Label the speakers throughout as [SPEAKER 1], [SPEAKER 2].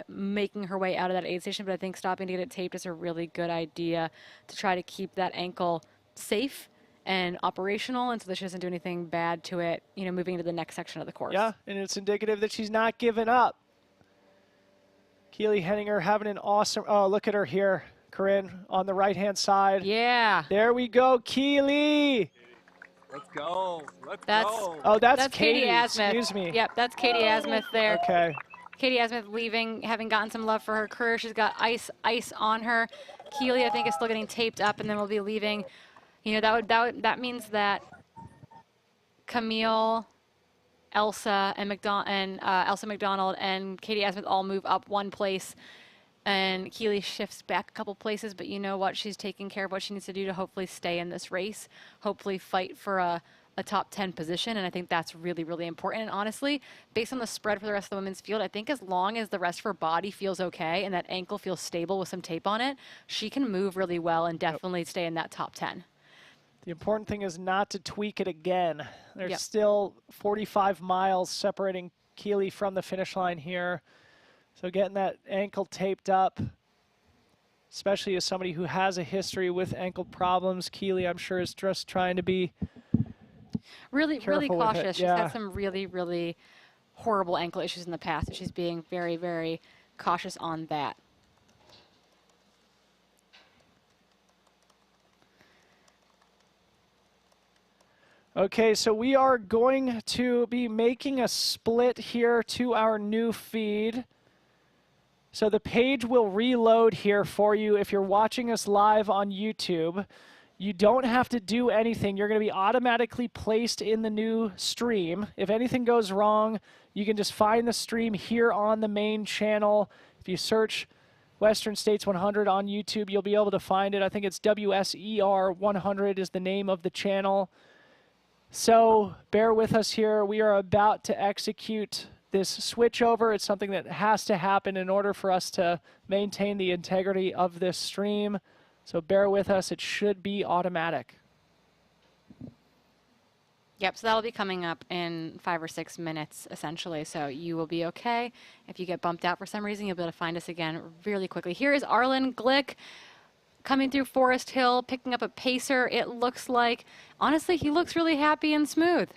[SPEAKER 1] making her way out of that aid station, but I think stopping to get it taped is a really good idea to try to keep that ankle safe and operational, and so that she doesn't do anything bad to it, you know, moving into the next section of the course.
[SPEAKER 2] Yeah, and it's indicative that she's not giving up. Keely Henninger having an awesome, oh, look at her here, Corinne, on the right-hand side.
[SPEAKER 1] Yeah.
[SPEAKER 2] There we go, Keely.
[SPEAKER 3] Let's go. Let's
[SPEAKER 2] go. Oh, that's Katie
[SPEAKER 1] Asmuth.
[SPEAKER 2] Excuse me.
[SPEAKER 1] Yep, that's Katie Asmuth there.
[SPEAKER 2] Okay.
[SPEAKER 1] Katie Asmuth leaving, having gotten some love for her career. She's got ice on her. Keely, I think, is still getting taped up, and then will be leaving. You know, that means that Camille, Elsa, and Elsa McDonald and Katie Asmuth all move up one place, and Keely shifts back a couple places. But you know what? She's taking care of what she needs to do to hopefully stay in this race, hopefully fight for a top 10 position, and I think that's really, really important. And honestly, based on the spread for the rest of the women's field, I think as long as the rest of her body feels okay and that ankle feels stable with some tape on it, she can move really well and definitely stay in that top 10.
[SPEAKER 2] The important thing is not to tweak it again. There's still 45 miles separating Keely from the finish line here. So getting that ankle taped up, especially as somebody who has a history with ankle problems, Keely, I'm sure, is just trying to be
[SPEAKER 1] really cautious. She's
[SPEAKER 2] yeah.
[SPEAKER 1] had some really, really horrible ankle issues in the past, and she's being very, very cautious on that.
[SPEAKER 2] Okay, so we are going to be making a split here to our new feed. So the page will reload here for you if you're watching us live on YouTube. You don't have to do anything. You're going to be automatically placed in the new stream. If anything goes wrong, you can just find the stream here on the main channel. If you search Western States 100 on YouTube, you'll be able to find it. I think it's WSER 100 is the name of the channel. So bear with us here. We are about to execute this switchover. It's something that has to happen in order for us to maintain the integrity of this stream. So bear with us. It should be automatic.
[SPEAKER 1] Yep, so that'll be coming up in 5 or 6 minutes, essentially. So you will be okay. If you get bumped out for some reason, you'll be able to find us again really quickly. Here is Arlen Glick coming through Forest Hill, picking up a pacer, it looks like. Honestly, he looks really happy and smooth.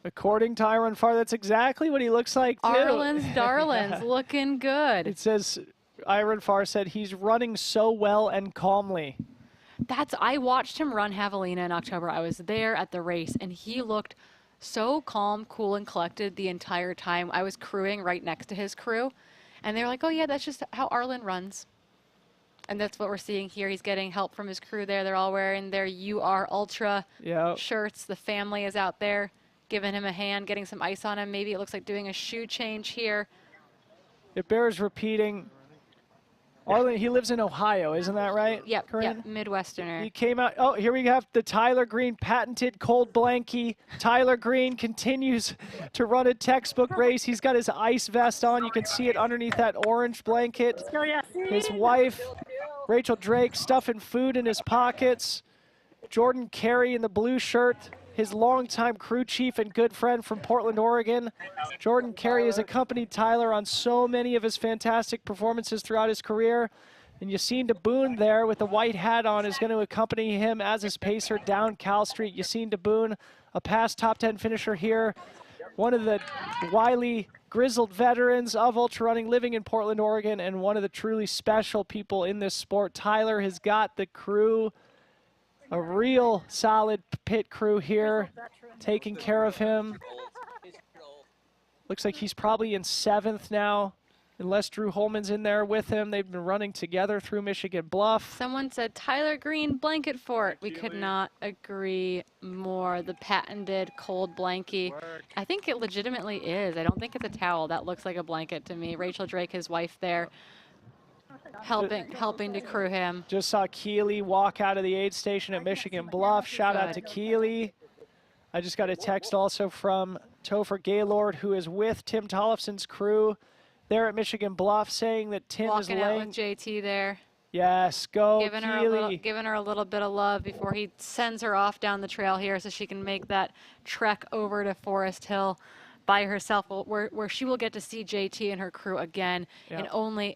[SPEAKER 2] According to Iron Far, that's exactly what he looks like, too.
[SPEAKER 1] Arlen's darlings, looking good.
[SPEAKER 2] It says, Iron Far said, he's running so well and calmly.
[SPEAKER 1] I watched him run Javelina in October. I was there at the race, and he looked so calm, cool, and collected the entire time. I was crewing right next to his crew, and they were like, oh, yeah, that's just how Arlen runs. And that's what we're seeing here. He's getting help from his crew there. They're all wearing their UR Ultra shirts. The family is out there giving him a hand, getting some ice on him. Maybe it looks like doing a shoe change here.
[SPEAKER 2] It bears repeating. Arlen, he lives in Ohio, isn't that right?
[SPEAKER 1] Yep, yep, Midwesterner.
[SPEAKER 2] He came out. Oh, here we have the Tyler Green patented cold blankie. Tyler Green continues to run a textbook race. He's got his ice vest on. You can see it underneath that orange blanket. His wife, Rachel Drake, stuffing food in his pockets. Jordan Kerry in the blue shirt, his longtime crew chief and good friend from Portland, Oregon. Jordan Kerry has accompanied Tyler on so many of his fantastic performances throughout his career. And Yassine DeBoon there with the white hat on is going to accompany him as his pacer down Cal Street. Yassine DeBoon, a past top 10 finisher here. One of the wily, grizzled veterans of ultra running living in Portland, Oregon, and one of the truly special people in this sport. Tyler has got the crew, a real solid pit crew here, taking care of him. Looks like he's probably in 7th now, unless Drew Holman's in there with him. They've been running together through Michigan Bluff.
[SPEAKER 1] Someone said Tyler Green blanket fort. We could not agree more. The patented cold blankie. I think it legitimately is. I don't think it's a towel. That looks like a blanket to me. Rachel Drake, his wife there, helping to crew him.
[SPEAKER 2] Just saw Keely walk out of the aid station at Michigan Bluff. Shout out to Keely. I just got a text also from Topher Gaylord, who is with Tim Tollefson's crew there at Michigan Bluff, saying that Tim is laying.
[SPEAKER 1] Walking out with JT there.
[SPEAKER 2] Yes, go
[SPEAKER 1] giving her a little bit of love before he sends her off down the trail here so she can make that trek over to Forest Hill. by herself, where she will get to see JT and her crew again
[SPEAKER 2] Yep.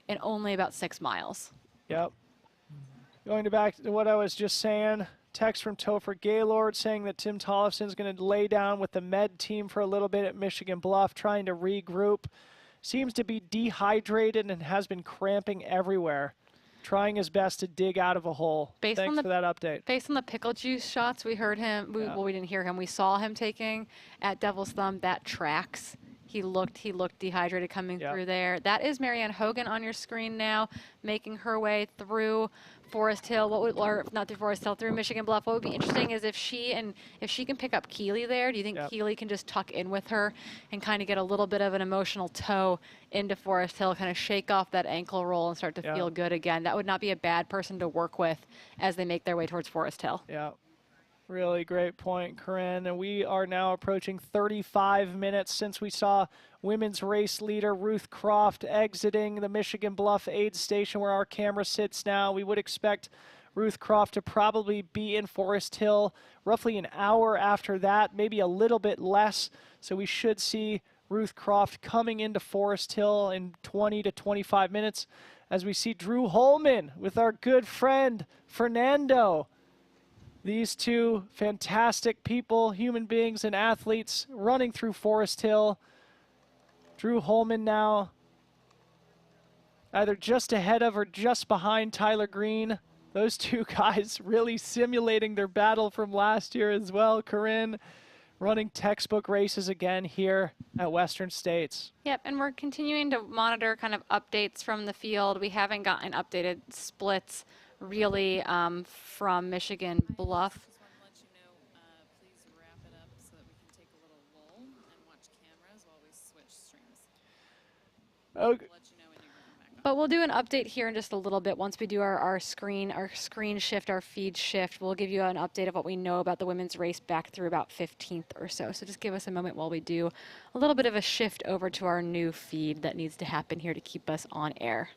[SPEAKER 1] in only about 6 miles.
[SPEAKER 2] Yep. Going back to what I was just saying, text from Topher Gaylord saying that Tim Tollefson's going to lay down with the med team for a little bit at Michigan Bluff, trying to regroup. Seems to be dehydrated and has been cramping everywhere, trying his best to dig out of a hole. Thanks for that update.
[SPEAKER 1] Based on the pickle juice shots we heard him, well, we didn't hear him, we saw him taking at Devil's Thumb, that tracks. He looked dehydrated coming through there. That is Marianne Hogan on your screen now, making her way through Forest Hill. Or not through Forest Hill, through Michigan Bluff. What would be interesting is if she can pick up Keeley there. Do you think Keeley can just tuck in with her and kind of get a little bit of an emotional toe into Forest Hill, kind of shake off that ankle roll and start to feel good again? That would not be a bad person to work with as they make their way towards Forest Hill.
[SPEAKER 2] Yeah. Really great point, Corinne. And we are now approaching 35 minutes since we saw women's race leader Ruth Croft exiting the Michigan Bluff aid station where our camera sits now. We would expect Ruth Croft to probably be in Forest Hill roughly an hour after that, maybe a little bit less. So we should see Ruth Croft coming into Forest Hill in 20 to 25 minutes as we see Drew Holman with our good friend Fernando. These two fantastic people, human beings and athletes running through Forest Hill. Drew Holman now either just ahead of or just behind Tyler Green. Those two guys really simulating their battle from last year as well. Corinne running textbook races again here at Western States.
[SPEAKER 1] Yep, and we're continuing to monitor kind of updates from the field. We haven't gotten updated splits really from Michigan Bluff.
[SPEAKER 4] Just want to let you know, please wrap it up so that we can take a little lull and watch cameras while we switch streams.
[SPEAKER 2] Okay.
[SPEAKER 4] We'll let you know when you bring them back on.
[SPEAKER 1] But we'll do an update here in just a little bit. Once we do our screen shift, our feed shift, we'll give you an update of what we know about the women's race back through about 15th or so. So just give us a moment while we do a little bit of a shift over to our new feed that needs to happen here to keep us on air.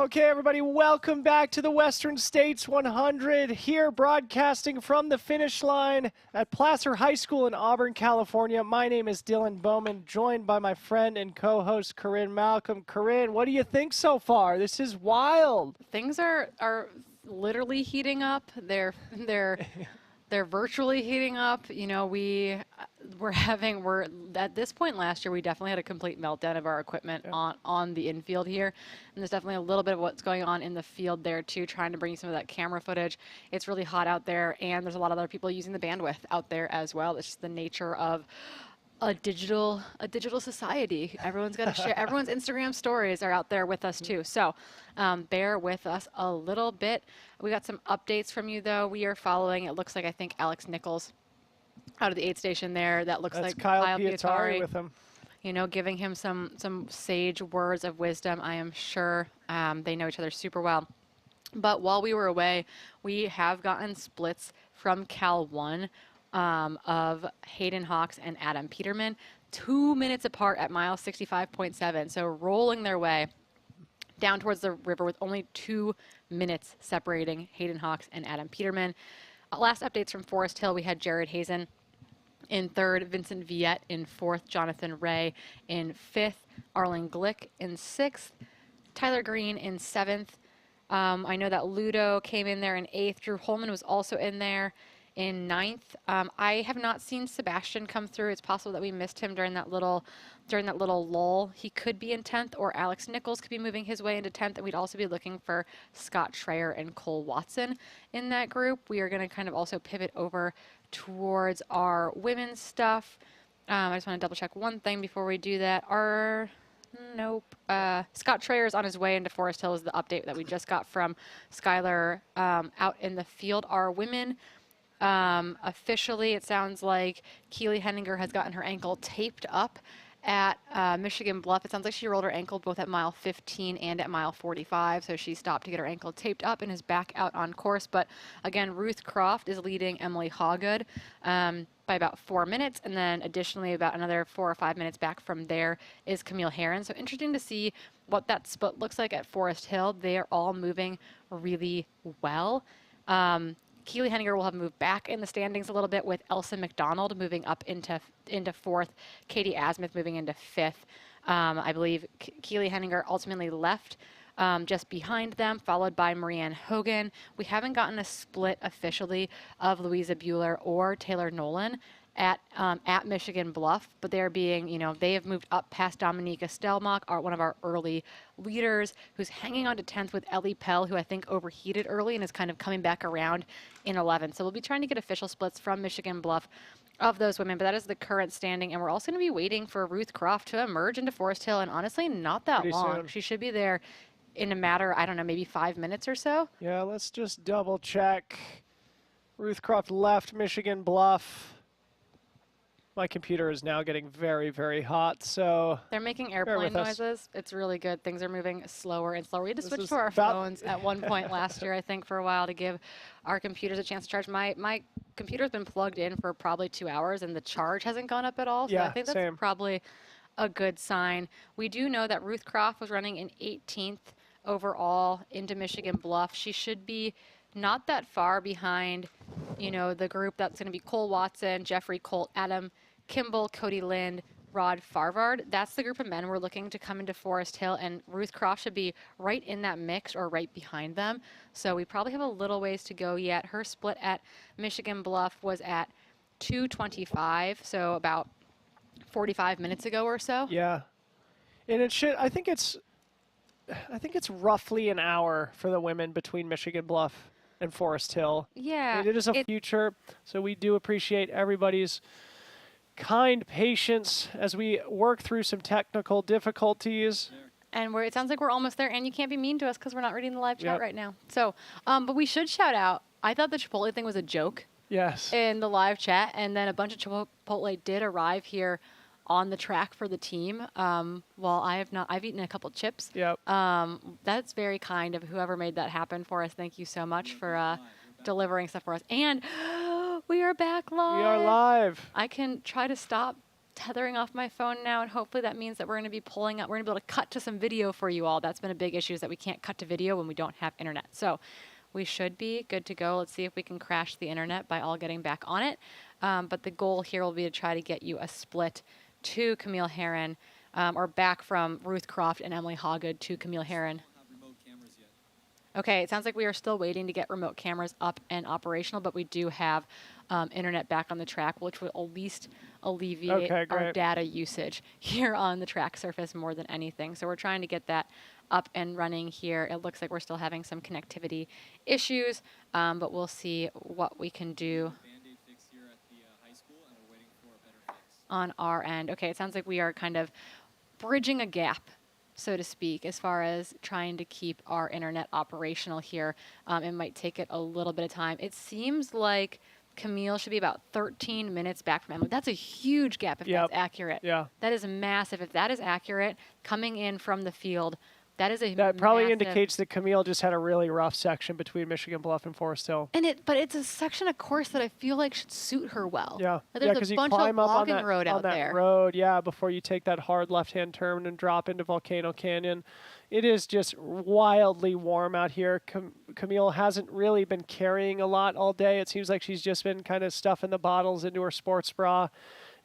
[SPEAKER 2] Okay, everybody, welcome back to the Western States 100. Here, broadcasting from the finish line at Placer High School in Auburn, California. My name is Dylan Bowman, joined by my friend and co-host Corinne Malcolm. Corinne, what do you think so far? This is wild.
[SPEAKER 1] Things are literally heating up. They're virtually heating up. You know, we're at this point last year, we definitely had a complete meltdown of our equipment on the infield here. And there's definitely a little bit of what's going on in the field there too, trying to bring you some of that camera footage. It's really hot out there, and there's a lot of other people using the bandwidth out there as well. It's just the nature of a digital society. Everyone's got to share. Everyone's Instagram stories are out there with us too. So bear with us a little bit. We got some updates from you though. We are following. It looks like I think Alex Nichols out of the 8th station there. That looks like
[SPEAKER 2] Kyle Pietari with him.
[SPEAKER 1] You know, giving him some sage words of wisdom. I am sure they know each other super well. But while we were away, we have gotten splits from Cal 1. Of Hayden Hawks and Adam Peterman, 2 minutes apart at mile 65.7. So rolling their way down towards the river with only 2 minutes separating Hayden Hawks and Adam Peterman. Last updates from Forest Hill, we had Jared Hazen in 3rd, Vincent Viette in 4th, Jonathan Ray in 5th, Arlen Glick in 6th, Tyler Green in 7th. I know that Ludo came in there in 8th. Drew Holman was also in there in 9th. I have not seen Sebastian come through. It's possible that we missed him during that little lull. He could be in 10th, or Alex Nichols could be moving his way into 10th, and we'd also be looking for Scott Schreier and Cole Watson in that group. We are going to kind of also pivot over towards our women's stuff. I just want to double check one thing before we do that. Nope. Scott Schreier is on his way into Forest Hill is the update that we just got from Skylar out in the field. Our women, officially, it sounds like Keely Henninger has gotten her ankle taped up at Michigan Bluff. It sounds like she rolled her ankle both at mile 15 and at mile 45, so she stopped to get her ankle taped up and is back out on course. But again, Ruth Croft is leading Emily Hawgood by about 4 minutes, and then additionally about another 4 or 5 minutes back from there is Camille Herron. So interesting to see what that split looks like at Forest Hill. They are all moving really well. Keely Henninger will have moved back in the standings a little bit, with Elsa McDonald moving up into 4th, Katie Asmuth moving into 5th. I believe Keely Henninger ultimately left just behind them, followed by Marianne Hogan. We haven't gotten a split officially of Louisa Bueller or Taylor Nolan at Michigan Bluff, but they're being, you know, they have moved up past Dominika Stelmach, one of our early leaders, who's hanging on to 10th with Ellie Pell, who I think overheated early and is kind of coming back around in 11th. So we'll be trying to get official splits from Michigan Bluff of those women, but that is the current standing, and we're also going to be waiting for Ruth Croft to emerge into Forest Hill, and honestly, not that long. Soon. She should be there in a matter, I don't know, maybe 5 minutes or so.
[SPEAKER 2] Yeah, let's just double check. Ruth Croft left Michigan Bluff. My computer is now getting very, very hot, so...
[SPEAKER 1] They're making airplane noises. It's really good. Things are moving slower and slower. We had to switch to our phones at one point last year, I think, for a while to give our computers a chance to charge. My computer's been plugged in for probably 2 hours, and the charge hasn't gone up at all. So
[SPEAKER 2] yeah,
[SPEAKER 1] I think that's probably a good sign. We do know that Ruth Croft was running in 18th overall into Michigan Bluff. She should be not that far behind, you know, the group that's going to be Cole Watson, Jeffrey Colt, Adam Kimball, Cody Lind, Rod Farvard. That's the group of men we're looking to come into Forest Hill, and Ruth Croft should be right in that mix or right behind them. So we probably have a little ways to go yet. Her split at Michigan Bluff was at 2:25, so about 45 minutes ago or so.
[SPEAKER 2] Yeah, and it should. I think it's roughly an hour for the women between Michigan Bluff and Forest Hill.
[SPEAKER 1] Yeah,
[SPEAKER 2] and it is a future, so we do appreciate everybody's kind patience as we work through some technical difficulties.
[SPEAKER 1] And it sounds like we're almost there, and you can't be mean to us because we're not reading the live chat right now. So, but we should shout out, I thought the Chipotle thing was a joke.
[SPEAKER 2] Yes.
[SPEAKER 1] In the live chat, and then a bunch of Chipotle did arrive here on the track for the team. Well, I've eaten a couple chips.
[SPEAKER 2] Yep.
[SPEAKER 1] That's very kind of whoever made that happen for us. Thank you so much for delivering stuff for us. And we are back live.
[SPEAKER 2] We are live.
[SPEAKER 1] I can try to stop tethering off my phone now, and hopefully that means that we're going to be pulling up. We're going to be able to cut to some video for you all. That's been a big issue, is that we can't cut to video when we don't have internet. So we should be good to go. Let's see if we can crash the internet by all getting back on it. But the goal here will be to try to get you a split to Camille Herron, or back from Ruth Croft and Emily Hawgood to Camille Herron. Okay, it sounds like we are still waiting to get remote cameras up and operational, but we do have internet back on the track, which will at least alleviate our data usage here on the track surface more than anything. So we're trying to get that up and running here. It looks like we're still having some connectivity issues, but we'll see what we can do on our end. Okay, it sounds like we are kind of bridging a gap, so to speak, as far as trying to keep our internet operational here. It might take it a little bit of time. It seems like Camille should be about 13 minutes back from Emily. That's a huge gap if that's accurate.
[SPEAKER 2] Yeah.
[SPEAKER 1] That is massive. If that is accurate, coming in from the field, that is a
[SPEAKER 2] That probably
[SPEAKER 1] massive
[SPEAKER 2] indicates that Camille just had a really rough section between Michigan Bluff and Forest Hill.
[SPEAKER 1] but it's a section of course that I feel like should suit her well.
[SPEAKER 2] Yeah,
[SPEAKER 1] Like, there's a bunch of
[SPEAKER 2] climb up on
[SPEAKER 1] logging
[SPEAKER 2] that,
[SPEAKER 1] road out
[SPEAKER 2] on that
[SPEAKER 1] there.
[SPEAKER 2] road, yeah, before you take that hard left-hand turn and drop into Volcano Canyon. It is just wildly warm out here. Camille hasn't really been carrying a lot all day. It seems like she's just been kind of stuffing the bottles into her sports bra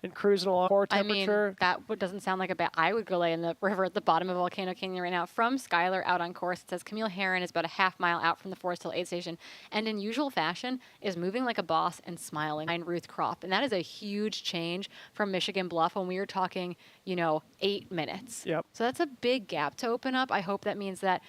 [SPEAKER 2] and cruising along core temperature.
[SPEAKER 1] I mean, that doesn't sound like a bad. I would go lay in the river at the bottom of Volcano Canyon right now. From Skylar out on course, it says Camille Herron is about a half mile out from the Forest Hill aid station, and in usual fashion is moving like a boss and smiling behind Ruth Croft. And that is a huge change from Michigan Bluff when we were talking, 8 minutes.
[SPEAKER 2] Yep.
[SPEAKER 1] So that's a big gap to open up. I hope that means that,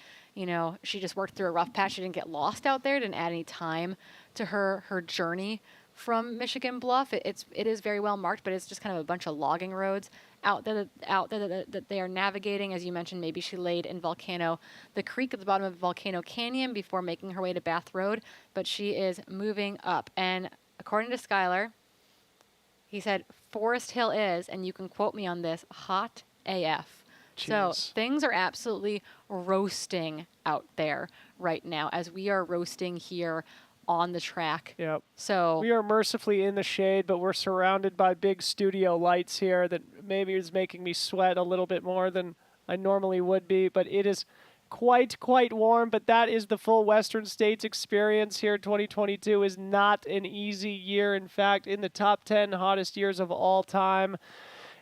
[SPEAKER 1] she just worked through a rough patch. She didn't get lost out there. Didn't add any time to her journey from Michigan Bluff. It is very well marked, but it's just kind of a bunch of logging roads out there that they are navigating. As you mentioned, maybe she laid in the creek at the bottom of Volcano Canyon before making her way to Bath Road, but she is moving up. And according to Skylar, he said Forest Hill is, and you can quote me on this, hot AF.
[SPEAKER 2] Jeez.
[SPEAKER 1] So things are absolutely roasting out there right now as we are roasting here on the track.
[SPEAKER 2] Yep.
[SPEAKER 1] So
[SPEAKER 2] we are mercifully in the shade, but we're surrounded by big studio lights here that maybe is making me sweat a little bit more than I normally would be, but it is quite warm. But that is the full Western States experience here. 2022 is not an easy year. In fact, in the top 10 hottest years of all time.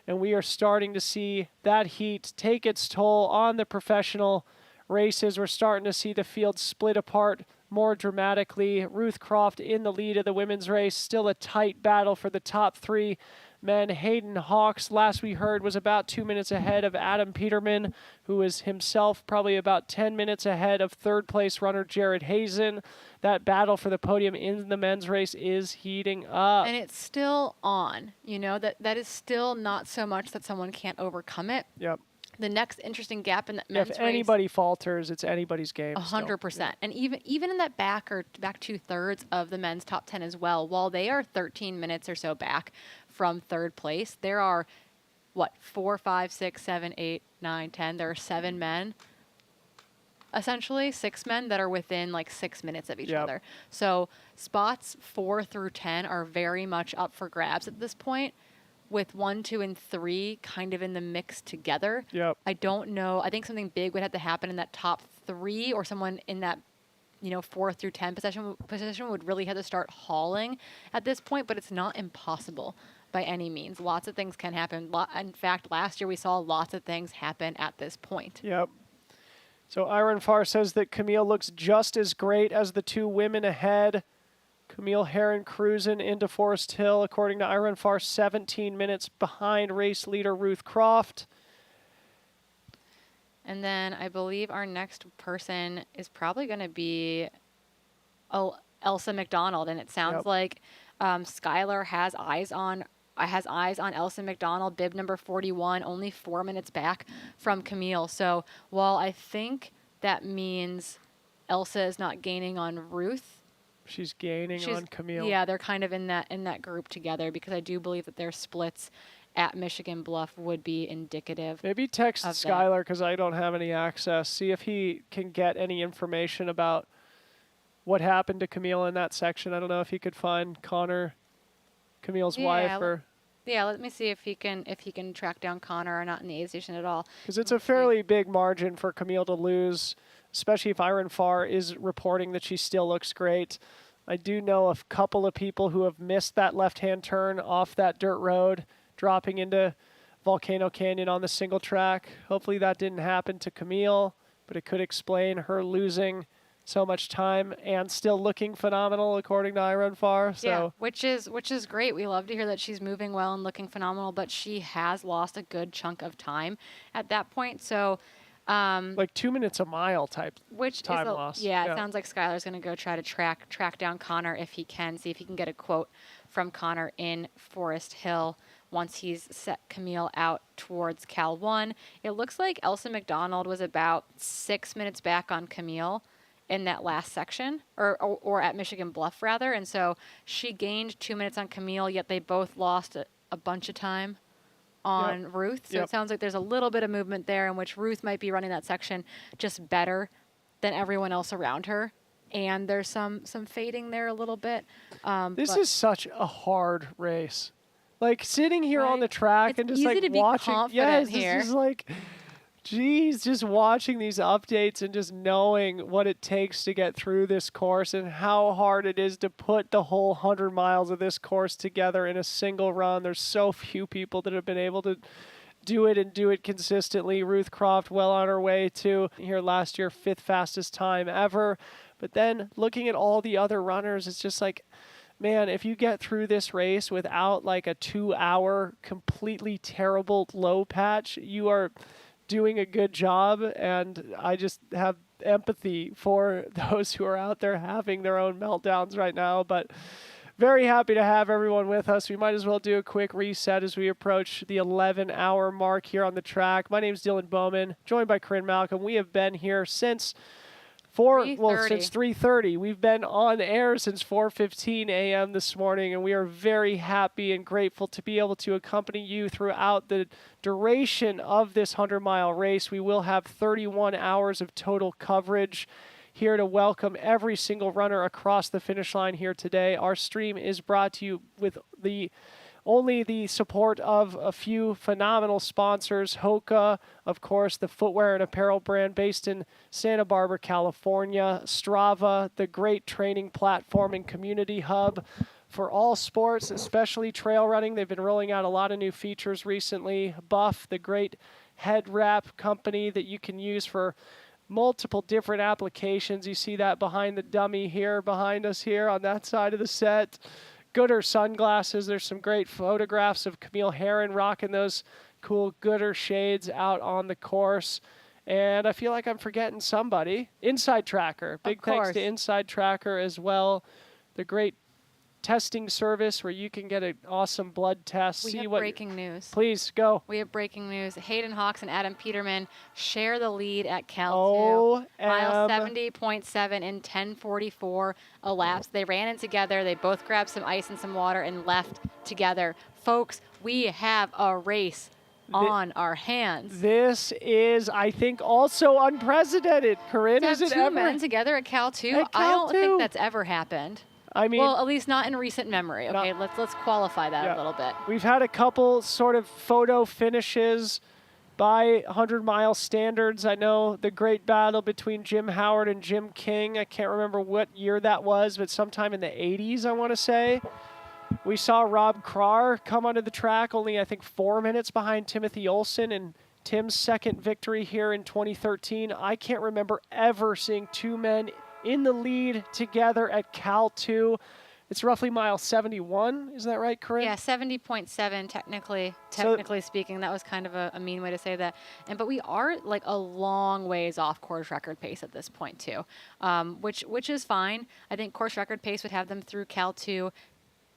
[SPEAKER 2] And we are starting to see that heat take its toll on the professional races. We're starting to see the field split apart more dramatically. Ruth Croft in the lead of the women's race. Still a tight battle for the top 3 men. Hayden Hawks, last we heard, was about 2 minutes ahead of Adam Peterman, who is himself probably about 10 minutes ahead of third-place runner Jared Hazen. That battle for the podium in the men's race is heating up.
[SPEAKER 1] And it's still on. That is still not so much that someone can't overcome it.
[SPEAKER 2] Yep.
[SPEAKER 1] The next interesting gap in that men's race.
[SPEAKER 2] If anybody falters, it's anybody's game.
[SPEAKER 1] 100%.
[SPEAKER 2] Yeah.
[SPEAKER 1] And even in that back 2/3 of the men's top 10 as well, while they are 13 minutes or so back from third place, there are, 4, 5, 6, 7, 8, 9, 10. There are 7 men, essentially 6 men that are within 6 minutes of each other. So spots 4 through 10 are very much up for grabs at this point, with 1, 2, and 3 kind of in the mix together.
[SPEAKER 2] Yep.
[SPEAKER 1] I don't know. I think something big would have to happen in that top 3, or someone in that 4 through 10 position would really have to start hauling at this point, but it's not impossible by any means. Lots of things can happen. In fact, last year we saw lots of things happen at this point.
[SPEAKER 2] Yep. So Iron Farr says that Camille looks just as great as the 2 women ahead. Camille Herron cruising into Forest Hill, according to Iron Farr, 17 minutes behind race leader Ruth Croft.
[SPEAKER 1] And then I believe our next person is probably going to be Elsa McDonald, and it sounds like Skylar has eyes on Elsa McDonald, bib number 41, only 4 minutes back from Camille. So while I think that means Elsa is not gaining on Ruth,
[SPEAKER 2] she's gaining on Camille.
[SPEAKER 1] Yeah, they're kind of in that group together, because I do believe that their splits at Michigan Bluff would be indicative.
[SPEAKER 2] Maybe text Skylar, because I don't have any access. See if he can get any information about what happened to Camille in that section. I don't know if he could find Connor, Camille's wife, or
[SPEAKER 1] Yeah, let me see if he can track down Connor or not in the aid station at all.
[SPEAKER 2] Because it's a fairly big margin for Camille to lose, especially if Iron Far is reporting that she still looks great. I do know a couple of people who have missed that left-hand turn off that dirt road, dropping into Volcano Canyon on the single track. Hopefully that didn't happen to Camille, but it could explain her losing so much time and still looking phenomenal according to Iron Far. So
[SPEAKER 1] yeah, which is great. We love to hear that she's moving well and looking phenomenal, but she has lost a good chunk of time at that point. So
[SPEAKER 2] like 2 minutes a mile type
[SPEAKER 1] which
[SPEAKER 2] time
[SPEAKER 1] is
[SPEAKER 2] loss.
[SPEAKER 1] Yeah, it sounds like Skylar's going to go try to track down Connor if he can, see if he can get a quote from Connor in Forest Hill once he's set Camille out towards Cal 1. It looks like Elsa McDonald was about 6 minutes back on Camille in that last section, or at Michigan Bluff, rather. And so she gained 2 minutes on Camille, yet they both lost a bunch of time on Ruth. So it sounds like there's a little bit of movement there in which Ruth might be running that section just better than everyone else around her. And there's some fading there a little bit.
[SPEAKER 2] This is such a hard race. Like sitting here on the track and just like watching. Yes, it's just like, geez, just watching these updates and just knowing what it takes to get through this course and how hard it is to put the whole 100 miles of this course together in a single run. There's so few people that have been able to do it and do it consistently. Ruth Croft well on her way to here last year, 5th fastest time ever. But then looking at all the other runners, it's just like, man, if you get through this race without like a 2-hour completely terrible low patch, you are doing a good job. And I just have empathy for those who are out there having their own meltdowns right now. But very happy to have everyone with us. We might as well do a quick reset as we approach the 11-hour mark here on the track. My name is Dylan Bowman, joined by Corinne Malcolm. We have been here since 3:30. We've been on air since 4:15 a.m. this morning, and we are very happy and grateful to be able to accompany you throughout the duration of this 100-mile race. We will have 31 hours of total coverage here to welcome every single runner across the finish line here today. Our stream is brought to you with only the support of a few phenomenal sponsors. Hoka, of course, the footwear and apparel brand based in Santa Barbara, California. Strava, the great training platform and community hub for all sports, especially trail running. They've been rolling out a lot of new features recently. Buff, the great head wrap company that you can use for multiple different applications. You see that behind the dummy here, behind us here on that side of the set. Gooder sunglasses. There's some great photographs of Camille Herron rocking those cool Gooder shades out on the course. And I feel like I'm forgetting somebody. Inside Tracker. Big thanks to Inside Tracker as well. The great testing service where you can get an awesome blood test.
[SPEAKER 1] We have breaking news.
[SPEAKER 2] Please, go.
[SPEAKER 1] We have breaking news. Hayden Hawks and Adam Peterman share the lead at Cal 2. Mile 70.7 in 10:44 elapsed. They ran in together. They both grabbed some ice and some water and left together. Folks, we have a race on our hands.
[SPEAKER 2] This is, I think, also unprecedented. Corinne, is it ever?
[SPEAKER 1] Two men together at Cal 2? I don't think that's ever happened.
[SPEAKER 2] I mean,
[SPEAKER 1] well, at least not in recent memory. Okay, let's qualify that a little bit.
[SPEAKER 2] We've had a couple sort of photo finishes by 100-mile standards. I know the great battle between Jim Howard and Jim King. I can't remember what year that was, but sometime in the 80s, I want to say. We saw Rob Krar come onto the track only, I think, 4 minutes behind Timothy Olson, and Tim's second victory here in 2013. I can't remember ever seeing two men in the lead together at Cal 2. It's roughly mile 71. Is that right, Corinne?
[SPEAKER 1] Yeah, 70.7 technically speaking. That was kind of a mean way to say that. But we are like a long ways off course record pace at this point too, which is fine. I think course record pace would have them through Cal 2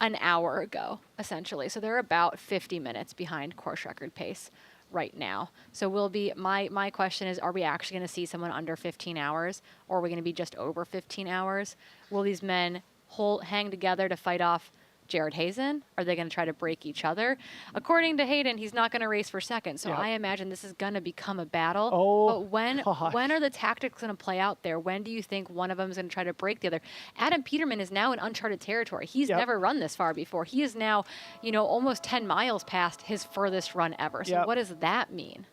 [SPEAKER 1] an hour ago, essentially. So they're about 50 minutes behind course record pace right now. So we'll be, my question is, are we actually going to see someone under 15 hours, or are we going to be just over 15 hours? Will these men hang together to fight off Jared Hazen? Are they going to try to break each other? According to Hayden, he's not going to race for second. So I imagine this is going to become a battle. But when are the tactics going to play out there? When do you think one of them is going to try to break the other? Adam Peterman is now in uncharted territory. He's never run this far before. He is now, almost 10 miles past his furthest run ever. So what does that mean?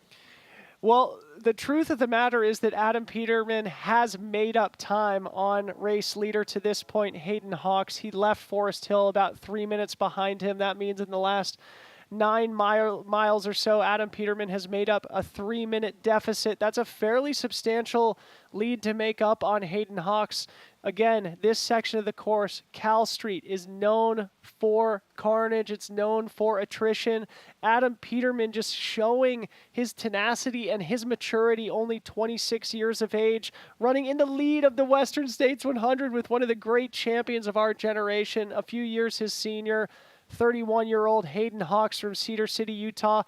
[SPEAKER 2] Well, the truth of the matter is that Adam Peterman has made up time on race leader to this point, Hayden Hawks. He left Forest Hill about 3 minutes behind him. That means in the last 9 miles or so, Adam Peterman has made up a 3-minute deficit. That's a fairly substantial lead to make up on Hayden Hawks. Again, this section of the course, Cal Street, is known for carnage. It's known for attrition. Adam Peterman just showing his tenacity and his maturity, only 26 years of age, running in the lead of the Western States 100 with one of the great champions of our generation, a few years his senior, 31-year-old Hayden Hawks from Cedar City, Utah.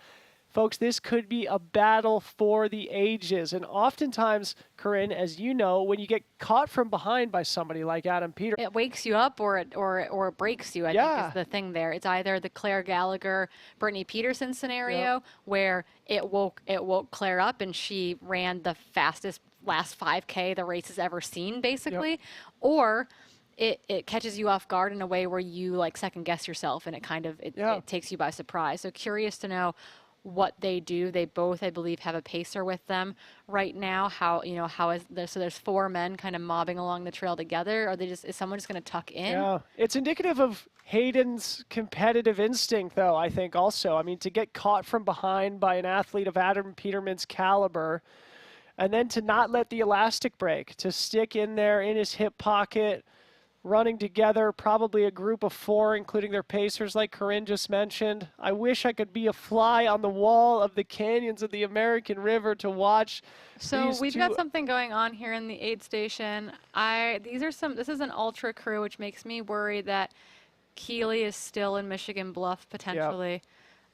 [SPEAKER 2] Folks, this could be a battle for the ages. And oftentimes, Corinne, as you know, when you get caught from behind by somebody like Adam Peterman,
[SPEAKER 1] it wakes you up or it breaks you, I think is the thing there. It's either the Claire Gallagher, Brittany Peterson scenario where it woke Claire up and she ran the fastest last 5K the race has ever seen, basically, or it catches you off guard in a way where you like second guess yourself and it takes you by surprise. So curious to know what they do. They both, I believe, have a pacer with them right now. How is there? So there's 4 men kind of mobbing along the trail together. Is someone just going to tuck in?
[SPEAKER 2] Yeah, it's indicative of Hayden's competitive instinct, though, I think also. I mean, to get caught from behind by an athlete of Adam Peterman's caliber, and then to not let the elastic break, to stick in there in his hip pocket, running together, probably a group of 4, including their pacers, like Corinne just mentioned. I wish I could be a fly on the wall of the canyons of the American River to watch.
[SPEAKER 1] So we've got something going on here in the aid station. This is an ultra crew, which makes me worry that Keeley is still in Michigan Bluff potentially.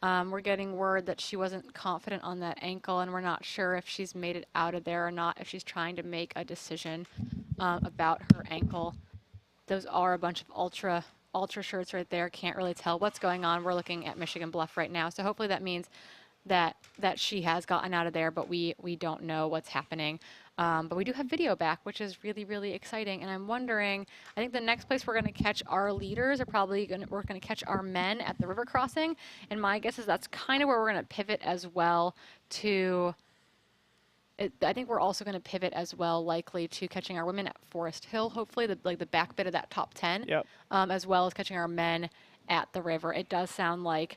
[SPEAKER 1] We're getting word that she wasn't confident on that ankle, and we're not sure if she's made it out of there or not, if she's trying to make a decision about her ankle. Those are a bunch of ultra shirts right there. Can't really tell what's going on. We're looking at Michigan Bluff right now. So hopefully that means that she has gotten out of there, but we don't know what's happening. But we do have video back, which is really, really exciting. And I'm wondering, I think the next place we're going to catch our leaders we're going to catch our men at the river crossing. And my guess is that's kind of where we're going to pivot as well to... I think we're also going to pivot as well, likely to catching our women at Forest Hill, hopefully, the back bit of that top 10, as well as catching our men at the river. It does sound like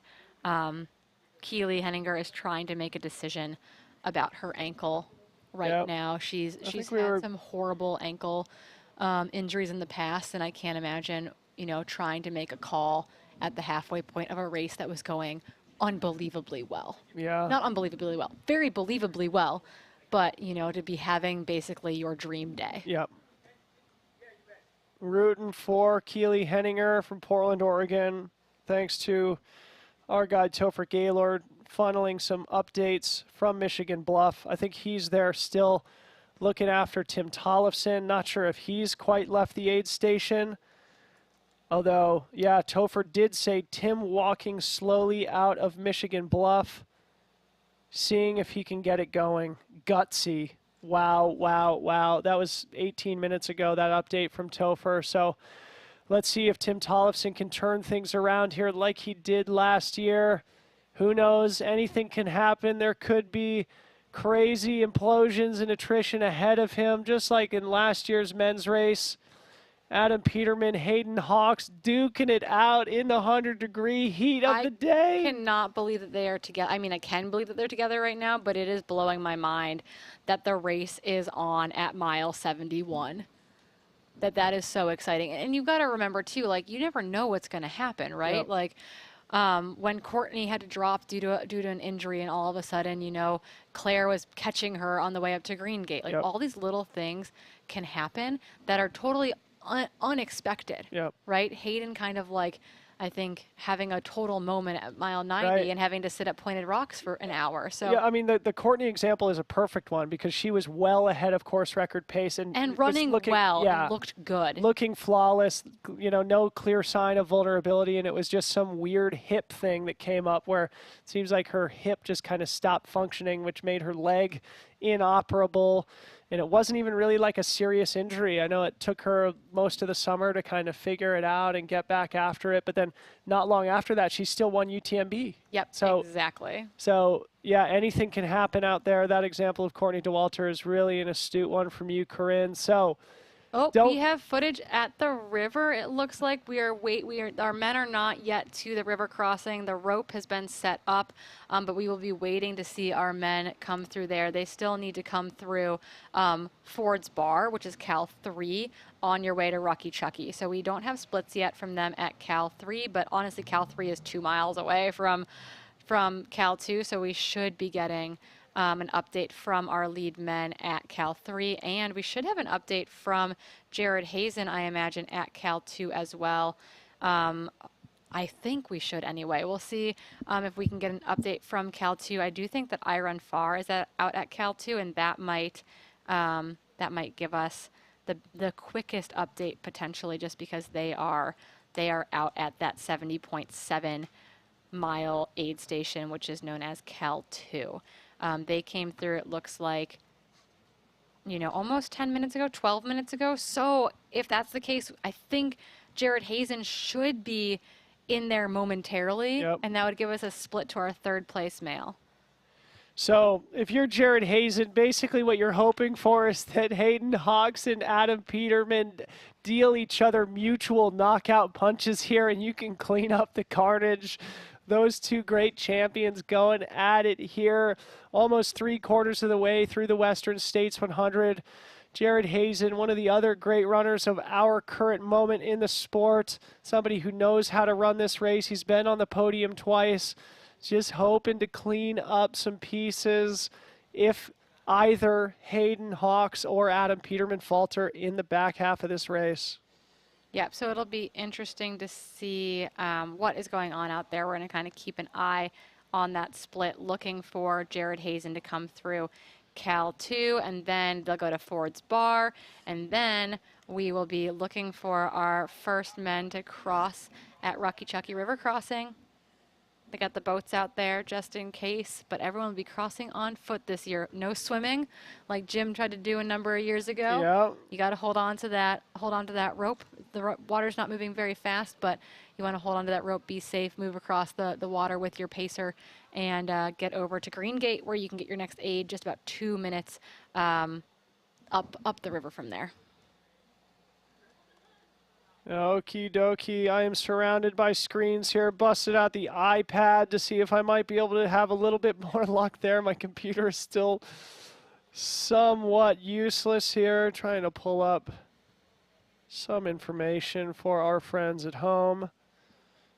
[SPEAKER 1] Keely Henninger is trying to make a decision about her ankle right now. She's had some horrible ankle injuries in the past, and I can't imagine, trying to make a call at the halfway point of a race that was going unbelievably well.
[SPEAKER 2] Yeah.
[SPEAKER 1] Not unbelievably well, very believably well. But, to be having basically your dream day.
[SPEAKER 2] Yep. Rooting for Keely Henninger from Portland, Oregon. Thanks to our guy, Topher Gaylord, funneling some updates from Michigan Bluff. I think he's there still looking after Tim Tollefson. Not sure if he's quite left the aid station. Although, Topher did say Tim walking slowly out of Michigan Bluff, seeing if he can get it going. Gutsy. Wow. That was 18 minutes ago, that update from Topher. So let's see if Tim Tollefson can turn things around here like he did last year. Who knows? Anything can happen. There could be crazy implosions and attrition ahead of him, just like in last year's men's race. Adam Peterman, Hayden Hawks duking it out in the 100-degree heat of the day.
[SPEAKER 1] I cannot believe that they are together. I mean, I can believe that they're together right now, but it is blowing my mind that the race is on at mile 71. That is so exciting. And you've got to remember, too, you never know what's going to happen, right? Yep. When Courtney had to drop due to an injury, and all of a sudden, Claire was catching her on the way up to Green Gate. All these little things can happen that are totally unexpected, right? Hayden kind of I think, having a total moment at mile 90
[SPEAKER 2] Right.
[SPEAKER 1] and having to sit at Pointed Rocks for an hour. So
[SPEAKER 2] Yeah, I mean, the Courtney example is a perfect one because she was well ahead of course record pace and was
[SPEAKER 1] running
[SPEAKER 2] looking,
[SPEAKER 1] well
[SPEAKER 2] yeah,
[SPEAKER 1] and looked good.
[SPEAKER 2] looking flawless, you know, no clear sign of vulnerability, and it was just some weird hip thing that came up where it seems like her hip just kind of stopped functioning, which made her leg inoperable. And it wasn't even really like a serious injury. I know it took her most of the summer to kind of figure it out and get back after it. But then not long after that, she still won UTMB.
[SPEAKER 1] Yep,
[SPEAKER 2] So,
[SPEAKER 1] exactly.
[SPEAKER 2] So, yeah, anything can happen out there. That example of Courtney Dauwalter is really an astute one from you, Corinne. So,
[SPEAKER 1] Oh,
[SPEAKER 2] don't-
[SPEAKER 1] we have footage at the river. It looks like our men are not yet to the river crossing. The rope has been set up, but we will be waiting to see our men come through there. They still need to come through Ford's Bar, which is Cal 3, on your way to Rucky Chucky. So we don't have splits yet from them at Cal 3, but honestly, Cal 3 is 2 miles away from Cal 2, so we should be getting an update from our lead men at Cal 3, and we should have an update from Jared Hazen, I imagine, at Cal 2 as well. I think we should anyway. We'll see if we can get an update from Cal 2. I do think that I Run Far is out at Cal 2, and that might give us the quickest update potentially, just because they are out at that 70.7 mile aid station, which is known as Cal 2. They came through, it looks like, you know, almost 10 minutes ago, 12 minutes ago. So if that's the case, I think Jared Hazen should be in there momentarily,
[SPEAKER 2] Yep.
[SPEAKER 1] and that would give us a split to our third place male.
[SPEAKER 2] So if you're Jared Hazen, basically what you're hoping for is that Hayden Hawks and Adam Peterman deal each other mutual knockout punches here, and you can clean up the carnage. Those two great champions going at it here, almost 3/4 of the way through the Western States 100. Jared Hazen, one of the other great runners of our current moment in the sport, somebody who knows how to run this race. He's been on the podium twice, just hoping to clean up some pieces if either Hayden Hawks or Adam Peterman falter in the back half of this race.
[SPEAKER 1] Yep, so it'll be interesting to see what is going on out there. We're going to kind of keep an eye on that split, looking for Jared Hazen to come through Cal 2, and then they'll go to Ford's Bar, and then we will be looking for our first men to cross at Rucky Chucky River Crossing. They got the boats out there just in case, but everyone will be crossing on foot this year. No swimming, like Jim tried to do a number of years ago.
[SPEAKER 2] Yeah.
[SPEAKER 1] You got to hold on to that rope. The water's not moving very fast, but you want to hold on to that rope, be safe, move across the water with your pacer, and get over to Green Gate, where you can get your next aid just about 2 minutes up the river from there.
[SPEAKER 2] Okie dokie, I am surrounded by screens here. Busted out the iPad to see if I might be able to have a little bit more luck there. My computer is still somewhat useless here. Trying to pull up some information for our friends at home.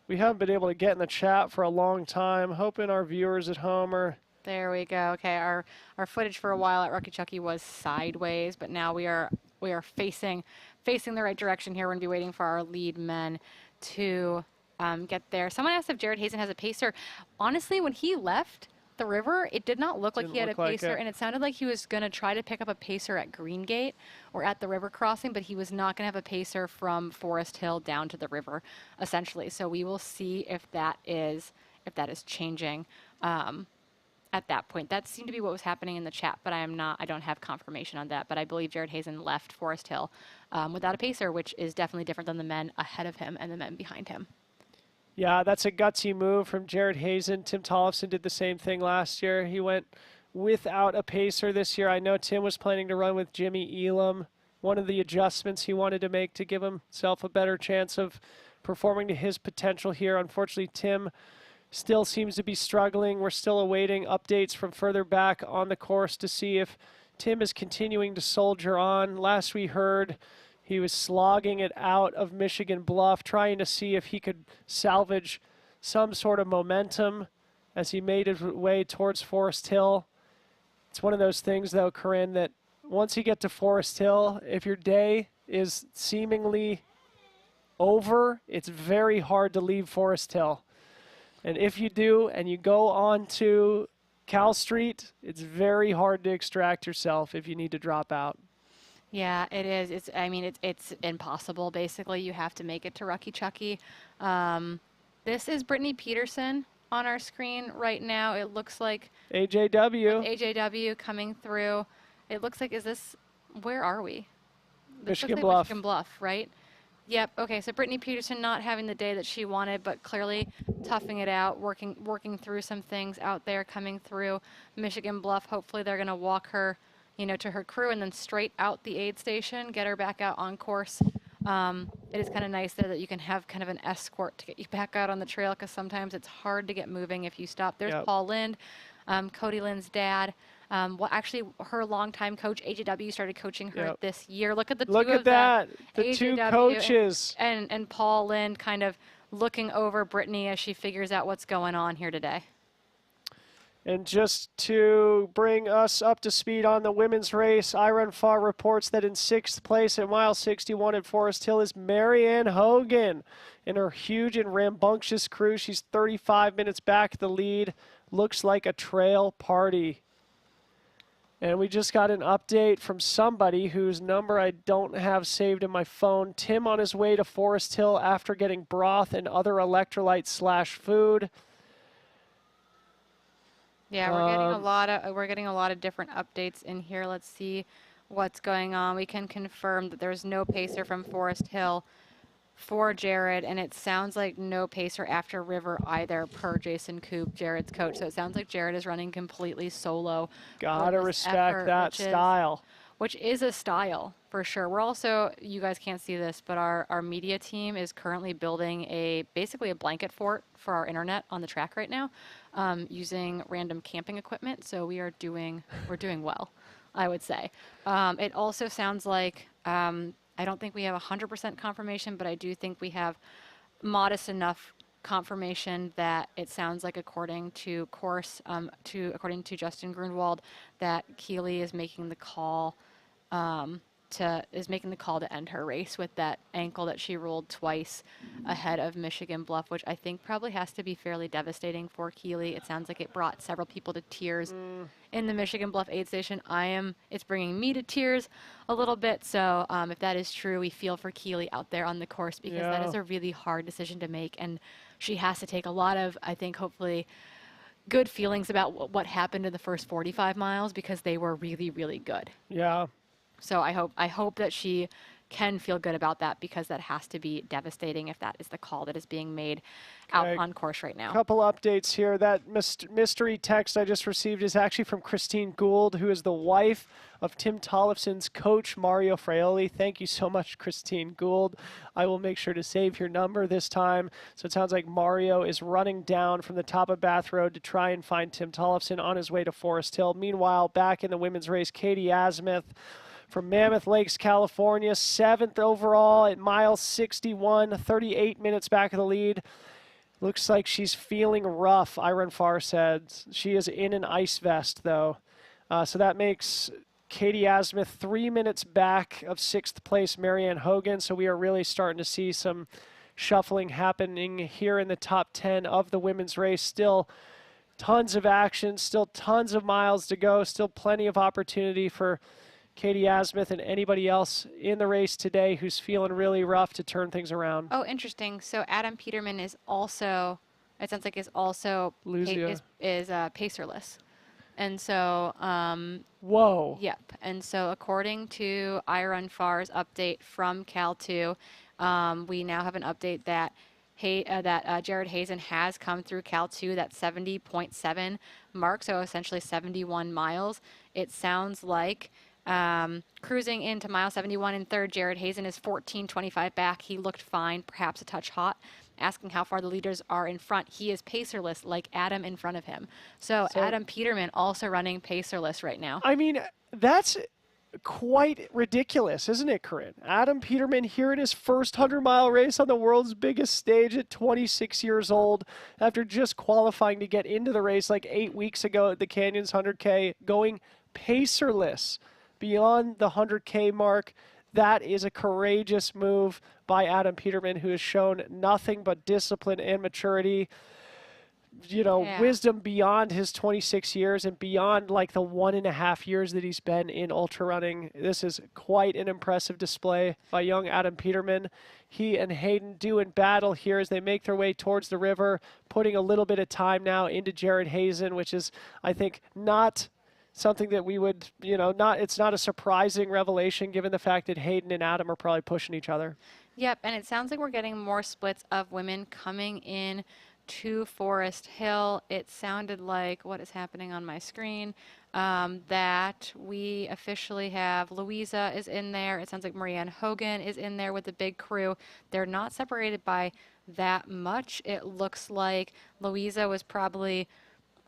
[SPEAKER 2] We haven't been able to get in the chat for a long time. Hoping our viewers at home are...
[SPEAKER 1] There we go. Okay, our footage for a while at Rucky Chucky was sideways, but now we are facing the right direction here. We're going to be waiting for our lead men to get there. Someone asked if Jared Hazen has a pacer. Honestly, when he left the river, it did not look like he had a pacer, and it sounded like he was going to try to pick up a pacer at Green Gate or at the river crossing, but he was not going to have a pacer from Forest Hill down to the river, essentially. So we will see if that is changing at that point. That seemed to be what was happening in the chat, but I don't have confirmation on that. But I believe Jared Hazen left Forest Hill without a pacer, which is definitely different than the men ahead of him and the men behind him.
[SPEAKER 2] Yeah, that's a gutsy move from Jared Hazen. Tim Tollefson did the same thing last year. He went without a pacer this year. I know Tim was planning to run with Jimmy Elam. One of the adjustments he wanted to make to give himself a better chance of performing to his potential here. Unfortunately, Tim still seems to be struggling. We're still awaiting updates from further back on the course to see if Tim is continuing to soldier on. Last we heard, he was slogging it out of Michigan Bluff, trying to see if he could salvage some sort of momentum as he made his way towards Forest Hill. It's one of those things, though, Corinne, that once you get to Forest Hill, if your day is seemingly over, it's very hard to leave Forest Hill. And if you do, and you go on to Cal Street, it's very hard to extract yourself if you need to drop out.
[SPEAKER 1] Yeah, it is. I mean, it's impossible. Basically, you have to make it to Rucky Chucky. This is Brittany Peterson on our screen right now. It looks like
[SPEAKER 2] AJW.
[SPEAKER 1] AJW coming through. It looks like, where are we? This
[SPEAKER 2] Michigan
[SPEAKER 1] looks like
[SPEAKER 2] Bluff.
[SPEAKER 1] Michigan Bluff, right? Yep. Okay. So Brittany Peterson not having the day that she wanted, but clearly toughing it out, working through some things out there, coming through Michigan Bluff. Hopefully they're going to walk her, to her crew and then straight out the aid station, get her back out on course. It is kind of nice there that you can have kind of an escort to get you back out on the trail, because sometimes it's hard to get moving if you stop. There's
[SPEAKER 2] Yep.
[SPEAKER 1] Paul Lind, Cody Lynn's dad. Actually, her longtime coach, AJW, started coaching her
[SPEAKER 2] Yep.
[SPEAKER 1] this year. Look at the
[SPEAKER 2] Look
[SPEAKER 1] two
[SPEAKER 2] at
[SPEAKER 1] of them.
[SPEAKER 2] that. The two
[SPEAKER 1] AJW
[SPEAKER 2] coaches.
[SPEAKER 1] and Paul Lind kind of looking over Brittany as she figures out what's going on here today.
[SPEAKER 2] And just to bring us up to speed on the women's race, iRunFar reports that in 6th place at mile 61 at Forest Hill is Marianne Hogan in her huge and rambunctious crew. She's 35 minutes back the lead. Looks like a trail party. And we just got an update from somebody whose number I don't have saved in my phone. Tim on his way to Forest Hill after getting broth and other electrolytes/food.
[SPEAKER 1] Yeah, we're getting a lot of different updates in here. Let's see what's going on. We can confirm that there's no pacer from Forest Hill for Jared, and it sounds like no pacer after River either, per Jason Coop, Jared's coach. So it sounds like Jared is running completely solo.
[SPEAKER 2] Gotta
[SPEAKER 1] this
[SPEAKER 2] respect
[SPEAKER 1] effort,
[SPEAKER 2] that style.
[SPEAKER 1] which is a style for sure. We're also, you guys can't see this, but our media team is currently building basically a blanket fort for our internet on the track right now, using random camping equipment. So we're doing well, I would say. It also sounds like, I don't think we have 100% confirmation, but I do think we have modest enough confirmation that it sounds like, according to according to Justin Grunwald, that Keely is making the call to end her race with that ankle that she rolled twice ahead of Michigan Bluff, which I think probably has to be fairly devastating for Keely. It sounds like it brought several people to tears in the Michigan Bluff aid station. It's bringing me to tears a little bit. So if that is true, we feel for Keely out there on the course, because that is a really hard decision to make, and she has to take a lot of, I think, hopefully good feelings about what happened in the first 45 miles, because they were really, really good.
[SPEAKER 2] Yeah.
[SPEAKER 1] So I hope that she can feel good about that, because that has to be devastating if that is the call that is being made out on course right now.
[SPEAKER 2] Couple updates here. That mystery text I just received is actually from Christine Gould, who is the wife of Tim Tollefson's coach, Mario Fraioli. Thank you so much, Christine Gould. I will make sure to save your number this time. So it sounds like Mario is running down from the top of Bath Road to try and find Tim Tollefson on his way to Forest Hill. Meanwhile, back in the women's race, Katie Asmuth from Mammoth Lakes, California, 7th overall at mile 61, 38 minutes back of the lead. Looks like she's feeling rough, iRunFar said. She is in an ice vest, though. So that makes Katie Asmuth 3 minutes back of 6th place Marianne Hogan. So we are really starting to see some shuffling happening here in the top 10 of the women's race. Still tons of action, still tons of miles to go, still plenty of opportunity for Katie Asmuth and anybody else in the race today who's feeling really rough to turn things around.
[SPEAKER 1] Oh, interesting. So Adam Peterman is also, it sounds like, is pacerless. And so,
[SPEAKER 2] whoa.
[SPEAKER 1] Yep. And so according to iRunFar's update from Cal 2, we now have an update that Jared Hazen has come through Cal 2, that 70.7 mark, so essentially 71 miles. It sounds like cruising into mile 71 in third, Jared Hazen is 14:25 back. He looked fine, perhaps a touch hot. Asking how far the leaders are in front, he is pacerless like Adam in front of him. So Adam Peterman also running pacerless right now.
[SPEAKER 2] I mean, that's quite ridiculous, isn't it, Corinne? Adam Peterman here in his first 100-mile race on the world's biggest stage at 26 years old, after just qualifying to get into the race like 8 weeks ago at the Canyons 100K, going pacerless beyond the 100K mark. That is a courageous move by Adam Peterman, who has shown nothing but discipline and maturity. You know, wisdom beyond his 26 years and beyond like the 1.5 years that he's been in ultra running. This is quite an impressive display by young Adam Peterman. He and Hayden do in battle here as they make their way towards the river, putting a little bit of time now into Jared Hazen, which is, I think, not something that we would, you know, it's not a surprising revelation given the fact that Hayden and Adam are probably pushing each other.
[SPEAKER 1] Yep, and it sounds like we're getting more splits of women coming in to Forest Hill. It sounded like, what is happening on my screen, that we officially have Louisa is in there. It sounds like Marianne Hogan is in there with the big crew. They're not separated by that much. It looks like Louisa was probably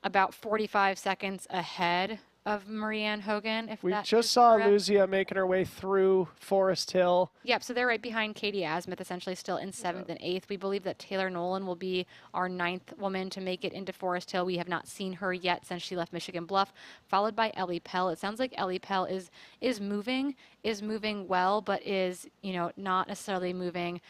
[SPEAKER 1] about 45 seconds ahead of Marianne Hogan. If
[SPEAKER 2] we
[SPEAKER 1] that
[SPEAKER 2] just
[SPEAKER 1] is
[SPEAKER 2] saw
[SPEAKER 1] correct.
[SPEAKER 2] Luzia making her way through Forest Hill.
[SPEAKER 1] Yep, so they're right behind Katie Asmuth, essentially still in 7th and 8th. We believe that Taylor Nolan will be our 9th woman to make it into Forest Hill. We have not seen her yet since she left Michigan Bluff, followed by Ellie Pell. It sounds like Ellie Pell is moving well, but is, you know, not necessarily moving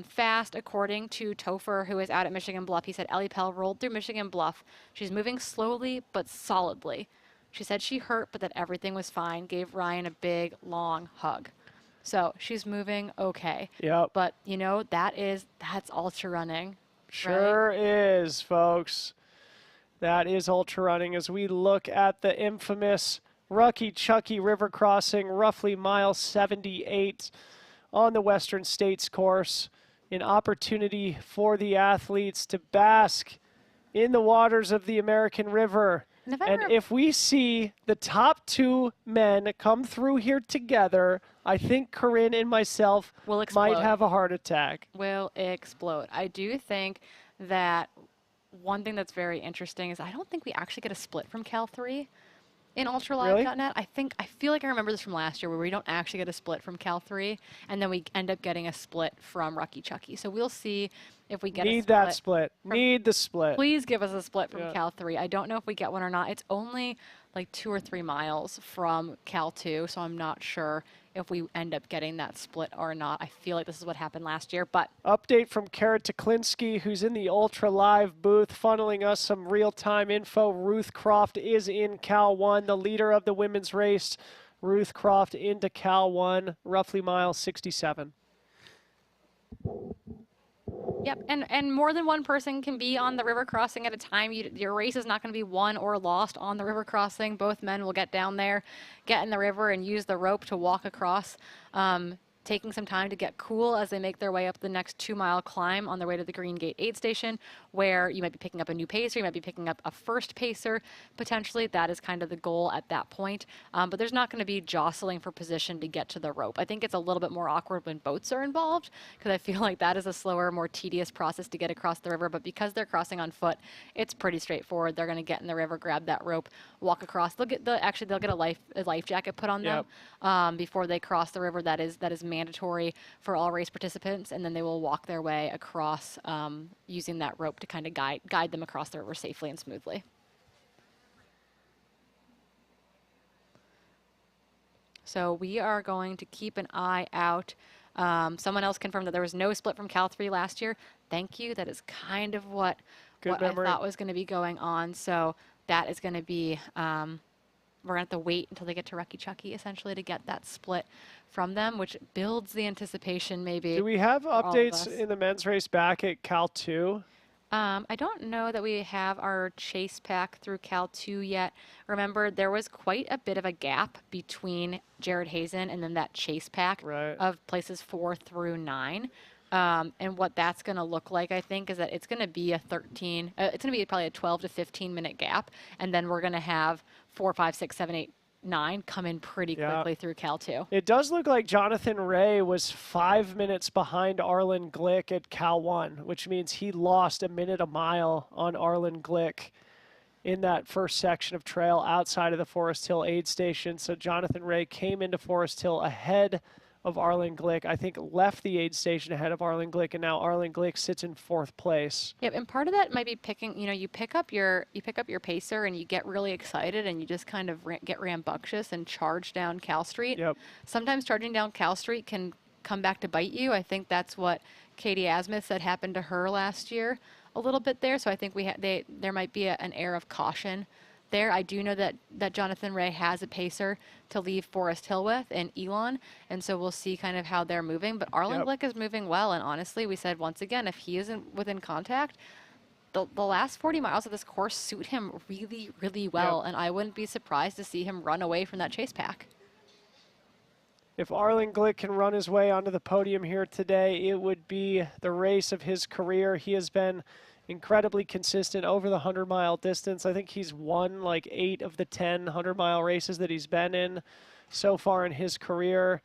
[SPEAKER 1] fast, according to Topher, who is out at Michigan Bluff. He said Ellie Pell rolled through Michigan Bluff. She's moving slowly but solidly. She said she hurt, but that everything was fine, gave Ryan a big, long hug. So she's moving okay.
[SPEAKER 2] Yep.
[SPEAKER 1] But, you know, that's ultra running.
[SPEAKER 2] Sure
[SPEAKER 1] right?
[SPEAKER 2] is, folks. That is ultra running as we look at the infamous Rucky Chucky River crossing, roughly mile 78 on the Western States course. An opportunity for the athletes to bask in the waters of the American River. And if we see the top 2 men come through here together, I think Corinne and myself might have a heart attack.
[SPEAKER 1] Will explode. I do think that one thing that's very interesting is I don't think we actually get a split from Cal 3 in ultralive.net.
[SPEAKER 2] Really?
[SPEAKER 1] I feel like I remember this from last year where we don't actually get a split from Cal 3, and then we end up getting a split from Rucky Chucky. So we'll see if we get a split.
[SPEAKER 2] Need that split. Need the split.
[SPEAKER 1] Please give us a split from Cal 3. I don't know if we get one or not. It's only like 2 or 3 miles from Cal 2, so I'm not sure if we end up getting that split or not. I feel like this is what happened last year, but
[SPEAKER 2] update from Kara Teklinski, who's in the Ultra Live booth, funneling us some real-time info. Ruth Croft is in Cal 1, the leader of the women's race. Ruth Croft into Cal 1, roughly mile 67.
[SPEAKER 1] Yep, and more than one person can be on the river crossing at a time. Your race is not going to be won or lost on the river crossing. Both men will get down there, get in the river, and use the rope to walk across, taking some time to get cool as they make their way up the next 2-mile climb on their way to the Green Gate aid station, where you might be picking up a new pacer, you might be picking up a first pacer, potentially. That is kind of the goal at that point. But there's not going to be jostling for position to get to the rope. I think it's a little bit more awkward when boats are involved, because I feel like that is a slower, more tedious process to get across the river. But because they're crossing on foot, it's pretty straightforward. They're going to get in the river, grab that rope, walk across. They'll get a life jacket put on them before they cross the river. That is mandatory for all race participants, and then they will walk their way across using that rope to kind of guide them across the river safely and smoothly. So we are going to keep an eye out. Someone else confirmed that there was no split from Cal 3 last year. Thank you. That is kind of what I thought was going to be going on. So that is going to be, we're going to have to wait until they get to Rucky Chucky, essentially, to get that split from them, which builds the anticipation maybe.
[SPEAKER 2] Do we have updates in the men's race back at Cal 2?
[SPEAKER 1] I don't know that we have our chase pack through Cal 2 yet. Remember, there was quite a bit of a gap between Jared Hazen and then that chase pack of places 4 through 9. And what that's going to look like, I think, is that it's going to be it's going to be probably a 12 to 15 minute gap. And then we're going to have 4, 5, 6, 7, 8, 9 come in pretty quickly through Cal 2.
[SPEAKER 2] It does look like Jonathan Ray was 5 minutes behind Arlen Glick at Cal 1, which means he lost a minute a mile on Arlen Glick in that first section of trail outside of the Forest Hill aid station. So Jonathan Ray came into Forest Hill ahead of Arlen Glick. I think left the aid station ahead of Arlen Glick, and now Arlen Glick sits in 4th place.
[SPEAKER 1] Yep, and part of that might be picking, you pick up your pacer and you get really excited and you just kind of get rambunctious and charge down Cal Street.
[SPEAKER 2] Yep.
[SPEAKER 1] Sometimes charging down Cal Street can come back to bite you. I think that's what Katie Asmuth said happened to her last year a little bit there. So I think there might be an air of caution there. I do know that Jonathan Ray has a pacer to leave Forest Hill with and Elon, and so we'll see kind of how they're moving. But Arlen Glick is moving well, and honestly, we said once again, if he isn't within contact, the last 40 miles of this course suit him really, really well, and I wouldn't be surprised to see him run away from that chase pack.
[SPEAKER 2] If Arlen Glick can run his way onto the podium here today, it would be the race of his career. He has been incredibly consistent over the 100-mile distance. I think he's won like 8 of the 10 100-mile races that he's been in so far in his career.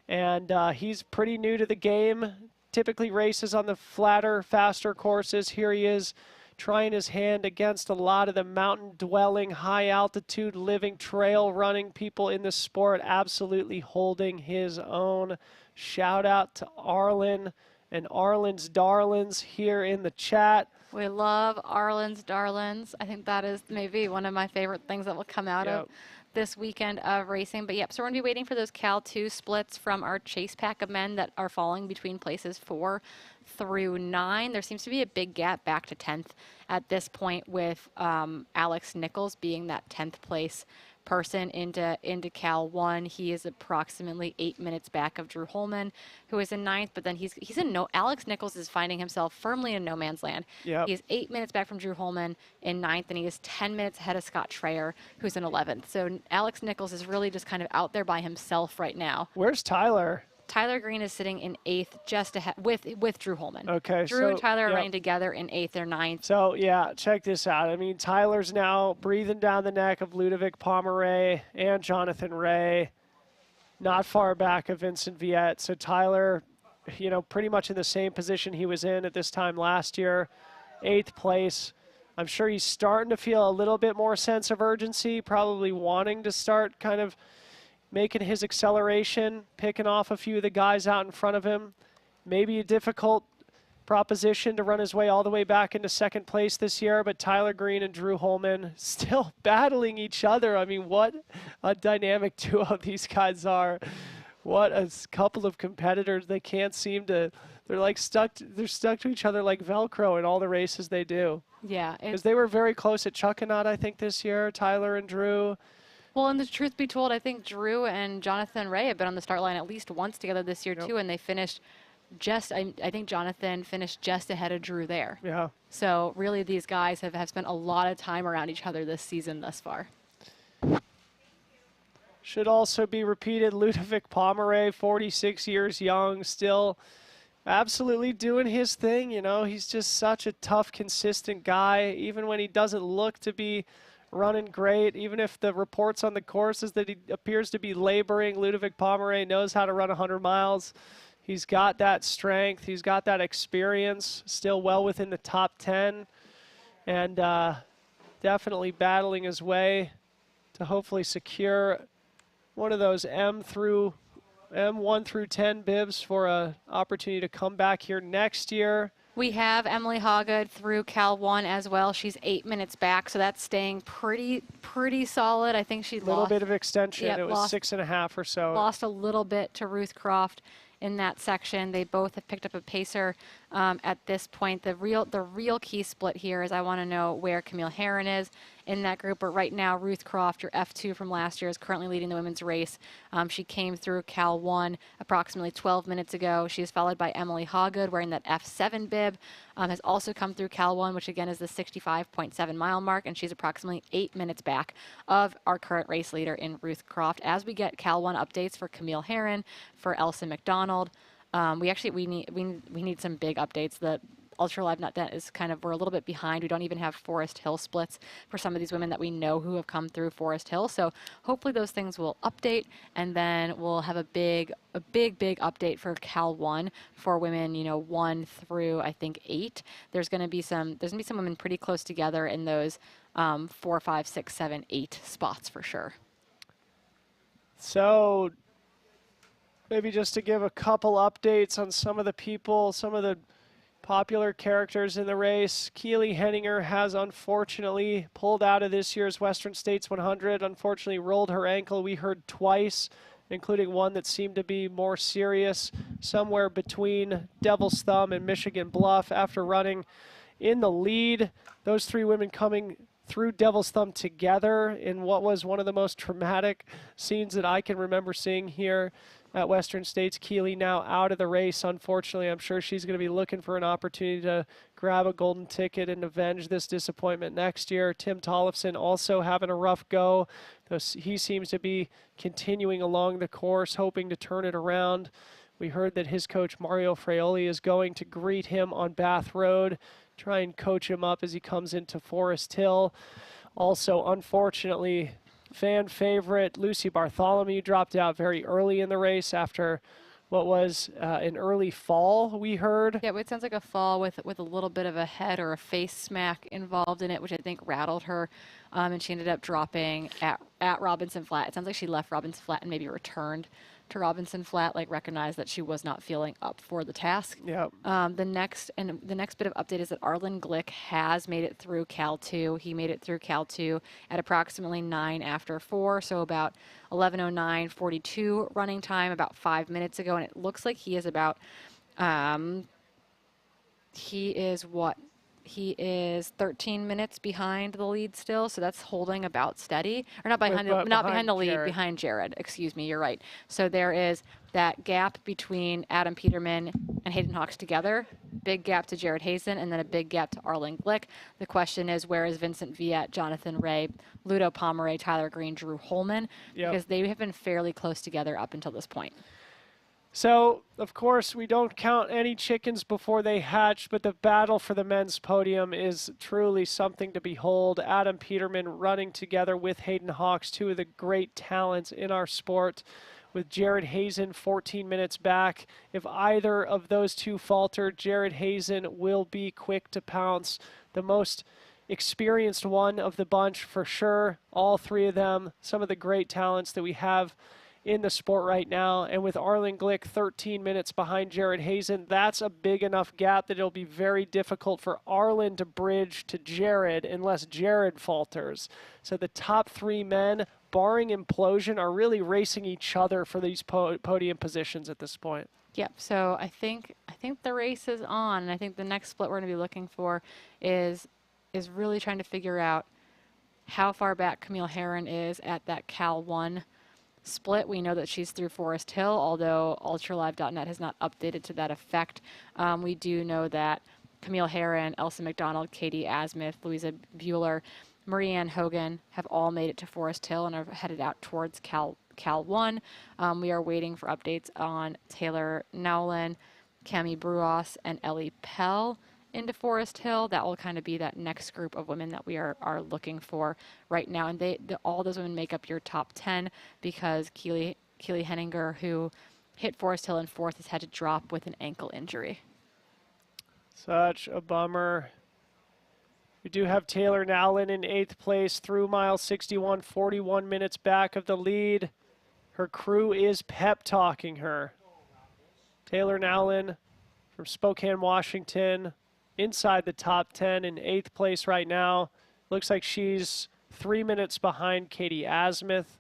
[SPEAKER 2] And he's pretty new to the game, typically races on the flatter, faster courses. Here he is trying his hand against a lot of the mountain-dwelling, high-altitude living, trail-running people in the sport, absolutely holding his own. Shout out to Arlen and Arlen's Darlings here in the chat.
[SPEAKER 1] We love Arlen's Darlings. I think that is maybe one of my favorite things that will come out of this weekend of racing. But yep, so we're going to be waiting for those Cal 2 splits from our chase pack of men that are falling between places 4 through 9. There seems to be a big gap back to 10th at this point, with Alex Nichols being that 10th place person into Cal 1. He is approximately 8 minutes back of Drew Holman, who is in 9th, but then he's in Alex Nichols is finding himself firmly in no man's land. He is 8 minutes back from Drew Holman in 9th, and he is 10 minutes ahead of Scott Schreier, who's in 11th. So Alex Nichols is really just kind of out there by himself right now.
[SPEAKER 2] Where's Tyler?
[SPEAKER 1] Tyler Green is sitting in 8th, just ahead with Drew Holman.
[SPEAKER 2] Okay,
[SPEAKER 1] Drew and Tyler are running together in 8th or 9th.
[SPEAKER 2] So yeah, check this out. I mean, Tyler's now breathing down the neck of Ludovic Pomeray and Jonathan Ray, not far back of Vincent Viette. So Tyler, you know, pretty much in the same position he was in at this time last year, 8th place. I'm sure he's starting to feel a little bit more sense of urgency, probably wanting to start kind of making his acceleration, picking off a few of the guys out in front of him. Maybe a difficult proposition to run his way all the way back into 2nd place this year, but Tyler Green and Drew Holman still battling each other. I mean, what a dynamic duo these guys are. What a couple of competitors. They can't seem to, they're like stuck to each other like Velcro in all the races they do.
[SPEAKER 1] Yeah.
[SPEAKER 2] Because they were very close at Chuckanut, I think, this year, Tyler and Drew.
[SPEAKER 1] Well, and the truth be told, I think Drew and Jonathan Ray have been on the start line at least once together this year, too, and they finished just, I think Jonathan finished just ahead of Drew there.
[SPEAKER 2] Yeah.
[SPEAKER 1] So really these guys have spent a lot of time around each other this season thus far.
[SPEAKER 2] Should also be repeated, Ludovic Pomeray, 46 years young, still absolutely doing his thing. You know, he's just such a tough, consistent guy, even when he doesn't look to be running great. Even if the reports on the course is that he appears to be laboring, Ludovic Pomeray knows how to run 100 miles. He's got that strength. He's got that experience, still well within the top 10, and definitely battling his way to hopefully secure one of those M1 through 10 bibs for an opportunity to come back here next year.
[SPEAKER 1] We have Emily Hoggood through Cal 1 as well. She's 8 minutes back, so that's staying pretty solid. I think she lost a
[SPEAKER 2] little bit of extension. It was 6.5 or so.
[SPEAKER 1] Lost a little bit to Ruth Croft in that section. They both have picked up a pacer at this point. The real key split here is I want to know where Camille Herron is in that group. But right now, Ruth Croft, your F2 from last year, is currently leading the women's race. She came through Cal 1 approximately 12 minutes ago. She is followed by Emily Hoggood wearing that F7 bib. Has also come through Cal 1, which again is the 65.7 mile mark, and she's approximately 8 minutes back of our current race leader in Ruth Croft. As we get Cal 1 updates for Camille Herron, for Elsa McDonald, we need some big updates. The ultralive.net is we're a little bit behind. We don't even have Forest Hill splits for some of these women that we know who have come through Forest Hill. So hopefully those things will update, and then we'll have a big update for Cal 1 for women, 1 through I think 8. There's going to be some women pretty close together in those 4, 5, 6, 7, 8 spots for sure.
[SPEAKER 2] So maybe just to give a couple updates on some of the people, some of the popular characters in the race. Keely Henninger has unfortunately pulled out of this year's Western States 100. Unfortunately rolled her ankle, we heard twice, including one that seemed to be more serious, somewhere between Devil's Thumb and Michigan Bluff after running in the lead. Those 3 women coming through Devil's Thumb together in what was one of the most traumatic scenes that I can remember seeing here at Western States. Keeley now out of the race, unfortunately. I'm sure she's going to be looking for an opportunity to grab a golden ticket and avenge this disappointment next year. Tim Tollefson also having a rough go. He seems to be continuing along the course, hoping to turn it around. We heard that his coach Mario Fraioli is going to greet him on Bath Road, try and coach him up as he comes into Forest Hill. Also, unfortunately, fan favorite Lucy Bartholomew dropped out very early in the race after what was an early fall, we heard.
[SPEAKER 1] Yeah, it sounds like a fall with a little bit of a head or a face smack involved in it, which I think rattled her, and she ended up dropping at Robinson Flat. It sounds like she left Robinson Flat and maybe returned to Robinson Flat, like recognized that she was not feeling up for the task.
[SPEAKER 2] Yeah.
[SPEAKER 1] The next bit of update is that Arlen Glick has made it through Cal 2. He made it through Cal 2 at approximately 9 after 4, so about 11:09:42 running time, about 5 minutes ago, and it looks like he is about he is 13 minutes behind the lead still, so that's holding about steady. Or not behind the lead,
[SPEAKER 2] Jared.
[SPEAKER 1] behind Jared. Excuse me, you're right. So there is that gap between Adam Peterman and Hayden Hawks together, big gap to Jared Hazen, and then a big gap to Arlen Glick. The question is, where is Vincent Viet, Jonathan Ray, Ludo Pomeray, Tyler Green, Drew Holman?
[SPEAKER 2] Yep.
[SPEAKER 1] Because they have been fairly close together up until this point.
[SPEAKER 2] So, of course, we don't count any chickens before they hatch, but the battle for the men's podium is truly something to behold. Adam Peterman running together with Hayden Hawks, 2 of the great talents in our sport, with Jared Hazen 14 minutes back. If either of those 2 falter, Jared Hazen will be quick to pounce. The most experienced one of the bunch for sure. All 3 of them, some of the great talents that we have in the sport right now. And with Arlen Glick 13 minutes behind Jared Hazen, that's a big enough gap that it'll be very difficult for Arlen to bridge to Jared unless Jared falters. So the top 3 men, barring implosion, are really racing each other for these podium positions at this point.
[SPEAKER 1] Yep. So I think the race is on, and I think the next split we're going to be looking for is really trying to figure out how far back Camille Herron is at that Cal 1 split. We know that she's through Forest Hill, although ultralive.net has not updated to that effect. We do know that Camille Herron, Elsa McDonald, Katie Asmuth, Louisa Bueller, Marianne Hogan have all made it to Forest Hill and are headed out towards Cal 1. We are waiting for updates on Taylor Nowlin, Cami Bruos, and Ellie Pell into Forest Hill. That will kind of be that next group of women that we are looking for right now. And all those women make up your top 10 because Keely Henninger, who hit Forest Hill in 4th, has had to drop with an ankle injury.
[SPEAKER 2] Such a bummer. We do have Taylor Nowlin in 8th place through mile 61, 41 minutes back of the lead. Her crew is pep talking her. Taylor Nowlin from Spokane, Washington, inside the top 10 in 8th place right now. Looks like she's 3 minutes behind Katie Asmuth,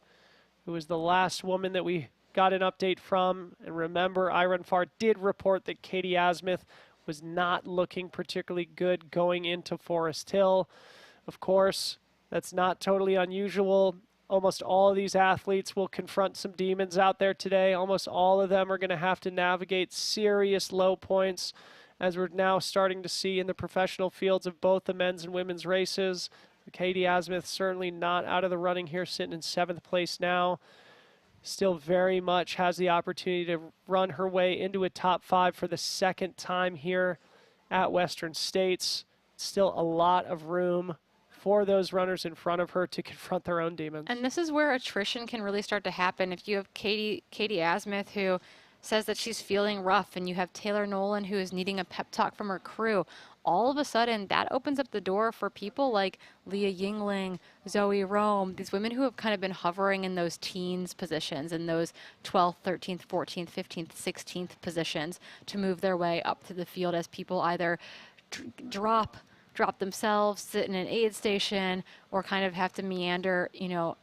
[SPEAKER 2] who was the last woman that we got an update from. And remember, iRunFar did report that Katie Asmuth was not looking particularly good going into Forest Hill. Of course, that's not totally unusual. Almost all of these athletes will confront some demons out there today. Almost all of them are going to have to navigate serious low points, as we're now starting to see in the professional fields of both the men's and women's races. Katie Asmuth certainly not out of the running here, sitting in 7th place now. Still very much has the opportunity to run her way into a top 5 for the 2nd time here at Western States. Still a lot of room for those runners in front of her to confront their own demons.
[SPEAKER 1] And this is where attrition can really start to happen. If you have Katie Asmuth, who says that she's feeling rough, and you have Taylor Nolan, who is needing a pep talk from her crew, all of a sudden that opens up the door for people like Leah Yingling, Zoe Rome, these women who have kind of been hovering in those teens positions, in those 12th, 13th, 14th, 15th, 16th positions, to move their way up to the field as people either drop drop themselves, sit in an aid station, or kind of have to meander,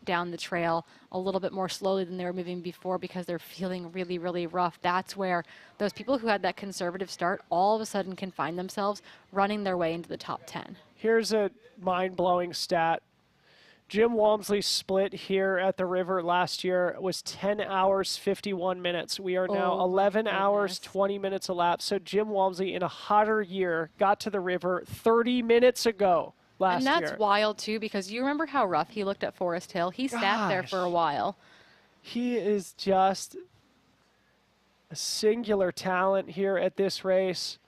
[SPEAKER 1] down the trail a little bit more slowly than they were moving before because they're feeling really, really rough. That's where those people who had that conservative start all of a sudden can find themselves running their way into the top 10.
[SPEAKER 2] Here's a mind-blowing stat. Jim Walmsley's split here at the river last year was 10 hours, 51 minutes. We are now 11 hours, 20 minutes elapsed. So Jim Walmsley, in a hotter year, got to the river 30 minutes ago last year.
[SPEAKER 1] And that's wild, too, because you remember how rough he looked at Forest Hill? He sat there for a while.
[SPEAKER 2] He is just a singular talent here at this race.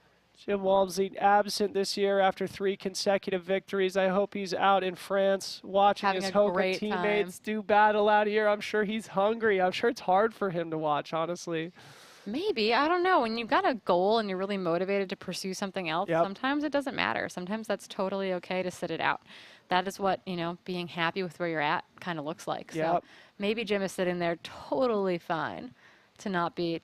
[SPEAKER 2] Jim Walmsley absent this year after 3 consecutive victories. I hope he's out in France watching his Hoka teammates do battle out here. I'm sure he's hungry. I'm sure it's hard for him to watch, honestly.
[SPEAKER 1] Maybe. I don't know. When you've got a goal and you're really motivated to pursue something else, sometimes it doesn't matter. Sometimes that's totally okay to sit it out. That is what, being happy with where you're at kind of looks like. So maybe Jim is sitting there totally fine to not be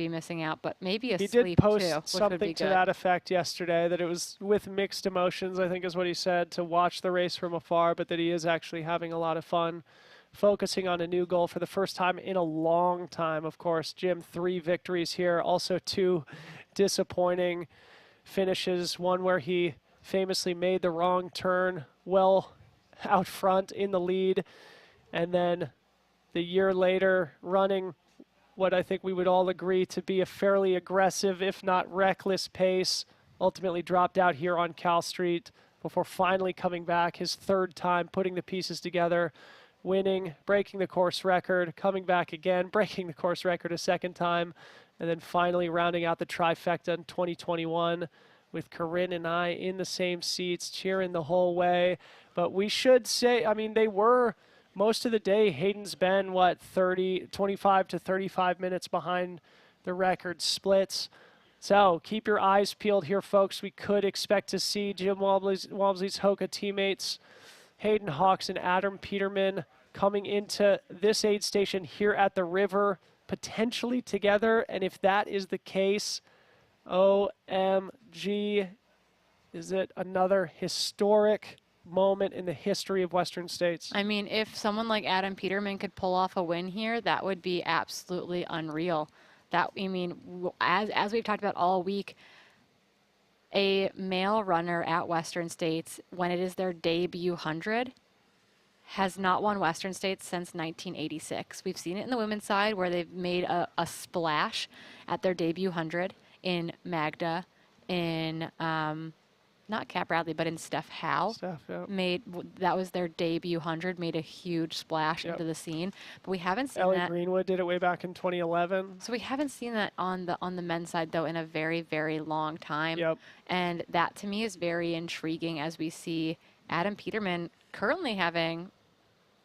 [SPEAKER 1] missing out, but maybe asleep too.
[SPEAKER 2] He did post something to that effect yesterday, that it was with mixed emotions, I think is what he said, to watch the race from afar, but that he is actually having a lot of fun focusing on a new goal for the first time in a long time. Of course, Jim, 3 victories here, also 2 disappointing finishes, one where he famously made the wrong turn well out front in the lead, and then the year later running what I think we would all agree to be a fairly aggressive, if not reckless pace, ultimately dropped out here on Cal Street before finally coming back his 3rd time, putting the pieces together, winning, breaking the course record, coming back again, breaking the course record a 2nd time, and then finally rounding out the trifecta in 2021 with Corinne and I in the same seats, cheering the whole way. But we should say, they were... Most of the day, Hayden's been, 25 to 35 minutes behind the record splits. So keep your eyes peeled here, folks. We could expect to see Jim Walmsley's Hoka teammates, Hayden Hawks and Adam Peterman, coming into this aid station here at the river, potentially together. And if that is the case, OMG, is it another historic moment in the history of Western States?
[SPEAKER 1] If someone like Adam Peterman could pull off a win here, that would be absolutely unreal. As we've talked about all week, a male runner at Western States, when it is their debut 100, has not won Western States since 1986. We've seen it in the women's side where they've made a splash at their debut 100 in Magda, in not Kat Bradley, but in Steph Howe. That was their debut 100, made a huge splash into the scene. But we haven't seen
[SPEAKER 2] Ellie
[SPEAKER 1] that.
[SPEAKER 2] Greenwood did it way back in 2011.
[SPEAKER 1] So we haven't seen that on the men's side, though, in a very, very long time. And that, to me, is very intriguing as we see Adam Peterman currently having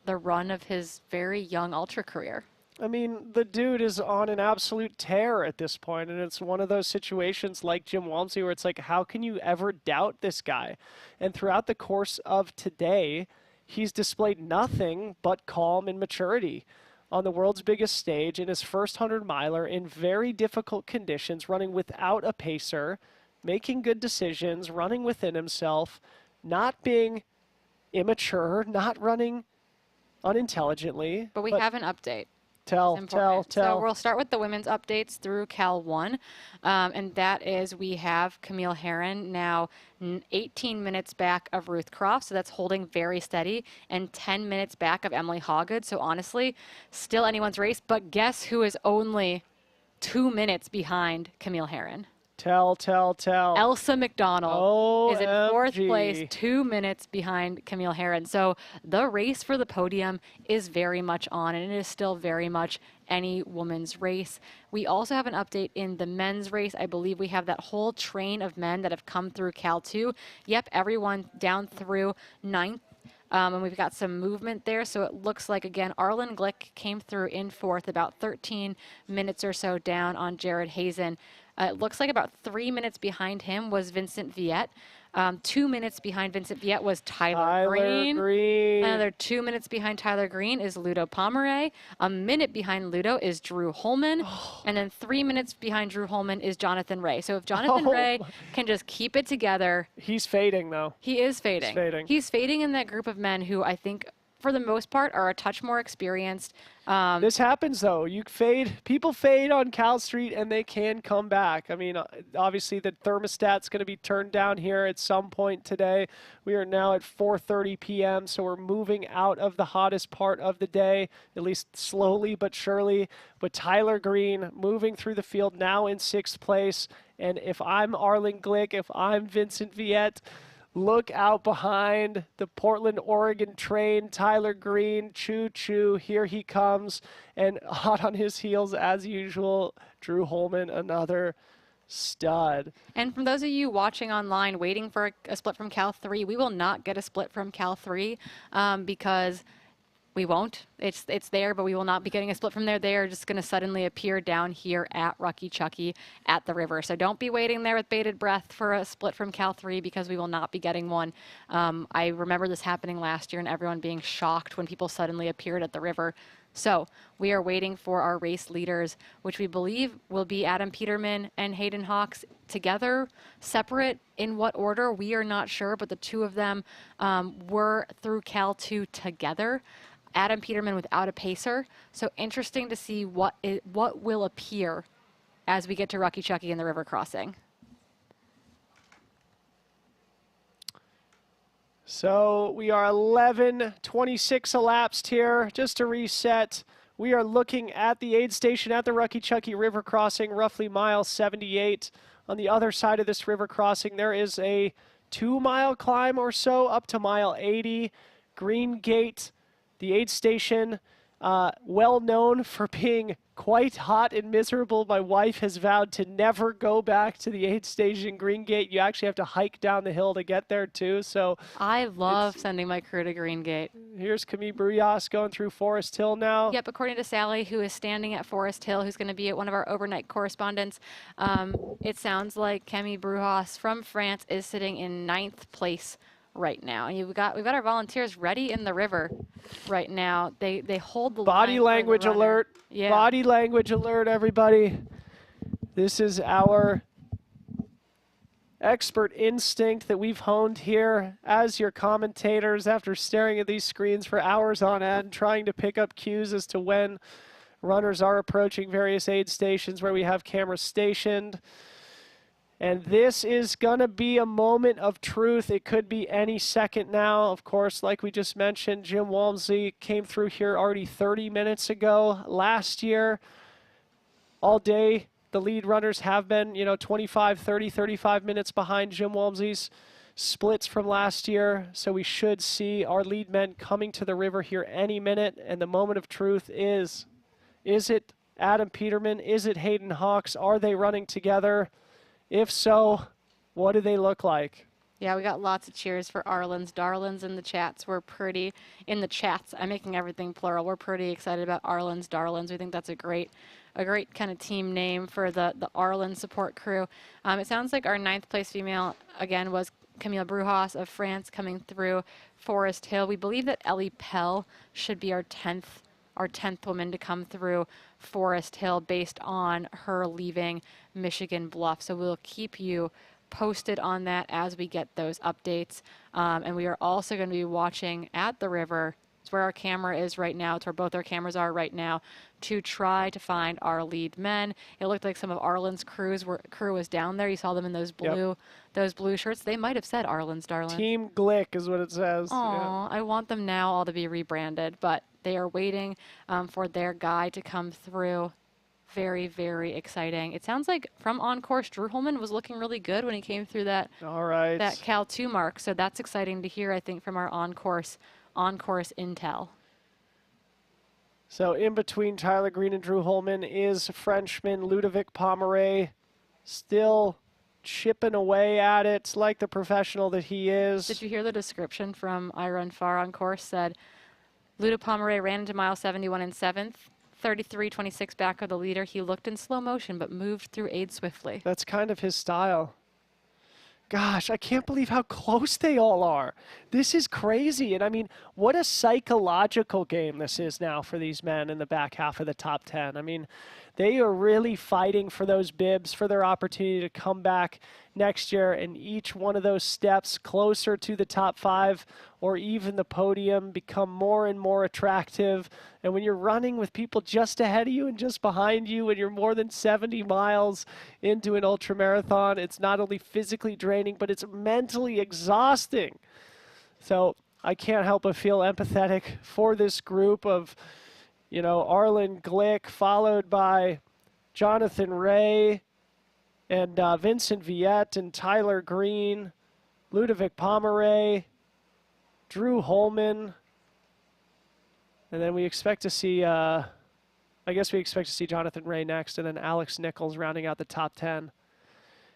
[SPEAKER 1] the run of his very young ultra career.
[SPEAKER 2] The dude is on an absolute tear at this point, and it's one of those situations like Jim Walmsley where it's like, how can you ever doubt this guy? And throughout the course of today, he's displayed nothing but calm and maturity on the world's biggest stage in his first 100-miler in very difficult conditions, running without a pacer, making good decisions, running within himself, not being immature, not running unintelligently.
[SPEAKER 1] But we have an update.
[SPEAKER 2] Tell.
[SPEAKER 1] So we'll start with the women's updates through Cal 1. And that is we have Camille Herron now 18 minutes back of Ruth Croft. So that's holding very steady. And 10 minutes back of Emily Hawgood. So honestly, still anyone's race. But guess who is only 2 minutes behind Camille Herron?
[SPEAKER 2] Tell.
[SPEAKER 1] Elsa McDonald is in 4th place, 2 minutes behind Camille Herron. So the race for the podium is very much on, and it is still very much any woman's race. We also have an update in the men's race. I believe we have that whole train of men that have come through Cal 2. Yep, everyone down through 9th. And we've got some movement there. So it looks like, again, Arlen Glick came through in 4th, about 13 minutes or so down on Jared Hazen. It looks like about 3 minutes behind him was Vincent Viette. 2 minutes behind Vincent Viet was Tyler Green. Another 2 minutes behind Tyler Green is Ludo Pomeray. A minute behind Ludo is Drew Holman. And then 3 minutes behind Drew Holman is Jonathan Ray. So if Jonathan Ray can just keep it together.
[SPEAKER 2] He's fading, though.
[SPEAKER 1] He is fading.
[SPEAKER 2] He's fading.
[SPEAKER 1] He's fading in that group of men who I think, for the most part, are a touch more experienced.
[SPEAKER 2] This happens, though. People fade on Cal Street, and they can come back. I mean, obviously, the thermostat's going to be turned down here at some point today. We are now at 4:30 p.m., so we're moving out of the hottest part of the day, at least slowly but surely. But Tyler Green moving through the field now in 6th place. And if I'm Arlen Glick, if I'm Vincent Viet, look out behind the Portland, Oregon train. Tyler Green, choo-choo, here he comes. And hot on his heels, as usual, Drew Holman, another stud.
[SPEAKER 1] And from those of you watching online, waiting for a split from Cal 3, we will not get a split from Cal 3 because we won't. It's there, but we will not be getting a split from there. They are just going to suddenly appear down here at Rucky Chucky at the river. So don't be waiting there with bated breath for a split from Cal 3 because we will not be getting one. I remember this happening last year and everyone being shocked when people suddenly appeared at the river. So we are waiting for our race leaders, which we believe will be Adam Peterman and Hayden Hawks together, separate. In what order, we are not sure, but the two of them were through Cal 2 together. Adam Peterman without a pacer. So interesting to see what will appear as we get to Rucky Chucky and the river crossing.
[SPEAKER 2] So we are 11:26 elapsed here. Just to reset, we are looking at the aid station at the Rucky Chucky River crossing, roughly mile 78. On the other side of this river crossing, there is a 2-mile climb or so up to mile 80. Green Gate, the aid station, well known for being quite hot and miserable. My wife has vowed to never go back to the aid station Green Gate. You actually have to hike down the hill to get there too. So
[SPEAKER 1] I love sending my crew to Green Gate.
[SPEAKER 2] Here's Camille Bruyas going through Forest Hill now.
[SPEAKER 1] Yep, according to Sally, who is standing at Forest Hill, who's going to be at one of our overnight correspondents, it sounds like Camille Bruyas from France is sitting in 9th place right now. And we've got our volunteers ready in the river right now. They hold the
[SPEAKER 2] body language alert.
[SPEAKER 1] Yeah.
[SPEAKER 2] Body language alert, everybody. This is our expert instinct that we've honed here as your commentators after staring at these screens for hours on end, trying to pick up cues as to when runners are approaching various aid stations where we have cameras stationed. And this is going to be a moment of truth. It could be any second now. Of course, like we just mentioned, Jim Walmsley came through here already 30 minutes ago. Last year, all day, the lead runners have been, 25, 30, 35 minutes behind Jim Walmsley's splits from last year. So we should see our lead men coming to the river here any minute. And the moment of truth is it Adam Peterman? Is it Hayden Hawks? Are they running together? If so, what do they look like?
[SPEAKER 1] Yeah, we got lots of cheers for Arlen's Darlins in the chats. I'm making everything plural. We're pretty excited about Arlen's Darlins. We think that's a great kind of team name for the Arlen support crew. It sounds like our 9th place female, again, was Camille Bruyas of France coming through Forest Hill. We believe that Ellie Pell should be our 10th woman to come through Forest Hill based on her leaving Michigan Bluff. So we'll keep you posted on that as we get those updates. And we are also going to be watching at the river. It's where our camera is right now. It's where both our cameras are right now to try to find our lead men. It looked like some of Arlen's crew was down there. You saw them in those blue shirts. They might have said Arlen's Darlin.
[SPEAKER 2] Team Glick is what it says.
[SPEAKER 1] Oh, yeah. I want them now all to be rebranded, but they are waiting for their guy to come through. Very, very exciting. It sounds like from on-course, Drew Holman was looking really good when he came through that Cal 2 mark. So that's exciting to hear, I think, from our on-course intel.
[SPEAKER 2] So in between Tyler Green and Drew Holman is Frenchman Ludovic Pomeray, still chipping away at it like the professional that he is.
[SPEAKER 1] Did you hear the description from I Run Far on course? Said, Ludo Pomeray ran into mile 71 in 7th, 33.26 back of the leader. He looked in slow motion but moved through aid swiftly.
[SPEAKER 2] That's kind of his style. Gosh, I can't believe how close they all are. This is crazy. And I mean, what a psychological game this is now for these men in the back half of the top 10. I mean, they are really fighting for those bibs, for their opportunity to come back next year, and each one of those steps closer to the top 5 or even the podium become more and more attractive. And when you're running with people just ahead of you and just behind you, and you're more than 70 miles into an ultramarathon, it's not only physically draining, but it's mentally exhausting. So I can't help but feel empathetic for this group of, you know, Arlen Glick, followed by Jonathan Ray and Vincent Viette and Tyler Green, Ludovic Pomeray, Drew Holman. And then we expect to see, I guess we expect to see Jonathan Ray next, and then Alex Nichols rounding out the top 10.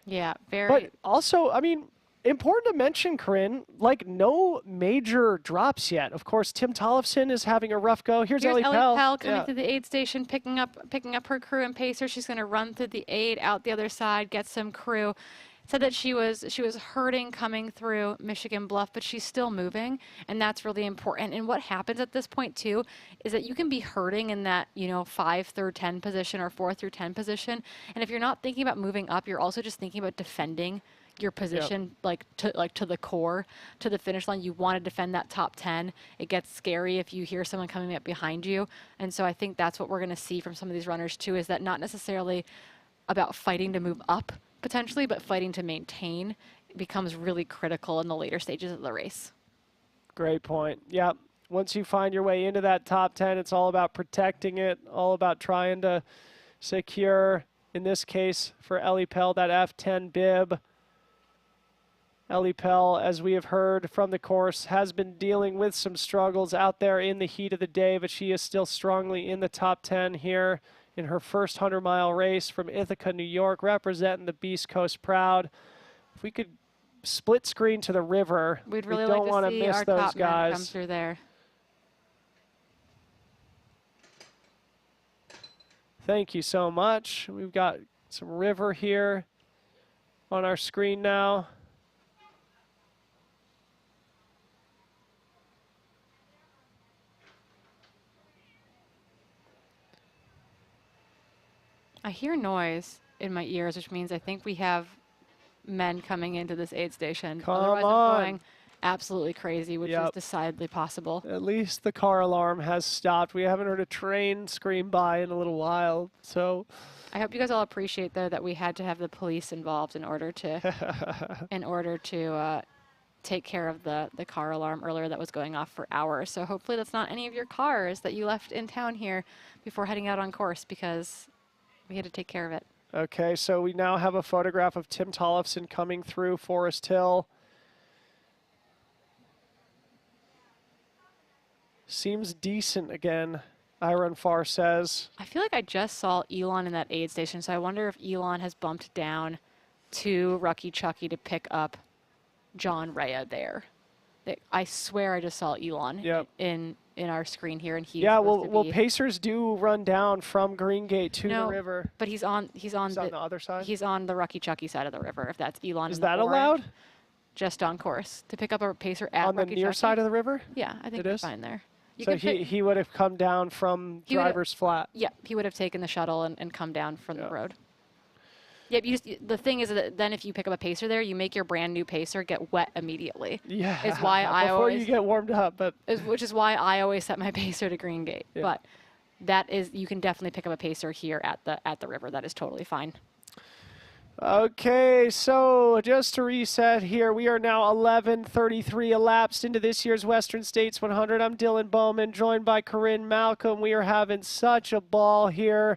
[SPEAKER 1] Yeah, very.
[SPEAKER 2] But also, I mean, important to mention, Corinne, like no major drops yet. Of course, Tim Tollefson is having a rough go. Here's Ellie Pell
[SPEAKER 1] coming through the aid station, picking up her crew and pacer. She's going to run through the aid, out the other side, get some crew. Said that she was hurting coming through Michigan Bluff, but she's still moving, and that's really important. And what happens at this point too is that you can be hurting in that 5 through 10 position or 4 through 10 position, and if you're not thinking about moving up, you're also just thinking about defending your position, to the core, to the finish line. You want to defend that top 10. It gets scary if you hear someone coming up behind you, and so I think that's what we're going to see from some of these runners too, is that not necessarily about fighting to move up potentially, but fighting to maintain becomes really critical in the later stages of the race.
[SPEAKER 2] Great point. Yeah, once you find your way into that top 10, it's all about protecting it, all about trying to secure, in this case for Ellie Pell, that F10 bib. Ellie Pell, as we have heard from the course, has been dealing with some struggles out there in the heat of the day, but she is still strongly in the top 10 here in her first 100-mile race from Ithaca, New York, representing the Beast Coast proud. If we could split screen to the river,
[SPEAKER 1] we'd really
[SPEAKER 2] don't
[SPEAKER 1] like
[SPEAKER 2] want
[SPEAKER 1] to
[SPEAKER 2] to
[SPEAKER 1] see
[SPEAKER 2] miss
[SPEAKER 1] our
[SPEAKER 2] those
[SPEAKER 1] top men come
[SPEAKER 2] guys.
[SPEAKER 1] through there.
[SPEAKER 2] Thank you so much. We've got some river here on our screen now.
[SPEAKER 1] I hear noise in my ears, which means I think we have men coming into this aid station.
[SPEAKER 2] Come
[SPEAKER 1] Otherwise,
[SPEAKER 2] on.
[SPEAKER 1] I'm going absolutely crazy, which is decidedly possible.
[SPEAKER 2] At least the car alarm has stopped. We haven't heard a train scream by in a little while, so
[SPEAKER 1] I hope you guys all appreciate, though, that we had to have the police involved in order to take care of the car alarm earlier that was going off for hours. So hopefully that's not any of your cars that you left in town here before heading out on course, because we had to take care of it.
[SPEAKER 2] Okay, so we now have a photograph of Tim Tollefson coming through Forest Hill. Seems decent again, Iron Far says.
[SPEAKER 1] I feel like I just saw Elon in that aid station, so I wonder if Elon has bumped down to Rucky Chucky to pick up John Rea there. I swear I just saw Elon in our screen here, and he's
[SPEAKER 2] well, Pacers do run down from Green Gate to the river.
[SPEAKER 1] But he's on
[SPEAKER 2] the other side.
[SPEAKER 1] He's on the Rucky Chucky side of the river. If that's Elon,
[SPEAKER 2] is
[SPEAKER 1] in the
[SPEAKER 2] that
[SPEAKER 1] orange,
[SPEAKER 2] allowed?
[SPEAKER 1] Just on course to pick up a pacer at
[SPEAKER 2] on the
[SPEAKER 1] Rucky
[SPEAKER 2] near
[SPEAKER 1] Chucky.
[SPEAKER 2] side of the river.
[SPEAKER 1] Yeah, I think it's fine there.
[SPEAKER 2] So he would have come down from Driver's Flat.
[SPEAKER 1] Yeah, he would have taken the shuttle and come down from the road. Yep, the thing is that then if you pick up a pacer there, you make your brand new pacer get wet immediately.
[SPEAKER 2] Yeah.
[SPEAKER 1] Is why I
[SPEAKER 2] before
[SPEAKER 1] always
[SPEAKER 2] you get warmed up,
[SPEAKER 1] which is why I always set my pacer to Green Gate.
[SPEAKER 2] Yeah.
[SPEAKER 1] But that is, you can definitely pick up a pacer here at the river. That is totally fine.
[SPEAKER 2] Okay, so just to reset here, we are now 11:33 elapsed into this year's Western States 100. I'm Dylan Bowman, joined by Corinne Malcolm. We are having such a ball here.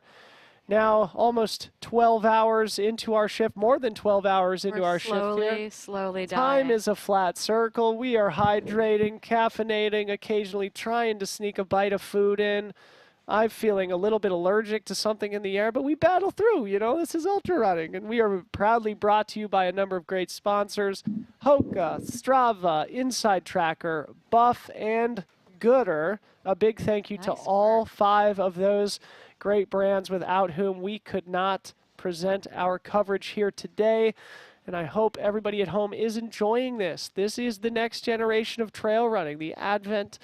[SPEAKER 2] Now almost 12 hours into our shift, more than 12 hours into our shift here.
[SPEAKER 1] Slowly
[SPEAKER 2] Time
[SPEAKER 1] dying.
[SPEAKER 2] is a flat circle. We are hydrating, caffeinating, occasionally trying to sneak a bite of food in. I'm feeling a little bit allergic to something in the air, but we battle through. You know, this is ultra running, and we are proudly brought to you by a number of great sponsors: Hoka, Strava, Inside Tracker, Buff, and Gooder. A big thank you to all 5 of those great brands without whom we could not present our coverage here today. And I hope everybody at home is enjoying this. This is the next generation of trail running. The advent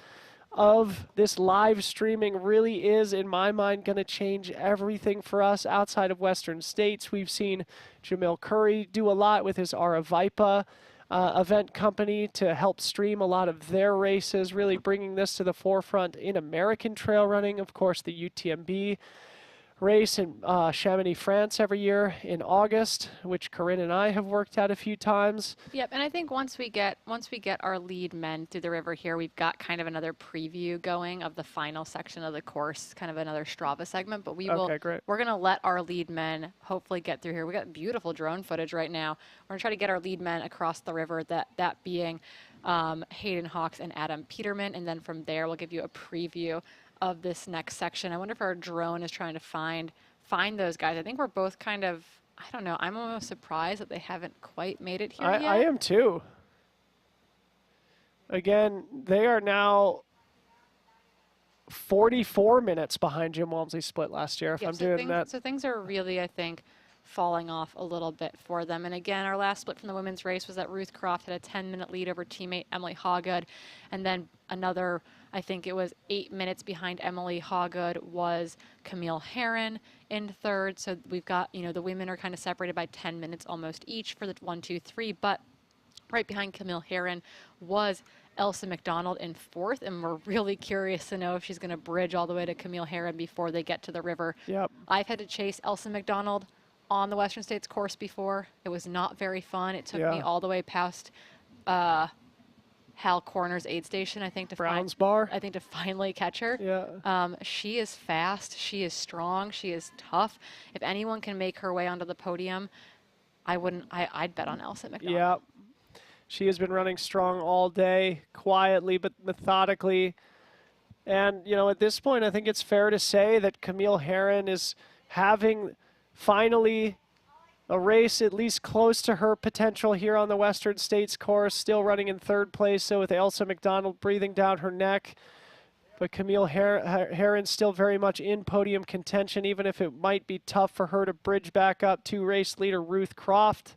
[SPEAKER 2] of this live streaming really is, in my mind, going to change everything for us outside of Western States. We've seen Jamil Curry do a lot with his Aravipa event company to help stream a lot of their races, really bringing this to the forefront in American trail running. Of course, the UTMB race in Chamonix, France every year in August, which Corinne and I have worked at a few times.
[SPEAKER 1] Yep, and I think once we get our lead men through the river here, we've got kind of another preview going of the final section of the course, kind of another Strava segment. But we're gonna let our lead men hopefully get through here. We got beautiful drone footage right now. We're gonna try to get our lead men across the river. That being Hayden Hawks and Adam Peterman, and then from there we'll give you a preview of this next section. I wonder if our drone is trying to find those guys. I think we're both kind of, I don't know, I'm almost surprised that they haven't quite made it here yet.
[SPEAKER 2] I am too. Again, they are now 44 minutes behind Jim Walmsley's split last year, if I'm doing that.
[SPEAKER 1] So things are really, I think, falling off a little bit for them. And again, our last split from the women's race was that Ruth Croft had a 10-minute lead over teammate Emily Hawgood, and then another, I think it was 8 minutes behind Emily Hawgood was Camille Herron in third. So we've got, you know, the women are kind of separated by 10 minutes almost each for the 1, 2, 3, but right behind Camille Herron was Elsa McDonald in fourth, and we're really curious to know if she's going to bridge all the way to Camille Herron before they get to the river.
[SPEAKER 2] Yep.
[SPEAKER 1] I've had to chase Elsa McDonald on the Western States course before. It was not very fun. It took me all the way past Hal Corner's aid station, I think, to to finally catch her.
[SPEAKER 2] Yeah.
[SPEAKER 1] She is fast. She is strong. She is tough. If anyone can make her way onto the podium, I'd bet on Elsa McDonald.
[SPEAKER 2] Yeah. She has been running strong all day, quietly but methodically. And, you know, at this point, I think it's fair to say that Camille Herron is having finally a race at least close to her potential here on the Western States course, still running in third place, so with Elsa McDonald breathing down her neck. But Camille Herron still very much in podium contention, even if it might be tough for her to bridge back up to race leader Ruth Croft.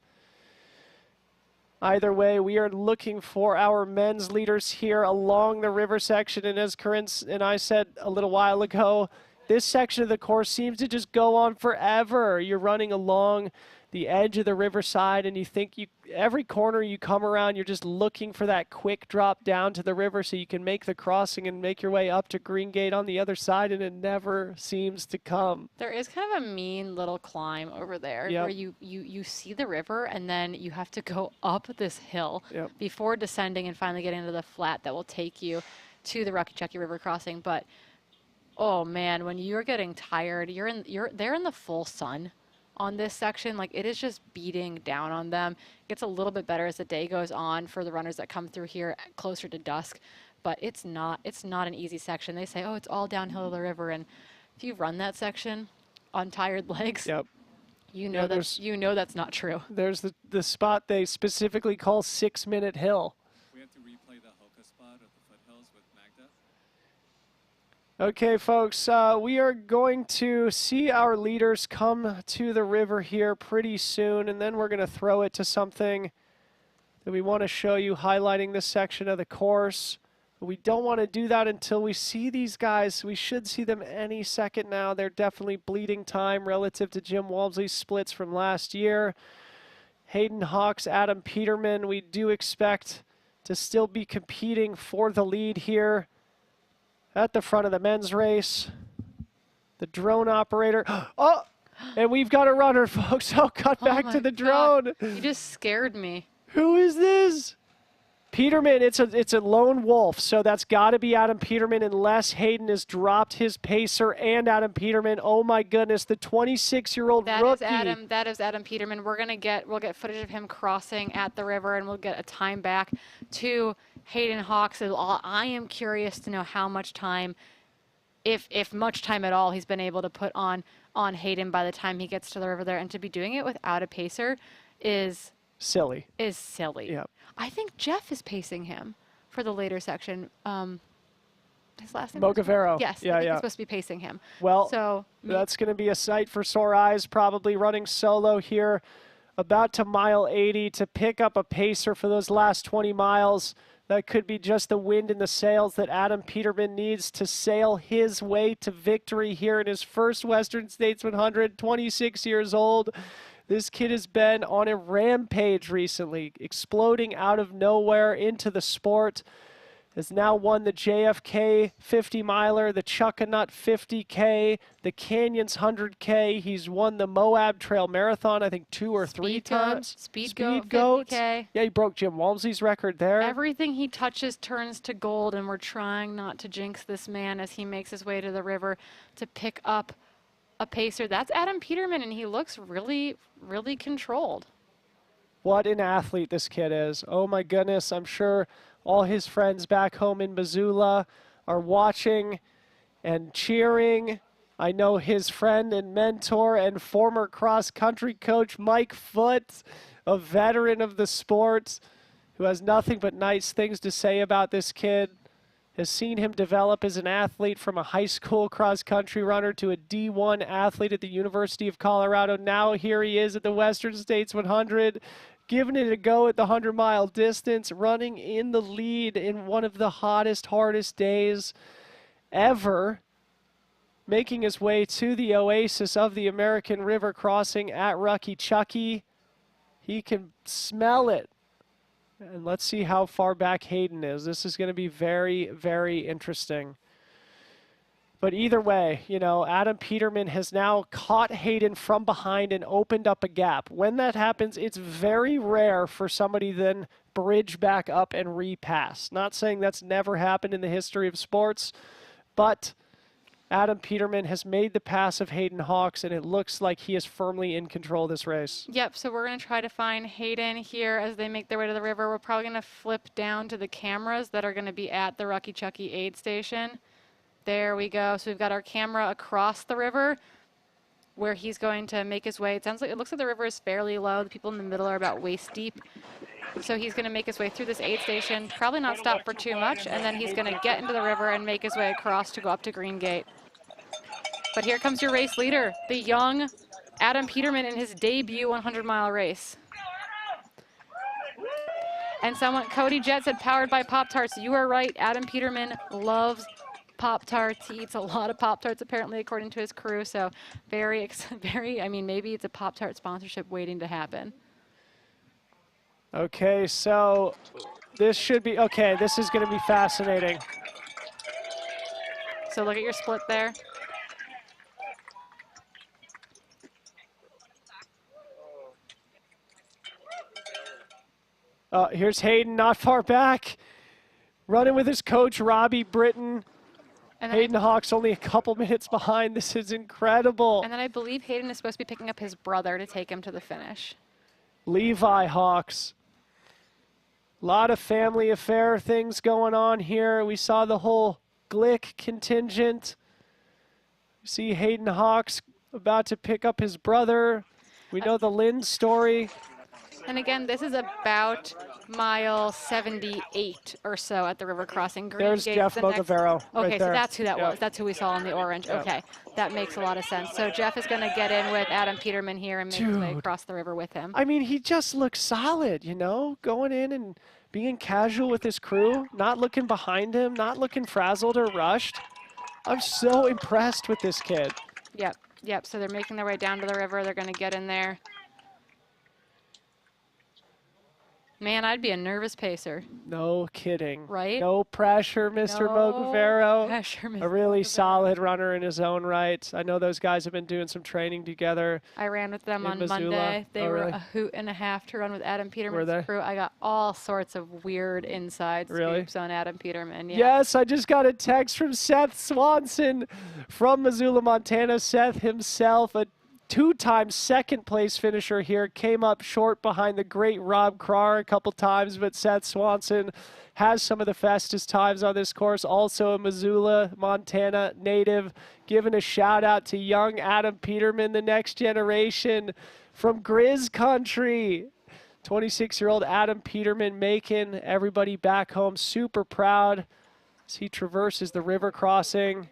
[SPEAKER 2] Either way, we are looking for our men's leaders here along the river section, and as Corinne and I said a little while ago, this section of the course seems to just go on forever. You're running along the edge of the riverside, and you think every corner you come around, you're just looking for that quick drop down to the river so you can make the crossing and make your way up to Green Gate on the other side, and it never seems to come.
[SPEAKER 1] There is kind of a mean little climb over there where you see the river, and then you have to go up this hill before descending and finally getting into the flat that will take you to the Rocky Chucky River crossing. But oh man, when you're getting tired, they're in the full sun on this section. Like, it is just beating down on them. It gets a little bit better as the day goes on for the runners that come through here closer to dusk, but it's not an easy section. They say, oh, it's all downhill to the river, and if you run that section on tired legs, you know that's not true.
[SPEAKER 2] There's the spot they specifically call 6-minute hill.
[SPEAKER 3] We have to replay the Hoka spot of the foothills with Magda.
[SPEAKER 2] Okay, folks, we are going to see our leaders come to the river here pretty soon, and then we're going to throw it to something that we want to show you highlighting this section of the course. But we don't want to do that until we see these guys. We should see them any second now. They're definitely bleeding time relative to Jim Walmsley's splits from last year. Hayden Hawks, Adam Peterman, we do expect to still be competing for the lead here at the front of the men's race. The drone operator. Oh, and we've got a runner, folks. Oh, cut back to the drone.
[SPEAKER 1] You just scared me.
[SPEAKER 2] Who is this? Peterman. It's a lone wolf, so that's got to be Adam Peterman unless Hayden has dropped his pacer and Adam Peterman. Oh my goodness, the 26-year-old rookie.
[SPEAKER 1] That is Adam Peterman. We'll get footage of him crossing at the river, and we'll get a time back to Hayden Hawks. I am curious to know how much time, if much time at all, he's been able to put on Hayden by the time he gets to the river there, and to be doing it without a pacer is
[SPEAKER 2] silly.
[SPEAKER 1] Yep. I think Jeff is pacing him for the later section. His last name?
[SPEAKER 2] Mogavero.
[SPEAKER 1] Yes, I think he's supposed to be pacing him.
[SPEAKER 2] Well, so that's going to be a sight for sore eyes, probably running solo here about to mile 80 to pick up a pacer for those last 20 miles. That could be just the wind in the sails that Adam Peterman needs to sail his way to victory here in his first Western States 100, 26 years old. This kid has been on a rampage recently, exploding out of nowhere into the sport. Has now won the JFK 50-miler, the Chuckanut 50K, the Canyons 100K. He's won the Moab Trail Marathon, I think 2 or 3 times.
[SPEAKER 1] Speed Goat 50K.
[SPEAKER 2] Yeah, he broke Jim Walmsley's record there.
[SPEAKER 1] Everything he touches turns to gold, and we're trying not to jinx this man as he makes his way to the river to pick up a pacer. That's Adam Peterman, and he looks really, really controlled.
[SPEAKER 2] What an athlete this kid is. Oh my goodness, I'm sure all his friends back home in Missoula are watching and cheering. I know his friend and mentor and former cross-country coach Mike Foote, a veteran of the sport, who has nothing but nice things to say about this kid, has seen him develop as an athlete from a high school cross-country runner to a D1 athlete at the University of Colorado. Now here he is at the Western States 100, giving it a go at the 100-mile distance, running in the lead in one of the hottest, hardest days ever, making his way to the oasis of the American River crossing at Rucky Chucky. He can smell it. And let's see how far back Hayden is. This is going to be very, very interesting. But either way, you know, Adam Peterman has now caught Hayden from behind and opened up a gap. When that happens, it's very rare for somebody then bridge back up and repass. Not saying that's never happened in the history of sports, but Adam Peterman has made the pass of Hayden Hawks, and it looks like he is firmly in control of this race.
[SPEAKER 1] Yep, so we're going to try to find Hayden here as they make their way to the river. We're probably going to flip down to the cameras that are going to be at the Rucky Chucky aid station. There we go. So we've got our camera across the river where he's going to make his way. It looks like the river is fairly low. The people in the middle are about waist deep. So he's going to make his way through this aid station, probably not stop for too much, and then he's going to get into the river and make his way across to go up to Green Gate. But here comes your race leader, the young Adam Peterman in his debut 100-mile race. And Cody Jett said, powered by Pop-Tarts. You are right, Adam Peterman loves Pop-Tarts. He eats a lot of Pop-Tarts, apparently, according to his crew. So I mean, maybe it's a Pop-Tart sponsorship waiting to happen.
[SPEAKER 2] Okay, so this should be, okay, this is going to be fascinating.
[SPEAKER 1] So look at your split there.
[SPEAKER 2] Here's Hayden, not far back, running with his coach, Robbie Britton.
[SPEAKER 1] And
[SPEAKER 2] Hayden Hawks only a couple minutes behind. This is incredible.
[SPEAKER 1] And then I believe Hayden is supposed to be picking up his brother to take him to the finish.
[SPEAKER 2] Levi Hawks. A lot of family affair things going on here. We saw the whole Glick contingent. We see Hayden Hawks about to pick up his brother. We know the Lynn story.
[SPEAKER 1] And again, this is about mile 78 or so at the river crossing.
[SPEAKER 2] There's Jeff Mogavero.
[SPEAKER 1] Okay,
[SPEAKER 2] right
[SPEAKER 1] so
[SPEAKER 2] there.
[SPEAKER 1] that's who that
[SPEAKER 2] Yeah.
[SPEAKER 1] was. That's who we saw in the orange.
[SPEAKER 2] Yeah.
[SPEAKER 1] Okay, that makes a lot of sense. So Jeff is going to get in with Adam Peterman here and make his way across the river with him.
[SPEAKER 2] I mean, he just looks solid, you know, going in and being casual with his crew, not looking behind him, not looking frazzled or rushed. I'm so impressed with this kid.
[SPEAKER 1] Yep. So they're making their way down to the river. They're going to get in there. Man, I'd be a nervous pacer.
[SPEAKER 2] No kidding.
[SPEAKER 1] Right?
[SPEAKER 2] No pressure, Mr. Mogavero.
[SPEAKER 1] Pressure, Mr.
[SPEAKER 2] A really
[SPEAKER 1] Mogavero.
[SPEAKER 2] solid runner in his own right. I know those guys have been doing some training together.
[SPEAKER 1] I ran with them
[SPEAKER 2] in
[SPEAKER 1] on
[SPEAKER 2] Missoula.
[SPEAKER 1] Monday. They
[SPEAKER 2] Oh,
[SPEAKER 1] were
[SPEAKER 2] really?
[SPEAKER 1] a hoot and a half to run with Adam Peterman's
[SPEAKER 2] they?
[SPEAKER 1] crew. I got all sorts of weird inside
[SPEAKER 2] Really?
[SPEAKER 1] scoops on Adam Peterman. Yeah.
[SPEAKER 2] Yes, I just got a text from Seth Swanson from Missoula, Montana. Seth himself, a two-time second-place finisher here, came up short behind the great Rob Crar a couple times, but Seth Swanson has some of the fastest times on this course. Also a Missoula, Montana native, giving a shout-out to young Adam Peterman, the next generation from Grizz Country. 26-year-old Adam Peterman making everybody back home super proud as he traverses the river crossing.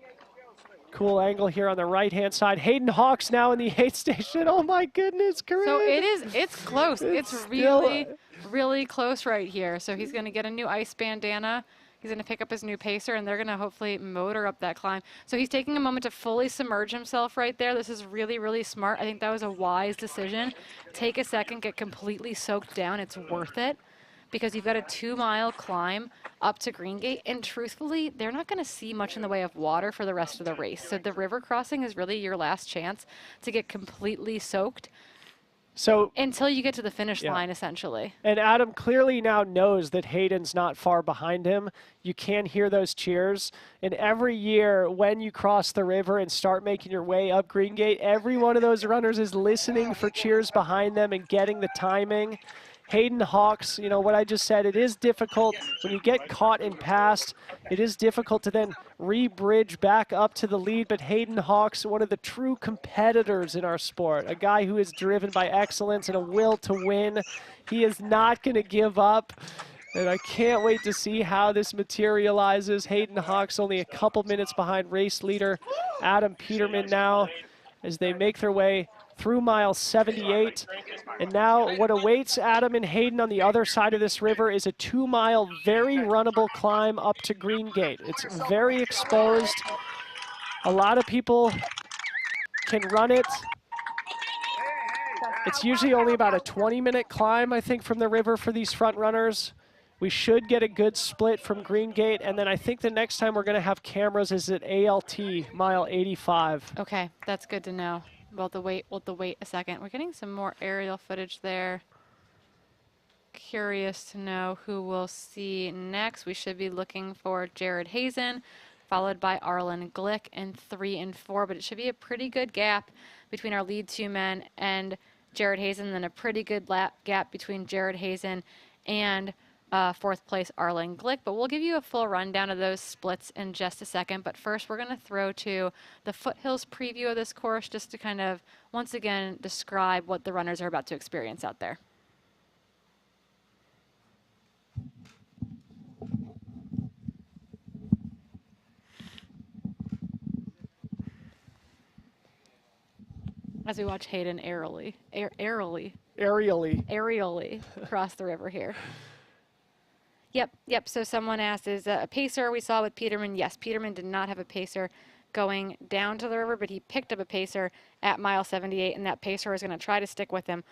[SPEAKER 2] Cool angle here on the right-hand side. Hayden Hawks now in the 8th station. Oh my goodness, Corinne.
[SPEAKER 1] So it's close. It's really, really close right here. So he's going to get a new ice bandana. He's going to pick up his new pacer, and they're going to hopefully motor up that climb. So he's taking a moment to fully submerge himself right there. This is really, really smart. I think that was a wise decision. Take a second, get completely soaked down. It's worth it because you've got a 2-mile climb up to Green Gate, and truthfully, they're not going to see much in the way of water for the rest of the race. So the river crossing is really your last chance to get completely soaked.
[SPEAKER 2] So
[SPEAKER 1] until you get to the finish line, essentially.
[SPEAKER 2] And Adam clearly now knows that Hayden's not far behind him. You can hear those cheers. And every year when you cross the river and start making your way up Green Gate, every one of those runners is listening for cheers behind them and getting the timing. Hayden Hawks, you know, what I just said, it is difficult when you get caught in past. It is difficult to then re-bridge back up to the lead, but Hayden Hawks, one of the true competitors in our sport, a guy who is driven by excellence and a will to win. He is not going to give up, and I can't wait to see how this materializes. Hayden Hawks only a couple minutes behind race leader Adam Peterman now as they make their way through mile 78. And now what awaits Adam and Hayden on the other side of this river is a 2-mile, very runnable climb up to Green Gate. It's very exposed. A lot of people can run it. It's usually only about a 20-minute climb, I think, from the river for these front runners. We should get a good split from Green Gate, and then I think the next time we're going to have cameras is at ALT, mile 85.
[SPEAKER 1] Okay, that's good to know. We'll have to wait a second. We're getting some more aerial footage there. Curious to know who we'll see next. We should be looking for Jared Hazen, followed by Arlen Glick in 3 and 4, but it should be a pretty good gap between our lead 2 men and Jared Hazen, and then a pretty good gap between Jared Hazen and 4th place Arlen Glick, but we'll give you a full rundown of those splits in just a second. But first, we're going to throw to the Foothills preview of this course just to kind of, once again, describe what the runners are about to experience out there. As we watch Hayden aerially cross the river here. Yep. So someone asked, is a pacer we saw with Peterman? Yes, Peterman did not have a pacer going down to the river, but he picked up a pacer at mile 78, and that pacer was going to try to stick with him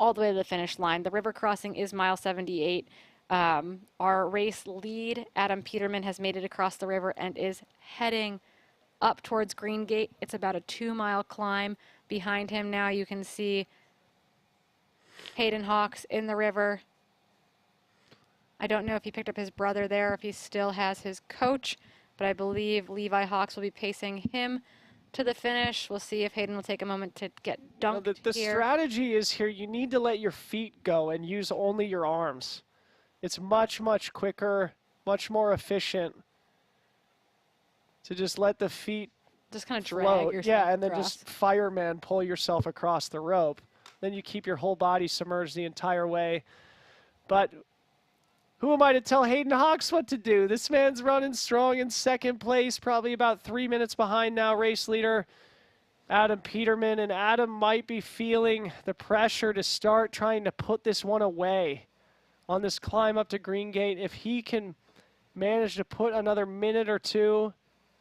[SPEAKER 1] all the way to the finish line. The river crossing is mile 78. Our race lead, Adam Peterman, has made it across the river and is heading up towards Green Gate. It's about a 2-mile climb. Behind him now you can see Hayden Hawks in the river. I don't know if he picked up his brother there, or if he still has his coach, but I believe Levi Hawks will be pacing him to the finish. We'll see if Hayden will take a moment to get dunked
[SPEAKER 2] the strategy is here, you need to let your feet go and use only your arms. It's much, much quicker, much more efficient to just let the feet
[SPEAKER 1] just kind of
[SPEAKER 2] float.
[SPEAKER 1] drag yourself
[SPEAKER 2] Yeah, and then
[SPEAKER 1] across.
[SPEAKER 2] just fireman pull yourself across the rope. Then you keep your whole body submerged the entire way. But who am I to tell Hayden Hawks what to do? This man's running strong in 2nd place, probably about 3 minutes behind now, race leader Adam Peterman. And Adam might be feeling the pressure to start trying to put this one away on this climb up to Green Gate. If he can manage to put another minute or 2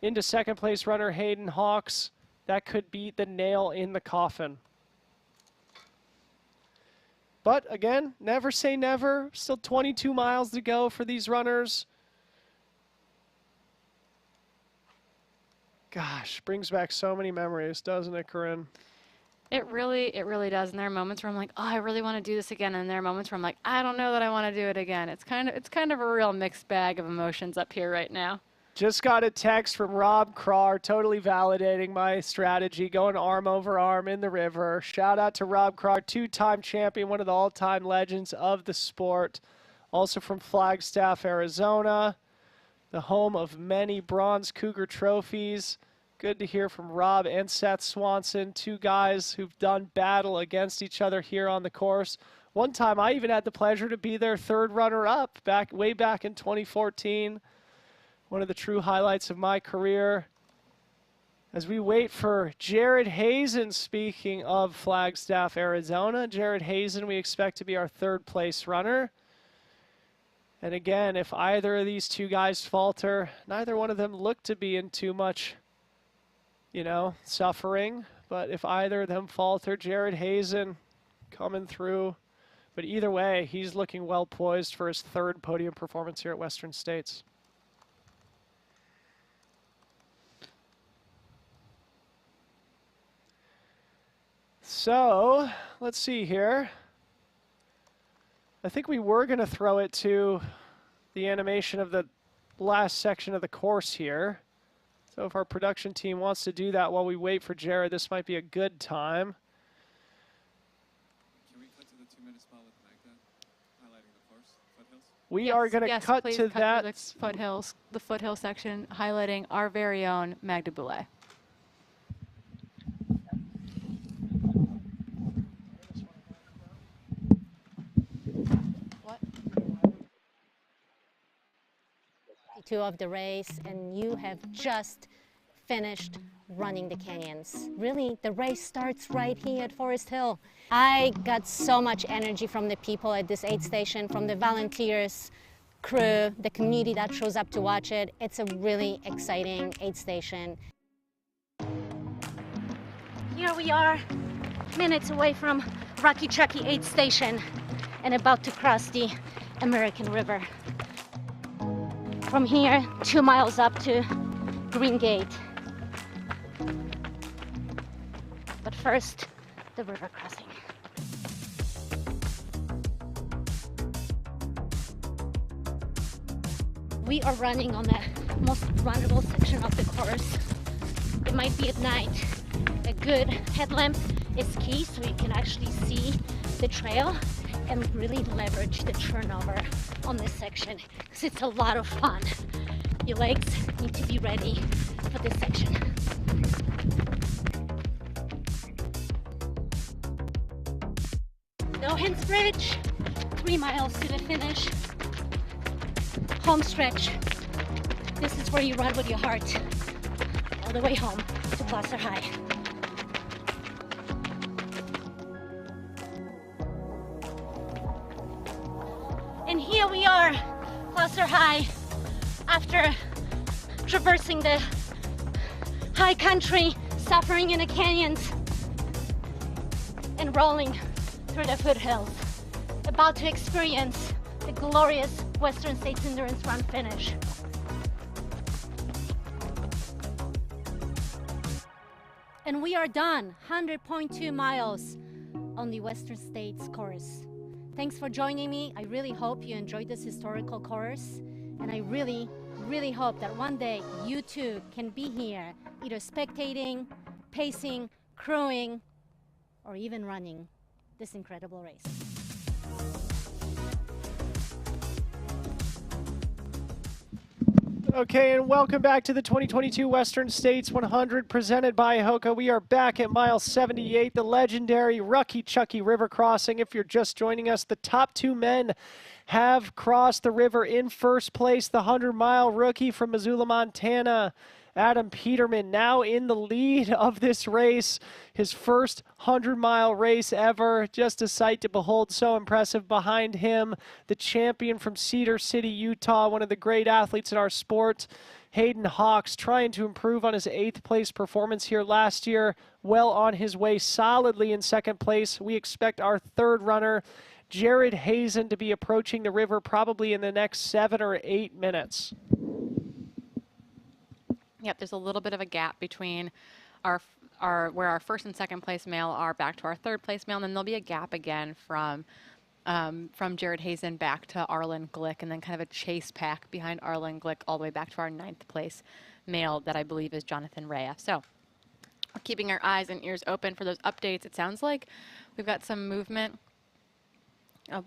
[SPEAKER 2] into 2nd place runner Hayden Hawks, that could be the nail in the coffin. But again, never say never. Still 22 miles to go for these runners. Gosh, brings back so many memories, doesn't it, Corinne?
[SPEAKER 1] It really does. And there are moments where I'm like, oh, I really want to do this again. And there are moments where I'm like, I don't know that I want to do it again. It's kind of a real mixed bag of emotions up here right now.
[SPEAKER 2] Just got a text from Rob Crar, totally validating my strategy, going arm over arm in the river. Shout out to Rob Crar, 2-time champion, one of the all-time legends of the sport. Also from Flagstaff, Arizona, the home of many Bronze Cougar trophies. Good to hear from Rob and Seth Swanson, 2 guys who've done battle against each other here on the course. One time I even had the pleasure to be their 3rd runner-up way back in 2014. One of the true highlights of my career. As we wait for Jared Hazen, speaking of Flagstaff, Arizona. Jared Hazen, we expect to be our third place runner. And again, if either of these two guys falter, neither one of them look to be in too much, you know, suffering. But if either of them falter, Jared Hazen coming through. But either way, he's looking well poised for his third podium performance here at Western States. So, let's see here. I think we were going to throw it to the animation of the last section of the course here. So if our production team wants to do that while we wait for Jared, this might be a good time.
[SPEAKER 3] Can we cut to the 2-minute spot with Magda highlighting the course, foothills?
[SPEAKER 2] We are going to cut to that.
[SPEAKER 1] The foothill section, highlighting our very own Magda Boulet.
[SPEAKER 5] Of the race, and you have just finished running the canyons. Really, the race starts right here at Forest Hill. I got so much energy from the people at this aid station, from the volunteers, crew, the community that shows up to watch it. It's a really exciting aid station. Here we are, minutes away from Rocky Chucky aid station and about to cross the American River. From here, 2 miles up to Green Gate. But first, the river crossing. We are running on the most runnable section of the course. It might be at night. A good headlamp is key so you can actually see the trail and really leverage the turnover on this section, because it's a lot of fun. Your legs need to be ready for this section. No hands bridge, 3 miles to the finish. Home stretch. This is where you run with your heart all the way home to Placer High. And here we are, Placer High, after traversing the high country, suffering in the canyons, and rolling through the foothills, about to experience the glorious Western States Endurance Run finish. And we are done, 100.2 miles on the Western States course. Thanks for joining me. I really hope you enjoyed this historical course, and I really, really hope that one day you too can be here, either spectating, pacing, crewing, or even running this incredible race.
[SPEAKER 2] Okay, and welcome back to the 2022 Western States 100 presented by Hoka. We are back at mile 78, the legendary Rocky Chucky River crossing. If you're just joining us, the top two men have crossed the river. In first place, the 100-mile rookie from Missoula, Montana, Adam Peterman, now in the lead of this race. His first 100-mile race ever. Just a sight to behold. So impressive. Behind him, the champion from Cedar City, Utah, one of the great athletes in our sport, Hayden Hawks, trying to improve on his 8th place performance here last year. Well on his way, solidly in 2nd place. We expect our 3rd runner, Jared Hazen, to be approaching the river probably in the next 7 or 8 minutes.
[SPEAKER 1] Yep, there's a little bit of a gap between where our 1st and 2nd place male are back to our 3rd place male, and then there'll be a gap again from Jared Hazen back to Arlen Glick, and then kind of a chase pack behind Arlen Glick all the way back to our 9th place male that I believe is Jonathan Rea. So we're keeping our eyes and ears open for those updates. It sounds like we've got some movement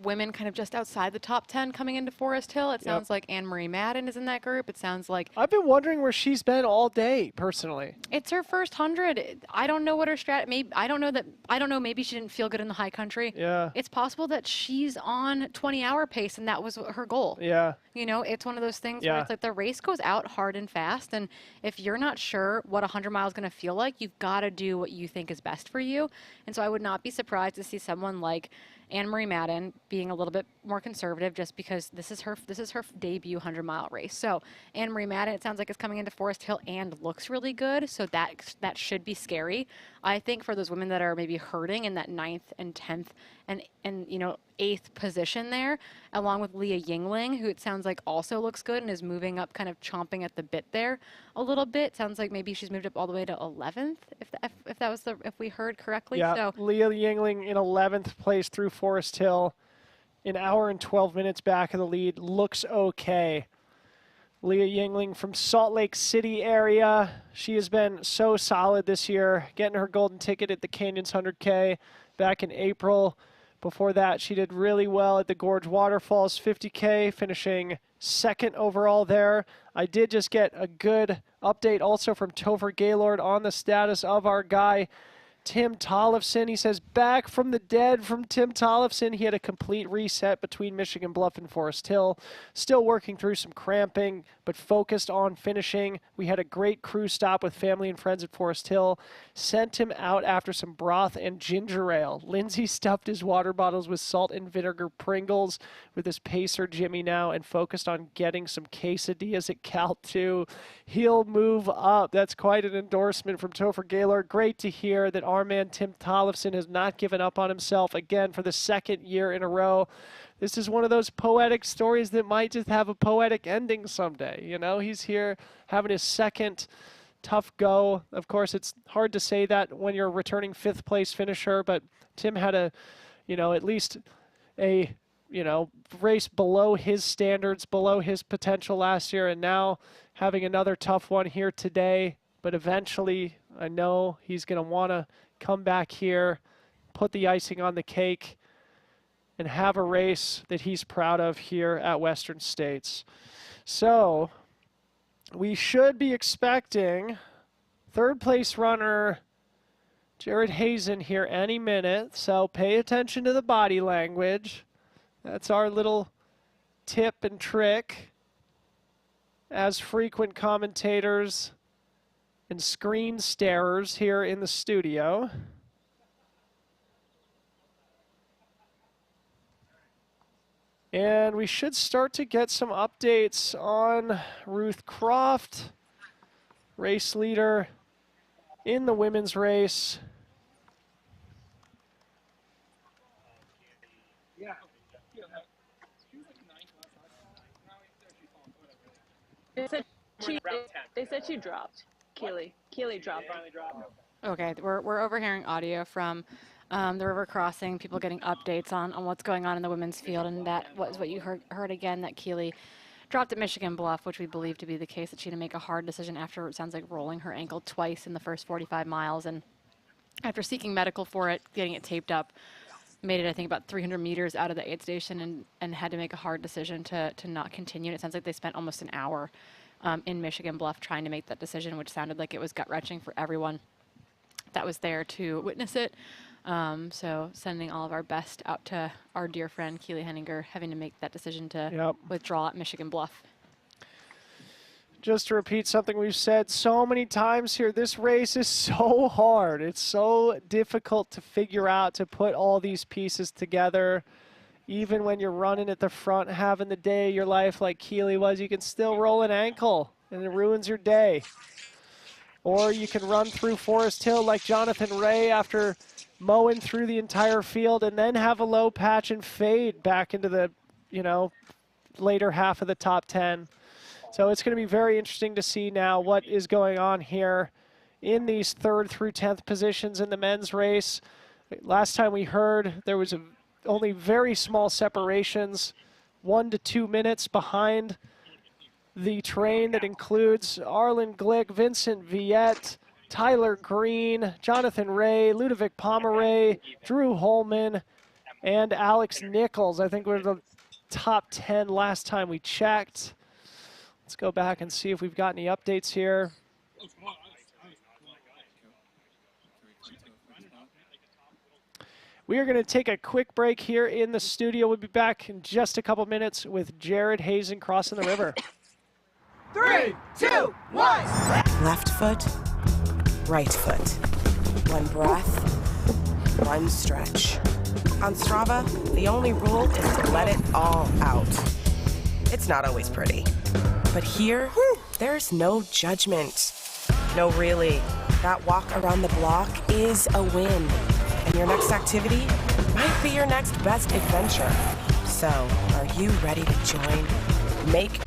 [SPEAKER 1] women kind of just outside the top 10 coming into Forest Hill. It sounds like Anne-Marie Madden is in that group. It sounds like
[SPEAKER 2] I've been wondering where she's been all day, personally.
[SPEAKER 1] it's her first 100. I don't know what her maybe I don't know, maybe she didn't feel good in the high country.
[SPEAKER 2] Yeah.
[SPEAKER 1] It's possible that she's on 20-hour pace and that was her goal.
[SPEAKER 2] Yeah.
[SPEAKER 1] You know, it's one of those things
[SPEAKER 2] Yeah.
[SPEAKER 1] where it's like the race goes out hard and fast, and if you're not sure what 100 miles is going to feel like, you've got to do what you think is best for you. And so I would not be surprised to see someone like Anne-Marie Madden being a little bit more conservative, just because this is her debut 100-mile race. So Anne-Marie Madden, it sounds like, is coming into Forest Hill and looks really good. So that should be scary. I think for those women that are maybe hurting in that 9th and 10th and you know 8th position there, along with Leah Yingling, who it sounds like also looks good and is moving up, kind of chomping at the bit there a little bit. Sounds like maybe she's moved up all the way to 11th, if we heard correctly.
[SPEAKER 2] Yeah,
[SPEAKER 1] So
[SPEAKER 2] Leah Yingling in 11th place through Forest Hill, an hour and 12 minutes back of the lead. Looks okay. Leah Yingling from Salt Lake City area. She has been so solid this year, getting her golden ticket at the Canyons 100K back in April. Before that, she did really well at the Gorge Waterfalls 50K, finishing 2nd overall there. I did just get a good update also from Topher Gaylord on the status of our guy, Tim Tollefson. He says, back from the dead from Tim Tollefson. He had a complete reset between Michigan Bluff and Forest Hill. Still working through some cramping, but focused on finishing. We had a great crew stop with family and friends at Forest Hill. Sent him out after some broth and ginger ale. Lindsay stuffed his water bottles with salt and vinegar Pringles with his pacer Jimmy now, and focused on getting some quesadillas at Cal 2. He'll move up. That's quite an endorsement from Topher Gaylord. Great to hear that our man Tim Tollefson has not given up on himself again for the 2nd year in a row. This is one of those poetic stories that might just have a poetic ending someday. You know, he's here having his 2nd tough go. Of course, it's hard to say that when you're a returning 5th place finisher, but Tim had a, you know, at least a, you know, race below his standards, below his potential last year, and now having another tough one here today. But eventually, I know he's going to want to come back here, put the icing on the cake, and have a race that he's proud of here at Western States. So we should be expecting 3rd place runner Jared Hazen here any minute. So pay attention to the body language. That's our little tip and trick as frequent commentators and screen starers here in the studio. And we should start to get some updates on Ruth Croft, race leader in the women's race.
[SPEAKER 6] They said she dropped. Keely dropped.
[SPEAKER 1] okay, we're overhearing audio from the river crossing, people getting updates on what's going on in the women's field, and that was what you heard again, that Keely dropped at Michigan Bluff, which we believe to be the case, that she had to make a hard decision after, it sounds like, rolling her ankle twice in the first 45 miles, and after seeking medical for it, getting it taped up, made it, I think, about 300 meters out of the aid station and had to make a hard decision to not continue. And it sounds like they spent almost an hour in Michigan Bluff trying to make that decision, which sounded like it was gut-wrenching for everyone that was there to witness it. So sending all of our best out to our dear friend Keely Henninger, having to make that decision to withdraw at Michigan Bluff.
[SPEAKER 2] Just to repeat something we've said so many times here, this race is so hard. It's so difficult to figure out, to put all these pieces together. Even when you're running at the front, having the day of your life like Keely was, you can still roll an ankle and it ruins your day. Or you can run through Forest Hill like Jonathan Ray after mowing through the entire field and then have a low patch and fade back into the, you know, later half of the top 10. So it's going to be very interesting to see now what is going on here in these 3rd through 10th positions in the men's race. Last time we heard, there was only very small separations, 1 to 2 minutes behind the train that includes Arlen Glick, Vincent Viette, Tyler Green, Jonathan Ray, Ludovic Pomeray, Drew Holman, and Alex Nichols. I think we're the top 10 last time we checked. Let's go back and see if we've got any updates here. We are going to take a quick break here in the studio. We'll be back in just a couple minutes with Jared Hazen crossing the river.
[SPEAKER 7] 3, 2, 1. Left foot, right foot. One breath, one stretch. On Strava, the only rule is to let it all out. It's not always pretty. But here, there's no judgment. No, really. That walk around the block is a win. And your next activity might be your next best adventure. So, are you ready to join? Make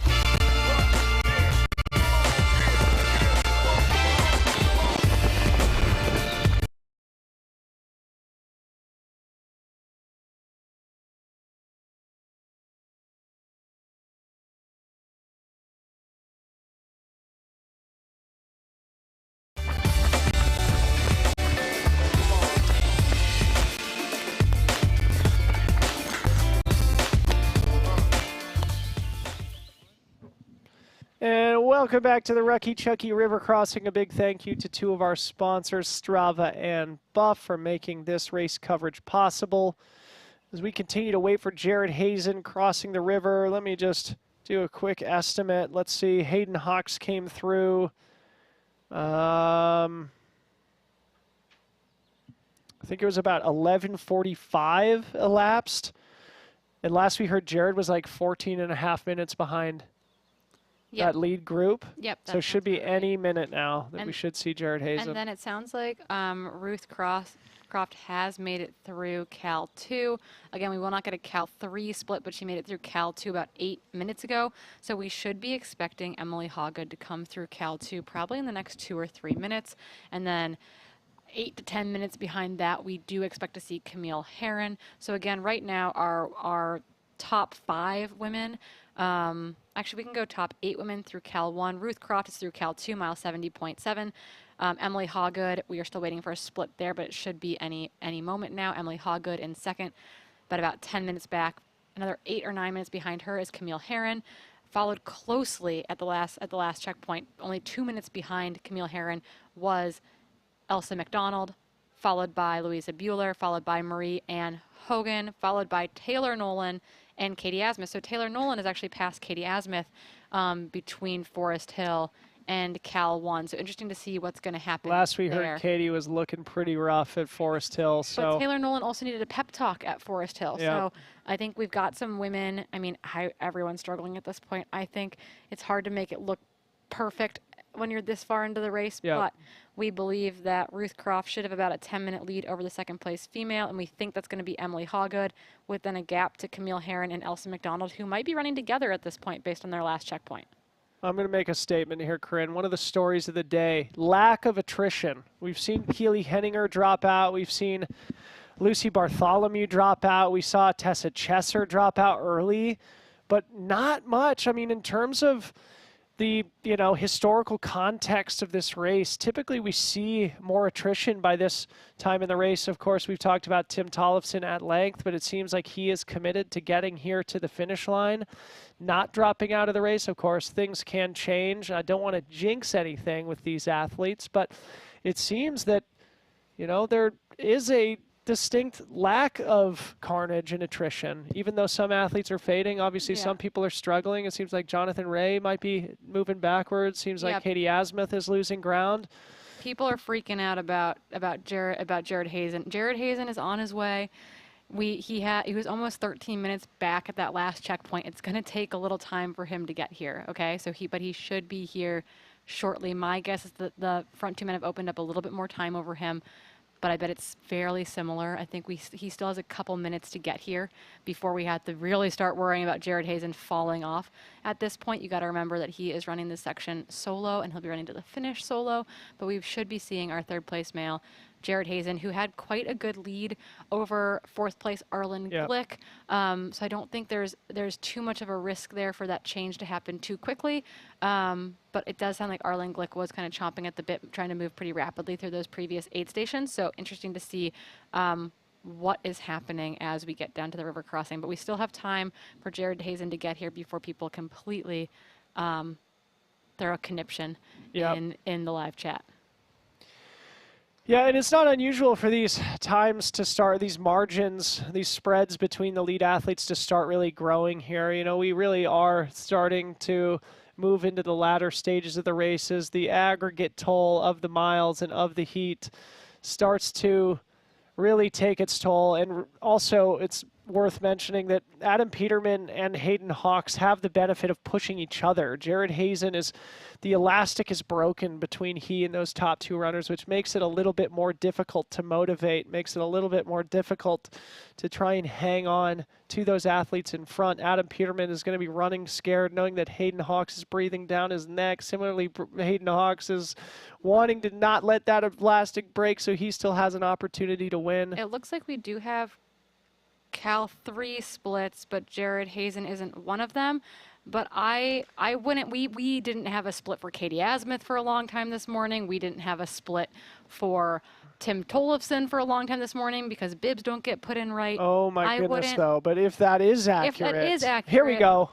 [SPEAKER 2] And welcome back to the Rucky Chucky River Crossing. A big thank you to two of our sponsors, Strava and Buff, for making this race coverage possible. As we continue to wait for Jared Hazen crossing the river, let me just do a quick estimate. Let's see, Hayden Hawks came through. I think it was about 11:45 elapsed. And last we heard, Jared was like 14 and a half minutes behind that lead group.
[SPEAKER 1] Yep.
[SPEAKER 2] So it should be any minute now that we should see Jared Hazen.
[SPEAKER 1] And then it sounds like Ruth Croft has made it through Cal 2. Again, we will not get a Cal 3 split, but she made it through Cal 2 about 8 minutes ago. So we should be expecting Emily Hawgood to come through Cal 2 probably in the next 2 or 3 minutes. And then 8 to 10 minutes behind that, we do expect to see Camille Herron. So again, right now, our top 5 women, actually we can go top 8 women through Cal 1. Ruth Croft is through Cal 2, mile 70.7. Emily Hawgood, we are still waiting for a split there, but it should be any moment now. Emily Hawgood in second, but about 10 minutes back. Another 8 or 9 minutes behind her is Camille Herron, followed closely at the last checkpoint. Only 2 minutes behind Camille Herron was Elsa McDonald, followed by Louisa Bueller, followed by Marie Ann Hogan, followed by Taylor Nolan and Katie Asmuth. So Taylor Nolan has actually passed Katie Asmuth between Forest Hill and Cal 1. So interesting to see what's going to happen
[SPEAKER 2] Last we
[SPEAKER 1] there.
[SPEAKER 2] heard, Katie was looking pretty rough at Forest Hill. So.
[SPEAKER 1] But Taylor Nolan also needed a pep talk at Forest Hill.
[SPEAKER 2] Yep.
[SPEAKER 1] So I think we've got some women. I mean, everyone's struggling at this point. I think it's hard to make it look perfect when you're this far into the race,
[SPEAKER 2] Yep.
[SPEAKER 1] but we believe that Ruth Croft should have about a 10-minute lead over the second place female, and we think that's going to be Emily Hawgood, with then a gap to Camille Herron and Elsa McDonald, who might be running together at this point based on their last checkpoint.
[SPEAKER 2] I'm going to make a statement here, Corinne. One of the stories of the day, lack of attrition. We've seen Keely Henninger drop out. We've seen Lucy Bartholomew drop out. We saw Tessa Chesser drop out early, but not much. I mean, in terms of the historical context of this race, typically we see more attrition by this time in the race. Of course, we've talked about Tim Tollefson at length, but it seems like he is committed to getting here to the finish line, not dropping out of the race. Of course, things can change. I don't want to jinx anything with these athletes, but it seems that, there is a distinct lack of carnage and attrition, even though some athletes are fading. Obviously, some people are struggling. It seems like Jonathan Ray might be moving backwards. Seems like Katie Asmuth is losing ground.
[SPEAKER 1] People are freaking out about Jared Hazen. Jared Hazen is on his way. He was almost 13 minutes back at that last checkpoint. It's going to take a little time for him to get here. Okay, but he should be here shortly. My guess is that the front 2 men have opened up a little bit more time over him, but I bet it's fairly similar. I think he still has a couple minutes to get here before we have to really start worrying about Jared Hazen falling off. At this point, you got to remember that he is running this section solo, and he'll be running to the finish solo, but we should be seeing our third place male, Jared Hazen, who had quite a good lead over fourth place Arlen Glick. So I don't think there's too much of a risk there for that change to happen too quickly. But it does sound like Arlen Glick was kind of chomping at the bit, trying to move pretty rapidly through those previous 8 stations. So interesting to see what is happening as we get down to the river crossing. But we still have time for Jared Hazen to get here before people completely throw a conniption in the live chat.
[SPEAKER 2] Yeah, and it's not unusual for these times to start, these margins, these spreads between the lead athletes to start really growing here. You know, we really are starting to move into the latter stages of the races. The aggregate toll of the miles and of the heat starts to really take its toll. And also, it's worth mentioning that Adam Peterman and Hayden Hawks have the benefit of pushing each other. Jared Hazen is, the elastic is broken between he and those top two runners, which makes it a little bit more difficult to motivate, makes it a little bit more difficult to try and hang on to those athletes in front. Adam Peterman is going to be running scared, knowing that Hayden Hawks is breathing down his neck. Similarly, Hayden Hawks is wanting to not let that elastic break, so he still has an opportunity to win.
[SPEAKER 1] It looks like we do have Cal 3 splits, but Jared Hazen isn't one of them. But I wouldn't, we didn't have a split for Katie Asmuth for a long time this morning. We didn't have a split for Tim Tollefson for a long time this morning because bibs don't get put in right.
[SPEAKER 2] Oh my goodness, though. But if that is accurate, here we go.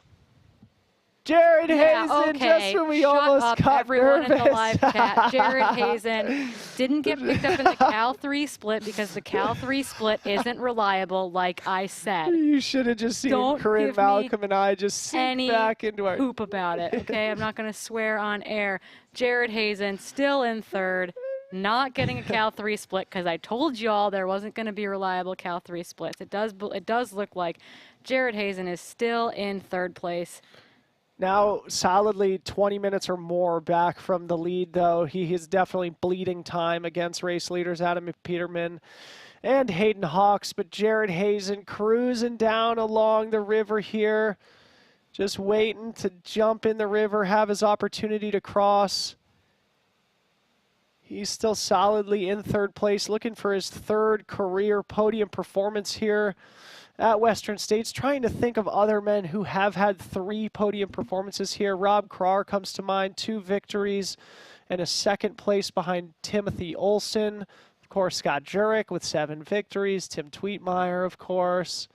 [SPEAKER 2] Jared Hazen, just when we almost got
[SPEAKER 1] everyone
[SPEAKER 2] nervous.
[SPEAKER 1] in the live chat. Jared Hazen didn't get picked up in the Cal 3 split because the Cal 3 split isn't reliable, like I said.
[SPEAKER 2] You should have just seen Corinne, Malcolm, and I just sink back into our
[SPEAKER 1] poop about it, okay? I'm not going to swear on air. Jared Hazen still in third, not getting a Cal 3 split because I told y'all there wasn't going to be reliable Cal 3 splits. It does look like Jared Hazen is still in third place.
[SPEAKER 2] Now solidly 20 minutes or more back from the lead, though. He is definitely bleeding time against race leaders Adam Peterman and Hayden Hawks. But Jared Hazen cruising down along the river here, just waiting to jump in the river, have his opportunity to cross. He's still solidly in third place, looking for his third career podium performance here at Western States, trying to think of other men who have had 3 podium performances here. Rob Krar comes to mind, 2 victories and a second place behind Timothy Olson. Of course, Scott Jurek with 7 victories, Tim Tweetmeyer, of course.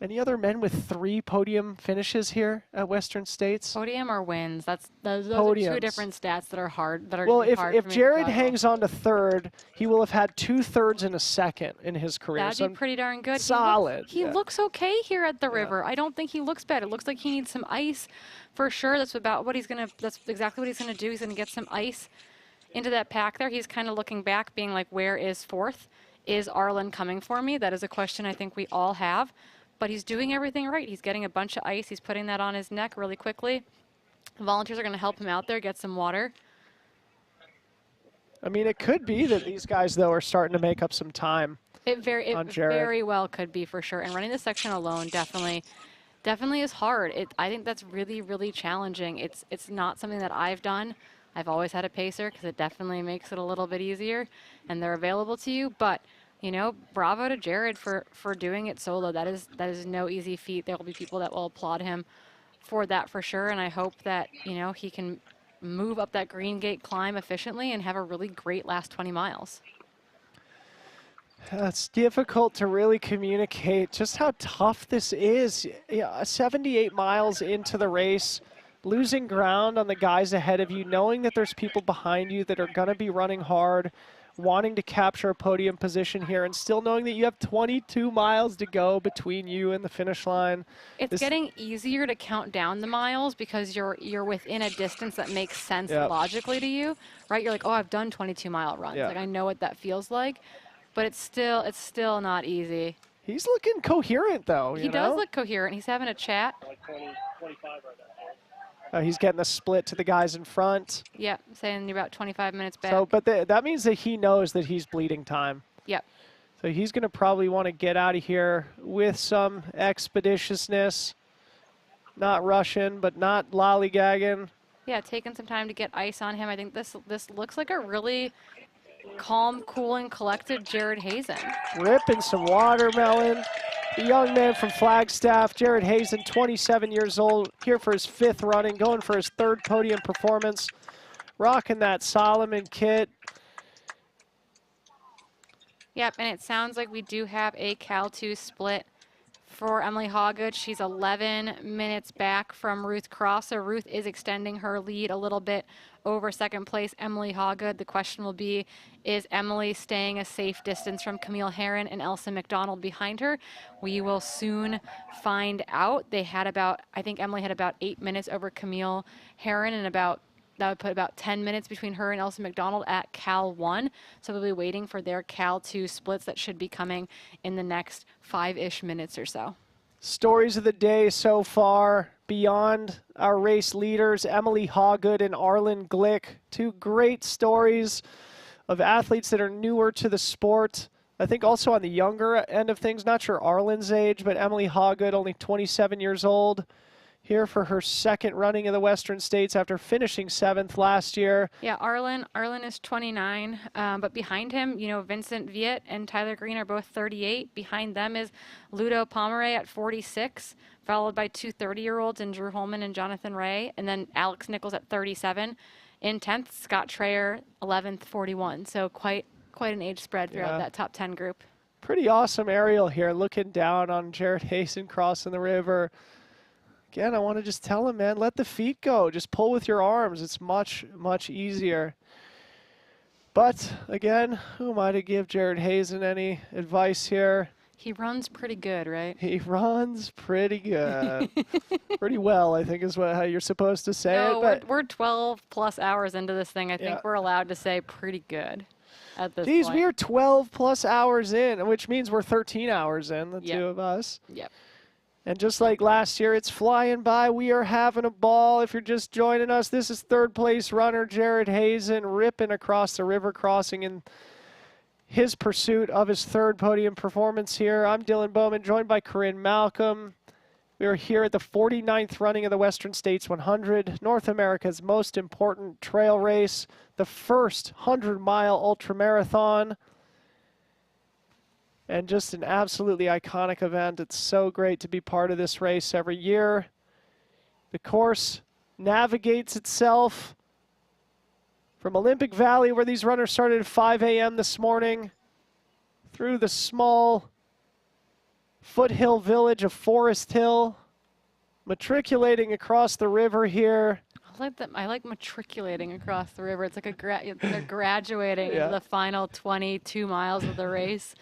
[SPEAKER 2] Any other men with 3 podium finishes here at Western States?
[SPEAKER 1] Podium or wins? Those are 2 different stats that are hard.
[SPEAKER 2] Well, if Jared hangs on to third, he will have had 2 thirds and a second in his career.
[SPEAKER 1] That'd be pretty darn good.
[SPEAKER 2] Solid.
[SPEAKER 1] He looks okay here at the river. I don't think he looks bad. It looks like he needs some ice for sure. That's exactly what he's gonna do. He's gonna get some ice into that pack there. He's kind of looking back, being like, where is fourth? Is Arlen coming for me? That is a question I think we all have. But he's doing everything right. He's getting a bunch of ice. He's putting that on his neck really quickly. Volunteers are going to help him out there, get some water.
[SPEAKER 2] I mean, it could be that these guys, though, are starting to make up some time.
[SPEAKER 1] It very well could be for sure. And running this section alone definitely is hard. I think that's really, really challenging. It's not something that I've done. I've always had a pacer because it definitely makes it a little bit easier, and they're available to you. But you know, bravo to Jared for doing it solo. That is no easy feat. There will be people that will applaud him for that for sure. And I hope that, you know, he can move up that Green Gate climb efficiently and have a really great last 20 miles.
[SPEAKER 2] It's difficult to really communicate just how tough this is. Yeah, 78 miles into the race, losing ground on the guys ahead of you, knowing that there's people behind you that are going to be running hard, wanting to capture a podium position here, and still knowing that you have 22 miles to go between you and the finish line.
[SPEAKER 1] It's getting easier to count down the miles because you're within a distance that makes sense logically to you, right? You're like, oh, I've done 22-mile runs. Like, I know what that feels like, but it's still not easy.
[SPEAKER 2] He's looking coherent, though.
[SPEAKER 1] He does look coherent. He's having a chat.
[SPEAKER 3] Like 25 right now.
[SPEAKER 2] He's getting the split to the guys in front.
[SPEAKER 1] Yep, saying you're about 25 minutes back.
[SPEAKER 2] So, but that means that he knows that he's bleeding time.
[SPEAKER 1] Yep.
[SPEAKER 2] So he's going to probably want to get out of here with some expeditiousness. Not rushing, but not lollygagging.
[SPEAKER 1] Yeah, taking some time to get ice on him. I think this looks like a really calm, cool, and collected Jared Hazen.
[SPEAKER 2] Ripping some watermelon. The young man from Flagstaff, Jared Hazen, 27 years old, here for his 5th running, going for his 3rd podium performance, rocking that Solomon kit.
[SPEAKER 1] Yep, and it sounds like we do have a Cal 2 split for Emily Hawgood. She's 11 minutes back from Ruth Cross, so Ruth is extending her lead a little bit over second place Emily Hawgood. The question will be, is Emily staying a safe distance from Camille Herron and Elsa McDonald behind her? We will soon find out. They had about, I think Emily had about 8 minutes over Camille Herron, and that would put about 10 minutes between her and Elsa McDonald at Cal 1. So we'll be waiting for their Cal 2 splits that should be coming in the next 5-ish minutes or so.
[SPEAKER 2] Stories of the day so far, beyond our race leaders, Emily Hawgood and Arlen Glick. Two great stories of athletes that are newer to the sport. I think also on the younger end of things, not sure Arlen's age, but Emily Hawgood, only 27 years old, here for her second running of the Western States after finishing 7th last year.
[SPEAKER 1] Yeah, Arlen is 29, but behind him, you know, Vincent Viet and Tyler Green are both 38. Behind them is Ludovic Pomeray at 46, followed by two 30-year-olds in Drew Holman and Jonathan Ray, and then Alex Nichols at 37. In 10th, Scott Trayer, 11th, 41. So quite an age spread throughout that top 10 group.
[SPEAKER 2] Pretty awesome aerial here, looking down on Jared Hazen crossing the river. Again, I want to just tell him, man, let the feet go. Just pull with your arms. It's much, much easier. But, again, who am I to give Jared Hazen any advice here?
[SPEAKER 1] He runs pretty good, right?
[SPEAKER 2] He runs pretty good. Pretty well, I think is how you're supposed to say
[SPEAKER 1] No,
[SPEAKER 2] it. But
[SPEAKER 1] we're 12-plus hours into this thing. I think we're allowed to say pretty good at this point.
[SPEAKER 2] we are 12-plus hours in, which means we're 13 hours in, the two of us.
[SPEAKER 1] Yep.
[SPEAKER 2] And just like last year, it's flying by. We are having a ball. If you're just joining us, this is third place runner Jared Hazen ripping across the river crossing in his pursuit of his third podium performance here. I'm Dylan Bowman, joined by Corinne Malcolm. We are here at the 49th running of the Western States 100, North America's most important trail race, the first 100-mile ultramarathon. And just an absolutely iconic event. It's so great to be part of this race every year. The course navigates itself from Olympic Valley, where these runners started at 5 a.m. this morning, through the small foothill village of Forest Hill, matriculating across the river here.
[SPEAKER 1] I like matriculating across the river. It's like they're graduating into the final 22 miles of the race.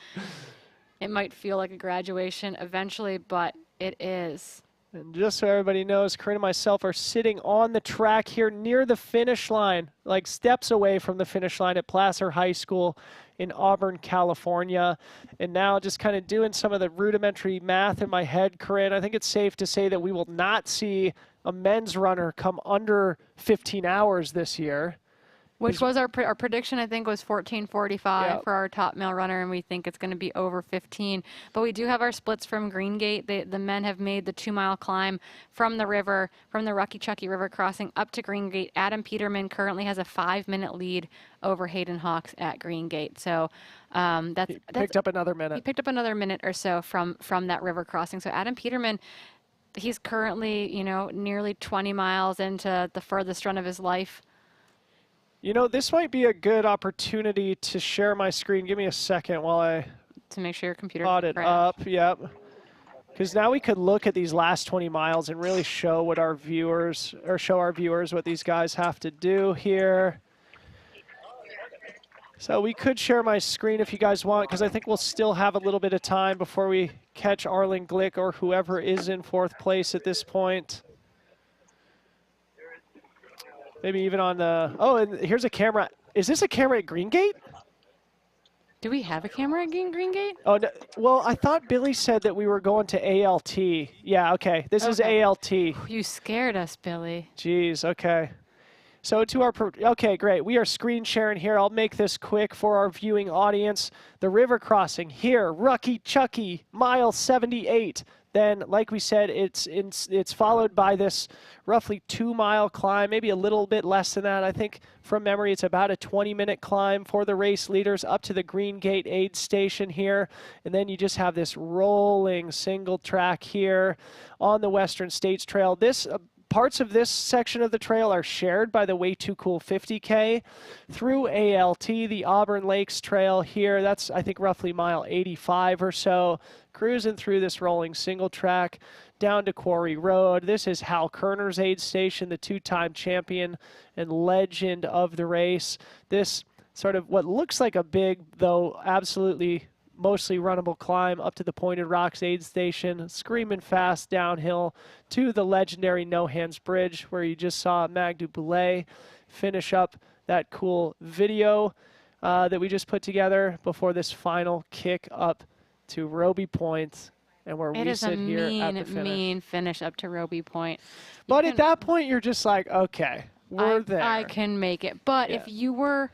[SPEAKER 1] It might feel like a graduation eventually, but it is.
[SPEAKER 2] And just so everybody knows, Corinne and myself are sitting on the track here near the finish line, like steps away from the finish line at Placer High School in Auburn, California. And now just kind of doing some of the rudimentary math in my head, Corinne, I think it's safe to say that we will not see a men's runner come under 15 hours this year.
[SPEAKER 1] Which was our prediction, I think, was 14:45 for our top male runner, and we think it's going to be over 15. But we do have our splits from Green Gate. The men have made the 2-mile climb from the river, from the Rucky Chucky River crossing up to Green Gate. Adam Peterman currently has a 5-minute lead over Hayden Hawks at Green Gate. So that's
[SPEAKER 2] picked up another minute.
[SPEAKER 1] He picked up another minute or so from that river crossing. So Adam Peterman, he's currently, you know, nearly 20 miles into the furthest run of his life.
[SPEAKER 2] You know, this might be a good opportunity to share my screen. Give me a second while I
[SPEAKER 1] make sure your computer
[SPEAKER 2] brought it up. Yep. Because now we could look at these last 20 miles and really show what our viewers, or show our viewers what these guys have to do here. So we could share my screen if you guys want, because I think we'll still have a little bit of time before we catch Arlen Glick or whoever is in 4th place at this point. Maybe even on the, oh, and here's a camera. Is this a camera at Green Gate?
[SPEAKER 1] Do we have a camera at Green Gate?
[SPEAKER 2] Oh, no, well, I thought Billy said that we were going to ALT. Yeah, okay. This is ALT.
[SPEAKER 1] You scared us, Billy.
[SPEAKER 2] Jeez, okay. So to our, okay, great. We are screen sharing here. I'll make this quick for our viewing audience. The river crossing here, Rucky Chucky, mile 78. Then, like we said, it's followed by this roughly 2-mile climb, maybe a little bit less than that. I think from memory, it's about a 20-minute climb for the race leaders up to the Green Gate aid station here. And then you just have this rolling single track here on the Western States Trail. This parts of this section of the trail are shared by the Way Too Cool 50K through ALT, the Auburn Lakes Trail here. That's, I think, roughly mile 85 or so. Cruising through this rolling single track down to Quarry Road. This is Hal Kerner's aid station, the two-time champion and legend of the race. This sort of what looks like a big, though absolutely mostly runnable climb up to the Pointed Rocks aid station, screaming fast downhill to the legendary No Hands Bridge, where you just saw Magdu Boulay finish up that cool video that we just put together before this final kick up to Roby Point, and where we sit here at the finish.
[SPEAKER 1] Mean finish up to Roby Point.
[SPEAKER 2] But at that point, you're just like, okay, we're there.
[SPEAKER 1] I can make it. But
[SPEAKER 2] Yeah.
[SPEAKER 1] if you were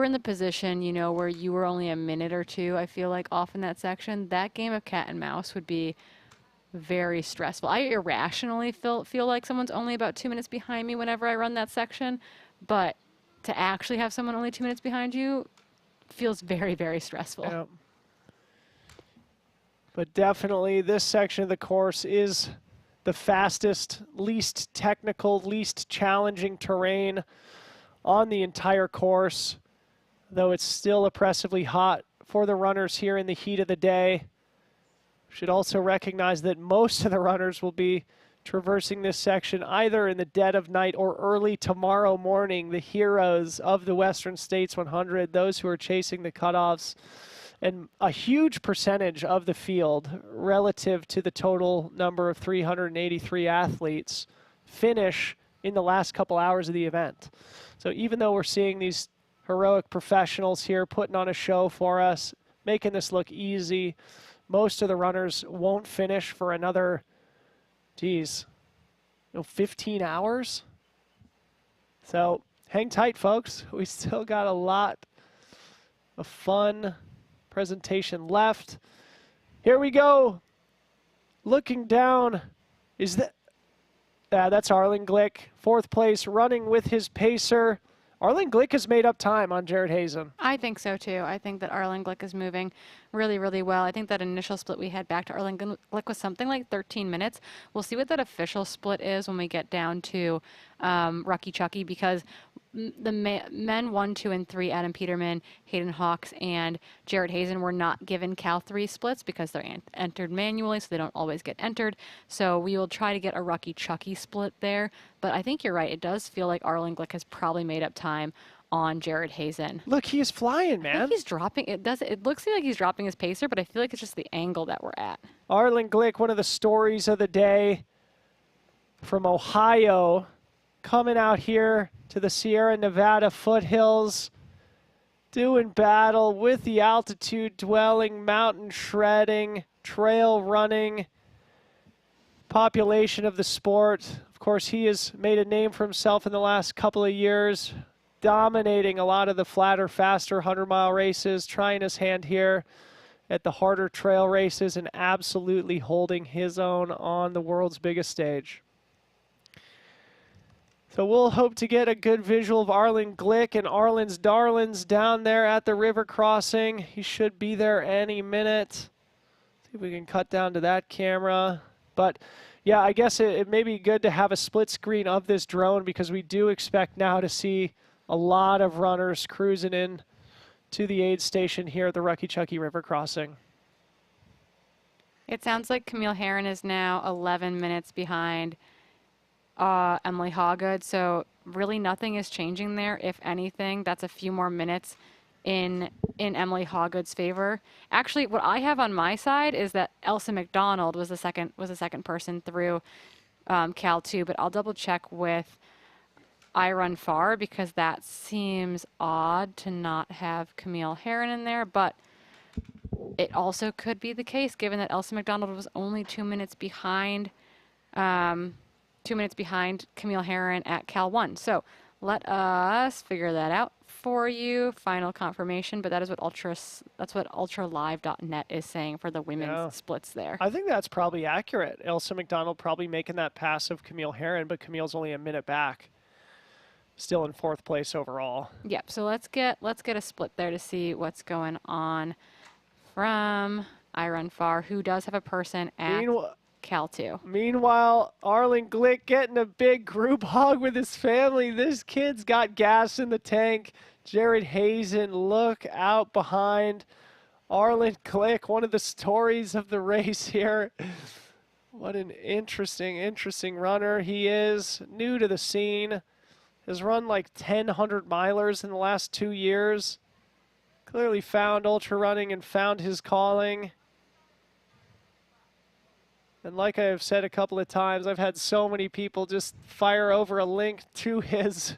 [SPEAKER 1] in the position, you know, where you were only a minute or two, I feel like off in that section, that game of cat and mouse would be very stressful. I irrationally feel like someone's only about 2 minutes behind me whenever I run that section, but to actually have someone only 2 minutes behind you feels very, very stressful.
[SPEAKER 2] Yeah. But definitely this section of the course is the fastest, least technical, least challenging terrain on the entire course, though it's still oppressively hot for the runners here in the heat of the day. Should also recognize that most of the runners will be traversing this section either in the dead of night or early tomorrow morning, the heroes of the Western States 100, those who are chasing the cutoffs. And a huge percentage of the field relative to the total number of 383 athletes finish in the last couple hours of the event. So even though we're seeing these heroic professionals here putting on a show for us, making this look easy, most of the runners won't finish for another, 15 hours. So hang tight, folks. We still got a lot of fun presentation left. Here we go. Looking down, is that that's Arlen Glick, 4th place, running with his pacer. Arlen Glick has made up time on Jared Hazen.
[SPEAKER 1] I think so too. I think that Arlen Glick is moving really, really well. I think that initial split we had back to Arlen Glick was something like 13 minutes. We'll see what that official split is when we get down to Rucky Chucky, because the men 1, 2, and 3, Adam Peterman, Hayden Hawks, and Jared Hazen were not given Cal 3 splits because they're entered manually, so they don't always get entered. So we will try to get a Rucky Chucky split there. But I think you're right. It does feel like Arlen Glick has probably made up time on Jared Hazen.
[SPEAKER 2] Look, he's flying, man.
[SPEAKER 1] I think he's dropping. It looks like he's dropping his pacer, but I feel like it's just the angle that we're at.
[SPEAKER 2] Arlen Glick, one of the stories of the day from Ohio, coming out here to the Sierra Nevada foothills, doing battle with the altitude dwelling, mountain shredding, trail running population of the sport. Of course, he has made a name for himself in the last couple of years, dominating a lot of the flatter, faster 100-mile races, trying his hand here at the harder trail races, and absolutely holding his own on the world's biggest stage. So we'll hope to get a good visual of Arlen Glick and Arlen's darlings down there at the river crossing. He should be there any minute. See if we can cut down to that camera. But yeah, I guess it may be good to have a split screen of this drone, because we do expect now to see a lot of runners cruising in to the aid station here at the Rucky Chucky River crossing.
[SPEAKER 1] It sounds like Camille Herron is now 11 minutes behind Emily Hawgood, so really nothing is changing there. If anything, that's a few more minutes in Emily Hawgood's favor. Actually, what I have on my side is that Elsa McDonald was the second person through Cal 2, but I'll double check with I Run Far, because that seems odd to not have Camille Herron in there, but it also could be the case given that Elsa McDonald was only 2 minutes behind 2 minutes behind Camille Herron at Cal 1. So let us figure that out for you. Final confirmation, but that is what ultralive.net is saying for the women's splits there.
[SPEAKER 2] I think that's probably accurate. Elsa McDonald probably making that pass of Camille Herron, but Camille's only a minute back. Still in 4th place overall.
[SPEAKER 1] Yep. So let's get a split there to see what's going on from I Run Far, who does have a person at. Cal 2.
[SPEAKER 2] Meanwhile, Arlen Glick getting a big group hug with his family. This kid's got gas in the tank. Jared Hazen, look out behind. Arlen Glick, one of the stories of the race here. What an interesting runner he is. New to the scene. Has run like 10 100-milers in the last 2 years. Clearly found ultra running and found his calling. And like I have said a couple of times, I've had so many people just fire over a link to his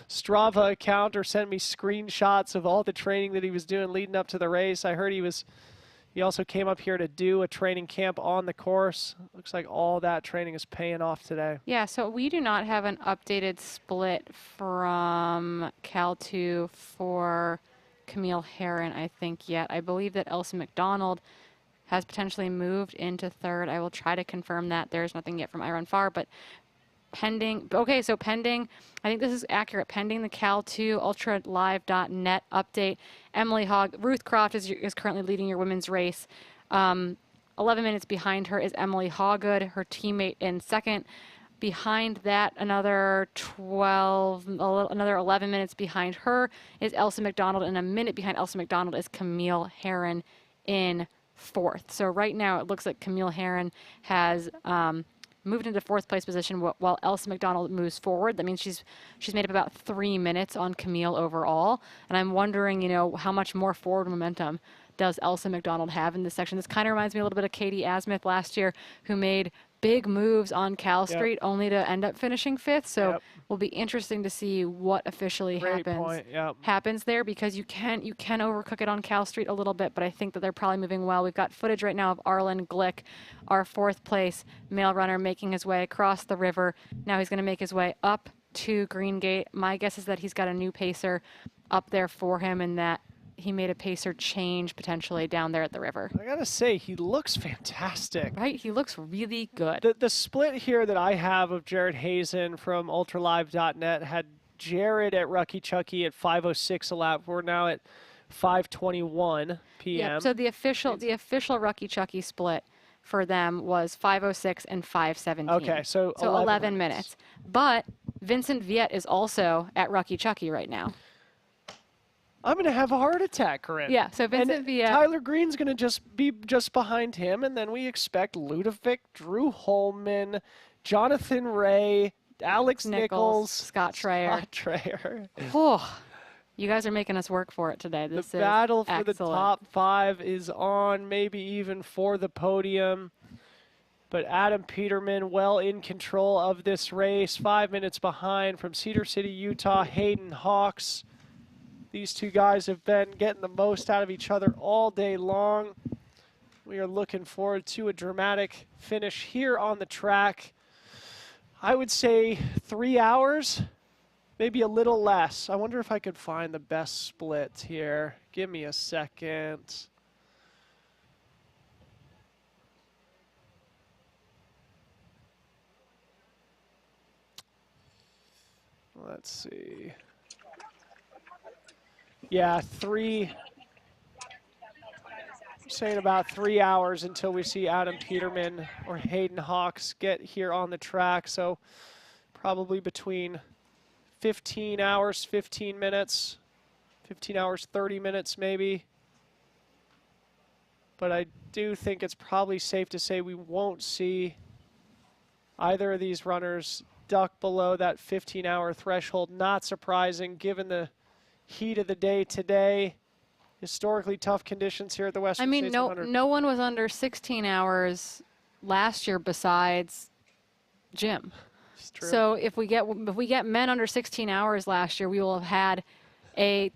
[SPEAKER 2] Strava account or send me screenshots of all the training that he was doing leading up to the race. I heard he also came up here to do a training camp on the course. Looks like all that training is paying off today.
[SPEAKER 1] Yeah, so we do not have an updated split from Cal 2 for Camille Herron, I think, yet. I believe that Elsa McDonald has potentially moved into third. I will try to confirm that. There's nothing yet from Iron Far, but pending, okay, so pending, I think this is accurate, pending the Cal 2 ultralive.net update. Emily Hogg, Ruth Croft is currently leading your women's race. 11 minutes behind her is Emily Hawgood, her teammate in second. Behind that, another 11 minutes behind her is Elsa McDonald, and a minute behind Elsa McDonald is Camille Herron in fourth. So right now it looks like Camille Herron has moved into fourth place position while Elsa McDonald moves forward. That means she's made up about 3 minutes on Camille overall. And I'm wondering, how much more forward momentum does Elsa McDonald have in this section? This kind of reminds me a little bit of Katie Asmuth last year, who made big moves on Cal Street only to end up finishing fifth. So will be interesting to see what officially happens there, because you can overcook it on Cal Street a little bit, but I think that they're probably moving well. We've got footage right now of Arlen Glick, our fourth place male runner, making his way across the river. Now he's going to make his way up to Green Gate. My guess is that he's got a new pacer up there for him, and that he made a pacer change potentially down there at the river.
[SPEAKER 2] I gotta say, he looks fantastic.
[SPEAKER 1] Right? He looks really good.
[SPEAKER 2] The split here that I have of Jared Hazen from ultralive.net had Jared at Rucky Chucky at 5:06 a lap. We're now at 5:21 p.m.
[SPEAKER 1] Yeah, so the official Rucky Chucky split for them was 5:06 and 5:17.
[SPEAKER 2] Okay, so
[SPEAKER 1] 11 minutes. But Vincent Viet is also at Rucky Chucky right now.
[SPEAKER 2] I'm going to have a heart attack, Corinne.
[SPEAKER 1] Yeah, so Vincent Viet.
[SPEAKER 2] Tyler Green's going to be just behind him, and then we expect Ludovic, Drew Holman, Jonathan Ray, Alex Nichols,
[SPEAKER 1] Scott Trayer. Oh, you guys are making us work for it today. This
[SPEAKER 2] the
[SPEAKER 1] is
[SPEAKER 2] battle for
[SPEAKER 1] excellent.
[SPEAKER 2] the top 5 is on, maybe even for the podium. But Adam Peterman well in control of this race, 5 minutes behind from Cedar City, Utah, Hayden Hawks. These two guys have been getting the most out of each other all day long. We are looking forward to a dramatic finish here on the track. I would say 3 hours, maybe a little less. I wonder if I could find the best split here. Give me a second. Let's see. Yeah, saying about 3 hours until we see Adam Peterman or Hayden Hawks get here on the track. So probably between 15 hours, 15 minutes, 15 hours, 30 minutes maybe. But I do think it's probably safe to say we won't see either of these runners duck below that 15-hour threshold. Not surprising given the heat of the day today. Historically tough conditions here at the Western States 100.
[SPEAKER 1] No one was under 16 hours last year besides Jim.
[SPEAKER 2] It's true.
[SPEAKER 1] So if we get men under 16 hours last year, we will have had a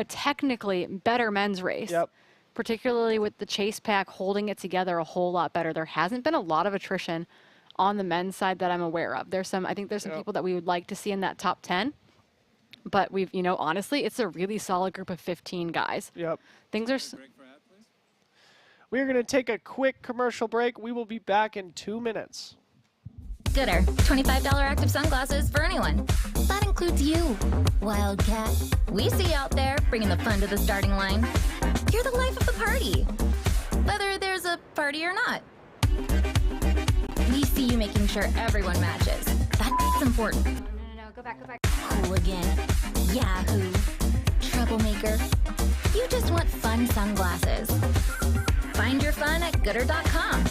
[SPEAKER 1] technically better men's race.
[SPEAKER 2] Yep.
[SPEAKER 1] Particularly with the chase pack holding it together a whole lot better. There hasn't been a lot of attrition on the men's side that I'm aware of. I think there's some people that we would like to see in that top 10. But we've, honestly, it's a really solid group of 15 guys.
[SPEAKER 2] Yep.
[SPEAKER 1] Things are.
[SPEAKER 2] We're going to take a quick commercial break. We will be back in 2 minutes.
[SPEAKER 8] Gooder, $25 active sunglasses for anyone. That includes you, Wildcat. We see you out there bringing the fun to the starting line. You're the life of the party, whether there's a party or not. you making sure everyone matches. That's important.
[SPEAKER 1] No, go back.
[SPEAKER 8] Hooligan, Yahoo, troublemaker. You just want fun sunglasses. Find your fun at gooder.com.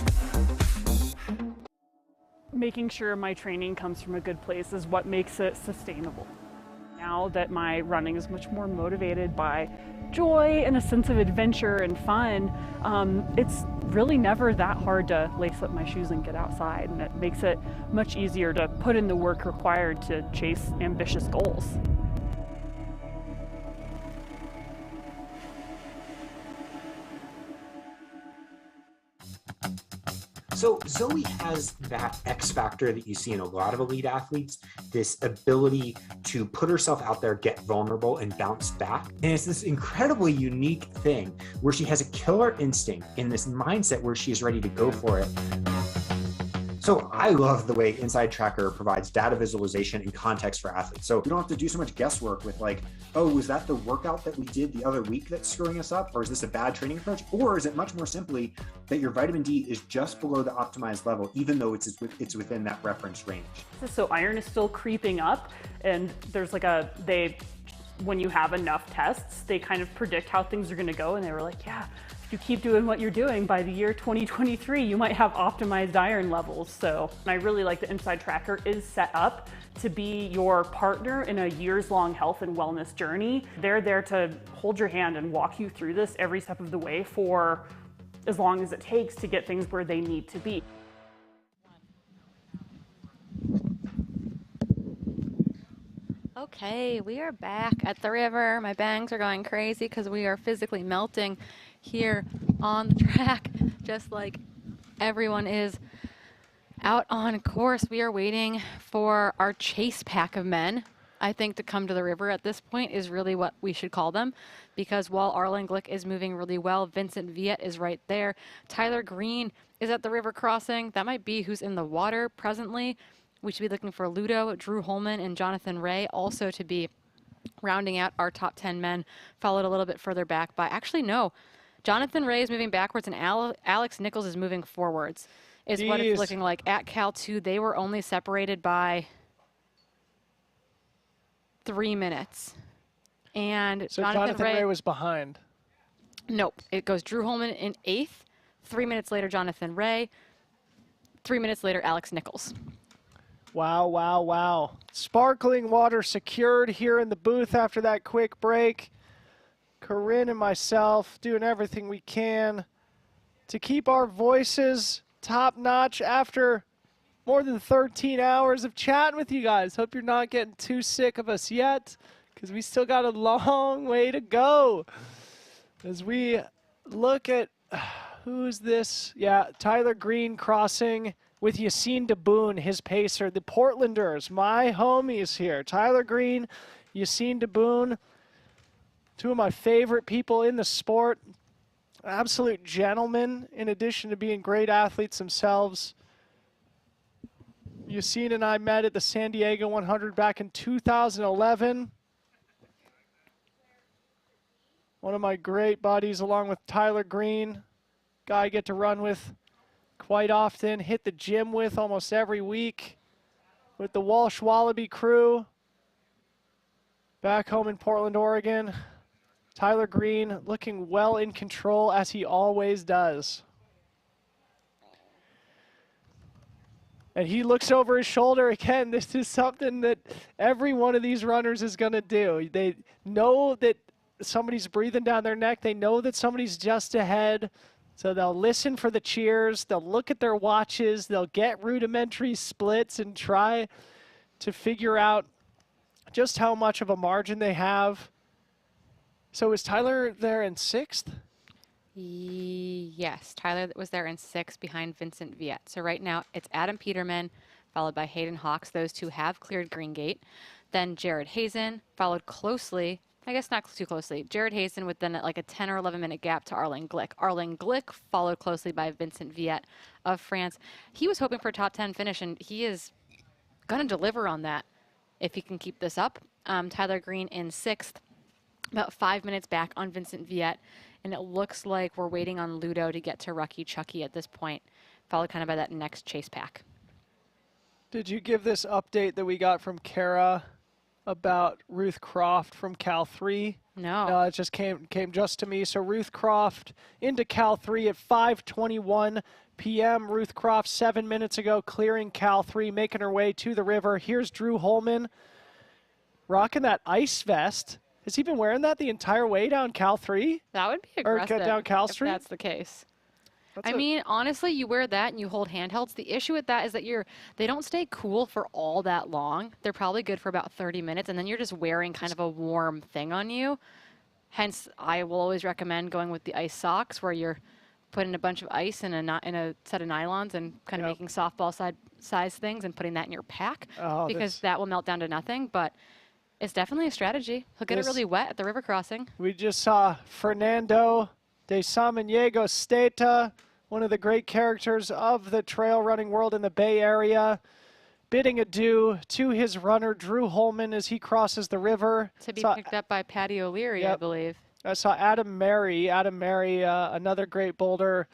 [SPEAKER 6] Making sure my training comes from a good place is what makes it sustainable. Now that my running is much more motivated by joy and a sense of adventure and fun, it's really never that hard to lace up my shoes and get outside, and it makes it much easier to put in the work required to chase ambitious goals.
[SPEAKER 9] So Zoe has that X factor that you see in a lot of elite athletes, this ability to put herself out there, get vulnerable, and bounce back. And it's this incredibly unique thing where she has a killer instinct in this mindset where she is ready to go for it. So I love the way Inside Tracker provides data visualization and context for athletes. So you don't have to do so much guesswork with like, oh, was that the workout that we did the other week that's screwing us up? Or is this a bad training approach? Or is it much more simply that your vitamin D is just below the optimized level, even though it's within that reference range?
[SPEAKER 6] So iron is still creeping up, and there's like when you have enough tests, they kind of predict how things are going to go, and they were like, yeah, if you keep doing what you're doing, by the year 2023, you might have optimized iron levels. So I really like the Inside Tracker is set up to be your partner in a years-long health and wellness journey. They're there to hold your hand and walk you through this every step of the way for as long as it takes to get things where they need to be.
[SPEAKER 1] Okay, we are back at the river. My bangs are going crazy because we are physically melting here on the track, just like everyone is out on course. We are waiting for our chase pack of men, I think, to come to the river at this point is really what we should call them, because while Arlen Glick is moving really well, Vincent Viet is right there. Tyler Green is at the river crossing. That might be who's in the water presently. We should be looking for Ludo, Drew Holman, and Jonathan Ray also to be rounding out our top 10 men, followed a little bit further back by, actually, no. Jonathan Ray is moving backwards and Alex Nichols is moving forwards, is what it's looking like. At Cal 2, they were only separated by 3 minutes. And
[SPEAKER 2] so Jonathan Ray was behind.
[SPEAKER 1] Nope. It goes Drew Holman in 8th. 3 minutes later, Jonathan Ray. 3 minutes later, Alex Nichols.
[SPEAKER 2] Wow, wow, wow. Sparkling water secured here in the booth after that quick break. Corinne and myself doing everything we can to keep our voices top notch after more than 13 hours of chatting with you guys. Hope you're not getting too sick of us yet, because we still got a long way to go. As we look at, who's this? Yeah, Tyler Green crossing with Yassine DeBoon, his pacer. The Portlanders, my homies here. Tyler Green, Yassine DeBoon, two of my favorite people in the sport. Absolute gentlemen, in addition to being great athletes themselves. Yassine and I met at the San Diego 100 back in 2011. One of my great buddies, along with Tyler Green, guy I get to run with quite often, hit the gym with almost every week with the Walsh Wallaby crew back home in Portland, Oregon. Tyler Green looking well in control, as he always does. And he looks over his shoulder again. This is something that every one of these runners is going to do. They know that somebody's breathing down their neck. They know that somebody's just ahead. So they'll listen for the cheers. They'll look at their watches. They'll get rudimentary splits and try to figure out just how much of a margin they have. So is Tyler there in 6th?
[SPEAKER 1] Yes, Tyler was there in 6th behind Vincent Viet. So right now it's Adam Peterman, followed by Hayden Hawks. Those two have cleared Green Gate. Then Jared Hazen, followed closely, I guess not too closely, Jared Hazen with then like a 10 or 11 minute gap to Arlen Glick. Arlen Glick followed closely by Vincent Viet of France. He was hoping for a top 10 finish, and he is going to deliver on that if he can keep this up. Tyler Green in 6th, about 5 minutes back on Vincent Viet. And it looks like we're waiting on Ludo to get to Rucky Chucky at this point, followed kind of by that next chase pack.
[SPEAKER 2] Did you give this update that we got from Kara about Ruth Croft from Cal 3?
[SPEAKER 1] No.
[SPEAKER 2] It just came just to me. So Ruth Croft into Cal 3 at 5:21 p.m. Ruth Croft 7 minutes ago clearing Cal 3, making her way to the river. Here's Drew Holman rocking that ice vest. Has he been wearing that the entire way down Cal 3?
[SPEAKER 1] That would be
[SPEAKER 2] Or
[SPEAKER 1] aggressive
[SPEAKER 2] down Cal
[SPEAKER 1] if
[SPEAKER 2] Street?
[SPEAKER 1] that's the case. I mean, honestly, you wear that and you hold handhelds. The issue with that is that they don't stay cool for all that long. They're probably good for about 30 minutes, and then you're just wearing kind of a warm thing on you. Hence, I will always recommend going with the ice socks, where you're putting a bunch of ice in a set of nylons and kind of making softball size things and putting that in your pack, because that will melt down to nothing. But it's definitely a strategy. He'll get it really wet at the river crossing.
[SPEAKER 2] We just saw Fernando de Samaniego Steta, one of the great characters of the trail running world in the Bay Area, bidding adieu to his runner, Drew Holman, as he crosses the river.
[SPEAKER 1] To be picked up by Patty O'Leary, I believe.
[SPEAKER 2] I saw Adam Mary, another great Boulder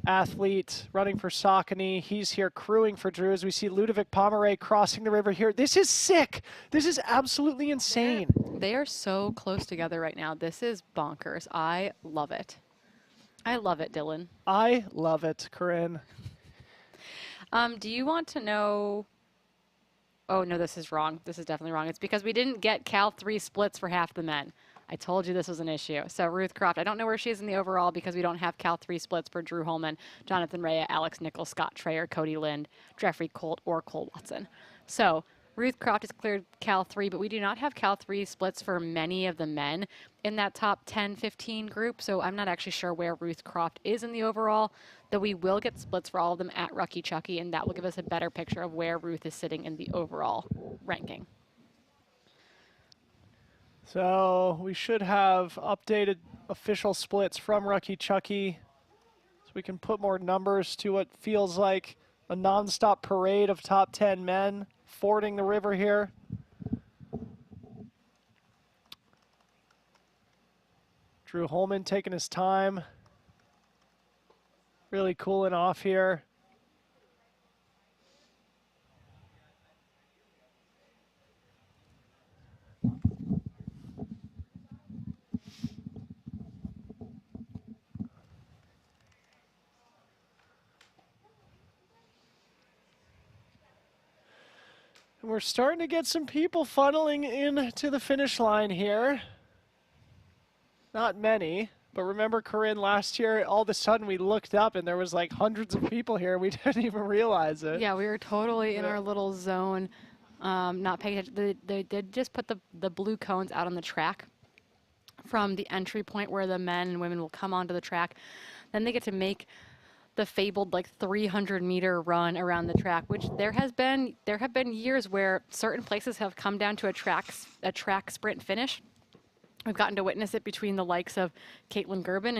[SPEAKER 2] athlete running for Saucony. He's here crewing for Drew as we see Ludovic Pomeray crossing the river here. This is sick. This is absolutely insane.
[SPEAKER 1] They are so close together right now. This is bonkers. I love it. I love it, Dylan.
[SPEAKER 2] I love it, Corinne.
[SPEAKER 1] Do you want to know... Oh, no, this is wrong. This is definitely wrong. It's because we didn't get Cal 3 splits for half the men. I told you this was an issue. So Ruth Croft, I don't know where she is in the overall because we don't have Cal 3 splits for Drew Holman, Jonathan Rea, Alex Nichols, Scott Trayer, Cody Lind, Jeffrey Colt, or Cole Watson. So Ruth Croft has cleared Cal 3, but we do not have Cal 3 splits for many of the men in that top 10, 15 group. So I'm not actually sure where Ruth Croft is in the overall, though we will get splits for all of them at Rucky Chucky, and that will give us a better picture of where Ruth is sitting in the overall ranking.
[SPEAKER 2] So we should have updated official splits from Rucky Chucky, so we can put more numbers to what feels like a nonstop parade of top 10 men fording the river here. Drew Holman taking his time, really cooling off here. We're starting to get some people funneling into the finish line here. Not many, but remember, Corinne, last year, all of a sudden we looked up and there was like hundreds of people here. We didn't even realize it.
[SPEAKER 1] Yeah, we were totally in our little zone, not paying attention. They did just put the blue cones out on the track from the entry point where the men and women will come onto the track. Then they get to make the fabled like 300-meter run around the track, which there have been years where certain places have come down to a track sprint finish. We've gotten to witness it between the likes of Caitlin Gerben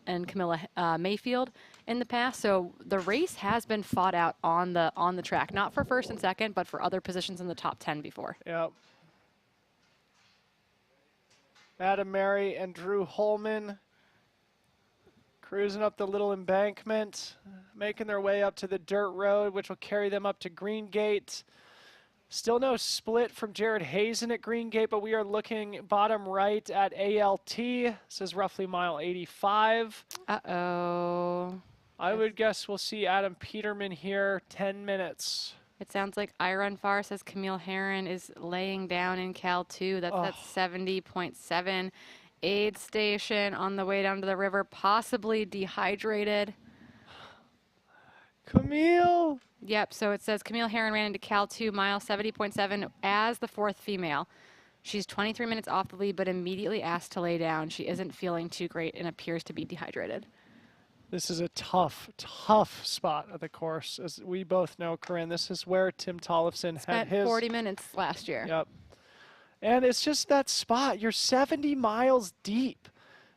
[SPEAKER 1] and Camilla Mayfield in the past. So the race has been fought out on the track, not for first and second, but for other positions in the top 10 before.
[SPEAKER 2] Yep. Adam Mary and Drew Holman cruising up the little embankment, making their way up to the dirt road, which will carry them up to Green Gate. Still no split from Jared Hazen at Green Gate, but we are looking bottom right at ALT. This is roughly mile 85.
[SPEAKER 1] Uh-oh.
[SPEAKER 2] I would guess we'll see Adam Peterman here, 10 minutes.
[SPEAKER 1] It sounds like Iron Far says Camille Herron is laying down in Cal 2. That's at 70.7. Aid station on the way down to the river, possibly dehydrated.
[SPEAKER 2] Camille!
[SPEAKER 1] Yep, so it says Camille Herron ran into Cal 2, mile 70.7 as the fourth female. She's 23 minutes off the lead, but immediately asked to lay down. She isn't feeling too great and appears to be dehydrated.
[SPEAKER 2] This is a tough, tough spot of the course. As we both know, Corinne, this is where Tim Tollefson had his
[SPEAKER 1] 40 minutes last year.
[SPEAKER 2] Yep. And it's just that spot. You're 70 miles deep.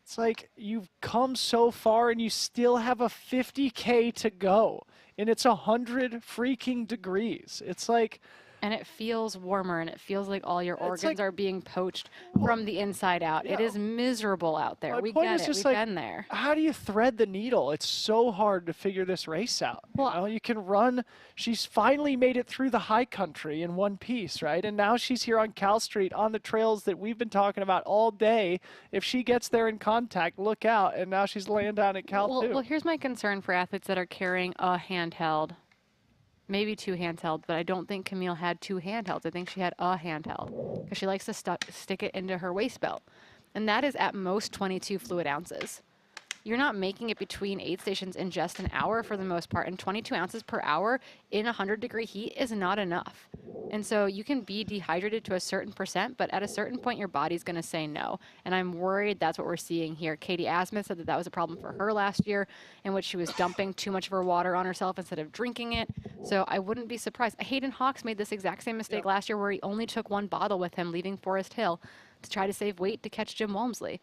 [SPEAKER 2] It's like you've come so far and you still have a 50K to go. And it's 100 freaking degrees. It's like...
[SPEAKER 1] And it feels warmer, and it feels like all your organs
[SPEAKER 2] like-
[SPEAKER 1] are being poached from the inside out. It is miserable out there.
[SPEAKER 2] My
[SPEAKER 1] We
[SPEAKER 2] point
[SPEAKER 1] get
[SPEAKER 2] is
[SPEAKER 1] it.
[SPEAKER 2] just
[SPEAKER 1] We've
[SPEAKER 2] like,
[SPEAKER 1] been there.
[SPEAKER 2] how do you thread the needle? It's so hard to figure this race out.
[SPEAKER 1] Well,
[SPEAKER 2] You can run. She's finally made it through the high country in one piece, right? And now she's here on Cal Street on the trails that we've been talking about all day. If she gets there in contact, look out. And now she's laying down at Cal too.
[SPEAKER 1] Well, here's my concern for athletes that are carrying a handheld. Maybe two handhelds, but I don't think Camille had two handhelds. I think she had a handheld because she likes to stick it into her waist belt. And that is at most 22 fluid ounces. You're not making it between aid stations in just an hour for the most part. And 22 ounces per hour in 100-degree heat is not enough. And so you can be dehydrated to a certain percent, but at a certain point, your body's going to say no. And I'm worried that's what we're seeing here. Katie Asmuth said that that was a problem for her last year, in which she was dumping too much of her water on herself instead of drinking it. So I wouldn't be surprised. Hayden Hawks made this exact same mistake last year, where he only took one bottle with him leaving Forest Hill to try to save weight to catch Jim Walmsley.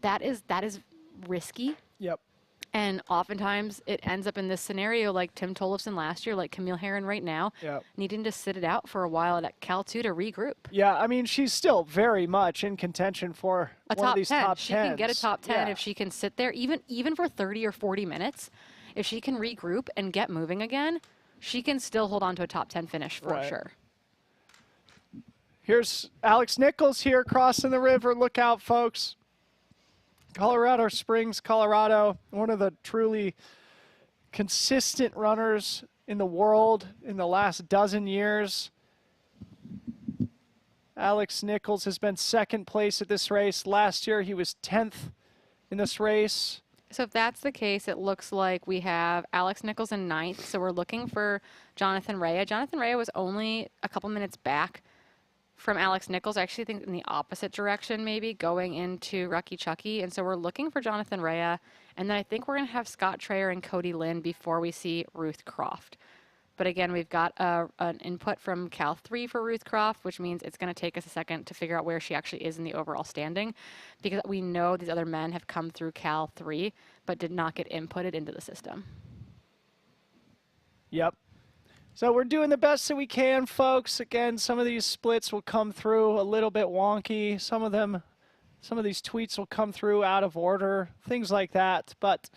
[SPEAKER 1] That is risky.
[SPEAKER 2] Yep.
[SPEAKER 1] And oftentimes it ends up in this scenario like Tim Tollefson last year, like Camille Herron right now, needing to sit it out for a while at Cal 2 to regroup.
[SPEAKER 2] Yeah, I mean, she's still very much in contention for
[SPEAKER 1] A
[SPEAKER 2] one of
[SPEAKER 1] top
[SPEAKER 2] these
[SPEAKER 1] 10.
[SPEAKER 2] top 10s.
[SPEAKER 1] She can get a top 10 if she can sit there, even for 30 or 40 minutes. If she can regroup and get moving again, she can still hold on to a top 10 finish for sure.
[SPEAKER 2] Here's Alex Nichols here crossing the river. Look out, folks. Colorado Springs, Colorado, one of the truly consistent runners in the world in the last dozen years. Alex Nichols has been second place at this race. Last year, he was 10th in this race.
[SPEAKER 1] So if that's the case, it looks like we have Alex Nichols in 9th. So we're looking for Jonathan Rea. Jonathan Rea was only a couple minutes back from Alex Nichols. I actually think in the opposite direction, maybe going into Rucky Chucky. And so we're looking for Jonathan Rea. And then I think we're going to have Scott Traer and Cody Lynn before we see Ruth Croft. But again, we've got an input from Cal 3 for Ruth Croft, which means it's going to take us a second to figure out where she actually is in the overall standing, because we know these other men have come through Cal 3 but did not get inputted into the system.
[SPEAKER 2] Yep. So we're doing the best that we can, folks. Again, some of these splits will come through a little bit wonky. Some of these tweets will come through out of order, things like that. But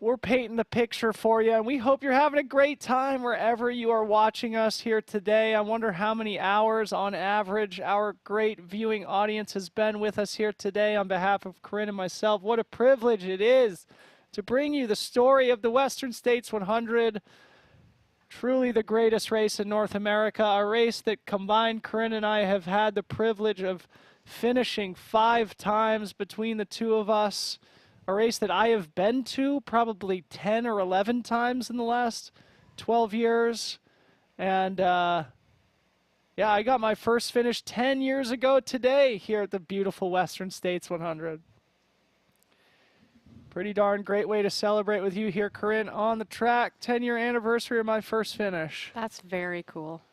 [SPEAKER 2] we're painting the picture for you, and we hope you're having a great time wherever you are watching us here today. I wonder how many hours on average our great viewing audience has been with us here today. On behalf of Corinne and myself, what a privilege it is to bring you the story of the Western States 100. Truly the greatest race in North America, a race that combined Corinne and I have had the privilege of finishing 5 times between the two of us. A race that I have been to probably 10 or 11 times in the last 12 years. And yeah, I got my first finish 10 years ago today here at the beautiful Western States 100. Pretty darn great way to celebrate with you here, Corinne, on the track. 10-year anniversary of my first finish.
[SPEAKER 1] That's very cool.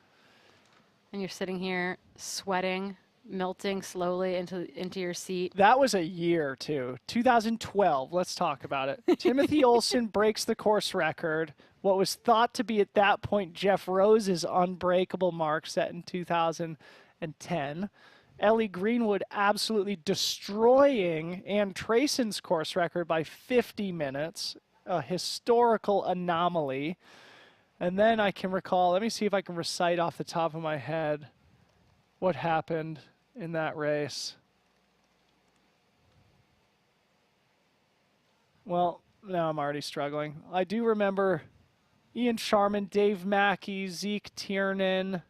[SPEAKER 1] And you're sitting here sweating, melting slowly into your seat.
[SPEAKER 2] That was a year, too. 2012. Let's talk about it. Timothy Olson breaks the course record. What was thought to be at that point Jeff Rose's unbreakable mark set in 2010. Ellie Greenwood absolutely destroying Ann Trayson's course record by 50 minutes, a historical anomaly. And then I can recall, let me see if I can recite off the top of my head what happened in that race. Well, now I'm already struggling. I do remember Ian Sharman, Dave Mackey, Zeke Tiernan,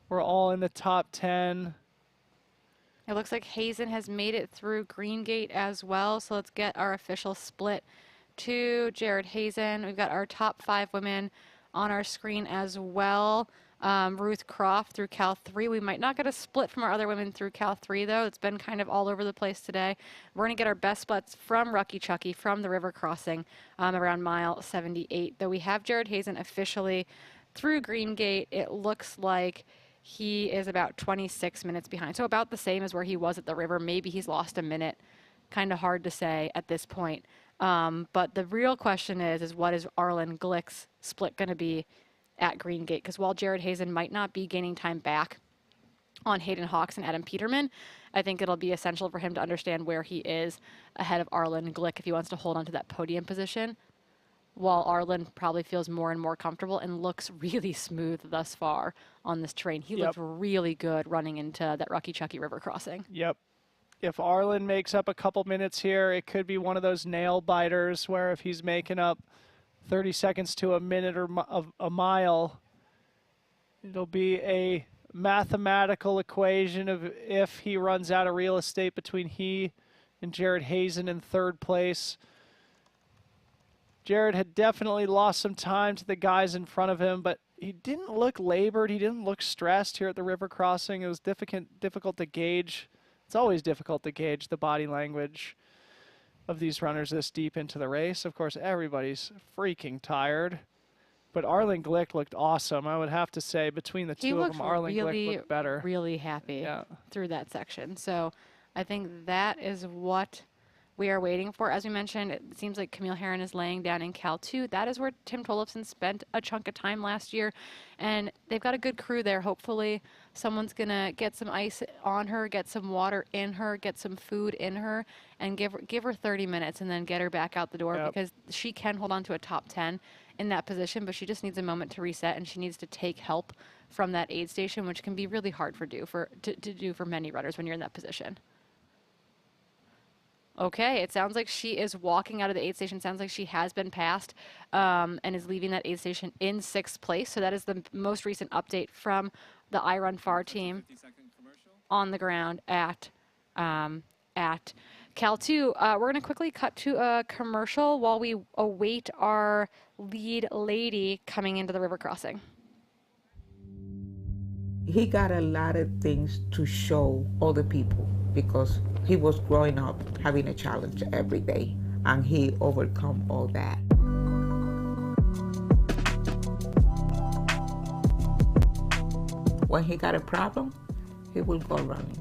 [SPEAKER 2] we're all in the top 10.
[SPEAKER 1] It looks like Hazen has made it through Green Gate as well. So let's get our official split to Jared Hazen. We've got our top 5 women on our screen as well. Ruth Croft through Cal 3. We might not get a split from our other women through Cal 3, though. It's been kind of all over the place today. We're going to get our best splits from Rucky Chucky, from the river crossing around mile 78. Though we have Jared Hazen officially through Green Gate, it looks like he is about 26 minutes behind. So about the same as where he was at the river. Maybe he's lost a minute. Kind of hard to say at this point. But the real question is what is Arlen Glick's split going to be at Green Gate, because while Jared Hazen might not be gaining time back on Hayden Hawks and Adam Peterman, I think it'll be essential for him to understand where he is ahead of Arlen Glick if he wants to hold on to that podium position, while Arlen probably feels more and more comfortable and looks really smooth thus far on this terrain. He looked really good running into that Rucky Chucky River crossing.
[SPEAKER 2] Yep. If Arlen makes up a couple minutes here, it could be one of those nail biters where if he's making up 30 seconds to a minute or a mile, it'll be a mathematical equation of if he runs out of real estate between he and Jared Hazen in third place. Jared had definitely lost some time to the guys in front of him, but he didn't look labored. He didn't look stressed here at the river crossing. It was difficult to gauge. It's always difficult to gauge the body language of these runners this deep into the race. Of course, everybody's freaking tired. But Arlen Glick looked awesome. I would have to say between the two of them, Arlen Glick looked better.
[SPEAKER 1] Really happy through that section. So I think that is what we are waiting for. As we mentioned, it seems like Camille Herron is laying down in Cal 2. That is where Tim Tollefson spent a chunk of time last year. And they've got a good crew there. Hopefully someone's going to get some ice on her, get some water in her, get some food in her, and give her 30 minutes and then get her back out the door, because she can hold on to a top 10 in that position, but she just needs a moment to reset, and she needs to take help from that aid station, which can be really hard to do for many runners when you're in that position. Okay, it sounds like she is walking out of the aid station. Sounds like she has been passed and is leaving that aid station in 6th place. So that is the most recent update from the iRun Far team on the ground at Cal 2. We're going to quickly cut to a commercial while we await our lead lady coming into the river crossing.
[SPEAKER 10] He got a lot of things to show other people because he was growing up having a challenge every day, and he overcome all that. When he got a problem, he will go running.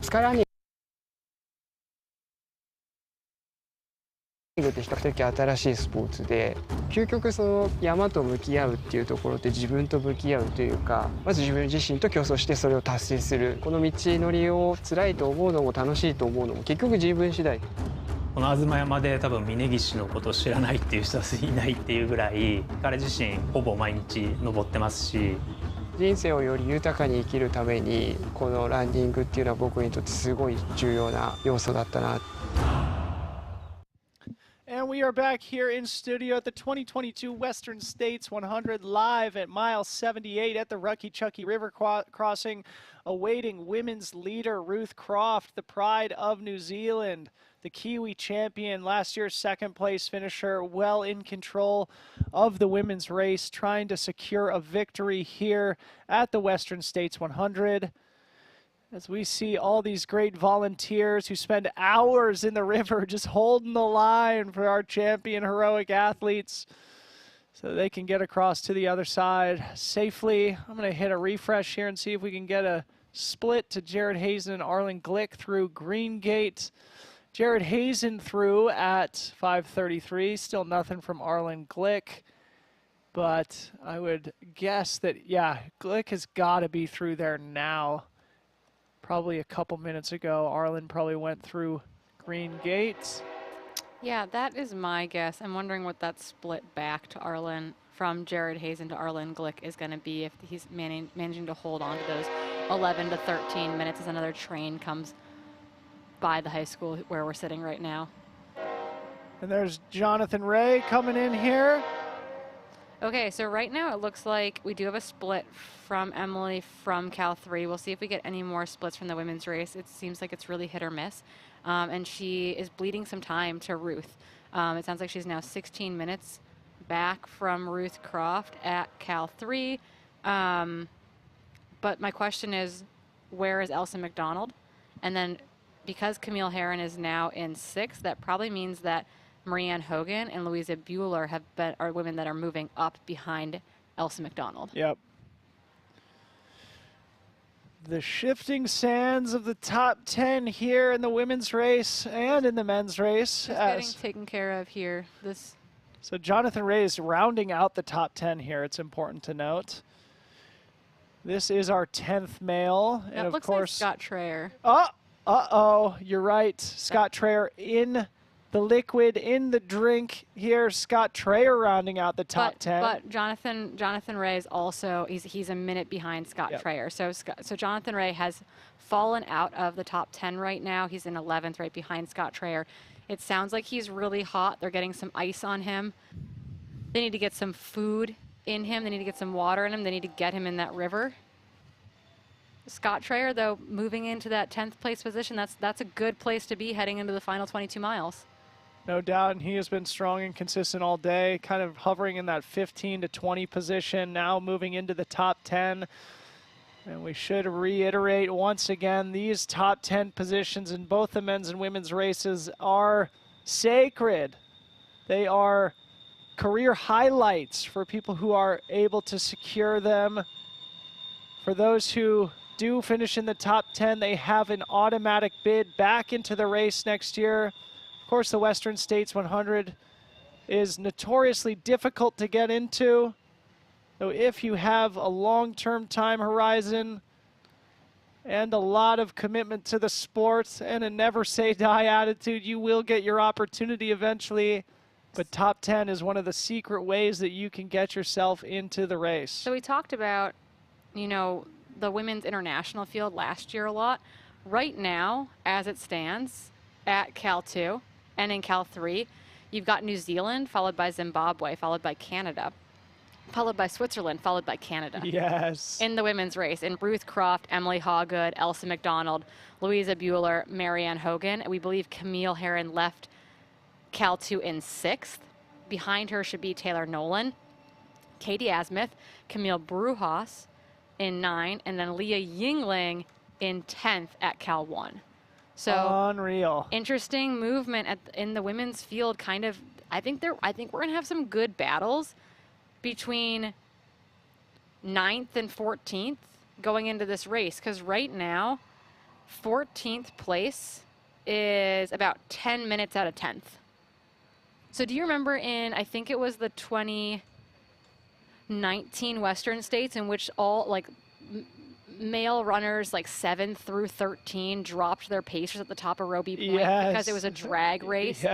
[SPEAKER 11] Skyrunningって比較的新しいスポーツで、究極その山と向き合うっていうところって自分と向き合うというか、まず自分自身と競争してそれを達成する。この道のりを辛いと思うのも楽しいと思うのも結局自分次第。
[SPEAKER 12] この東山で多分峯岸のことを知らないっていう人はいないっていうぐらい、彼自身ほぼ毎日登ってますし。
[SPEAKER 11] 人生をより豊かに生きるためにこのランニングっていうのは僕にとってすごい重要な要素だったな。
[SPEAKER 2] And we are back here in studio at the 2022 Western States 100 live at mile 78 at the Rucky Chucky River crossing, awaiting women's leader Ruth Croft, the pride of New Zealand, the Kiwi champion, last year's second place finisher, well in control of the women's race, trying to secure a victory here at the Western States 100. As we see all these great volunteers who spend hours in the river just holding the line for our champion heroic athletes so they can get across to the other side safely. I'm going to hit a refresh here and see if we can get a split to Jared Hazen and Arlen Glick through Green Gate. Jared Hazen through at 5:33. Still nothing from Arlen Glick. But I would guess that, yeah, Glick has got to be through there now. Probably a couple minutes ago, Arlen probably went through Green Gate.
[SPEAKER 1] Yeah, that is my guess. I'm wondering what that split back to Arlen from Jared Hazen to Arlen Glick is going to be, if he's managing to hold on to those 11 to 13 minutes as another train comes by the high school where we're sitting right now.
[SPEAKER 2] And there's Jonathan Ray coming in here.
[SPEAKER 1] Okay, so right now it looks like we do have a split from Emily from Cal 3. We'll see if we get any more splits from the women's race. It seems like it's really hit or miss. And she is bleeding some time to Ruth. It sounds like she's now 16 minutes back from Ruth Croft at Cal 3. But my question is, where is Elsa McDonald? And then because Camille Herron is now in 6th, that probably means that Marianne Hogan and Louisa Bueller are women that are moving up behind Elsa McDonald.
[SPEAKER 2] Yep. The shifting sands of the top 10 here in the women's race and in the men's race.
[SPEAKER 1] Just getting taken care of here.
[SPEAKER 2] So Jonathan Ray is rounding out the top 10 here, it's important to note. This is our 10th male.
[SPEAKER 1] That
[SPEAKER 2] and of
[SPEAKER 1] looks
[SPEAKER 2] course,
[SPEAKER 1] like Scott Traer.
[SPEAKER 2] Uh-oh, you're right. Scott Traer in the liquid, in the drink here. Scott Traer rounding out the top 10.
[SPEAKER 1] But Jonathan Ray is also, he's a minute behind Scott Traer. So Jonathan Ray has fallen out of the top 10 right now. He's in 11th, right behind Scott Traer. It sounds like he's really hot. They're getting some ice on him. They need to get some food in him. They need to get some water in him. They need to get him in that river. Scott Traer, though, moving into that 10th place position, that's a good place to be heading into the final 22 miles.
[SPEAKER 2] No doubt, and he has been strong and consistent all day, kind of hovering in that 15 to 20 position, now moving into the top 10. And we should reiterate once again, these top 10 positions in both the men's and women's races are sacred. They are career highlights for people who are able to secure them. For those who do finish in the top 10, they have an automatic bid back into the race next year. Of course, the Western States 100 is notoriously difficult to get into. So if you have a long-term time horizon and a lot of commitment to the sport and a never-say-die attitude, you will get your opportunity eventually. But top 10 is one of the secret ways that you can get yourself into the race.
[SPEAKER 1] So we talked about, you know, the women's international field last year a lot. Right now, as it stands, at Cal 2 and in Cal 3, you've got New Zealand, followed by Zimbabwe, followed by Canada, followed by Switzerland, followed by Canada.
[SPEAKER 2] Yes.
[SPEAKER 1] In the women's race, in Ruth Croft, Emily Hawgood, Elsa McDonald, Louisa Bueller, Marianne Hogan. We believe Camille Herron left Cal 2 in 6th. Behind her should be Taylor Nolan, Katie Asmuth, Camille Brujas in 9, and then Leah Yingling in 10th at Cal 1. So
[SPEAKER 2] unreal.
[SPEAKER 1] Interesting movement in the women's field. Kind of, I think we're gonna have some good battles between 9th and 14th going into this race, because right now 14th place is about 10 minutes out of 10th. So do you remember in, I think it was the 2019 Western States, in which all like male runners like 7 through 13 dropped their pacers at the top of Roby Point because it was a drag race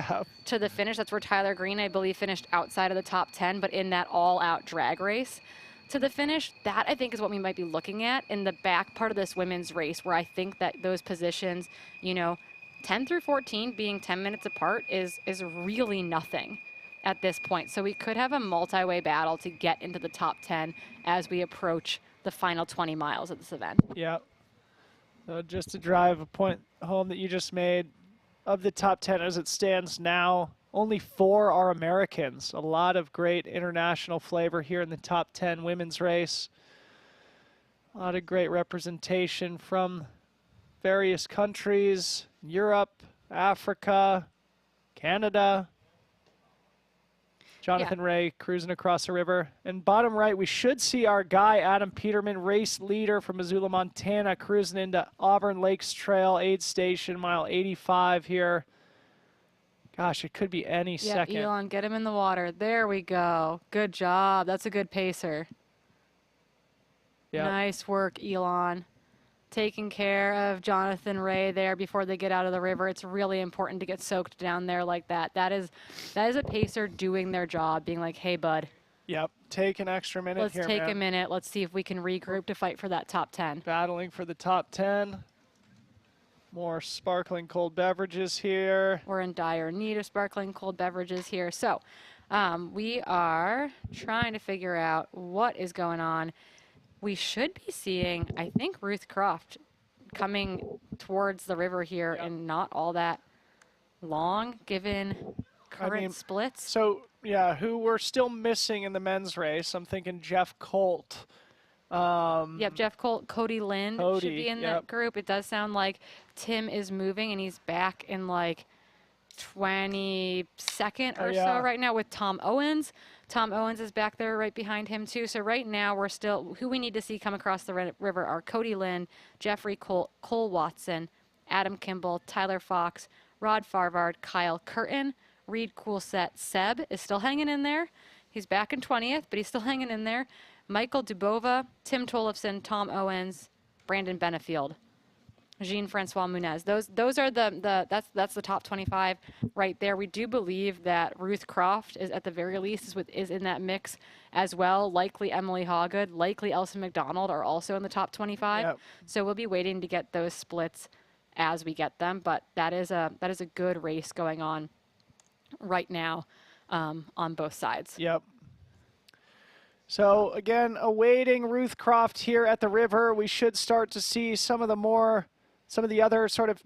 [SPEAKER 1] to the finish. That's where Tyler Green, I believe, finished outside of the top 10, but in that all-out drag race to the finish. That, I think, is what we might be looking at in the back part of this women's race, where I think that those positions, you know, 10 through 14 being 10 minutes apart is really nothing at this point. So we could have a multi-way battle to get into the top 10 as we approach the final 20 miles of this event.
[SPEAKER 2] Yeah. So just to drive a point home that you just made, of the top 10 as it stands now, only 4 are Americans. A lot of great international flavor here in the top 10 women's race. A lot of great representation from various countries, Europe, Africa, Canada. Jonathan Ray cruising across the river. And bottom right, we should see our guy, Adam Peterman, race leader from Missoula, Montana, cruising into Auburn Lakes Trail aid station, mile 85 here. Gosh, it could be any second.
[SPEAKER 1] Yeah, Elon, get him in the water. There we go. Good job. That's a good pacer.
[SPEAKER 2] Yep.
[SPEAKER 1] Nice work, Elon. Taking care of Jonathan Ray there before they get out of the river. It's really important to get soaked down there like that. That is a pacer doing their job, being like, hey, bud.
[SPEAKER 2] Yep, take an extra minute
[SPEAKER 1] Let's
[SPEAKER 2] here,
[SPEAKER 1] take a minute. Let's see if we can regroup to fight for that top 10.
[SPEAKER 2] Battling for the top 10. More sparkling cold beverages here.
[SPEAKER 1] We're in dire need of sparkling cold beverages here. So we are trying to figure out what is going on. We should be seeing, I think, Ruth Croft coming towards the river here and not all that long, given current splits.
[SPEAKER 2] So, yeah, who we're still missing in the men's race, I'm thinking Jeff Colt.
[SPEAKER 1] Yep, Jeff Colt, Cody Lind should be in that group. It does sound like Tim is moving, and he's back in like 22nd or so right now with Tom Owens. Tom Owens is back there right behind him too. So right now we're still, who we need to see come across the river are Cody Lynn, Jeffrey Cole Watson, Adam Kimball, Tyler Fox, Rod Farvard, Kyle Curtin, Reed Coolset. Seb is still hanging in there. He's back in 20th, but he's still hanging in there. Michael Dubova, Tim Tollefson, Tom Owens, Brandon Benefield, Jean-Francois Munez. Those are that's the top 25 right there. We do believe that Ruth Croft is at the very least is in that mix as well. Likely Emily Hawgood, likely Elsa McDonald are also in the top 25.
[SPEAKER 2] Yep.
[SPEAKER 1] So we'll be waiting to get those splits as we get them. But that is a good race going on right now on both sides.
[SPEAKER 2] Yep. So again, awaiting Ruth Croft here at the river. We should start to see some of the other sort of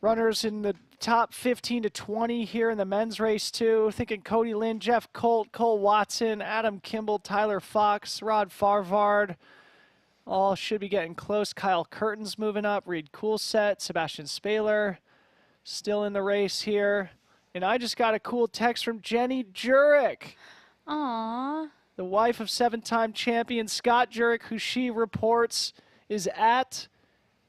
[SPEAKER 2] runners in the top 15 to 20 here in the men's race too. Thinking Cody Lynn, Jeff Colt, Cole Watson, Adam Kimball, Tyler Fox, Rod Farvard. All should be getting close. Kyle Curtin's moving up. Reed Coolset, Sebastian Spaler still in the race here. And I just got a cool text from Jenny Jurek.
[SPEAKER 1] Aww.
[SPEAKER 2] The wife of 7-time champion Scott Jurek, who she reports is at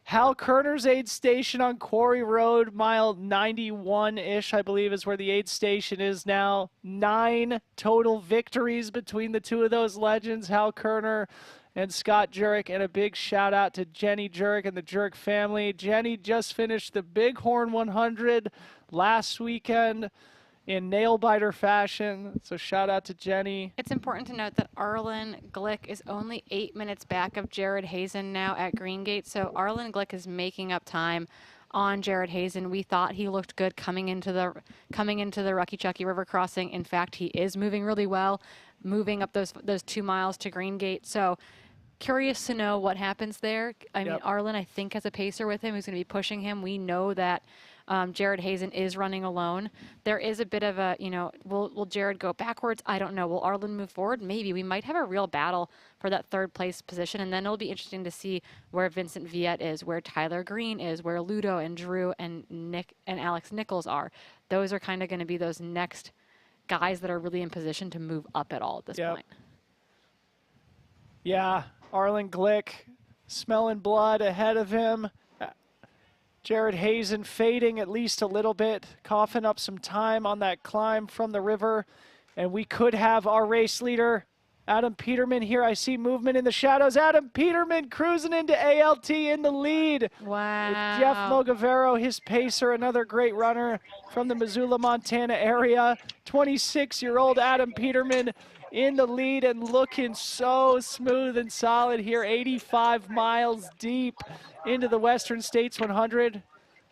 [SPEAKER 2] Hal Kerner's aid station on Quarry Road, mile 91-ish, I believe, is where the aid station is now. 9 total victories between the two of those legends, Hal Kerner and Scott Jurek. And a big shout out to Jenny Jurek and the Jurek family. Jenny just finished the Bighorn 100 last weekend in nail-biter fashion, so shout out to Jenny.
[SPEAKER 1] It's important to note that Arlen Glick is only 8 minutes back of Jared Hazen now at Greengate, so Arlen Glick is making up time on Jared Hazen. We thought he looked good coming into the Rucky Chucky River crossing. In fact, he is moving really well, moving up those 2 miles to Greengate. So curious to know what happens there. I mean, Arlen, I think, has a pacer with him who's going to be pushing him. We know that Jared Hazen is running alone. There is a bit of a, will Jared go backwards? I don't know. Will Arlen move forward? Maybe. We might have a real battle for that 3rd place position, and then it'll be interesting to see where Vincent Viette is, where Tyler Green is, where Ludo and Drew and Nick and Alex Nichols are. Those are kind of going to be those next guys that are really in position to move up at all at this point.
[SPEAKER 2] Yeah, Arlen Glick smelling blood ahead of him. Jared Hazen fading at least a little bit, coughing up some time on that climb from the river. And we could have our race leader, Adam Peterman, here. I see movement in the shadows. Adam Peterman cruising into ALT in the lead.
[SPEAKER 1] Wow.
[SPEAKER 2] With Jeff Mogavero, his pacer, another great runner from the Missoula, Montana area. 26-year-old Adam Peterman in the lead and looking so smooth and solid here. 85 miles deep into the Western States 100.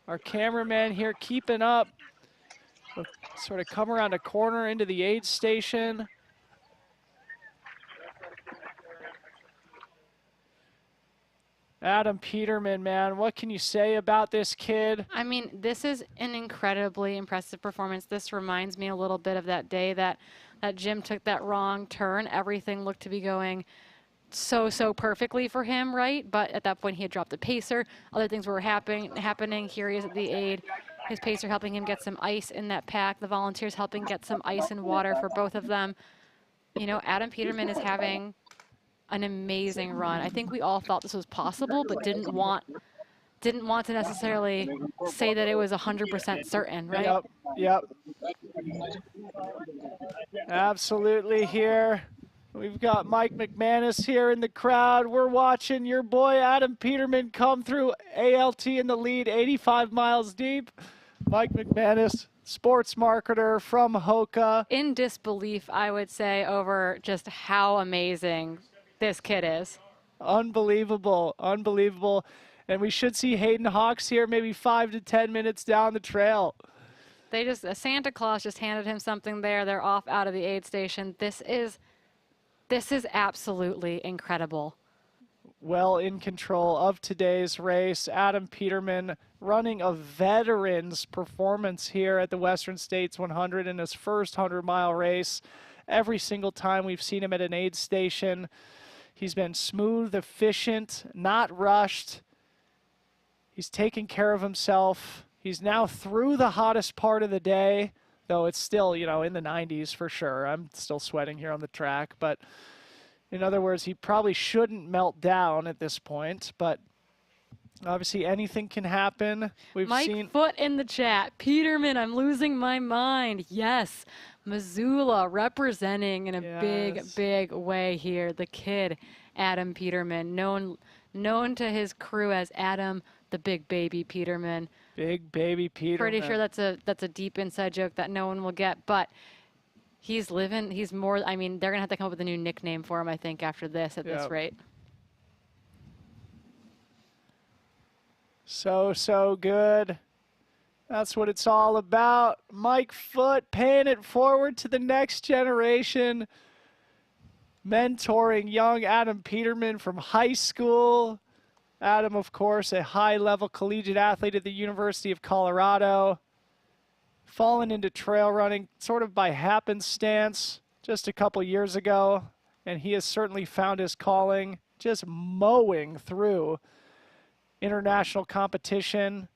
[SPEAKER 2] Our cameraman here keeping up. We'll sort of come around a corner into the aid station. Adam Peterman, man, what can you say about this kid?
[SPEAKER 1] I mean, this is an incredibly impressive performance. This reminds me a little bit of that day that Jim took that wrong turn. Everything looked to be going so perfectly for him, right? But at that point, he had dropped the pacer. Other things were happening. Here he is at the aid. His pacer helping him get some ice in that pack. The volunteers helping get some ice and water for both of them. Adam Peterman is having an amazing run. I think we all thought this was possible, but didn't want to necessarily say that it was 100% certain, right?
[SPEAKER 2] Yep. Absolutely here. We've got Mike McManus here in the crowd. We're watching your boy Adam Peterman come through ALT in the lead, 85 miles deep. Mike McManus, sports marketer from Hoka.
[SPEAKER 1] In disbelief, I would say, over just how amazing this kid is.
[SPEAKER 2] Unbelievable. And we should see Hayden Hawks here maybe 5 to 10 minutes down the trail.
[SPEAKER 1] Santa Claus just handed him something there. They're off out of the aid station. This is absolutely incredible.
[SPEAKER 2] Well in control of today's race. Adam Peterman running a veteran's performance here at the Western States 100 in his first 100-mile race. Every single time we've seen him at an aid station, he's been smooth, efficient, not rushed. He's taken care of himself. He's now through the hottest part of the day. though it's still, you know, in the 90s for sure. I'm still sweating here on the track, but in other words, he probably shouldn't melt down at this point, but obviously anything can happen. We've
[SPEAKER 1] Mike
[SPEAKER 2] seen
[SPEAKER 1] Foot in the chat. Peterman, I'm losing my mind. Yes, Missoula representing in a big way here. The kid, Adam Peterman, known to his crew as Adam the Big Baby Peterman.
[SPEAKER 2] Big Baby Peterman.
[SPEAKER 1] Pretty sure that's a deep inside joke that no one will get, but he's more, I mean, they're going to have to come up with a new nickname for him, I think, after this at this rate.
[SPEAKER 2] So good. That's what it's all about. Mike Foot paying it forward to the next generation, mentoring young Adam Peterman from high school. Adam, of course, a high-level collegiate athlete at the University of Colorado. Fallen into trail running sort of by happenstance just a couple years ago, and he has certainly found his calling, just mowing through international competition,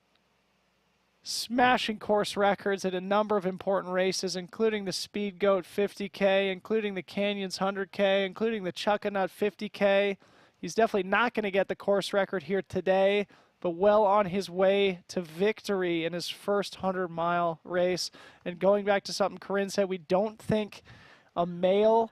[SPEAKER 2] smashing course records at a number of important races, including the Speed Goat 50K, including the Canyons 100K, including the Chuckanut 50K. He's definitely not going to get the course record here today, but well on his way to victory in his first 100-mile race. And going back to something Corinne said, we don't think a male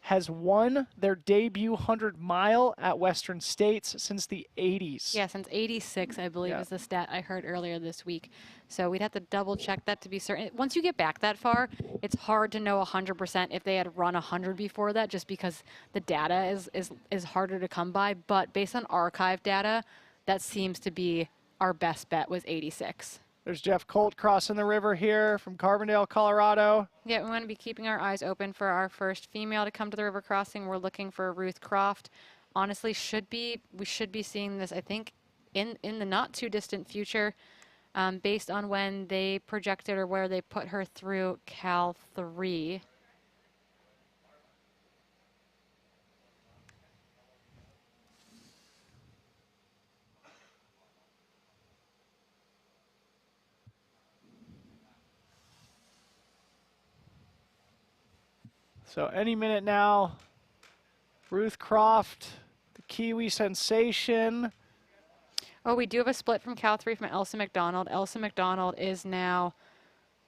[SPEAKER 2] has won their debut 100-mile at Western States since the 80s.
[SPEAKER 1] Yeah, since 86, I believe, is the stat I heard earlier this week. So we'd have to double check that to be certain. Once you get back that far, it's hard to know 100% if they had run 100 before that, just because the data is harder to come by. But based on archive data, that seems to be our best bet was 86.
[SPEAKER 2] There's Jeff Colt crossing the river here from Carbondale, Colorado.
[SPEAKER 1] Yeah, we want to be keeping our eyes open for our first female to come to the river crossing. We're looking for Ruth Croft. Honestly, we should be seeing this, I think, in the not too distant future, based on when they projected or where they put her through Cal 3.
[SPEAKER 2] So any minute now, Ruth Croft, the Kiwi sensation.
[SPEAKER 1] Oh, we do have a split from Cal 3 from Elsa McDonald. Elsa McDonald is now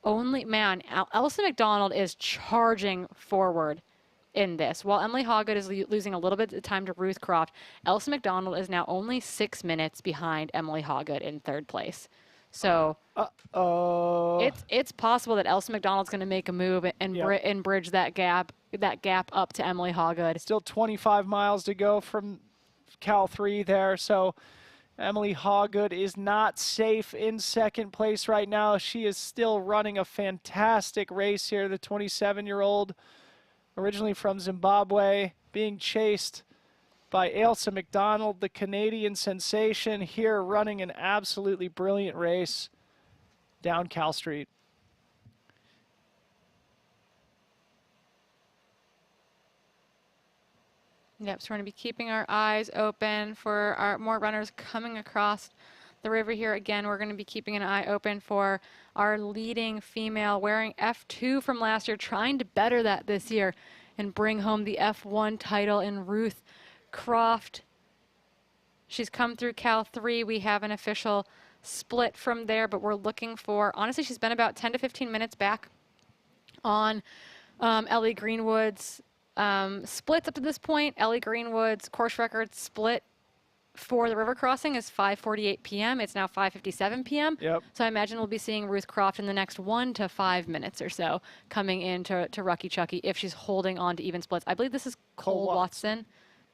[SPEAKER 1] Elsa McDonald is charging forward in this. While Emily Hawgood is losing a little bit of time to Ruth Croft, Elsa McDonald is now only 6 minutes behind Emily Hawgood in third place. So it's possible that Elsa McDonald's going to make a move and bridge that gap up to Emily Hawgood.
[SPEAKER 2] Still 25 miles to go from Cal 3 there. So Emily Hawgood is not safe in second place right now. She is still running a fantastic race here. The 27-year-old, originally from Zimbabwe, being chased by Elsa McDonald, the Canadian sensation, here running an absolutely brilliant race down Cal Street.
[SPEAKER 1] Yep, so we're going to be keeping our eyes open for our more runners coming across the river here. Again, we're going to be keeping an eye open for our leading female wearing F2 from last year, trying to better that this year and bring home the F1 title in Ruth Croft. She's come through Cal 3. We have an official split from there, but we're looking for, honestly, she's been about 10 to 15 minutes back on Ellie Greenwood's splits up to this point. Ellie Greenwood's course record split for the river crossing is 5:48 p.m. It's now 5:57 p.m.
[SPEAKER 2] Yep.
[SPEAKER 1] So I imagine we'll be seeing Ruth Croft in the next 1 to 5 minutes or so coming into Rucky Chucky if she's holding on to even splits. I believe this is Cole Watson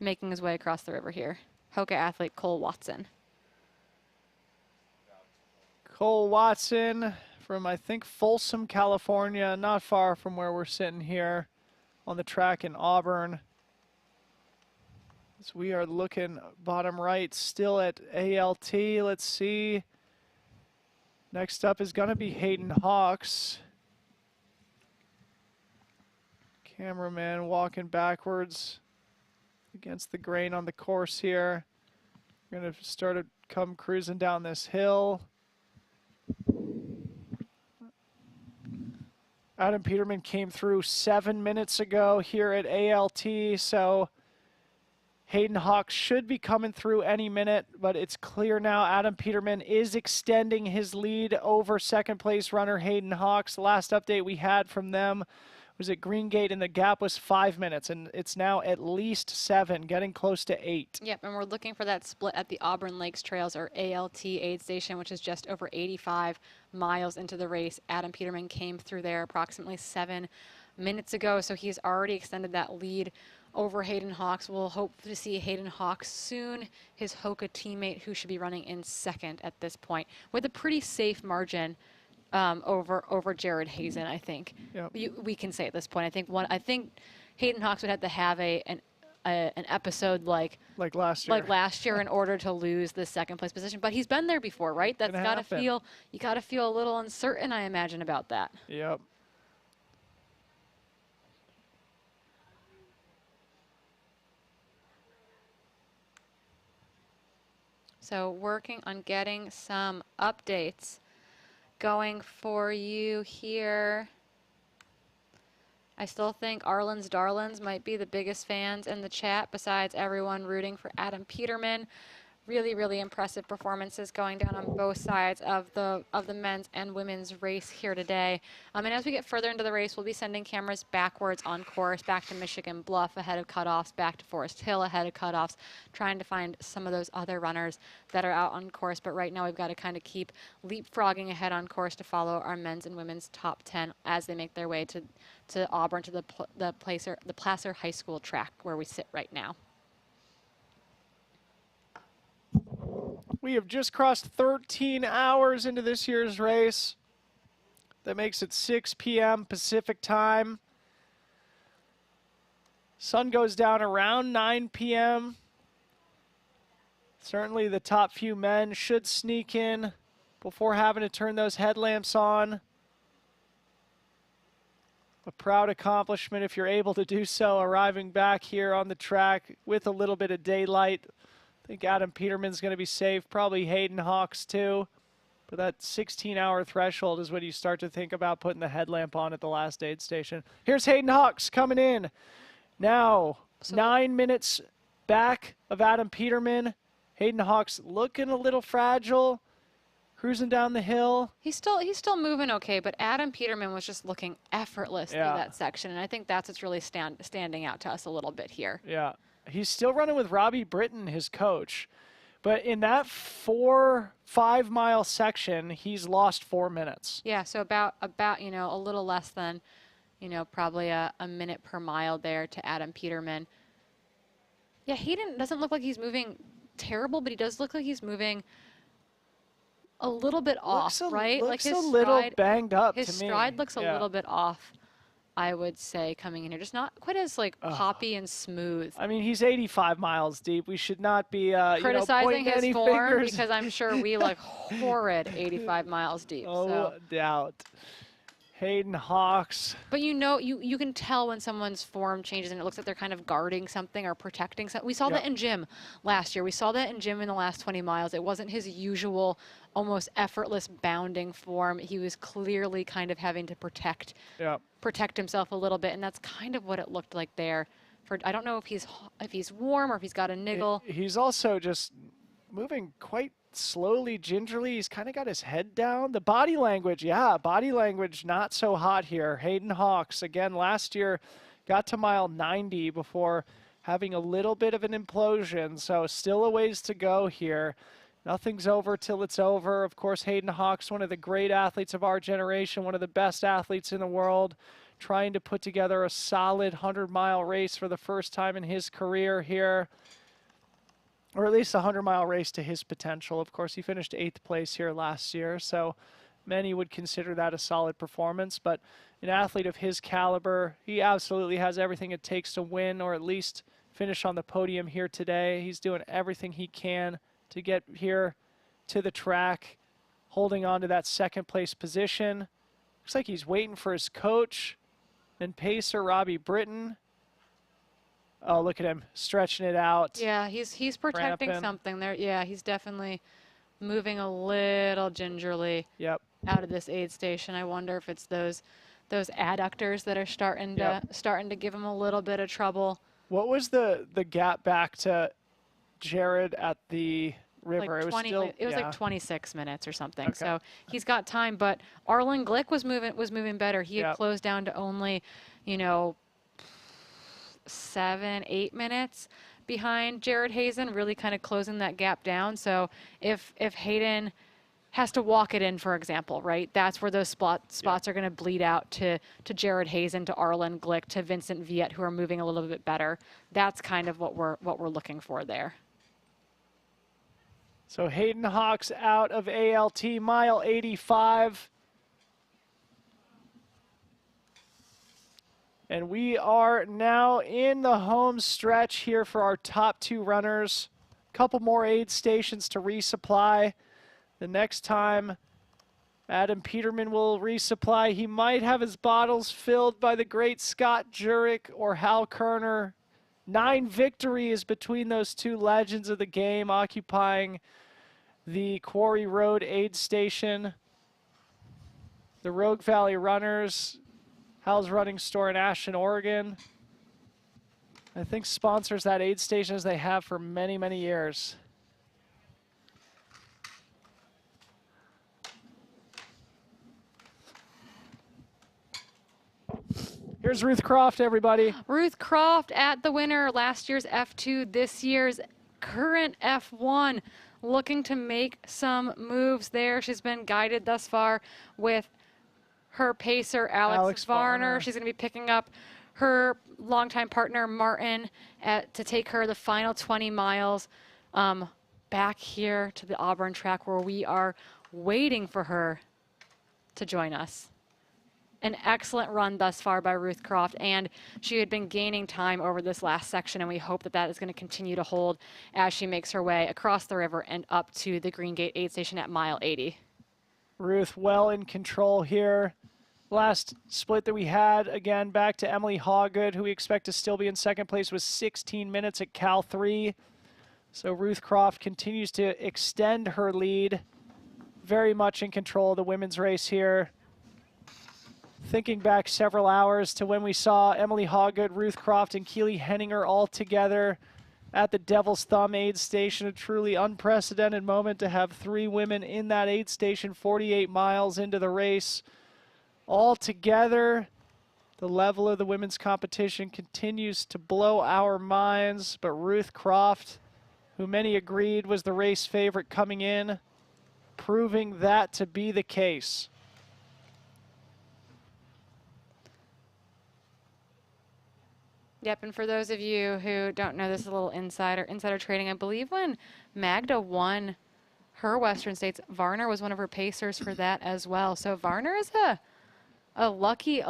[SPEAKER 1] making his way across the river here. Hoka athlete Cole Watson.
[SPEAKER 2] Cole Watson from, I think, Folsom, California, not far from where we're sitting here on the track in Auburn. So we are looking bottom right still at ALT. Let's see. Next up is going to be Hayden Hawks. Cameraman walking backwards against the grain on the course here. We're going to start to come cruising down this hill. Adam Peterman came through 7 minutes ago here at ALT, so Hayden Hawks should be coming through any minute, but it's clear now Adam Peterman is extending his lead over second place runner Hayden Hawks. The last update we had from them was at Green Gate, and the gap was 5 minutes, and it's now at least 7, getting close to 8.
[SPEAKER 1] Yep, and we're looking for that split at the Auburn Lakes Trails, or ALT aid station, which is just over 85 miles into the race. Adam Peterman came through there approximately 7 minutes ago, so he's already extended that lead over Hayden Hawks. We'll hope to see Hayden Hawks soon, his Hoka teammate, who should be running in second at this point, with a pretty safe margin over Jared Hazen, I think.
[SPEAKER 2] Yep.
[SPEAKER 1] We can say at this point. I think Hayden Hawks would have to have an episode like
[SPEAKER 2] last year
[SPEAKER 1] in order to lose the second place position. But he's been there before, right? That's gotta feel, you gotta feel a little uncertain, I imagine, about that.
[SPEAKER 2] Yep.
[SPEAKER 1] So working on getting some updates going for you here. I still think Arlen's Darlins might be the biggest fans in the chat, besides everyone rooting for Adam Peterman. Really, really impressive performances going down on both sides of the men's and women's race here today. And as we get further into the race, we'll be sending cameras backwards on course, back to Michigan Bluff ahead of cutoffs, back to Forest Hill ahead of cutoffs, trying to find some of those other runners that are out on course. But right now we've got to kind of keep leapfrogging ahead on course to follow our men's and women's top 10 as they make their way to Auburn, to the Placer High School track where we sit right now.
[SPEAKER 2] We have just crossed 13 hours into this year's race. That makes it 6 p.m. Pacific time. Sun goes down around 9 p.m. Certainly the top few men should sneak in before having to turn those headlamps on. A proud accomplishment if you're able to do so, arriving back here on the track with a little bit of daylight. I think Adam Peterman's going to be safe, probably Hayden Hawks too. But that 16-hour threshold is when you start to think about putting the headlamp on at the last aid station. Here's Hayden Hawks coming in. Now, 9 minutes back of Adam Peterman. Hayden Hawks looking a little fragile, cruising down the hill.
[SPEAKER 1] He's still moving okay, but Adam Peterman was just looking effortless through that section, and I think that's what's really standing out to us a little bit here.
[SPEAKER 2] Yeah. He's still running with Robbie Britton, his coach. But in that 4-5 mile section, he's lost 4 minutes.
[SPEAKER 1] Yeah, so about a little less than, probably a minute per mile there to Adam Peterman. Yeah, Hayden doesn't look like he's moving terrible, but he does look like he's moving a little bit off, right?
[SPEAKER 2] Looks like his a little banged up to me.
[SPEAKER 1] His stride looks a little bit off, I would say, coming in here. Just not quite as poppy and smooth.
[SPEAKER 2] I mean, he's 85 miles deep. We should not be
[SPEAKER 1] criticizing his
[SPEAKER 2] any
[SPEAKER 1] form
[SPEAKER 2] fingers.
[SPEAKER 1] because I'm sure we look horrid 85 miles deep.
[SPEAKER 2] No doubt. Hayden Hawks.
[SPEAKER 1] But you can tell when someone's form changes and it looks like they're kind of guarding something or protecting something. We saw that in Jim last year. We saw that in Jim in the last 20 miles. It wasn't his usual, almost effortless bounding form. He was clearly kind of having to protect himself a little bit, and that's kind of what it looked like there. I don't know if he's warm or if he's got a niggle.
[SPEAKER 2] He's also just moving quite slowly, gingerly. He's kind of got his head down. The body language, not so hot here. Hayden Hawks, again, last year got to mile 90 before having a little bit of an implosion, so still a ways to go here. Nothing's over till it's over. Of course, Hayden Hawks, one of the great athletes of our generation, one of the best athletes in the world, trying to put together a solid 100-mile race for the first time in his career here. Or at least a 100-mile race to his potential. Of course, he finished 8th place here last year, so many would consider that a solid performance. But an athlete of his caliber, he absolutely has everything it takes to win or at least finish on the podium here today. He's doing everything he can to get here to the track, holding on to that second-place position. Looks like he's waiting for his coach and pacer, Robbie Britton. Oh, look at him stretching it out.
[SPEAKER 1] Yeah, he's protecting something there. Yeah, he's definitely moving a little gingerly out of this aid station. I wonder if it's those those adductors that are starting to give him a little bit of trouble.
[SPEAKER 2] What was the gap back to Jared at the river?
[SPEAKER 1] Like
[SPEAKER 2] It was
[SPEAKER 1] like 26 minutes or something.
[SPEAKER 2] Okay.
[SPEAKER 1] So he's got time, but Arlen Glick was moving better. He had closed down to only, 7-8 minutes behind Jared Hazen, really kind of closing that gap down. So if Hayden has to walk it in, for example, right? That's where those spots are going to bleed out to Jared Hazen, to Arlen Glick, to Vincent Viet, who are moving a little bit better. That's kind of what we're looking for there.
[SPEAKER 2] So Hayden Hawks out of ALT, mile 85. And we are now in the home stretch here for our top 2 runners. A couple more aid stations to resupply. The next time Adam Peterman will resupply, he might have his bottles filled by the great Scott Jurek or Hal Kerner. 9 victories between those 2 legends of the game occupying the Quarry Road aid station. The Rogue Valley Runners, Hal's Running Store in Ashland, Oregon, I think sponsors that aid station as they have for many, many years. Here's Ruth Croft, everybody.
[SPEAKER 1] Ruth Croft at the winner, last year's F2, this year's current F1, looking to make some moves there. She's been guided thus far with her pacer, Alex Varner. She's going to be picking up her longtime partner, Martin, to take her the final 20 miles back here to the Auburn track, where we are waiting for her to join us. An excellent run thus far by Ruth Croft, and she had been gaining time over this last section, and we hope that that is going to continue to hold as she makes her way across the river and up to the Green Gate aid station at mile 80.
[SPEAKER 2] Ruth well in control here. Last split that we had, again, back to Emily Hawgood, who we expect to still be in second place, was 16 minutes at Cal 3. So Ruth Croft continues to extend her lead. Very much in control of the women's race here. Thinking back several hours to when we saw Emily Hawgood, Ruth Croft, and Keely Henninger all together at the Devil's Thumb aid station. A truly unprecedented moment to have 3 women in that aid station 48 miles into the race. All together, the level of the women's competition continues to blow our minds, but Ruth Croft, who many agreed was the race favorite coming in, proving that to be the case.
[SPEAKER 1] Yep, and for those of you who don't know, this is a little insider trading. I believe when Magda won her Western States, Varner was one of her pacers for that as well. So Varner is a lucky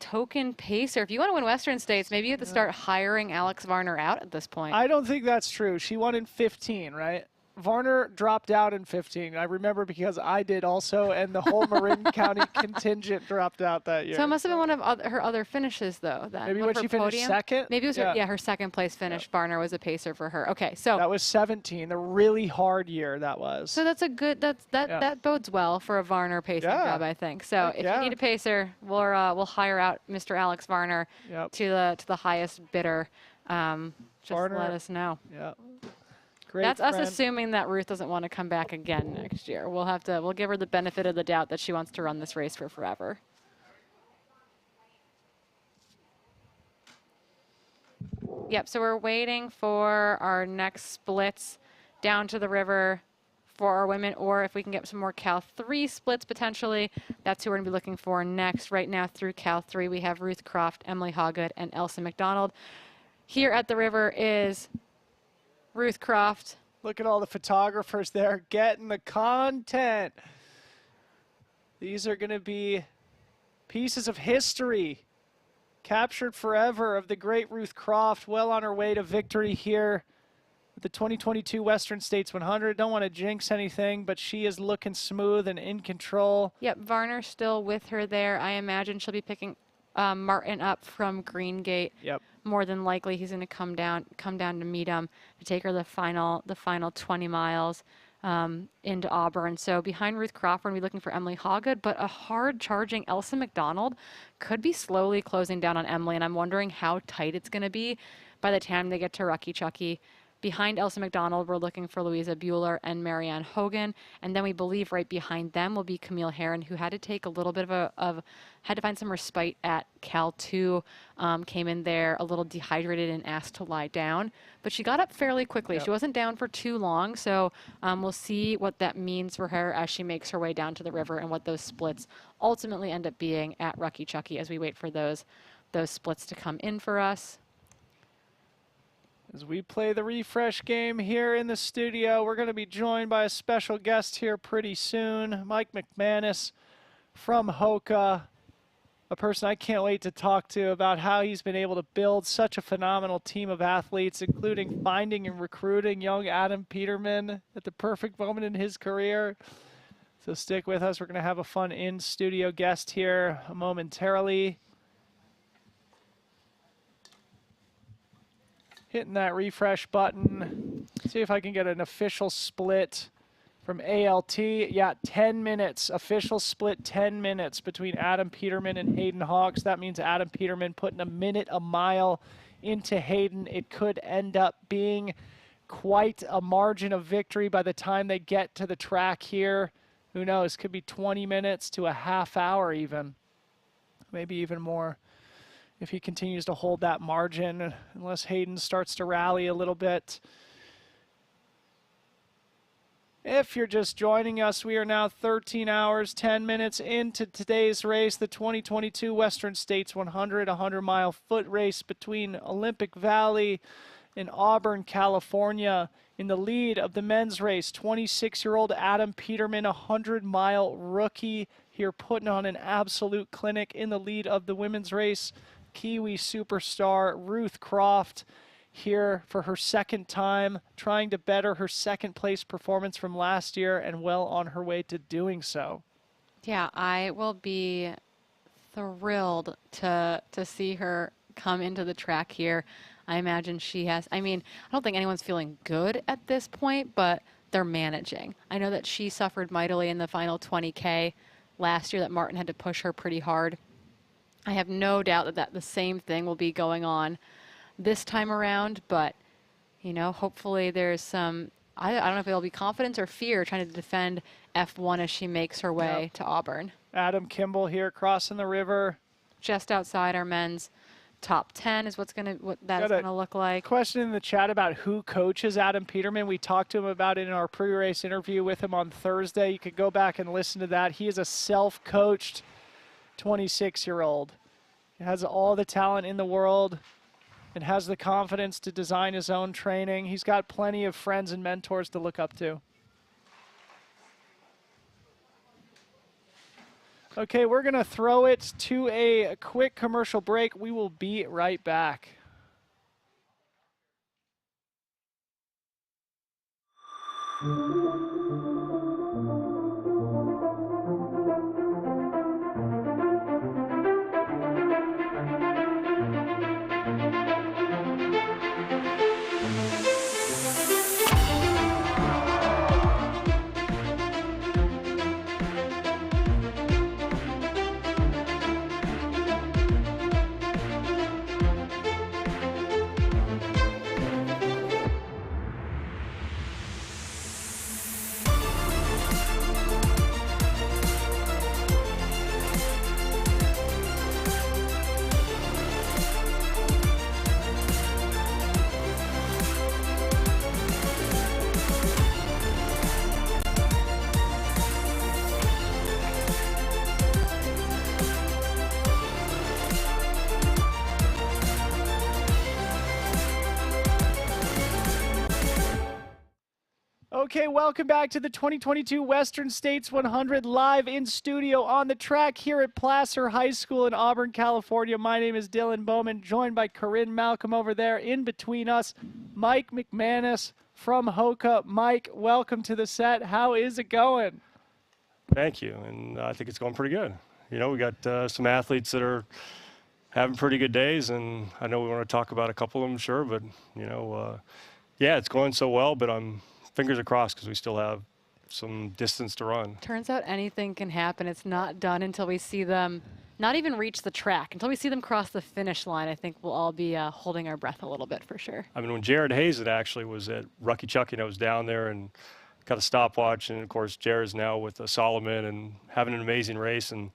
[SPEAKER 1] token pacer. If you want to win Western States, maybe you have to start hiring Alex Varner out at this point.
[SPEAKER 2] I don't think that's true. She won in 15, right? Varner dropped out in 15. I remember because I did also, and the whole Marin County contingent dropped out that year.
[SPEAKER 1] So it must have been one of her other finishes, though.
[SPEAKER 2] Maybe when she finished second?
[SPEAKER 1] Maybe it was her second place finish. Varner was a pacer for her. Okay, so
[SPEAKER 2] that was 17. The really hard year that was.
[SPEAKER 1] So that's a good. That bodes well for a Varner pacing job, I think. So if you need a pacer, we'll hire out Mr. Alex Varner to the highest bidder. Just
[SPEAKER 2] Varner,
[SPEAKER 1] let us know.
[SPEAKER 2] Yeah. Great
[SPEAKER 1] That's
[SPEAKER 2] friend.
[SPEAKER 1] us assuming that Ruth doesn't want to come back again next year. We'll give her the benefit of the doubt that she wants to run this race for forever. Yep, so we're waiting for our next splits down to the river for our women, or if we can get some more Cal 3 splits potentially, that's who we're going to be looking for next. Right now through Cal 3, we have Ruth Croft, Emily Hawgood, and Elsa McDonald. Here at the river is Ruth Croft.
[SPEAKER 2] Look at all the photographers there getting the content. These are going to be pieces of history captured forever of the great Ruth Croft, well on her way to victory here with the 2022 Western States 100. Don't want to jinx anything, but she is looking smooth and in control.
[SPEAKER 1] Yep, Varner's still with her there. I imagine she'll be picking Martin up from Green Gate.
[SPEAKER 2] Yep.
[SPEAKER 1] More than likely, he's going to come down to meet him to take her the final 20 miles. into Auburn. So behind Ruth Crawford, we're looking for Emily Hawgood, but a hard charging Elsa McDonald could be slowly closing down on Emily, and I'm wondering how tight it's going to be by the time they get to Rucky Chucky. Behind Elsa McDonald, we're looking for Louisa Bueller and Marianne Hogan. And then we believe right behind them will be Camille Herron, who had to take a little bit had to find some respite at Cal 2, came in there a little dehydrated and asked to lie down. But she got up fairly quickly. Yep. She wasn't down for too long, so we'll see what that means for her as she makes her way down to the river and what those splits ultimately end up being at Rucky Chucky as we wait for those splits to come in for us.
[SPEAKER 2] As we play the refresh game here in the studio, we're going to be joined by a special guest here pretty soon, Mike McManus from Hoka, a person I can't wait to talk to about how he's been able to build such a phenomenal team of athletes, including finding and recruiting young Adam Peterman at the perfect moment in his career. So stick with us. We're going to have a fun in-studio guest here momentarily. Hitting that refresh button. See if I can get an official split from ALT. Yeah, 10 minutes. Official split 10 minutes between Adam Peterman and Hayden Hawks. That means Adam Peterman putting a minute a mile into Hayden. It could end up being quite a margin of victory by the time they get to the track here. Who knows? Could be 20 minutes to a half hour even. Maybe even more, if he continues to hold that margin, unless Hayden starts to rally a little bit. If you're just joining us, we are now 13 hours, 10 minutes into today's race, the 2022 Western States 100, 100-mile foot race between Olympic Valley and Auburn, California. In the lead of the men's race, 26-year-old Adam Peterman, a 100-mile rookie here putting on an absolute clinic. In the lead of the women's race, Kiwi superstar Ruth Croft here for her second time, trying to better her second place performance from last year and well on her way to doing so.
[SPEAKER 1] Yeah, I will be thrilled to see her come into the track here. I imagine she has, I don't think anyone's feeling good at this point, but they're managing. I know that she suffered mightily in the final 20K last year, that Martin had to push her pretty hard. I have no doubt that the same thing will be going on this time around, but, hopefully there's some, I don't know if it'll be confidence or fear trying to defend F1 as she makes her way to Auburn.
[SPEAKER 2] Adam Kimball here crossing the river.
[SPEAKER 1] Just outside our men's top 10 is what that's going to look like.
[SPEAKER 2] Question in the chat about who coaches Adam Peterman. We talked to him about it in our pre-race interview with him on Thursday. You could go back and listen to that. He is a self-coached 26-year-old. He has all the talent in the world and has the confidence to design his own training. He's got plenty of friends and mentors to look up to. Okay, we're going to throw it to a quick commercial break. We will be right back. Okay, welcome back to the 2022 Western States 100 live in studio on the track here at Placer High School in Auburn, California. My name is Dylan Bowman, joined by Corinne Malcolm over there. In between us, Mike McManus from Hoka. Mike, welcome to the set. How is it going?
[SPEAKER 13] Thank you, and I think it's going pretty good. We got some athletes that are having pretty good days, and I know we want to talk about a couple of them, sure, but, yeah, it's going so well, but I'm fingers are crossed because we still have some distance to run.
[SPEAKER 1] Turns out anything can happen. It's not done until we see them not even reach the track. Until we see them cross the finish line, I think we'll all be holding our breath a little bit for sure.
[SPEAKER 13] I mean, when Jared Hazen actually was at Rucky Chucky, I was down there and got a stopwatch, and of course Jared's now with Solomon and having an amazing race, and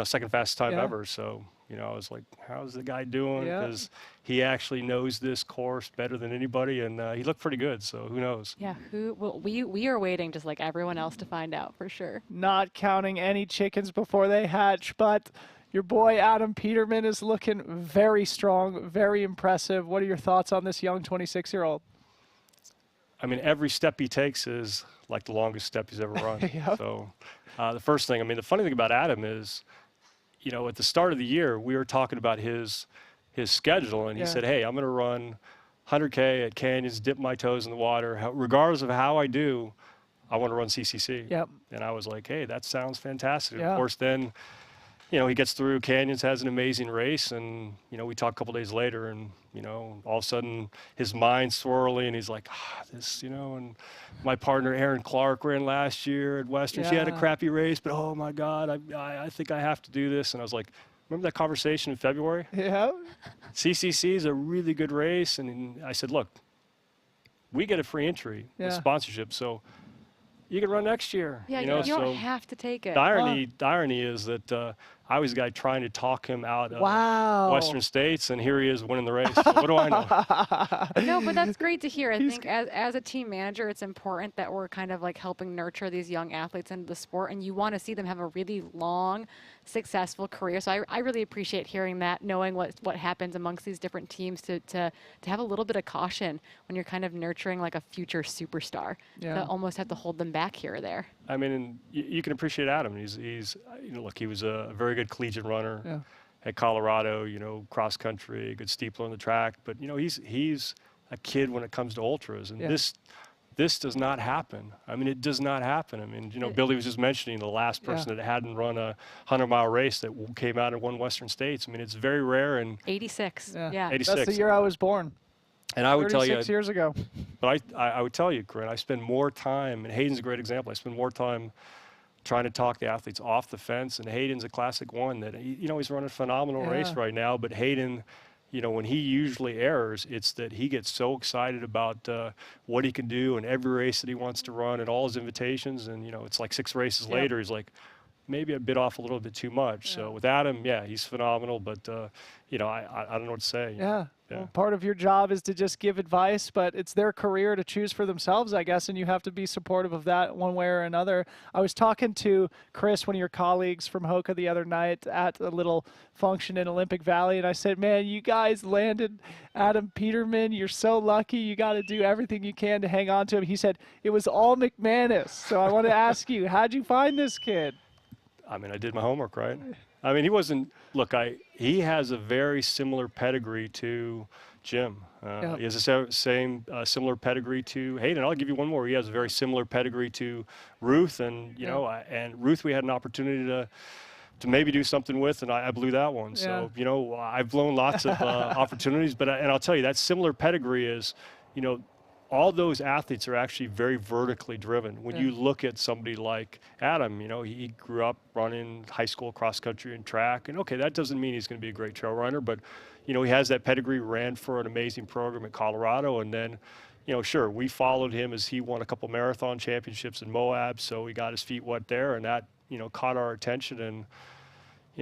[SPEAKER 13] second fastest time ever. So I was like, how's the guy doing? Because he actually knows this course better than anybody, and he looked pretty good. So who knows?
[SPEAKER 1] Yeah, we are waiting just like everyone else to find out for sure.
[SPEAKER 2] Not counting any chickens before they hatch, but your boy Adam Peterman is looking very strong, very impressive. What are your thoughts on this young 26-year-old?
[SPEAKER 13] I mean, every step he takes is like the longest step he's ever run. So the first thing, I mean, the funny thing about Adam is, at the start of the year, we were talking about his schedule, and he said, hey, I'm going to run 100K at Canyons, dip my toes in the water. Regardless of how I do, I want to run CCC. And I was like, hey, that sounds fantastic. Of course, then, he gets through Canyons, has an amazing race, and, we talk a couple days later, and, all of a sudden his mind's swirling, and he's like, this, and my partner Erin Clark ran last year at Western. She had a crappy race, but oh my God, I think I have to do this. And I was like, remember that conversation in February? CCC is a really good race. And I said, look, we get a free entry with sponsorship, so you can run next year.
[SPEAKER 1] Yeah, you don't have to take it.
[SPEAKER 13] The irony is that I was the guy trying to talk him out of Western States, and here he is winning the race. So what do I know?
[SPEAKER 1] No, but that's great to hear. I think as a team manager, it's important that we're kind of like helping nurture these young athletes into the sport, and you want to see them have a really long, successful career. So I really appreciate hearing that, knowing what happens amongst these different teams to have a little bit of caution when you're kind of nurturing like a future superstar. To almost have to hold them back here or there.
[SPEAKER 13] I mean, and you can appreciate Adam. He's look, he was a very good collegiate runner at Colorado, cross country, good steepler on the track. But, he's a kid when it comes to ultras. And this does not happen. I mean, it does not happen. I mean, Billy was just mentioning the last person that hadn't run a 100-mile race that came out and won Western States. I mean, it's very rare. And
[SPEAKER 1] 86.
[SPEAKER 13] 86.
[SPEAKER 2] That's the year I was born.
[SPEAKER 13] And I would tell you,
[SPEAKER 2] 36 years ago.
[SPEAKER 13] But I would tell you, Corinne, I spend more time, and Hayden's a great example. I spend more time trying to talk the athletes off the fence, and Hayden's a classic one that he's running a phenomenal race right now. But Hayden, when he usually errs, it's that he gets so excited about what he can do and every race that he wants to run and all his invitations, and it's like 6 races later, he's like, maybe I bit off a little bit too much. So with Adam, he's phenomenal, but I don't know what to say.
[SPEAKER 2] Well, part of your job is to just give advice, but it's their career to choose for themselves, I guess, and you have to be supportive of that one way or another. I was talking to Chris, one of your colleagues from Hoka, the other night at a little function in Olympic Valley, and I said, man, you guys landed Adam Peterman. You're so lucky. You got to do everything you can to hang on to him. He said, it was all McManus. So I want to ask you, how'd you find this kid?
[SPEAKER 13] I mean, I did my homework, right? I mean, he wasn't, look, he has a very similar pedigree to Jim. He has the same similar pedigree to Hayden. I'll give you one more. He has a very similar pedigree to Ruth, and, and Ruth we had an opportunity to maybe do something with, and I blew that one. So, I've blown lots of opportunities, but, and I'll tell you, that similar pedigree is, all those athletes are actually very vertically driven. When you look at somebody like Adam, he grew up running high school cross country and track. And okay, that doesn't mean he's going to be a great trail runner, but, he has that pedigree, ran for an amazing program at Colorado. And then, sure, we followed him as he won a couple marathon championships in Moab. So he got his feet wet there, and that, caught our attention. And,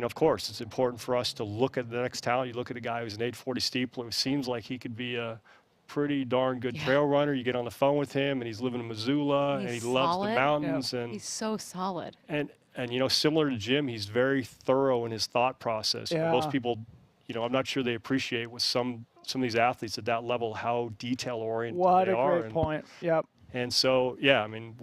[SPEAKER 13] of course, it's important for us to look at the next talent. You look at a guy who's an 840 steepler who seems like he could be a pretty darn good trail runner. You get on the phone with him, and he's living in Missoula, and he loves the mountains. And
[SPEAKER 1] he's so solid.
[SPEAKER 13] And similar to Jim, he's very thorough in his thought process. Most people, I'm not sure they appreciate with some of these athletes at that level how detail oriented they are.
[SPEAKER 2] What a great point. Yep.
[SPEAKER 13] And so, I mean,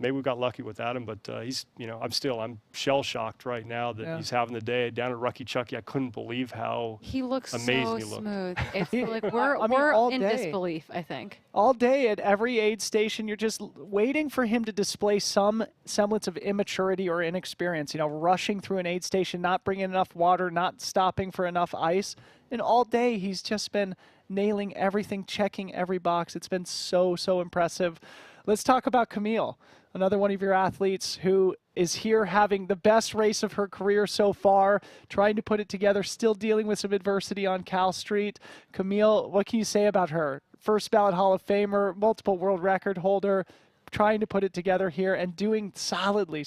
[SPEAKER 13] maybe we got lucky with Adam, but he's, I'm shell shocked right now that he's having the day down at Rucky Chucky. I couldn't believe how
[SPEAKER 1] he looks
[SPEAKER 13] amazing
[SPEAKER 1] so
[SPEAKER 13] he looked.
[SPEAKER 1] Smooth. It's like we're in disbelief, I think.
[SPEAKER 2] All day at every aid station, you're just waiting for him to display some semblance of immaturity or inexperience. Rushing through an aid station, not bringing enough water, not stopping for enough ice, and all day he's just been nailing everything, checking every box. It's been so impressive. Let's talk about Camille, another one of your athletes who is here having the best race of her career so far, trying to put it together, still dealing with some adversity on Cal Street. Camille, what can you say about her? First ballot Hall of Famer, multiple world record holder, trying to put it together here and doing solidly.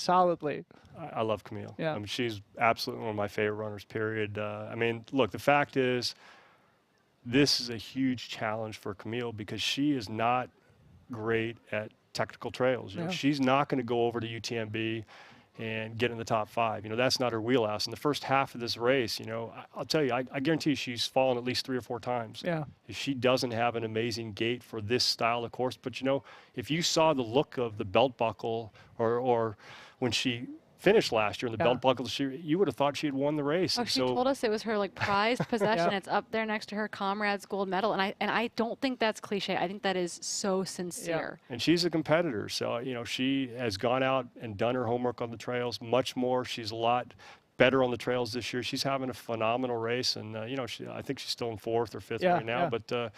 [SPEAKER 13] I love Camille.
[SPEAKER 2] Yeah.
[SPEAKER 13] I mean, she's absolutely one of my favorite runners, period. I mean, look, the fact is, this is a huge challenge for Camille because she is not great at technical trails. You know, she's not going to go over to UTMB and get in the top 5. You know, that's not her wheelhouse. In the first half of this race, you know, I'll tell you, I guarantee you she's fallen at least 3 or 4 times.
[SPEAKER 2] Yeah.
[SPEAKER 13] She doesn't have an amazing gait for this style of course. But, you know, if you saw the look of the belt buckle or when she finished last year in the belt buckle, you would have thought she had won the race.
[SPEAKER 1] Oh, she told us it was her like prized possession.
[SPEAKER 2] Yeah.
[SPEAKER 1] It's up there next to her comrade's gold medal, and I don't think that's cliche. I think that is so sincere.
[SPEAKER 13] And she's a competitor, so you know she has gone out and done her homework on the trails much more. She's a lot better on the trails this year. She's having a phenomenal race, and you know I think she's still in 4th or 5th right now, but.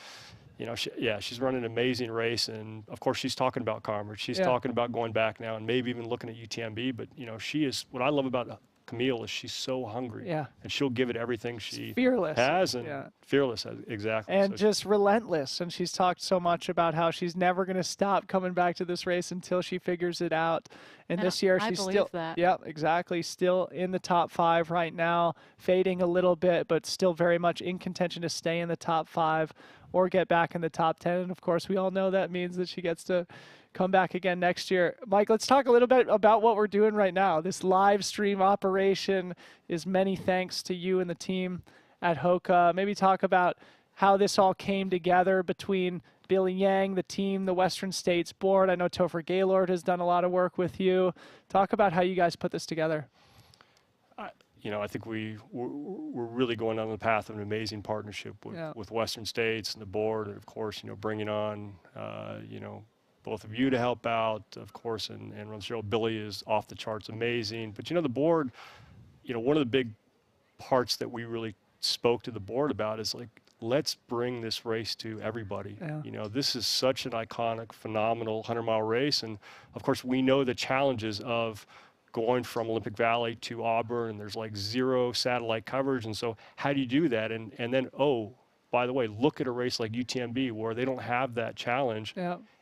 [SPEAKER 13] You know, she's running an amazing race, and of course she's talking about Carmel. She's talking about going back now, and maybe even looking at UTMB. But you know, she is. What I love about Camille is she's so hungry, and she'll give it everything she
[SPEAKER 2] fearless.
[SPEAKER 13] has, and fearless, exactly.
[SPEAKER 2] And
[SPEAKER 13] so
[SPEAKER 2] just relentless. And she's talked so much about how she's never going to stop coming back to this race until she figures it out. And this year she's still, exactly, still in the top 5 right now, fading a little bit, but still very much in contention to stay in the top 5 or get back in the top 10. And of course, we all know that means that she gets to come back again next year. Mike, let's talk a little bit about what we're doing right now. This live stream operation is many thanks to you and the team at Hoka. Maybe talk about how this all came together between Billy Yang, the team, the Western States board. I know Topher Gaylord has done a lot of work with you. Talk about how you guys put this together.
[SPEAKER 13] You know, I think we're really going down the path of an amazing partnership with Western States and the board, and of course, you know, bringing on, you know, both of you to help out, of course, and run the show. Billy is off the charts, amazing. But you know, the board, you know, one of the big parts that we really spoke to the board about is like, let's bring this race to everybody. You know, this is such an iconic, phenomenal 100-mile race, and of course, we know the challenges of going from Olympic Valley to Auburn, and there's like 0 satellite coverage, and so how do you do that? And then, oh, by the way, look at a race like UTMB where they don't have that challenge,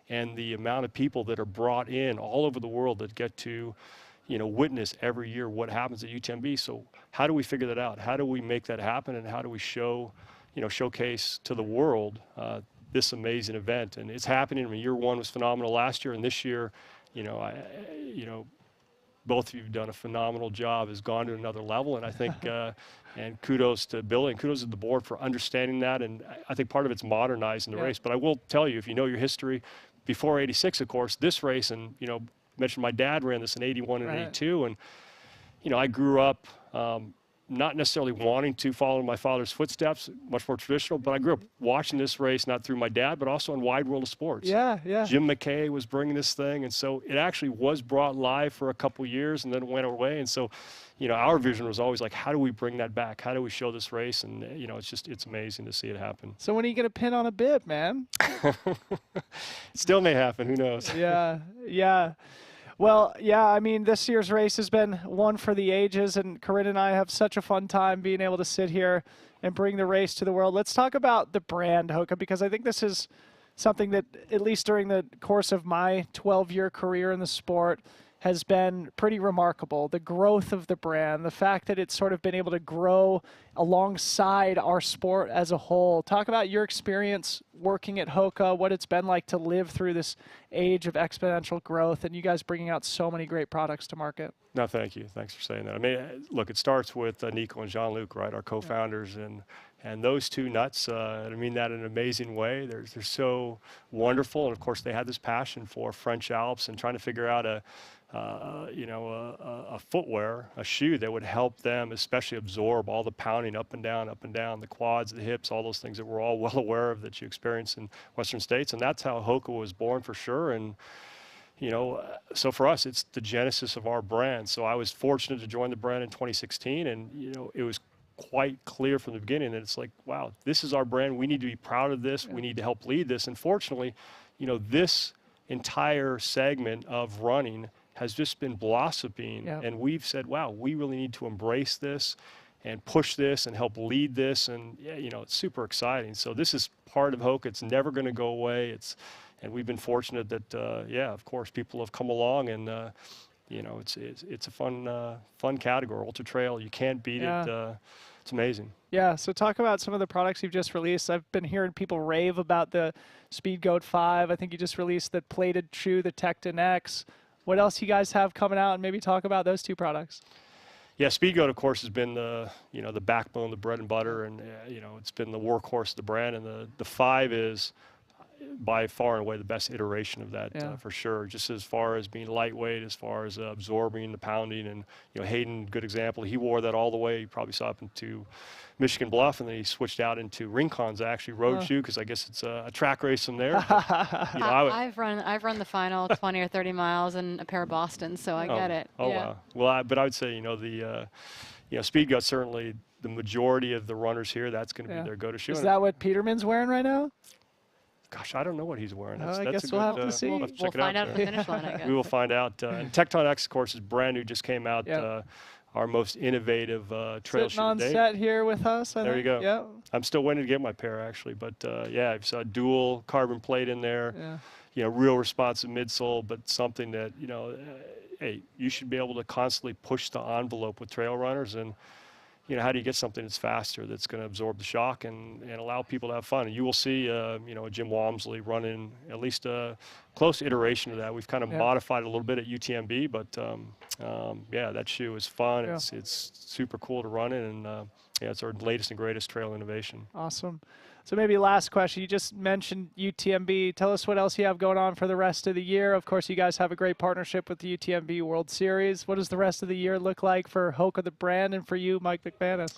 [SPEAKER 13] and the amount of people that are brought in all over the world that get to, you know, witness every year what happens at UTMB. So how do we figure that out? How do we make that happen, and how do we showcase to the world this amazing event? And it's happening. I mean, year 1 was phenomenal last year, and this year, you know, both of you have done a phenomenal job, has gone to another level. And I think, and kudos to Billy and kudos to the board for understanding that. And I think part of it's modernizing the race. But I will tell you, if you know your history, before 86, of course, this race, and, you know, mentioned my dad ran this in 81 and 82. And, you know, I grew up not necessarily wanting to follow in my father's footsteps, much more traditional, but I grew up watching this race, not through my dad, but also on Wide World of Sports. Jim McKay was bringing this thing, and so it actually was brought live for a couple years and then went away. And so, you know, our vision was always like, how do we bring that back? How do we show this race? And, you know, it's amazing to see it happen.
[SPEAKER 2] So when are you going to pin on a bib, man?
[SPEAKER 13] Still may happen. Who knows?
[SPEAKER 2] Yeah. Well, yeah, I mean, this year's race has been one for the ages, and Corinne and I have such a fun time being able to sit here and bring the race to the world. Let's talk about the brand, Hoka, because I think this is something that, at least during the course of my 12-year career in the sport, has been pretty remarkable. The growth of the brand, the fact that it's sort of been able to grow alongside our sport as a whole. Talk about your experience working at Hoka, what it's been like to live through this age of exponential growth, and you guys bringing out so many great products to market.
[SPEAKER 13] No, thank you. Thanks for saying that. I mean, look, it starts with Nico and Jean-Luc, right, our co-founders, and those two nuts, I mean that in an amazing way. They're so wonderful, and of course they had this passion for French Alps and trying to figure out a footwear, a shoe that would help them especially absorb all the pounding up and down, the quads, the hips, all those things that we're all well aware of that you experience in Western States. And that's how Hoka was born for sure. And, you know, so for us, it's the genesis of our brand. So I was fortunate to join the brand in 2016, and, you know, it was quite clear from the beginning that it's like, wow, this is our brand. We need to be proud of this. We need to help lead this. And fortunately, you know, this entire segment of running has just been blossoming.
[SPEAKER 2] Yeah.
[SPEAKER 13] And we've said, wow, we really need to embrace this and push this and help lead this. And, yeah, you know, it's super exciting. So this is part of Hoka. It's never going to go away. And we've been fortunate that, yeah, of course, people have come along and, you know, it's a fun category. Ultra Trail, you can't beat it. It's amazing.
[SPEAKER 2] Yeah, so talk about some of the products you've just released. I've been hearing people rave about the Speedgoat 5. I think you just released the plated shoe, the Tecton X. What else you guys have coming out, and maybe talk about those two products?
[SPEAKER 13] Yeah, Speedgoat, of course, has been the, you know, the backbone, the bread and butter, and, you know, it's been the workhorse of the brand. And the 5 is by far and away the best iteration of that, for sure. Just as far as being lightweight, as far as absorbing the pounding, and you know, Hayden, good example. He wore that all the way. You probably saw up into Michigan Bluff, and then he switched out into Rincon's actually road shoe, because I guess it's a track race from there. But, you know,
[SPEAKER 1] I've run the final 20 or 30 miles in a pair of Bostons, so I get it.
[SPEAKER 13] Oh wow. Well, but I would say, you know, you know, Speedgoat, certainly the majority of the runners here, that's going to be their go-to shoe.
[SPEAKER 2] Is that what Peterman's wearing right now?
[SPEAKER 13] Gosh, I don't know what he's wearing.
[SPEAKER 2] I guess we'll have to see.
[SPEAKER 1] We'll find out at the finish line, I guess.
[SPEAKER 13] We will find out. And Tecton X, of course, is brand new, just came out. Our most innovative trail shoe
[SPEAKER 2] on
[SPEAKER 13] to date.
[SPEAKER 2] set here with us.
[SPEAKER 13] There you go.
[SPEAKER 2] Yeah.
[SPEAKER 13] I'm still waiting to get my pair, actually. But, yeah, I've saw dual carbon plate in there.
[SPEAKER 2] Yeah.
[SPEAKER 13] You know, real responsive midsole, but something that, you know, hey, you should be able to constantly push the envelope with trail runners. And, you know, how do you get something that's faster, that's going to absorb the shock and allow people to have fun? And you will see, you know, Jim Walmsley running at least a close iteration of that. We've kind of modified it a little bit at UTMB, but yeah, that shoe is fun.
[SPEAKER 2] Yeah.
[SPEAKER 13] It's super cool to run in, and yeah, it's our latest and greatest trail innovation.
[SPEAKER 2] Awesome. So maybe last question. You just mentioned UTMB. Tell us what else you have going on for the rest of the year. Of course, you guys have a great partnership with the UTMB World Series. What does the rest of the year look like for Hoka the brand and for you, Mike McManus?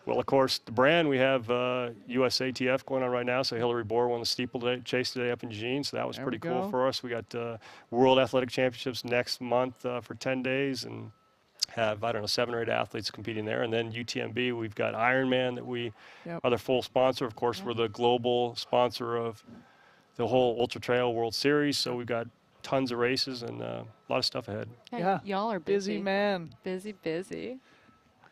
[SPEAKER 13] Well, of course, the brand, we have USATF going on right now. So Hillary Bohr won the steeplechase today up in Eugene, so that was pretty cool for us. We got World Athletic Championships next month for 10 days, and have, I don't know, 7 or 8 athletes competing there. And then UTMB, we've got Ironman that we are the full sponsor. Of course, we're the global sponsor of the whole Ultra Trail World Series, so we've got tons of races and a lot of stuff ahead.
[SPEAKER 2] Yeah,
[SPEAKER 1] y'all are busy.
[SPEAKER 2] Man.
[SPEAKER 1] Busy.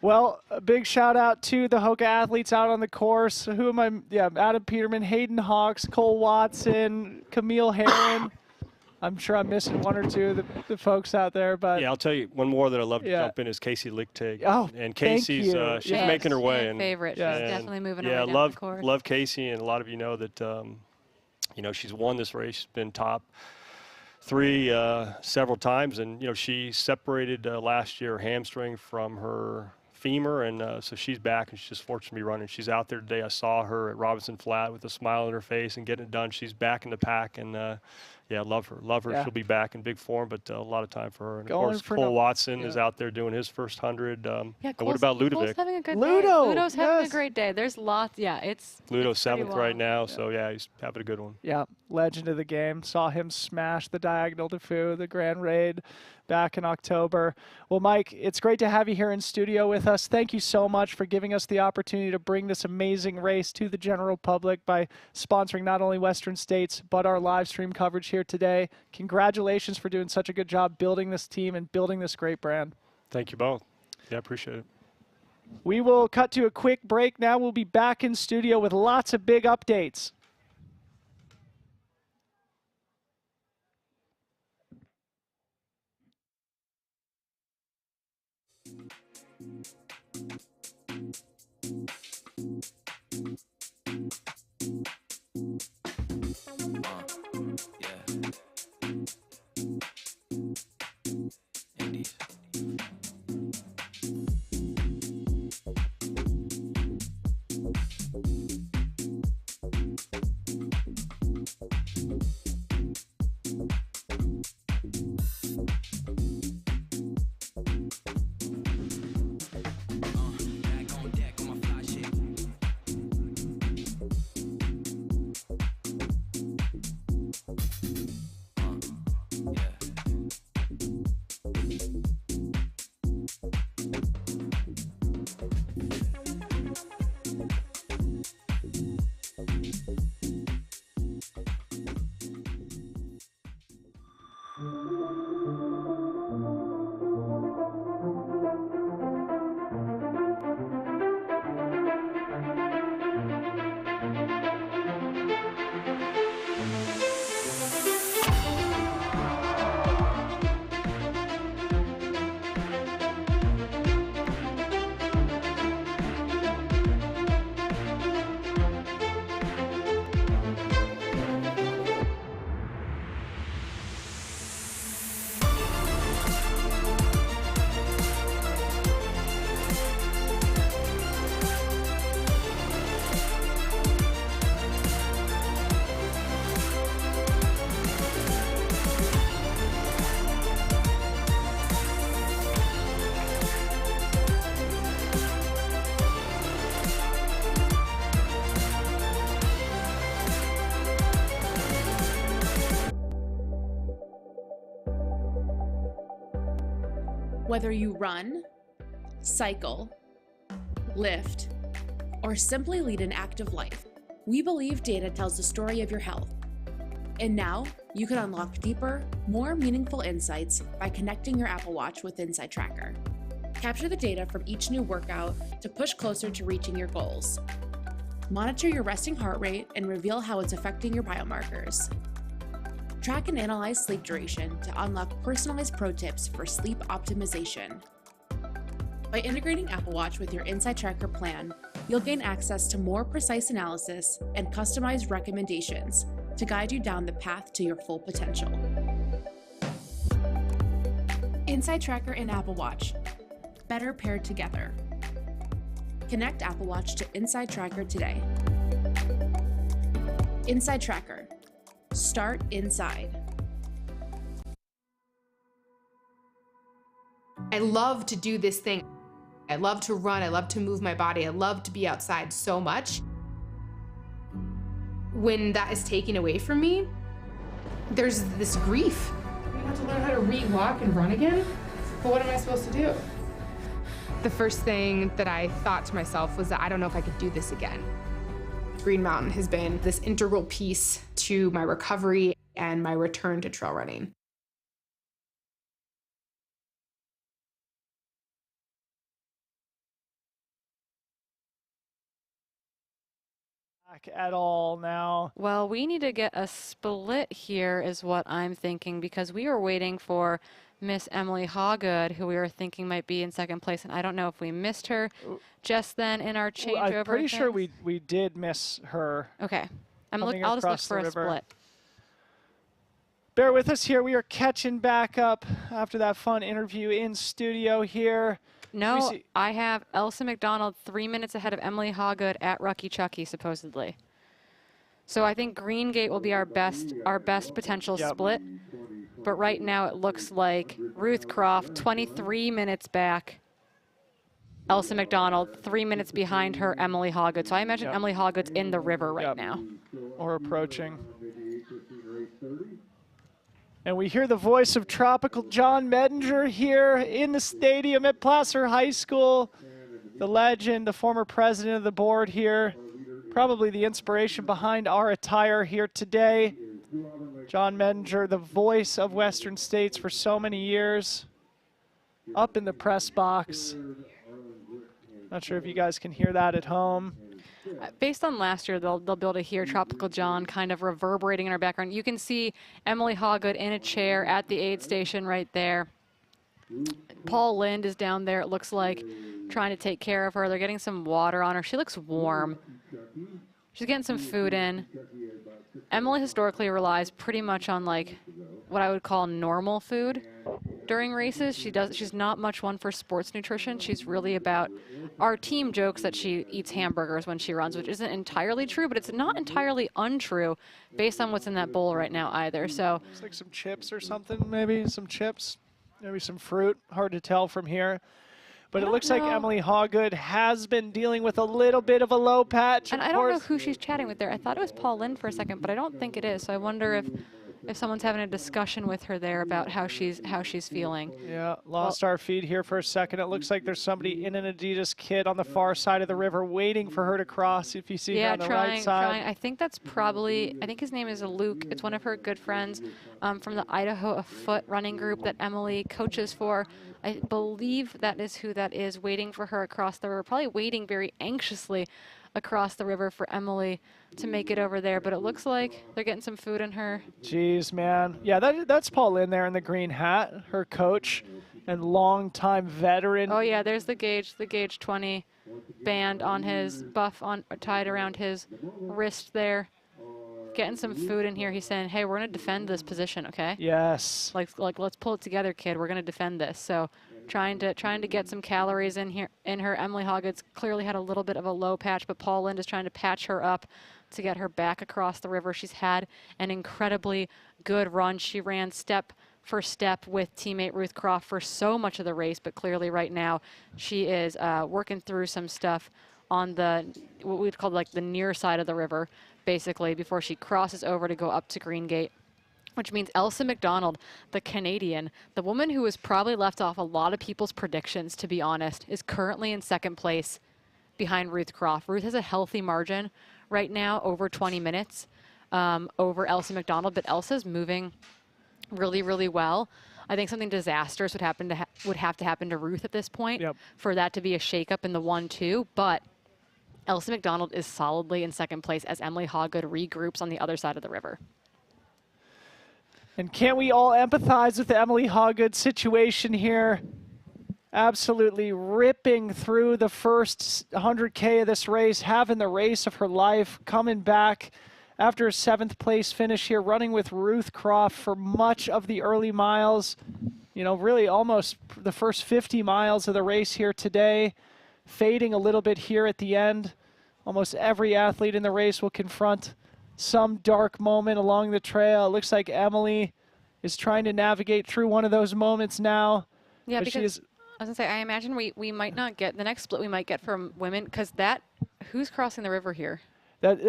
[SPEAKER 2] Well, a big shout out to the Hoka athletes out on the course. Who am I? Yeah, Adam Peterman, Hayden Hawks, Cole Watson, Camille Herron. I'm sure I'm missing one or two of the folks out there, but
[SPEAKER 13] yeah, I'll tell you one more that I love to jump in is Casey Lichtig.
[SPEAKER 2] Oh,
[SPEAKER 13] and Casey's
[SPEAKER 2] thank you.
[SPEAKER 13] she's making her way. And
[SPEAKER 1] favorite. She's definitely moving her way down the course.
[SPEAKER 13] Love Casey, and a lot of you know that you know, she's won this race. She's been top 3 several times, and you know, she separated last year hamstring from her femur, and so she's back, and she's just fortunate to be running. She's out there today. I saw her at Robinson Flat with a smile on her face and getting it done. She's back in the pack, and yeah, love her.
[SPEAKER 2] Yeah.
[SPEAKER 13] She'll be back in big form, but a lot of time for her. And
[SPEAKER 2] Going
[SPEAKER 13] of course,
[SPEAKER 2] for
[SPEAKER 13] Cole Watson is out there doing his first 100.
[SPEAKER 1] Yeah,
[SPEAKER 13] and what about Ludovic?
[SPEAKER 1] Cole's having a good
[SPEAKER 2] Ludo,
[SPEAKER 1] day. Ludo's having a great day. There's lots. Yeah, it's
[SPEAKER 13] Ludo's
[SPEAKER 1] pretty
[SPEAKER 13] 7th
[SPEAKER 1] wild.
[SPEAKER 13] right now, so yeah, he's having a good one.
[SPEAKER 2] yeah, legend of the game. Saw him smash the Diagonal de Fou, the Grand Raid, back in October. Well, Mike, it's great to have you here in studio with us. Thank you so much for giving us the opportunity to bring this amazing race to the general public by sponsoring not only Western States, but our live stream coverage here today. Congratulations for doing such a good job building this team and building this great brand.
[SPEAKER 13] Thank you both. Yeah, appreciate it.
[SPEAKER 2] We will cut to a quick break now. We'll be back in studio with lots of big updates.
[SPEAKER 14] Whether you run, cycle, lift, or simply lead an active life, we believe data tells the story of your health. And now, you can unlock deeper, more meaningful insights by connecting your Apple Watch with Insight Tracker. Capture the data from each new workout to push closer to reaching your goals. Monitor your resting heart rate and reveal how it's affecting your biomarkers. Track and analyze sleep duration to unlock personalized pro tips for sleep optimization. By integrating Apple Watch with your Insight Tracker plan, you'll gain access to more precise analysis and customized recommendations to guide you down the path to your full potential. Insight Tracker and Apple Watch, better paired together. Connect Apple Watch to Insight Tracker today. Insight Tracker. Start inside.
[SPEAKER 15] I love to do this thing. I love to run. I love to move my body. I love to be outside so much. When that is taken away from me, there's this grief. I have to learn how to re-walk and run again? But what am I supposed to do? The first thing that I thought to myself was that I don't know if I could do this again. Green Mountain has been this integral piece to my recovery and my return to trail running.
[SPEAKER 2] At all now.
[SPEAKER 1] Well, we need to get a split here is what I'm thinking, because we were waiting for Miss Emily Hawgood, who we were thinking might be in second place, and I don't know if we missed her just then in our changeover.
[SPEAKER 2] I'm pretty sure we did miss her.
[SPEAKER 1] Okay. I'll just look for a split.
[SPEAKER 2] Bear with us here. We are catching back up after that fun interview in studio here.
[SPEAKER 1] No, I have Elsa McDonald 3 minutes ahead of Emily Hawgood at Rucky Chucky, supposedly. So I think Greengate will be our best potential split. But right now it looks like Ruth Croft 23 minutes back. Elsa McDonald 3 minutes behind her, Emily Hawgood. So I imagine Emily Hawgood's in the river right now.
[SPEAKER 2] Or approaching. And we hear the voice of Tropical John Medinger here in the stadium at Placer High School. The legend, the former president of the board here. Probably the inspiration behind our attire here today. John Medinger, the voice of Western States for so many years. Up in the press box. Not sure if you guys can hear that at home.
[SPEAKER 1] Based on last year, they'll be able to hear Tropical John kind of reverberating in our background. You can see Emily Hawgood in a chair at the aid station right there. Paul Lind is down there, it looks like, trying to take care of her. They're getting some water on her. She looks warm. She's getting some food in. Emily historically relies pretty much on like what I would call normal food during races. She's not much one for sports nutrition. She's really about, our team jokes that she eats hamburgers when she runs, which isn't entirely true, but it's not entirely untrue based on what's in that bowl right now either. So
[SPEAKER 2] looks like some chips or something, maybe some chips, maybe some fruit. Hard to tell from here. But it looks like Emily Hawgood has been dealing with a little bit of a low patch.
[SPEAKER 1] And I don't know who she's chatting with there. I thought it was Paul Lind for a second, but I don't think it is. So I wonder if someone's having a discussion with her there about how she's feeling.
[SPEAKER 2] Yeah, lost our feed here for a second. It looks like there's somebody in an Adidas kit on the far side of the river waiting for her to cross, if you see her on the right side.
[SPEAKER 1] Trying. I think that's probably, I think his name is Luke. It's one of her good friends from the Idaho Afoot running group that Emily coaches for. I believe that is who that is, waiting for her across the river, probably waiting very anxiously across the river for Emily to make it over there, but it looks like they're getting some food in her.
[SPEAKER 2] Jeez, man. Yeah, that's Paul Lynn there in the green hat, her coach and longtime veteran.
[SPEAKER 1] Oh yeah, there's the Gauge 20 band on his buff tied around his wrist there. Getting some food in here. He's saying, hey, we're going to defend this position, okay?
[SPEAKER 2] Yes.
[SPEAKER 1] Like let's pull it together, kid. We're going to defend this. So trying to get some calories in here in her. Emily Hawgood's clearly had a little bit of a low patch, but Paul Lind is trying to patch her up to get her back across the river. She's had an incredibly good run. She ran step for step with teammate Ruth Croft for so much of the race, but clearly right now she is working through some stuff on the, what we'd call like the near side of the river, basically, before she crosses over to go up to Greengate. which means Elsa McDonald, the Canadian, the woman who was probably left off a lot of people's predictions, to be honest, is currently in second place behind Ruth Croft. Ruth has a healthy margin right now, over 20 minutes over Elsa McDonald, but Elsa's moving really, really well. I think something disastrous would have to happen to Ruth at this point for that to be a shakeup in the 1-2, but Elsa McDonald is solidly in second place as Emily Hawgood regroups on the other side of the river.
[SPEAKER 2] And can't we all empathize with the Emily Hawgood situation here? Absolutely ripping through the first 100K of this race, having the race of her life, coming back after a 7th place finish here, running with Ruth Croft for much of the early miles. You know, really almost the first 50 miles of the race here today, fading a little bit here at the end. Almost every athlete in the race will confront some dark moment along the trail. It looks like Emily is trying to navigate through one of those moments now.
[SPEAKER 1] Yeah, because I was gonna say, I imagine we might not get the next split we might get from women, because who's crossing the river here?
[SPEAKER 2] That's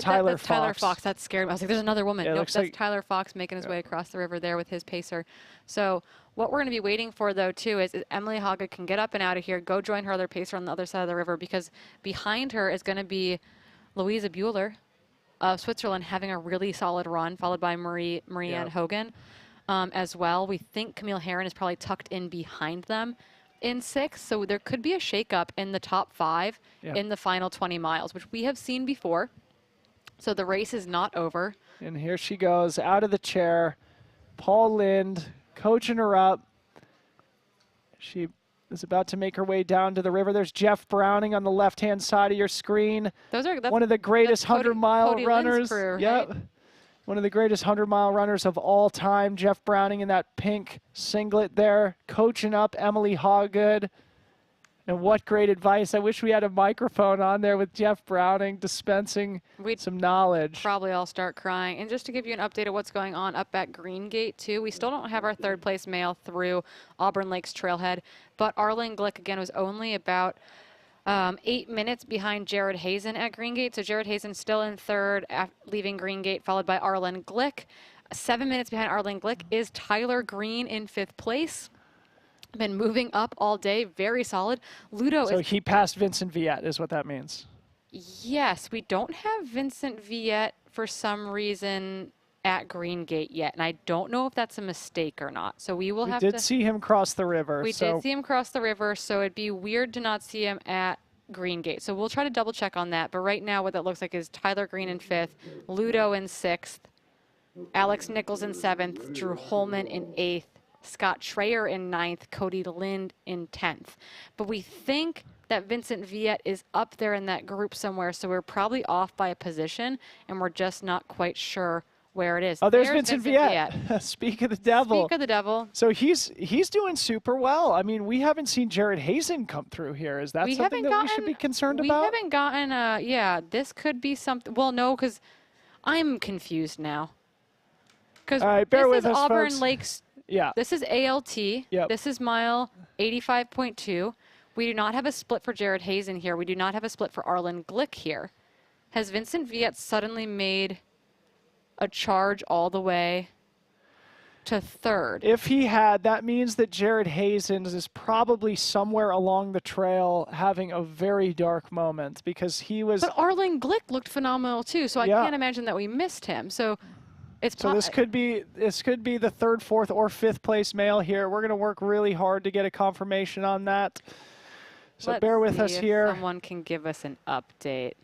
[SPEAKER 2] Tyler Fox.
[SPEAKER 1] Tyler Fox. That scared me. I was like, there's another woman.
[SPEAKER 2] Yeah,
[SPEAKER 1] nope, that's like Tyler Fox making his way across the river there with his pacer. So what we're going to be waiting for, though, too, is Emily Hawgood can get up and out of here, go join her other pacer on the other side of the river, because behind her is going to be Louisa Bueller of Switzerland having a really solid run, followed by Marie-Anne Hogan as well. We think Camille Herron is probably tucked in behind them in 6th, so there could be a shakeup in the top 5 in the final 20 miles, which we have seen before. So the race is not over.
[SPEAKER 2] And here she goes out of the chair. Paul Lind coaching her up. She is about to make her way down to the river. There's Jeff Browning on the left-hand side of your screen.
[SPEAKER 1] That's
[SPEAKER 2] one of the greatest 100-mile runners.
[SPEAKER 1] Crew,
[SPEAKER 2] yep.
[SPEAKER 1] Right?
[SPEAKER 2] One of the greatest 100-mile runners of all time. Jeff Browning in that pink singlet there, coaching up Emily Hawgood. And what great advice. I wish we had a microphone on there with Jeff Browning dispensing some knowledge.
[SPEAKER 1] Probably all start crying. And just to give you an update of what's going on up at Green Gate, too, we still don't have our 3rd place male through Auburn Lakes Trailhead, but Arlen Glick, again, was only about 8 minutes behind Jared Hazen at Green Gate. So Jared Hazen still in 3rd, leaving Green Gate, followed by Arlen Glick. 7 minutes behind Arlen Glick is Tyler Green in 5th place. Been moving up all day, very solid.
[SPEAKER 2] So he passed Vincent Viette is what that means.
[SPEAKER 1] Yes, we don't have Vincent Viette for some reason at Green Gate yet, and I don't know if that's a mistake or not. So we will have to...
[SPEAKER 2] We did see him cross the river.
[SPEAKER 1] We did see him cross the river, so it'd be weird to not see him at Green Gate. So we'll try to double check on that, but right now what that looks like is Tyler Green in 5th, Ludo in 6th, Alex Nichols in 7th, Drew Holman in 8th, Scott Schreier in 9th, Cody Lind in 10th. But we think that Vincent Viette is up there in that group somewhere, so we're probably off by a position, and we're just not quite sure where it is.
[SPEAKER 2] Oh, there's Vincent Viette. Speak of the devil.
[SPEAKER 1] Speak of the devil.
[SPEAKER 2] So he's doing super well. I mean, we haven't seen Jared Hazen come through here. Is that something that we should be concerned about?
[SPEAKER 1] We haven't gotten yeah, this could be something. Well, no, because I'm confused now. Because
[SPEAKER 2] bear with us,
[SPEAKER 1] Auburn
[SPEAKER 2] folks.
[SPEAKER 1] Lakes.
[SPEAKER 2] Yeah.
[SPEAKER 1] This is ALT.
[SPEAKER 2] Yep.
[SPEAKER 1] This is mile 85.2. We do not have a split for Jared Hazen here. We do not have a split for Arlen Glick here. Has Vincent Viette suddenly made a charge all the way to 3rd?
[SPEAKER 2] If he had, that means that Jared Hazen is probably somewhere along the trail having a very dark moment, because he was...
[SPEAKER 1] But Arlen Glick looked phenomenal too, so I can't imagine that we missed him. So
[SPEAKER 2] this could be the 3rd, 4th, or 5th place male here. We're going to work really hard to get a confirmation on that. So
[SPEAKER 1] Let's
[SPEAKER 2] bear with
[SPEAKER 1] see
[SPEAKER 2] us
[SPEAKER 1] if
[SPEAKER 2] here.
[SPEAKER 1] Someone can give us an update.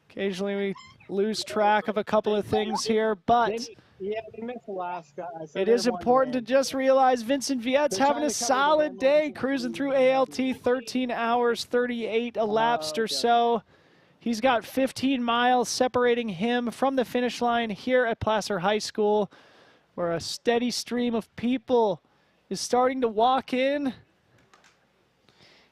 [SPEAKER 2] Occasionally we lose track of a couple of things here, but
[SPEAKER 16] they missed Alaska.
[SPEAKER 2] it is important to just realize Vincent Viette's having a solid day, cruising through ALT, 13 hours, 38 elapsed or so. He's got 15 miles separating him from the finish line here at Placer High School, where a steady stream of people is starting to walk in.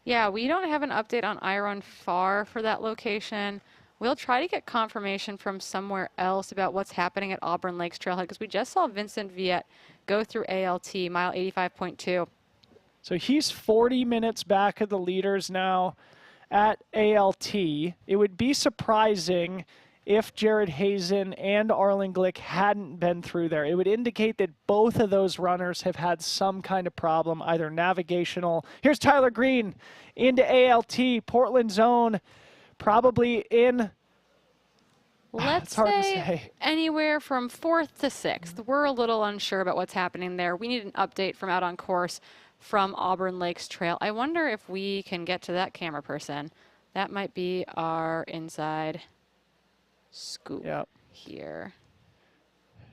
[SPEAKER 1] Yeah, we don't have an update on Iron Far for that location. We'll try to get confirmation from somewhere else about what's happening at Auburn Lakes Trailhead, because we just saw Vincent Viette go through ALT, mile 85.2.
[SPEAKER 2] So he's 40 minutes back of the leaders now at ALT. It would be surprising if Jared Hazen and Arlen Glick hadn't been through there. It would indicate that both of those runners have had some kind of problem, either navigational. Here's Tyler Green into ALT, Portland zone, probably in,
[SPEAKER 1] let's say anywhere from 4th to 6th. We're a little unsure about what's happening there. We need an update from out on course from Auburn Lakes Trail. I wonder if we can get to that camera person. That might be our inside scoop here.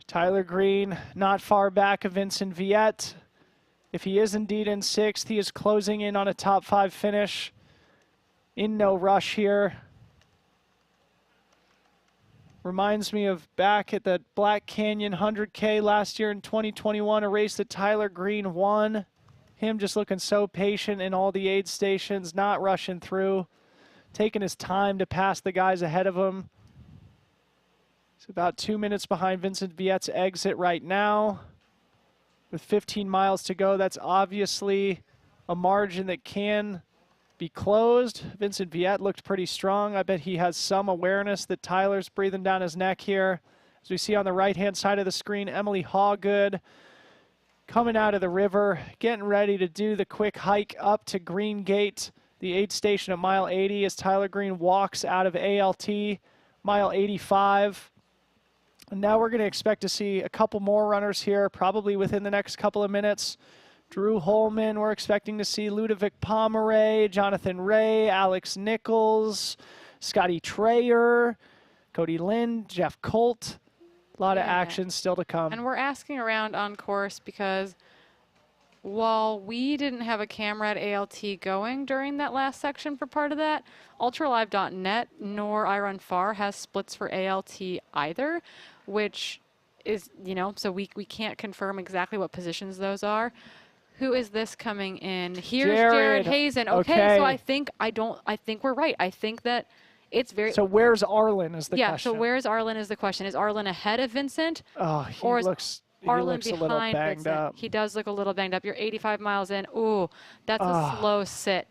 [SPEAKER 2] Tyler Green not far back of Vincent Viette. If he is indeed in 6th, he is closing in on a top 5 finish. In no rush here. Reminds me of back at the Black Canyon 100K last year in 2021, a race that Tyler Green won. Him just looking so patient in all the aid stations, not rushing through, taking his time to pass the guys ahead of him. He's about 2 minutes behind Vincent Viette's exit right now. With 15 miles to go, that's obviously a margin that can be closed. Vincent Viette looked pretty strong. I bet he has some awareness that Tyler's breathing down his neck here. As we see on the right-hand side of the screen, Emily Hawgood coming out of the river, getting ready to do the quick hike up to Green Gate, the aid station at mile 80, as Tyler Green walks out of ALT, mile 85. And now we're going to expect to see a couple more runners here, probably within the next couple of minutes. Drew Holman, we're expecting to see Ludovic Pomeray, Jonathan Ray, Alex Nichols, Scotty Trayer, Cody Lind, Jeff Colt. A lot of action still to come.
[SPEAKER 1] And we're asking around on course because while we didn't have a camera at ALT going during that last section for part of that, ultralive.net nor iRunFar has splits for ALT either, which is, you know, so we can't confirm exactly what positions those are. Who is this coming in? Here's Jared Hazen. Okay, so I think we're right. I think that it's very.
[SPEAKER 2] So where's Arlen is the question.
[SPEAKER 1] Yeah, so where's Arlen is the question. Is Arlen ahead of Vincent?
[SPEAKER 2] Oh, he looks a little banged
[SPEAKER 1] Vincent?
[SPEAKER 2] up.
[SPEAKER 1] He does look a little banged up. You're 85 miles in. Ooh, that's a slow sit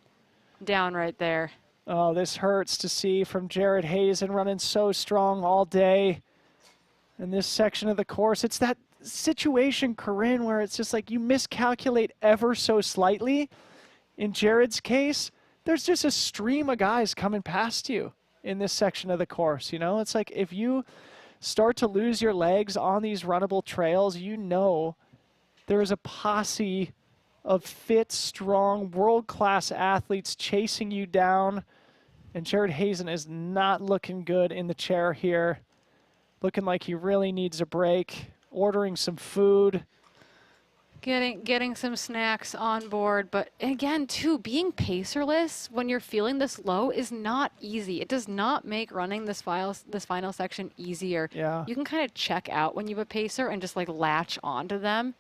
[SPEAKER 1] down right there.
[SPEAKER 2] Oh, this hurts to see from Jared Hazen running so strong all day. In this section of the course, it's that situation, Corinne, where it's just like you miscalculate ever so slightly. In Jared's case, there's just a stream of guys coming past you in this section of the course. You know, it's like if you start to lose your legs on these runnable trails, you know there is a posse of fit, strong, world-class athletes chasing you down. And Jared Hazen is not looking good in the chair here. Looking like he really needs a break. Ordering some food.
[SPEAKER 1] Getting some snacks on board, but again, too, being pacerless when you're feeling this low is not easy. It does not make running this final section easier.
[SPEAKER 2] Yeah.
[SPEAKER 1] You can kind of check out when you have a pacer and just like latch onto them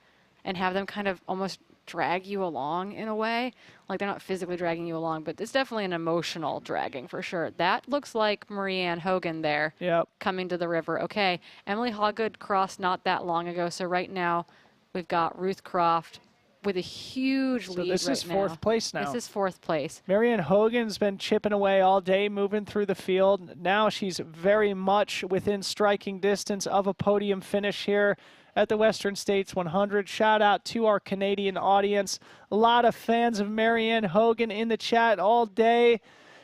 [SPEAKER 1] and have them kind of almost drag you along in a way. Like they're not physically dragging you along, but it's definitely an emotional dragging for sure. That looks like Marianne Hogan there coming to the river. Okay, Emily Hawgood crossed not that long ago, so right now we've got Ruth Croft with a huge lead.
[SPEAKER 2] So this is fourth place now.
[SPEAKER 1] This is fourth place.
[SPEAKER 2] Marianne Hogan's been chipping away all day, moving through the field. Now she's very much within striking distance of a podium finish here at the Western States 100. Shout out to our Canadian audience. A lot of fans of Marianne Hogan in the chat all day.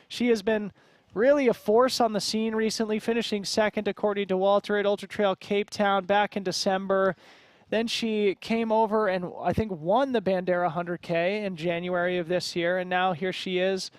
[SPEAKER 2] She has been really a force on the scene recently, finishing second according to Walter at Ultra Trail Cape Town back in December. Then she came over and I think won the Bandera 100K in January of this year, and now here she is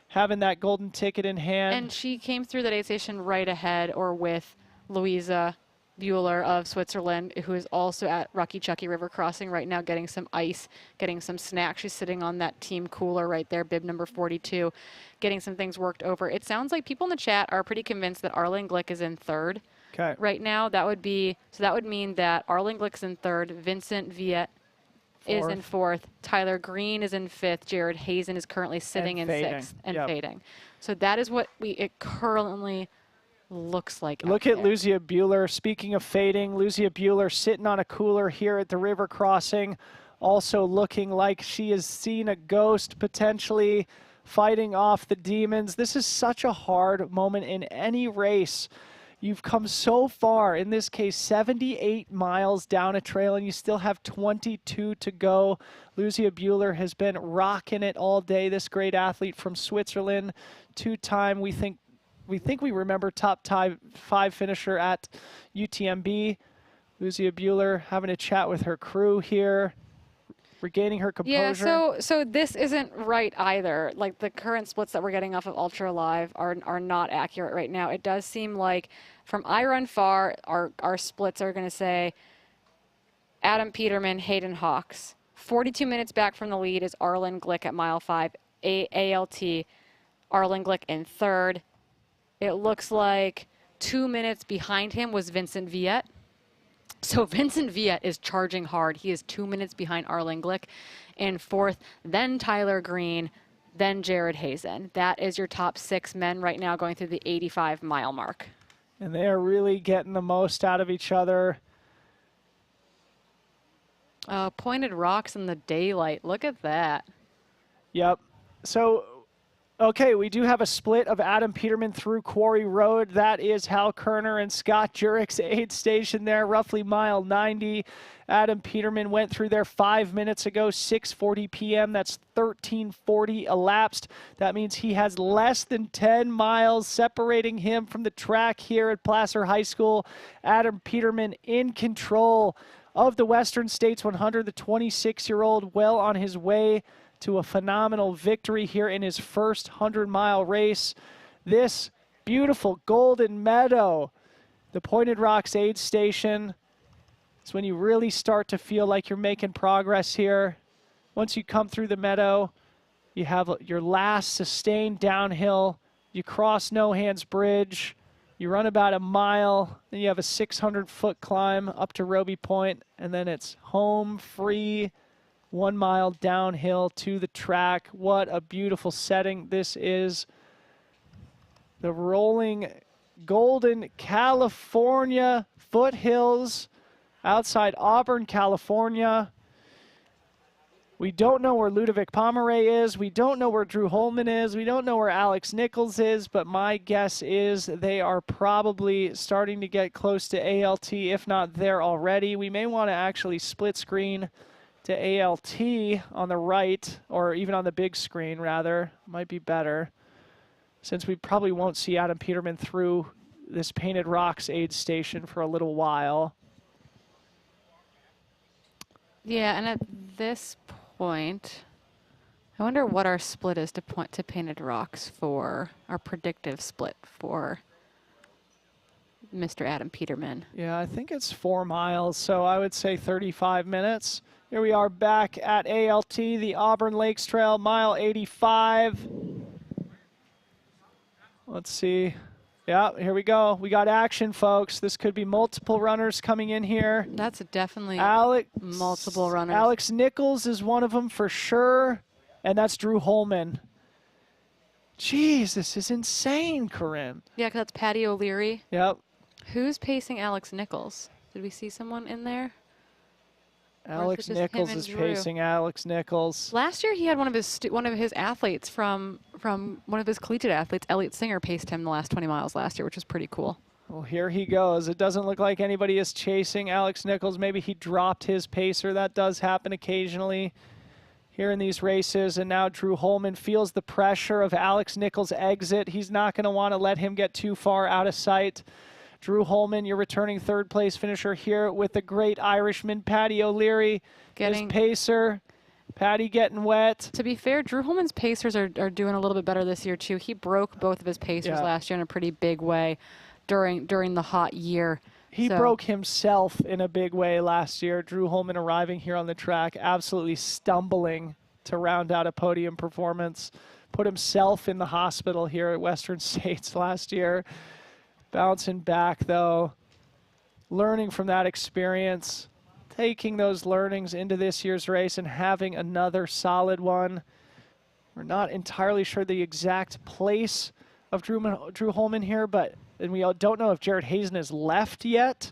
[SPEAKER 2] having that golden ticket in hand.
[SPEAKER 1] And she came through that aid station right ahead or with Louisa Bueller of Switzerland, who is also at Rocky Chucky River Crossing right now getting some ice, getting some snacks. She's sitting on that team cooler right there, bib number 42, getting some things worked over. It sounds like people in the chat are pretty convinced that Arlen Glick is in third right now. That would mean that Arlen Glick's in third, Vincent Viette is in fourth, Tyler Green is in fifth, Jared Hazen is currently sitting in sixth and fading. So that is what it currently looks like.
[SPEAKER 2] Look at Lucia Bueller. Speaking of fading, Lucia Bueller sitting on a cooler here at the river crossing, also looking like she has seen a ghost, potentially fighting off the demons. This is such a hard moment in any race. You've come so far, in this case, 78 miles down a trail, and you still have 22 to go. Lucia Bueller has been rocking it all day. This great athlete from Switzerland, two-time, we think we remember top 5 finisher at UTMB. Lucia Bueller having a chat with her crew here, regaining her composure.
[SPEAKER 1] Yeah, so this isn't right either. Like, the current splits that we're getting off of Ultra Live are not accurate right now. It does seem like from I Run Far, our splits are going to say Adam Peterman, Hayden Hawks. 42 minutes back from the lead is Arlen Glick at mile 5. ALT, Arlen Glick in 3rd. It looks like 2 minutes behind him was Vincent Viet. So Vincent Viet is charging hard. He is 2 minutes behind Arlen Glick in 4th, then Tyler Green, then Jared Hazen. That is your top 6 men right now going through the 85-mile mark.
[SPEAKER 2] And they are really getting the most out of each other.
[SPEAKER 1] Pointed rocks in the daylight. Look at that.
[SPEAKER 2] Yep. So, okay, we do have a split of Adam Peterman through Quarry Road. That is Hal Kerner and Scott Jurek's aid station there, roughly mile 90. Adam Peterman went through there 5 minutes ago, 6:40 p.m. That's 13:40 elapsed. That means he has less than 10 miles separating him from the track here at Placer High School. Adam Peterman in control of the Western States 100, the 26-year-old, well on his way to a phenomenal victory here in his first 100-mile race. This beautiful Golden Meadow, the Pointed Rocks aid station, is when you really start to feel like you're making progress here. Once you come through the meadow, you have your last sustained downhill. You cross No Hands Bridge. You run about a mile. Then you have a 600-foot climb up to Roby Point, and then it's home free. 1 mile downhill to the track. What a beautiful setting this is. The rolling Golden California foothills outside Auburn, California. We don't know where Ludovic Pomeray is. We don't know where Drew Holman is. We don't know where Alex Nichols is, but my guess is they are probably starting to get close to ALT, if not there already. We may want to actually split screen to ALT on the right, or even on the big screen, rather. Might be better, since we probably won't see Adam Peterman through this Painted Rocks aid station for a little while.
[SPEAKER 1] Yeah, and at this point, I wonder what our split is to point to Painted Rocks for our predictive split for Mr. Adam Peterman.
[SPEAKER 2] Yeah, I think it's 4 miles, so I would say 35 minutes. Here we are back at ALT, the Auburn Lakes Trail, mile 85. Let's see. Yeah, here we go. We got action, folks. This could be multiple runners coming in here.
[SPEAKER 1] That's definitely multiple runners.
[SPEAKER 2] Alex Nichols is one of them for sure, and that's Drew Holman. Jeez, this is insane, Corinne.
[SPEAKER 1] Yeah, 'cause that's Patty O'Leary.
[SPEAKER 2] Yep.
[SPEAKER 1] Who's pacing Alex Nichols? Did we see someone in there?
[SPEAKER 2] Alex Nichols is pacing Alex Nichols.
[SPEAKER 1] Last year, he had one of his athletes from one of his collegiate athletes, Elliot Singer, paced him the last 20 miles last year, which was pretty cool.
[SPEAKER 2] Well, here he goes. It doesn't look like anybody is chasing Alex Nichols. Maybe he dropped his pacer. That does happen occasionally here in these races. And now Drew Holman feels the pressure of Alex Nichols' exit. He's not going to want to let him get too far out of sight. Drew Holman, your returning third-place finisher here with the great Irishman, Patty O'Leary, his pacer. Patty getting wet.
[SPEAKER 1] To be fair, Drew Holman's pacers are doing a little bit better this year, too. He broke both of his pacers last year in a pretty big way during the hot year.
[SPEAKER 2] He broke himself in a big way last year. Drew Holman arriving here on the track, absolutely stumbling to round out a podium performance. Put himself in the hospital here at Western States last year. Bouncing back, though, learning from that experience, taking those learnings into this year's race and having another solid one. We're not entirely sure the exact place of Drew Holman here, and we don't know if Jared Hazen has left yet,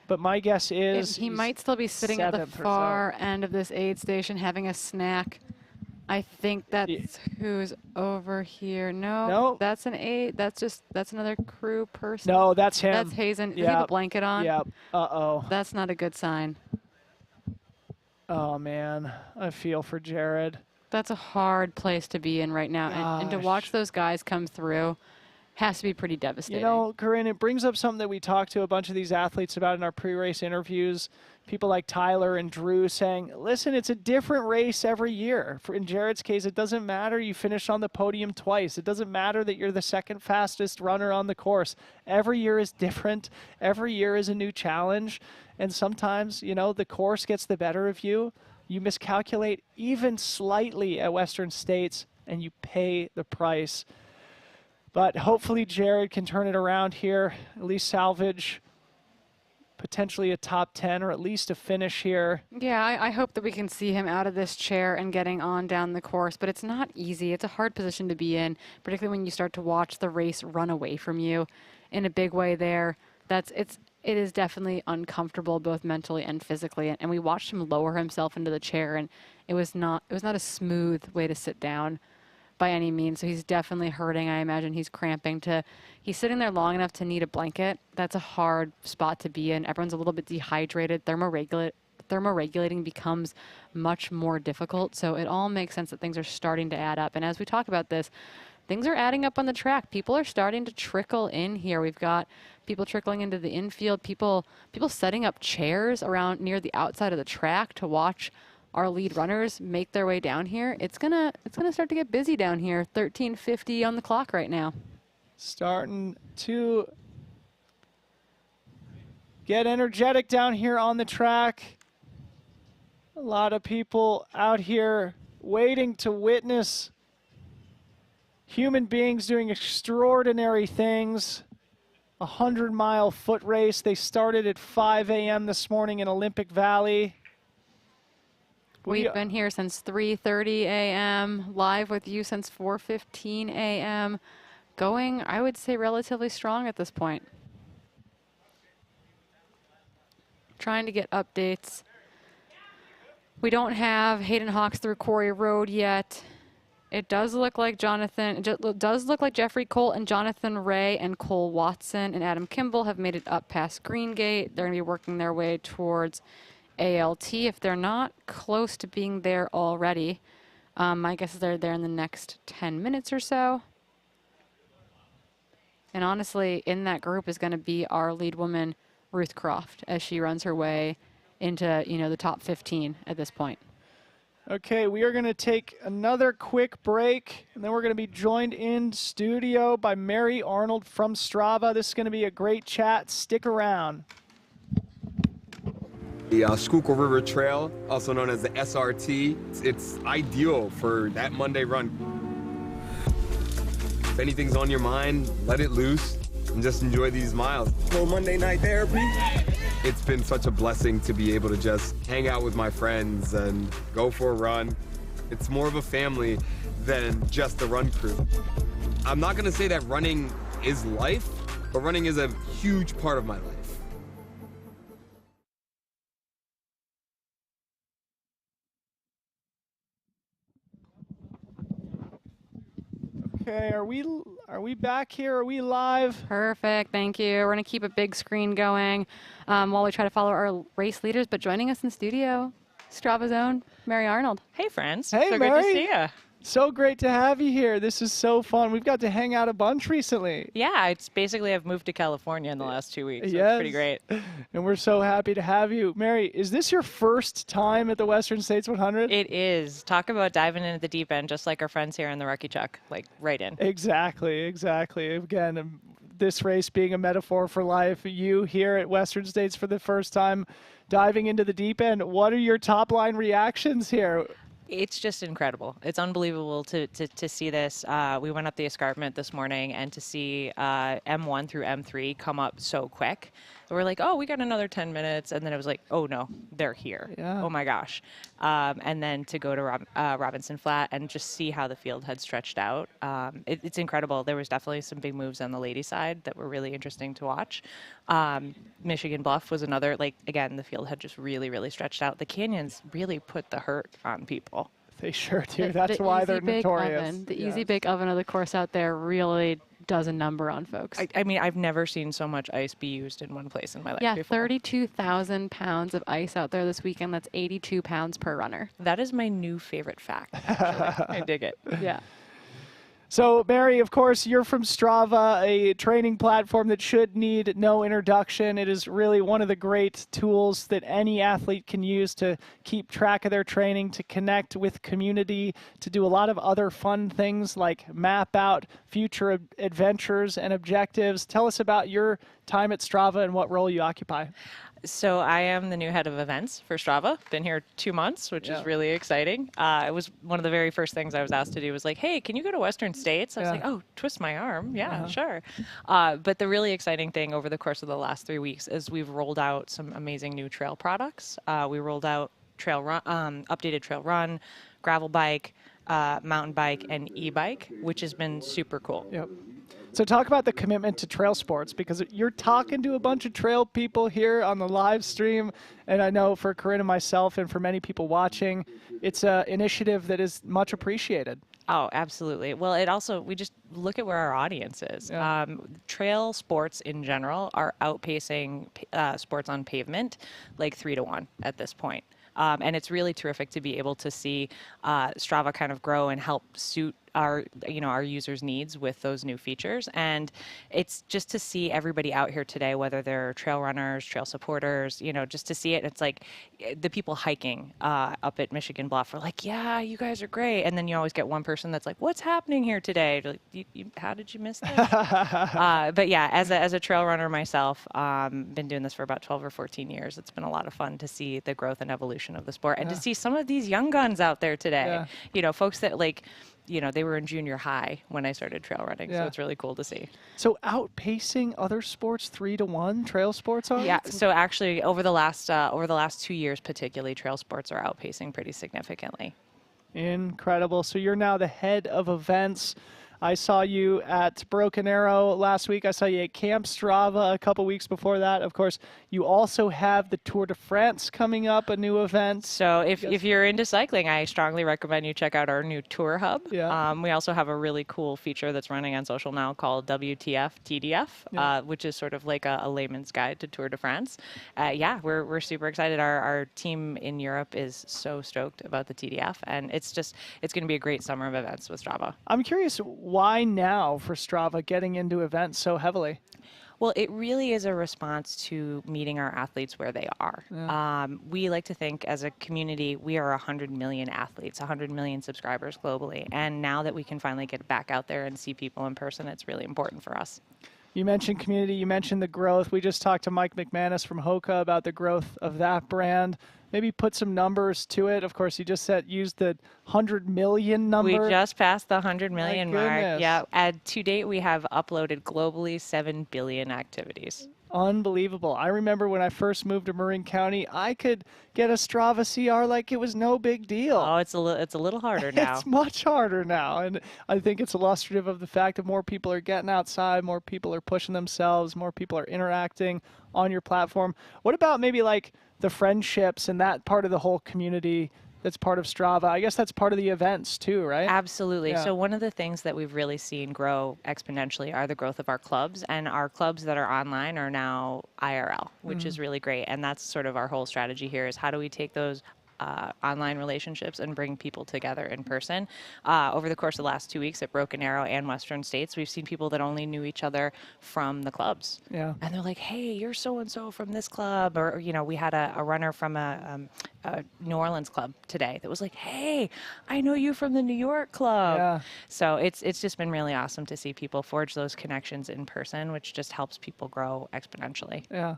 [SPEAKER 2] but my guess is
[SPEAKER 1] he might still be sitting at the far end of this aid station having a snack. I think that's who's over here. No,
[SPEAKER 2] No.
[SPEAKER 1] that's an 8. That's another crew person.
[SPEAKER 2] No, that's him.
[SPEAKER 1] That's Hazen. Does he have a blanket on?
[SPEAKER 2] Yep. Uh-oh.
[SPEAKER 1] That's not a good sign.
[SPEAKER 2] Oh, man. I feel for Jared.
[SPEAKER 1] That's a hard place to be in right now. And to watch those guys come through has to be pretty devastating.
[SPEAKER 2] You know, Corinne, it brings up something that we talked to a bunch of these athletes about in our pre-race interviews. People like Tyler and Drew saying, listen, it's a different race every year. In Jared's case, it doesn't matter you finished on the podium twice. It doesn't matter that you're the second fastest runner on the course. Every year is different. Every year is a new challenge. And sometimes, you know, the course gets the better of you. You miscalculate even slightly at Western States, and you pay the price. But hopefully Jared can turn it around here, at least salvage potentially a top 10 or at least a finish here.
[SPEAKER 1] Yeah, I hope that we can see him out of this chair and getting on down the course, but it's not easy. It's a hard position to be in, particularly when you start to watch the race run away from you in a big way there. It is definitely uncomfortable both mentally and physically, and we watched him lower himself into the chair, and it was not a smooth way to sit down by any means. So he's definitely hurting. I imagine he's cramping. He's sitting there long enough to need a blanket. That's a hard spot to be in. Everyone's a little bit dehydrated. Thermoregulating becomes much more difficult. So it all makes sense that things are starting to add up. And as we talk about this, things are adding up on the track. People are starting to trickle in here. We've got people trickling into the infield, people setting up chairs around near the outside of the track to watch our lead runners make their way down here. It's gonna start to get busy down here. 13:50 on the clock right now.
[SPEAKER 2] Starting to get energetic down here on the track. A lot of people out here waiting to witness human beings doing extraordinary things. A 100-mile foot race. They started at 5 a.m. this morning in Olympic Valley.
[SPEAKER 1] We've been here since 3:30 a.m., live with you since 4:15 a.m., going, I would say, relatively strong at this point. Trying to get updates. We don't have Hayden Hawks through Quarry Road yet. It does look like Jeffrey Colt and Jonathan Ray and Cole Watson and Adam Kimball have made it up past Green Gate. They're going to be working their way towards ALT if they're not close to being there already. My guess is they're there in the next 10 minutes or so. And honestly, in that group is going to be our lead woman, Ruth Croft, as she runs her way into, the top 15 at this point.
[SPEAKER 2] Okay, we are going to take another quick break, and then we're going to be joined in studio by Mary Arnold from Strava. This is going to be a great chat. Stick around.
[SPEAKER 17] The Schuylkill River Trail, also known as the SRT, it's ideal for that Monday run. If anything's on your mind, let it loose and just enjoy these miles. Little Monday night therapy. It's been such a blessing to be able to just hang out with my friends and go for a run. It's more of a family than just the run crew. I'm not gonna say that running is life, but running is a huge part of my life.
[SPEAKER 2] Okay, are we back here? Are we live?
[SPEAKER 1] Perfect, thank you. We're going to keep a big screen going while we try to follow our race leaders. But joining us in studio, Strava's own Mary Arnold.
[SPEAKER 18] Hey, friends.
[SPEAKER 2] Hey,
[SPEAKER 18] so
[SPEAKER 2] Mary.
[SPEAKER 18] good to see you.
[SPEAKER 2] So great to have you here. This is so fun. We've got to hang out a bunch recently.
[SPEAKER 18] Yeah, it's basically I've moved to California in the last 2 weeks. So
[SPEAKER 2] Yes.
[SPEAKER 18] It's pretty great.
[SPEAKER 2] And we're so happy to have you. Mary, is this your first time at the Western States 100?
[SPEAKER 18] It is. Talk about diving into the deep end, just like our friends here in the Rucky Chuck, like right in.
[SPEAKER 2] Exactly. Again, this race being a metaphor for life, you here at Western States for the first time diving into the deep end. What are your top line reactions here?
[SPEAKER 18] It's just incredible. It's unbelievable to see this. We went up the escarpment this morning, and to see M1 through M3 come up so quick. We're like, oh, we got another 10 minutes. And then it was like, oh, no, they're here.
[SPEAKER 2] Yeah.
[SPEAKER 18] Oh, my gosh. And then to go to Robinson Flat and just see how the field had stretched out. It's incredible. There was definitely some big moves on the lady side that were really interesting to watch. Michigan Bluff was another, again, the field had just really, really stretched out. The canyons really put the hurt on people.
[SPEAKER 2] They sure do. That's why they're notorious.
[SPEAKER 1] The easy bake oven of the course out there really does a number on folks.
[SPEAKER 18] I mean, I've never seen so much ice be used in one place in my life before.
[SPEAKER 1] 32,000 pounds of ice out there this weekend. That's 82 pounds per runner.
[SPEAKER 18] That is my new favorite fact, actually. I dig it.
[SPEAKER 1] Yeah.
[SPEAKER 2] So, Mary, of course, you're from Strava, a training platform that should need no introduction. It is really one of the great tools that any athlete can use to keep track of their training, to connect with community, to do a lot of other fun things like map out future adventures and objectives. Tell us about your time at Strava and what role you occupy.
[SPEAKER 18] So I am the new head of events for Strava. Been here 2 months, which is really exciting. It was one of the very first things I was asked to do was like, hey, can you go to Western States? I was like, oh, twist my arm. Yeah, sure. But the really exciting thing over the course of the last 3 weeks is we've rolled out some amazing new trail products. We rolled out trail run, updated trail run, gravel bike, mountain bike, and e-bike, which has been super cool.
[SPEAKER 2] Yep. So talk about the commitment to trail sports, because you're talking to a bunch of trail people here on the live stream. And I know for Corinne and myself and for many people watching, it's an initiative that is much appreciated.
[SPEAKER 18] Oh, absolutely. Well, it also, we just look at where our audience is. Yeah. Trail sports in general are outpacing sports on pavement like 3 to 1 at this point. And it's really terrific to be able to see Strava kind of grow and help suit our users' needs with those new features. And it's just to see everybody out here today, whether they're trail runners, trail supporters, just to see it. It's like the people hiking up at Michigan Bluff are like, yeah, you guys are great. And then you always get one person that's like, what's happening here today? Like, how did you miss this? But yeah, as a trail runner myself, been doing this for about 12 or 14 years. It's been a lot of fun to see the growth and evolution of the sport and to see some of these young guns out there today. Folks that they were in junior high when I started trail running, so it's really cool to see.
[SPEAKER 2] So outpacing other sports 3 to 1, trail sports are?
[SPEAKER 18] Yeah, so actually over the last 2 years particularly, trail sports are outpacing pretty significantly.
[SPEAKER 2] Incredible. So you're now the head of events. I saw you at Broken Arrow last week. I saw you at Camp Strava a couple weeks before that. Of course, you also have the Tour de France coming up, a new event.
[SPEAKER 18] So if you're into cycling, I strongly recommend you check out our new Tour Hub.
[SPEAKER 2] Yeah.
[SPEAKER 18] We also have a really cool feature that's running on social now called WTF TDF, which is sort of like a layman's guide to Tour de France. We're super excited. Our team in Europe is so stoked about the TDF, and it's going to be a great summer of events with Strava.
[SPEAKER 2] I'm curious, why now for Strava getting into events so heavily?
[SPEAKER 18] Well, it really is a response to meeting our athletes where they are.
[SPEAKER 2] Yeah.
[SPEAKER 18] We like to think as a community, we are 100 million athletes, 100 million subscribers globally. And now that we can finally get back out there and see people in person, it's really important for us.
[SPEAKER 2] You mentioned community, you mentioned the growth. We just talked to Mike McManus from Hoka about the growth of that brand. Maybe put some numbers to it. Of course, you just used the 100 million number.
[SPEAKER 18] We just passed the 100 million mark.
[SPEAKER 2] Yeah.
[SPEAKER 18] To date, we have uploaded globally 7 billion activities.
[SPEAKER 2] Unbelievable. I remember when I first moved to Marin County, I could get a Strava CR like it was no big deal.
[SPEAKER 18] Oh, it's a little harder now.
[SPEAKER 2] It's much harder now. And I think it's illustrative of the fact that more people are getting outside, more people are pushing themselves, more people are interacting on your platform. What about maybe like the friendships and that part of the whole community that's part of Strava? I guess that's part of the events too, right?
[SPEAKER 18] Absolutely.
[SPEAKER 2] Yeah.
[SPEAKER 18] So one of the things that we've really seen grow exponentially are the growth of our clubs, and our clubs that are online are now IRL, which is really great. And that's sort of our whole strategy here is how do we take those online relationships and bring people together in person. Over the course of the last 2 weeks at Broken Arrow and Western States, we've seen people that only knew each other from the clubs.
[SPEAKER 2] Yeah.
[SPEAKER 18] And they're like, hey, you're so-and-so from this club. Or, we had a runner from a New Orleans club today that was like, hey, I know you from the New York club.
[SPEAKER 2] Yeah.
[SPEAKER 18] So it's just been really awesome to see people forge those connections in person, which just helps people grow exponentially.
[SPEAKER 2] Yeah.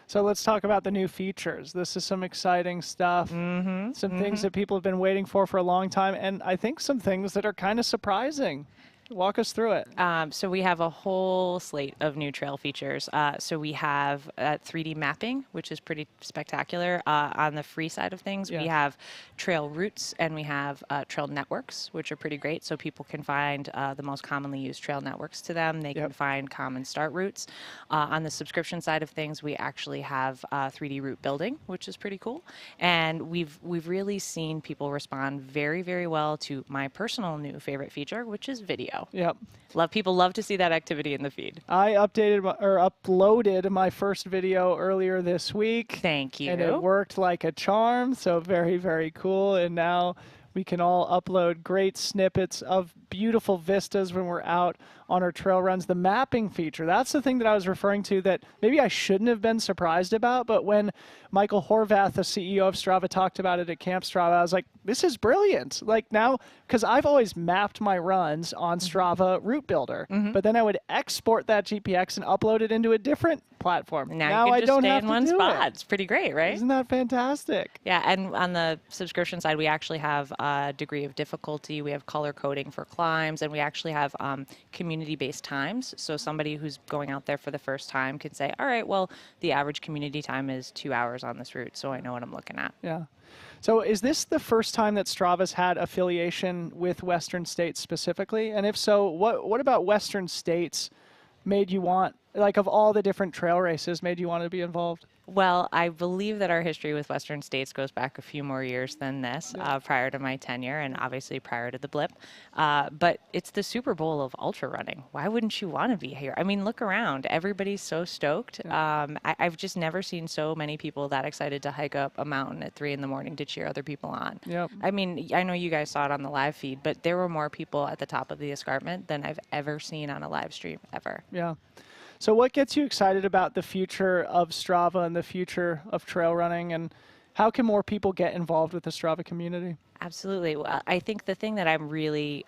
[SPEAKER 2] So let's talk about the new features. This is some exciting stuff, some things that people have been waiting for a long time, and I think some things that are kind of surprising. Walk us through it.
[SPEAKER 18] So we have a whole slate of new trail features. So we have 3D mapping, which is pretty spectacular. On the free side of things, we have trail routes and we have trail networks, which are pretty great. So people can find the most commonly used trail networks to them. They can find common start routes. On the subscription side of things, we actually have 3D route building, which is pretty cool. And we've really seen people respond very, very well to my personal new favorite feature, which is video.
[SPEAKER 2] Yep.
[SPEAKER 18] People love to see that activity in the feed.
[SPEAKER 2] I uploaded my first video earlier this week.
[SPEAKER 18] Thank you.
[SPEAKER 2] And it worked like a charm, so very, very cool. And now we can all upload great snippets of beautiful vistas when we're out on our trail runs. The mapping feature, that's the thing that I was referring to that maybe I shouldn't have been surprised about, but when Michael Horvath, the CEO of Strava, talked about it at Camp Strava, I was like, this is brilliant. Like now, because I've always mapped my runs on Strava Route Builder, but then I would export that GPX and upload it into a different platform.
[SPEAKER 18] Now you can
[SPEAKER 2] I
[SPEAKER 18] just
[SPEAKER 2] don't
[SPEAKER 18] stay
[SPEAKER 2] have
[SPEAKER 18] in
[SPEAKER 2] to
[SPEAKER 18] one
[SPEAKER 2] do
[SPEAKER 18] spot.
[SPEAKER 2] it.
[SPEAKER 18] It's pretty great, right?
[SPEAKER 2] Isn't that fantastic?
[SPEAKER 18] Yeah, and on the subscription side, we actually have a degree of difficulty. We have color coding for climbs, and we actually have community-based times. So somebody who's going out there for the first time can say, all right, well, the average community time is 2 hours on this route, so I know what I'm looking at.
[SPEAKER 2] Yeah. So is this the first time that Strava's had affiliation with Western States specifically? And if so, what about Western States made you want, like of all the different trail races, made you want to be involved?
[SPEAKER 18] Well, I believe that our history with Western States goes back a few more years than this, prior to my tenure and obviously prior to the blip. But it's the Super Bowl of ultra running. Why wouldn't you want to be here? I mean, look around. Everybody's so stoked. I've just never seen so many people that excited to hike up a mountain at 3 in the morning to cheer other people on.
[SPEAKER 2] Yep.
[SPEAKER 18] I mean, I know you guys saw it on the live feed, but there were more people at the top of the escarpment than I've ever seen on a live stream ever.
[SPEAKER 2] Yeah. So what gets you excited about the future of Strava and the future of trail running, and how can more people get involved with the Strava community?
[SPEAKER 18] Absolutely. Well, I think the thing that I'm really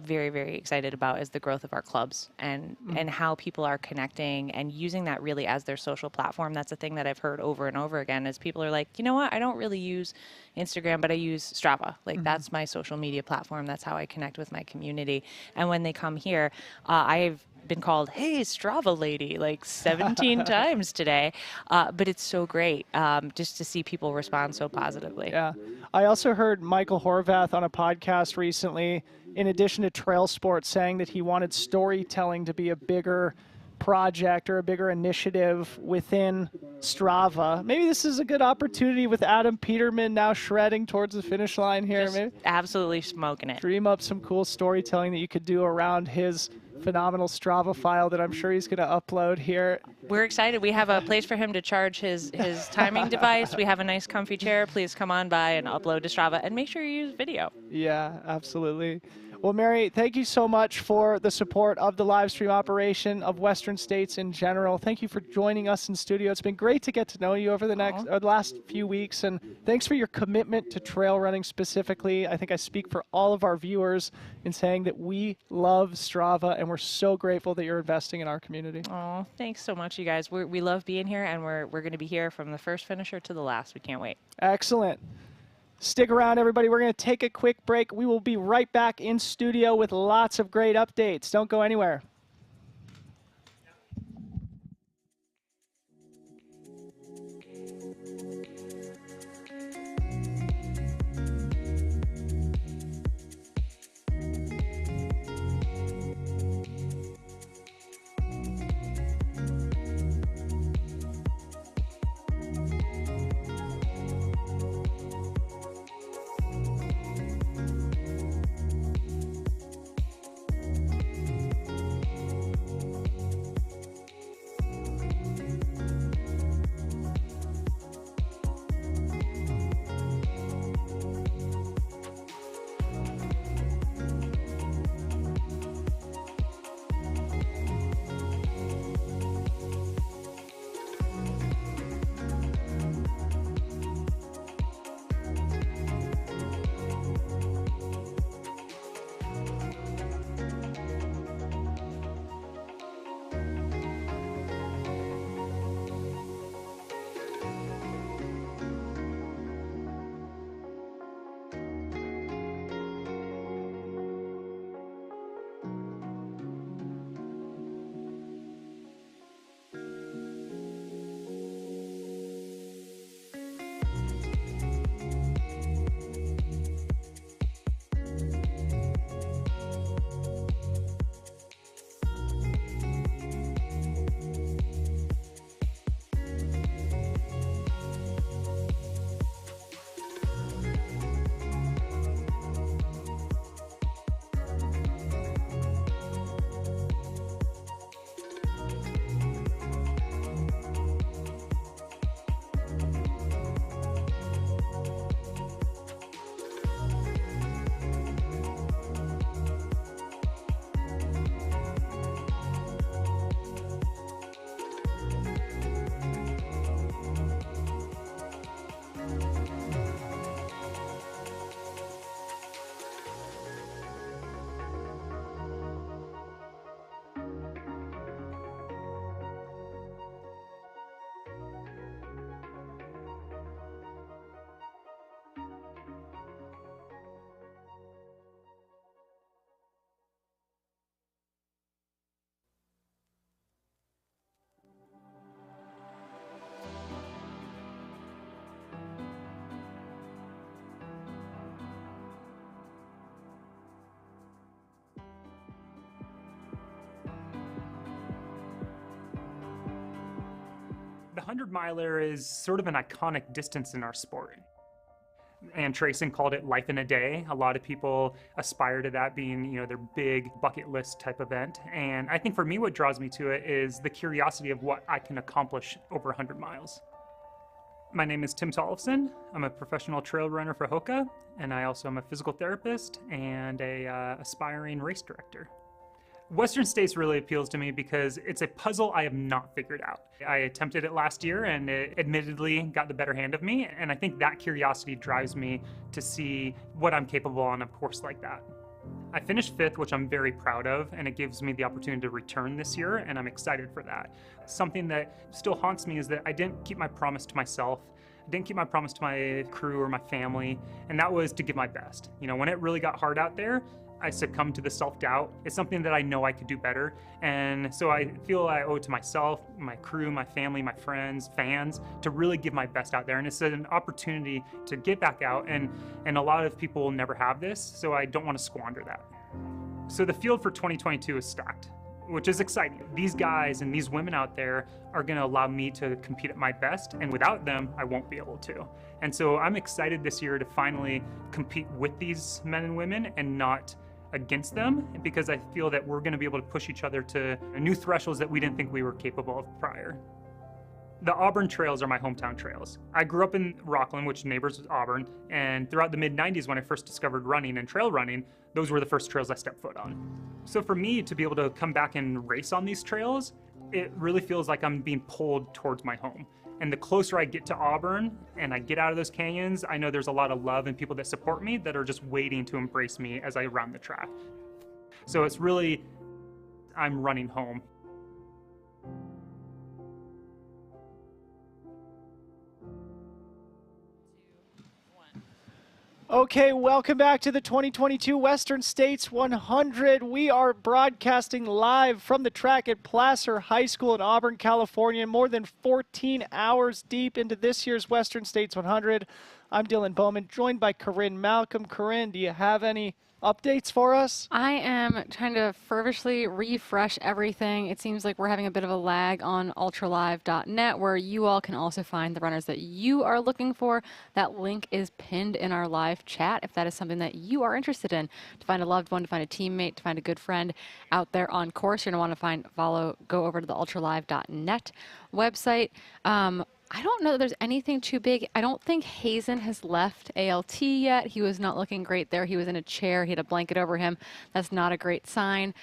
[SPEAKER 18] very, very excited about is the growth of our clubs and how people are connecting and using that really as their social platform. That's a thing that I've heard over and over again is people are like, you know what, I don't really use Instagram, but I use Strava. Like that's my social media platform. That's how I connect with my community. And when they come here, I've been called, hey, Strava lady, like 17 times today. But it's so great just to see people respond so positively.
[SPEAKER 2] Yeah. I also heard Michael Horvath on a podcast recently, in addition to trail sports, saying that he wanted storytelling to be a bigger project or a bigger initiative within Strava. Maybe this is a good opportunity with Adam Peterman now shredding towards the finish line here.
[SPEAKER 18] Just
[SPEAKER 2] maybe
[SPEAKER 18] absolutely smoking it.
[SPEAKER 2] Dream up some cool storytelling that you could do around his phenomenal Strava file that I'm sure he's going to upload here.
[SPEAKER 18] We're excited. We have a place for him to charge his timing device. We have a nice comfy chair. Please come on by and upload to Strava and make sure you use video.
[SPEAKER 2] Yeah, absolutely. Well, Mary, thank you so much for the support of the live stream operation of Western States in general. Thank you for joining us in studio. It's been great to get to know you over the last few weeks, and thanks for your commitment to trail running specifically. I think I speak for all of our viewers in saying that we love Strava, and we're so grateful that you're investing in our community.
[SPEAKER 18] Oh, thanks so much, you guys. We love being here, and we're going to be here from the first finisher to the last. We can't wait.
[SPEAKER 2] Excellent. Stick around, everybody. We're going to take a quick break. We will be right back in studio with lots of great updates. Don't go anywhere.
[SPEAKER 19] 100-miler is sort of an iconic distance in our sport. And Trayson called it life in a day. A lot of people aspire to that being, their big bucket list type event. And I think for me, what draws me to it is the curiosity of what I can accomplish over 100 miles. My name is Tim Tollefson. I'm a professional trail runner for Hoka, and I also am a physical therapist and a aspiring race director. Western States really appeals to me because it's a puzzle I have not figured out. I attempted it last year and it admittedly got the better hand of me, and I think that curiosity drives me to see what I'm capable on a course like that. I finished 5th, which I'm very proud of, and it gives me the opportunity to return this year, and I'm excited for that. Something that still haunts me is that I didn't keep my promise to myself. I didn't keep my promise to my crew or my family, and that was to give my best. When it really got hard out there, I succumbed to the self-doubt. It's something that I know I could do better. And so I feel I owe it to myself, my crew, my family, my friends, fans, to really give my best out there. And it's an opportunity to get back out. And a lot of people will never have this, so I don't want to squander that. So the field for 2022 is stacked, which is exciting. These guys and these women out there are gonna allow me to compete at my best, and without them, I won't be able to. And so I'm excited this year to finally compete with these men and women and not against them, because I feel that we're gonna be able to push each other to new thresholds that we didn't think we were capable of prior. The Auburn trails are my hometown trails. I grew up in Rockland, which neighbors with Auburn, and throughout the mid-90s when I first discovered running and trail running, those were the first trails I stepped foot on. So for me to be able to come back and race on these trails, it really feels like I'm being pulled towards my home. And the closer I get to Auburn and I get out of those canyons, I know there's a lot of love and people that support me that are just waiting to embrace me as I run the track. So it's really, I'm running home.
[SPEAKER 2] Okay, welcome back to the 2022 Western States 100. We are broadcasting live from the track at Placer High School in Auburn, California, more than 14 hours deep into this year's Western States 100. I'm Dylan Bowman, joined by Corinne Malcolm. Corinne, do you have any updates for us?
[SPEAKER 1] I am trying to feverishly refresh everything. It seems like we're having a bit of a lag on ultralive.net, where you all can also find the runners that you are looking for. That link is pinned in our live chat if that is something that you are interested in. To find a loved one, to find a teammate, to find a good friend out there on course, you're going to want to go over to the ultralive.net website. I don't know that there's anything too big. I don't think Hazen has left ALT yet. He was not looking great there. He was in a chair. He had a blanket over him. That's not a great sign.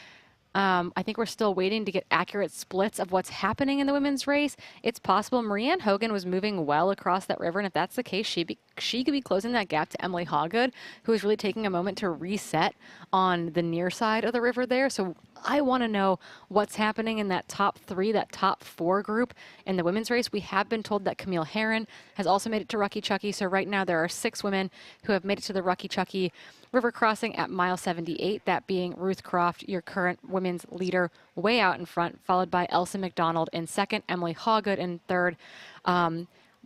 [SPEAKER 1] I think we're still waiting to get accurate splits of what's happening in the women's race. It's possible Marianne Hogan was moving well across that river, and if that's the case, she could be closing that gap to Emily Hawgood, who is really taking a moment to reset on the near side of the river there. So I want to know what's happening in that top 3, that top 4 group in the women's race. We have been told that Camille Herron has also made it to Rucky Chucky. So right now there are 6 women who have made it to the Rucky Chucky river crossing at mile 78, that being Ruth Croft, your current women's leader, way out in front, followed by Elsa McDonald in second, Emily Hawgood in third.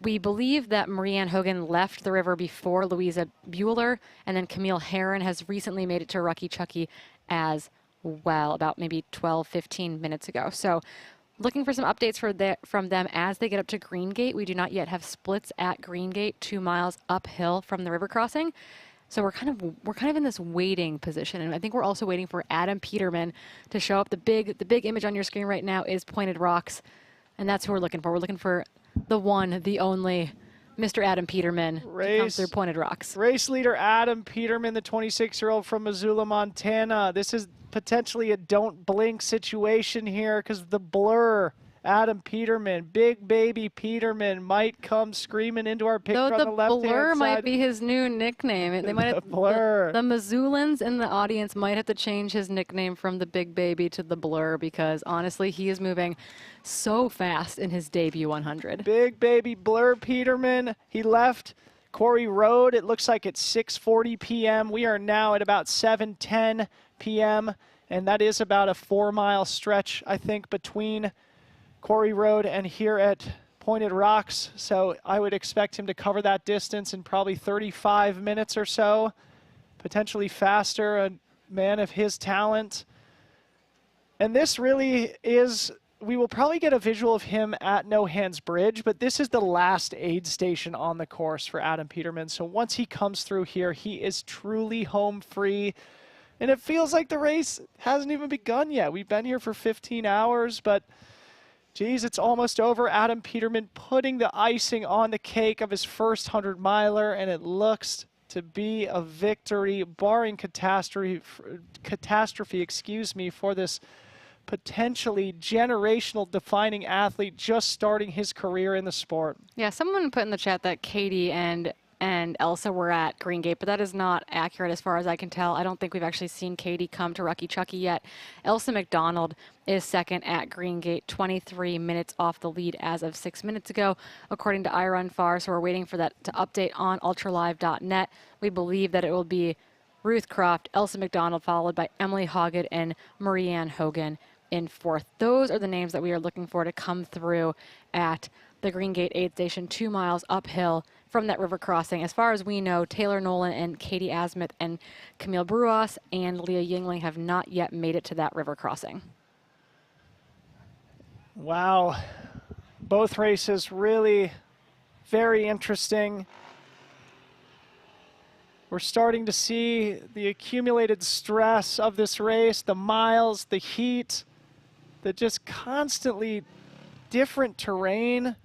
[SPEAKER 1] We believe that Marianne Hogan left the river before Louisa Bueller, and then Camille Herron has recently made it to Rucky Chucky as well, about maybe 12-15 minutes ago. So looking for some updates from them as they get up to Greengate. We do not yet have splits at Greengate, 2 miles uphill from the river crossing. So we're kind of in this waiting position, and I think we're also waiting for Adam Peterman to show up. The big image on your screen right now is Pointed Rocks, and that's who we're looking for. We're looking for the one, the only, Mr. Adam Peterman to come through Pointed Rocks.
[SPEAKER 2] Race leader Adam Peterman, the 26-year-old from Missoula, Montana. This is potentially a don't blink situation here because the blur. Adam Peterman, big baby Peterman, might come screaming into our picture on the left-hand side.
[SPEAKER 1] Blur might be his new nickname. They might have,
[SPEAKER 2] Blur.
[SPEAKER 1] The Missoulans in the audience might have to change his nickname from the big baby to the Blur, because honestly, he is moving so fast in his debut 100.
[SPEAKER 2] Big baby Blur Peterman. He left Quarry Road. It looks like it's 6:40 p.m. We are now at about 7:10 p.m., and that is about a 4-mile stretch, I think, between Quarry Road and here at Pointed Rocks. So I would expect him to cover that distance in probably 35 minutes or so, potentially faster, a man of his talent. And this really is we will probably get a visual of him at No Hands Bridge, but this is the last aid station on the course for Adam Peterman. So once he comes through here, he is truly home free. And it feels like the race hasn't even begun yet. We've been here for 15 hours, but geez, it's almost over. Adam Peterman putting the icing on the cake of his first 100-miler, and it looks to be a victory, barring catastrophe, for this potentially generational defining athlete just starting his career in the sport.
[SPEAKER 1] Yeah, someone put in the chat that Katie and Elsa were at Green Gate, but that is not accurate as far as I can tell. I don't think we've actually seen Katie come to Rucky Chucky yet. Elsa McDonald is second at Green Gate, 23 minutes off the lead as of 6 minutes ago, according to iRunFar. So we're waiting for that to update on ultralive.net. We believe that it will be Ruth Croft, Elsa McDonald, followed by Emily Hoggett and Marianne Hogan in fourth. Those are the names that we are looking for to come through at the Green Gate aid station, 2 miles uphill from that river crossing. As far as we know, Taylor Nolan and Katie Asmuth and Camille Bruas and Leah Yingling have not yet made it to that river crossing.
[SPEAKER 2] Wow. Both races really very interesting. We're starting to see the accumulated stress of this race, the miles, the heat, the just constantly different terrain.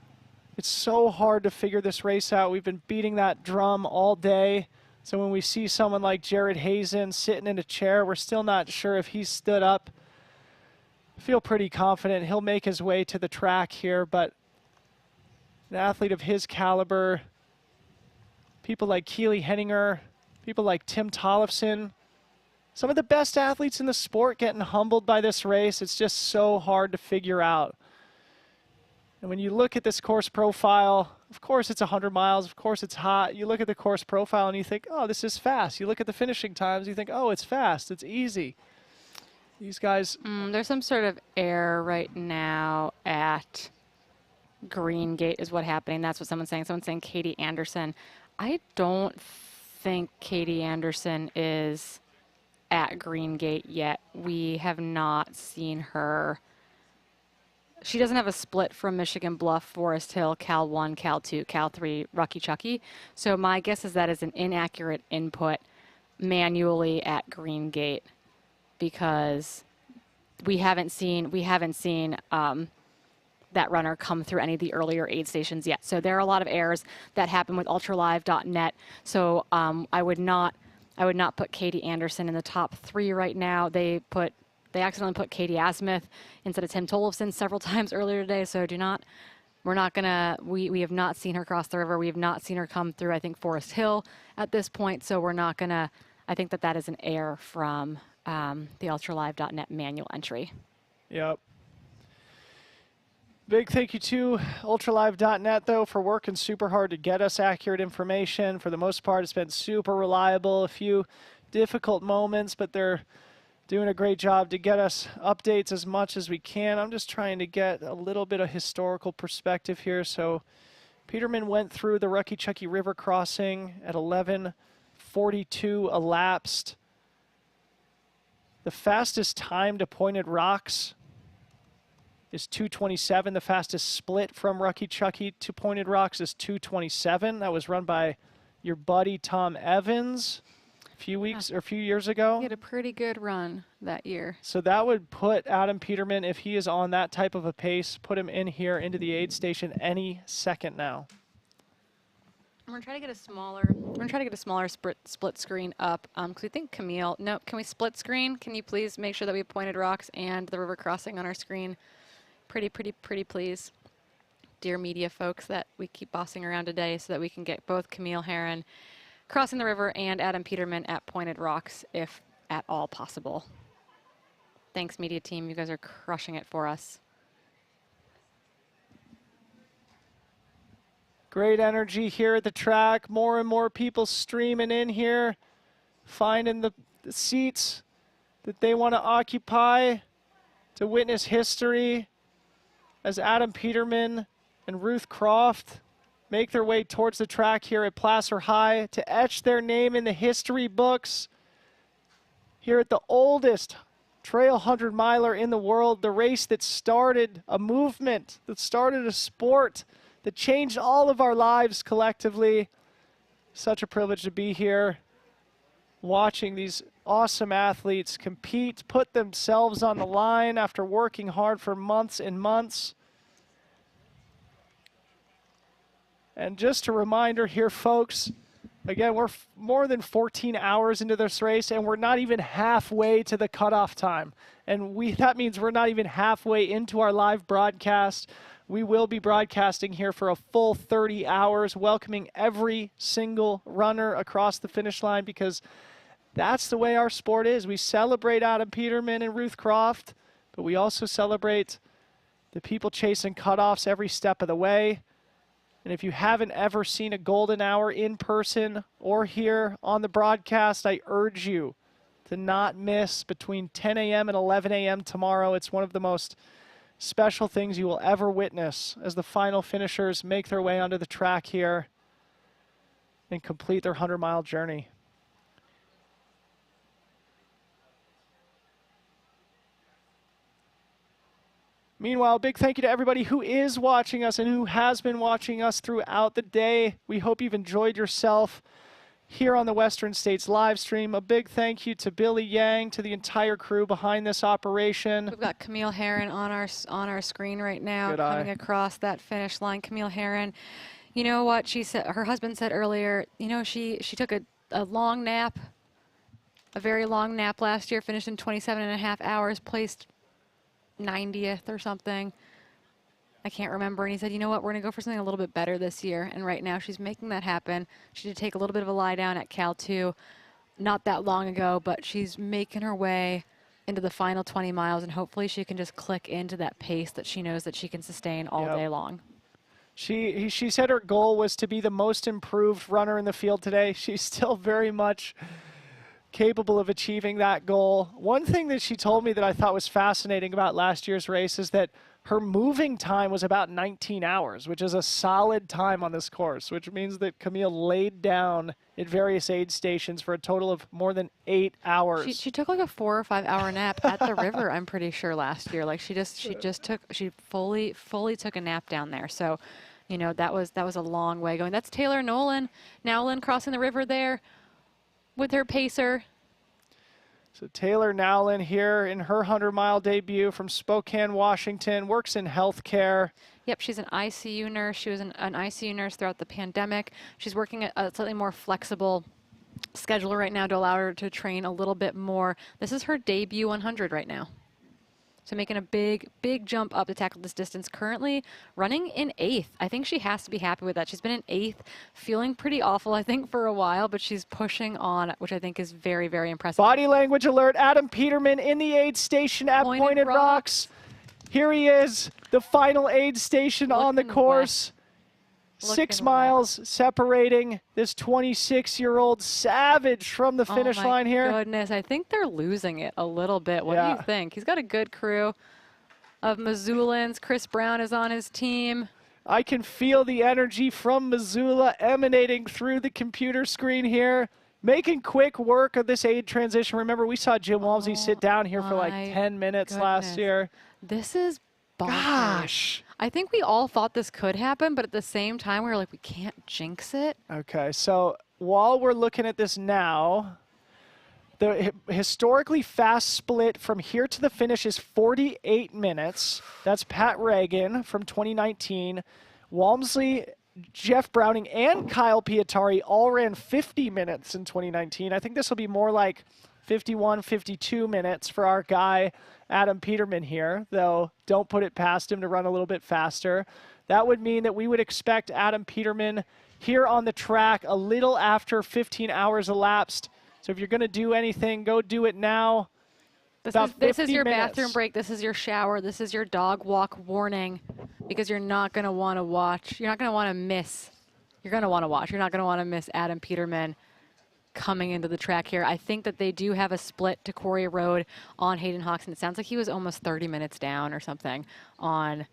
[SPEAKER 2] It's so hard to figure this race out. We've been beating that drum all day. So when we see someone like Jared Hazen sitting in a chair, we're still not sure if he's stood up. I feel pretty confident he'll make his way to the track here, but an athlete of his caliber, people like Keely Henninger, people like Tim Tollefson, some of the best athletes in the sport getting humbled by this race. It's just so hard to figure out. And when you look at this course profile, of course it's 100 miles, of course it's hot. You look at the course profile and you think, oh, this is fast. You look at the finishing times, you think, oh, it's fast, it's easy. These guys...
[SPEAKER 1] there's some sort of air right now at Green Gate is what's happening. That's what someone's saying. Someone's saying Katie Anderson. I don't think Katie Anderson is at Green Gate yet. We have not seen her. She doesn't have a split from Michigan Bluff, Forest Hill, Cal 1, Cal 2, Cal 3, Rucky Chucky. So my guess is that is an inaccurate input manually at Green Gate because we haven't seen that runner come through any of the earlier aid stations yet. So there are a lot of errors that happen with ultralive.net. So I would not put Katie Anderson in the top 3 right now. They accidentally put Katie Asmuth instead of Tim Tollefson several times earlier today. So we have not seen her cross the river. We have not seen her come through, I think, Forest Hill at this point. So I think that is an error from the ultralive.net manual entry.
[SPEAKER 2] Yep. Big thank you to ultralive.net, though, for working super hard to get us accurate information. For the most part, it's been super reliable. A few difficult moments, but they're doing a great job to get us updates as much as we can. I'm just trying to get a little bit of historical perspective here. So Peterman went through the Rucky Chucky River crossing at 11:42 elapsed. The fastest time to Pointed Rocks is 2:27. The fastest split from Rucky Chucky to Pointed Rocks is 2:27. That was run by your buddy Tom Evans a few years ago.
[SPEAKER 1] He had a pretty good run that year.
[SPEAKER 2] So that would put Adam Peterman, if he is on that type of a pace, put him in here into the aid station any second now.
[SPEAKER 1] We're gonna try to get a smaller split screen up because we think Camille. No, can we split screen? Can you please make sure that we have Pointed Rocks and the river crossing on our screen? Pretty, please. Dear media folks that we keep bossing around today so that we can get both Camille Herron crossing the river and Adam Peterman at Pointed Rocks, if at all possible. Thanks, media team. You guys are crushing it for us.
[SPEAKER 2] Great energy here at the track. More and more people streaming in here, finding the seats that they want to occupy to witness history as Adam Peterman and Ruth Croft make their way towards the track here at Placer High to etch their name in the history books here at the oldest trail 100-miler in the world, the race that started a movement, that started a sport, that changed all of our lives collectively. Such a privilege to be here, watching these awesome athletes compete, put themselves on the line after working hard for months and months. And just a reminder here, folks, again, we're more than 14 hours into this race, and we're not even halfway to the cutoff time. And that means we're not even halfway into our live broadcast. We will be broadcasting here for a full 30 hours, welcoming every single runner across the finish line, because that's the way our sport is. We celebrate Adam Peterman and Ruth Croft, but we also celebrate the people chasing cutoffs every step of the way. And if you haven't ever seen a golden hour in person or here on the broadcast, I urge you to not miss between 10 a.m. and 11 a.m. tomorrow. It's one of the most special things you will ever witness as the final finishers make their way onto the track here and complete their 100-mile journey. Meanwhile, a big thank you to everybody who is watching us and who has been watching us throughout the day. We hope you've enjoyed yourself here on the Western States live stream. A big thank you to Billy Yang, to the entire crew behind this operation.
[SPEAKER 1] We've got Camille Herron on our screen right now,
[SPEAKER 2] Good
[SPEAKER 1] coming
[SPEAKER 2] eye.
[SPEAKER 1] across that finish line. Camille Herron, you know what she said? Her husband said earlier, you know, she took a long nap, a very long nap last year, finished in 27.5 hours, placed 90th or something. I can't remember. And he said, you know what, we're going to go for something a little bit better this year. And right now she's making that happen. She did take a little bit of a lie down at Cal 2 not that long ago, but she's making her way into the final 20 miles, and hopefully she can just click into that pace that she knows that she can sustain all day long.
[SPEAKER 2] She said her goal was to be the most improved runner in the field today. She's still very much capable of achieving that goal. One thing that she told me that I thought was fascinating about last year's race is that her moving time was about 19 hours, which is a solid time on this course, which means that Camille laid down at various aid stations for a total of more than 8 hours.
[SPEAKER 1] She took like a 4 or 5 hour nap at the river, I'm pretty sure, last year. Like she fully took a nap down there. So, you know, that was a long way going. That's Taylor Nowlin crossing the river there with her pacer.
[SPEAKER 2] So Taylor Nowlin here in her 100-mile debut from Spokane, Washington, works in healthcare.
[SPEAKER 1] Yep, she's an ICU nurse. She was an ICU nurse throughout the pandemic. She's working a slightly more flexible schedule right now to allow her to train a little bit more. This is her debut 100 right now. So making a big jump up to tackle this distance. Currently running in 8th. I think she has to be happy with that. She's been in 8th, feeling pretty awful, I think, for a while, but she's pushing on, which I think is very, very impressive.
[SPEAKER 2] Body language alert. Adam Peterman in the aid station at Pointed Rocks. Here he is, the final aid station on the course. 6 miles separating this 26-year-old savage from the finish line here.
[SPEAKER 1] Oh my goodness, I think they're losing it a little bit. What do you think? He's got a good crew of Missoulans. Chris Brown is on his team.
[SPEAKER 2] I can feel the energy from Missoula emanating through the computer screen here. Making quick work of this aid transition. Remember, we saw Jim Walmsley sit down here for like 10 minutes last year.
[SPEAKER 1] This is bonkers.
[SPEAKER 2] Gosh.
[SPEAKER 1] I think we all thought this could happen, but at the same time, we were like, we can't jinx it.
[SPEAKER 2] Okay, so while we're looking at this now, the historically fast split from here to the finish is 48 minutes. That's Pat Reagan from 2019. Walmsley, Jeff Browning, and Kyle Pietari all ran 50 minutes in 2019. I think this will be more like 51, 52 minutes for our guy, Adam Peterman here, though don't put it past him to run a little bit faster. That would mean that we would expect Adam Peterman here on the track a little after 15 hours elapsed. So if you're going to do anything, go do it now.
[SPEAKER 1] This is your bathroom break. This is your shower. This is your dog walk warning, because you're not going to want to watch. You're not going to want to miss. You're going to want to watch. You're not going to want to miss Adam Peterman coming into the track here. I think that they do have a split to Quarry Road on Hayden Hawks, and it sounds like he was almost 30 minutes down or something on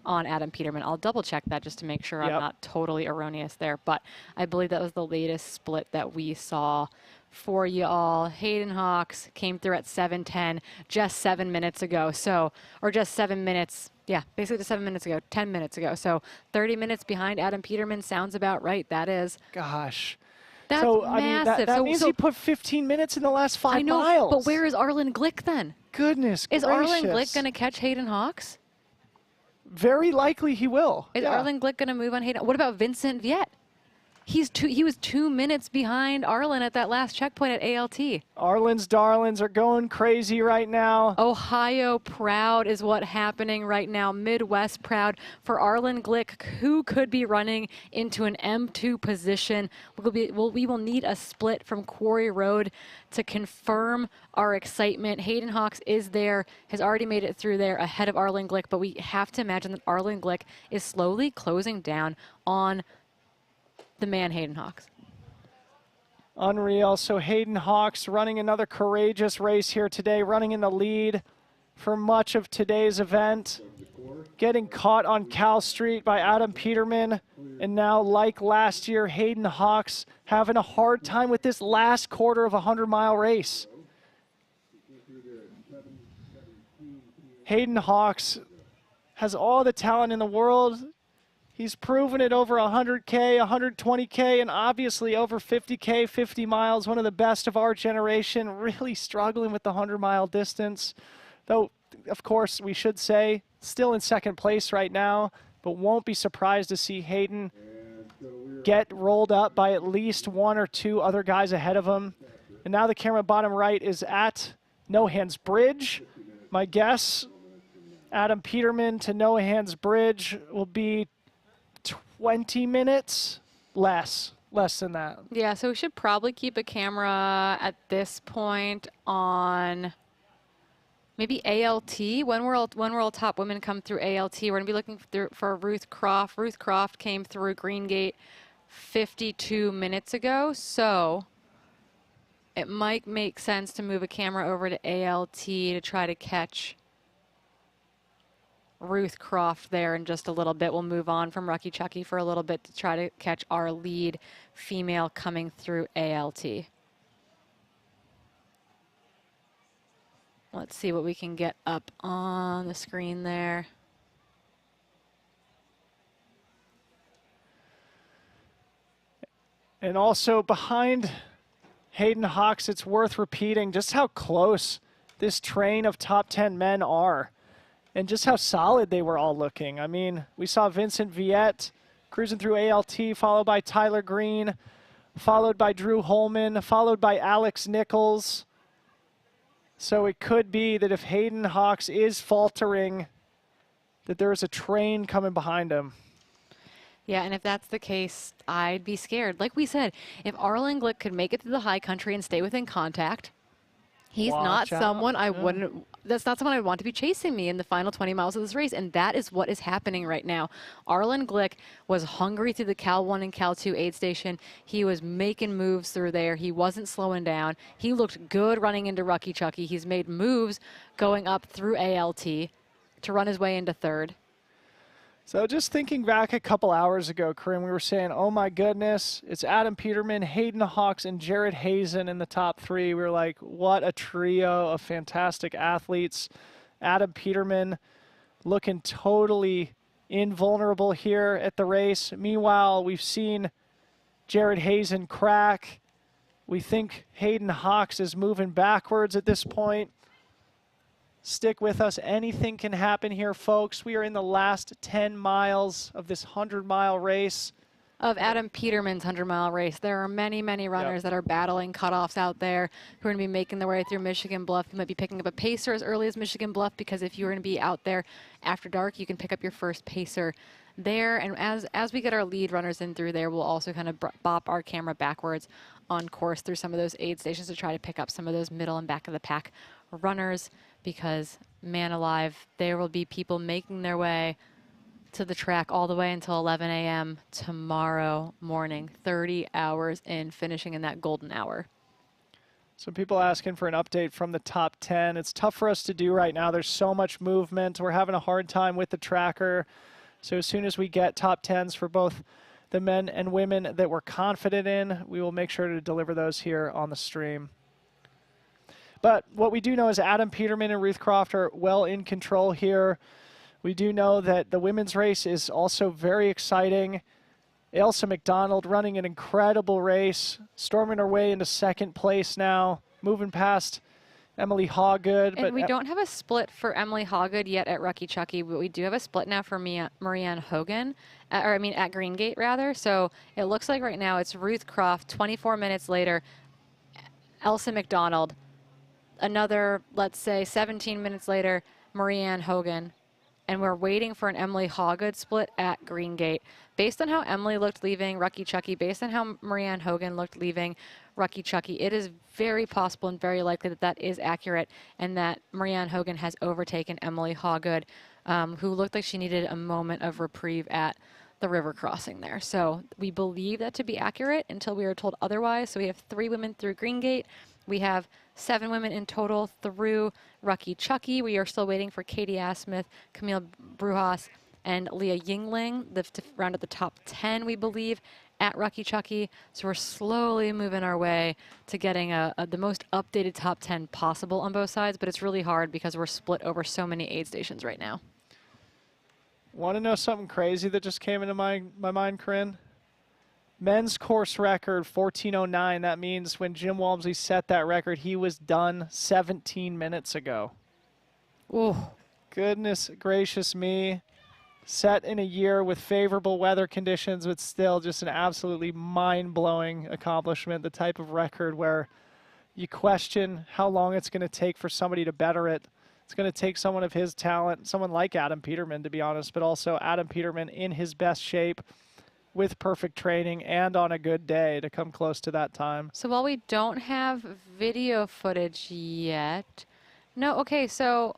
[SPEAKER 1] Adam Peterman. I'll double check that just to make sure I'm not totally erroneous there, but I believe that was the latest split that we saw for you all. Hayden Hawks came through at 7:10 just 7 minutes ago. So, or just 7 minutes. Yeah, basically just 7 minutes ago, 10 minutes ago. So 30 minutes behind Adam Peterman sounds about right. That is.
[SPEAKER 2] Gosh.
[SPEAKER 1] That's
[SPEAKER 2] so,
[SPEAKER 1] massive.
[SPEAKER 2] I mean, that means he put 15 minutes in the last 5
[SPEAKER 1] I know,
[SPEAKER 2] miles.
[SPEAKER 1] but where is Arlen Glick then?
[SPEAKER 2] Goodness
[SPEAKER 1] Is
[SPEAKER 2] gracious.
[SPEAKER 1] Arlen Glick going to catch Hayden Hawks?
[SPEAKER 2] Very likely he will.
[SPEAKER 1] Is
[SPEAKER 2] yeah.
[SPEAKER 1] Arlen Glick going to move on Hayden? What about Vincent Viet? He was 2 minutes behind Arlen at that last checkpoint at ALT.
[SPEAKER 2] Arlen's darlings are going crazy right now.
[SPEAKER 1] Ohio proud is what happening right now. Midwest proud for Arlen Glick, who could be running into an M2 position. We will need a split from Quarry Road to confirm our excitement. Hayden Hawks is there, has already made it through there ahead of Arlen Glick, but we have to imagine that Arlen Glick is slowly closing down on the man Hayden Hawks.
[SPEAKER 2] Unreal. So Hayden Hawks running another courageous race here today, running in the lead for much of today's event. Getting caught on Cal Street by Adam Peterman. And now, like last year, Hayden Hawks having a hard time with this last quarter of a 100-mile race. Hayden Hawks has all the talent in the world. He's proven it over 100K, 120K, and obviously over 50K, 50 miles, one of the best of our generation, really struggling with the 100-mile distance. Though, of course, we should say, still in second place right now, but won't be surprised to see Hayden get rolled up by at least one or two other guys ahead of him. And now the camera bottom right is at No-Hands Bridge. My guess, Adam Peterman to No-Hands Bridge will be 20 minutes, less than that.
[SPEAKER 1] Yeah, so we should probably keep a camera at this point on maybe ALT. When will all top women come through ALT? We're gonna be looking for Ruth Croft. Ruth Croft came through Green Gate 52 minutes ago, so it might make sense to move a camera over to ALT to try to catch Ruth Croft there in just a little bit. We'll move on from Rucky Chucky for a little bit to try to catch our lead female coming through ALT. Let's see what we can get up on the screen there.
[SPEAKER 2] And also behind Hayden Hawks, it's worth repeating just how close this train of top 10 men are. And just how solid they were all looking. I mean, we saw Vincent Viet cruising through ALT, followed by Tyler Green, followed by Drew Holman, followed by Alex Nichols. So it could be that if Hayden Hawks is faltering, that there is a train coming behind him.
[SPEAKER 1] Yeah, and if that's the case, I'd be scared. Like we said, if Arlen Glick could make it through the high country and stay within contact, he's not someone I wouldn't, that's not someone I would want to be chasing me in the final 20 miles of this race, and that is what is happening right now. Arlen Glick was hungry through the Cal 1 and Cal 2 aid station. He was making moves through there. He wasn't slowing down. He looked good running into Rucky Chucky. He's made moves going up through ALT to run his way into third.
[SPEAKER 2] So just thinking back a couple hours ago, Corinne, we were saying, oh my goodness, it's Adam Peterman, Hayden Hawks, and Jared Hazen in the top three. We were like, what a trio of fantastic athletes. Adam Peterman looking totally invulnerable here at the race. Meanwhile, we've seen Jared Hazen crack. We think Hayden Hawks is moving backwards at this point. Stick with us. Anything can happen here, folks. We are in the last 10 miles of this 100-mile race.
[SPEAKER 1] Of Adam Peterman's 100-mile race. There are many, many runners that are battling cutoffs out there who are going to be making their way through Michigan Bluff. You might be picking up a pacer as early as Michigan Bluff, because if you're going to be out there after dark, you can pick up your first pacer there. And as we get our lead runners in through there, we'll also kind of bop our camera backwards on course through some of those aid stations to try to pick up some of those middle and back of the pack runners, because, man alive, there will be people making their way to the track all the way until 11 a.m. tomorrow morning, 30 hours in, finishing in that golden hour.
[SPEAKER 2] Some people asking for an update from the top 10. It's tough for us to do right now. There's so much movement. We're having a hard time with the tracker. So as soon as we get top 10s for both the men and women that we're confident in. We will make sure to deliver those here on the stream. But what we do know is Adam Peterman and Ruth Croft are well in control here. We do know that the women's race is also very exciting. Elsa McDonald running an incredible race, storming her way into second place now, moving past Emily Hawgood.
[SPEAKER 1] And we don't have a split for Emily Hawgood yet at Rucky Chucky, but we do have a split now for Marianne Hogan, at Green Gate rather. So it looks like right now it's Ruth Croft, 24 minutes later, Elsa McDonald, another, let's say 17 minutes later, Marianne Hogan. And we're waiting for an Emily Hawgood split at Green Gate. Based on how Emily looked leaving Rucky Chucky, based on how Marianne Hogan looked leaving Rucky Chucky, it is very possible and very likely that that is accurate and that Marianne Hogan has overtaken Emily Hawgood, who looked like she needed a moment of reprieve at the river crossing there. So we believe that to be accurate until we are told otherwise. So we have 3 women through Green Gate. We have 7 women in total through Rucky Chucky. We are still waiting for Katie Asmith, Camille Brujas, and Leah Yingling to round out the top 10, we believe, at Rucky Chucky. So we're slowly moving our way to getting the most updated top 10 possible on both sides, but it's really hard because we're split over so many aid stations right now.
[SPEAKER 2] Want to know something crazy that just came into my mind, Corinne? Men's course record, 14:09. That means when Jim Walmsley set that record, he was done 17 minutes ago.
[SPEAKER 1] Oh,
[SPEAKER 2] goodness gracious me. Set in a year with favorable weather conditions, but still just an absolutely mind-blowing accomplishment. The type of record where you question how long it's going to take for somebody to better it. It's going to take someone of his talent, someone like Adam Peterman, to be honest, but also Adam Peterman in his best shape, with perfect training and on a good day to come close to that time.
[SPEAKER 1] So while we don't have video footage yet, so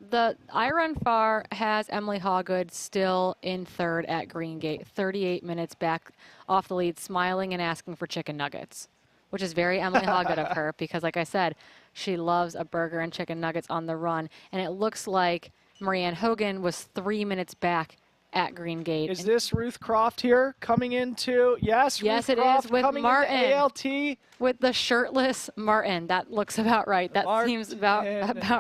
[SPEAKER 1] the iRun Far has Emily Hawgood still in third at Green Gate, 38 minutes back off the lead, smiling and asking for chicken nuggets, which is very Emily Hawgood of her because, like I said, she loves a burger and chicken nuggets on the run. And it looks like Marianne Hogan was 3 minutes back at Green Gate.
[SPEAKER 2] Is this Ruth Croft here coming into? Yes,
[SPEAKER 1] yes,
[SPEAKER 2] Ruth
[SPEAKER 1] it
[SPEAKER 2] Croft
[SPEAKER 1] is with
[SPEAKER 2] coming
[SPEAKER 1] Martin.
[SPEAKER 2] into ALT.
[SPEAKER 1] With the shirtless Martin. That looks about right. That seems about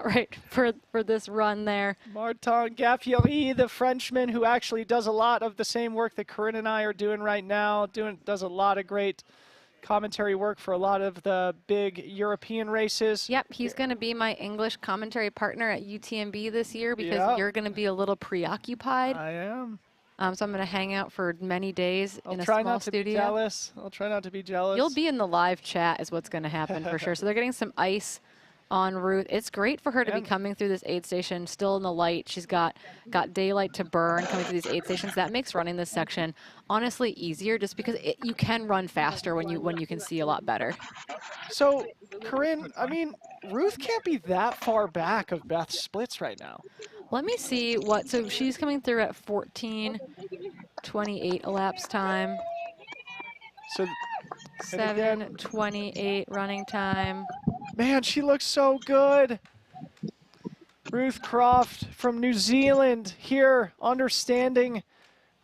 [SPEAKER 1] right for this run there.
[SPEAKER 2] Martin Gaffieri, the Frenchman who actually does a lot of the same work that Corinne and I are doing right now, does a lot of great commentary work for a lot of the big European races.
[SPEAKER 1] Yep, he's going to be my English commentary partner at UTMB this year because you're going to be a little preoccupied.
[SPEAKER 2] I am.
[SPEAKER 1] So I'm going to hang out for many days in a small studio.
[SPEAKER 2] I'll try not to be jealous. I'll try not to be jealous.
[SPEAKER 1] You'll be in the live chat is what's going to happen for sure. So they're getting some ice on Ruth. It's great for her to be coming through this aid station still in the light. She's got daylight to burn coming through these aid stations. That makes running this section honestly easier just because you can run faster when you can see a lot better.
[SPEAKER 2] So, Corinne, I mean, Ruth can't be that far back of Beth's splits right now.
[SPEAKER 1] Let me see so she's coming through at 14:28 elapsed time.
[SPEAKER 2] So
[SPEAKER 1] 7:28 running time.
[SPEAKER 2] Man, she looks so good. Ruth Croft from New Zealand here, understanding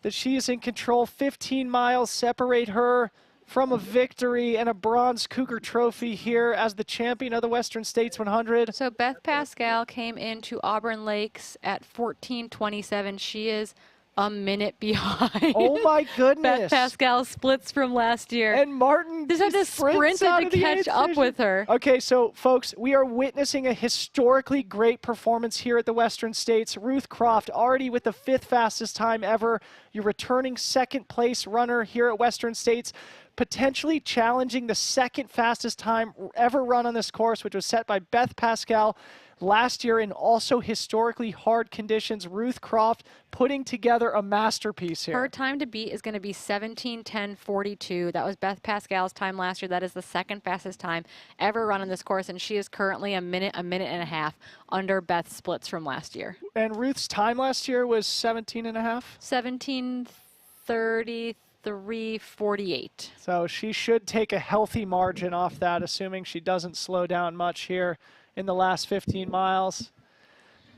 [SPEAKER 2] that she is in control. 15 miles separate her from a victory and a bronze Cougar trophy here as the champion of the Western States 100.
[SPEAKER 1] So Beth Pascal came into Auburn Lakes at 14:27. She is a minute behind.
[SPEAKER 2] Oh my goodness.
[SPEAKER 1] Beth Pascal splits from last year.
[SPEAKER 2] And Martin
[SPEAKER 1] just had to sprint to catch up with her.
[SPEAKER 2] Okay, so folks, we are witnessing a historically great performance here at the Western States. Ruth Croft already with the 5th fastest time ever. Your returning 2nd place runner here at Western States, potentially challenging the 2nd fastest time ever run on this course, which was set by Beth Pascal last year in also historically hard conditions. Ruth Croft putting together a masterpiece here.
[SPEAKER 1] Her time to beat is going to be 17:10:42. That was Beth Pascal's time last year. That is the 2nd fastest time ever run on this course, and she is currently a minute and a half under Beth's splits from last year.
[SPEAKER 2] And Ruth's time last year was 17 and a half?
[SPEAKER 1] 17:33:48.
[SPEAKER 2] So she should take a healthy margin off that, assuming she doesn't slow down much here in the last 15 miles.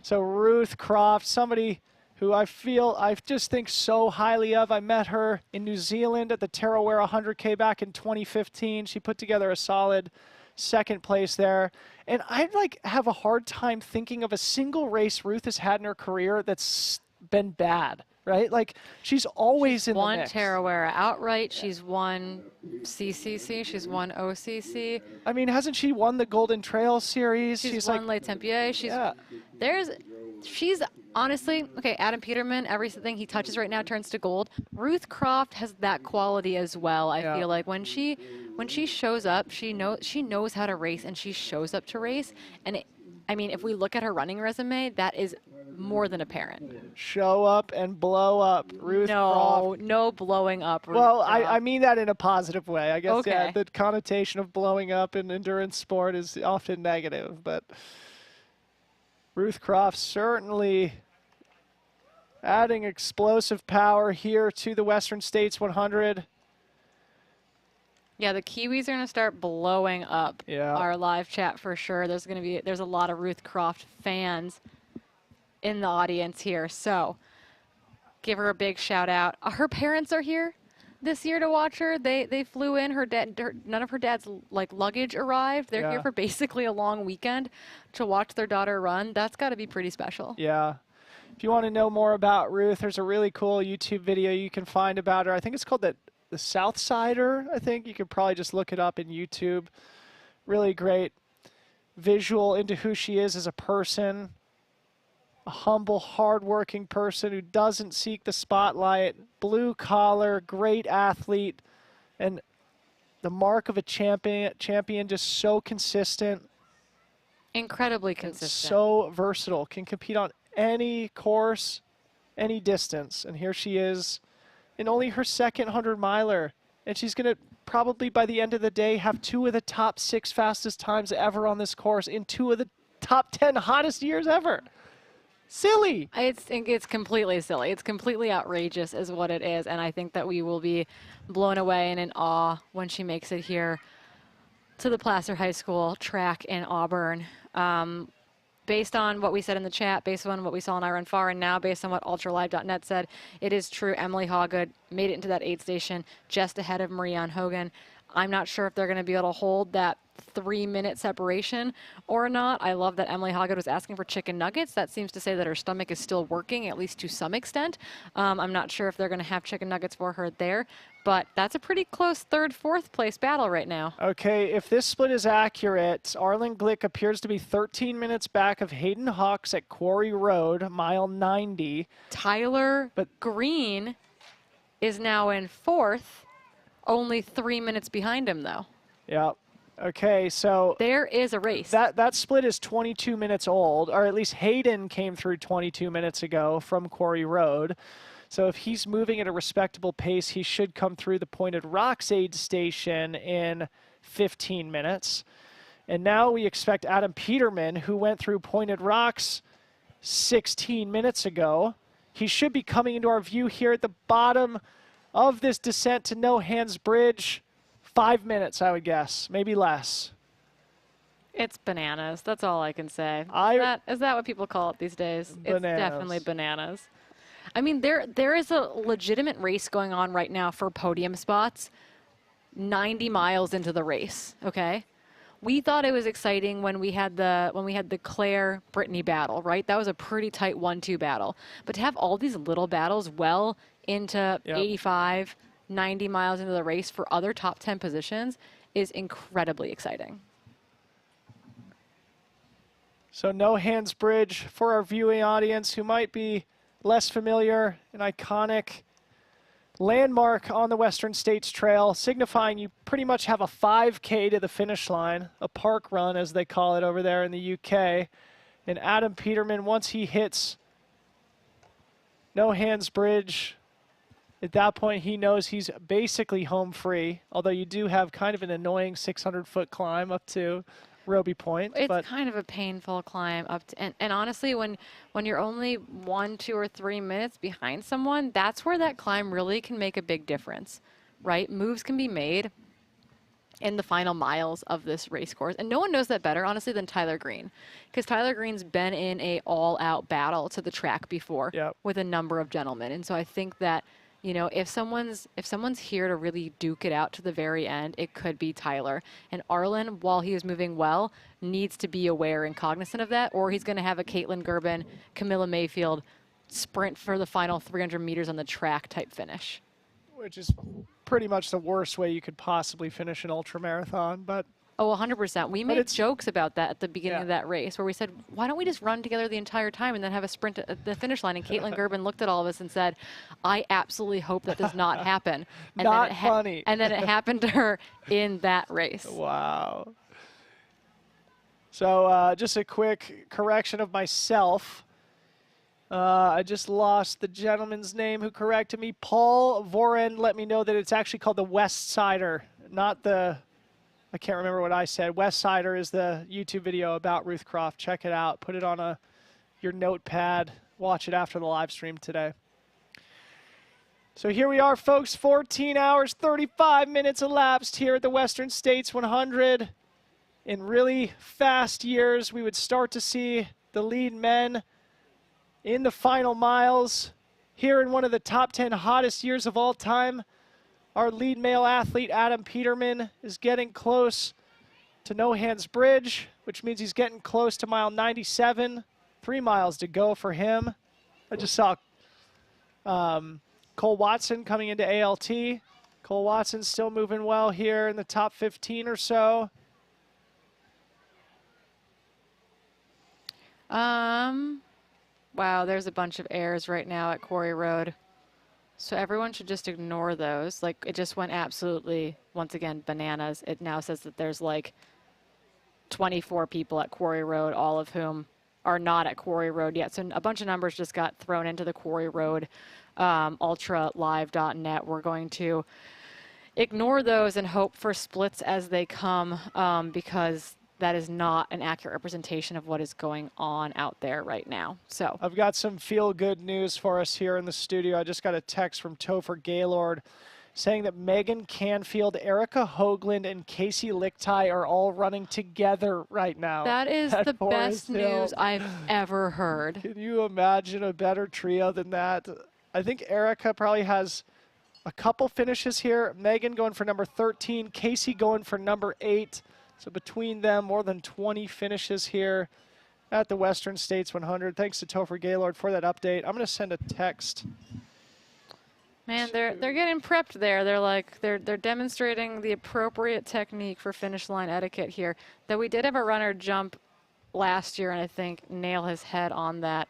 [SPEAKER 2] So Ruth Croft, somebody who I just think so highly of. I met her in New Zealand at the Tarawera 100K back in 2015. She put together a solid second place there. And I have a hard time thinking of a single race Ruth has had in her career that's been bad, right? Like, she's always in the mix.
[SPEAKER 1] She's won Tarawera outright. She's won CCC. She's won OCC.
[SPEAKER 2] I mean, hasn't she won the Golden Trail Series?
[SPEAKER 1] She's won Les Tempiers. She's honestly, okay, Adam Peterman, everything he touches right now turns to gold. Ruth Croft has that quality as well. I feel like when she shows up, she knows how to race, and she shows up to race. And I mean, if we look at her running resume, that is more than apparent.
[SPEAKER 2] Show up and blow up, Ruth Croft.
[SPEAKER 1] No blowing up, Ruth
[SPEAKER 2] Well,
[SPEAKER 1] Croft.
[SPEAKER 2] I mean that in a positive way. I guess
[SPEAKER 1] Okay.
[SPEAKER 2] the connotation of blowing up in endurance sport is often negative, but Ruth Croft certainly adding explosive power here to the Western States 100.
[SPEAKER 1] Yeah, the Kiwis are going to start blowing up our live chat for sure. There's a lot of Ruth Croft fans in the audience here. So give her a big shout out. Her parents are here this year to watch her. They flew in. None of her dad's luggage arrived. They're here for basically a long weekend to watch their daughter run. That's got to be pretty special.
[SPEAKER 2] Yeah. If you want to know more about Ruth, there's a really cool YouTube video you can find about her. I think it's called the Southsider, I think. You could probably just look it up in YouTube. Really great visual into who she is as a person. A humble, hardworking person who doesn't seek the spotlight. Blue collar, great athlete. And the mark of a champion, just so consistent.
[SPEAKER 1] Incredibly consistent.
[SPEAKER 2] So versatile. Can compete on any course, any distance. And here she is in only her second 100-miler. And she's going to probably, by the end of the day, have 2 of the top 6 fastest times ever on this course in 2 of the top 10 hottest years ever. Silly.
[SPEAKER 1] It's completely silly. It's completely outrageous is what it is. And I think that we will be blown away and in awe when she makes it here to the Placer High School track in Auburn. Based on what we said in the chat, based on what we saw in I Run Far, and now based on what ultralive.net said, it is true. Emily Hawgood made it into that 8th station just ahead of Marianne Hogan. I'm not sure if they're going to be able to hold that 3-minute separation or not. I love that Emily Hawgood was asking for chicken nuggets. That seems to say that her stomach is still working, at least to some extent. I'm not sure if they're going to have chicken nuggets for her there, but that's a pretty close 3rd, 4th place battle right now.
[SPEAKER 2] Okay, if this split is accurate, Arlen Glick appears to be 13 minutes back of Hayden Hawks at Quarry Road, mile 90.
[SPEAKER 1] Tyler Green is now in 4th, only 3 minutes behind him, though.
[SPEAKER 2] Yeah. Okay, so
[SPEAKER 1] there is a race.
[SPEAKER 2] That split is 22 minutes old, or at least Hayden came through 22 minutes ago from Quarry Road. So if he's moving at a respectable pace, he should come through the Pointed Rocks aid station in 15 minutes. And now we expect Adam Peterman, who went through Pointed Rocks 16 minutes ago. He should be coming into our view here at the bottom of this descent to No Hands Bridge. 5 minutes, I would guess, maybe less.
[SPEAKER 1] It's bananas. That's all I can say. Is that what people call it these days?
[SPEAKER 2] Bananas.
[SPEAKER 1] It's definitely bananas. I mean, there is a legitimate race going on right now for podium spots 90 miles into the race, okay? We thought it was exciting when we had the Claire Brittany battle, right? That was a pretty tight 1-2 battle. But to have all these little battles well into 85, 90 miles into the race for other top 10 positions is incredibly exciting.
[SPEAKER 2] So No Hands Bridge, for our viewing audience who might be less familiar, an iconic landmark on the Western States Trail, signifying you pretty much have a 5K to the finish line, a park run as they call it over there in the UK. And Adam Peterman, once he hits No Hands Bridge, at that point he knows he's basically home free, although you do have kind of an annoying 600-foot climb up to Roby Point.
[SPEAKER 1] It's kind of a painful climb up to, and honestly, when you're only 1, 2, or 3 minutes behind someone, that's where that climb really can make a big difference, right? Moves can be made. in the final miles of this race course. And no one knows that better, honestly, than Tyler Green. Because Tyler Green's been in a all-out battle to the track before with a number of gentlemen. And so I think that, you know, if someone's here to really duke it out to the very end, it could be Tyler. And Arlen, while he is moving well, needs to be aware and cognizant of that, or he's going to have a Caitlin Gerbin, Camilla Mayfield sprint for the final 300 meters on the track type finish.
[SPEAKER 2] Which is pretty much the worst way you could possibly finish an ultramarathon, but...
[SPEAKER 1] Oh, 100%. We made jokes about that at the beginning of that race, where we said, why don't we just run together the entire time and then have a sprint at the finish line? And Caitlin Gerbin looked at all of us and said, I absolutely hope that does not happen. And
[SPEAKER 2] not funny.
[SPEAKER 1] And then it happened to her in that race.
[SPEAKER 2] Wow. So just a quick correction of myself. I just lost the gentleman's name who corrected me. Paul Voren let me know that it's actually called the West Sider, not the, I can't remember what I said. West Sider is the YouTube video about Ruth Croft. Check it out. Put it on your notepad. Watch it after the live stream today. So here we are, folks. 14 hours, 35 minutes elapsed here at the Western States 100. In really fast years, we would start to see the lead men in the final miles. Here in one of the top 10 hottest years of all time, our lead male athlete, Adam Peterman, is getting close to No Hands Bridge, which means he's getting close to mile 97. 3 miles to go for him. I just saw Cole Watson coming into ALT. Cole Watson still moving well here in the top 15 or so.
[SPEAKER 1] Wow, there's a bunch of errors right now at Quarry Road. So everyone should just ignore those. Like, it just went absolutely, once again, bananas. It now says that there's like 24 people at Quarry Road, all of whom are not at Quarry Road yet. So a bunch of numbers just got thrown into the Quarry Road ultralive.net. We're going to ignore those and hope for splits as they come because that is not an accurate representation of what is going on out there right now. So
[SPEAKER 2] I've got some feel-good news for us here in the studio. I just got a text from Topher Gaylord saying that Megan Canfield, Erica Hoagland, and Casey Lichtai are all running together right now.
[SPEAKER 1] That is the best news I've ever heard.
[SPEAKER 2] Can you imagine a better trio than that? I think Erica probably has a couple finishes here. Megan going for number 13, Casey going for number 8. So between them, more than 20 finishes here at the Western States 100. Thanks to Topher Gaylord for that update. I'm going to send a text.
[SPEAKER 1] Man, they're getting prepped there. They're demonstrating the appropriate technique for finish line etiquette here. Though we did have a runner jump last year and I think nail his head on that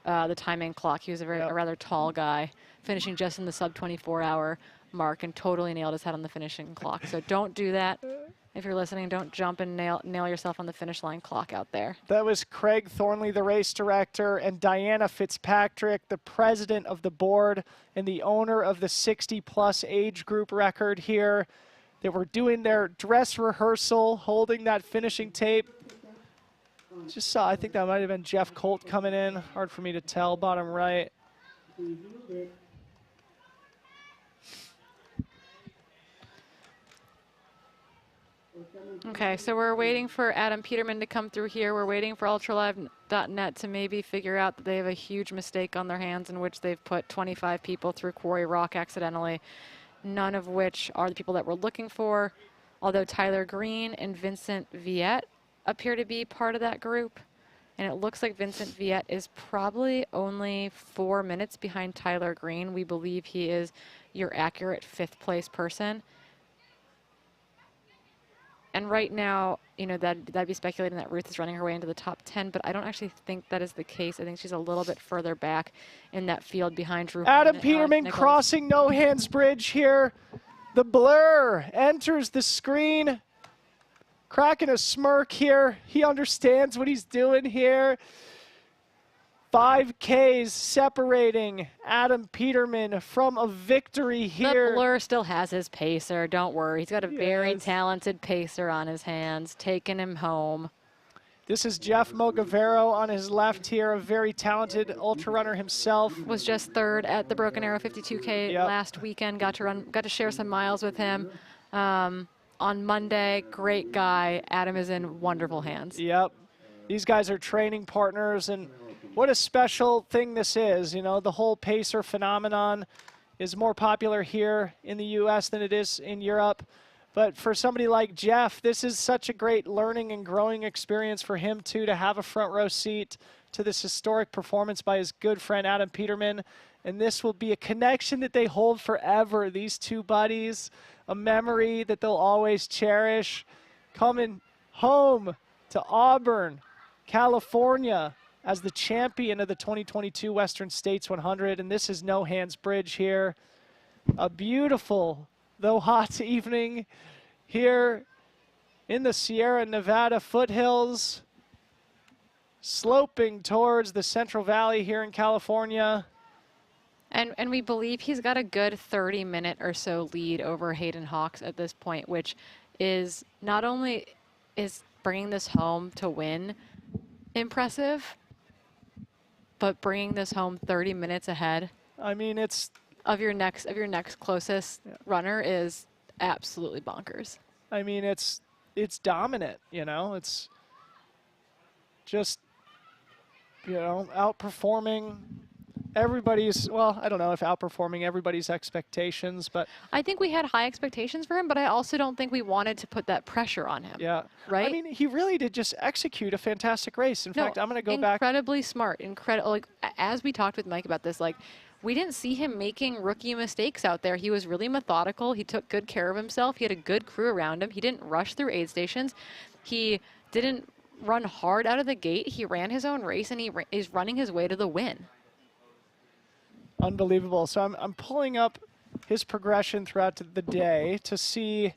[SPEAKER 1] the timing clock. He was a rather tall guy, finishing just in the sub 24-hour mark and totally nailed his head on the finishing clock. So don't do that. If you're listening, don't jump and nail yourself on the finish line clock out there.
[SPEAKER 2] That was Craig Thornley, the race director, and Diana Fitzpatrick, the president of the board and the owner of the 60-plus age group record here. They were doing their dress rehearsal, holding that finishing tape. Just saw, I think that might have been Jeff Colt coming in. Hard for me to tell, bottom right.
[SPEAKER 1] Okay, so we're waiting for Adam Peterman to come through here. We're waiting for ultralive.net to maybe figure out that they have a huge mistake on their hands in which they've put 25 people through Quarry Rock accidentally, none of which are the people that we're looking for, although Tyler Green and Vincent Viette appear to be part of that group. And it looks like Vincent Viette is probably only 4 minutes behind Tyler Green. We believe he is your accurate 5th place person. And right now, you know, that'd be speculating that Ruth is running her way into the top 10, but I don't actually think that is the case. I think she's a little bit further back in that field behind Ruth.
[SPEAKER 2] Adam Peterman crossing No Hands Bridge here. The blur enters the screen. Cracking a smirk here. He understands what he's doing here. 5Ks separating Adam Peterman from a victory here.
[SPEAKER 1] The blur still has his pacer. Don't worry. He's got a very talented pacer on his hands, taking him home.
[SPEAKER 2] This is Jeff Mogavero on his left here, a very talented ultra runner himself.
[SPEAKER 1] Was just 3rd at the Broken Arrow 52K last weekend. Got to share some miles with him. on Monday. Great guy. Adam is in wonderful hands.
[SPEAKER 2] Yep. These guys are training partners, and what a special thing this is. You know, the whole pacer phenomenon is more popular here in the U.S. than it is in Europe. But for somebody like Jeff, this is such a great learning and growing experience for him, too, to have a front row seat to this historic performance by his good friend Adam Peterman. And this will be a connection that they hold forever, these two buddies, a memory that they'll always cherish. Coming home to Auburn, California, as the champion of the 2022 Western States 100. And this is No Hands Bridge here. A beautiful, though hot evening here in the Sierra Nevada foothills, sloping towards the Central Valley here in California.
[SPEAKER 1] And we believe he's got a good 30-minute or so lead over Hayden Hawks at this point, which is not only is bringing this home to win impressive, but bringing this home 30 minutes ahead.
[SPEAKER 2] I mean, it's
[SPEAKER 1] of your next closest runner is absolutely bonkers.
[SPEAKER 2] I mean, it's dominant, you know. It's just, you know, outperforming everybody's, well, I don't know if outperforming everybody's expectations, but
[SPEAKER 1] I think we had high expectations for him, but I also don't think we wanted to put that pressure on him.
[SPEAKER 2] Yeah.
[SPEAKER 1] Right?
[SPEAKER 2] I mean, he really did just execute a fantastic race. In fact, I'm going to go back.
[SPEAKER 1] Incredibly smart. Like, as we talked with Mike about this, like, we didn't see him making rookie mistakes out there. He was really methodical. He took good care of himself. He had a good crew around him. He didn't rush through aid stations. He didn't run hard out of the gate. He ran his own race, and he is running his way to the win.
[SPEAKER 2] Unbelievable. So I'm pulling up his progression throughout the day to see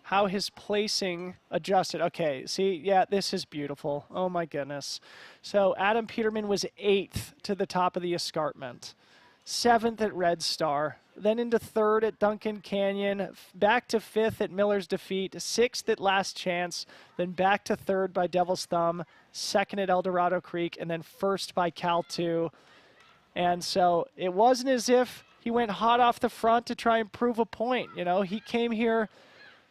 [SPEAKER 2] how his placing adjusted. Okay, see, yeah, this is beautiful. Oh, my goodness. So Adam Peterman was 8th to the top of the escarpment, 7th at Red Star, then into 3rd at Duncan Canyon, back to 5th at Miller's Defeat, 6th at Last Chance, then back to 3rd by Devil's Thumb, 2nd at El Dorado Creek, and then 1st by Cal 2. And so it wasn't as if he went hot off the front to try and prove a point. You know, he came here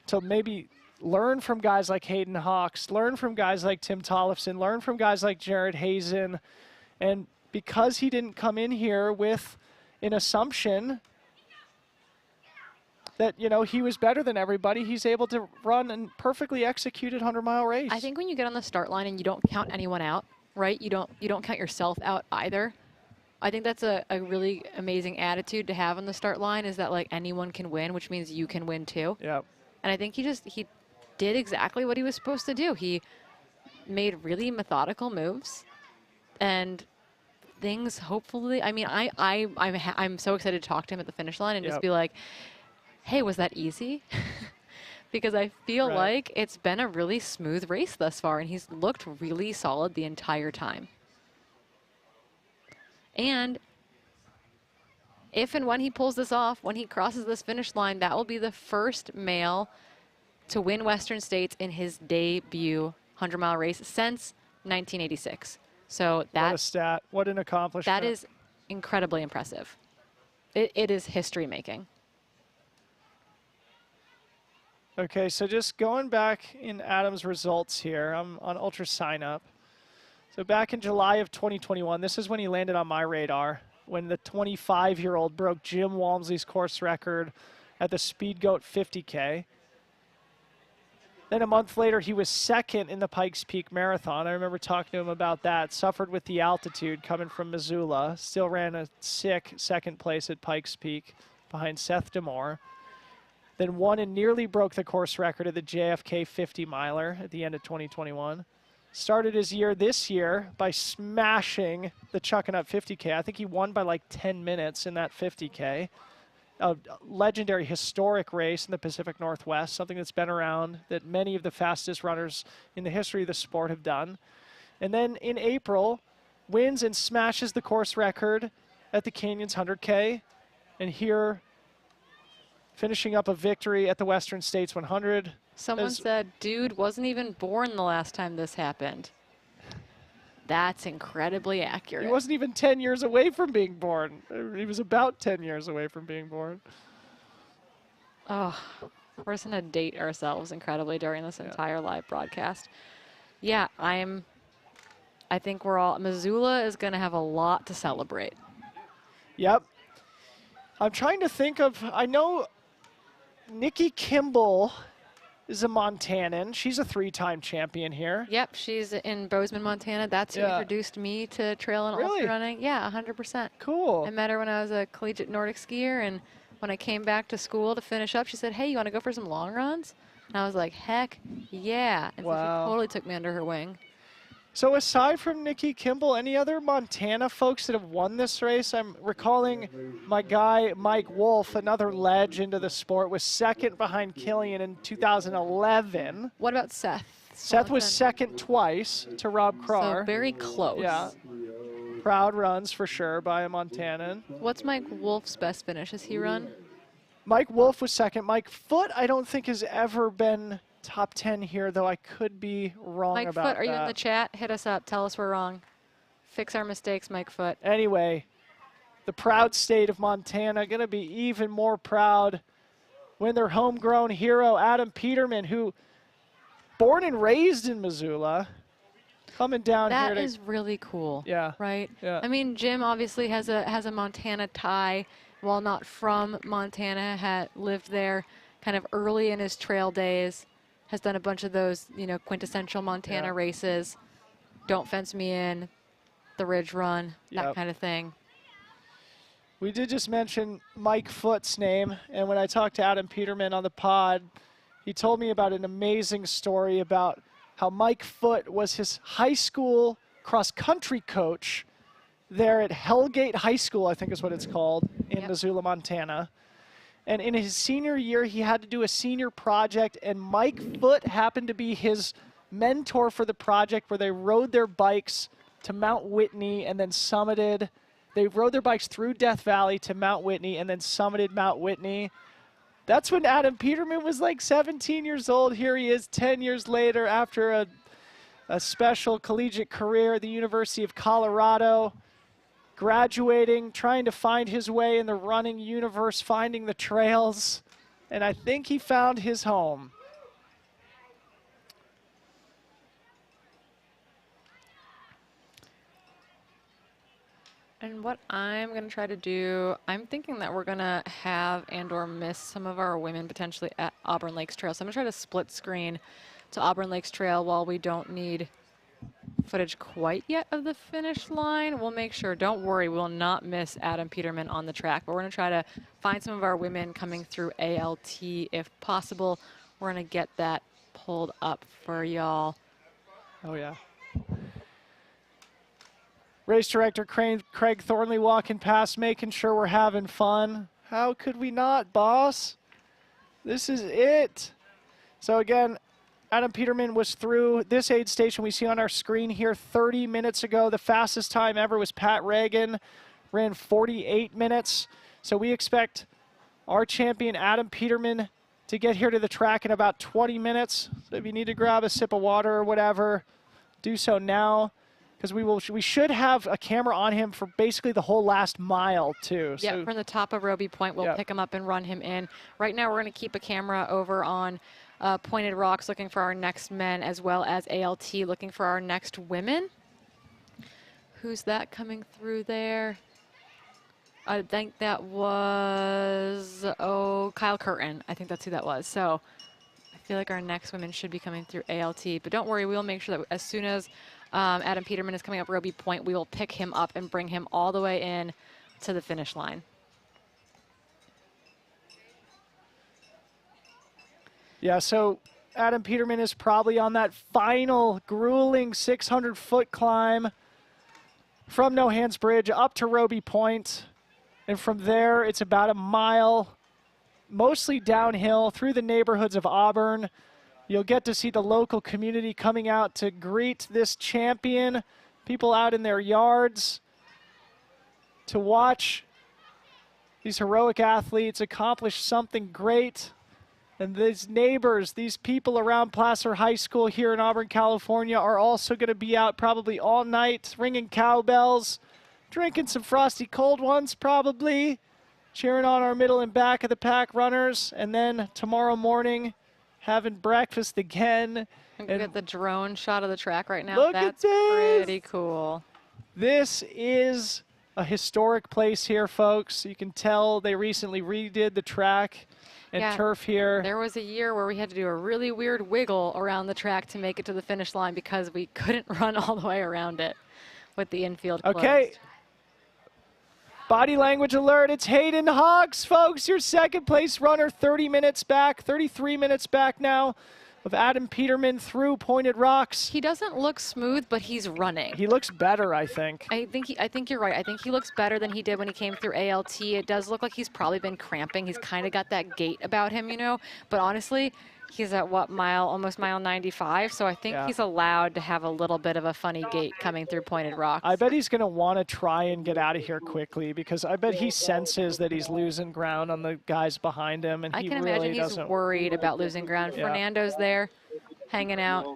[SPEAKER 2] to maybe learn from guys like Hayden Hawks, learn from guys like Tim Tollefson, learn from guys like Jared Hazen. And because he didn't come in here with an assumption that, you know, he was better than everybody, he's able to run a perfectly executed 100-mile race.
[SPEAKER 1] I think when you get on the start line and you don't count anyone out, right? You don't count yourself out either. I think that's a really amazing attitude to have on the start line, is that, like, anyone can win, which means you can win too.
[SPEAKER 2] Yeah.
[SPEAKER 1] And I think he did exactly what he was supposed to do. He made really methodical moves, and things hopefully, I mean, I'm so excited to talk to him at the finish line and just be like, hey, was that easy? Because I feel like it's been a really smooth race thus far, and he's looked really solid the entire time. And if and when he pulls this off, when he crosses this finish line, that will be the first male to win Western States in his debut 100-mile race since 1986. So that,
[SPEAKER 2] what a stat. What an accomplishment.
[SPEAKER 1] That is incredibly impressive. It is history-making.
[SPEAKER 2] Okay, so just going back in Adam's results here, I'm on Ultra Sign Up. So back in July of 2021, this is when he landed on my radar, when the 25-year-old broke Jim Walmsley's course record at the Speed Goat 50K. Then a month later, he was 2nd in the Pikes Peak Marathon. I remember talking to him about that. Suffered with the altitude coming from Missoula. Still ran a sick 2nd place at Pikes Peak behind Seth DeMore. Then won and nearly broke the course record at the JFK 50-miler at the end of 2021. Started his year this year by smashing the Chucking Up 50K. I think he won by like 10 minutes in that 50K. A legendary, historic race in the Pacific Northwest, something that's been around, that many of the fastest runners in the history of the sport have done. And then in April, wins and smashes the course record at the Canyons 100K. And here, finishing up a victory at the Western States 100.
[SPEAKER 1] Someone said, dude wasn't even born the last time this happened. That's incredibly accurate.
[SPEAKER 2] He wasn't even 10 years away from being born. He was about 10 years away from being born.
[SPEAKER 1] Oh, We're just going to date ourselves incredibly during this entire live broadcast. Yeah, I think we're all, Missoula is going to have a lot to celebrate.
[SPEAKER 2] Yep. I'm trying to think of, I know Nikki Kimball is a Montanan. She's a 3-time champion here.
[SPEAKER 1] Yep, she's in Bozeman, Montana. That's who introduced me to trail and ultra running. Yeah, 100%.
[SPEAKER 2] Cool.
[SPEAKER 1] I met her when I was a collegiate Nordic skier, and when I came back to school to finish up, she said, hey, you want to go for some long runs? And I was like, heck yeah. And so she totally took me under her wing.
[SPEAKER 2] So aside from Nikki Kimball, any other Montana folks that have won this race? I'm recalling my guy, Mike Wolf, another legend of the sport, was second behind Killian in 2011.
[SPEAKER 1] What about Seth?
[SPEAKER 2] Seth was second twice to Rob Krar.
[SPEAKER 1] So very close.
[SPEAKER 2] Yeah. Proud runs for sure by a Montanan.
[SPEAKER 1] What's Mike Wolf's best finish? Has he run?
[SPEAKER 2] Mike Wolf was second. Mike Foote, I don't think has ever been top 10 here, though I could be wrong
[SPEAKER 1] Mike
[SPEAKER 2] about
[SPEAKER 1] Foote, are you in
[SPEAKER 2] that.
[SPEAKER 1] the chat? Hit us up. Tell us we're wrong. Fix our mistakes, Mike Foote.
[SPEAKER 2] Anyway, the proud state of Montana going to be even more proud when their homegrown hero, Adam Peterman, who born and raised in Missoula, coming down here.
[SPEAKER 1] That is really cool.
[SPEAKER 2] Yeah.
[SPEAKER 1] Right?
[SPEAKER 2] Yeah.
[SPEAKER 1] I mean, Jim obviously has a Montana tie. While not from Montana, had lived there kind of early in his trail days. Has done a bunch of those, you know, quintessential Montana races. Don't Fence Me In, the Ridge Run, that kind of thing.
[SPEAKER 2] We did just mention Mike Foote's name, and when I talked to Adam Peterman on the pod, he told me about an amazing story about how Mike Foote was his high school cross-country coach there at Hellgate High School, I think is what it's called, in Missoula, Montana. And in his senior year, he had to do a senior project, and Mike Foote happened to be his mentor for the project, where they rode their bikes to Mount Whitney and then summited. They rode their bikes through Death Valley to Mount Whitney and then summited Mount Whitney. That's when Adam Peterman was like 17 years old. Here he is 10 years later after a special collegiate career at the University of Colorado. Graduating, trying to find his way in the running universe, finding the trails, and I think he found his home.
[SPEAKER 1] And what I'm going to try to do, I'm thinking that we're going to have and/or miss some of our women potentially at Auburn Lakes Trail. So I'm going to try to split screen to Auburn Lakes Trail while we don't need footage quite yet of the finish line. We'll make sure, don't worry, we'll not miss Adam Peterman on the track, but we're going to try to find some of our women coming through ALT if possible. We're going to get that pulled up for y'all.
[SPEAKER 2] Oh, yeah. Race director Craig Thornley walking past, making sure we're having fun. How could we not, boss? This is it. So again, Adam Peterman was through this aid station we see on our screen here 30 minutes ago. The fastest time ever was Pat Reagan, ran 48 minutes. So we expect our champion Adam Peterman to get here to the track in about 20 minutes. So if you need to grab a sip of water or whatever, do so now, because we should have a camera on him for basically the whole last mile too.
[SPEAKER 1] Yeah,
[SPEAKER 2] So
[SPEAKER 1] from the top of Roby Point, we'll pick him up and run him in. Right now we're going to keep a camera over on Pointed Rocks looking for our next men, as well as ALT looking for our next women. Who's that coming through there? I think that was, Kyle Curtin. I think that's who that was. So I feel like our next women should be coming through ALT. But don't worry, we'll make sure that as soon as Adam Peterman is coming up Roby Point, we will pick him up and bring him all the way in to the finish line.
[SPEAKER 2] Yeah, so Adam Peterman is probably on that final grueling 600-foot climb from No Hands Bridge up to Roby Point. And from there, it's about a mile, mostly downhill through the neighborhoods of Auburn. You'll get to see the local community coming out to greet this champion, people out in their yards to watch these heroic athletes accomplish something great. And these neighbors, these people around Placer High School here in Auburn, California, are also going to be out probably all night, ringing cowbells, drinking some frosty cold ones probably, cheering on our middle and back of the pack runners, and then tomorrow morning having breakfast again.
[SPEAKER 1] And we got the drone shot of the track right now.
[SPEAKER 2] Look
[SPEAKER 1] That's
[SPEAKER 2] at this.
[SPEAKER 1] pretty cool.
[SPEAKER 2] This is a historic place here, folks. You can tell they recently redid the track and turf here.
[SPEAKER 1] There was a year where we had to do a really weird wiggle around the track to make it to the finish line because we couldn't run all the way around it with the infield closed.
[SPEAKER 2] Okay. Body language alert. It's Hayden Hawks, folks. Your second place runner, 30 minutes back, 33 minutes back now of Adam Peterman through Pointed Rocks.
[SPEAKER 1] He doesn't look smooth, but he's running.
[SPEAKER 2] He looks better, I think.
[SPEAKER 1] I think you're right. I think he looks better than he did when he came through ALT. It does look like he's probably been cramping. He's kind of got that gait about him, you know. But honestly, he's at what mile? Almost mile 95. So I think he's allowed to have a little bit of a funny gait coming through Pointed Rocks.
[SPEAKER 2] I bet he's going to want to try and get out of here quickly because I bet he senses that he's losing ground on the guys behind him, and
[SPEAKER 1] I
[SPEAKER 2] he
[SPEAKER 1] can
[SPEAKER 2] really
[SPEAKER 1] imagine he's worried about losing ground.
[SPEAKER 2] Yeah.
[SPEAKER 1] Fernando's there, hanging out.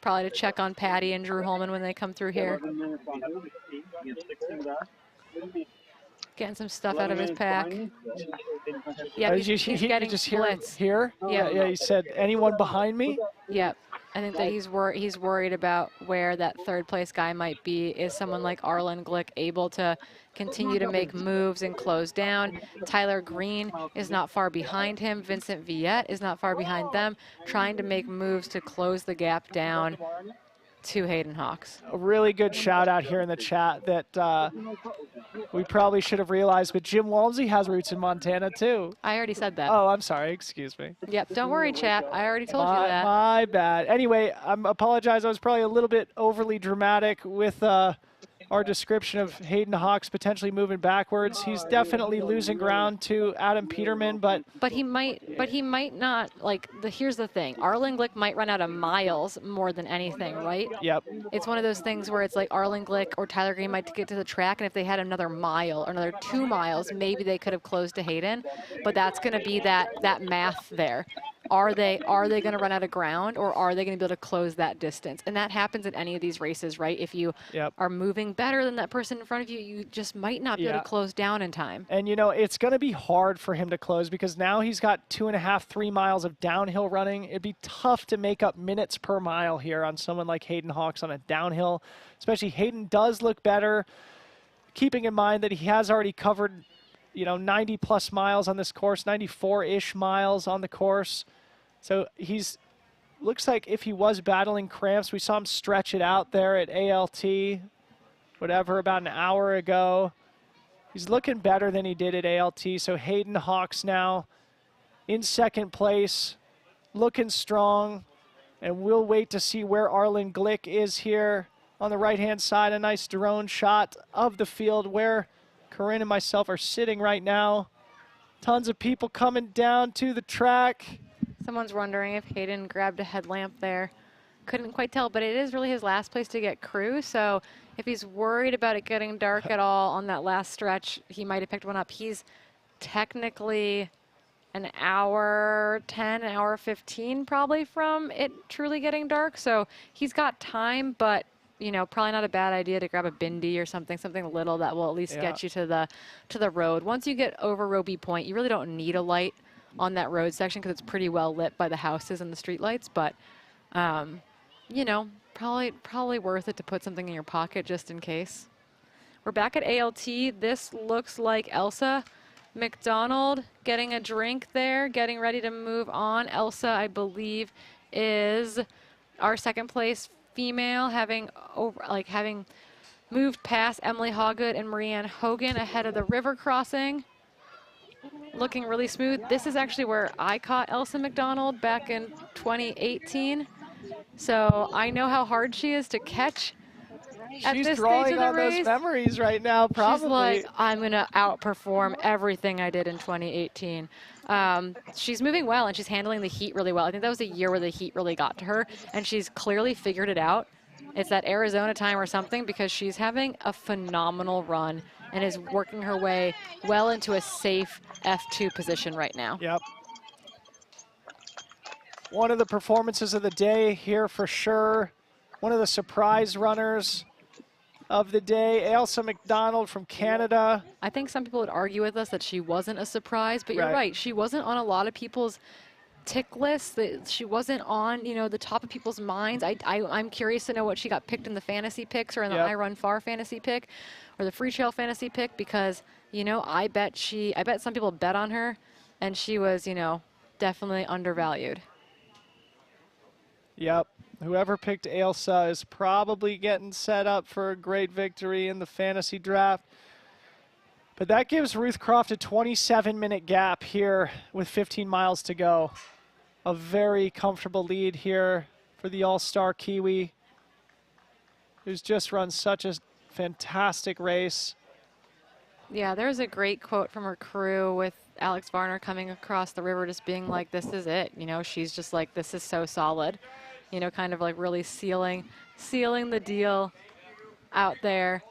[SPEAKER 1] Probably to check on Patty and Drew Holman when they come through here. Getting some stuff out of his pack. Yeah, he's getting
[SPEAKER 2] just
[SPEAKER 1] blitz.
[SPEAKER 2] Here? Yeah, he said, anyone behind me?
[SPEAKER 1] Yep. I think that he's worried about where that third place guy might be. Is someone like Arlen Glick able to continue to make moves and close down? Tyler Green is not far behind him. Vincent Viette is not far behind them, trying to make moves to close the gap down to Hayden Hawks.
[SPEAKER 2] A really good shout out here in the chat that we probably should have realized, but Jim Walmsley has roots in Montana too.
[SPEAKER 1] I already said that.
[SPEAKER 2] Oh, I'm sorry. Excuse me.
[SPEAKER 1] Yep, don't worry, chat. I already told you that.
[SPEAKER 2] My bad. Anyway, I apologize. I was probably a little bit overly dramatic with our description of Hayden Hawks potentially moving backwards. He's definitely losing ground to Adam Peterman, but
[SPEAKER 1] he might not. Like, here's the thing: Arlen Glick might run out of miles more than anything, right?
[SPEAKER 2] Yep.
[SPEAKER 1] It's one of those things where it's like Arlen Glick or Tyler Green might get to the track, and if they had another mile or another 2 miles, maybe they could have closed to Hayden. But that's going to be that math there. Are they going to run out of ground, or are they going to be able to close that distance? And that happens in any of these races, right? If you are moving better than that person in front of you, you just might not be able to close down in time.
[SPEAKER 2] And, you know, it's going to be hard for him to close because now he's got 2.5, 3 miles of downhill running. It'd be tough to make up minutes per mile here on someone like Hayden Hawks on a downhill, especially Hayden does look better, keeping in mind that he has already covered, 90-plus miles on this course, 94-ish miles on the course. So looks like if he was battling cramps, we saw him stretch it out there at ALT, about an hour ago. He's looking better than he did at ALT. So Hayden Hawks now in second place, looking strong. And we'll wait to see where Arlen Glick is here on the right-hand side. A nice drone shot of the field where Corinne and myself are sitting right now. Tons of people coming down to the track.
[SPEAKER 1] Someone's wondering if Hayden grabbed a headlamp there. Couldn't quite tell, but it is really his last place to get crew. So if he's worried about it getting dark at all on that last stretch, he might have picked one up. He's technically an hour 10, an hour 15 probably from it truly getting dark. So he's got time, but probably not a bad idea to grab a bindi or something little that will at least get you to the road. Once you get over Roby Point, you really don't need a light on that road section because it's pretty well lit by the houses and the street lights, but probably worth it to put something in your pocket just in case. We're back at ALT. This looks like Elsa McDonald getting a drink there, getting ready to move on. Elsa, I believe, is our second place female, having moved past Emily Hawgood and Marianne Hogan ahead of the river crossing. Looking really smooth. This is actually where I caught Elsa McDonald back in 2018. So I know how hard she is to catch at this stage of the race. She's drawing on those
[SPEAKER 2] memories right now, probably.
[SPEAKER 1] She's like, I'm going to outperform everything I did in 2018. She's moving well, and she's handling the heat really well. I think that was a year where the heat really got to her, and she's clearly figured it out. It's that Arizona time or something, because she's having a phenomenal run and is working her way well into a safe F2 position right now.
[SPEAKER 2] Yep. One of the performances of the day here for sure. One of the surprise runners of the day, Ailsa McDonald from Canada.
[SPEAKER 1] I think some people would argue with us that she wasn't a surprise, but you're right. She wasn't on a lot of people's tick lists. She wasn't on, you know, the top of people's minds. I'm curious to know what she got picked in the fantasy picks or in the I Run Far fantasy pick or the Free Trail fantasy pick, because, you know, I bet some people bet on her, and she was, you know, definitely undervalued.
[SPEAKER 2] Yep. Whoever picked Ailsa is probably getting set up for a great victory in the fantasy draft. But that gives Ruth Croft a 27-minute gap here with 15 miles to go. A very comfortable lead here for the all-star Kiwi, who's just run such a fantastic race.
[SPEAKER 1] Yeah, there's a great quote from her crew with Alex Varner coming across the river just being like, this is it. You know, she's just like, this is so solid. You know, kind of like really sealing the deal out there.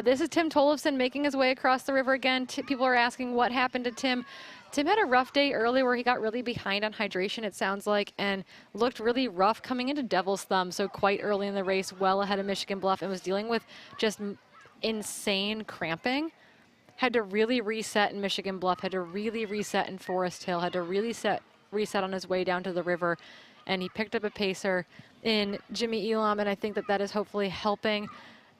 [SPEAKER 1] This is Tim Tollefson making his way across the river again. People are asking what happened to Tim. Tim had a rough day early where he got really behind on hydration, it sounds like, and looked really rough coming into Devil's Thumb, so quite early in the race, well ahead of Michigan Bluff, and was dealing with just insane cramping. Had to really reset in Michigan Bluff, had to really reset in Forest Hill, had to really reset on his way down to the river, and he picked up a pacer in Jimmy Elam, and I think that is hopefully helping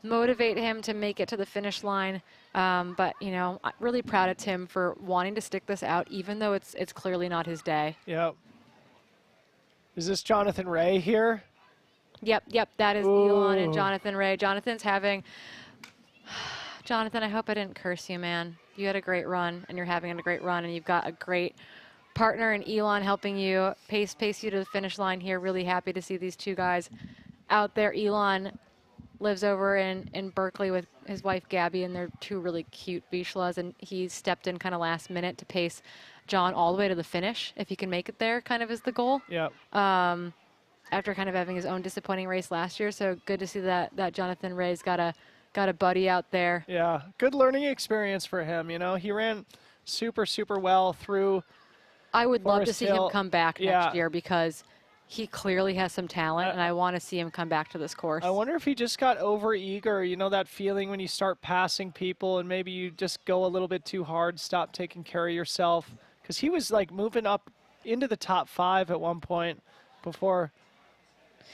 [SPEAKER 1] motivate him to make it to the finish line. But, you know, I'm really proud of Tim for wanting to stick this out, even though it's clearly not his day.
[SPEAKER 2] Yep. Is this Jonathan Ray here?
[SPEAKER 1] Yep, that is Elon and Jonathan Ray. Jonathan's having... Jonathan, I hope I didn't curse you, man. You had a great run, and you're having a great run, and you've got a great partner in Elon helping you pace you to the finish line here. Really happy to see these two guys out there. Elon lives over in Berkeley with his wife Gabby, and they're two really cute Vishlas, and he stepped in kind of last minute to pace John all the way to the finish, if he can make it there, kind of is the goal.
[SPEAKER 2] Yep.
[SPEAKER 1] After kind of having his own disappointing race last year, so good to see that Jonathan Ray's got a buddy out there.
[SPEAKER 2] Yeah, good learning experience for him. You know, he ran super well through.
[SPEAKER 1] I would love to
[SPEAKER 2] Forest
[SPEAKER 1] see
[SPEAKER 2] Hill.
[SPEAKER 1] him come back next year, because he clearly has some talent, and I want to see him come back to this course.
[SPEAKER 2] I wonder if he just got over-eager. You know that feeling when you start passing people and maybe you just go a little bit too hard, stop taking care of yourself. Because he was like moving up into the top 5 at one point before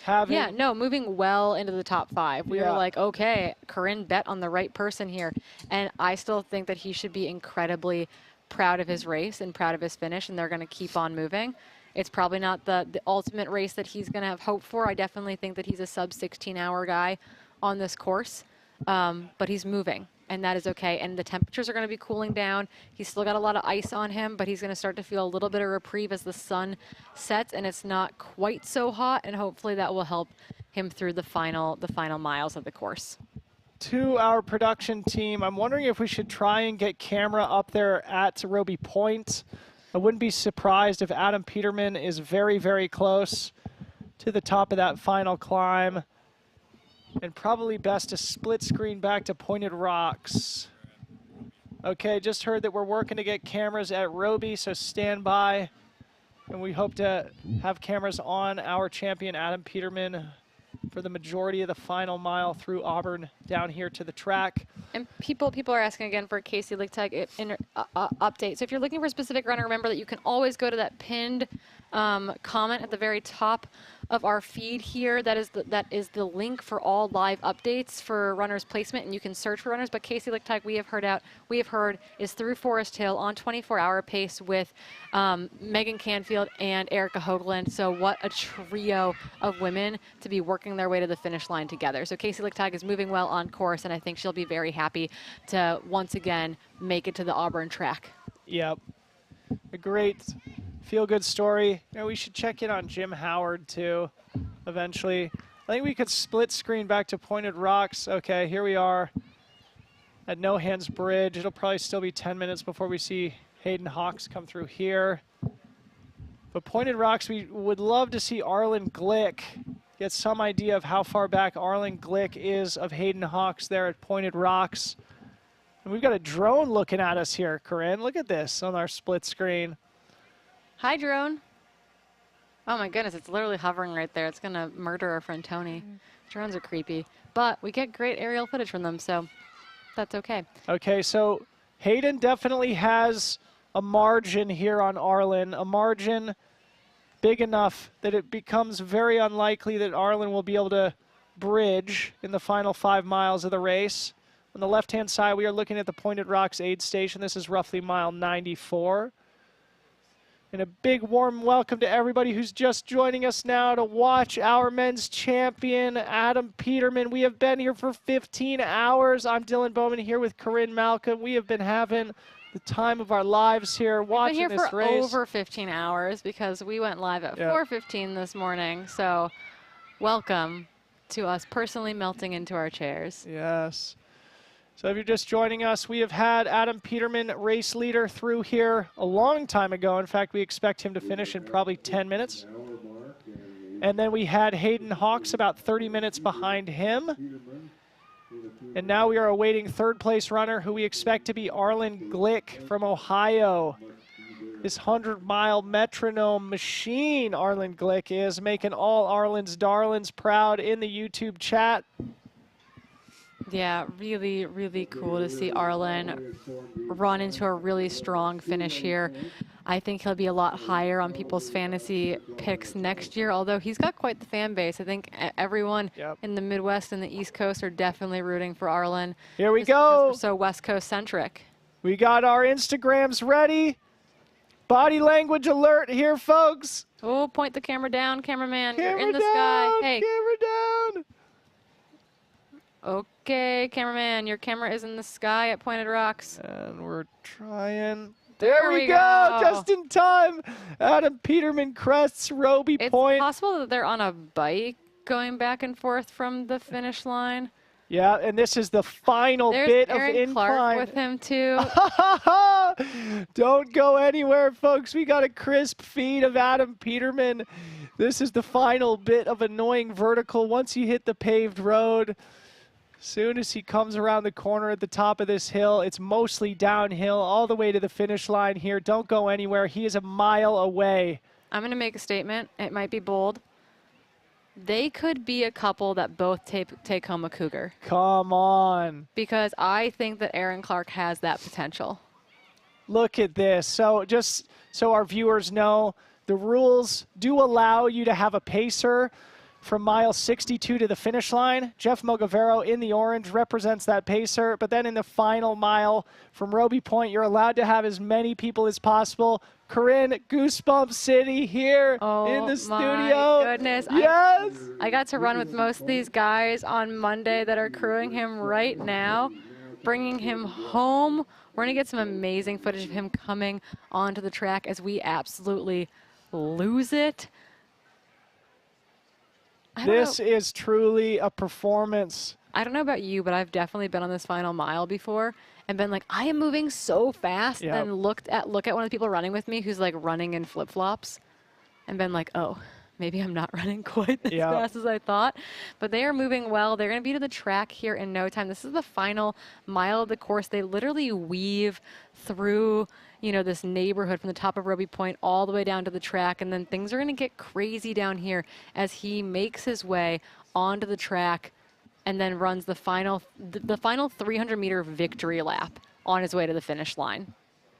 [SPEAKER 2] having...
[SPEAKER 1] Yeah, no, moving well into the top 5. We were like, okay, Corinne bet on the right person here. And I still think that he should be incredibly proud of his race and proud of his finish, and they're going to keep on moving. It's probably not the ultimate race that he's going to have hope for. I definitely think that he's a sub 16-hour guy on this course, but he's moving, and that is okay. And the temperatures are going to be cooling down. He's still got a lot of ice on him, but he's going to start to feel a little bit of reprieve as the sun sets and it's not quite so hot, and hopefully that will help him through the final miles of the course.
[SPEAKER 2] To our production team, I'm wondering if we should try and get camera up there at Roby Point. I wouldn't be surprised if Adam Peterman is very close to the top of that final climb. And probably best to split screen back to Pointed Rocks. Okay, just heard that we're working to get cameras at Roby, so stand by. And we hope to have cameras on our champion, Adam Peterman, for the majority of the final mile through Auburn down here to the track.
[SPEAKER 1] And people are asking again for a Casey Lichtag update. So if you're looking for a specific runner, remember that you can always go to that pinned comment at the very top of our feed here. That is the link for all live updates for runners placement, and you can search for runners. But Casey Lichtag, we have heard is through Forest Hill on 24-hour pace with Megan Canfield and Erica Hoagland. So what a trio of women to be working their way to the finish line together. So Casey Lichtag is moving well on course, and I think she'll be very happy to once again make it to the Auburn track.
[SPEAKER 2] Yep. A great feel-good story. You know, we should check in on Jim Howard too eventually. I think we could split screen back to Pointed Rocks. Okay, here we are at No Hands Bridge. It'll probably still be 10 minutes before we see Hayden Hawks come through here. But Pointed Rocks, we would love to see Arlen Glick, get some idea of how far back Arlen Glick is of Hayden Hawks there at Pointed Rocks. And we've got a drone looking at us here, Corinne. Look at this on our split screen.
[SPEAKER 1] Hi, drone. Oh my goodness, it's literally hovering right there. It's gonna murder our friend Tony. Drones are creepy. but we get great aerial footage from them, so that's okay.
[SPEAKER 2] Okay, so Hayden definitely has a margin here on Arlen, a margin big enough that it becomes very unlikely that Arlen will be able to bridge in the final 5 miles of the race. On the left-hand side, we are looking at the Pointed Rocks aid station. This is roughly mile 94. And a big warm welcome to everybody who's just joining us now to watch our men's champion, Adam Peterman. We have been here for 15 hours. I'm Dylan Bowman here with Corinne Malcolm. We have been having the time of our lives here watching this race.
[SPEAKER 1] We've been here for over 15 hours because we went live at 4:15 this morning. So welcome to us personally melting into our chairs.
[SPEAKER 2] Yes. So if you're just joining us, we have had Adam Peterman, race leader, through here a long time ago. In fact, we expect him to finish in probably 10 minutes. And then we had Hayden Hawks about 30 minutes behind him. And now we are awaiting third place runner who we expect to be Arlen Glick from Ohio. This 100-mile metronome machine, Arlen Glick is, making all Arlen's darlings proud in the YouTube chat.
[SPEAKER 1] Yeah, really, really cool to see Arlen run into a really strong finish here. I think he'll be a lot higher on people's fantasy picks next year, although he's got quite the fan base. I think everyone in the Midwest and the East Coast are definitely rooting for Arlen.
[SPEAKER 2] Here we go.
[SPEAKER 1] We're so West Coast centric.
[SPEAKER 2] We got our Instagrams ready. Body language alert here, folks.
[SPEAKER 1] Oh, point the camera down, cameraman.
[SPEAKER 2] Camera
[SPEAKER 1] You're in the
[SPEAKER 2] down,
[SPEAKER 1] sky. Hey.
[SPEAKER 2] Camera down.
[SPEAKER 1] Okay, cameraman, your camera is in the sky at Pointed Rocks.
[SPEAKER 2] And we're trying. There we go, just in time. Adam Peterman crests Roby Point.
[SPEAKER 1] It's possible that they're on a bike going back and forth from the finish line.
[SPEAKER 2] Yeah, and this is the final bit of incline.
[SPEAKER 1] Clark with him too.
[SPEAKER 2] Don't go anywhere, folks. We got a crisp feed of Adam Peterman. This is the final bit of annoying vertical once you hit the paved road. Soon as he comes around the corner at the top of this hill, it's mostly downhill all the way to the finish line here. Don't go anywhere. He is a mile away.
[SPEAKER 1] I'm going to make a statement. It might be bold. They could be a couple that both take home a cougar.
[SPEAKER 2] Come on.
[SPEAKER 1] Because I think that Aaron Clark has that potential.
[SPEAKER 2] Look at this. So just so our viewers know, the rules do allow you to have a pacer from mile 62 to the finish line. Jeff Mogavero in the orange represents that pacer, but then in the final mile from Roby Point, you're allowed to have as many people as possible. Corinne, Goosebump City here in the studio.
[SPEAKER 1] Oh my goodness.
[SPEAKER 2] Yes!
[SPEAKER 1] I got to run with most of these guys on Monday that are crewing him right now, bringing him home. We're gonna get some amazing footage of him coming onto the track as we absolutely lose it.
[SPEAKER 2] This is truly a performance.
[SPEAKER 1] I don't know about you, but I've definitely been on this final mile before and been like, I am moving so fast, and look at one of the people running with me who's like running in flip-flops and been like, oh, maybe I'm not running quite as fast as I thought. But they are moving well. They're going to be to the track here in no time. This is the final mile of the course. They literally weave through, you know, this neighborhood from the top of Roby Point all the way down to the track, and then things are going to get crazy down here as he makes his way onto the track and then runs the final 300-meter victory lap on his way to the finish line.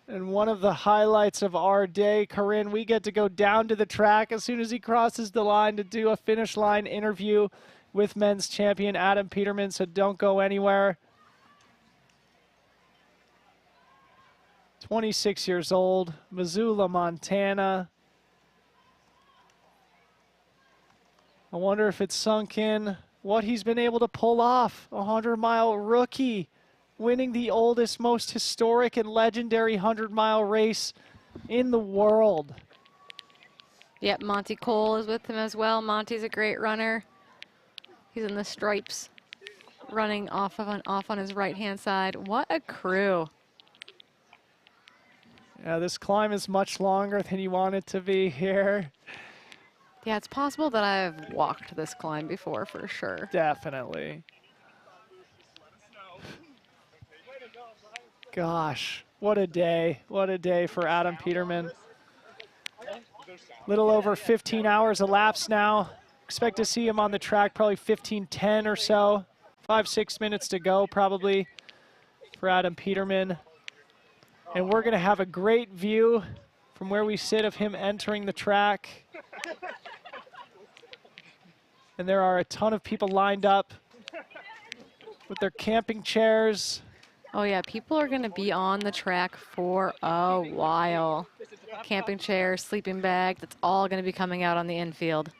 [SPEAKER 2] And one of the highlights of our day, Corinne, we get to go down to the track as soon as he crosses the line to do a finish line interview with men's champion Adam Peterman, so don't go anywhere. 26 years old, Missoula, Montana. I wonder if it's sunk in what he's been able to pull off. A 100-mile rookie winning the oldest, most historic and legendary 100-mile race in the world.
[SPEAKER 1] Yep, Monty Cole is with him as well. Monty's a great runner. He's in the stripes, running off on his right-hand side. What a crew.
[SPEAKER 2] Yeah, this climb is much longer than you want it to be here.
[SPEAKER 1] Yeah, it's possible that I've walked this climb before for sure.
[SPEAKER 2] Definitely. Gosh, what a day. What a day for Adam Peterman. Little over 15 hours elapsed now. Expect to see him on the track probably 15:10 or so. 5-6 minutes to go probably for Adam Peterman. And we're going to have a great view from where we sit of him entering the track. And there are a ton of people lined up with their camping chairs.
[SPEAKER 1] Oh yeah, people are gonna be on the track for a while. Camping chairs, sleeping bag, that's all gonna be coming out on the infield.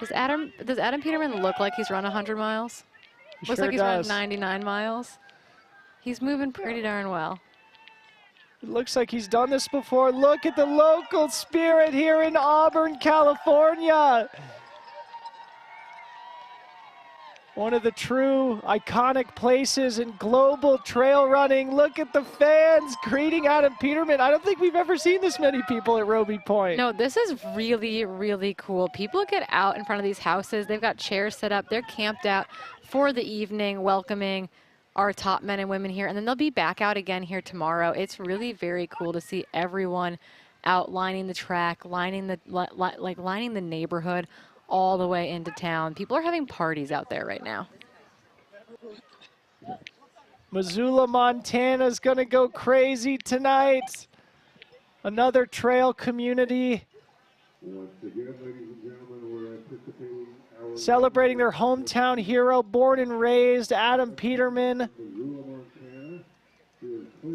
[SPEAKER 1] Does Adam Peterman look like he's run 100 miles? Looks
[SPEAKER 2] Sure
[SPEAKER 1] like he's run
[SPEAKER 2] does.
[SPEAKER 1] 99 miles. He's moving pretty darn well.
[SPEAKER 2] It looks like he's done this before. Look at the local spirit here in Auburn, California. One of the true iconic places in global trail running. Look at the fans greeting Adam Peterman. I don't think we've ever seen this many people at Roby Point.
[SPEAKER 1] No, this is really, really cool. People get out in front of these houses. They've got chairs set up. They're camped out for the evening, welcoming our top men and women here. And then they'll be back out again here tomorrow. It's really very cool to see everyone out lining the track, lining the lining the neighborhood all the way into town. People are having parties out there right now.
[SPEAKER 2] Missoula, Montana's gonna go crazy tonight. Another trail community celebrating their hometown hero, born and raised, Adam Peterman.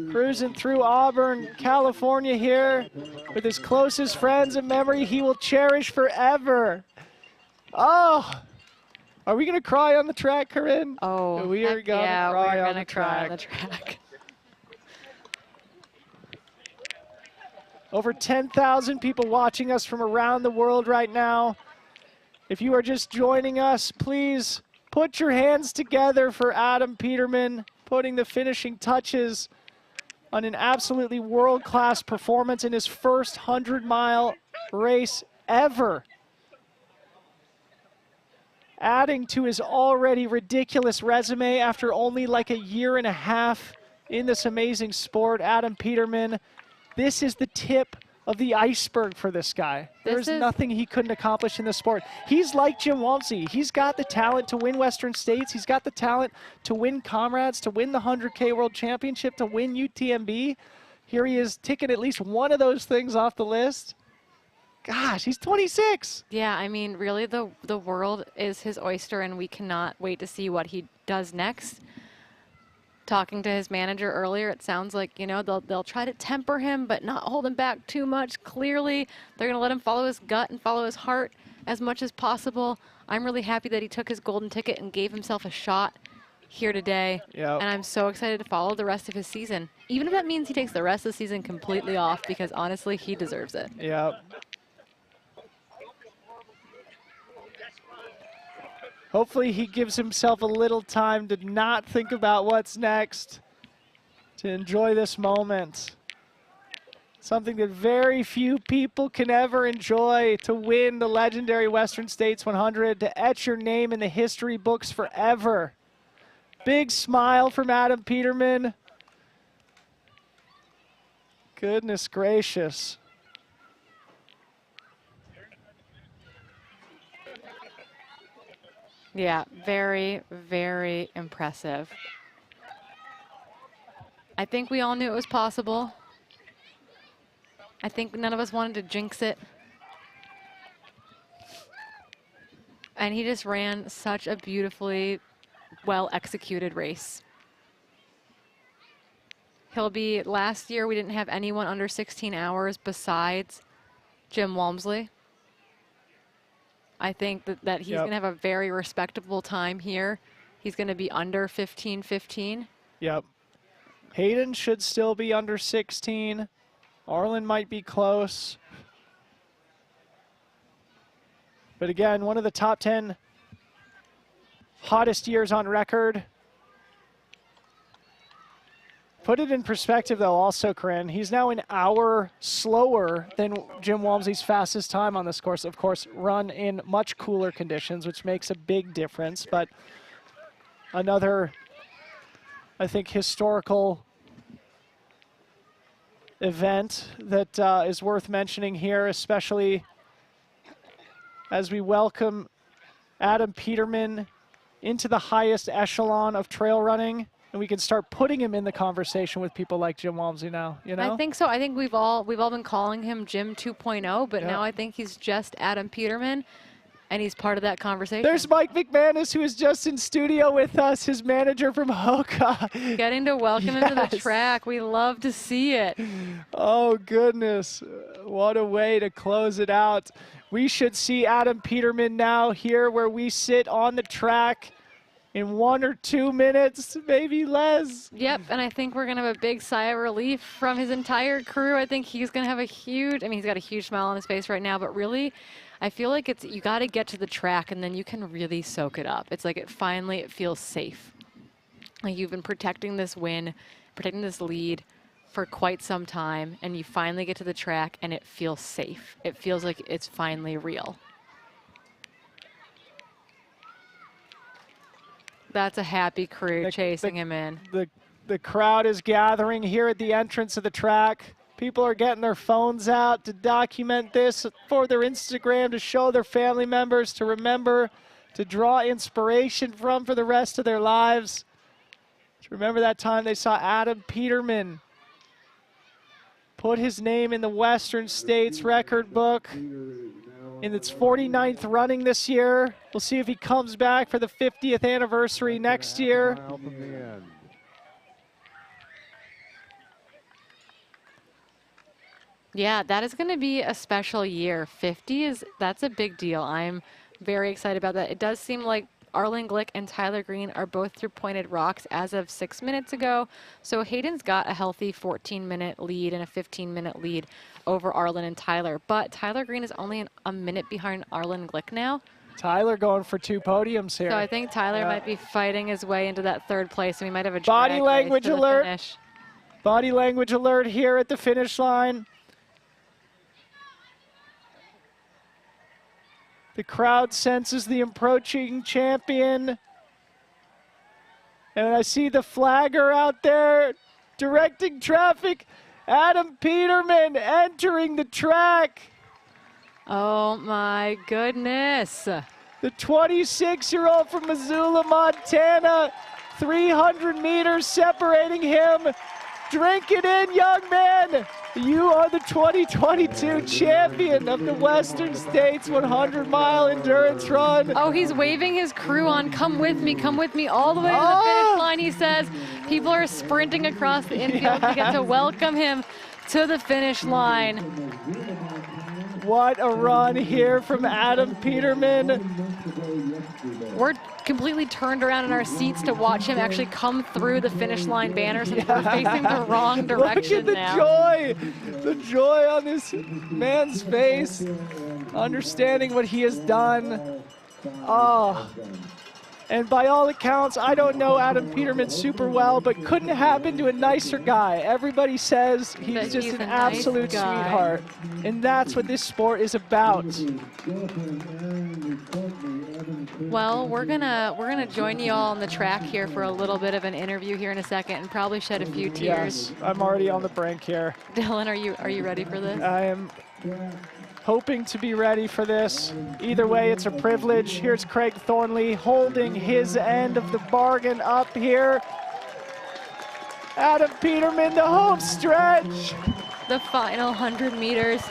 [SPEAKER 2] Cruising through Auburn, California here with his closest friends, a memory he will cherish forever. Oh, are we gonna cry on the track, Corinne?
[SPEAKER 1] Oh,
[SPEAKER 2] we are gonna
[SPEAKER 1] yeah,
[SPEAKER 2] cry,
[SPEAKER 1] we're
[SPEAKER 2] on,
[SPEAKER 1] gonna
[SPEAKER 2] the
[SPEAKER 1] cry
[SPEAKER 2] track.
[SPEAKER 1] on the track.
[SPEAKER 2] Over 10,000 people watching us from around the world right now. If you are just joining us, please put your hands together for Adam Peterman, putting the finishing touches on an absolutely world-class performance in his first 100-mile race ever. Adding to his already ridiculous resume after only like a year and a half in this amazing sport, Adam Peterman. This is the tip of the iceberg for this guy. There's nothing he couldn't accomplish in this sport. He's like Jim Walmsley. He's got the talent to win Western States. He's got the talent to win Comrades, to win the 100K World Championship, to win UTMB. Here he is ticking at least one of those things off the list. Gosh, he's 26.
[SPEAKER 1] Yeah, I mean, really, the world is his oyster, and we cannot wait to see what he does next. Talking to his manager earlier, it sounds like, you know, they'll try to temper him, but not hold him back too much. Clearly, they're going to let him follow his gut and follow his heart as much as possible. I'm really happy that he took his golden ticket and gave himself a shot here today.
[SPEAKER 2] Yep.
[SPEAKER 1] And I'm so excited to follow the rest of his season, even if that means he takes the rest of the season completely off, because honestly, he deserves it.
[SPEAKER 2] Yep. Hopefully he gives himself a little time to not think about what's next, to enjoy this moment. Something that very few people can ever enjoy, to win the legendary Western States 100, to etch your name in the history books forever. Big smile from Adam Peterman. Goodness gracious.
[SPEAKER 1] Yeah, very, very impressive. I think we all knew it was possible. I think none of us wanted to jinx it. And he just ran such a beautifully well-executed race. He'll be, last year we didn't have anyone under 16 hours besides Jim Walmsley. I think that he's going to have a very respectable time here. He's going to be under 15:15.
[SPEAKER 2] Yep. Hayden should still be under 16. Arlen might be close. But again, one of the top 10 hottest years on record. Put it in perspective, though, also, Corinne. He's now an hour slower than Jim Walmsley's fastest time on this course. Of course, run in much cooler conditions, which makes a big difference. But another I think, historical event that is worth mentioning here, especially as we welcome Adam Peterman into the highest echelon of trail running, and we can start putting him in the conversation with people like Jim Walmsley now, you know?
[SPEAKER 1] I think so. I think we've all been calling him Jim 2.0, but
[SPEAKER 2] Yeah.
[SPEAKER 1] now I think he's just Adam Peterman, and he's part of that conversation.
[SPEAKER 2] There's Mike McManus, who is just in studio with us, his manager from Hoka.
[SPEAKER 1] Getting to welcome him to the
[SPEAKER 2] Yes.
[SPEAKER 1] track. We love to see it.
[SPEAKER 2] Oh, goodness. What a way to close it out. We should see Adam Peterman now here where we sit on the track in 1 or 2 minutes, maybe less.
[SPEAKER 1] Yep, and I think we're going to have a big sigh of relief from his entire crew. I think he's going to have a huge, I mean, he's got a huge smile on his face right now, but really, I feel like you got to get to the track and then you can really soak it up. It's like it feels safe. Like you've been protecting this win, protecting this lead for quite some time, and you finally get to the track and it feels safe. It feels like it's finally real. That's a happy crew chasing him in.
[SPEAKER 2] The crowd is gathering here at the entrance of the track. People are getting their phones out to document this for their Instagram, to show their family members, to remember, to draw inspiration from for the rest of their lives. To remember that time they saw Adam Peterman put his name in the Western States record book in its 49th running this year. We'll see if he comes back for the 50th anniversary next year.
[SPEAKER 1] Yeah, that is going to be a special year. 50 that's a big deal. I'm very excited about that. It does seem like Arlen Glick and Tyler Green are both through Pointed Rocks as of 6 minutes ago. So Hayden's got a healthy 14-minute lead and a 15-minute lead over Arlen and Tyler. But Tyler Green is only a minute behind Arlen Glick now.
[SPEAKER 2] Tyler going for 2 podiums here.
[SPEAKER 1] So I think Tyler might be fighting his way into that 3rd place, and we might have a
[SPEAKER 2] body
[SPEAKER 1] drag
[SPEAKER 2] language
[SPEAKER 1] race to the
[SPEAKER 2] alert.
[SPEAKER 1] finish.
[SPEAKER 2] Body language alert here at the finish line. The crowd senses the approaching champion. And I see the flagger out there directing traffic. Adam Peterman entering the track.
[SPEAKER 1] Oh my goodness.
[SPEAKER 2] The 26-year-old from Missoula, Montana. 300 meters separating him. Drink it in, young man. You are the 2022 champion of the Western States 100-mile endurance run.
[SPEAKER 1] Oh, he's waving his crew on. Come with me all the way to the finish line, he says. People are sprinting across the infield to get to welcome him to the finish line.
[SPEAKER 2] What a run here from Adam Peterman.
[SPEAKER 1] We're completely turned around in our seats to watch him actually come through the finish line banner since we're facing the wrong direction now.
[SPEAKER 2] Look at the joy on this man's face, understanding what he has done. Oh, and by all accounts, I don't know Adam Peterman super well, but couldn't happen to a nicer guy. Everybody says he's just an absolute sweetheart, and that's what this sport is about.
[SPEAKER 1] Well, we're gonna join you all on the track here for a little bit of an interview here in a second, and probably shed a few tears.
[SPEAKER 2] Yes, I'm already on the brink here.
[SPEAKER 1] Dylan, are you ready for this?
[SPEAKER 2] I am hoping to be ready for this. Either way, it's a privilege. Here's Craig Thornley holding his end of the bargain up here. Adam Peterman, the home stretch.
[SPEAKER 1] The final 100 meters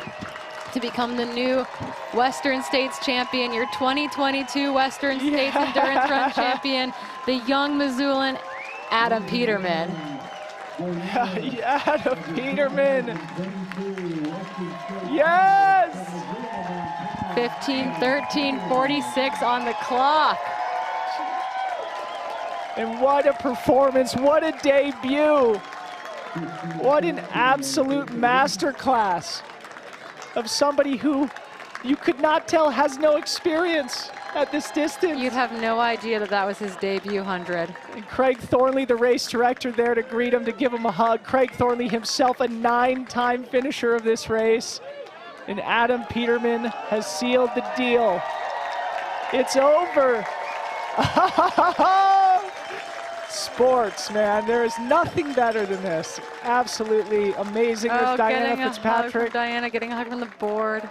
[SPEAKER 1] to become the new Western States champion, your 2022 Western States Endurance Run champion, the young Missoulian Adam Peterman.
[SPEAKER 2] Adam Peterman. Yes!
[SPEAKER 1] 15:13:46 on the clock.
[SPEAKER 2] And what a performance, what a debut. What an absolute masterclass of somebody who you could not tell has no experience at this distance.
[SPEAKER 1] You'd have no idea that that was his debut 100.
[SPEAKER 2] And Craig Thornley, the race director, there to greet him, to give him a hug. Craig Thornley himself, a 9-time finisher of this race. And Adam Peterman has sealed the deal. It's over. Sports, man. There is nothing better than this. Absolutely amazing. There's Diana
[SPEAKER 1] getting a hug from
[SPEAKER 2] Fitzpatrick.
[SPEAKER 1] Diana, getting a hug from the board.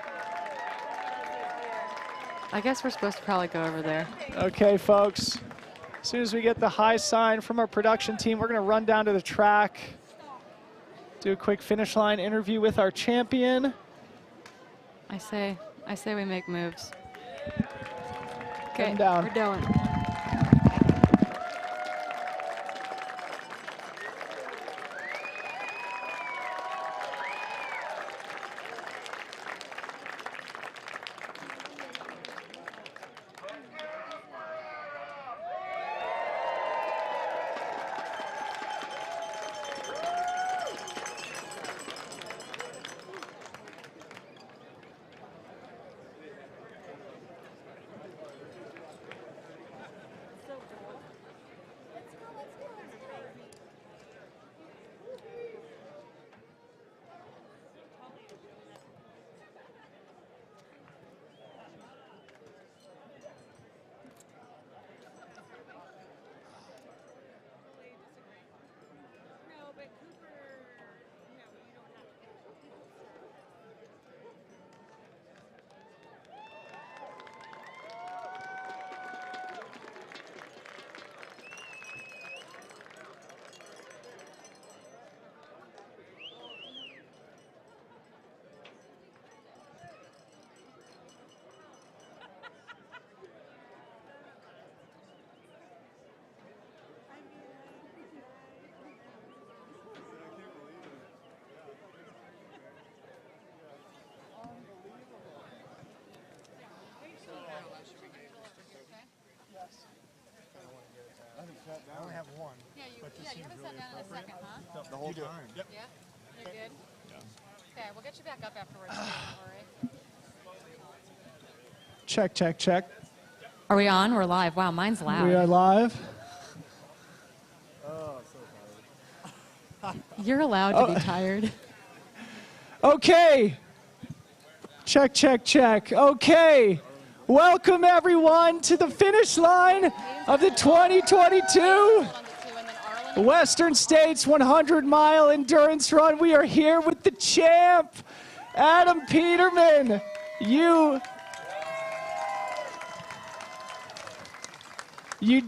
[SPEAKER 1] I guess we're supposed to probably go over there.
[SPEAKER 2] Okay, folks. As soon as we get the high sign from our production team, we're going to run down to the track, do a quick finish line interview with our champion.
[SPEAKER 1] I say we make moves. Okay,
[SPEAKER 2] Come down.
[SPEAKER 1] we're doing.
[SPEAKER 20] I only have one.
[SPEAKER 4] Yeah, you
[SPEAKER 20] but this
[SPEAKER 4] haven't
[SPEAKER 20] seems
[SPEAKER 4] sat
[SPEAKER 20] really
[SPEAKER 4] down in a second, huh?
[SPEAKER 20] The whole time. Yep.
[SPEAKER 4] Yeah? You're good?
[SPEAKER 20] Yeah.
[SPEAKER 4] Okay, we'll get you back up afterwards. Don't worry.
[SPEAKER 2] Check, check, check.
[SPEAKER 1] Are we on? We're live. Wow, mine's loud.
[SPEAKER 2] We are live.
[SPEAKER 20] Oh, so tired.
[SPEAKER 1] You're allowed to be tired.
[SPEAKER 2] Okay. Check, check, check. Okay. Welcome, everyone, to the finish line of the 2022 Western States 100-mile endurance run. We are here with the champ, Adam Peterman. You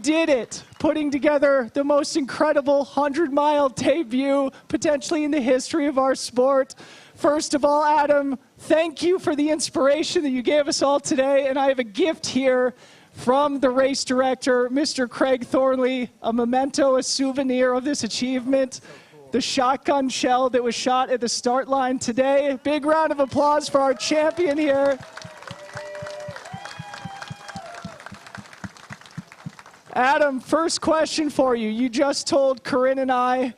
[SPEAKER 2] did it, putting together the most incredible 100-mile debut potentially in the history of our sport. First of all, Adam, thank you for the inspiration that you gave us all today. And I have a gift here from the race director, Mr. Craig Thornley, a memento, a souvenir of this achievement. The shotgun shell that was shot at the start line today. Big round of applause for our champion here. Adam, first question for you. You just told Corinne and I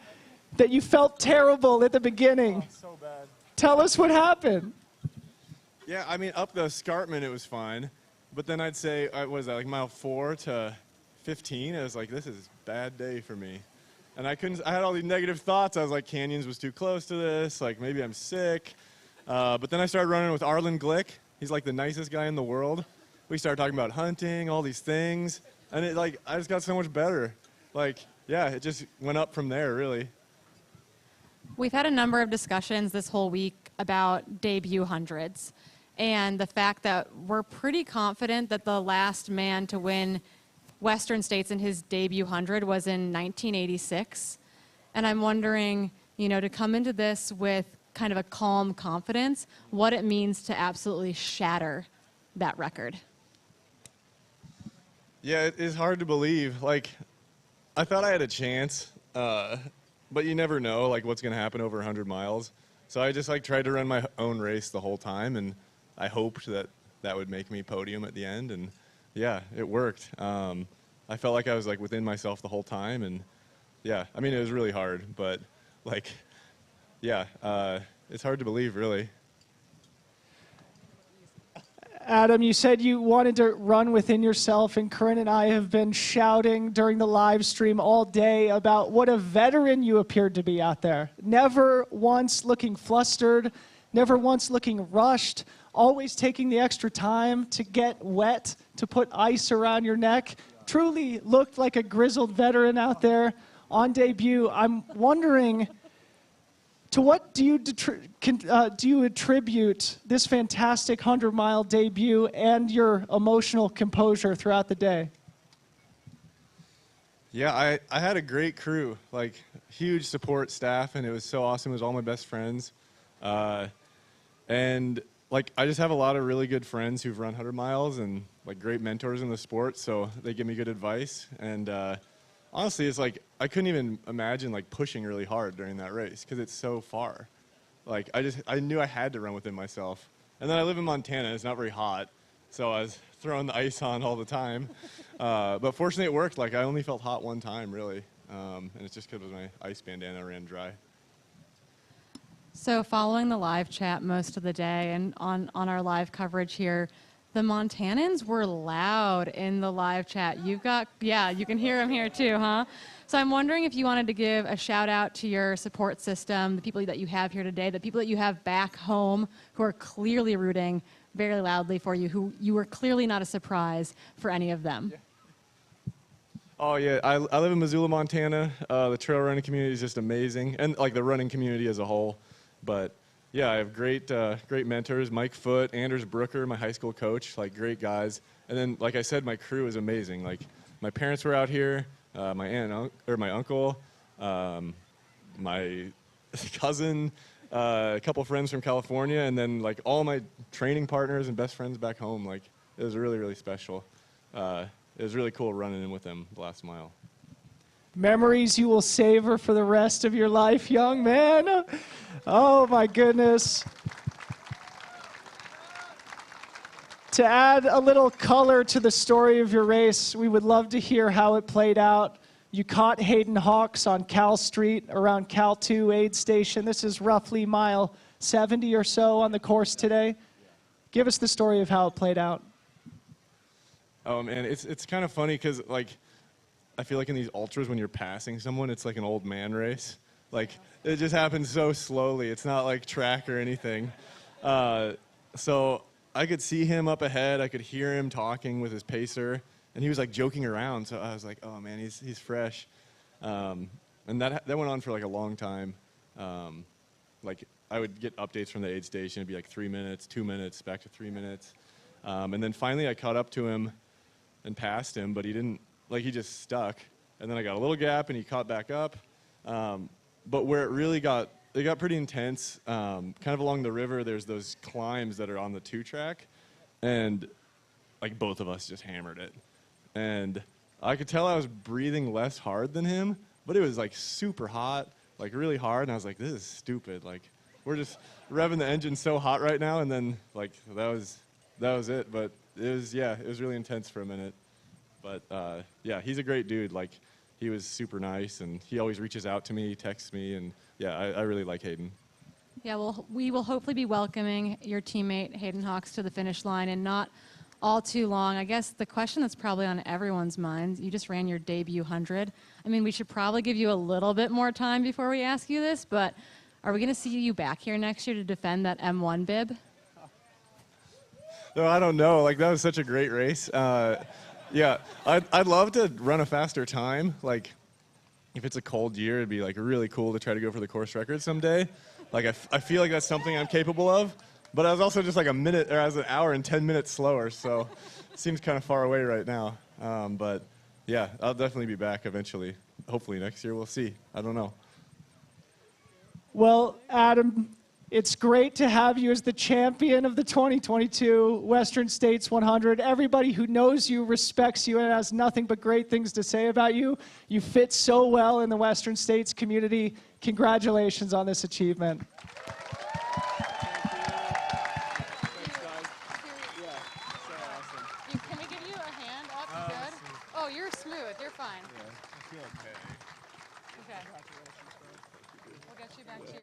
[SPEAKER 2] that you felt terrible at the beginning.
[SPEAKER 20] Oh, so bad.
[SPEAKER 2] Tell us what happened.
[SPEAKER 20] Yeah, I mean, up the escarpment, it was fine. But then I'd say, what was that, like mile 4 to 15? I was like, this is a bad day for me. And I had all these negative thoughts. I was like, Canyons was too close to this. Like, maybe I'm sick. But then I started running with Arlen Glick. He's like the nicest guy in the world. We started talking about hunting, all these things. And I just got so much better. Like, yeah, it just went up from there, really.
[SPEAKER 1] We've had a number of discussions this whole week about debut hundreds and the fact that we're pretty confident that the last man to win Western States in his debut 100 was in 1986. And I'm wondering, to come into this with kind of a calm confidence, what it means to absolutely shatter that record.
[SPEAKER 20] Yeah, it is hard to believe. Like, I thought I had a chance, but you never know, like, what's going to happen over 100 miles. So I just, tried to run my own race the whole time, and I hoped that that would make me podium at the end, and yeah, it worked. I felt like I was, within myself the whole time, and yeah, I mean, it was really hard, but, yeah, it's hard to believe, really.
[SPEAKER 2] Adam, you said you wanted to run within yourself, and Corinne and I have been shouting during the live stream all day about what a veteran you appeared to be out there. Never once looking flustered, never once looking rushed, always taking the extra time to get wet, to put ice around your neck. truly looked like a grizzled veteran out there on debut. I'm wondering, to what do you attribute this fantastic 100-mile debut and your emotional composure throughout the day?
[SPEAKER 20] Yeah, I had a great crew, like huge support staff, and it was so awesome. It was all my best friends. And like I just have a lot of really good friends who've run 100 miles and like great mentors in the sport, so they give me good advice. And honestly, it's like I couldn't even imagine like pushing really hard during that race because it's so far. Like I knew I had to run within myself. And then I live in Montana, it's not very hot, so I was throwing the ice on all the time. But fortunately it worked. Like I only felt hot one time really, and it's just because my ice bandana ran dry.
[SPEAKER 1] So following the live chat most of the day and on our live coverage here, the Montanans were loud in the live chat. You can hear them here too, huh? So I'm wondering if you wanted to give a shout out to your support system, the people that you have here today, the people that you have back home who are clearly rooting very loudly for you, who you were clearly not a surprise for any of them.
[SPEAKER 20] Yeah. Oh yeah, I live in Missoula, Montana. The trail running community is just amazing, and like the running community as a whole. But yeah, I have great mentors, Mike Foote, Anders Brooker, my high school coach, like great guys. And then, like I said, my crew is amazing. Like my parents were out here, my aunt or my uncle, my cousin, a couple friends from California, and then like all my training partners and best friends back home. Like it was really, really special. It was really cool running in with them the last mile.
[SPEAKER 2] Memories you will savor for the rest of your life, young man. Oh my goodness. To add a little color to the story of your race, we would love to hear how it played out. You caught Hayden Hawks on Cal Street around Cal 2 aid station. This is roughly mile 70 or so on the course today. Give us the story of how it played out.
[SPEAKER 20] Oh man, it's kind of funny because like I feel like in these ultras when you're passing someone, it's like an old man race. Like it just happens so slowly. It's not like track or anything. So I could see him up ahead. I could hear him talking with his pacer, and he was like joking around. So I was like, oh man, he's fresh. And that went on for like a long time. Like I would get updates from the aid station. It'd be like 3 minutes, 2 minutes, back to 3 minutes. And then finally I caught up to him and passed him, but he didn't, like he just stuck. And then I got a little gap and he caught back up. But where it really got pretty intense, kind of along the river, there's those climbs that are on the 2-track. And like both of us just hammered it. And I could tell I was breathing less hard than him, but it was like super hot, like really hard. And I was like, this is stupid. Like we're just revving the engine so hot right now. And then like that was it. But it was really intense for a minute. But yeah, he's a great dude. Like he was super nice, and he always reaches out to me, texts me, and yeah, I really like Hayden.
[SPEAKER 1] Yeah, well, we will hopefully be welcoming your teammate Hayden Hawks to the finish line in not all too long. I guess the question that's probably on everyone's minds, you just ran your debut 100. I mean, we should probably give you a little bit more time before we ask you this, but are we going to see you back here next year to defend that M1 bib?
[SPEAKER 20] No, I don't know. Like that was such a great race. Yeah, I'd love to run a faster time. Like, if it's a cold year, it'd be like really cool to try to go for the course record someday. Like, I feel like that's something I'm capable of. But I was also just like I was an hour and 10 minutes slower, so it seems kind of far away right now. But yeah, I'll definitely be back eventually. Hopefully next year, we'll see. I don't know.
[SPEAKER 2] Well, Adam, it's great to have you as the champion of the 2022 Western States 100. Everybody who knows you respects you and has nothing but great things to say about you. You fit so well in the Western States community. Congratulations on this achievement.
[SPEAKER 1] Can we give you a hand up? You good? Oh, you're smooth. You're fine.
[SPEAKER 20] Yeah, I feel okay.
[SPEAKER 1] Okay. We'll get you back to your...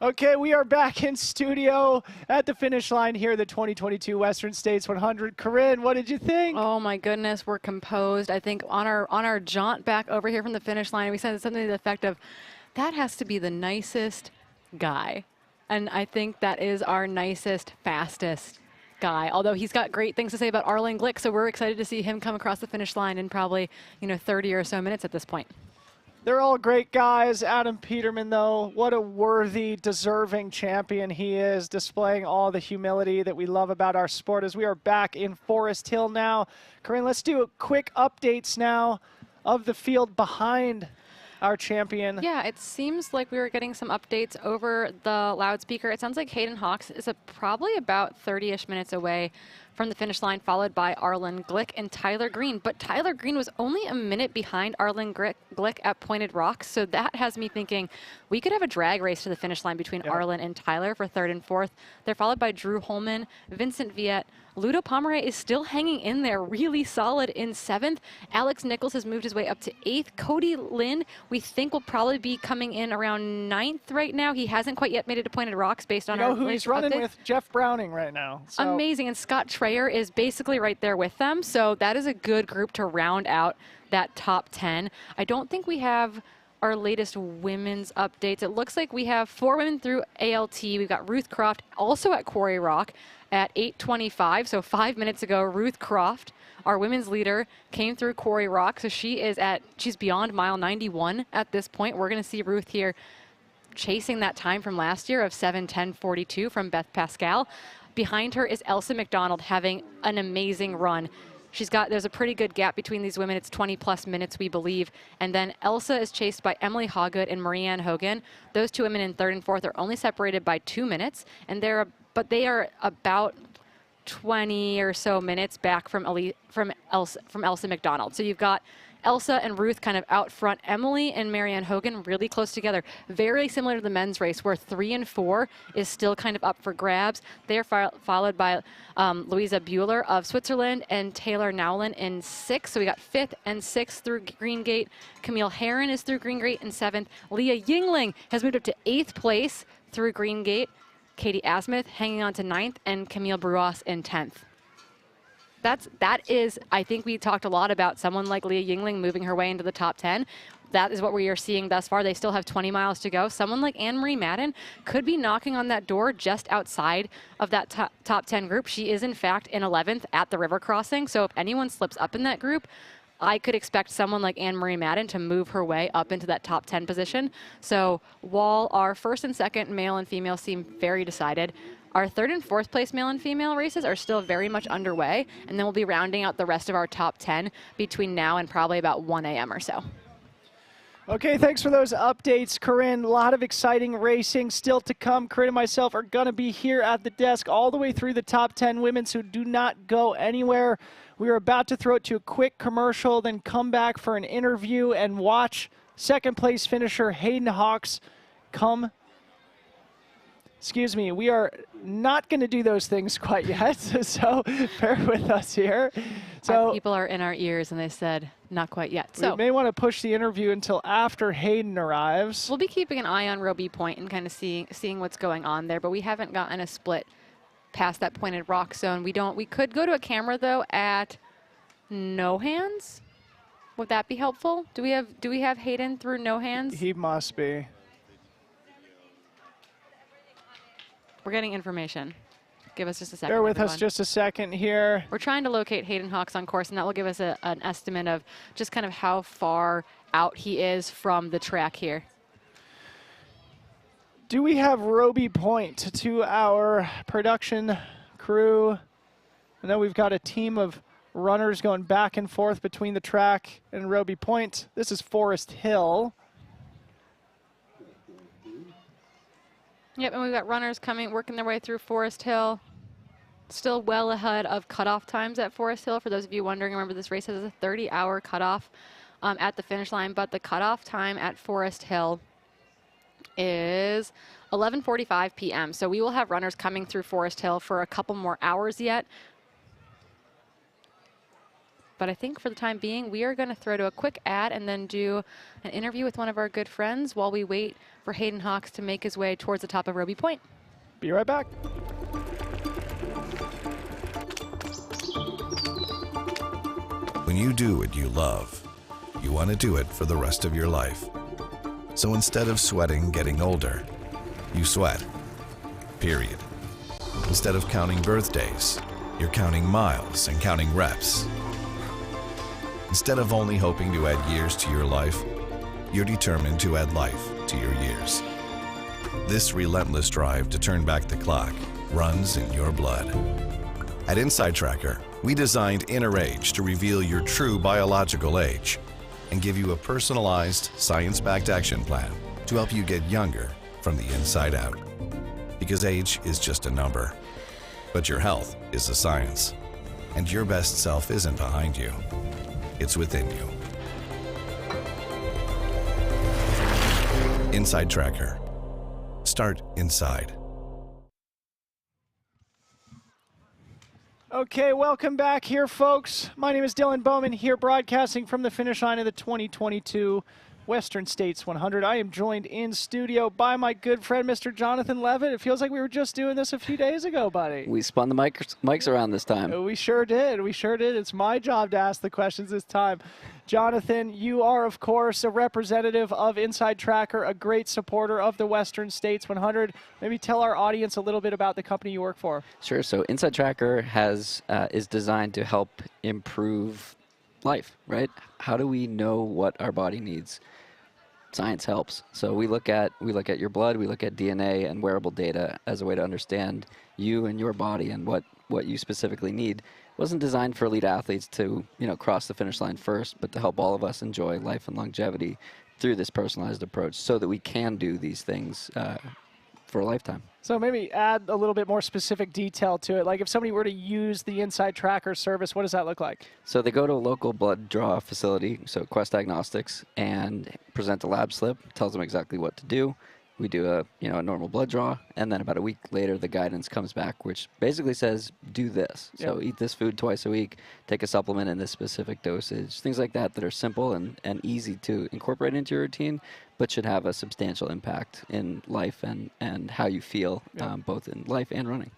[SPEAKER 2] Okay, we are back in studio at the finish line here, the 2022 Western States 100. Corinne, what did you think?
[SPEAKER 1] Oh my goodness, we're composed. I think on our jaunt back over here from the finish line, we said something to the effect of, that has to be the nicest guy. And I think that is our nicest, fastest guy. Although he's got great things to say about Arlen Glick, so we're excited to see him come across the finish line in probably 30 or so minutes at this point.
[SPEAKER 2] They're all great guys. Adam Peterman, though, what a worthy, deserving champion he is, displaying all the humility that we love about our sport as we are back in Forest Hill now. Corinne, let's do a quick updates now of the field behind our champion.
[SPEAKER 1] Yeah, it seems like we were getting some updates over the loudspeaker. It sounds like Hayden Hawks is probably about 30-ish minutes away from the finish line, followed by Arlen Glick and Tyler Green. But Tyler Green was only a minute behind Arlen Glick at Pointed Rocks, so that has me thinking we could have a drag race to the finish line between Arlen and Tyler for 3rd and 4th. They're followed by Drew Holman, Vincent Viet. Ludovic Pomeray is still hanging in there, really solid in 7th. Alex Nichols has moved his way up to 8th. Cody Lynn, we think, will probably be coming in around 9th right now. He hasn't quite yet made it to Pointed Rocks based on our
[SPEAKER 2] who he's running with? Jeff Browning right now. So.
[SPEAKER 1] Amazing, and Scott Trayer is basically right there with them. So that is a good group to round out that top 10. I don't think we have our latest women's updates. It looks like we have 4 women through ALT. We've got Ruth Croft also at Quarry Rock at 8:25. So 5 minutes ago, Ruth Croft, our women's leader, came through Quarry Rock. So she's beyond mile 91 at this point. We're going to see Ruth here chasing that time from last year of 7:10:42 from Beth Pascal. Behind her is Elsa McDonald having an amazing run. There's a pretty good gap between these women. It's 20+ minutes, we believe. And then Elsa is chased by Emily Hawgood and Marianne Hogan. Those 2 women in 3rd and 4th are only separated by 2 minutes, and they are about 20 or so minutes back from Elsa McDonald. So you've got Elsa and Ruth kind of out front. Emily and Marianne Hogan really close together. Very similar to the men's race where 3 and 4 is still kind of up for grabs. They are followed by Louisa Bueller of Switzerland and Taylor Nowlin in 6th. So we got 5th and 6th through Green Gate. Camille Herron is through Green Gate in 7th. Leah Yingling has moved up to 8th place through Green Gate. Katie Asmuth hanging on to 9th, and Camille Bruas in 10th. That is, I think we talked a lot about someone like Leah Yingling moving her way into the top 10. That is what we are seeing thus far. They still have 20 miles to go. Someone like Anne-Marie Madden could be knocking on that door just outside of that top 10 group. She is, in fact, in 11th at the river crossing. So if anyone slips up in that group, I could expect someone like Anne-Marie Madden to move her way up into that top 10 position. So while our 1st and 2nd male and female seem very decided, our 3rd and 4th place male and female races are still very much underway, and then we'll be rounding out the rest of our top 10 between now and probably about 1 a.m. or so.
[SPEAKER 2] Okay, thanks for those updates, Corinne. A lot of exciting racing still to come. Corinne and myself are going to be here at the desk all the way through the top 10 women, so do not go anywhere. We are about to throw it to a quick commercial, then come back for an interview and watch 2nd place finisher Hayden Hawks come. Excuse me, we are not going to do those things quite yet, so bear with us here. So
[SPEAKER 1] our people are in our ears, and they said, not quite yet. So
[SPEAKER 2] we may want to push the interview until after Hayden arrives.
[SPEAKER 1] We'll be keeping an eye on Roby Point and kind of seeing what's going on there, but we haven't gotten a split past that Pointed Rock zone. We could go to a camera, though, at No Hands. Would that be helpful? Do we have Hayden through No Hands?
[SPEAKER 2] He must be.
[SPEAKER 1] We're getting information. Give us just a second.
[SPEAKER 2] Bear with
[SPEAKER 1] everyone.
[SPEAKER 2] us just a second here.
[SPEAKER 1] We're trying to locate Hayden Hawks on course, and that will give us an estimate of just kind of how far out he is from the track here.
[SPEAKER 2] Do we have Roby Point to our production crew? I know we've got a team of runners going back and forth between the track and Roby Point. This is Forest Hill.
[SPEAKER 1] Yep, and we've got runners working their way through Forest Hill. Still well ahead of cutoff times at Forest Hill. For those of you wondering, remember this race has a 30-hour cutoff at the finish line, but the cutoff time at Forest Hill is 11:45 p.m. So we will have runners coming through Forest Hill for a couple more hours yet. But I think for the time being, we are going to throw to a quick ad and then do an interview with one of our good friends while we wait for Hayden Hawks to make his way towards the top of Roby Point.
[SPEAKER 2] Be right back.
[SPEAKER 21] When you do what you love, you want to do it for the rest of your life. So instead of sweating getting older, you sweat. Period. Instead of counting birthdays, you're counting miles and counting reps. Instead of only hoping to add years to your life, you're determined to add life to your years. This relentless drive to turn back the clock runs in your blood. At Inside Tracker, we designed Inner Age to reveal your true biological age and give you a personalized, science-backed action plan to help you get younger from the inside out. Because age is just a number, but your health is a science, and your best self isn't behind you, it's within you. Inside Tracker. Start inside.
[SPEAKER 2] Okay, welcome back here, folks. My name is Dylan Bowman, here broadcasting from the finish line of the 2022 Western States 100. I am joined in studio by my good friend, Mr. Jonathan Levitt. It feels like we were just doing this a few days ago, buddy.
[SPEAKER 22] We spun the mics around this time.
[SPEAKER 2] We sure did. We sure did. It's my job to ask the questions this time. Jonathan, you are, of course, a representative of Inside Tracker, a great supporter of the Western States 100. Maybe tell our audience a little bit about the company you work for.
[SPEAKER 22] Sure. So Inside Tracker is designed to help improve life, right? How do we know what our body needs? Science helps. So we look at your blood, we look at DNA and wearable data as a way to understand you and your body and what you specifically need. It wasn't designed for elite athletes to, cross the finish line first, but to help all of us enjoy life and longevity through this personalized approach so that we can do these things for a lifetime.
[SPEAKER 2] So maybe add a little bit more specific detail to it. Like if somebody were to use the Inside Tracker service, what does that look like?
[SPEAKER 22] So they go to a local blood draw facility, so Quest Diagnostics, and present a lab slip, tells them exactly what to do. We do a normal blood draw, and then about a week later, the guidance comes back, which basically says, do this.
[SPEAKER 2] Yep.
[SPEAKER 22] So eat this food twice a week, take a supplement in this specific dosage, things like that that are simple and easy to incorporate into your routine, but should have a substantial impact in life and how you feel, both in life and running.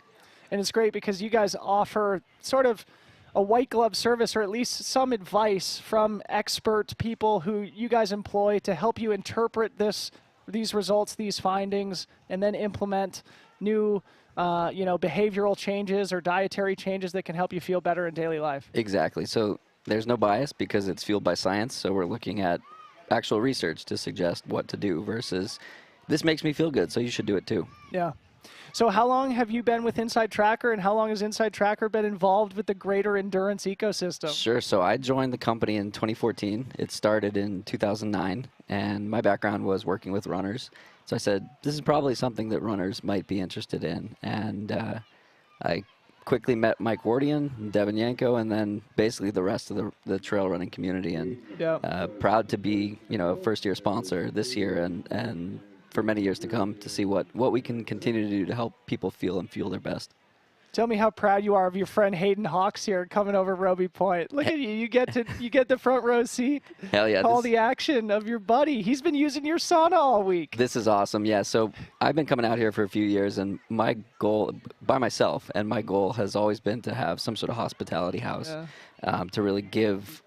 [SPEAKER 2] And it's great because you guys offer sort of a white glove service, or at least some advice from expert people who you guys employ to help you interpret these results, these findings, and then implement new, behavioral changes or dietary changes that can help you feel better in daily life.
[SPEAKER 22] Exactly. So there's no bias because it's fueled by science. So we're looking at actual research to suggest what to do versus this makes me feel good, so you should do it too.
[SPEAKER 2] Yeah. So how long have you been with Inside Tracker, and how long has Inside Tracker been involved with the greater endurance ecosystem?
[SPEAKER 22] Sure. So I joined the company in 2014. It started in 2009, and my background was working with runners. So I said, this is probably something that runners might be interested in. And I quickly met Mike Wardian, Devin Yanko, and then basically the rest of the trail running community. And proud to be, a first-year sponsor this year and for many years to come to see what we can continue to do to help people feel and fuel their best.
[SPEAKER 2] Tell me how proud you are of your friend Hayden Hawks here coming over Roby Point. Look at you. You get the front row seat.
[SPEAKER 22] Hell yeah.
[SPEAKER 2] All the action of your buddy. He's been using your sauna all week.
[SPEAKER 22] This is awesome. Yeah. So I've been coming out here for a few years, and my goal by myself, and my goal has always been to have some sort of hospitality house to really give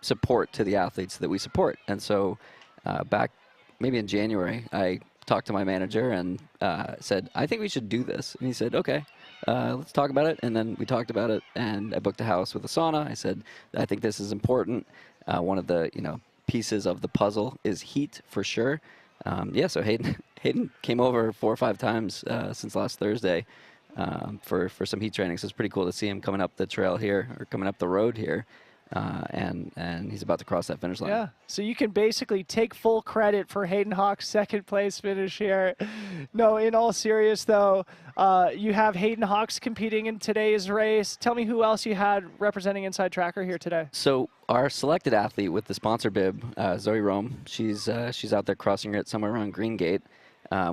[SPEAKER 22] support to the athletes that we support. And so back maybe in January, I talked to my manager and said, I think we should do this. And he said, okay, let's talk about it. And then we talked about it, and I booked a house with a sauna. I said, I think this is important. One of the pieces of the puzzle is heat for sure. So Hayden came over 4 or 5 times since last Thursday for some heat training. So it's pretty cool to see him coming up the trail here, or coming up the road here. And he's about to cross that finish line.
[SPEAKER 2] Yeah, so you can basically take full credit for Hayden Hawks' second place finish here. No, in all seriousness though, you have Hayden Hawks competing in today's race. Tell me who else you had representing Inside Tracker here today.
[SPEAKER 22] So our selected athlete with the sponsor bib, Zoe Rome, she's out there crossing it somewhere around Green Gate.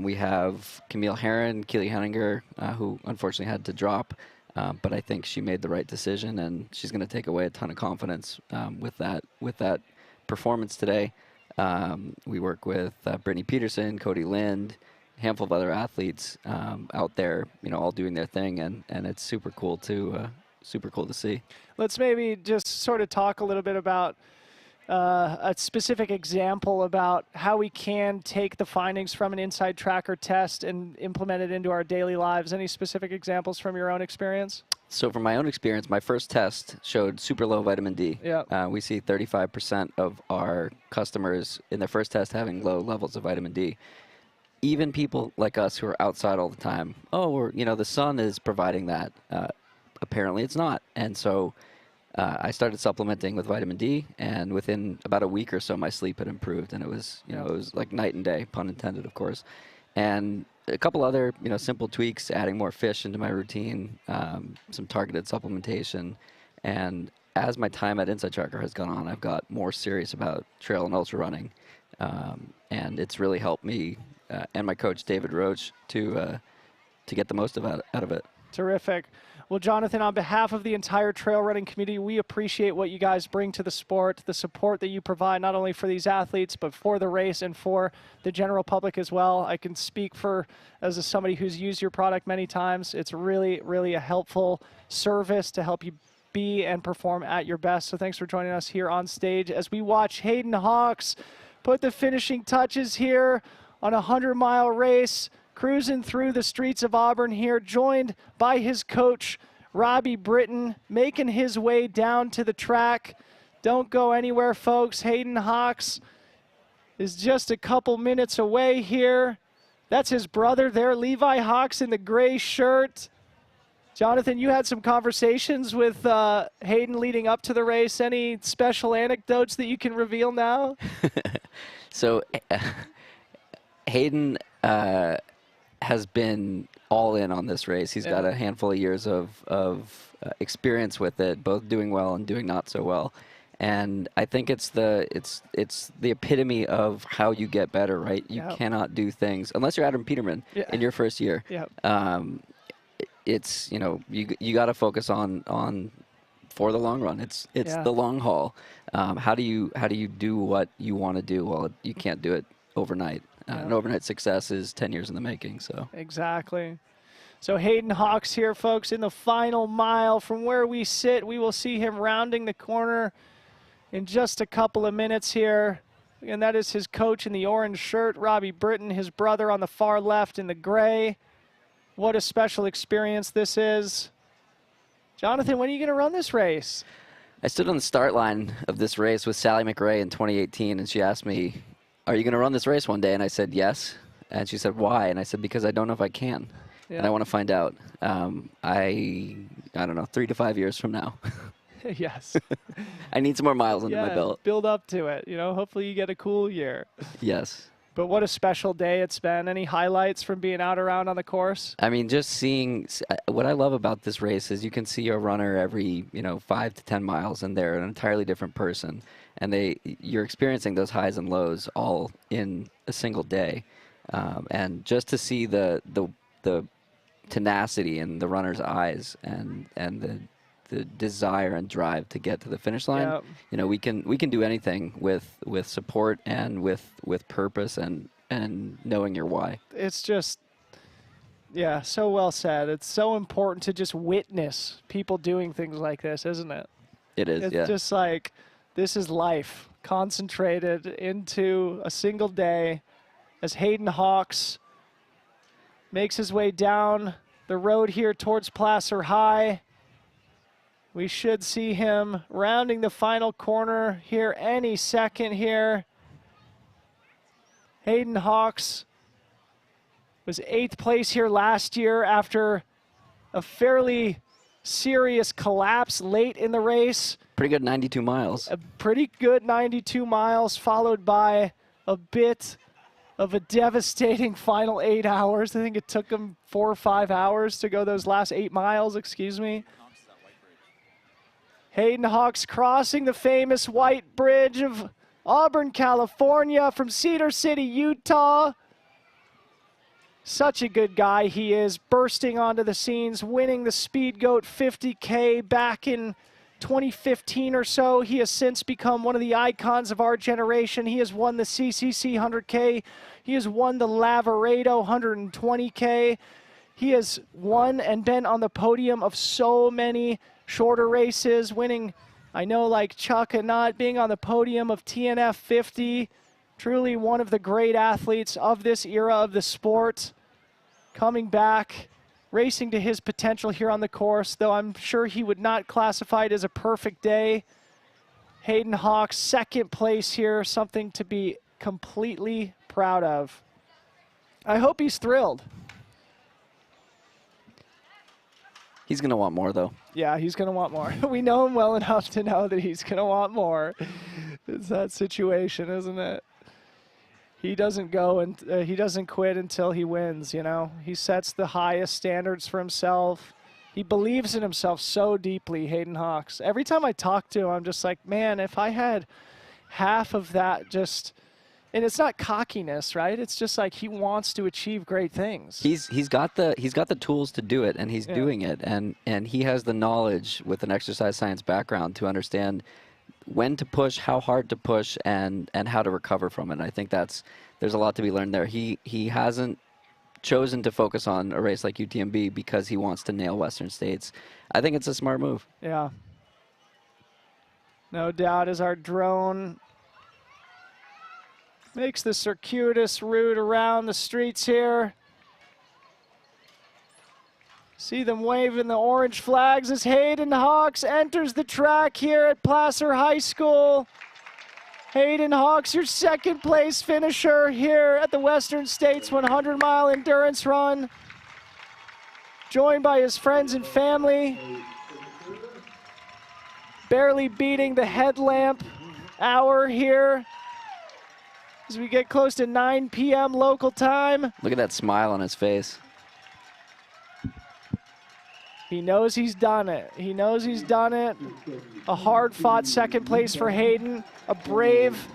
[SPEAKER 22] We have Camille Herron, Keely Henninger, who unfortunately had to drop. But I think she made the right decision, and she's going to take away a ton of confidence with that performance today. We work with Brittany Peterson, Cody Lind, a handful of other athletes out there, all doing their thing, and it's super cool to see.
[SPEAKER 2] Let's maybe just sort of talk a little bit about a specific example about how we can take the findings from an inside tracker test and implement it into our daily lives. Any specific examples from your own experience?
[SPEAKER 22] So from my own experience, my first test showed super low vitamin D.
[SPEAKER 2] Yeah.
[SPEAKER 22] We see 35% of our customers in their first test having low levels of vitamin D. Even people like us who are outside all the time, the sun is providing that. Apparently it's not. And so I started supplementing with vitamin D, and within about a week or so, my sleep had improved, and it was, it was like night and day, pun intended, of course. And a couple other, simple tweaks, adding more fish into my routine, some targeted supplementation, and as my time at Inside Tracker has gone on, I've got more serious about trail and ultra running, and it's really helped me and my coach David Roach to get the most out of it.
[SPEAKER 2] Terrific. Well, Jonathan, on behalf of the entire trail running community, we appreciate what you guys bring to the sport, the support that you provide not only for these athletes, but for the race and for the general public as well. I can speak as somebody who's used your product many times. It's really, really a helpful service to help you be and perform at your best. So thanks for joining us here on stage as we watch Hayden Hawks put the finishing touches here on a 100-mile race, cruising through the streets of Auburn here, joined by his coach, Robbie Britton, making his way down to the track. Don't go anywhere, folks. Hayden Hawks is just a couple minutes away here. That's his brother there, Levi Hawks, in the gray shirt. Jonathan, you had some conversations with Hayden leading up to the race. Any special anecdotes that you can reveal now?
[SPEAKER 22] So Hayden has been all in on this race. He's got a handful of years of experience with it, both doing well and doing not so well. And I think it's the epitome of how you get better, right? You cannot do things unless you're Adam Peterman in your first year. It's you got to focus on for the long run. It's the long haul. How do you do what you want to do? Well, you can't do it overnight. An overnight success is 10 years in the making. So
[SPEAKER 2] exactly. So Hayden Hawks here, folks, in the final mile. From where we sit, we will see him rounding the corner in just a couple of minutes here. And that is his coach in the orange shirt, Robbie Britton, his brother on the far left in the gray. What a special experience this is. Jonathan, when are you going to run this race?
[SPEAKER 22] I stood on the start line of this race with Sally McRae in 2018, and she asked me, "Are you going to run this race one day?" And I said, yes. And she said, "Why?" And I said, "Because I don't know if I can. And I want to find out." I don't know, 3 to 5 years from now.
[SPEAKER 2] Yes.
[SPEAKER 22] I need some more miles under my belt.
[SPEAKER 2] Build up to it. Hopefully you get a cool year.
[SPEAKER 22] Yes.
[SPEAKER 2] But what a special day it's been. Any highlights from being out around on the course?
[SPEAKER 22] I mean, just seeing what I love about this race is you can see a runner every 5 to 10 miles, and they're an entirely different person, and you're experiencing those highs and lows all in a single day, and just to see the tenacity in the runner's eyes and the desire and drive to get to the finish line. We can do anything with support and with purpose and knowing your why.
[SPEAKER 2] It's just, so well said. It's so important to just witness people doing things like this, isn't it?
[SPEAKER 22] It is.
[SPEAKER 2] It's just like, this is life concentrated into a single day as Hayden Hawks makes his way down the road here towards Placer High. We should see him rounding the final corner here any second here. Hayden Hawks was 8th place here last year after a fairly serious collapse late in the race.
[SPEAKER 22] Pretty good 92 miles.
[SPEAKER 2] A pretty good 92 miles, followed by a bit of a devastating final 8 hours. I think it took him 4 or 5 hours to go those last 8 miles, excuse me. Hayden Hawks crossing the famous White Bridge of Auburn, California from Cedar City, Utah. Such a good guy he is, bursting onto the scenes, winning the Speed Goat 50K back in 2015 or so. He has since become one of the icons of our generation. He has won the CCC 100K. He has won the Lavaredo 120K. He has won and been on the podium of so many shorter races, winning, I know, like Chuck and not being on the podium of TNF 50. Truly one of the great athletes of this era of the sport. Coming back, racing to his potential here on the course, though I'm sure he would not classify it as a perfect day. Hayden Hawks, second place here, something to be completely proud of. I hope he's thrilled.
[SPEAKER 22] He's going to want more, though.
[SPEAKER 2] Yeah, he's going to want more. We know him well enough to know that he's going to want more. It's that situation, isn't it? He doesn't go and he doesn't quit until he wins, you know. He sets the highest standards for himself. He believes in himself so deeply, Hayden Hawks. Every time I talk to him, I'm just like, man, if I had half of that just, and it's not cockiness, right? It's just like he wants to achieve great things.
[SPEAKER 22] He's got the tools to do it, and he's doing it, and he has the knowledge with an exercise science background to understand when to push, how hard to push, and how to recover from it. And I think there's a lot to be learned there. He hasn't chosen to focus on a race like UTMB because he wants to nail Western States. I think it's a smart move.
[SPEAKER 2] Yeah. No doubt, as our drone makes the circuitous route around the streets here. See them waving the orange flags as Hayden Hawks enters the track here at Placer High School. Hayden Hawks, your second place finisher here at the Western States 100-mile endurance run. Joined by his friends and family. Barely beating the headlamp hour here as we get close to 9 p.m. local time.
[SPEAKER 22] Look at that smile on his face.
[SPEAKER 2] He knows he's done it. He knows he's done it. A hard-fought second place for Hayden. A brave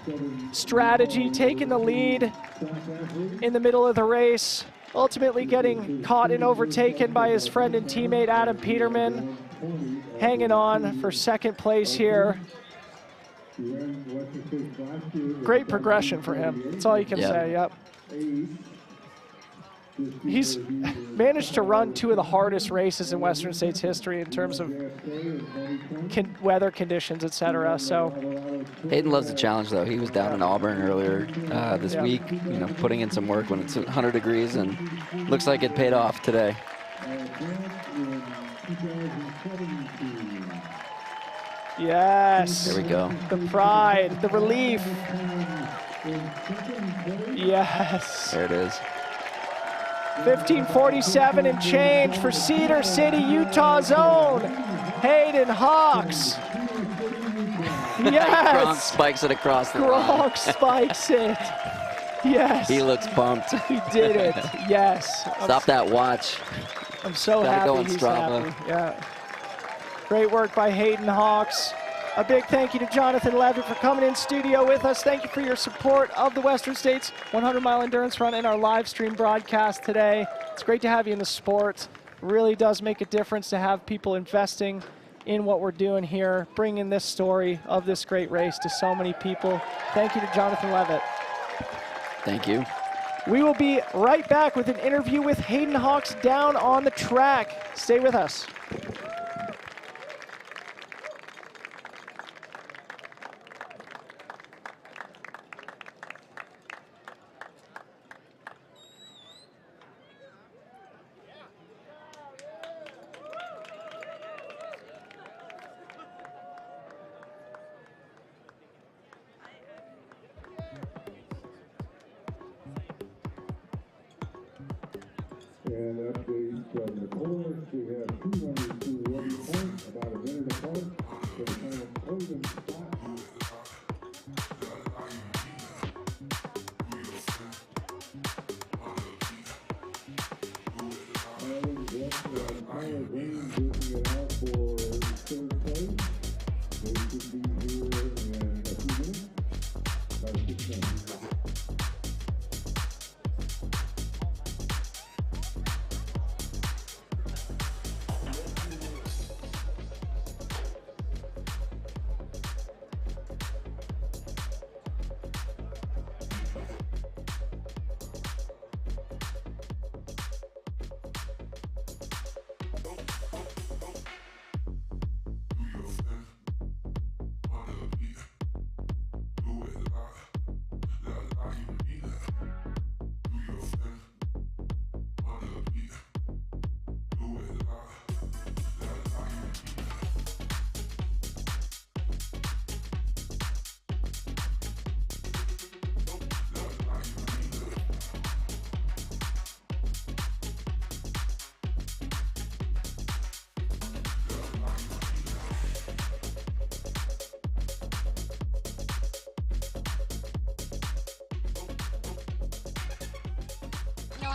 [SPEAKER 2] strategy, taking the lead in the middle of the race. Ultimately getting caught and overtaken by his friend and teammate Adam Peterman. Hanging on for second place here. Great progression for him. That's all you can say, yep. He's managed to run two of the hardest races in Western States history in terms of weather conditions, etc. So
[SPEAKER 22] Hayden loves the challenge, though. He was down in Auburn earlier this week, you know, putting in some work when it's 100 degrees, and looks like it paid off today.
[SPEAKER 2] Yes.
[SPEAKER 22] There we go.
[SPEAKER 2] The pride, the relief. Yes.
[SPEAKER 22] There it is.
[SPEAKER 2] 15:47 and change for Cedar City, Utah's own Hayden Hawks. Yes.
[SPEAKER 22] Gronk spikes it across the line.
[SPEAKER 2] Gronk spikes it. Yes.
[SPEAKER 22] He looks pumped.
[SPEAKER 2] He did it. Yes.
[SPEAKER 22] Stop that watch.
[SPEAKER 2] I'm so
[SPEAKER 22] Gotta
[SPEAKER 2] happy
[SPEAKER 22] go on
[SPEAKER 2] he's
[SPEAKER 22] Strava.
[SPEAKER 2] happy. Yeah. Great work by Hayden Hawks. A big thank you to Jonathan Levitt for coming in studio with us. Thank you for your support of the Western States 100-mile endurance run and our live stream broadcast today. It's great to have you in the sport. It really does make a difference to have people investing in what we're doing here, bringing this story of this great race to so many people. Thank you to Jonathan Levitt.
[SPEAKER 22] Thank you.
[SPEAKER 2] We will be right back with an interview with Hayden Hawks down on the track. Stay with us.
[SPEAKER 5] And update from the course, we have 202 ready points, about a minute apart. So the kind of closing spot. Arlen Glick, Tyler Green pushing it out for third place. They should be here in a few minutes, about 6 minutes.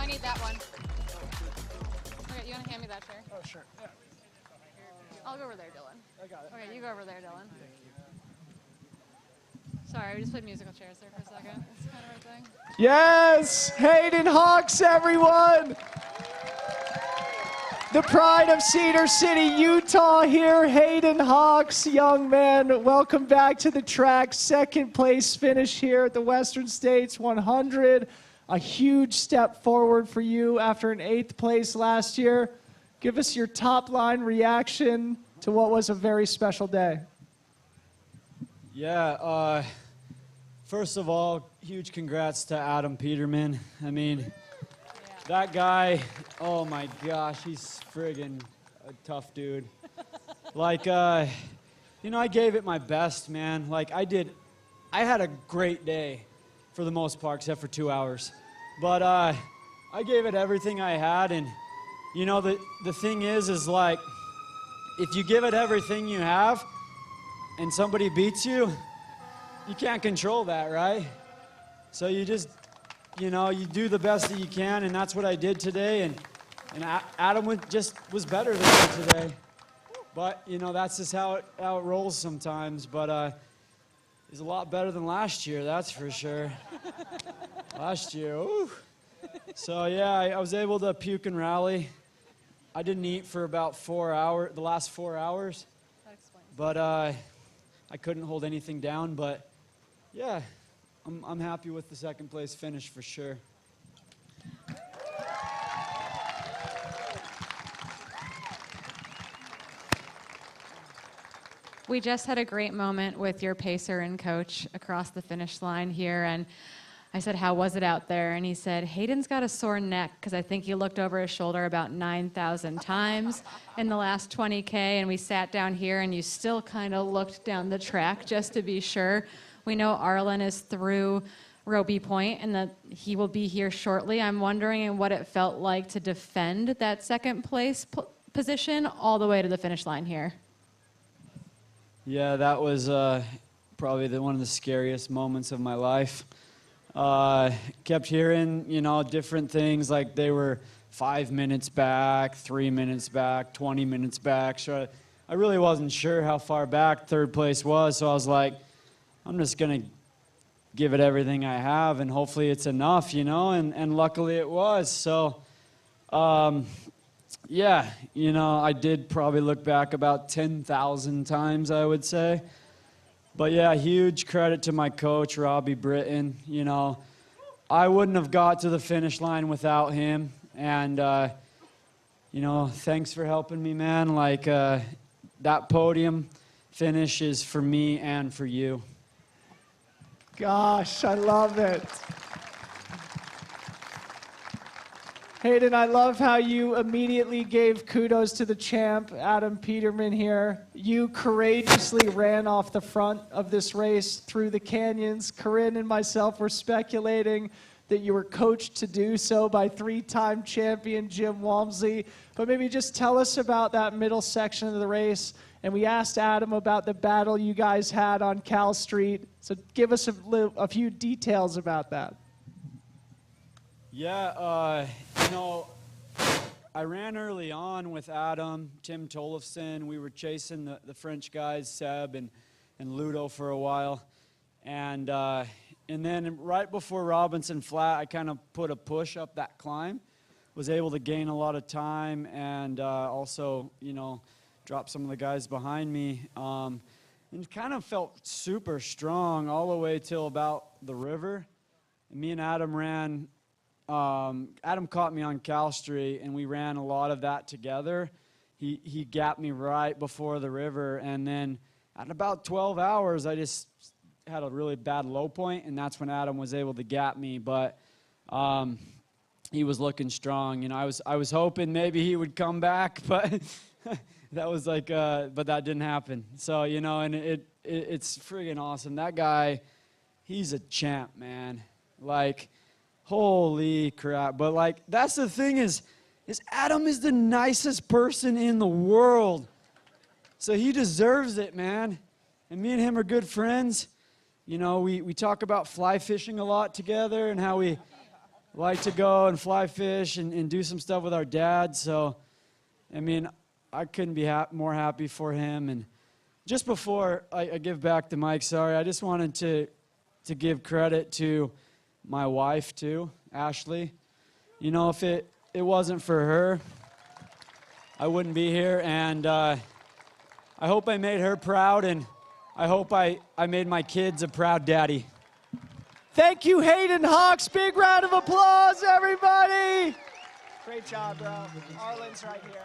[SPEAKER 1] I need that one. Okay, you want to hand me that chair?
[SPEAKER 2] Oh, sure. Yeah.
[SPEAKER 1] I'll go over there, Dylan.
[SPEAKER 2] I got it.
[SPEAKER 1] Okay, you go over there, Dylan. Sorry, we just played musical chairs there for a second. It's kind of our thing.
[SPEAKER 2] Yes! Hayden Hawks, everyone! The pride of Cedar City, Utah here. Hayden Hawks, young man, welcome back to the track. Second place finish here at the Western States 100. A huge step forward for you after an 8th place last year. Give us your top line reaction to what was a very special day.
[SPEAKER 3] Yeah, first of all, huge congrats to Adam Peterman. I mean, that guy, oh my gosh, he's friggin' a tough dude. Like, you know, I gave it my best, man. Like, I had a great day for the most part, except for 2 hours. But I gave it everything I had, and, you know, the thing is like, if you give it everything you have, and somebody beats you, you can't control that, right? So you just, you know, you do the best that you can, and that's what I did today. And Adam was better than me today. But, you know, that's just how it rolls sometimes. But he's a lot better than last year, that's for sure. Last year, ooh. So, yeah, I was able to puke and rally. I didn't eat for about 4 hours, the last 4 hours. But I couldn't hold anything down. But, yeah, I'm happy with the second place finish for sure.
[SPEAKER 1] We just had a great moment with your pacer and coach across the finish line here, and I said, how was it out there? And he said, Hayden's got a sore neck, because I think he looked over his shoulder about 9,000 times in the last 20K, and we sat down here, and you still kind of looked down the track just to be sure. We know Arlen is through Roby Point, and that he will be here shortly. I'm wondering what it felt like to defend that second place position all the way to the finish line here.
[SPEAKER 3] Yeah, that was probably one of the scariest moments of my life. Kept hearing, you know, different things, like they were 5 minutes back, 3 minutes back, 20 minutes back. So I really wasn't sure how far back third place was, so I was like, I'm just going to give it everything I have, and hopefully it's enough, you know, and luckily it was. So, yeah, you know, I did probably look back about 10,000 times, I would say. But, yeah, huge credit to my coach, Robbie Britton. You know, I wouldn't have got to the finish line without him. And, you know, thanks for helping me, man. Like, that podium finish is for me and for you.
[SPEAKER 2] Gosh, I love it. Hayden, I love how you immediately gave kudos to the champ, Adam Peterman here. You courageously ran off the front of this race through the canyons. Corinne and myself were speculating that you were coached to do so by 3-time champion Jim Walmsley. But maybe just tell us about that middle section of the race. And we asked Adam about the battle you guys had on Cal Street. So give us a few details about that.
[SPEAKER 3] Yeah, you know, I ran early on with Adam, Tim Tollefson. We were chasing the French guys, Seb and Ludo, for a while. And then right before Robinson Flat, I kind of put a push up that climb. Was able to gain a lot of time and also, you know, drop some of the guys behind me. And kind of felt super strong all the way till about the river. And me and Adam ran... Adam caught me on Cal Street, and we ran a lot of that together. He gapped me right before the river, and then at about 12 hours, I just had a really bad low point, and that's when Adam was able to gap me. But he was looking strong. You know, I was hoping maybe he would come back, but that was like, but that didn't happen. So, you know, and it's friggin' awesome. That guy, he's a champ, man. Like, holy crap. But, like, that's the thing is Adam is the nicest person in the world. So he deserves it, man. And me and him are good friends. You know, we talk about fly fishing a lot together and how we like to go and fly fish and do some stuff with our dad. So, I mean, I couldn't be more happy for him. And just before I give back the mic, sorry, I just wanted to give credit to my wife too, Ashley. You know, if it wasn't for her, I wouldn't be here. And I hope I made her proud, and I hope I made my kids a proud daddy.
[SPEAKER 2] Thank you, Hayden Hawks. Big round of applause, everybody. Great job, bro. Arlen's right here.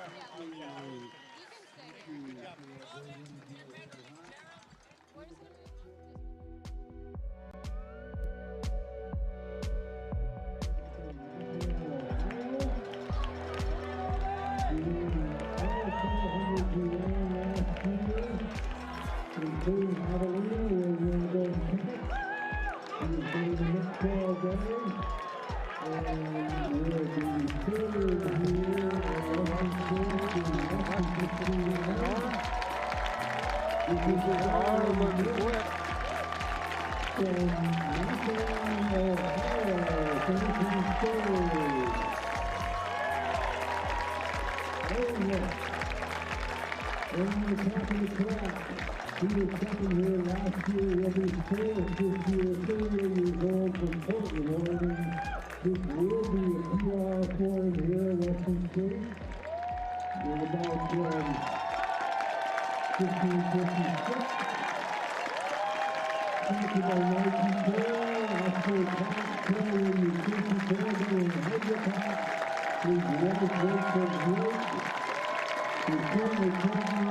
[SPEAKER 5] He was second here last year with his fourth this year, 30 years old from Portland, Oregon. This will be a PR for him here at Western State. With about 15:56. Thank you by 94. Oscar Cox, Kerry, 54, and Hydropack. His left weight for Blake. His former partner.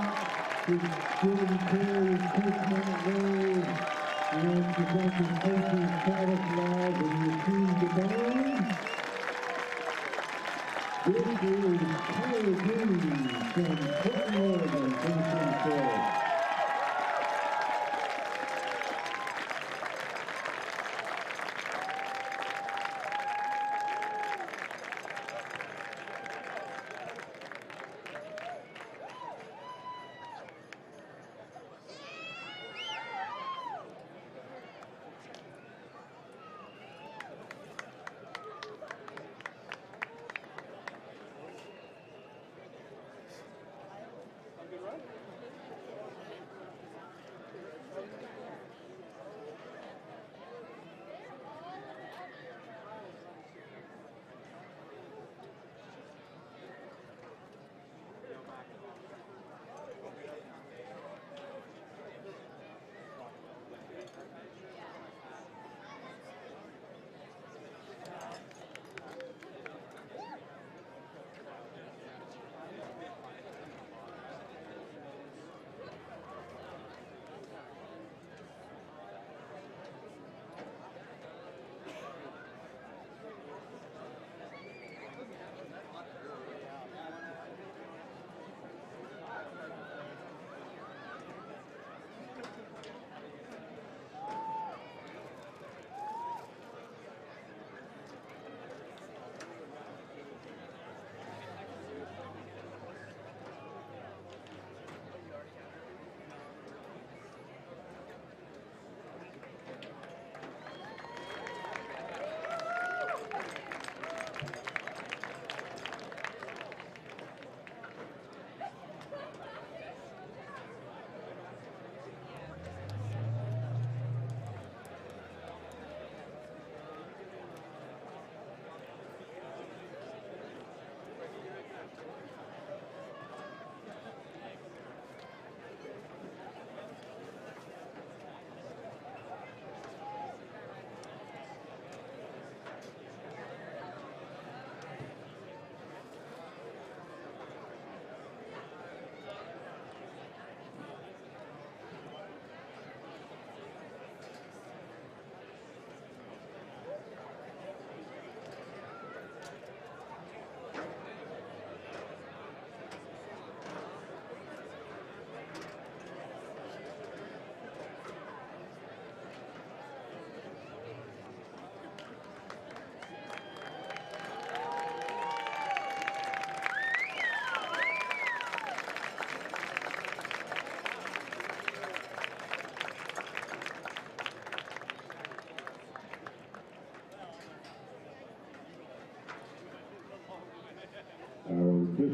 [SPEAKER 5] His Jordan Kerry, Coach Matt Ray, and presenting coaches Travis Love and Yaseen Gabon. This is Tyler Green from Portland, Oregon, finishing fourth.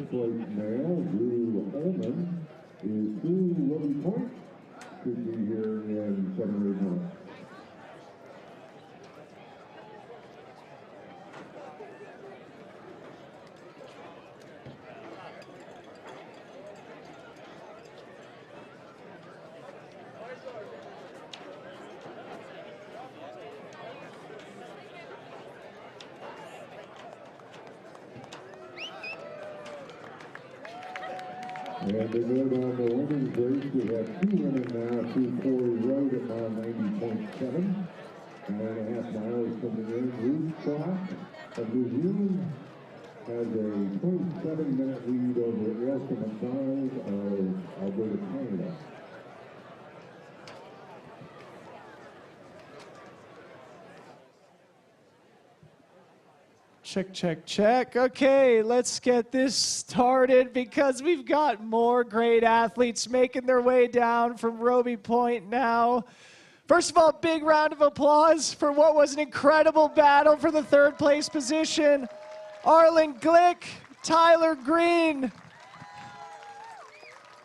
[SPEAKER 5] first place male, Drew Holman, is through Ruby Point. Should be here in 7 or 8 months. And to go down the women's race, we have 2 women now through Quarry Road at mile 90.7. 9.5 miles coming in. Ruth Croft of New Zealand has a 27-minute lead over Elsa McDonald of Alberta, Canada.
[SPEAKER 2] Check, check, check. Okay, let's get this started because we've got more great athletes making their way down from Roby Point now. First of all, big round of applause for what was an incredible battle for the 3rd place position. Arlen Glick, Tyler Green.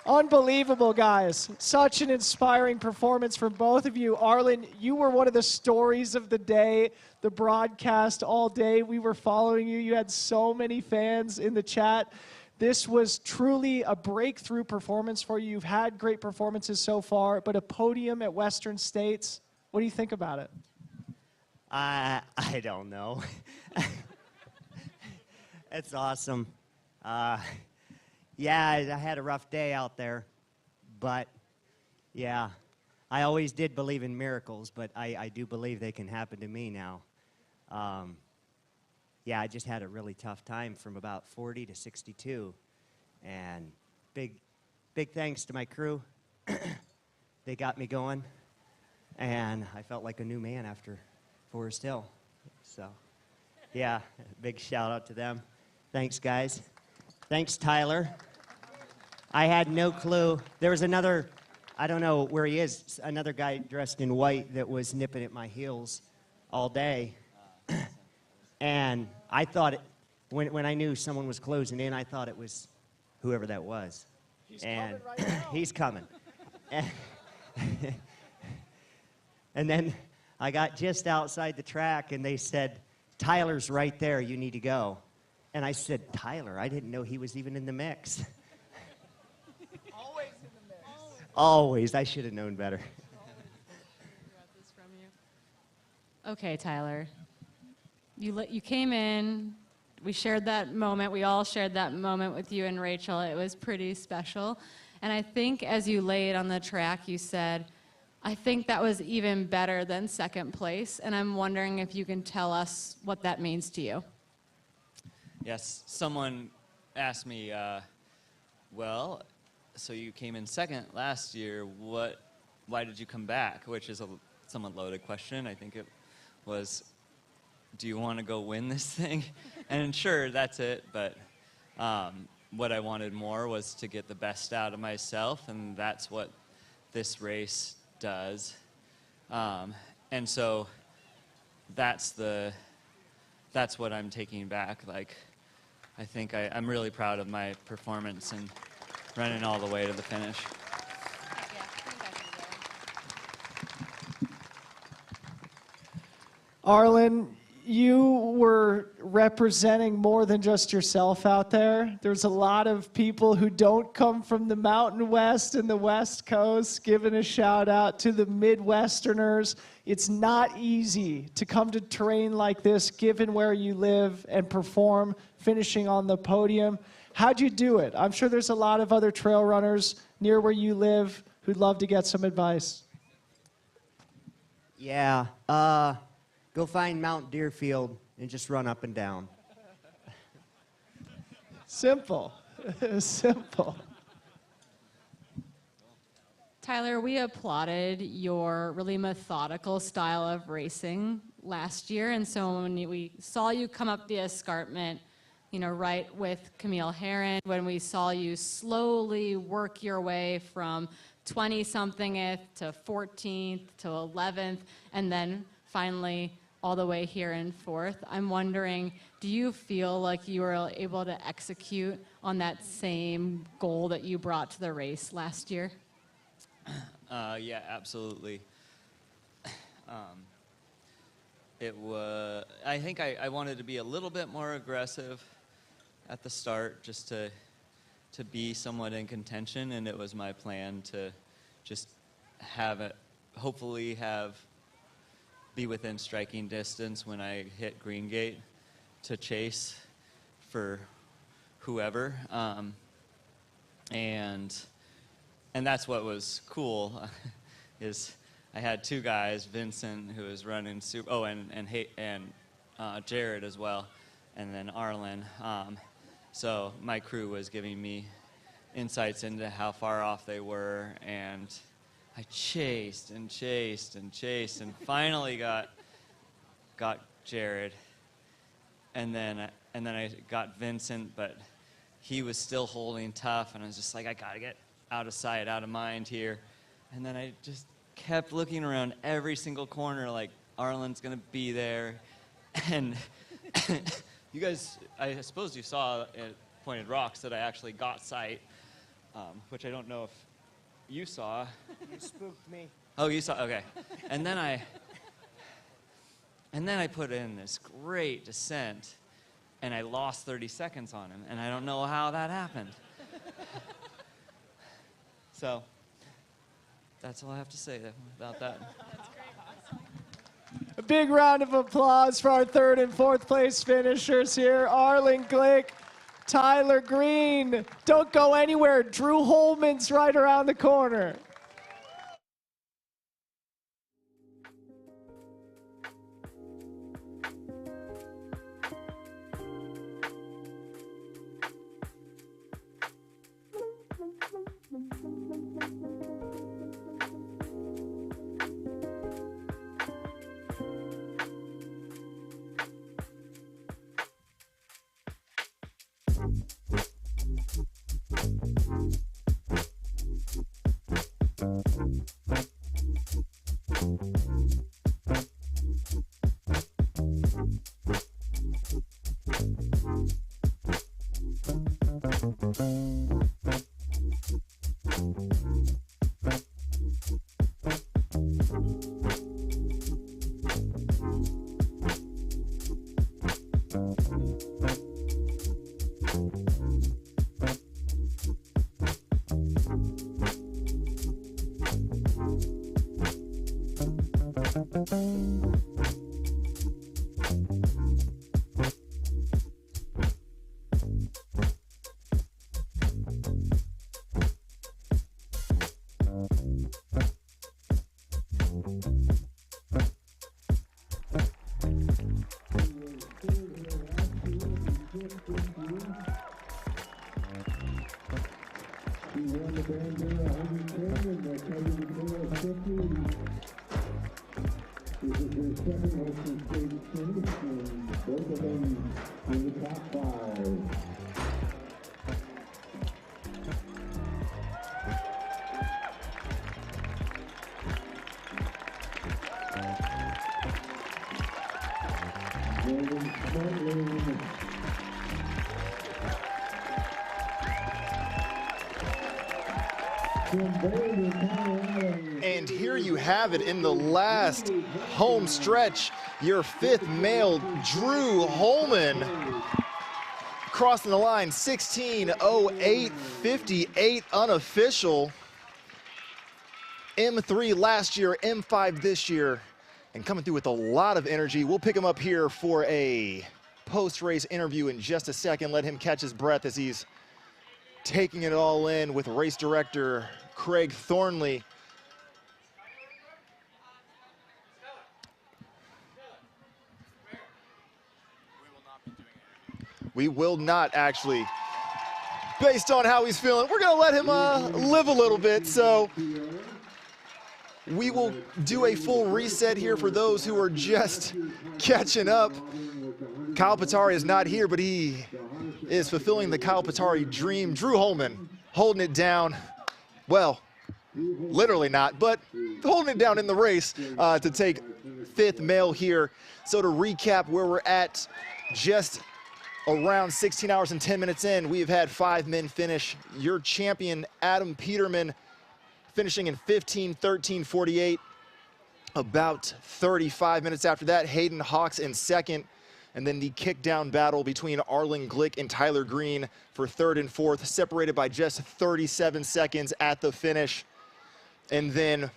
[SPEAKER 2] Unbelievable, guys. Such an inspiring performance from both of you. Arlen, you were one of the stories of the day, the broadcast all day. We were following you. You had so many fans in the chat. This was truly a breakthrough performance for you. You've had great performances so far, but a podium at Western States, what do you think about it?
[SPEAKER 7] I don't know. It's awesome. Yeah, I had a rough day out there, but yeah, I always did believe in miracles, but I do believe they can happen to me now. Yeah, I just had a really tough time from about 40 to 62, and big thanks to my crew. They got me going, and I felt like a new man after Forest Hill. So, yeah, big shout out to them. Thanks, guys. Thanks, Tyler. I had no clue. There was another, I don't know where he is, another guy dressed in white that was nipping at my heels all day. And I thought, when I knew someone was closing in, I thought it was whoever that was. He's coming right now. He's coming. And then I got just outside the track, and they said, Tyler's right there, you need to go. And I said, Tyler? I didn't know he was even in the mix.
[SPEAKER 1] Always in the mix.
[SPEAKER 7] Always. I should have known better.
[SPEAKER 1] Okay, Tyler. You came in. We shared that moment. We all shared that moment with you and Rachel. It was pretty special. And I think as you laid on the track, you said, I think that was even better than 2nd place. And I'm wondering if you can tell us what that means to you.
[SPEAKER 8] Yes, someone asked me, well, so you came in 2nd last year, why did you come back? Which is a somewhat loaded question. I think it was, do you want to go win this thing? And sure, that's it, but what I wanted more was to get the best out of myself, and that's what this race does. And so that's what I'm taking back. Like, I think I'm really proud of my performance and running all the way to the finish.
[SPEAKER 2] Arlen, you were representing more than just yourself out there. There's a lot of people who don't come from the Mountain West and the West Coast, giving a shout out to the Midwesterners. It's not easy to come to terrain like this, given where you live, and perform, finishing on the podium. How'd you do it? I'm sure there's a lot of other trail runners near where you live who'd love to get some advice.
[SPEAKER 7] Yeah, go find Mount Deerfield and just run up and down.
[SPEAKER 2] Simple. Simple.
[SPEAKER 1] Tyler, we applauded your really methodical style of racing last year, and so when we saw you come up the escarpment, right with Camille Herron, when we saw you slowly work your way from 20-somethingth to 14th to 11th, and then finally
[SPEAKER 6] all the way here in fourth. I'm wondering, do you feel like you were able to execute on that same goal that you brought to the race last year?
[SPEAKER 8] Yeah, absolutely. I think I wanted to be a little bit more aggressive at the start, just to be somewhat in contention, and it was my plan to just hopefully be within striking distance when I hit green gate to chase for whoever, and that's what was cool is I had two guys, Vincent, who was running and Jared as well, and then Arlen. So my crew was giving me insights into how far off they were, and I chased and chased and chased, and finally got Jared, and then I got Vincent, but he was still holding tough, and I was just like, I gotta get out of sight, out of mind here, and then I just kept looking around every single corner, like Arlen's gonna be there, and you guys, I suppose you saw at Pointed Rocks that I actually got sight, which I don't know if you saw.
[SPEAKER 7] You spooked me.
[SPEAKER 8] Oh, you saw, okay. And then I put in this great descent, and I lost 30 seconds on him, and I don't know how that happened. So that's all I have to say about that.
[SPEAKER 2] A big round of applause for our third and fourth place finishers here. Arlen Glick, Tyler Green. Don't go anywhere. Drew Holman's right around the corner.
[SPEAKER 9] And here you have it in the last home stretch. Your fifth male, Drew Holman, crossing the line, 16:08:58 unofficial. M3 last year, M5 this year, and coming through with a lot of energy. We'll pick him up here for a post-race interview in just a second. Let him catch his breath as he's taking it all in with race director Craig Thornley. We will not actually, based on how he's feeling. We're gonna let him live a little bit, so we will do a full reset here for those who are just catching up. Kyle Patari is not here, but he is fulfilling the Kyle Patari dream. Drew Holman holding it down. Well, literally not, but holding it down in the race to take fifth male here. So to recap where we're at, just around 16 hours and 10 minutes in, we've had 5 men finish. Your champion, Adam Peterman, finishing in 15:13:48. About 35 minutes after that, Hayden Hawks in second. And then the kick down battle between Arlen Glick and Tyler Green for third and fourth, separated by just 37 seconds at the finish. And then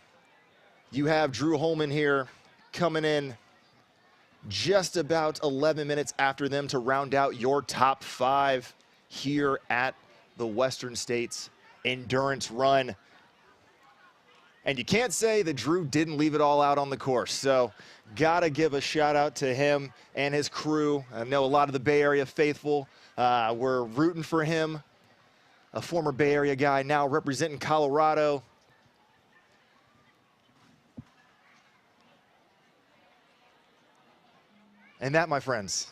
[SPEAKER 9] you have Drew Holman here coming in just about 11 minutes after them to round out your top 5 here at the Western States Endurance Run. And you can't say that Drew didn't leave it all out on the course. So gotta give a shout out to him and his crew. I know a lot of the Bay Area faithful were rooting for him. A former Bay Area guy now representing Colorado. And that, my friends,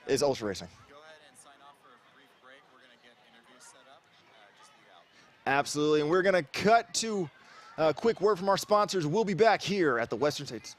[SPEAKER 9] is ultra racing.
[SPEAKER 10] Go ahead and sign off for a brief break. We're going to get interviews set up. Just leave out.
[SPEAKER 9] Absolutely. And we're going to cut to a quick word from our sponsors. We'll be back here at the Western States.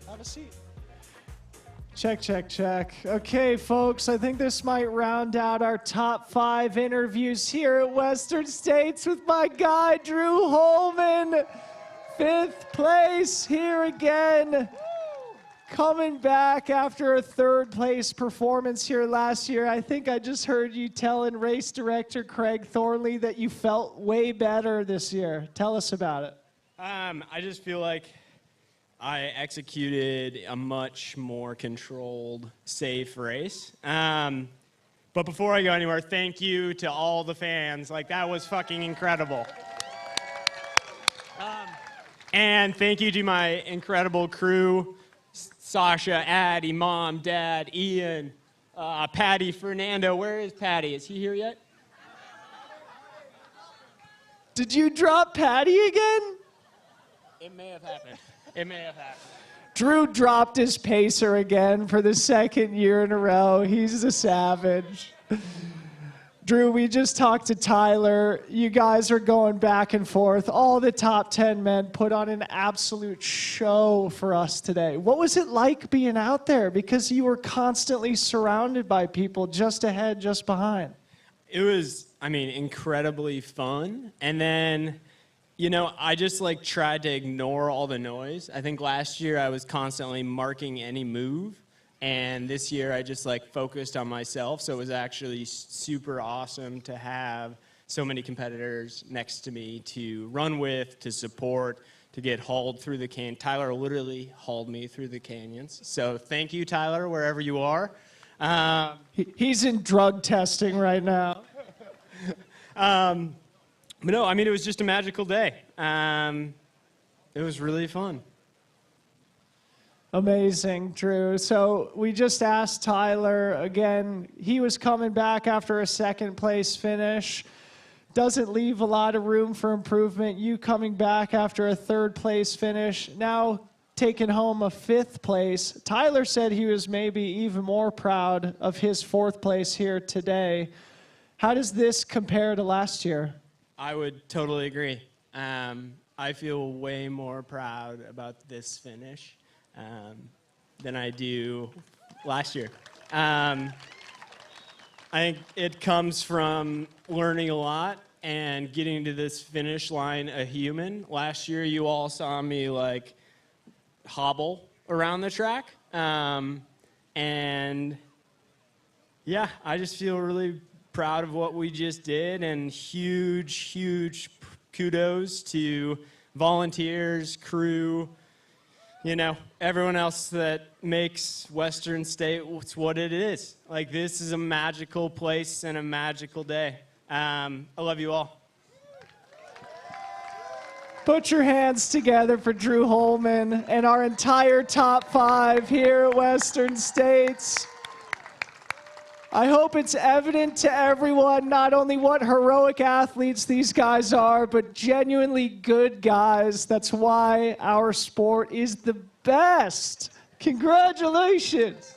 [SPEAKER 2] Have a seat. Check, check, check. Okay, folks, I think this might round out our top 5 interviews here at Western States with my guy, Drew Holman. 5th place here again. Coming back after a 3rd place performance here last year. I think I just heard you telling race director Craig Thornley that you felt way better this year. Tell us about it.
[SPEAKER 12] I just feel like I executed a much more controlled, safe race. But before I go anywhere, thank you to all the fans. Like, that was fucking incredible. And thank you to my incredible crew, Sasha, Addie, Mom, Dad, Ian, Patty, Fernando. Where is Patty? Is he here yet?
[SPEAKER 2] Did you drop Patty again?
[SPEAKER 12] It may have happened. It may have happened.
[SPEAKER 2] Drew dropped his pacer again for the 2nd year in a row. He's a savage. Drew, we just talked to Tyler. You guys are going back and forth. All the top 10 men put on an absolute show for us today. What was it like being out there? Because you were constantly surrounded by people just ahead, just behind.
[SPEAKER 12] It was, incredibly fun. And then, I just tried to ignore all the noise. I think last year I was constantly marking any move. And this year I just focused on myself. So it was actually super awesome to have so many competitors next to me to run with, to support, to get hauled through the canyon. Tyler literally hauled me through the canyons. So thank you, Tyler, wherever you are.
[SPEAKER 2] He's in drug testing right now.
[SPEAKER 12] But no, it was just a magical day. It was really fun.
[SPEAKER 2] Amazing, Drew. So we just asked Tyler again. He was coming back after a 2nd place finish. Doesn't leave a lot of room for improvement. You coming back after a 3rd place finish. Now taking home a 5th place. Tyler said he was maybe even more proud of his 4th place here today. How does this compare to last year?
[SPEAKER 12] I would totally agree. I feel way more proud about this finish than I do last year. I think it comes from learning a lot and getting to this finish line a human. Last year, you all saw me like hobble around the track. And yeah, I just feel really proud of what we just did, and huge kudos to volunteers, crew, you know, everyone else that makes Western State what it is. Like, this is a magical place and a magical day. I love you all.
[SPEAKER 2] Put your hands together for Drew Holman and our entire top 5 here at Western States. I hope it's evident to everyone not only what heroic athletes these guys are, but genuinely good guys. That's why our sport is the best. Congratulations.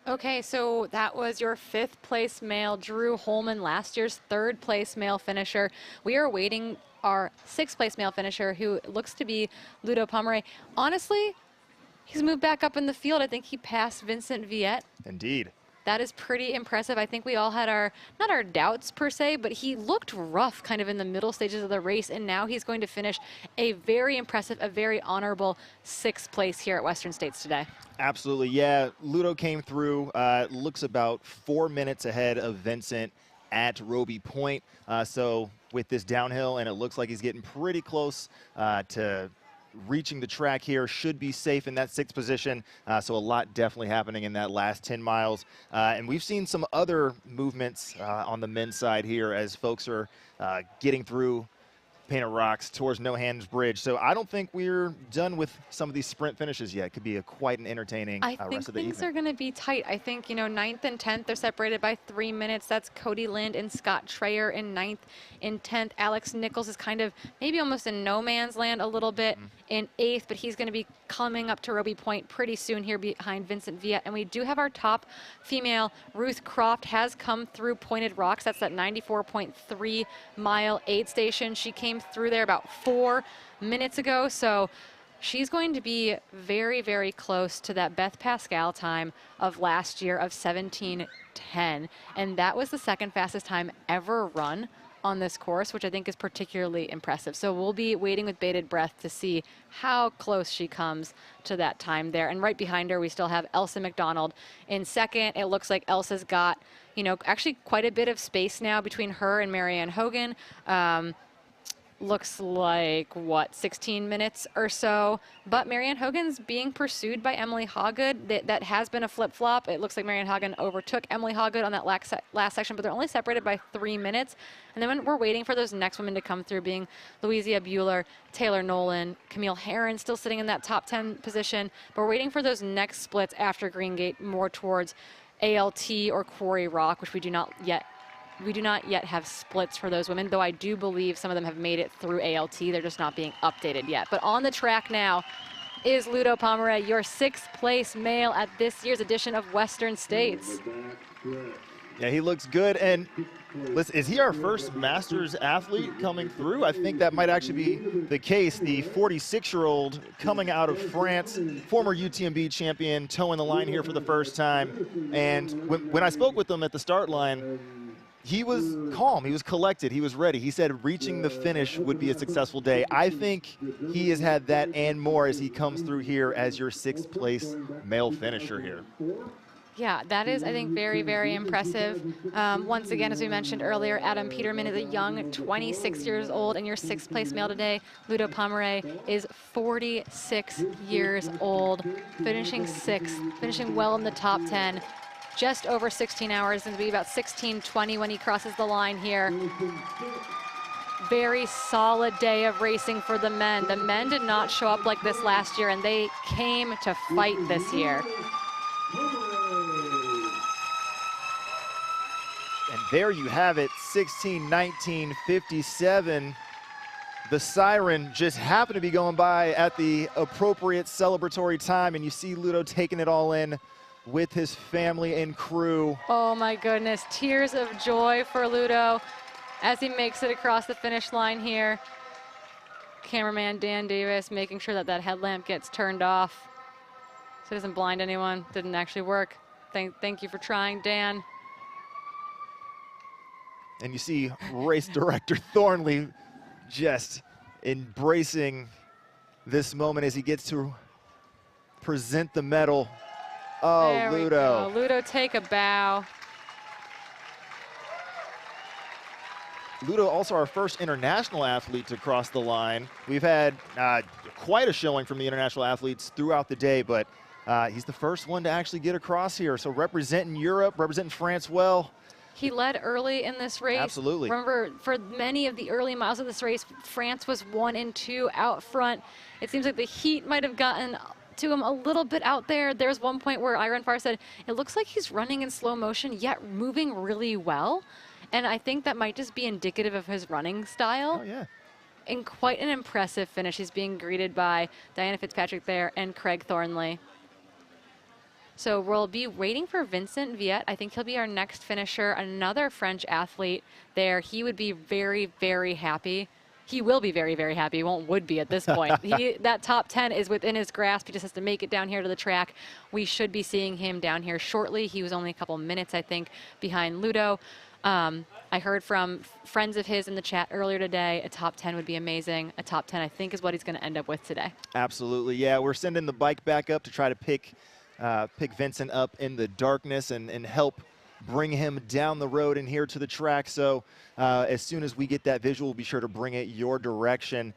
[SPEAKER 1] Okay, so that was your 5th place male, Drew Holman, last year's 3rd place male finisher. We are awaiting our 6th place male finisher, who looks to be Ludovic Pomeray. Honestly, he's moved back up in the field. I think he passed Vincent Viette.
[SPEAKER 9] Indeed.
[SPEAKER 1] That is pretty impressive. I think we all had not our doubts per se, but he looked rough kind of in the middle stages of the race, and now he's going to finish a very impressive, a very honorable 6th place here at Western States today.
[SPEAKER 9] Absolutely, yeah. Ludo came through, looks about 4 minutes ahead of Vincent at Roby Point. So with this downhill, and it looks like he's getting pretty close to reaching the track here, should be safe in that 6th position. So a lot definitely happening in that last 10 miles. And we've seen some other movements on the men's side here as folks are getting through Painted Rocks towards No Hands Bridge. So I don't think we're done with some of these sprint finishes yet. It could be quite an entertaining rest of the evening.
[SPEAKER 1] I think things are going to be tight. I think, you know, 9th and 10th, they're separated by 3 minutes. That's Cody Lind and Scott Trayer in 9th. In 10th, Alex Nichols is kind of maybe almost in no man's land a little bit in 8th, but he's going to be coming up to Roby Point pretty soon here behind Vincent Viette. And we do have our top female, Ruth Croft, has come through Pointed Rocks. That's that 94.3 mile aid station. She came through there about 4 minutes ago, so she's going to be very, very close to that Beth Pascal time of last year of 17:10, and that was the 2nd fastest time ever run on this course, which I think is particularly impressive. So we'll be waiting with bated breath to see how close she comes to that time there. And right behind her, we still have Elsa McDonald in 2nd. It looks like Elsa's got, you know, actually quite a bit of space now between her and Marianne Hogan. Looks like, what, 16 minutes or so. But Marianne Hogan's being pursued by Emily Hawgood. That has been a flip-flop. It looks like Marianne Hogan overtook Emily Hawgood on that last section, but they're only separated by 3 minutes. And then we're waiting for those next women to come through, being Louisa Bueller, Taylor Nolan, Camille Herron still sitting in that top 10 position. But we're waiting for those next splits after Green Gate, more towards ALT or Quarry Rock, which we do not yet have splits for those women, though I do believe some of them have made it through ALT. They're just not being updated yet. But on the track now is Ludo Pomeray, your 6th place male at this year's edition of Western States.
[SPEAKER 9] Yeah, he looks good. And listen, is he our first Masters athlete coming through? I think that might actually be the case. The 46-year-old coming out of France, former UTMB champion, towing the line here for the first time. And when I spoke with him at the start line, he was calm, he was collected, he was ready. He said reaching the finish would be a successful day. I think he has had that and more as he comes through here as your 6th place male finisher here.
[SPEAKER 1] Yeah, that is, I think, very, very impressive. Once again, as we mentioned earlier, Adam Peterman is a young 26 years old, and your 6th place male today, Ludo Pomeray, is 46 years old, finishing 6th, finishing well in the top 10. Just over 16 hours, and to be about 16:20 when he crosses the line here. very solid day of racing for the men. The men did not show up like this last year, and they came to fight this year.
[SPEAKER 9] And there you have it, 16-19-57. The siren just happened to be going by at the appropriate celebratory time, and you see Ludo taking it all in with his family and crew.
[SPEAKER 1] Oh my goodness, tears of joy for Ludo as he makes it across the finish line here. Cameraman Dan Davis making sure that that headlamp gets turned off so it doesn't blind anyone. Didn't actually work. Thank you for trying, Dan.
[SPEAKER 9] And you see race director Thornley just embracing this moment as he gets to present the medal. Oh,
[SPEAKER 1] there
[SPEAKER 9] Ludo.
[SPEAKER 1] We go. Ludo, take a bow.
[SPEAKER 9] Ludo, also our first international athlete to cross the line. We've had quite a showing from the international athletes throughout the day, but he's the first one to actually get across here. So representing Europe, representing France well.
[SPEAKER 1] He led early in this race.
[SPEAKER 9] Absolutely.
[SPEAKER 1] Remember, for many of the early miles of this race, France was 1 and 2 out front. It seems like the heat might have gotten to him a little bit out there. There's one point where Iron Far said, it looks like he's running in slow motion, yet moving really well. And I think that might just be indicative of his running style.
[SPEAKER 9] Oh, yeah.
[SPEAKER 1] And quite an impressive finish. He's being greeted by Diana Fitzpatrick there and Craig Thornley. So we'll be waiting for Vincent Viet. I think he'll be our next finisher, another French athlete there. He would be very, very happy. He will be very, very happy. He would be at this point. That top 10 is within his grasp. He just has to make it down here to the track. We should be seeing him down here shortly. He was only a couple minutes, I think, behind Ludo. I heard from friends of his in the chat earlier today, a top 10 would be amazing. A top 10, I think, is what he's going to end up with today.
[SPEAKER 9] Absolutely, yeah. We're sending the bike back up to try to pick Vincent up in the darkness and help bring him down the road and here to the track. So as soon as we get that visual, we'll be sure to bring it your direction.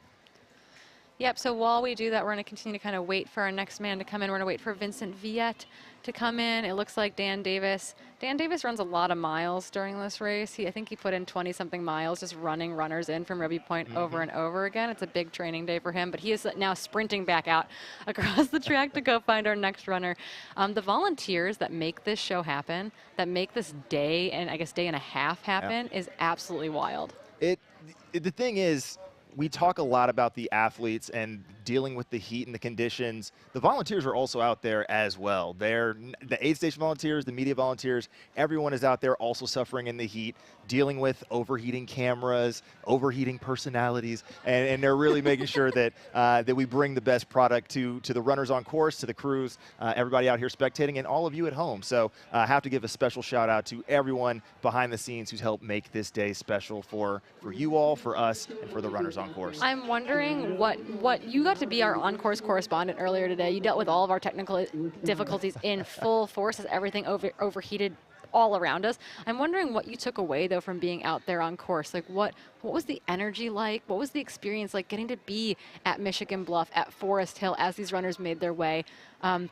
[SPEAKER 1] Yep, so while we do that, we're going to continue to kind of wait for our next man to come in. We're going to wait for Vincent Viet to come in. It looks like Dan Davis. Dan Davis runs a lot of miles during this race. I think he put in 20-something miles just running runners in from Ruby Point over and over again. It's a big training day for him, but he is now sprinting back out across the track to go find our next runner. The volunteers that make this show happen, that make this day and I guess day and a half happen, is absolutely wild.
[SPEAKER 9] The thing is, we talk a lot about the athletes and dealing with the heat and the conditions. The volunteers are also out there as well. They're the aid station volunteers, the media volunteers, everyone is out there also suffering in the heat, dealing with overheating cameras, overheating personalities, and they're really making sure that that we bring the best product to the runners on course, to the crews, everybody out here spectating, and all of you at home. So I have to give a special shout out to everyone behind the scenes who's helped make this day special for you all, for us, and for the runners on course.
[SPEAKER 1] I'm wondering what you got to be our on-course correspondent earlier today. You dealt with all of our technical difficulties in full force as everything overheated all around us. I'm wondering what you took away though from being out there on course. Like what was the energy like? What was the experience like getting to be at Michigan Bluff, at Forest Hill as these runners made their way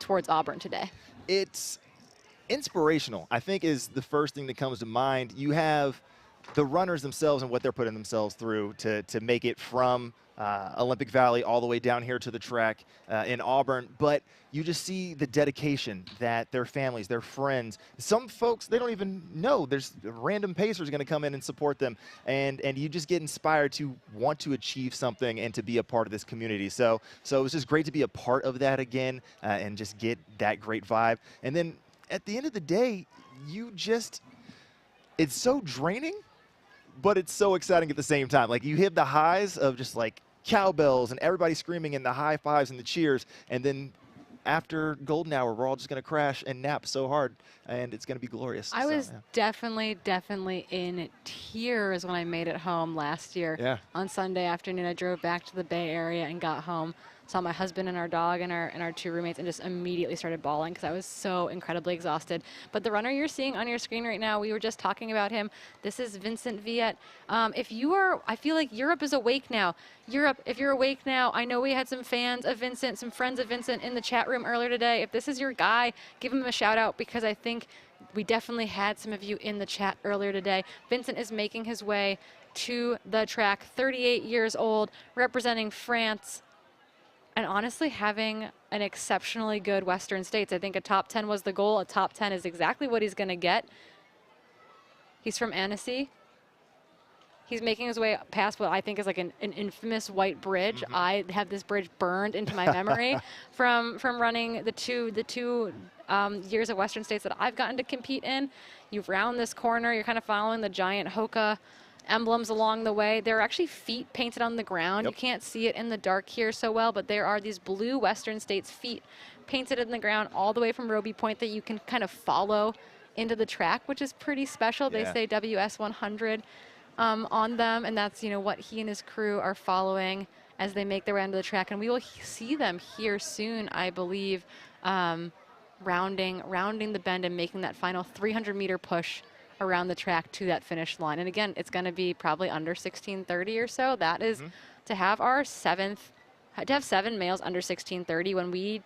[SPEAKER 1] towards Auburn today?
[SPEAKER 9] It's inspirational, I think, is the first thing that comes to mind. You have the runners themselves and what they're putting themselves through to make it from Olympic Valley all the way down here to the track in Auburn, but you just see the dedication that their families, their friends, some folks, they don't even know. There's random pacers going to come in and support them, and you just get inspired to want to achieve something and to be a part of this community. So it was just great to be a part of that again and just get that great vibe. And then at the end of the day, it's so draining, but it's so exciting at the same time. Like, you hit the highs of just like cowbells and everybody screaming and the high fives and the cheers, and then after golden hour, we're all just going to crash and nap so hard, and it's going to be glorious.
[SPEAKER 1] I was definitely in tears when I made it home last year. On Sunday afternoon, I drove back to the Bay Area and got home, saw my husband and our dog and our two roommates, and just immediately started bawling because I was so incredibly exhausted. But the runner you're seeing on your screen right now, we were just talking about him. This is Vincent Viet. I feel like Europe is awake now. Europe, if you're awake now, I know we had some fans of Vincent, some friends of Vincent in the chat room earlier today. If this is your guy, give him a shout out, because I think we definitely had some of you in the chat earlier today. Vincent is making his way to the track, 38 years old, representing France, and honestly having an exceptionally good Western States. I think a top 10 was the goal. A top 10 is exactly what he's going to get. He's from Annecy. He's making his way past what I think is like an infamous white bridge. I have this bridge burned into my memory from running the two years of Western States that I've gotten to compete in. You round this corner, you're kind of following the giant Hoka emblems along the way. There are actually feet painted on the ground. You can't see it in the dark here so well, but there are these blue Western States feet painted in the ground all the way from Roby Point that you can kind of follow into the track, which is pretty special. They say WS 100 on them, and that's, you know, what he and his crew are following as they make their way onto the track. And we will see them here soon, I believe, rounding the bend and making that final 300-meter push around the track to that finish line. And again, it's going to be probably under 16:30 or so. That is to have our to have 7 males under 16:30 when we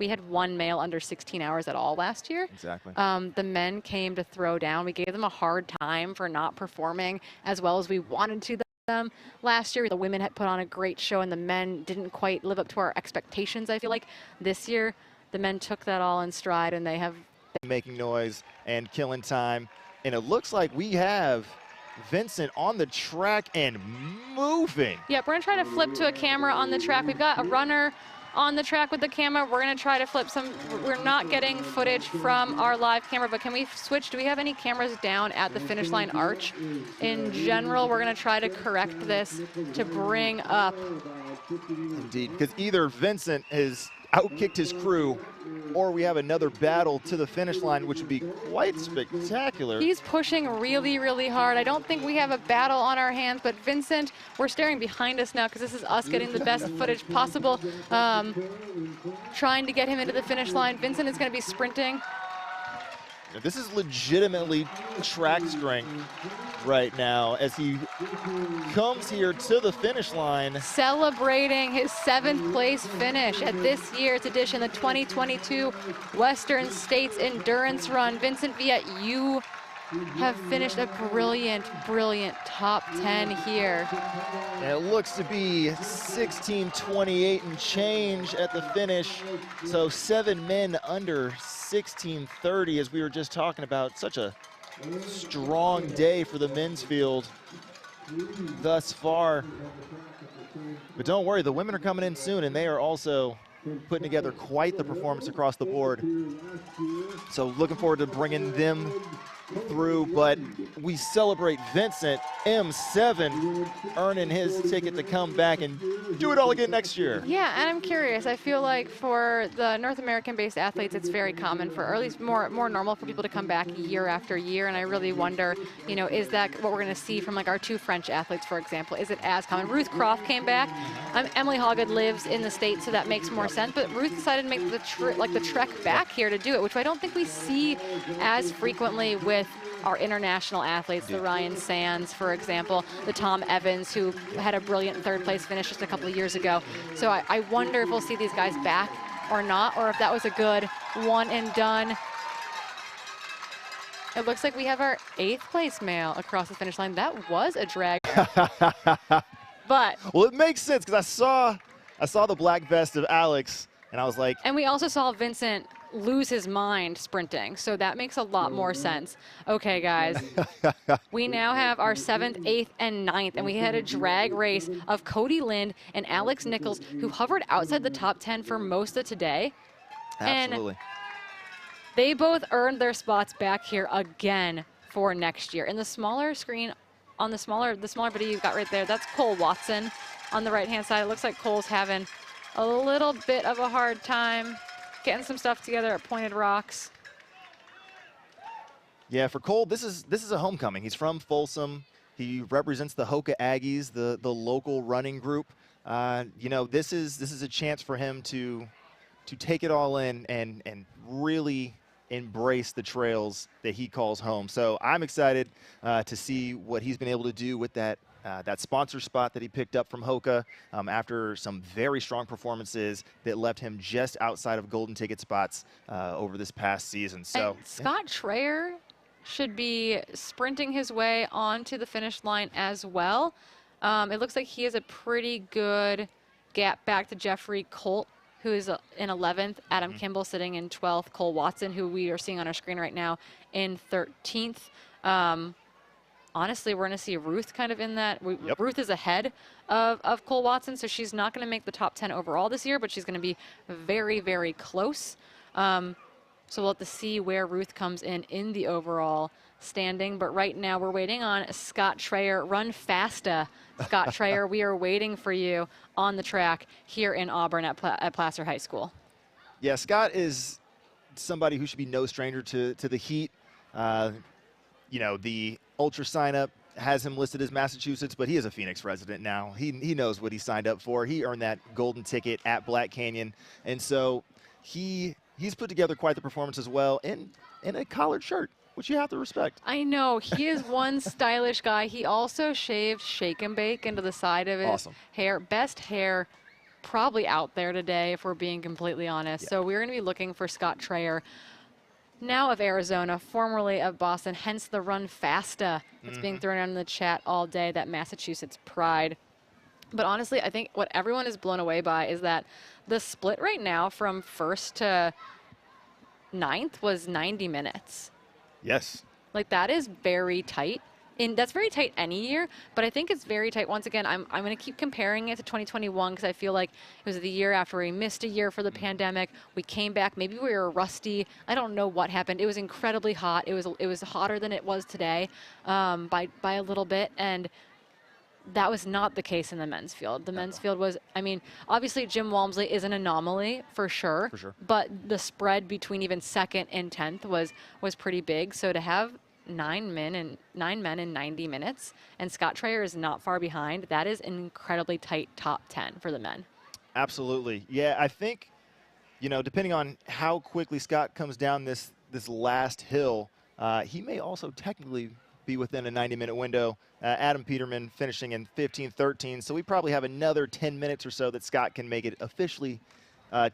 [SPEAKER 1] had 1 male under 16 hours at all last year.
[SPEAKER 9] Exactly.
[SPEAKER 1] The men came to throw down. We gave them a hard time for not performing as well as we wanted to them last year. The women had put on a great show and the men didn't quite live up to our expectations, I feel like. This year, the men took that all in stride and they have
[SPEAKER 9] making noise and killing time. And it looks like we have Vincent on the track and moving.
[SPEAKER 1] Yep, we're gonna try to flip to a camera on the track. We've got a runner on the track with the camera. We're gonna try to flip some. We're not getting footage from our live camera, but can we switch? Do we have any cameras down at the finish line arch? In general, we're gonna try to correct this to bring up.
[SPEAKER 9] Indeed, because either Vincent has outkicked his crew or we have another battle to the finish line, which would be quite spectacular.
[SPEAKER 1] He's pushing really, really hard. I don't think we have a battle on our hands, but Vincent, we're staring behind us now because this is us getting the best footage possible, trying to get him into the finish line. Vincent is going to be sprinting.
[SPEAKER 9] This is legitimately track strength right now as he comes here to the finish line.
[SPEAKER 1] Celebrating his 7th place finish at this year's edition, the 2022 Western States Endurance Run. Vincent Viet, you have finished a brilliant, brilliant top 10 here.
[SPEAKER 9] And it looks to be 16:28 and change at the finish. So 7 men under 16:30, as we were just talking about. Such a strong day for the men's field thus far. But don't worry, the women are coming in soon, and they are also putting together quite the performance across the board. So looking forward to bringing them through, but we celebrate Vincent M7 earning his ticket to come back and do it all again next year.
[SPEAKER 1] Yeah, and I'm curious. I feel like for the North American-based athletes, it's very common for, or at least more normal for people to come back year after year. And I really wonder, you know, is that what we're going to see from like our 2 French athletes, for example? Is it as common? Ruth Croft came back. Emily Hoggood lives in the States, so that makes more sense. But Ruth decided to make the trek back here to do it, which I don't think we see as frequently with our international athletes, the Ryan Sands, for example, the Tom Evans, who had a brilliant 3rd place finish just a couple of years ago. So I wonder if we'll see these guys back or not, or if that was a good one and done. It looks like we have our 8th place male across the finish line. That was a drag. But
[SPEAKER 9] well, it makes sense because I saw the black vest of Alex, and I was like.
[SPEAKER 1] And we also saw Vincent lose his mind sprinting, so that makes a lot more sense. Okay, guys, we now have our 7th, 8th, and 9th, and we had a drag race of Cody Lind and Alex Nichols, who hovered outside the top 10 for most of today.
[SPEAKER 9] Absolutely.
[SPEAKER 1] And they both earned their spots back here again for next year. In the smaller screen, on the smaller video you've got right there, that's Cole Watson on the right-hand side. It looks like Cole's having a little bit of a hard time getting some stuff together at Pointed Rocks.
[SPEAKER 9] Yeah, for Cole, this is a homecoming. He's from Folsom. He represents the Hoka Aggies, the local running group. You know, this is a chance for him to take it all in and really embrace the trails that he calls home. So I'm excited to see what he's been able to do with that that sponsor spot that he picked up from Hoka after some very strong performances that left him just outside of golden ticket spots over this past season. So
[SPEAKER 1] and Scott Traer should be sprinting his way onto the finish line as well. It looks like he has a pretty good gap back to Jeffrey Colt, who is in 11th, Adam Kimball sitting in 12th, Cole Watson, who we are seeing on our screen right now, in 13th. Honestly, we're going to see Ruth kind of in that. Ruth is ahead of Cole Watson, so she's not going to make the top 10 overall this year, but she's going to be very, very close. So we'll have to see where Ruth comes in the overall standing. But right now we're waiting on Scott Traer. Run fasta, Scott Traer. We are waiting for you on the track here in Auburn at Placer High School.
[SPEAKER 9] Yeah, Scott is somebody who should be no stranger to the heat. You know, the Ultra sign-up has him listed as Massachusetts, but he is a Phoenix resident now. He knows what he signed up for. He earned that golden ticket at Black Canyon. And so he's put together quite the performance as well in a collared shirt, which you have to respect.
[SPEAKER 1] I know. He is one stylish guy. He also shaved shake and bake into the side of his hair. Best hair probably out there today, if we're being completely honest. Yeah. So we're going to be looking for Scott Traer, now of Arizona, formerly of Boston, hence the run fasta that's being thrown out in the chat all day, that Massachusetts pride. But honestly, I think what everyone is blown away by is that the split right now from 1st to 9th was 90 minutes.
[SPEAKER 9] Yes.
[SPEAKER 1] Like, that is very tight. And that's very tight any year, but I think it's very tight. Once again, I'm going to keep comparing it to 2021 because I feel like it was the year after we missed a year for the pandemic. We came back. Maybe we were rusty. I don't know what happened. It was incredibly hot. It was hotter than it was today by a little bit, and that was not the case in the men's field. The men's field was, I mean, obviously Jim Walmsley is an anomaly for sure. But the spread between even 2nd and 10th was pretty big. So to have 9 men in 90 minutes, and Scott Traer is not far behind, that is an incredibly tight top 10 for the men.
[SPEAKER 9] Absolutely. Yeah, I think, you know, depending on how quickly Scott comes down this last hill, he may also technically be within a 90-minute window. Adam Peterman finishing in 15-13, so we probably have another 10 minutes or so that Scott can make it officially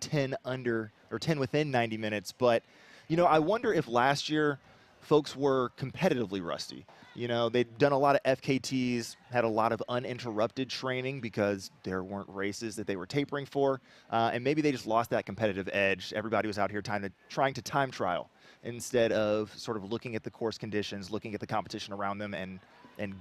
[SPEAKER 9] 10 under or 10 within 90 minutes. But, you know, I wonder if last year folks were competitively rusty. You know, they'd done a lot of FKTs, had a lot of uninterrupted training because there weren't races that they were tapering for, and maybe they just lost that competitive edge. Everybody was out here trying to time trial instead of sort of looking at the course conditions, looking at the competition around them, and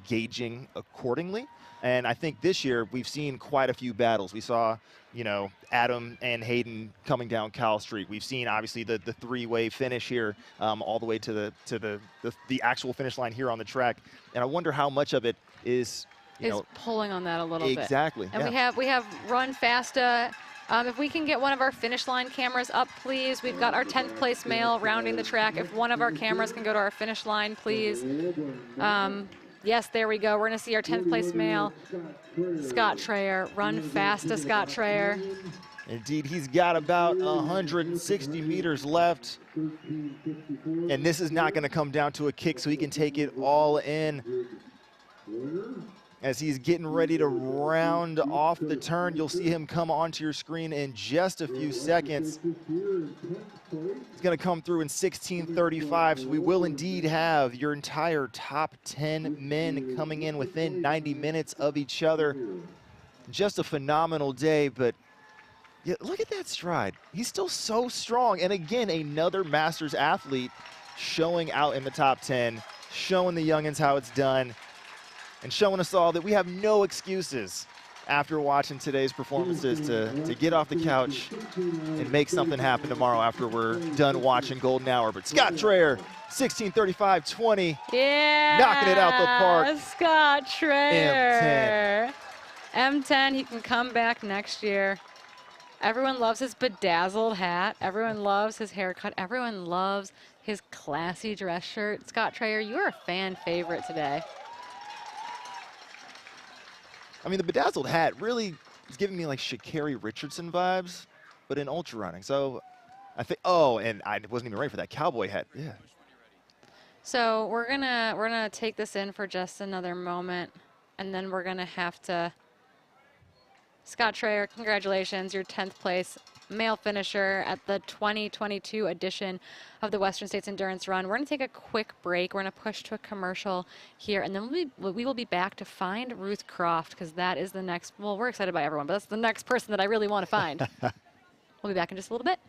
[SPEAKER 9] gauging accordingly. And I think this year we've seen quite a few battles. We saw, you know, Adam and Hayden coming down Cowell Street. We've seen obviously the three-way finish here all the way to the actual finish line here on the track. And I wonder how much of it is
[SPEAKER 1] pulling on that a little bit.
[SPEAKER 9] Exactly.
[SPEAKER 1] And we have run fasta. If we can get one of our finish line cameras up, please. We've got our 10th place male rounding the track. If one of our cameras can go to our finish line, please. Yes, there we go. We're going to see our 10th place male, Scott Traer. Run fasta, Scott Traer.
[SPEAKER 9] Indeed, he's got about 160 meters left. And this is not going to come down to a kick, so he can take it all in. As he's getting ready to round off the turn, you'll see him come onto your screen in just a few seconds. He's going to come through in 16:35, so we will indeed have your entire top 10 men coming in within 90 minutes of each other. Just a phenomenal day, but yeah, look at that stride. He's still so strong. And again, another Masters athlete showing out in the top 10, showing the youngins how it's done, and showing us all that we have no excuses after watching today's performances to get off the couch and make something happen tomorrow after we're done watching Golden Hour. But Scott Traer, 16:35.20.
[SPEAKER 1] Yeah.
[SPEAKER 9] Knocking it out the park.
[SPEAKER 1] Scott Traer.
[SPEAKER 9] M10.
[SPEAKER 1] M10, he can come back next year. Everyone loves his bedazzled hat. Everyone loves his haircut. Everyone loves his classy dress shirt. Scott Traer, you are a fan favorite today.
[SPEAKER 9] I mean, the bedazzled hat really is giving me like Sha'Carri Richardson vibes, but in ultra running. So I think, oh, and I wasn't even ready for that cowboy hat. Yeah.
[SPEAKER 1] So we're gonna take this in for just another moment. And then we're going to have to, Scott Traer, congratulations, your 10th place male finisher at the 2022 edition of the Western States Endurance Run. We're going to take a quick break. We're going to push to a commercial here, and then we will be back to find Ruth Croft, because that is the next, well, we're excited by everyone, but that's the next person that I really want to find. We'll be back in just a little bit.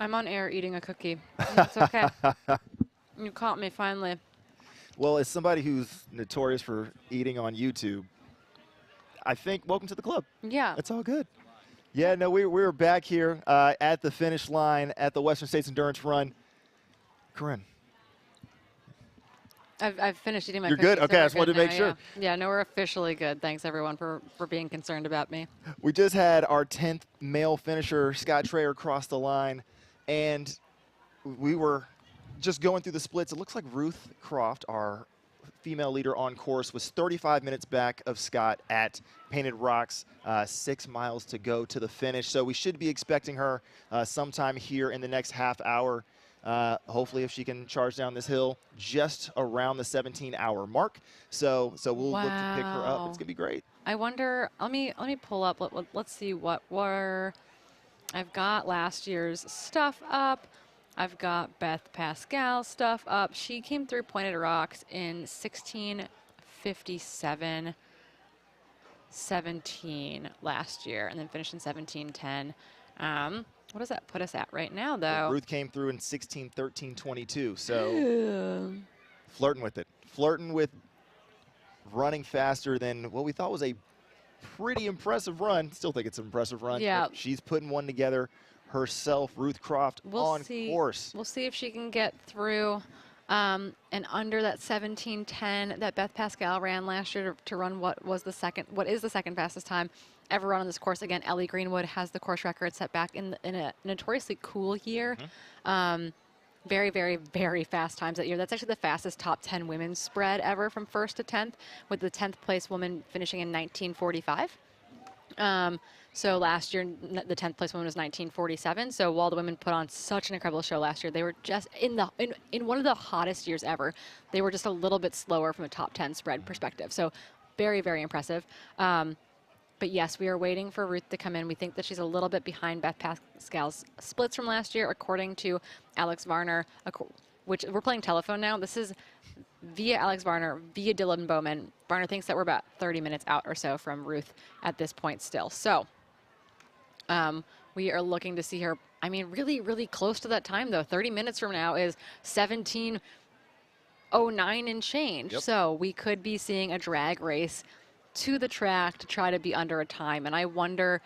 [SPEAKER 1] I'm on air eating a cookie. It's okay. You caught me finally.
[SPEAKER 9] Well, as somebody who's notorious for eating on YouTube, I think welcome to the club.
[SPEAKER 1] Yeah.
[SPEAKER 9] It's all good. Yeah, no, we were back here at the finish line at the Western States Endurance Run. Corinne.
[SPEAKER 1] I've finished eating my
[SPEAKER 9] You're
[SPEAKER 1] cookies.
[SPEAKER 9] good? Okay,
[SPEAKER 1] so
[SPEAKER 9] I
[SPEAKER 1] we're
[SPEAKER 9] just wanted
[SPEAKER 1] good
[SPEAKER 9] to make
[SPEAKER 1] now,
[SPEAKER 9] sure.
[SPEAKER 1] Yeah, no, we're officially good. Thanks, everyone, for being concerned about me.
[SPEAKER 9] We just had our 10th male finisher, Scott Traer, cross the line, and we were just going through the splits. It looks like Ruth Croft, our female leader on course, was 35 minutes back of Scott at Painted Rocks, 6 miles to go to the finish. So we should be expecting her sometime here in the next half hour. Hopefully if she can charge down this hill just around the 17-hour mark. So we'll look to pick her up. It's gonna be great.
[SPEAKER 1] I wonder, let me pull up, let's see what were, I've got last year's stuff up. I've got Beth Pascal's stuff up. She came through Pointed Rocks in 16:57.17 last year, and then finished in 17:10. What does that put us at right now, though?
[SPEAKER 9] Ruth came through in 16:13.22, so flirting with it. Flirting with running faster than what we thought was a pretty impressive run. Still think it's an impressive run.
[SPEAKER 1] Yeah.
[SPEAKER 9] She's putting one together herself, Ruth Croft, on course.
[SPEAKER 1] We'll see if she can get through and under that 17:10 that Beth Pascal ran last year to run what is the second fastest time ever run on this course. Again, Ellie Greenwood has the course record set back in a notoriously cool year. Very, very, very fast times that year. That's actually the fastest top 10 women's spread ever from 1st to 10th, with the 10th place woman finishing in 1945. So last year, the 10th place woman was 1947. So while the women put on such an incredible show last year, they were just in one of the hottest years ever. They were just a little bit slower from a top 10 spread perspective. So very, very impressive. But yes, we are waiting for Ruth to come in. We think that she's a little bit behind Beth Pascal's splits from last year, according to Alex Varner, which we're playing telephone now. This is via Alex Varner, via Dylan Bowman. Varner thinks that we're about 30 minutes out or so from Ruth at this point still. So we are looking to see her, I mean, really, really close to that time, though. 30 minutes from now is 17:09 and change.
[SPEAKER 9] Yep.
[SPEAKER 1] So we could be seeing a drag race to the track to try to be under a time. And I wonder,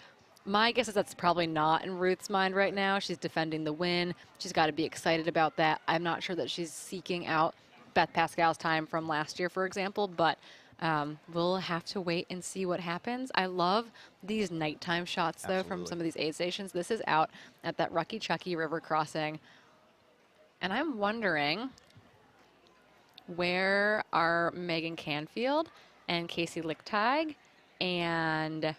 [SPEAKER 1] my guess is that's probably not in Ruth's mind right now. She's defending the win. She's got to be excited about that. I'm not sure that she's seeking out Beth Pascal's time from last year, for example, but we'll have to wait and see what happens. I love these nighttime shots, though, from some of these aid stations. This is out at that Rucky Chucky River crossing. And I'm wondering, where are Megan Canfield and Casey Lichtig and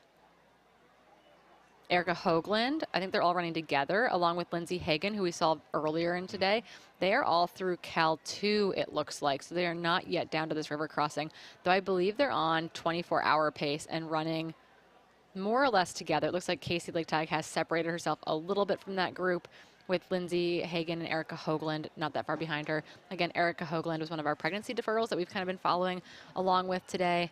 [SPEAKER 1] Erica Hoagland? I think they're all running together, along with Lindsay Hagen, who we saw earlier in today. They are all through Cal 2, it looks like, so they are not yet down to this river crossing, though I believe they're on 24-hour pace and running more or less together. It looks like Casey Lichtag has separated herself a little bit from that group, with Lindsay Hagen and Erica Hoagland not that far behind her. Again, Erica Hoagland was one of our pregnancy deferrals that we've kind of been following along with today,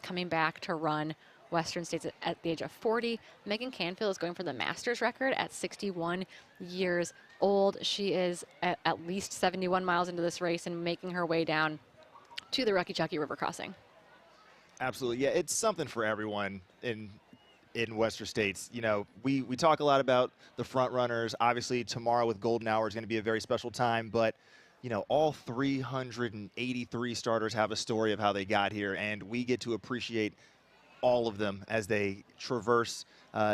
[SPEAKER 1] coming back to run Western States at the age of 40. Megan Canfield is going for the Masters record at 61 years old. She is at least 71 miles into this race and making her way down to the Rucky Chucky River crossing.
[SPEAKER 9] Absolutely. Yeah, it's something for everyone in Western States. You know, we talk a lot about the front runners. Obviously, tomorrow with Golden Hour is going to be a very special time, but you know, all 383 starters have a story of how they got here, and we get to appreciate all of them as they traverse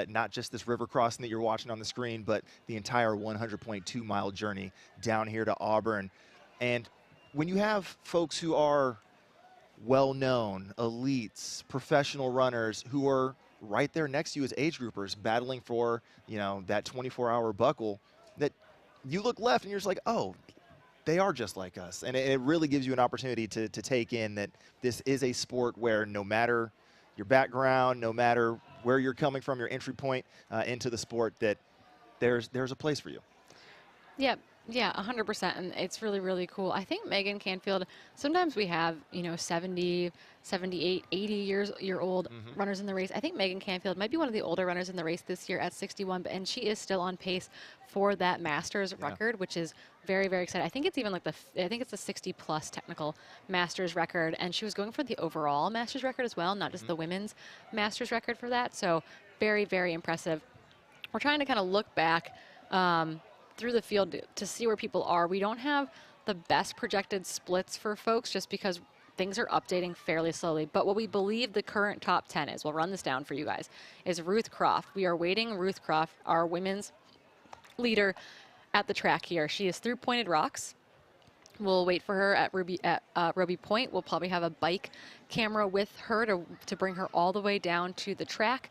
[SPEAKER 9] not just this river crossing that you're watching on the screen, but the entire 100.2 mile journey down here to Auburn. And when you have folks who are well-known, elites, professional runners who are right there next to you as age groupers battling for, you know, that 24-hour buckle, that you look left and you're just like, oh, they are just like us. And it really gives you an opportunity to take in that this is a sport where no matter your background, no matter where you're coming from, your entry point into the sport, that there's a place for you.
[SPEAKER 1] Yeah, 100%, and it's really, really cool. I think Megan Canfield, sometimes we have, you know, 70, 78, 80-year-old runners in the race. I think Megan Canfield might be one of the older runners in the race this year at 61, and she is still on pace for that Masters record, which is very, very exciting. I think it's even like I think it's a 60-plus technical Masters record, and she was going for the overall Masters record as well, not just the women's Masters record for that. So very, very impressive. We're trying to kind of look back through the field to see where people are. We don't have the best projected splits for folks just because things are updating fairly slowly. But what we believe the current top 10 is, we'll run this down for you guys, is Ruth Croft. We are waiting Ruth Croft, our women's leader, at the track here. She is through Pointed Rocks. We'll wait for her at Robie Point. We'll probably have a bike camera with her to bring her all the way down to the track.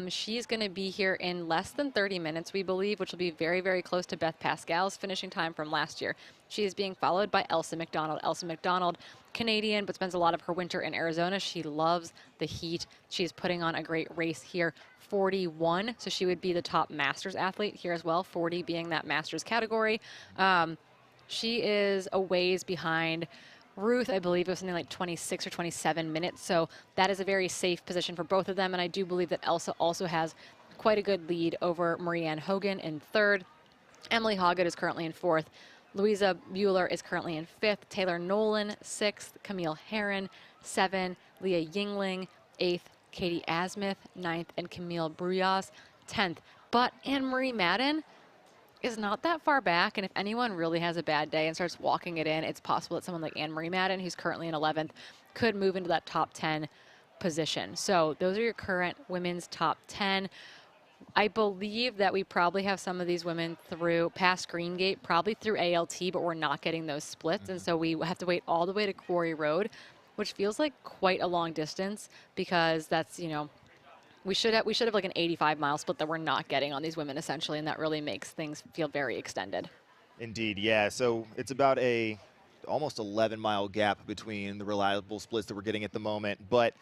[SPEAKER 1] She's going to be here in less than 30 minutes, we believe, which will be very, very close to Beth Pascal's finishing time from last year. She is being followed by Elsa McDonald. Elsa McDonald, Canadian, but spends a lot of her winter in Arizona. She loves the heat. She's putting on a great race here. 41, so she would be the top Masters athlete here as well, 40 being that Masters category. She is a ways behind Ruth. I believe it was something like 26 or 27 minutes. So that is a very safe position for both of them. And I do believe that Elsa also has quite a good lead over Marianne Hogan in third. Emily Hoggett is currently in fourth. Louisa Bueller is currently in fifth. Taylor Nolan, sixth. Camille Herron, 7. Leah Yingling, 8th. Katie Asmith, 9th. And Camille Bruyas, 10th. But Anne-Marie Madden is not that far back, and if anyone really has a bad day and starts walking it in, it's possible that someone like Anne-Marie Madden, who's currently in 11th, could move into that top 10 position. So those are your current women's top 10. I believe that we probably have some of these women through past Green Gate, probably through ALT, but we're not getting those splits, and so we have to wait all the way to Quarry Road, which feels like quite a long distance because that's, you know, we should have like an 85-mile split that we're not getting on these women essentially, and that really makes things feel very extended.
[SPEAKER 9] Indeed, yeah. So it's about a almost 11-mile gap between the reliable splits that we're getting at the moment. But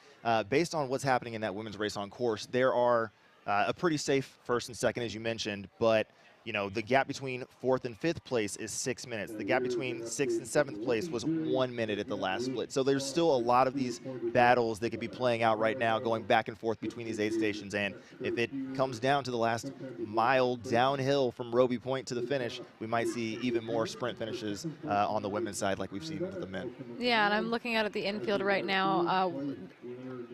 [SPEAKER 9] based on what's happening in that women's race on course, there are a pretty safe first and second, as you mentioned, but you know, the gap between 4th and 5th place is 6 minutes. The gap between 6th and 7th place was 1 minute at the last split. So there's still a lot of these battles that could be playing out right now, going back and forth between these aid stations. And if it comes down to the last mile downhill from Robie Point to the finish, we might see even more sprint finishes on the women's side like we've seen with the men.
[SPEAKER 1] Yeah, and I'm looking at the infield right now.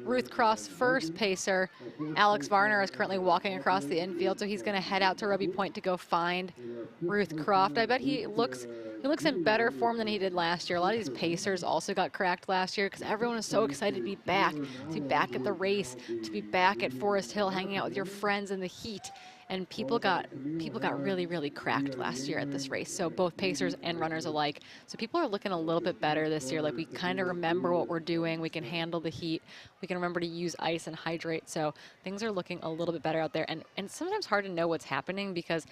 [SPEAKER 1] Ruth Cross first pacer. Alex Varner is currently walking across the infield, so he's going to head out to Robie Point to go find Ruth Croft. I bet he looks in better form than he did last year. A lot of these pacers also got cracked last year because everyone was so excited to be back at the race, to be back at Forest Hill, hanging out with your friends in the heat. And people got really, really cracked last year at this race. So both pacers and runners alike. So people are looking a little bit better this year. Like, we kind of remember what we're doing. We can handle the heat. We can remember to use ice and hydrate. So things are looking a little bit better out there. And it's sometimes hard to know what's happening because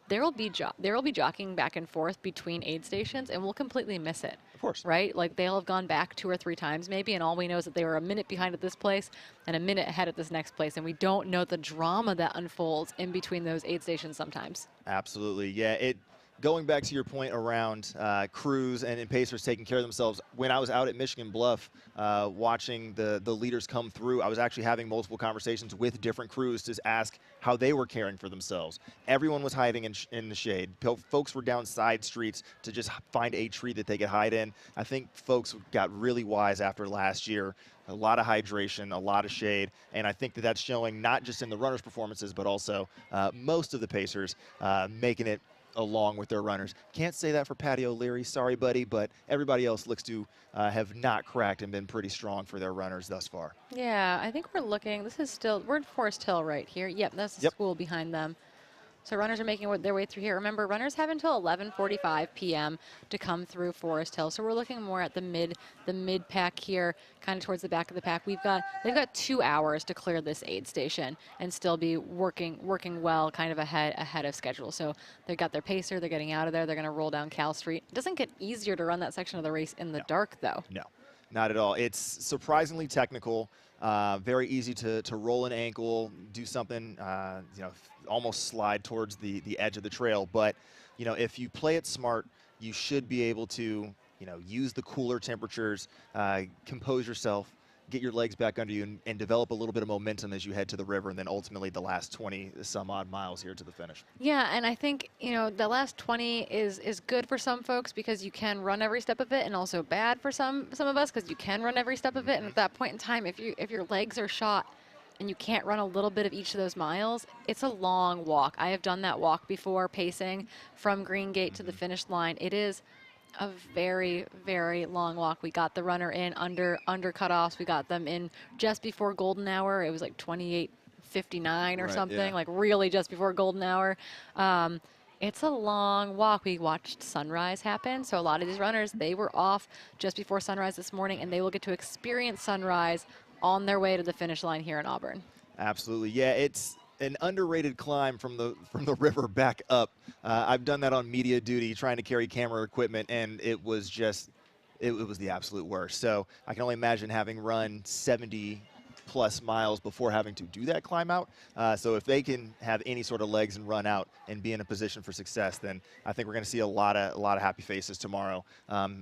[SPEAKER 1] there will be jockeying back and forth between aid stations, and we'll completely miss it.
[SPEAKER 9] Of course.
[SPEAKER 1] Right? Like, they'll have gone back 2 or 3 times maybe, and all we know is that they were a minute behind at this place and a minute ahead at this next place, and we don't know the drama that unfolds in between those aid stations sometimes.
[SPEAKER 9] Absolutely. Yeah, going back to your point around crews and pacers taking care of themselves, when I was out at Michigan Bluff watching the leaders come through, I was actually having multiple conversations with different crews to ask how they were caring for themselves. Everyone was hiding in the shade. Folks were down side streets to just find a tree that they could hide in. I think folks got really wise after last year. A lot of hydration, a lot of shade, and I think that that's showing not just in the runners' performances, but also most of the pacers making it along with their runners. Can't say that for Patty O'Leary, sorry buddy, but everybody else looks to have not cracked and been pretty strong for their runners thus far.
[SPEAKER 1] Yeah, I think we're looking, we're in Forest Hill right here. Yep, that's the school behind them. So runners are making their way through here. Remember, runners have until 11:45 p.m. to come through Forest Hill. So we're looking more at the mid pack here, kind of towards the back of the pack. They've got 2 hours to clear this aid station and still be working well, kind of ahead of schedule. So they've got their pacer. They're getting out of there. They're going to roll down Cal Street. It doesn't get easier to run that section of the race in the dark, though.
[SPEAKER 9] No, not at all. It's surprisingly technical. Very easy to roll an ankle, do something, almost slide towards the edge of the trail. But, if you play it smart, you should be able to, use the cooler temperatures, compose yourself, get your legs back under you, and develop a little bit of momentum as you head to the river, and then ultimately the last 20 some odd miles here to the finish.
[SPEAKER 1] Yeah, and I think, the last 20 is good for some folks because you can run every step of it, and also bad for some of us because you can run every step of it. And at that point in time, if your legs are shot and you can't run a little bit of each of those miles, it's a long walk. I have done that walk before, pacing from Green Gate to the finish line. It is a very, very long walk. We got the runner in under cutoffs. We got them in just before golden hour. It was like 28:59 or something, like really just before golden hour. It's a long walk. We watched sunrise happen. So a lot of these runners, they were off just before sunrise this morning, and they will get to experience sunrise on their way to the finish line here in Auburn.
[SPEAKER 9] Absolutely. Yeah, it's an underrated climb from the river back up. I've done that on media duty, trying to carry camera equipment, and it was just, it was the absolute worst. So I can only imagine having run 70+ miles before having to do that climb out. So if they can have any sort of legs and run out and be in a position for success, then I think we're going to see a lot of happy faces tomorrow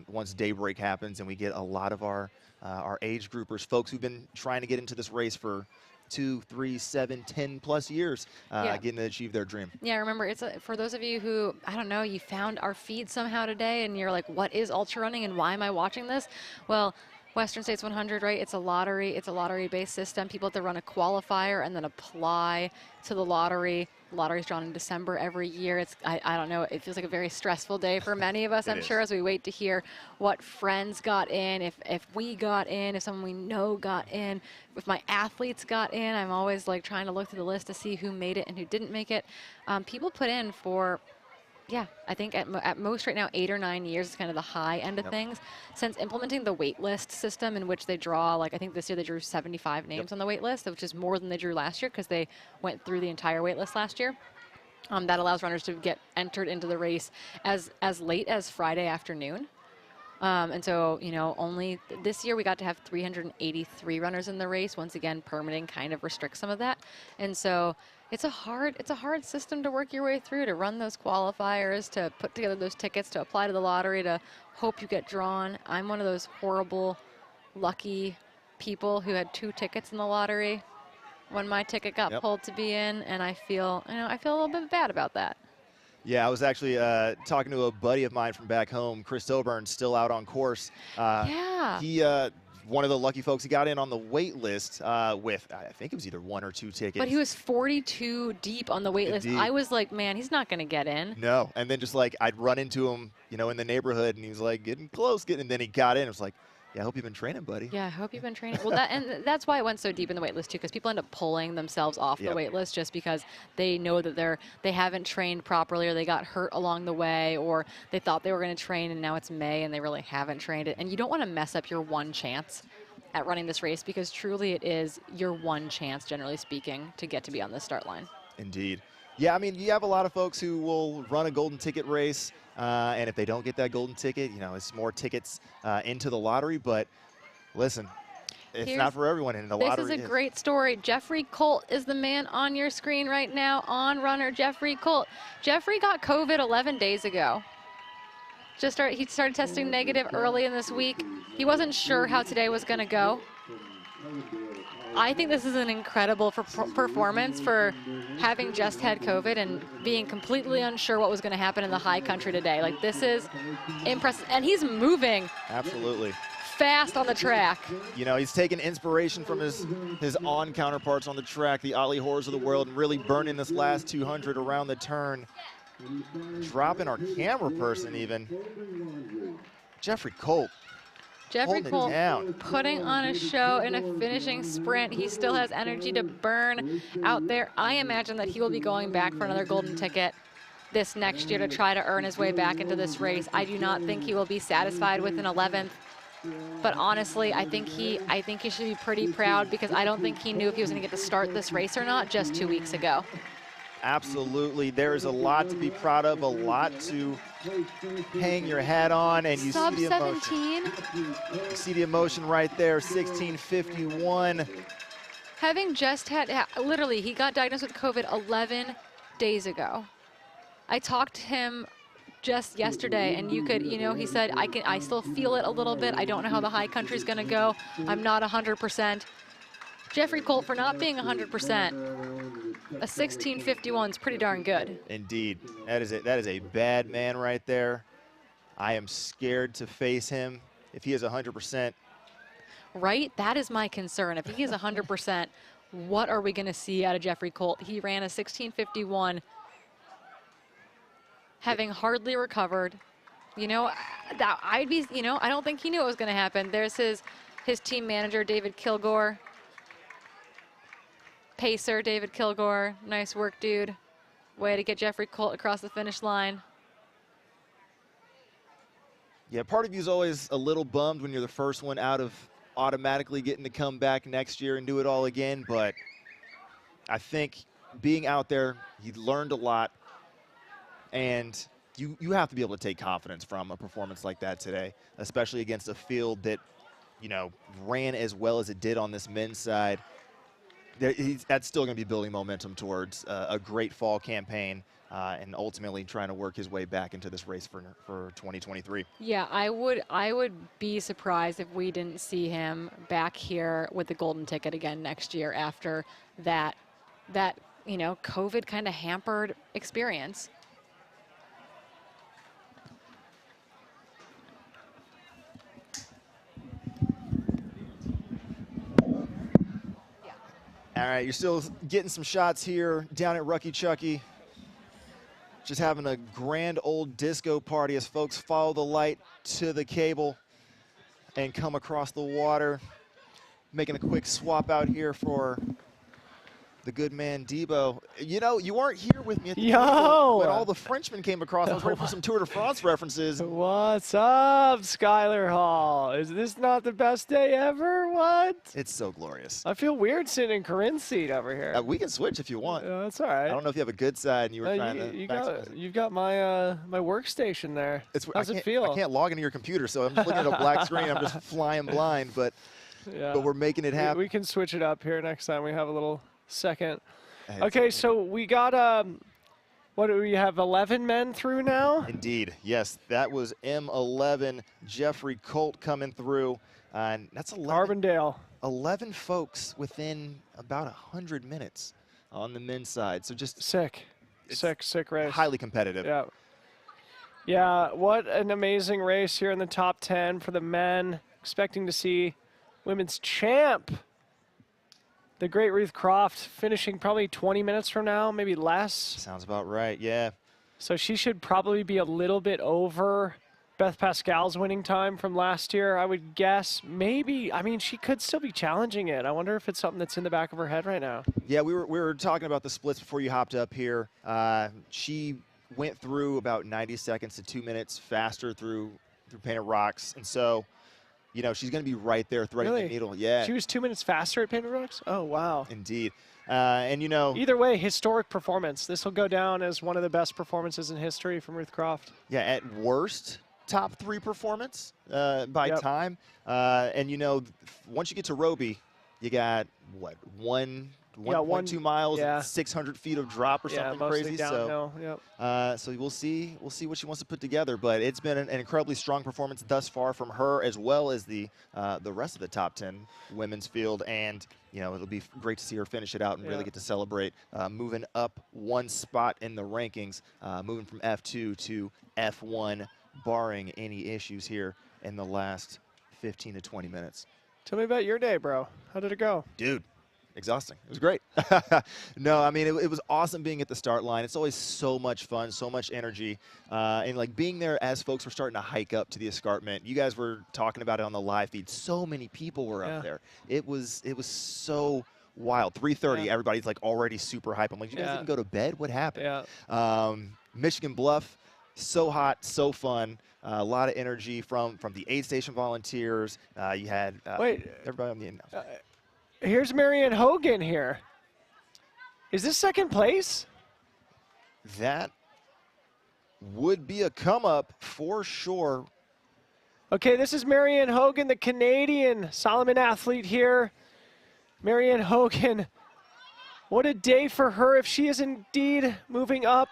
[SPEAKER 9] once daybreak happens and we get a lot of our age groupers, folks who've been trying to get into this race for 2, 3, 7, 10+ years, getting to achieve their dream.
[SPEAKER 1] Yeah, remember, it's for those of you who, I don't know, you found our feed somehow today and you're like, what is ultra running and why am I watching this? Well, Western States 100, right? It's a lottery-based system. People have to run a qualifier and then apply to the lottery. The lottery's drawn in December every year. I don't know, it feels like a very stressful day for many of us, I'm sure, as we wait to hear what friends got in, if we got in, if someone we know got in, if my athletes got in. I'm always like trying to look through the list to see who made it and who didn't make it. People put in for, I think at most right now 8 or 9 years is kind of the high end of things. Since implementing the wait list system, in which they draw, like I think this year they drew 75 names on the wait list, which is more than they drew last year because they went through the entire wait list last year. That allows runners to get entered into the race as late as Friday afternoon. And so, only this year we got to have 383 runners in the race. Once again, permitting kind of restricts some of that. And so it's a hard system to work your way through, to run those qualifiers, to put together those tickets, to apply to the lottery, to hope you get drawn. I'm one of those horrible, lucky people who had 2 tickets in the lottery when my ticket got pulled to be in, and I feel a little bit bad about that.
[SPEAKER 9] Yeah, I was actually talking to a buddy of mine from back home, Chris Tilburn, still out on course. He, one of the lucky folks, he got in on the wait list with, I think it was either 1 or 2 tickets.
[SPEAKER 1] But he was 42 deep on the wait list. I was like, man, he's not going to get in.
[SPEAKER 9] No, and then just like I'd run into him, in the neighborhood, and he was like getting close, and then he got in. It was like, yeah, I hope you've been training, buddy.
[SPEAKER 1] Yeah, I hope you've been training. Well, and that's why it went so deep in the wait list too, because people end up pulling themselves off the wait list just because they know that they haven't trained properly, or they got hurt along the way, or they thought they were going to train and now it's May and they really haven't trained it. And you don't want to mess up your one chance at running this race, because truly it is your one chance, generally speaking, to get to be on the start line.
[SPEAKER 9] Indeed. Yeah, I mean, you have a lot of folks who will run a golden ticket race, and if they don't get that golden ticket, you know, it's more tickets into the lottery. But listen, it's not for everyone, and the lottery
[SPEAKER 1] This is a great story. Jeffrey Colt is the man on your screen right now, on runner Jeffrey Colt. Jeffrey got COVID 11 days ago. He started testing negative early in this week. He wasn't sure how today was going to go. I think this is an incredible performance for having just had COVID and being completely unsure what was going to happen in the high country today. Like, this is impressive. And he's moving.
[SPEAKER 9] Absolutely.
[SPEAKER 1] Fast on the track.
[SPEAKER 9] You know, he's taken inspiration from his on counterparts on the track, the Ollie Hoares of the world, and really burning this last 200 around the turn. Dropping our camera person even. Jeffrey Colt.
[SPEAKER 1] Jeffrey Colt putting on a show in a finishing sprint. He still has energy to burn out there. I imagine that he will be going back for another golden ticket this next year to try to earn his way back into this race. I do not think he will be satisfied with an 11th. But honestly, I think he should be pretty proud, because I don't think he knew if he was going to get to start this race or not just 2 weeks ago.
[SPEAKER 9] Absolutely. There is a lot to be proud of, a lot to hang your hat on, and you see the emotion. You see the emotion right there, 16:51.
[SPEAKER 1] Having just had, literally, he got diagnosed with COVID 11 days ago. I talked to him just yesterday, and he said, I still feel it a little bit. I don't know how the high country's going to go. I'm not 100%. Jeffrey Colt, for not being 100%, a 16:51 is pretty darn good.
[SPEAKER 9] Indeed. That is a bad man right there. I am scared to face him if he is 100%.
[SPEAKER 1] Right? That is my concern. If he is 100%, what are we going to see out of Jeffrey Colt? He ran a 16:51, having hardly recovered. I don't think he knew what was going to happen. There's his team manager, David Kilgore. Pacer, David Kilgore. Nice work, dude. Way to get Jeffrey Colt across the finish line.
[SPEAKER 9] Yeah, part of you is always a little bummed when you're the first one out of automatically getting to come back next year and do it all again, but I think being out there, he learned a lot, and you have to be able to take confidence from a performance like that today, especially against a field that, ran as well as it did on this men's side. That's still going to be building momentum towards a great fall campaign and ultimately trying to work his way back into this race for 2023.
[SPEAKER 1] Yeah, I would be surprised if we didn't see him back here with the golden ticket again next year after that COVID kind of hampered experience.
[SPEAKER 9] All right, you're still getting some shots here down at Rucky Chucky. Just having a grand old disco party as folks follow the light to the cable and come across the water. Making a quick swap out here for the good man Debo. You weren't here with me at the table when all the Frenchmen came across. I was ready for some Tour de France references.
[SPEAKER 2] What's up, Skylar Hall? Is this not the best day ever? What?
[SPEAKER 9] It's so glorious.
[SPEAKER 2] I feel weird sitting in Corinne's seat over here.
[SPEAKER 9] We can switch if you want.
[SPEAKER 2] That's all right.
[SPEAKER 9] I don't know if you have a good side and you were trying to.
[SPEAKER 2] You've got my my workstation there. How's it feel?
[SPEAKER 9] I can't log into your computer, so I'm just looking at a black screen. I'm just flying blind, but we're making it happen.
[SPEAKER 2] We can switch it up here next time we have a little second. Okay, so we got what do we have, 11 men through now?
[SPEAKER 9] Indeed, yes, that was M11 Jeffrey Colt coming through, and that's 11.
[SPEAKER 2] Carbondale.
[SPEAKER 9] 11 folks within about 100 minutes on the men's side. So just
[SPEAKER 2] sick race.
[SPEAKER 9] Highly competitive.
[SPEAKER 2] Yeah, what an amazing race here in the top 10 for the men. Expecting to see women's champ, the great Ruth Croft, finishing probably 20 minutes from now, maybe less.
[SPEAKER 9] Sounds about right, yeah.
[SPEAKER 2] So she should probably be a little bit over Beth Pascal's winning time from last year, I would guess. Maybe, I mean, she could still be challenging it. I wonder if it's something that's in the back of her head right now.
[SPEAKER 9] Yeah, we were talking about the splits before you hopped up here. She went through about 90 seconds to 2 minutes faster through Painted Rocks, and so she's going to be right there threading the needle. Yeah.
[SPEAKER 2] She was 2 minutes faster at Painted Rocks? Oh, wow.
[SPEAKER 9] Indeed. And, you know.
[SPEAKER 2] Either way, historic performance. This will go down as one of the best performances in history from Ruth Croft.
[SPEAKER 9] Yeah, at worst, top 3 performance by time. And, you know, once you get to Roby, you got, what, 1.2 miles, and 600 feet of drop or something crazy.
[SPEAKER 2] Downhill.
[SPEAKER 9] So we'll see what she wants to put together. But it's been an incredibly strong performance thus far from her, as well as the rest of the top 10 women's field. And you know, it'll be great to see her finish it out and really get to celebrate, moving up 1 spot in the rankings, moving from F2 to F1, barring any issues here in the last 15 to 20 minutes.
[SPEAKER 2] Tell me about your day, bro. How did it go?
[SPEAKER 9] Dude, exhausting. It was great. No, I mean, it was awesome being at the start line. It's always so much fun, so much energy. And, like, being there as folks were starting to hike up to the escarpment. You guys were talking about it on the live feed. So many people were up there. It was so wild. 3:30, everybody's, like, already super hype. I'm like, you guys didn't go to bed? What happened? Michigan Bluff, so hot, so fun. A lot of energy from the aid station volunteers. You had everybody on the end.
[SPEAKER 2] Here's Marianne Hogan here. Is this second place?
[SPEAKER 9] That would be a come up for sure.
[SPEAKER 2] Okay, this is Marianne Hogan, the Canadian Solomon athlete here. Marianne Hogan, what a day for her if she is indeed moving up.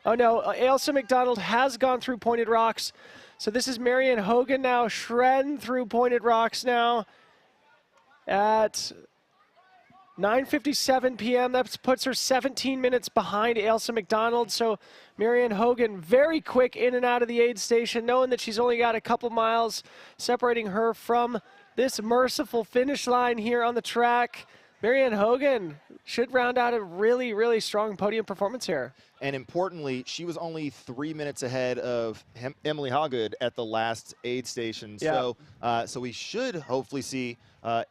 [SPEAKER 2] Oh no, Ailsa McDonald has gone through Pointed Rocks. So this is Marianne Hogan now shredding through Pointed Rocks now at 9:57 p.m. That puts her 17 minutes behind Ailsa McDonald. So Marianne Hogan very quick in and out of the aid station, knowing that she's only got a couple miles separating her from this merciful finish line here on the track. Marianne Hogan should round out a really, really strong podium performance here.
[SPEAKER 9] And importantly, she was only 3 minutes ahead of Emily Hoggood at the last aid station. So we should hopefully see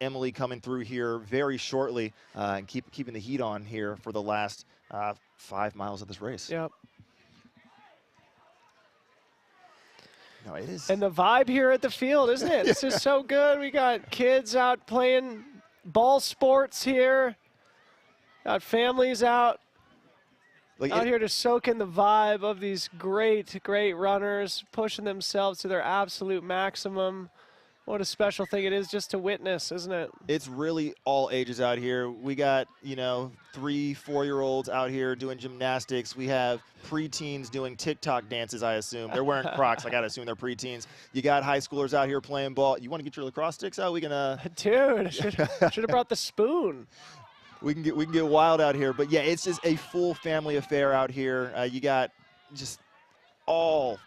[SPEAKER 9] Emily coming through here very shortly and keeping the heat on here for the last 5 miles of this race.
[SPEAKER 2] Yep.
[SPEAKER 9] No, it is.
[SPEAKER 2] And the vibe here at the field, isn't it? This is so good. We got kids out playing ball sports here. Got families out here to soak in the vibe of these great, great runners, pushing themselves to their absolute maximum. What a special thing it is just to witness, isn't it?
[SPEAKER 9] It's really all ages out here. We got, 3-4-year-olds out here doing gymnastics. We have preteens doing TikTok dances, I assume. They're wearing Crocs. I got to assume they're preteens. You got high schoolers out here playing ball. You want to get your lacrosse sticks out? We can
[SPEAKER 2] Dude, I should have brought the spoon.
[SPEAKER 9] We can get wild out here. But, yeah, it's just a full family affair out here. You got just all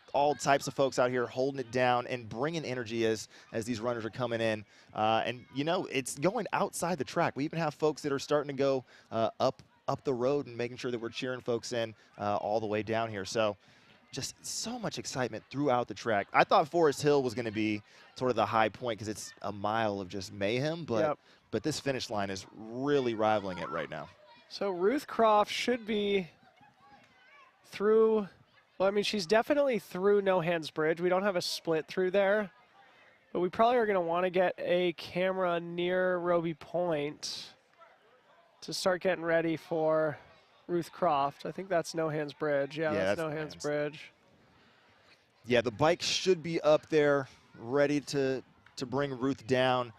[SPEAKER 9] types of folks out here holding it down and bringing energy as these runners are coming in. And, it's going outside the track. We even have folks that are starting to go up the road and making sure that we're cheering folks in all the way down here. So just so much excitement throughout the track. I thought Forest Hill was going to be sort of the high point because it's a mile of just mayhem. But this finish line is really rivaling it right now.
[SPEAKER 2] So Ruth Croft should be through. Well, I mean, she's definitely through No Hands Bridge. We don't have a split through there. But we probably are going to want to get a camera near Roby Point to start getting ready for Ruth Croft. I think that's No Hands Bridge. Yeah, that's No Hands Bridge.
[SPEAKER 9] Yeah, the bike should be up there ready to bring Ruth down.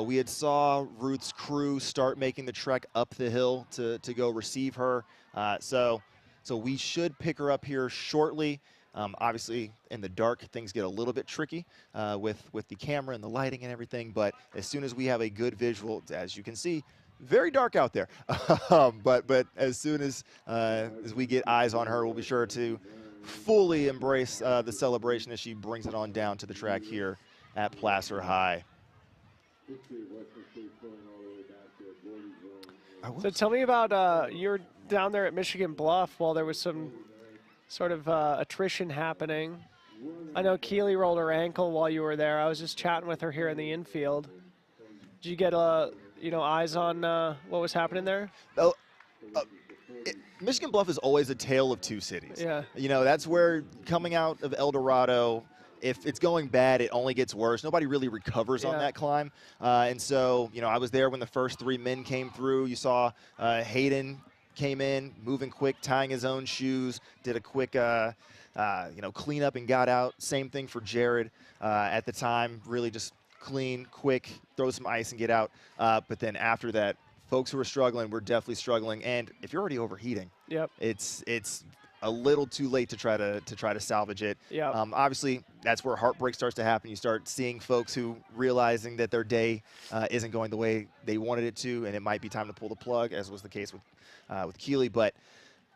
[SPEAKER 9] We had saw Ruth's crew start making the trek up the hill to go receive her. So we should pick her up here shortly. Obviously, in the dark, things get a little bit tricky with the camera and the lighting and everything. But as soon as we have a good visual, as you can see, very dark out there. But as soon as we get eyes on her, we'll be sure to fully embrace the celebration as she brings it on down to the track here at Placer High.
[SPEAKER 2] So tell me about you're down there at Michigan Bluff while there was some sort of attrition happening. I know Keely rolled her ankle while you were there. I was just chatting with her here in the infield. Did you get eyes on what was happening there?
[SPEAKER 9] Michigan Bluff is always a tale of two cities.
[SPEAKER 2] Yeah.
[SPEAKER 9] That's where coming out of El Dorado, if it's going bad, it only gets worse. Nobody really recovers on that climb. And so, you know, I was there when the first 3 men came through. You saw Hayden came in, moving quick, tying his own shoes, did a quick, you know, clean up and got out. Same thing for Jared at the time, really just clean, quick, throw some ice and get out. But then after that, folks who are struggling, we're definitely struggling. And if you're already overheating, it's a little too late to try to salvage it. Obviously, that's where heartbreak starts to happen. You start seeing folks who realizing that their day isn't going the way they wanted it to, and it might be time to pull the plug, as was the case with Keeley. But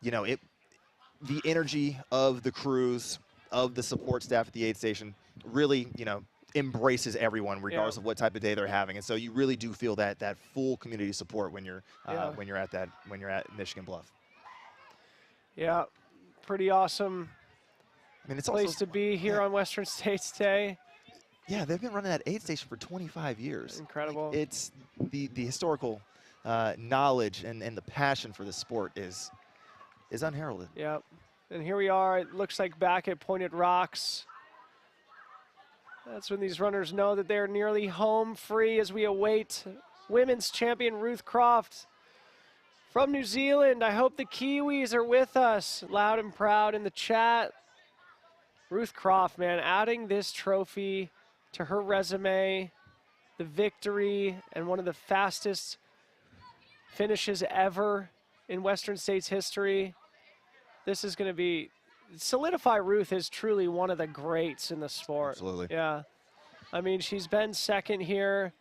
[SPEAKER 9] you know, the energy of the crews, of the support staff at the aid station, really, you know, embraces everyone regardless of what type of day they're having. And so you really do feel that full community support when you're at Michigan Bluff.
[SPEAKER 2] Yeah, pretty awesome.
[SPEAKER 9] I mean, it's
[SPEAKER 2] place
[SPEAKER 9] also,
[SPEAKER 2] to be here on Western States Day.
[SPEAKER 9] Yeah, they've been running that aid station for 25 years.
[SPEAKER 2] Incredible.
[SPEAKER 9] Like, it's the historical knowledge and the passion for the sport is unheralded.
[SPEAKER 2] Yep. And here we are, it looks like back at Pointed Rocks. That's when these runners know that they're nearly home free as we await women's champion Ruth Croft from New Zealand. I hope the Kiwis are with us, loud and proud in the chat. Ruth Croft, man, adding this trophy to her resume, the victory, and one of the fastest finishes ever in Western States history. This is going to solidify Ruth as truly one of the greats in the sport.
[SPEAKER 9] Absolutely.
[SPEAKER 2] Yeah. I mean, she's been second here,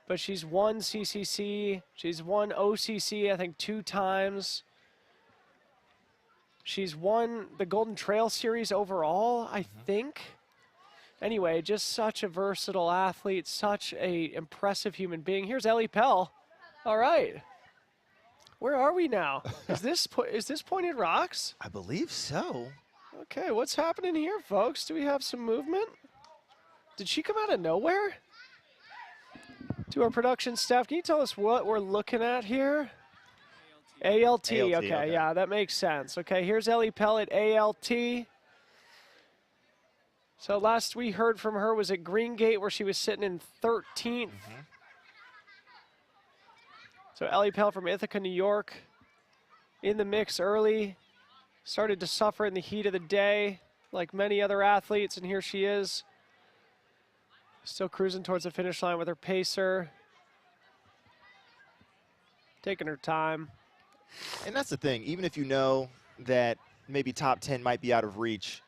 [SPEAKER 2] but she's won CCC. She's won OCC, I think, 2 times. She's won the Golden Trail Series overall, I think. Anyway, just such a versatile athlete, such a impressive human being. Here's Ellie Pell. All right. Where are we now? Is this Pointed Rocks?
[SPEAKER 9] I believe so.
[SPEAKER 2] Okay, what's happening here, folks? Do we have some movement? Did she come out of nowhere? To our production staff, can you tell us what we're looking at here? ALT, okay, yeah, that makes sense. Okay, here's Ellie Pell at ALT. So last we heard from her was at Green Gate, where she was sitting in 13th. So Ellie Pell from Ithaca, New York, in the mix early. Started to suffer in the heat of the day, like many other athletes, and here she is. Still cruising towards the finish line with her pacer. Taking her time.
[SPEAKER 9] And that's the thing, even if you know that maybe top 10 might be out of reach,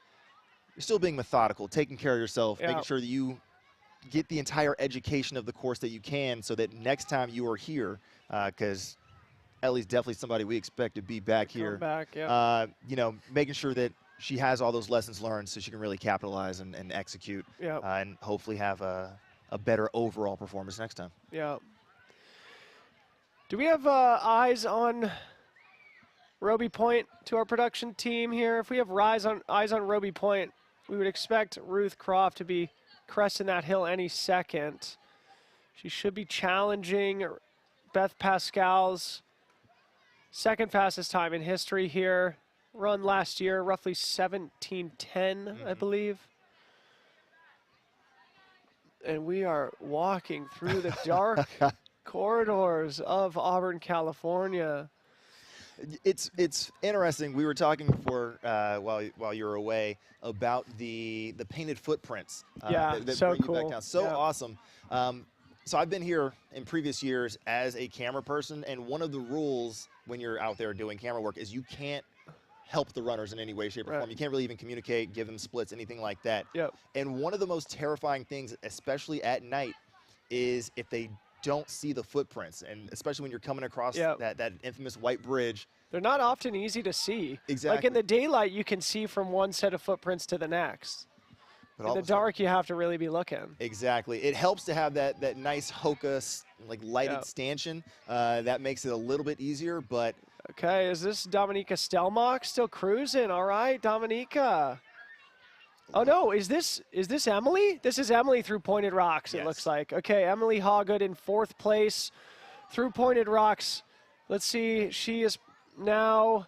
[SPEAKER 9] you're still being methodical, taking care of yourself, making sure that you get the entire education of the course that you can so that next time you are here, because Ellie's definitely somebody we expect to be back here. You know, making sure that she has all those lessons learned so she can really capitalize and execute and hopefully have a better overall performance next time.
[SPEAKER 2] Yeah. Do we have eyes on Roby Point to our production team here? If we have eyes on Roby Point, we would expect Ruth Croft to be cresting that hill any second. She should be challenging Beth Pascal's second fastest time in history here. Run last year, roughly 17:10, I believe. And we are walking through the dark corridors of Auburn, California.
[SPEAKER 9] It's interesting. We were talking before while you were away about the painted footprints. That
[SPEAKER 2] so
[SPEAKER 9] bring you
[SPEAKER 2] cool.
[SPEAKER 9] back down. So awesome. So I've been here in previous years as a camera person, and one of the rules when you're out there doing camera work is you can't help the runners in any way, shape, or form. You can't really even communicate, give them splits, anything like that. And one of the most terrifying things, especially at night, is if they don't see the footprints, and especially when you're coming across that infamous white bridge.
[SPEAKER 2] They're not often easy to see.
[SPEAKER 9] Exactly.
[SPEAKER 2] Like in the daylight, you can see from one set of footprints to the next. But in the dark, you have to really be looking.
[SPEAKER 9] Exactly. It helps to have that nice Hoka, like lighted stanchion. That makes it a little bit easier, but.
[SPEAKER 2] Okay, is this Dominika Stelmach still cruising? All right, Dominika. Oh no, is this Emily? This is Emily through Pointed Rocks, it looks like. Okay, Emily Hawgood in 4th place through Pointed Rocks. Let's see, she is now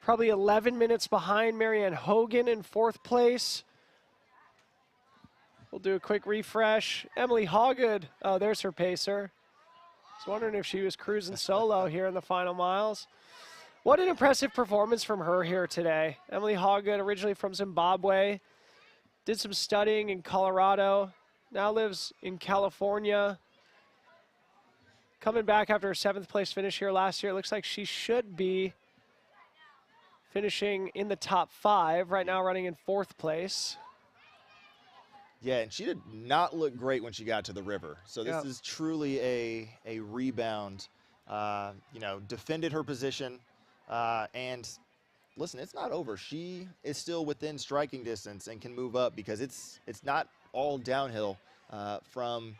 [SPEAKER 2] probably 11 minutes behind Marianne Hogan in 4th place. We'll do a quick refresh. Emily Hawgood, oh, there's her pacer. I was wondering if she was cruising solo here in the final miles. What an impressive performance from her here today. Emily Hawgood, originally from Zimbabwe, did some studying in Colorado, now lives in California. Coming back after her 7th place finish here last year, it looks like she should be finishing in the top 5, right now running in 4th place.
[SPEAKER 9] Yeah, and she did not look great when she got to the river. So this is truly a rebound. You know, defended her position. And listen, it's not over. She is still within striking distance and can move up because it's not all downhill from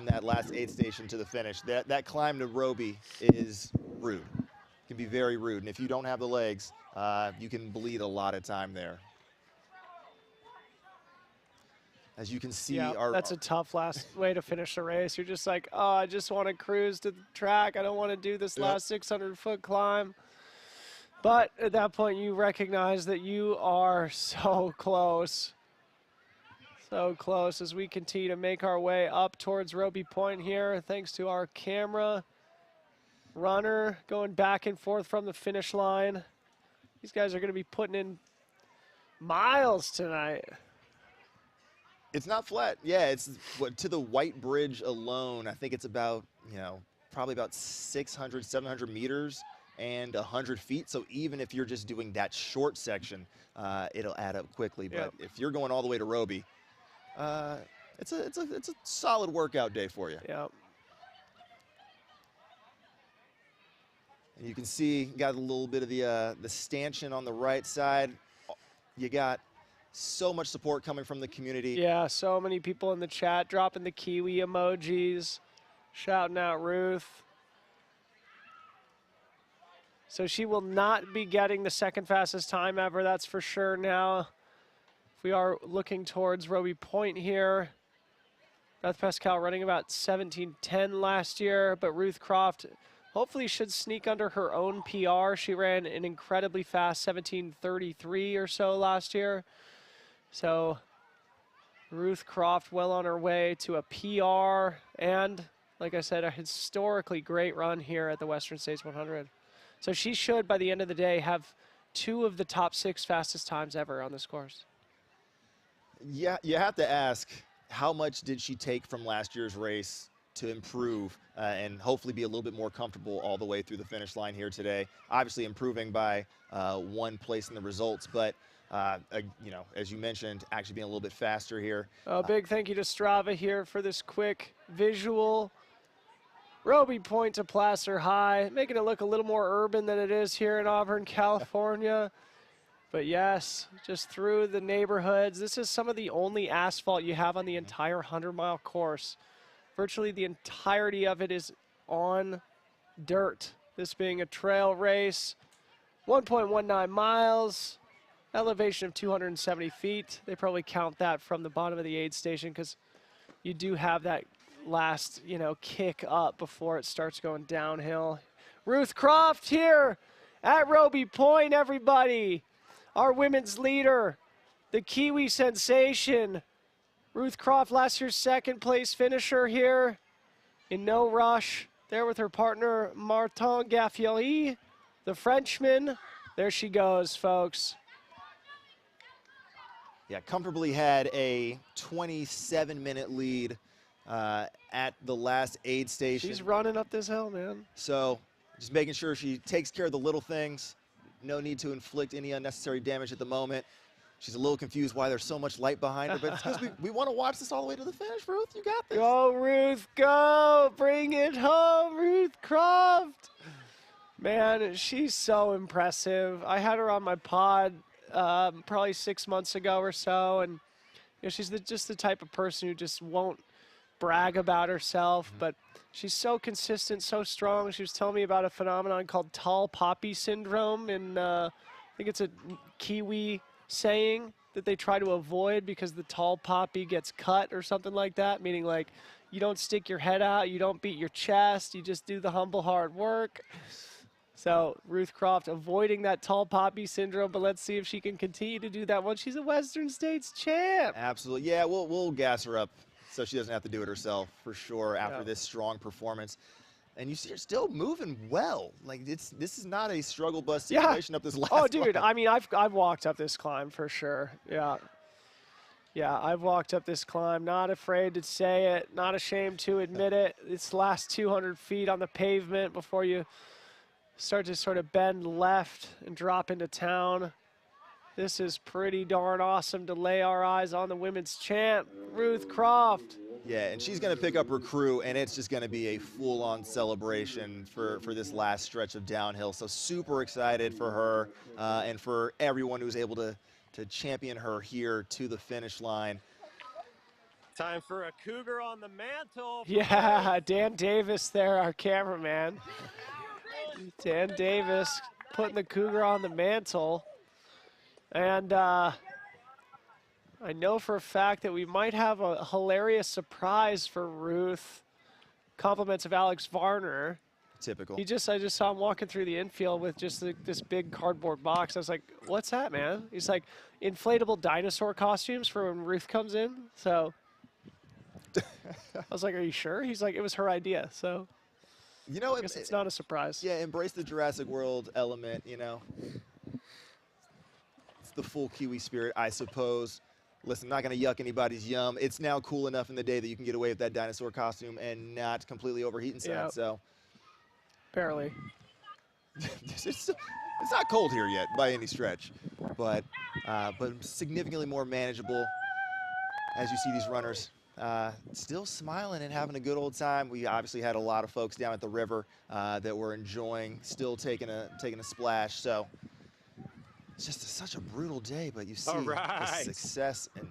[SPEAKER 9] that last aid station to the finish. That climb to Roby is rude. It can be very rude. And if you don't have the legs, you can bleed a lot of time there. As you can see,
[SPEAKER 2] that's a tough last way to finish a race. You're just like, oh, I just want to cruise to the track. I don't want to do this last 600-foot climb. But at that point, you recognize that you are so close. So close as we continue to make our way up towards Roby Point here, thanks to our camera runner going back and forth from the finish line. These guys are going to be putting in miles tonight.
[SPEAKER 9] It's not flat. Yeah, it's to the White Bridge alone. I think it's about, you know, probably about 600, 700 meters and 100 feet. So even if you're just doing that short section, it'll add up quickly. But if you're going all the way to Roby, it's a solid workout day for you.
[SPEAKER 2] Yeah.
[SPEAKER 9] And you can see, got a little bit of the stanchion on the right side. You got so much support coming from the community.
[SPEAKER 2] Yeah, so many people in the chat dropping the Kiwi emojis, shouting out Ruth. So she will not be getting the 2nd fastest time ever, that's for sure now. If we are looking towards Roby Point here, Beth Pascal running about 17:10 last year, but Ruth Croft hopefully should sneak under her own PR. She ran an incredibly fast 17:33 or so last year. So Ruth Croft well on her way to a PR and, like I said, a historically great run here at the Western States 100. So she should, by the end of the day, have 2 of the top 6 fastest times ever on this course.
[SPEAKER 9] Yeah, you have to ask, how much did she take from last year's race to improve and hopefully be a little bit more comfortable all the way through the finish line here today? Obviously improving by 1 place in the results, but you know, as you mentioned, actually being a little bit faster here.
[SPEAKER 2] A big thank you to Strava here for this quick visual. Roby Point to Placer High, making it look a little more urban than it is here in Auburn, California. But yes, just through the neighborhoods. This is some of the only asphalt you have on the entire 100-mile course. Virtually the entirety of it is on dirt. This being a trail race, 1.19 miles. Elevation of 270 feet. They probably count that from the bottom of the aid station because you do have that last, you know, kick up before it starts going downhill. Ruth Croft here at Roby Point, everybody. Our women's leader, the Kiwi sensation. Ruth Croft, last year's 2nd place finisher here in No Rush. There with her partner, Martin Gaffioli, the Frenchman. There she goes, folks.
[SPEAKER 9] Yeah, comfortably had a 27-minute lead at the last aid station.
[SPEAKER 2] She's running up this hill, man.
[SPEAKER 9] So just making sure she takes care of the little things. No need to inflict any unnecessary damage at the moment. She's a little confused why there's so much light behind her, but it's because we want to watch this all the way to the finish, Ruth. You got this.
[SPEAKER 2] Go, Ruth, go. Bring it home, Ruth Croft. Man, she's so impressive. I had her on my pod probably 6 months ago or so, and you know, she's just the type of person who just won't brag about herself, but she's so consistent, so strong. She was telling me about a phenomenon called tall poppy syndrome, and I think it's a Kiwi saying that they try to avoid because the tall poppy gets cut or something like that, meaning like you don't stick your head out, you don't beat your chest, you just do the humble hard work. So Ruth Croft avoiding that tall poppy syndrome, but let's see if she can continue to do that once she's a Western States champ.
[SPEAKER 9] Absolutely. Yeah, we'll gas her up so she doesn't have to do it herself for sure after this strong performance. And you see her still moving well. Like this is not a struggle bus situation up this last
[SPEAKER 2] Oh, dude,
[SPEAKER 9] climb.
[SPEAKER 2] I mean, I've walked up this climb for sure. Yeah. Yeah, I've walked up this climb, not afraid to say it, not ashamed to admit it. It's the last 200 feet on the pavement before you start to sort of bend left and drop into town. This is pretty darn awesome to lay our eyes on the women's champ, Ruth Croft.
[SPEAKER 9] Yeah, and she's going to pick up her crew, and it's just going to be a full-on celebration for this last stretch of downhill. So super excited for her and for everyone who's able to champion her here to the finish line.
[SPEAKER 11] Time for a cougar on the mantle.
[SPEAKER 2] Yeah, Dan Davis there, our cameraman. Dan Davis putting the cougar on the mantle. And I know for a fact that we might have a hilarious surprise for Ruth. Compliments of Alex Varner.
[SPEAKER 9] Typical.
[SPEAKER 2] I just saw him walking through the infield with just this big cardboard box. I was like, what's that, man? He's like, inflatable dinosaur costumes for when Ruth comes in. So I was like, are you sure? He's like, it was her idea. So,
[SPEAKER 9] you know,
[SPEAKER 2] I guess it's not a surprise.
[SPEAKER 9] Yeah, embrace the Jurassic World element, you know. It's the full Kiwi spirit, I suppose. Listen, I'm not going to yuck anybody's yum. It's now cool enough in the day that you can get away with that dinosaur costume and not completely overheat inside.
[SPEAKER 2] Yeah.
[SPEAKER 9] So,
[SPEAKER 2] barely.
[SPEAKER 9] it's not cold here yet by any stretch, but significantly more manageable as you see these runners still smiling and having a good old time. We obviously had a lot of folks down at the river that were enjoying, still taking a splash. So it's just such a brutal day, but you see the success and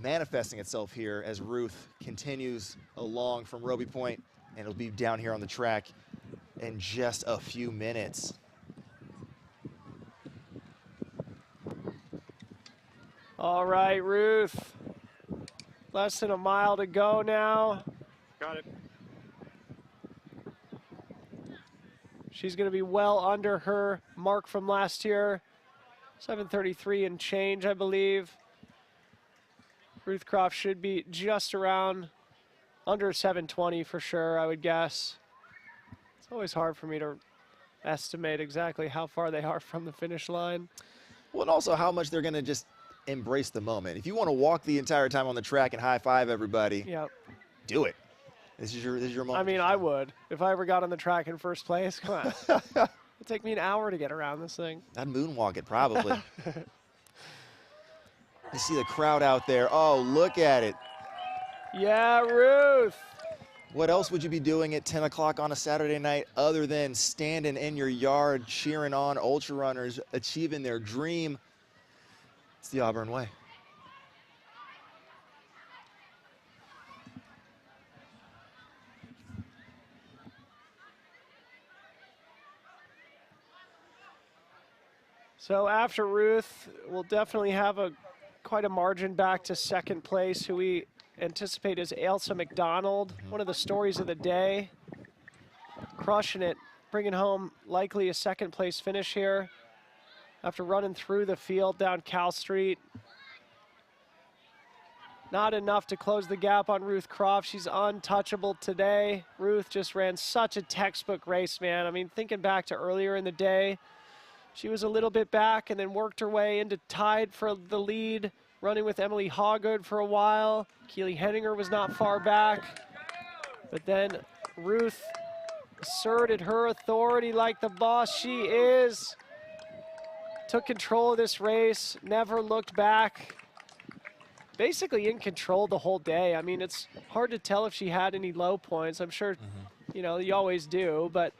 [SPEAKER 9] manifesting itself here as Ruth continues along from Roby Point, and it'll be down here on the track in just a few minutes.
[SPEAKER 2] All right, Ruth. Less than a mile to go now.
[SPEAKER 11] Got it.
[SPEAKER 2] She's going to be well under her mark from last year. 7:33 and change, I believe. Ruth Croft should be just around under 7:20 for sure, I would guess. It's always hard for me to estimate exactly how far they are from the finish line.
[SPEAKER 9] Well, and also how much they're going to just embrace the moment. If you want to walk the entire time on the track and high five everybody, do it. This is your moment.
[SPEAKER 2] I mean, I would. If I ever got on the track in first place, come on. It'd take me an hour to get around this thing.
[SPEAKER 9] I'd moonwalk it probably. You see the crowd out there. Oh, look at it.
[SPEAKER 2] Yeah, Ruth.
[SPEAKER 9] What else would you be doing at 10 o'clock on a Saturday night other than standing in your yard cheering on ultra runners achieving their dream? It's the Auburn way.
[SPEAKER 2] So after Ruth, we'll definitely have quite a margin back to second place, who we anticipate is Elsa McDonald, one of the stories of the day. Crushing it, bringing home likely a second place finish here after running through the field down Cal Street. Not enough to close the gap on Ruth Croft. She's untouchable today. Ruth just ran such a textbook race, man. I mean, thinking back to earlier in the day, she was a little bit back and then worked her way into tied for the lead, running with Emily Hawgood for a while. Keely Henninger was not far back. But then Ruth asserted her authority like the boss she is. Took control of this race, never looked back. Basically in control the whole day. I mean, it's hard to tell if she had any low points. I'm sure, you know, you always do, but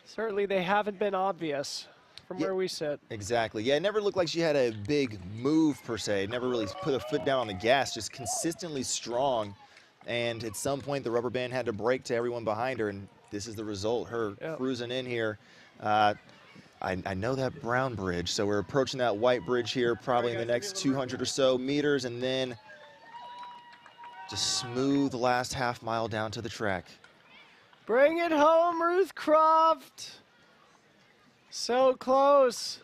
[SPEAKER 2] certainly they haven't been obvious from where we sit.
[SPEAKER 9] Exactly. Yeah, it never looked like she had a big move per se. Never really put a foot down on the gas, just consistently strong. And at some point, the rubber band had to break to everyone behind her, and this is the result. Her cruising in here. I know that brown bridge, so we're approaching that white bridge here probably in the next 200 or so meters, and then just smooth the last half mile down to the track.
[SPEAKER 2] Bring it home, Ruth Croft. So close.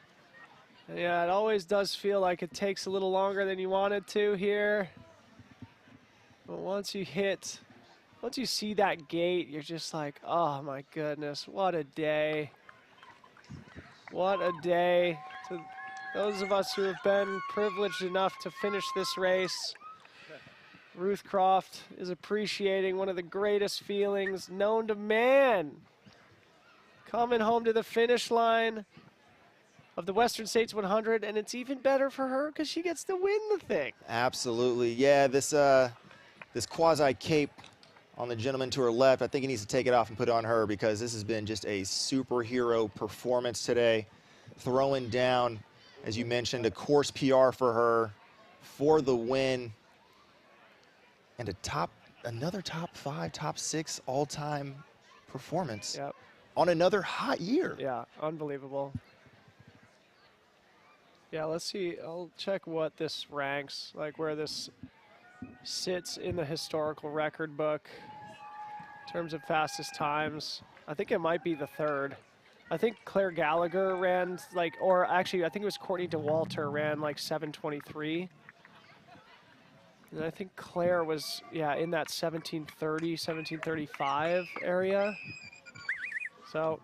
[SPEAKER 2] Yeah, it always does feel like it takes a little longer than you want it to here. But once you see that gate, you're just like, oh my goodness, what a day. What a day. To those of us who have been privileged enough to finish this race, Ruth Croft is appreciating one of the greatest feelings known to man. Coming home to the finish line of the Western States 100, and it's even better for her because she gets to win the thing.
[SPEAKER 9] Absolutely. Yeah, this quasi cape on the gentleman to her left, I think he needs to take it off and put it on her because this has been just a superhero performance today. Throwing down, as you mentioned, a course PR for her for the win. And another top 5, top 6 all-time performance on another hot year.
[SPEAKER 2] Yeah, unbelievable. Yeah, let's see. I'll check what this ranks, like where this sits in the historical record book in terms of fastest times. I think it might be the 3rd. I think Claire Gallagher ran like, or actually I think it was Courtney DeWalter ran like 7:23. And I think Claire was, yeah, in that 17:30, 17:35 area. So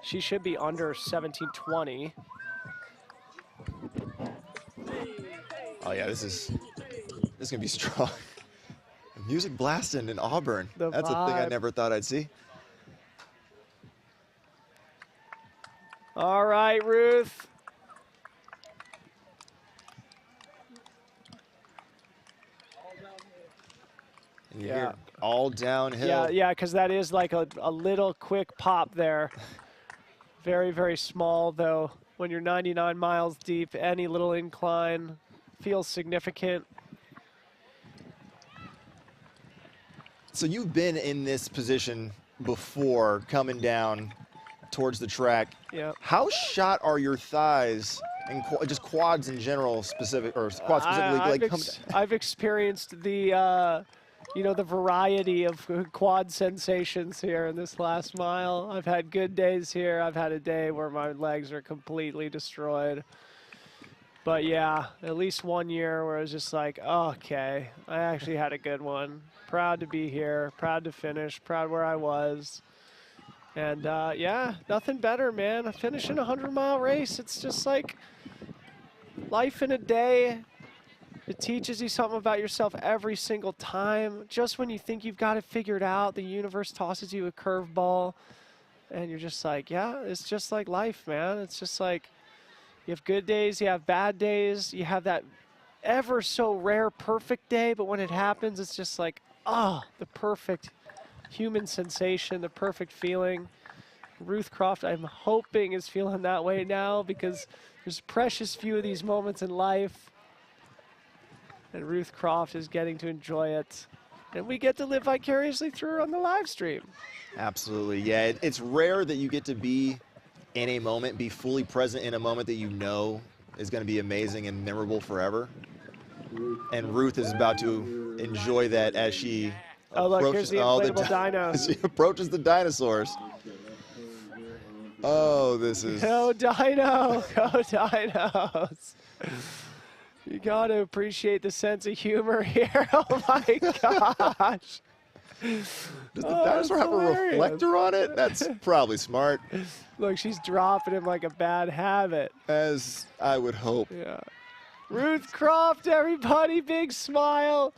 [SPEAKER 2] she should be under 17:20.
[SPEAKER 9] Oh yeah, this is gonna be strong. Music blasting in Auburn. That's a thing I never thought I'd see.
[SPEAKER 2] All right, Ruth.
[SPEAKER 9] And you hear all downhill.
[SPEAKER 2] Yeah, because that is like a little quick pop there. Very, very small, though. When you're 99 miles deep, any little incline feels significant.
[SPEAKER 9] So you've been in this position before, coming down towards the track.
[SPEAKER 2] Yeah.
[SPEAKER 9] How shot are your thighs and just quads in general, quads specifically?
[SPEAKER 2] I've experienced the, the variety of quad sensations here in this last mile. I've had good days here. I've had a day where my legs are completely destroyed. But yeah, at least one year where I was just like, oh, okay, I actually had a good one. Proud to be here, proud to finish, proud where I was. And yeah, nothing better, man. Finishing a 100-mile race, it's just like life in a day. It teaches you something about yourself every single time. Just when you think you've got it figured out, the universe tosses you a curveball. And you're just like, yeah, it's just like life, man. It's just like you have good days, you have bad days. You have that ever so rare perfect day, but when it happens, it's just like, oh, the perfect human sensation, the perfect feeling. Ruth Croft, I'm hoping, is feeling that way now because there's precious few of these moments in life. And Ruth Croft is getting to enjoy it. And we get to live vicariously through her on the live stream.
[SPEAKER 9] Absolutely, yeah. It's rare that you get to be in a moment, be fully present in a moment that you know is going to be amazing and memorable forever. And Ruth is about to enjoy that as she
[SPEAKER 2] here's the inflatable dinos.
[SPEAKER 9] She approaches the dinosaurs. Oh, this is...
[SPEAKER 2] Go Dino! Go Dinos! You got to appreciate the sense of humor here. Oh my gosh.
[SPEAKER 9] Does the dinosaur have a reflector on it? That's probably smart.
[SPEAKER 2] Look, she's dropping him like a bad habit.
[SPEAKER 9] As I would hope.
[SPEAKER 2] Yeah. Ruth Croft, everybody, big smile.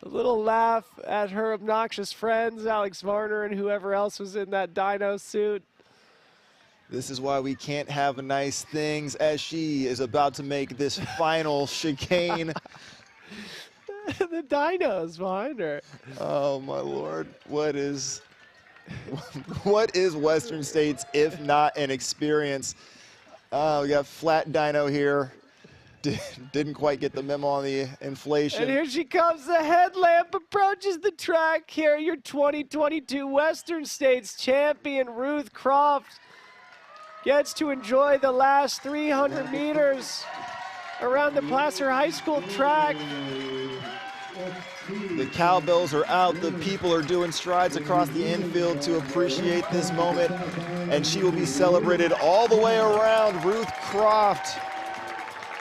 [SPEAKER 2] A little laugh at her obnoxious friends, Alex Varner and whoever else was in that dino suit.
[SPEAKER 9] This is why we can't have nice things as she is about to make this final chicane.
[SPEAKER 2] The dinos behind her.
[SPEAKER 9] Oh, my Lord. What is Western States if not an experience? We got flat dino here. Didn't quite get the memo on the inflation.
[SPEAKER 2] And here she comes. The headlamp approaches the track here. Your 2022 Western States champion, Ruth Croft, gets to enjoy the last 300 meters around the Placer High School track.
[SPEAKER 9] The cowbells are out. The people are doing strides across the infield to appreciate this moment. And she will be celebrated all the way around. Ruth Croft.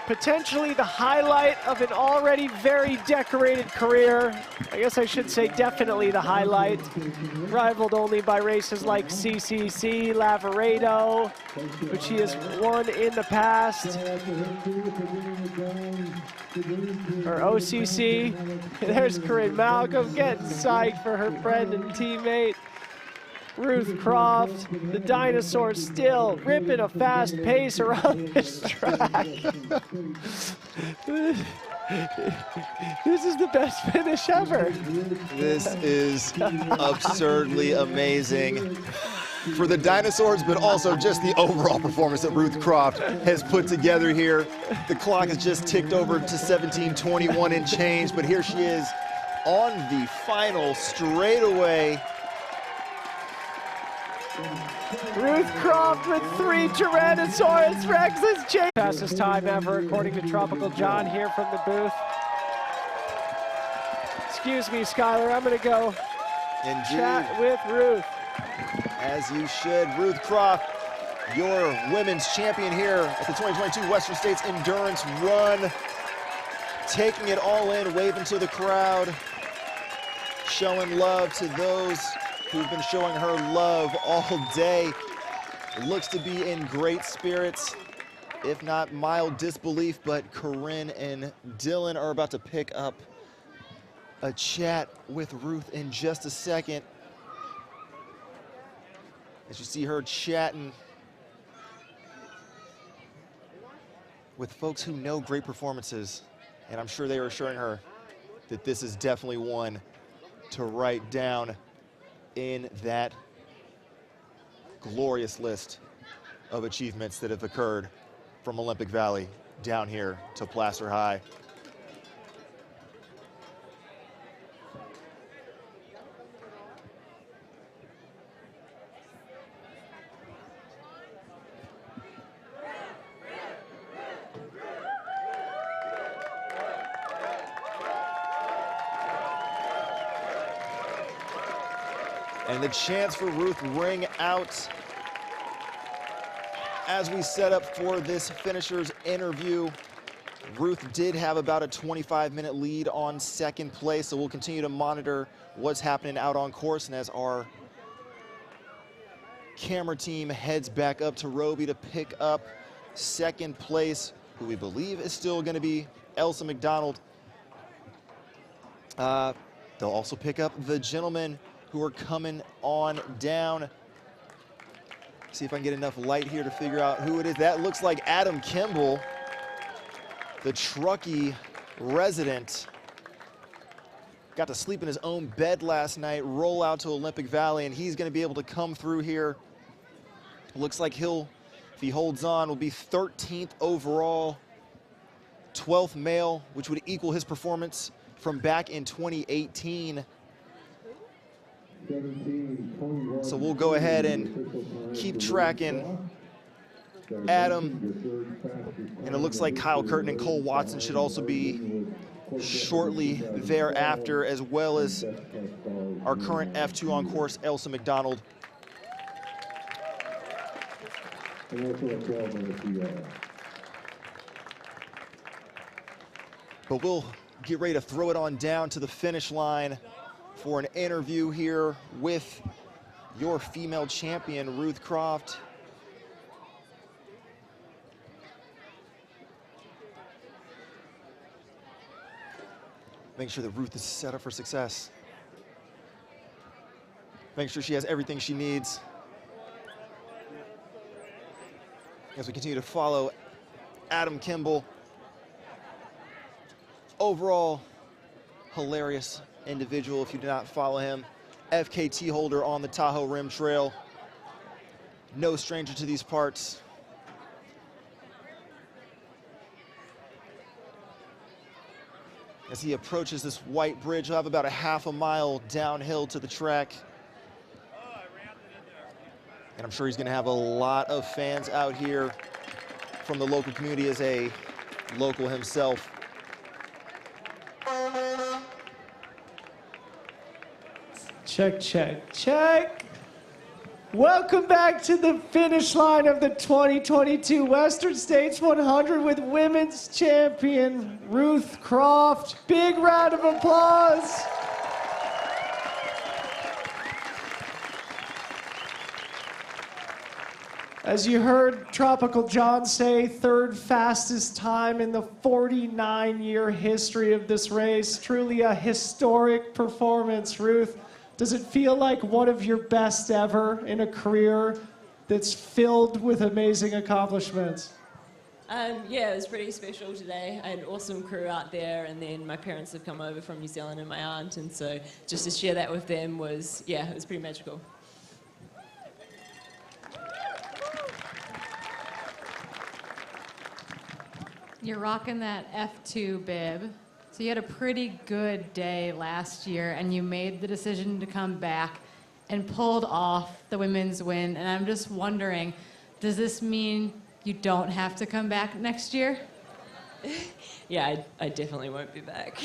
[SPEAKER 2] Potentially the highlight of an already very decorated career. I guess I should say definitely the highlight. Rivaled only by races like CCC, Lavaredo, which she has won in the past. Or OCC. There's Corinne Malcolm getting psyched for her friend and teammate. Ruth Croft, the dinosaur, still ripping a fast pace around this track. This is the best finish ever.
[SPEAKER 9] This is absurdly amazing for the dinosaurs, but also just the overall performance that Ruth Croft has put together here. The clock has just ticked over to 17:21 and change, but here she is on the final straightaway.
[SPEAKER 2] Ruth Croft with 3 Tyrannosaurus Rexes. Fastest time ever, according to Tropical John here from the booth. Excuse me, Skylar, I'm gonna go chat with Ruth.
[SPEAKER 9] As you should. Ruth Croft, your women's champion here at the 2022 Western States Endurance Run. Taking it all in, waving to the crowd, showing love to those who've been showing her love all day. Looks to be in great spirits, if not mild disbelief, but Corinne and Dylan are about to pick up a chat with Ruth in just a second. As you see her chatting with folks who know great performances, and I'm sure they are assuring her that this is definitely one to write down in that glorious list of achievements that have occurred from Olympic Valley down here to Placer High. And the chance for Ruth ring out as we set up for this finisher's interview. Ruth did have about a 25-minute lead on second place, so we'll continue to monitor what's happening out on course. And as our camera team heads back up to Roby to pick up second place, who we believe is still going to be Elsa McDonald. They'll also pick up the gentlemen who are coming on down. See if I can get enough light here to figure out who it is. That looks like Adam Kimball, the Truckee resident. Got to sleep in his own bed last night, roll out to Olympic Valley, and he's going to be able to come through here. Looks like he'll, if he holds on, will be 13th overall, 12th male, which would equal his performance from back in 2018. So we'll go ahead and keep tracking Adam. And it looks like Kyle Curtin and Cole Watson should also be shortly thereafter, as well as our current F2 on course, Elsa McDonald. But we'll get ready to throw it on down to the finish line for an interview here with your female champion, Ruth Croft. Make sure that Ruth is set up for success. Make sure she has everything she needs. As we continue to follow Adam Kimball. Overall, hilarious individual if you do not follow him. FKT holder on the Tahoe Rim Trail. No stranger to these parts. As he approaches this white bridge, he'll have about a half a mile downhill to the track. And I'm sure he's going to have a lot of fans out here from the local community as a local himself.
[SPEAKER 2] Check, check, check. Welcome back to the finish line of the 2022 Western States 100 with women's champion Ruth Croft. Big round of applause. As you heard Tropical John say, third fastest time in the 49-year history of this race. Truly a historic performance, Ruth. Does it feel like one of your best ever in a career that's filled with amazing accomplishments?
[SPEAKER 13] Yeah, it was pretty special today. I had an awesome crew out there, and then my parents have come over from New Zealand and my aunt, and so just to share that with them was, yeah, it was pretty magical.
[SPEAKER 6] You're rocking that F2 bib. So you had a pretty good day last year, and you made the decision to come back and pulled off the women's win. And I'm just wondering, does this mean you don't have to come back next year?
[SPEAKER 13] Yeah, I definitely won't be back.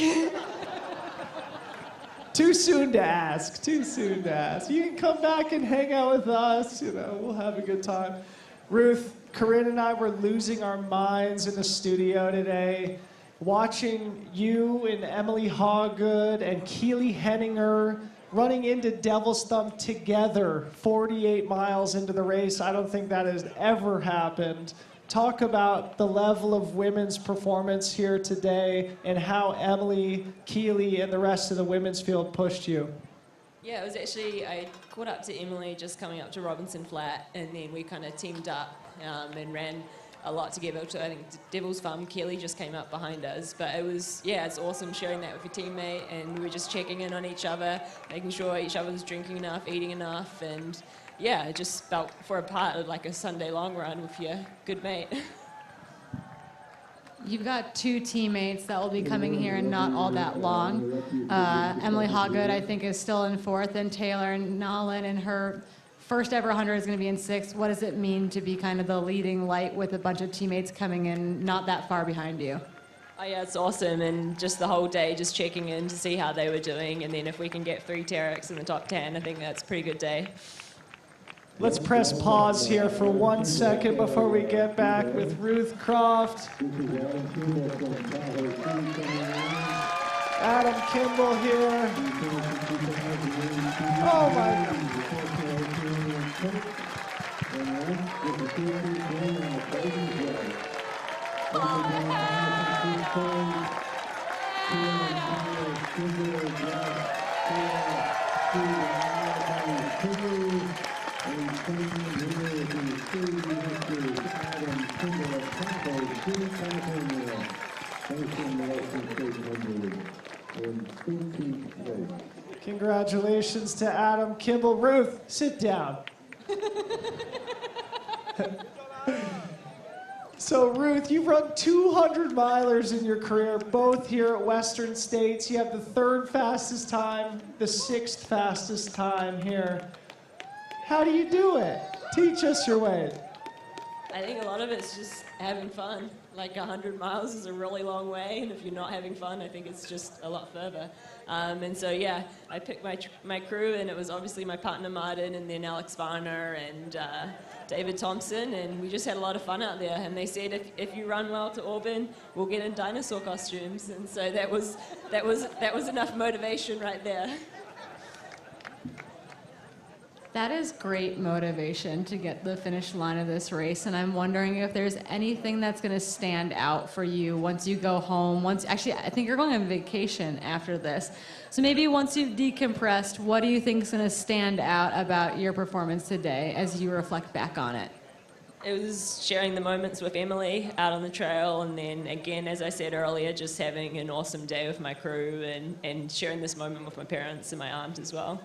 [SPEAKER 2] Too soon to ask, too soon to ask. You can come back and hang out with us, you know, we'll have a good time. Ruth, Corinne and I were losing our minds in the studio today, watching you and Emily Hawgood and Keely Henninger running into Devil's Thumb together 48 miles into the race. I don't think that has ever happened. Talk about the level of women's performance here today and how Emily, Keely, and the rest of the women's field pushed you.
[SPEAKER 13] Yeah, it was actually, I caught up to Emily just coming up to Robinson Flat, and then we kind of teamed up and ran a lot together. So I think Devil's Thumb, Kelly just came up behind us. But it was, yeah, it's awesome sharing that with your teammate, and we were just checking in on each other, making sure each other was drinking enough, eating enough, and yeah, it just felt for a part of like a Sunday long run with your good mate.
[SPEAKER 6] You've got two teammates that will be coming here in not all that long. Emily Hawgood, I think, is still in fourth, and Taylor Nolan in her first ever 100 is going to be in sixth. What does it mean to be kind of the leading light with a bunch of teammates coming in not that far behind you?
[SPEAKER 13] Oh yeah, it's awesome, and just the whole day just checking in to see how they were doing, and then if we can get 3 Terex in the top 10, I think that's a pretty good day.
[SPEAKER 2] Let's press pause here for 1 second before we get back with Ruth Croft. Adam Kimball here. Oh my God. Congratulations to Adam Kimball. Ruth, sit down. So Ruth, you've run 200 milers in your career, both here at Western States. You have the 3rd fastest time, the 6th fastest time here. How do you do it? Teach us your way.
[SPEAKER 13] I think a lot of it's just having fun. Like 100 miles is a really long way, and if you're not having fun, I think it's just a lot further. And so, yeah, I picked my crew, and it was obviously my partner Martin, and then Alex Varner and David Thompson, and we just had a lot of fun out there. And they said, if you run well to Auburn, we'll get in dinosaur costumes. And so that was enough motivation right there.
[SPEAKER 6] That is great motivation to get the finish line of this race, and I'm wondering if there's anything that's going to stand out for you once you go home. Actually, I think you're going on vacation after this. So maybe once you've decompressed, what do you think is going to stand out about your performance today as you reflect back on it?
[SPEAKER 13] It was sharing the moments with Emily out on the trail, and then again, as I said earlier, just having an awesome day with my crew and sharing this moment with my parents and my aunt as well.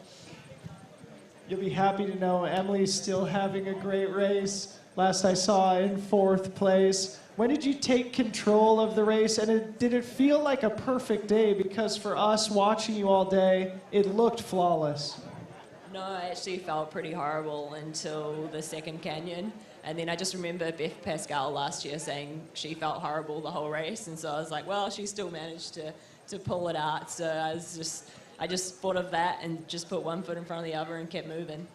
[SPEAKER 2] You'll be happy to know Emily's still having a great race. Last I saw, in 4th place. When did you take control of the race, and did it feel like a perfect day? Because for us watching you all day, it looked flawless.
[SPEAKER 13] No, I actually felt pretty horrible until the 2nd canyon. And then I just remember Beth Pascal last year saying she felt horrible the whole race. And so I was like, well, she still managed to pull it out. So I was just I just thought of that and just put one foot in front of the other and kept moving.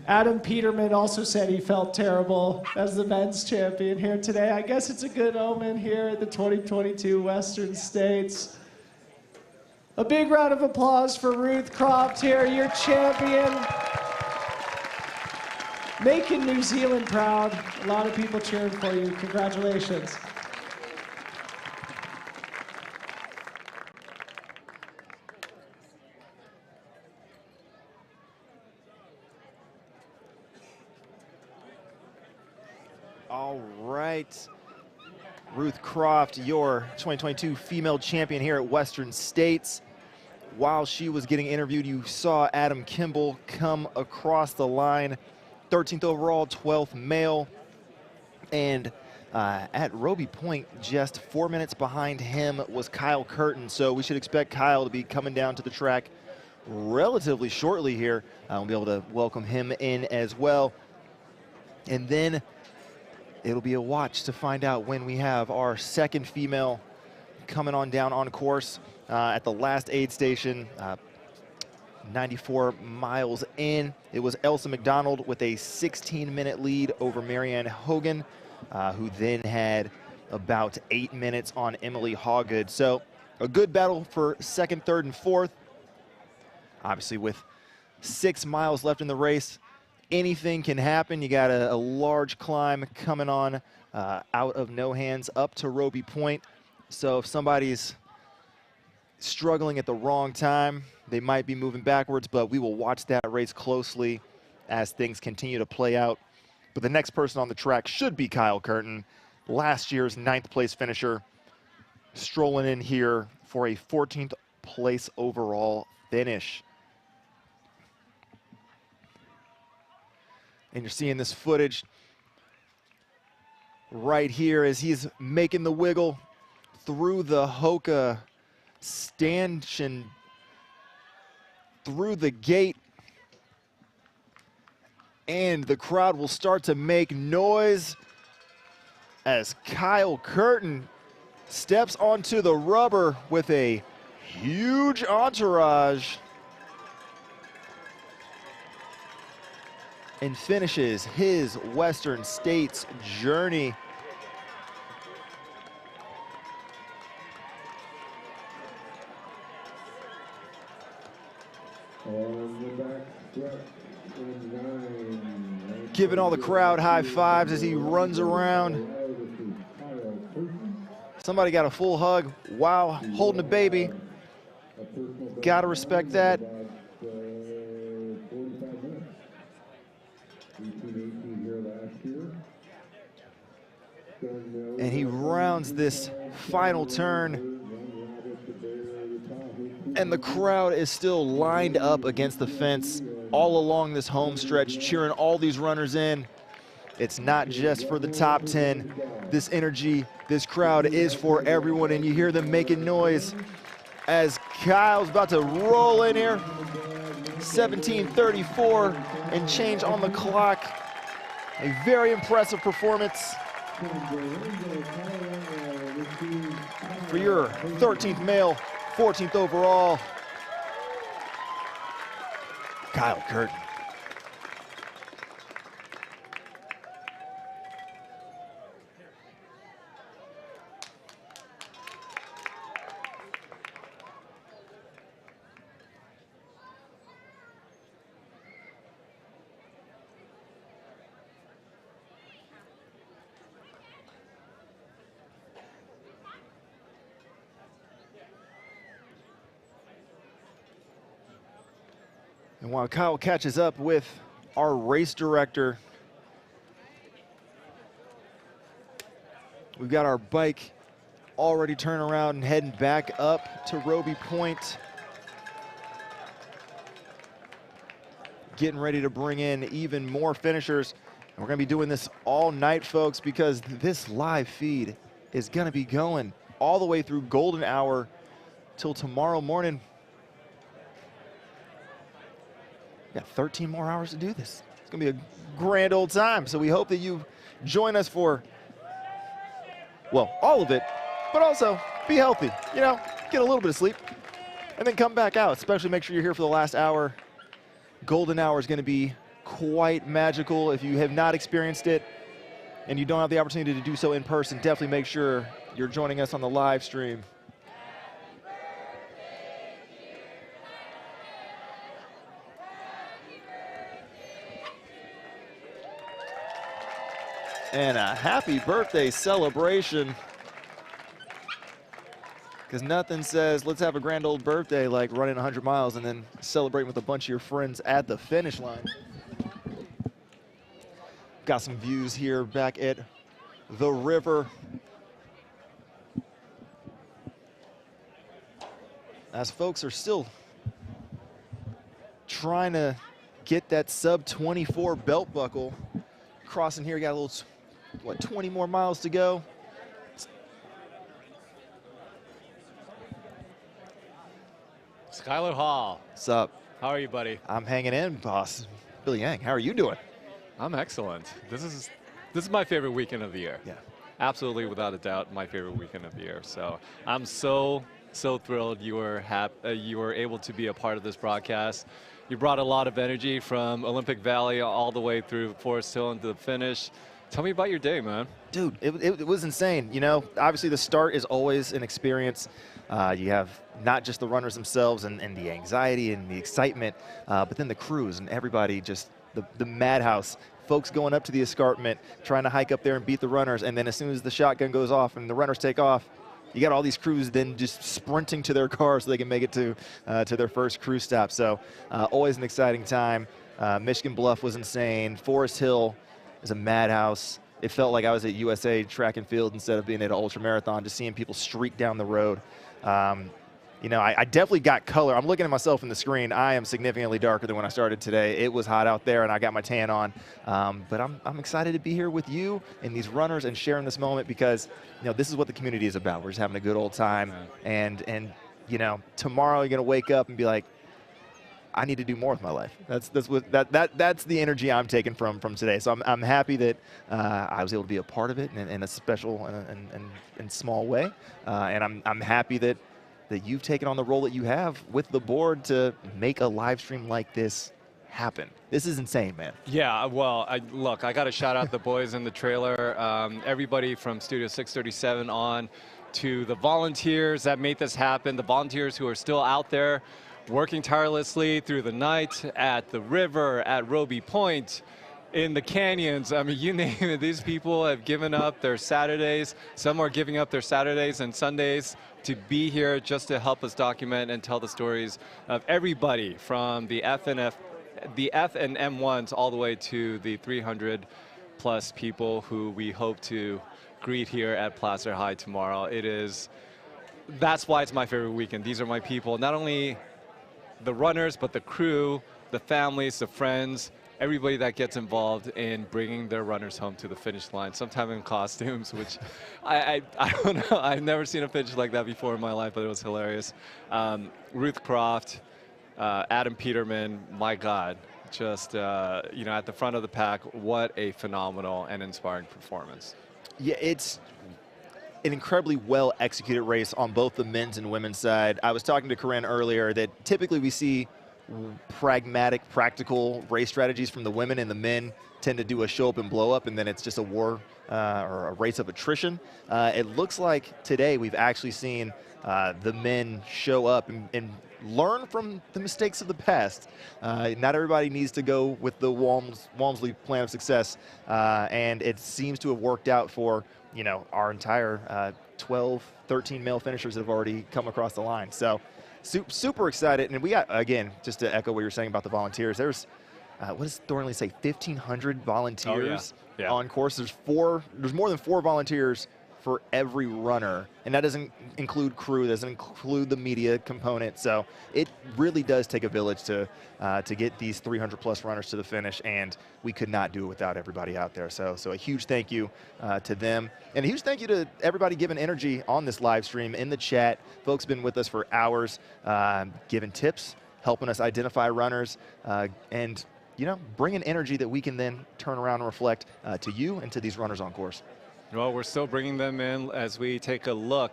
[SPEAKER 2] Adam Peterman also said he felt terrible as the men's champion here today. I guess it's a good omen here at the 2022 Western States. A big round of applause for Ruth Croft here, your champion. Making New Zealand proud. A lot of people cheering for you. Congratulations.
[SPEAKER 9] All right. Ruth Croft, your 2022 female champion here at Western States. While she was getting interviewed, you saw Adam Kimball come across the line. 13th overall, 12th male. And at Roby Point, just 4 minutes behind him was Kyle Curtin. So we should expect Kyle to be coming down to the track relatively shortly here. We'll be able to welcome him in as well. And then it'll be a watch to find out when we have our second female coming on down on course at the last aid station, 94 miles in. It was Elsa McDonald with a 16-minute lead over Marianne Hogan, who then had about 8 minutes on Emily Hawgood. So a good battle for second, third, and fourth. Obviously, with 6 miles left in the race, anything can happen. You got a large climb coming on out of No Hands up to Roby Point. So if somebody's struggling at the wrong time, they might be moving backwards, but we will watch that race closely as things continue to play out. But the next person on the track should be Kyle Curtin, last year's 9th place finisher, strolling in here for a 14th place overall finish. And you're seeing this footage right here as he's making the wiggle through the Hoka stanchion, through the gate. And the crowd will start to make noise as Kyle Curtin steps onto the rubber with a huge entourage and finishes his Western States journey. Giving all the crowd high fives as he runs around. Somebody got a full hug while holding a baby. Gotta respect that. And he rounds this final turn. And the crowd is still lined up against the fence all along this home stretch, cheering all these runners in. It's not just for the top 10. This energy, this crowd is for everyone, and you hear them making noise as Kyle's about to roll in here. 17:34 and change on the clock. A very impressive performance for your 13th male, 14th overall, Kyle Curtin. And while Kyle catches up with our race director, we've got our bike already turned around and heading back up to Roby Point. Getting ready to bring in even more finishers. And we're gonna be doing this all night, folks, because this live feed is gonna be going all the way through golden hour till tomorrow morning. Got 13 more hours to do this. It's gonna be a grand old time. So we hope that you join us for, well, all of it, but also be healthy. You know, get a little bit of sleep. and then come back out. Especially make sure you're here for the last hour. Golden hour is going to be quite magical. If you have not experienced it and you don't have the opportunity to do so in person, definitely make sure you're joining us on the live stream. And a happy birthday celebration. Because nothing says, let's have a grand old birthday like running 100 miles and then celebrating with a bunch of your friends at the finish line. Got some views here back at the river. As folks are still trying to get that sub 24 belt buckle. Crossing here, got a little, what, 20 more miles to go.
[SPEAKER 14] Skylar Hall.
[SPEAKER 9] What's up?
[SPEAKER 14] How are you, buddy?
[SPEAKER 9] I'm hanging in, boss. Billy Yang, how are you doing?
[SPEAKER 14] I'm excellent. This is my favorite weekend of the year.
[SPEAKER 9] Yeah.
[SPEAKER 14] Absolutely, without a doubt, my favorite weekend of the year. So I'm so thrilled you were able to be a part of this broadcast. You brought a lot of energy from Olympic Valley all the way through Forest Hill into the finish. Tell me about your day, man.
[SPEAKER 9] Dude, it was insane. You know, obviously the start is always an experience. You have not just the runners themselves and the anxiety and the excitement, but then the crews and everybody, just the madhouse. Folks going up to the escarpment, trying to hike up there and beat the runners, and then as soon as the shotgun goes off and the runners take off, you got all these crews then just sprinting to their cars so they can make it to their first crew stop. So always an exciting time. Michigan Bluff was insane. Forest Hill is a madhouse. It felt like I was at USA Track and Field instead of being at an ultra marathon, just seeing people streak down the road. You know, I definitely got color. I'm looking at myself in the screen. I am significantly darker than when I started today. It was hot out there, and I got my tan on. But I'm excited to be here with you and these runners and sharing this moment because, you know, this is what the community is about. We're just having a good old time. And you know, tomorrow you're going to wake up and be like, I need to do more with my life. That's the energy I'm taking from today. So I'm happy that I was able to be a part of it in a special and small way. And I'm happy that you've taken on the role that you have with the board to make a live stream like this happen. This is insane, man.
[SPEAKER 14] Yeah, well, look, I got to shout out the boys in the trailer, everybody from Studio 637 on to the volunteers that made this happen, the volunteers who are still out there working tirelessly through the night at the river, at Roby Point, in the canyons. I mean, you name it, these people have given up their Saturdays. Some are giving up their Saturdays and Sundays to be here just to help us document and tell the stories of everybody from the F and M1s all the way to the 300 plus people who we hope to greet here at Placer High tomorrow. That's why it's my favorite weekend. These are my people, not only the runners, but the crew, the families, the friends, everybody that gets involved in bringing their runners home to the finish line, sometimes in costumes, which I don't know. I've never seen a finish like that before in my life, but it was hilarious. Ruth Croft, Adam Peterman, my God, just, you know, at the front of the pack, what a phenomenal and inspiring performance.
[SPEAKER 9] Yeah, it's an incredibly well executed race on both the men's and women's side. I was talking to Corinne earlier that typically we see pragmatic, practical race strategies from the women, and the men tend to do a show up and blow up, and then it's just a war or a race of attrition. It looks like today we've actually seen the men show up and learn from the mistakes of the past. Not everybody needs to go with the Walmsley plan of success, and it seems to have worked out for, you know, our entire 12, 13 male finishers that have already come across the line. So super excited. And we got, again, just to echo what you're saying about the volunteers, there's, what does Thornley say, 1,500 volunteers on course. There's more than 4 volunteers for every runner, and that doesn't include crew, doesn't include the media component. So it really does take a village to get these 300 plus runners to the finish, and we could not do it without everybody out there. So a huge thank you to them, and a huge thank you to everybody giving energy on this live stream in the chat. Folks been with us for hours, giving tips, helping us identify runners, and, you know, bringing energy that we can then turn around and reflect to you and to these runners on course.
[SPEAKER 14] Well, we're still bringing them in as we take a look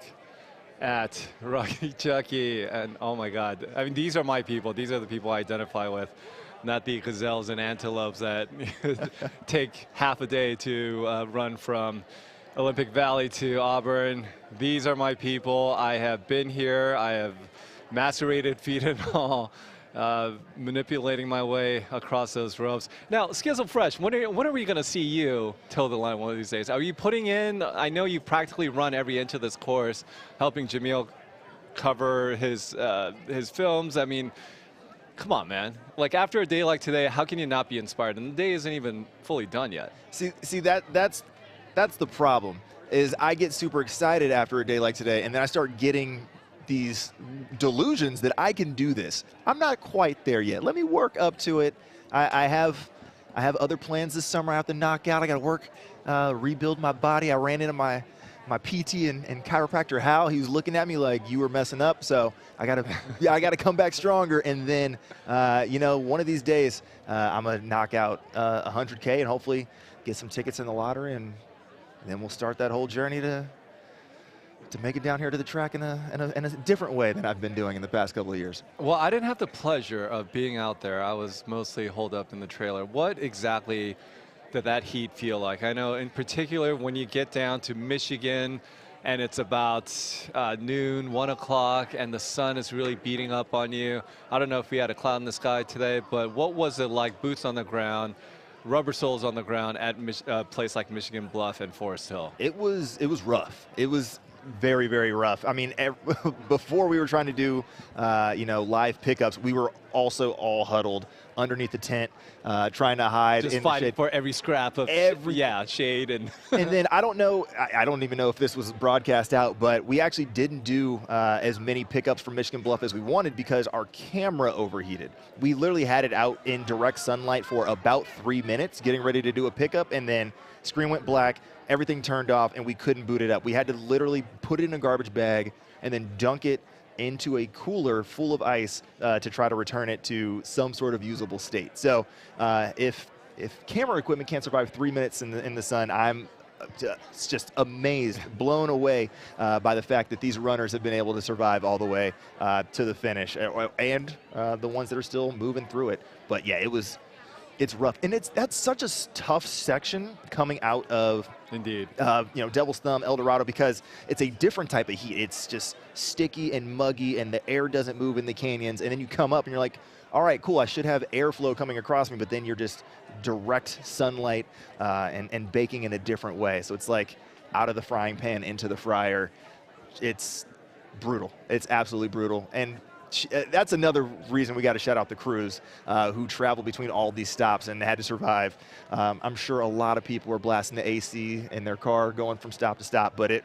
[SPEAKER 14] at Rocky Chucky, and oh my God. I mean, these are my people. These are the people I identify with, not the gazelles and antelopes that take half a day to run from Olympic Valley to Auburn. These are my people. I have been here. I have macerated feet and all, manipulating my way across those ropes. Now, Skizzle Fresh, when are we going to see you toe the line one of these days? Are you putting in, I know you practically run every inch of this course, helping Jamil cover his films. I mean, come on, man. Like, after a day like today, how can you not be inspired? And the day isn't even fully done yet.
[SPEAKER 9] See that's the problem, is I get super excited after a day like today, and then I start getting these delusions that I can do this. I'm not quite there yet. Let me work up to it. I have other plans this summer I have to knock out. I got to work, rebuild my body. I ran into my PT and chiropractor Hal. He was looking at me like, you were messing up. So I got to come back stronger. And then, one of these days, I'm going to knock out 100K and hopefully get some tickets in the lottery. And then we'll start that whole journey to make it down here to the track in a different way than I've been doing in the past couple of years.
[SPEAKER 14] Well, I didn't have the pleasure of being out there. I was mostly holed up in the trailer. What exactly did that heat feel like? I know in particular when you get down to Michigan and it's about noon, 1 o'clock, and the sun is really beating up on you. I don't know if we had a cloud in the sky today, but what was it like, boots on the ground, rubber soles on the ground at a place like Michigan Bluff and Forest Hill?
[SPEAKER 9] It was rough. It was very, very rough. I mean, before we were trying to do, live pickups, we were also all huddled underneath the tent, trying to hide.
[SPEAKER 14] Just fighting for every scrap of shade. And
[SPEAKER 9] then I don't even know if this was broadcast out, but we actually didn't do as many pickups from Michigan Bluff as we wanted because our camera overheated. We literally had it out in direct sunlight for about 3 minutes, getting ready to do a pickup, and then screen went black, everything turned off, and we couldn't boot it up. We had to literally put it in a garbage bag and then dunk it into a cooler full of ice to try to return it to some sort of usable state. So if camera equipment can't survive 3 minutes in the sun, I'm just amazed, blown away by the fact that these runners have been able to survive all the way to the finish, and the ones that are still moving through it. But yeah, it's rough, and that's such a tough section coming out of Devil's Thumb, El Dorado, because it's a different type of heat. It's just sticky and muggy, and the air doesn't move in the canyons. And then you come up and you're like, all right, cool, I should have airflow coming across me, but then you're just direct sunlight and baking in a different way. So it's like out of the frying pan into the fryer. It's brutal. It's absolutely brutal. And that's another reason we got to shout out the crews who traveled between all these stops and had to survive. I'm sure a lot of people were blasting the AC in their car going from stop to stop, but it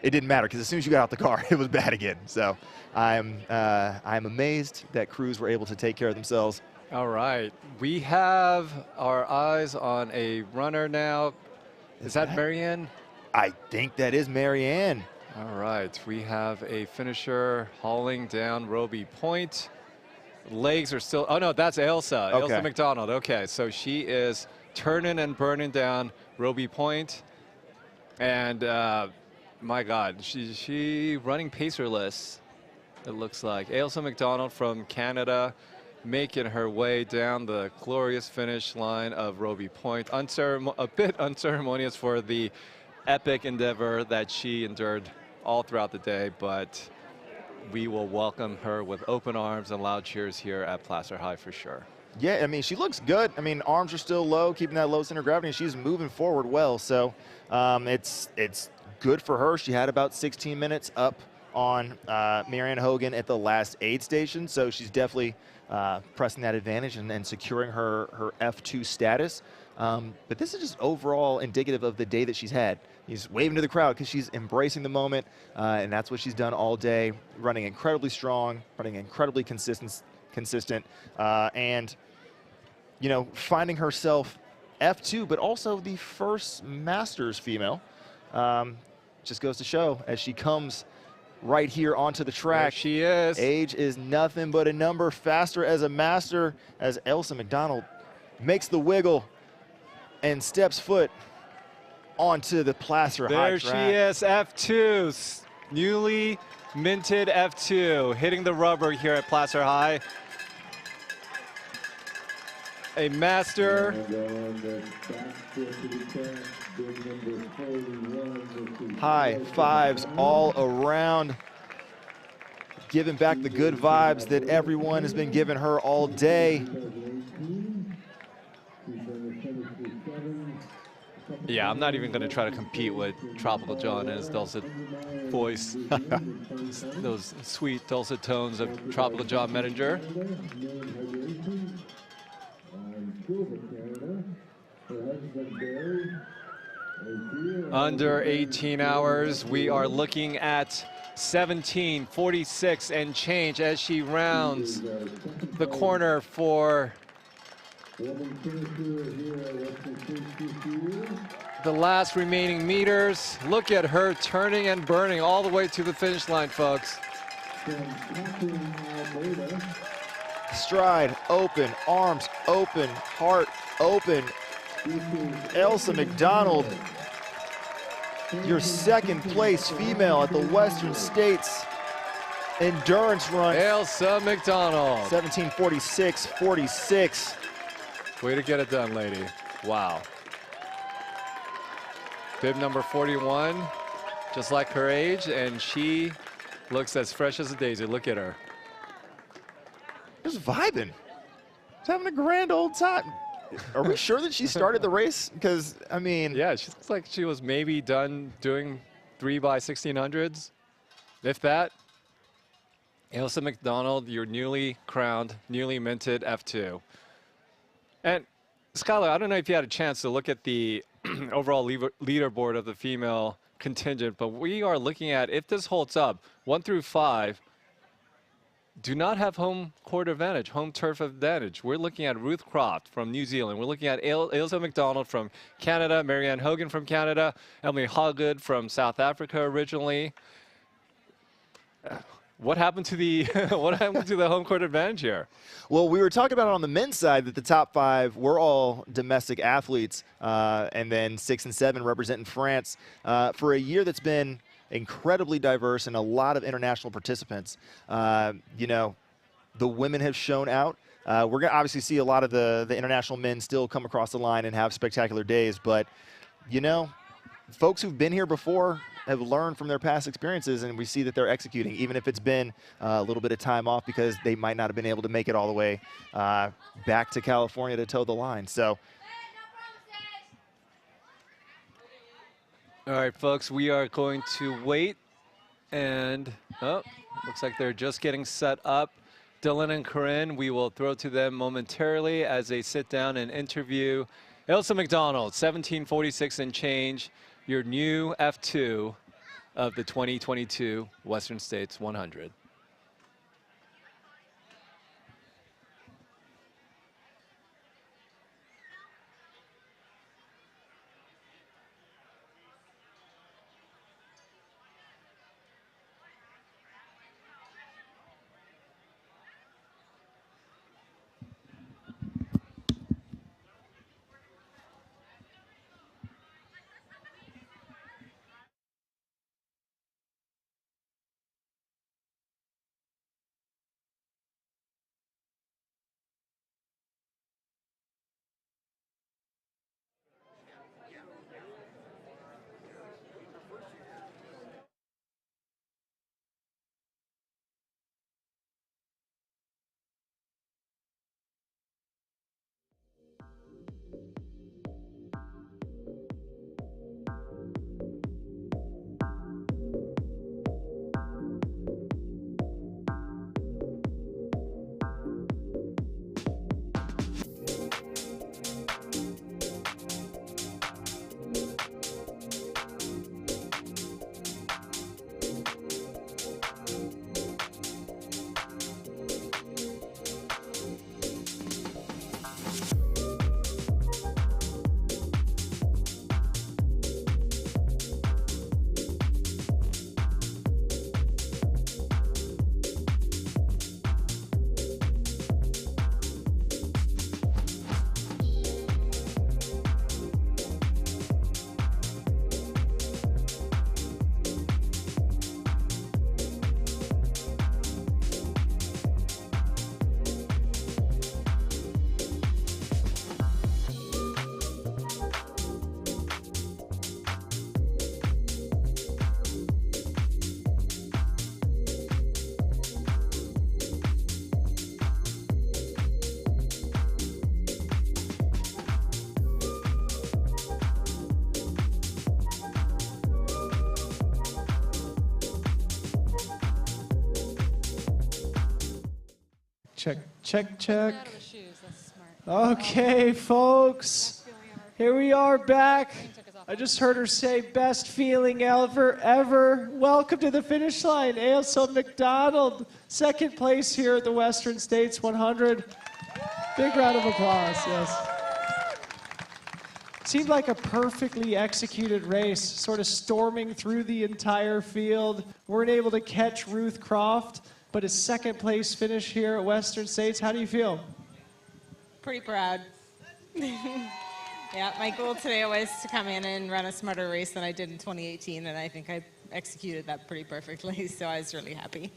[SPEAKER 9] didn't matter because as soon as you got out the car, it was bad again. So I'm amazed that crews were able to take care of themselves.
[SPEAKER 14] All right, we have our eyes on a runner now. Is that Marianne?
[SPEAKER 9] I think that is Marianne.
[SPEAKER 14] All right, we have a finisher hauling down Roby Point. Legs are still, oh no, that's Ailsa,
[SPEAKER 9] Okay.
[SPEAKER 14] Ailsa McDonald. Okay, so she is turning and burning down Roby Point. And my God, she running pacerless, it looks like. Ailsa McDonald from Canada making her way down the glorious finish line of Roby Point. A bit unceremonious for the epic endeavor that she endured all throughout the day, but we will welcome her with open arms and loud cheers here at Placer High for sure.
[SPEAKER 9] Yeah, I mean, she looks good. I mean, arms are still low, keeping that low center of gravity, and she's moving forward well. So it's good for her. She had about 16 minutes up on Marianne Hogan at the last aid station, so she's definitely pressing that advantage and securing her F2 status. But this is just overall indicative of the day that she's had. He's waving to the crowd because she's embracing the moment, and that's what she's done all day, running incredibly strong, running incredibly consistent, and, finding herself F2, but also the first Masters female. Just goes to show as she comes right here onto the track.
[SPEAKER 14] There she is.
[SPEAKER 9] Age is nothing but a number. Faster as a master as Ailsa McDonald makes the wiggle and steps foot onto the Placer High
[SPEAKER 14] There
[SPEAKER 9] track.
[SPEAKER 14] she is, F2, newly minted F2, hitting the rubber here at Placer High. A master.
[SPEAKER 9] High fives all around. Giving back the good vibes that everyone has been giving her all day.
[SPEAKER 14] Yeah, I'm not even going to try to compete with Tropical John and his dulcet voice. Those sweet dulcet tones of Tropical John Mettinger. Under 18 hours, we are looking at 17:46 and change as she rounds the corner for the last remaining meters. Look at her turning and burning all the way to the finish line, folks.
[SPEAKER 9] Stride open, arms open, heart open. Elsa McDonald, your second place female at the Western States endurance run.
[SPEAKER 14] Elsa McDonald.
[SPEAKER 9] 17:46.46.
[SPEAKER 14] Way to get it done, lady. Wow. Bib number 41, just like her age, and she looks as fresh as a daisy. Look at her.
[SPEAKER 9] Just vibing. Just having a grand old time. Are we sure that she started the race? Because, I mean...
[SPEAKER 14] Yeah, she looks like she was maybe done doing 3x1600s, if that. Elsa McDonald, your newly crowned, newly minted F2. And Skylar, I don't know if you had a chance to look at the overall leaderboard of the female contingent, but we are looking at, if this holds up, 1 through 5, do not have home court advantage, home turf advantage. We're looking at Ruth Croft from New Zealand. We're looking at Ailsa McDonald from Canada, Marianne Hogan from Canada, Emily Hoggood from South Africa originally. What happened to the home court advantage here?
[SPEAKER 9] Well, we were talking about it on the men's side that the top 5 were all domestic athletes, and then 6 and 7 representing France for a year that's been incredibly diverse and a lot of international participants. You know, the women have shown out. We're going to obviously see a lot of the international men still come across the line and have spectacular days, but, you know, folks who've been here before have learned from their past experiences, and we see that they're executing, even if it's been a little bit of time off because they might not have been able to make it all the way back to California to toe the line. So,
[SPEAKER 14] all right, folks, we are going to wait, and looks like they're just getting set up. Dylan and Corinne, we will throw to them momentarily as they sit down and interview Elsa McDonald, 17:46 and change, your new F2 of the 2022 Western States 100.
[SPEAKER 2] Check, check, check. Okay, folks. Here we are back. I just heard her say, best feeling ever. Welcome to the finish line, Ailsa McDonald. Second place here at the Western States 100. Big round of applause, yes. Seemed like a perfectly executed race, sort of storming through the entire field. Weren't able to catch Ruth Croft, but a second place finish here at Western States. How do you feel?
[SPEAKER 15] Pretty proud. Yeah, my goal today was to come in and run a smarter race than I did in 2018, and I think I executed that pretty perfectly, so I was really happy.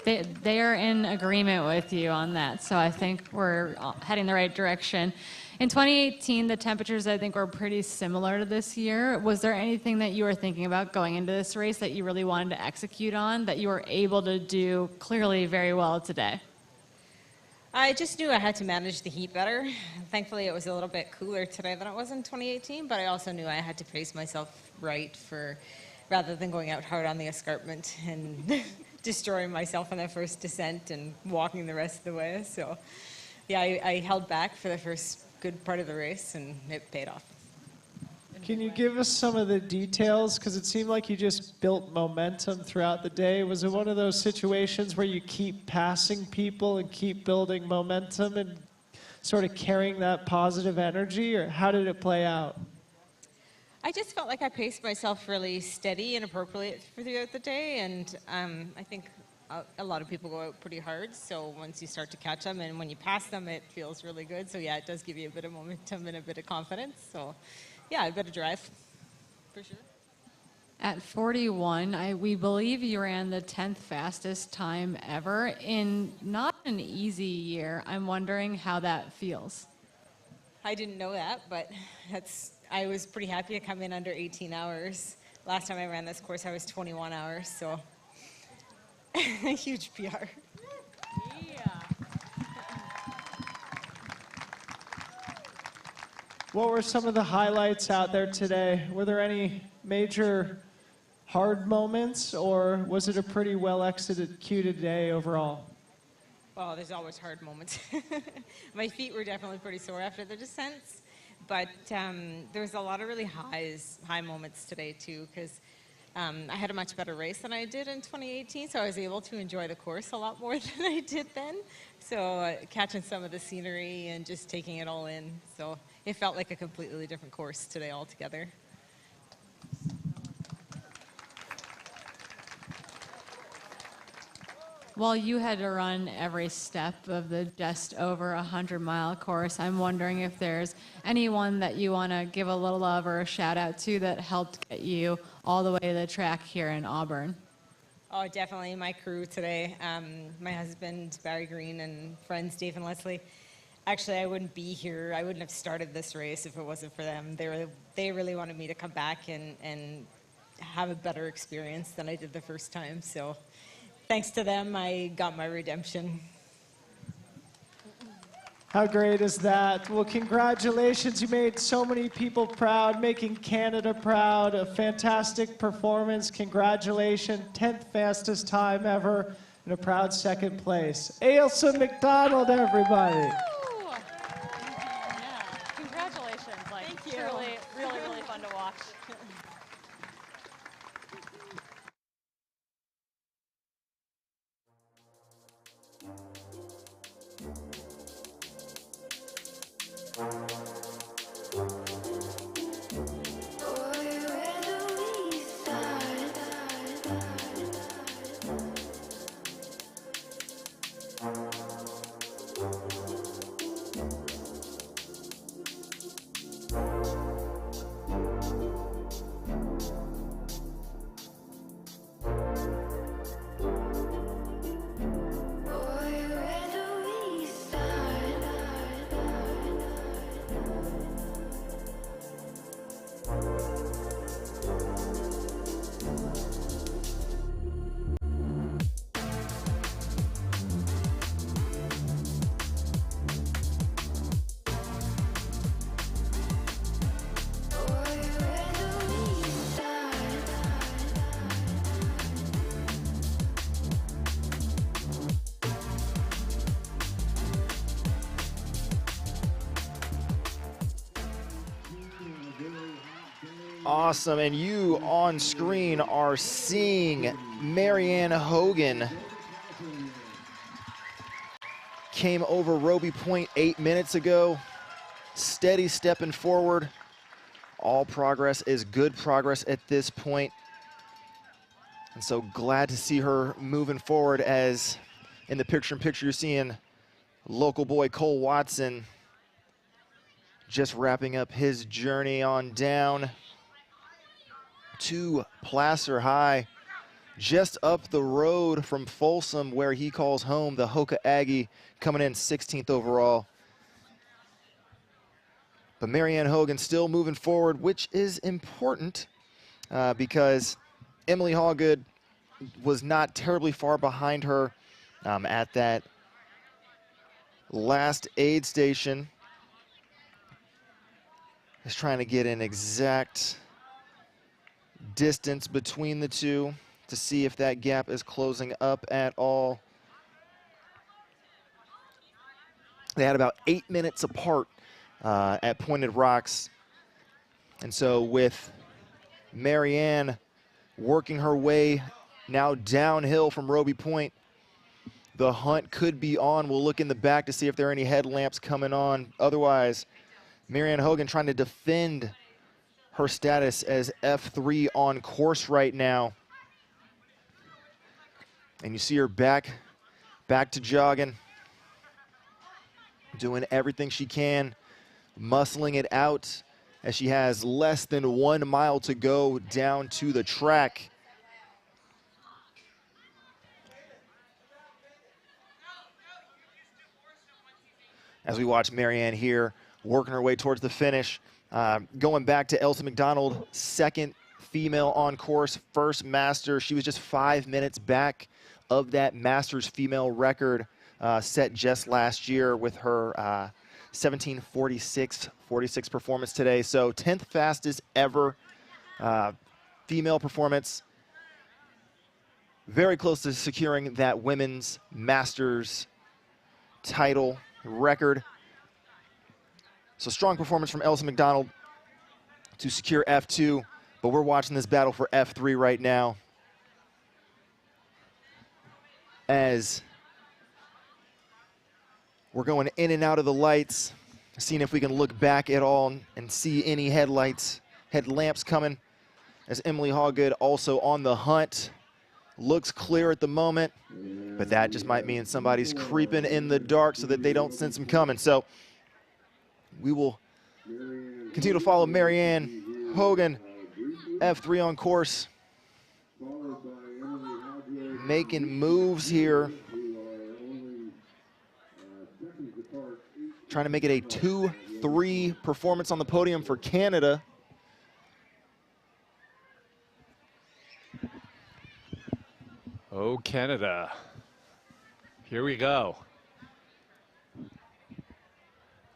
[SPEAKER 1] They are in agreement with you on that, so I think we're heading the right direction. In 2018, the temperatures, I think, were pretty similar to this year. Was there anything that you were thinking about going into this race that you really wanted to execute on that you were able to do clearly very well today?
[SPEAKER 15] I just knew I had to manage the heat better. Thankfully, it was a little bit cooler today than it was in 2018, but I also knew I had to pace myself right rather than going out hard on the escarpment and destroying myself on the first descent and walking the rest of the way. So, yeah, I held back for the first good part of the race, and it paid off.
[SPEAKER 2] Can you give us some of the details? Because it seemed like you just built momentum throughout the day. Was it one of those situations where you keep passing people and keep building momentum and sort of carrying that positive energy, or how did it play out?
[SPEAKER 15] I just felt like I paced myself really steady and appropriate throughout the day, and I think a lot of people go out pretty hard, so once you start to catch them and when you pass them, it feels really good. So yeah, it does give you a bit of momentum and a bit of confidence. So yeah, a bit of drive, for sure.
[SPEAKER 1] At 41, we believe you ran the 10th fastest time ever in not an easy year. I'm wondering how that feels.
[SPEAKER 15] I didn't know that, but I was pretty happy to come in under 18 hours. Last time I ran this course, I was 21 hours, so a huge PR.
[SPEAKER 2] What were some of the highlights out there today? Were there any major hard moments, or was it a pretty well executed day overall?
[SPEAKER 15] Well, there's always hard moments. My feet were definitely pretty sore after the descents, but there was a lot of really high moments today too, because I had a much better race than I did in 2018, so I was able to enjoy the course a lot more than I did then. So catching some of the scenery and just taking it all in. So it felt like a completely different course today altogether.
[SPEAKER 1] While you had to run every step of the just over 100-mile course, I'm wondering if there's anyone that you want to give a little love or a shout out to that helped get you all the way to the track here in Auburn.
[SPEAKER 15] Oh, definitely my crew today. My husband, Barry Green, and friends, Dave and Leslie. Actually, I wouldn't be here. I wouldn't have started this race if it wasn't for them. They really wanted me to come back and have a better experience than I did the first time. So thanks to them, I got my redemption.
[SPEAKER 2] How great is that? Well, congratulations. You made so many people proud, making Canada proud. A fantastic performance. Congratulations. 10th fastest time ever and a proud second place. Ailsa McDonald, everybody.
[SPEAKER 1] Yeah, congratulations. Thank you. Really fun to watch.
[SPEAKER 9] Awesome, and you on screen are seeing Marianne Hogan came over Roby Point 8 minutes ago. Steady stepping forward. All progress is good progress at this point. And so glad to see her moving forward, as in the picture-in-picture you're seeing local boy Cole Watson just wrapping up his journey on down to Placer High, just up the road from Folsom, where he calls home. The Hoka Aggie coming in 16th overall. But Marianne Hogan still moving forward, which is important because Emily Hawgood was not terribly far behind her at that last aid station. Is trying to get an exact distance between the two to see if that gap is closing up at all. They had about 8 minutes apart at Pointed Rocks. And so with Marianne working her way now downhill from Roby Point, the hunt could be on. We'll look in the back to see if there are any headlamps coming on. Otherwise, Marianne Hogan trying to defend her status as F3 on course right now. And you see her back to jogging, doing everything she can, muscling it out as she has less than 1 mile to go down to the track. As we watch Marianne here working her way towards the finish. Going back to Elsa McDonald, second female on course, first master. She was just 5 minutes back of that Masters female record set just last year with her 17:46 performance today. So 10th fastest ever female performance. Very close to securing that women's Masters title record. So strong performance from Elsa McDonald to secure F2, but we're watching this battle for F3 right now, as we're going in and out of the lights, seeing if we can look back at all and see any headlamps coming, as Emily Hawgood also on the hunt. Looks clear at the moment, but that just might mean somebody's creeping in the dark so that they don't sense them coming. So we will continue to follow Marianne Hogan, F3 on course, making moves here, trying to make it a 2-3 performance on the podium for Canada.
[SPEAKER 14] Oh, Canada. Here we go.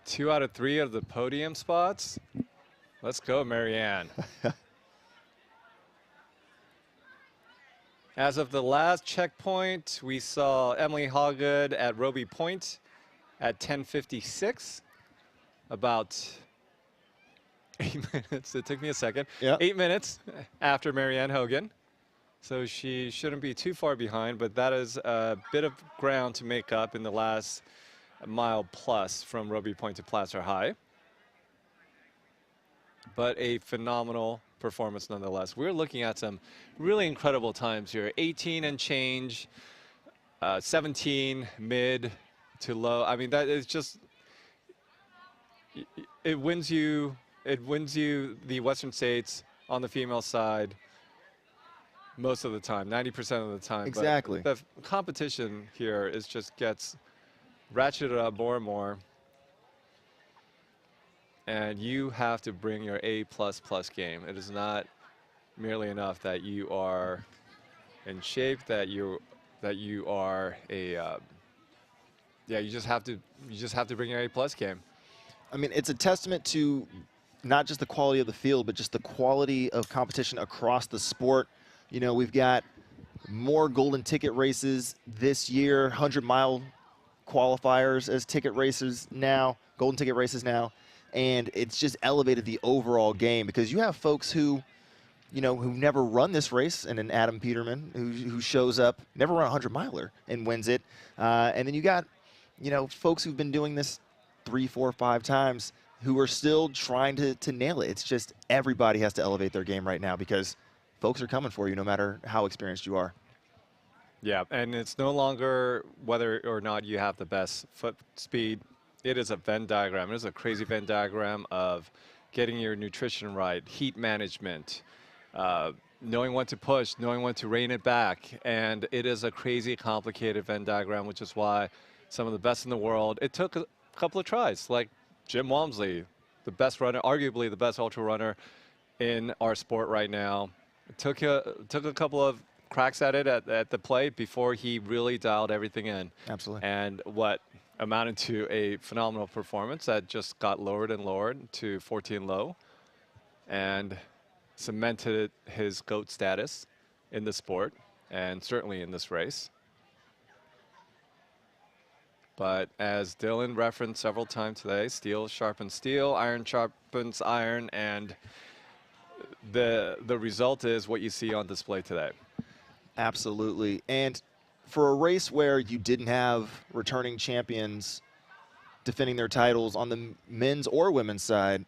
[SPEAKER 14] 2 out of 3 of the podium spots. Let's go, Marianne. As of the last checkpoint, we saw Emily Hawgood at Roby Point at 10:56. About 8 minutes. It took me a second.
[SPEAKER 9] Yep.
[SPEAKER 14] 8 minutes after Marianne Hogan. So she shouldn't be too far behind, but that is a bit of ground to make up in the last mile plus from Roby Point to Placer High. But a phenomenal performance nonetheless. We're looking at some really incredible times here. 18 and change, 17 mid to low. I mean, that is just, it wins you the Western States on the female side most of the time, 90% of the time.
[SPEAKER 9] Exactly.
[SPEAKER 14] But the competition here is just gets ratcheted up more and more. And you have to bring your A++ game. It is not merely enough that you are in shape, that you are a yeah, you just have to bring your A+ game.
[SPEAKER 9] I mean, it's a testament to not just the quality of the field, but just the quality of competition across the sport. You know, we've got more golden ticket races this year, 100-mile qualifiers as ticket races now, golden ticket races now. and it's just elevated the overall game because you have folks who, you know, who never run this race, and an Adam Peterman who shows up, never run a 100-miler and wins it. And then you got, you know, folks who've been doing this 3, 4, 5 times who are still trying to nail it. It's just everybody has to elevate their game right now because folks are coming for you no matter how experienced you are.
[SPEAKER 14] Yeah, and it's no longer whether or not you have the best foot speed. It is a Venn diagram. It is a crazy Venn diagram of getting your nutrition right, heat management, knowing when to push, knowing when to rein it back. And it is a crazy, complicated Venn diagram, which is why some of the best in the world, it took a couple of tries, like Jim Walmsley, the best runner, arguably the best ultra runner in our sport right now. It took a couple of cracks at it at the plate before he really dialed everything in.
[SPEAKER 9] Absolutely.
[SPEAKER 14] And what amounted to a phenomenal performance that just got lowered and lowered to 14 low and cemented his GOAT status in the sport and certainly in this race. But as Dylan referenced several times today, steel sharpens steel, iron sharpens iron, and the result is what you see on display today.
[SPEAKER 9] Absolutely. And for a race where you didn't have returning champions defending their titles on the men's or women's side,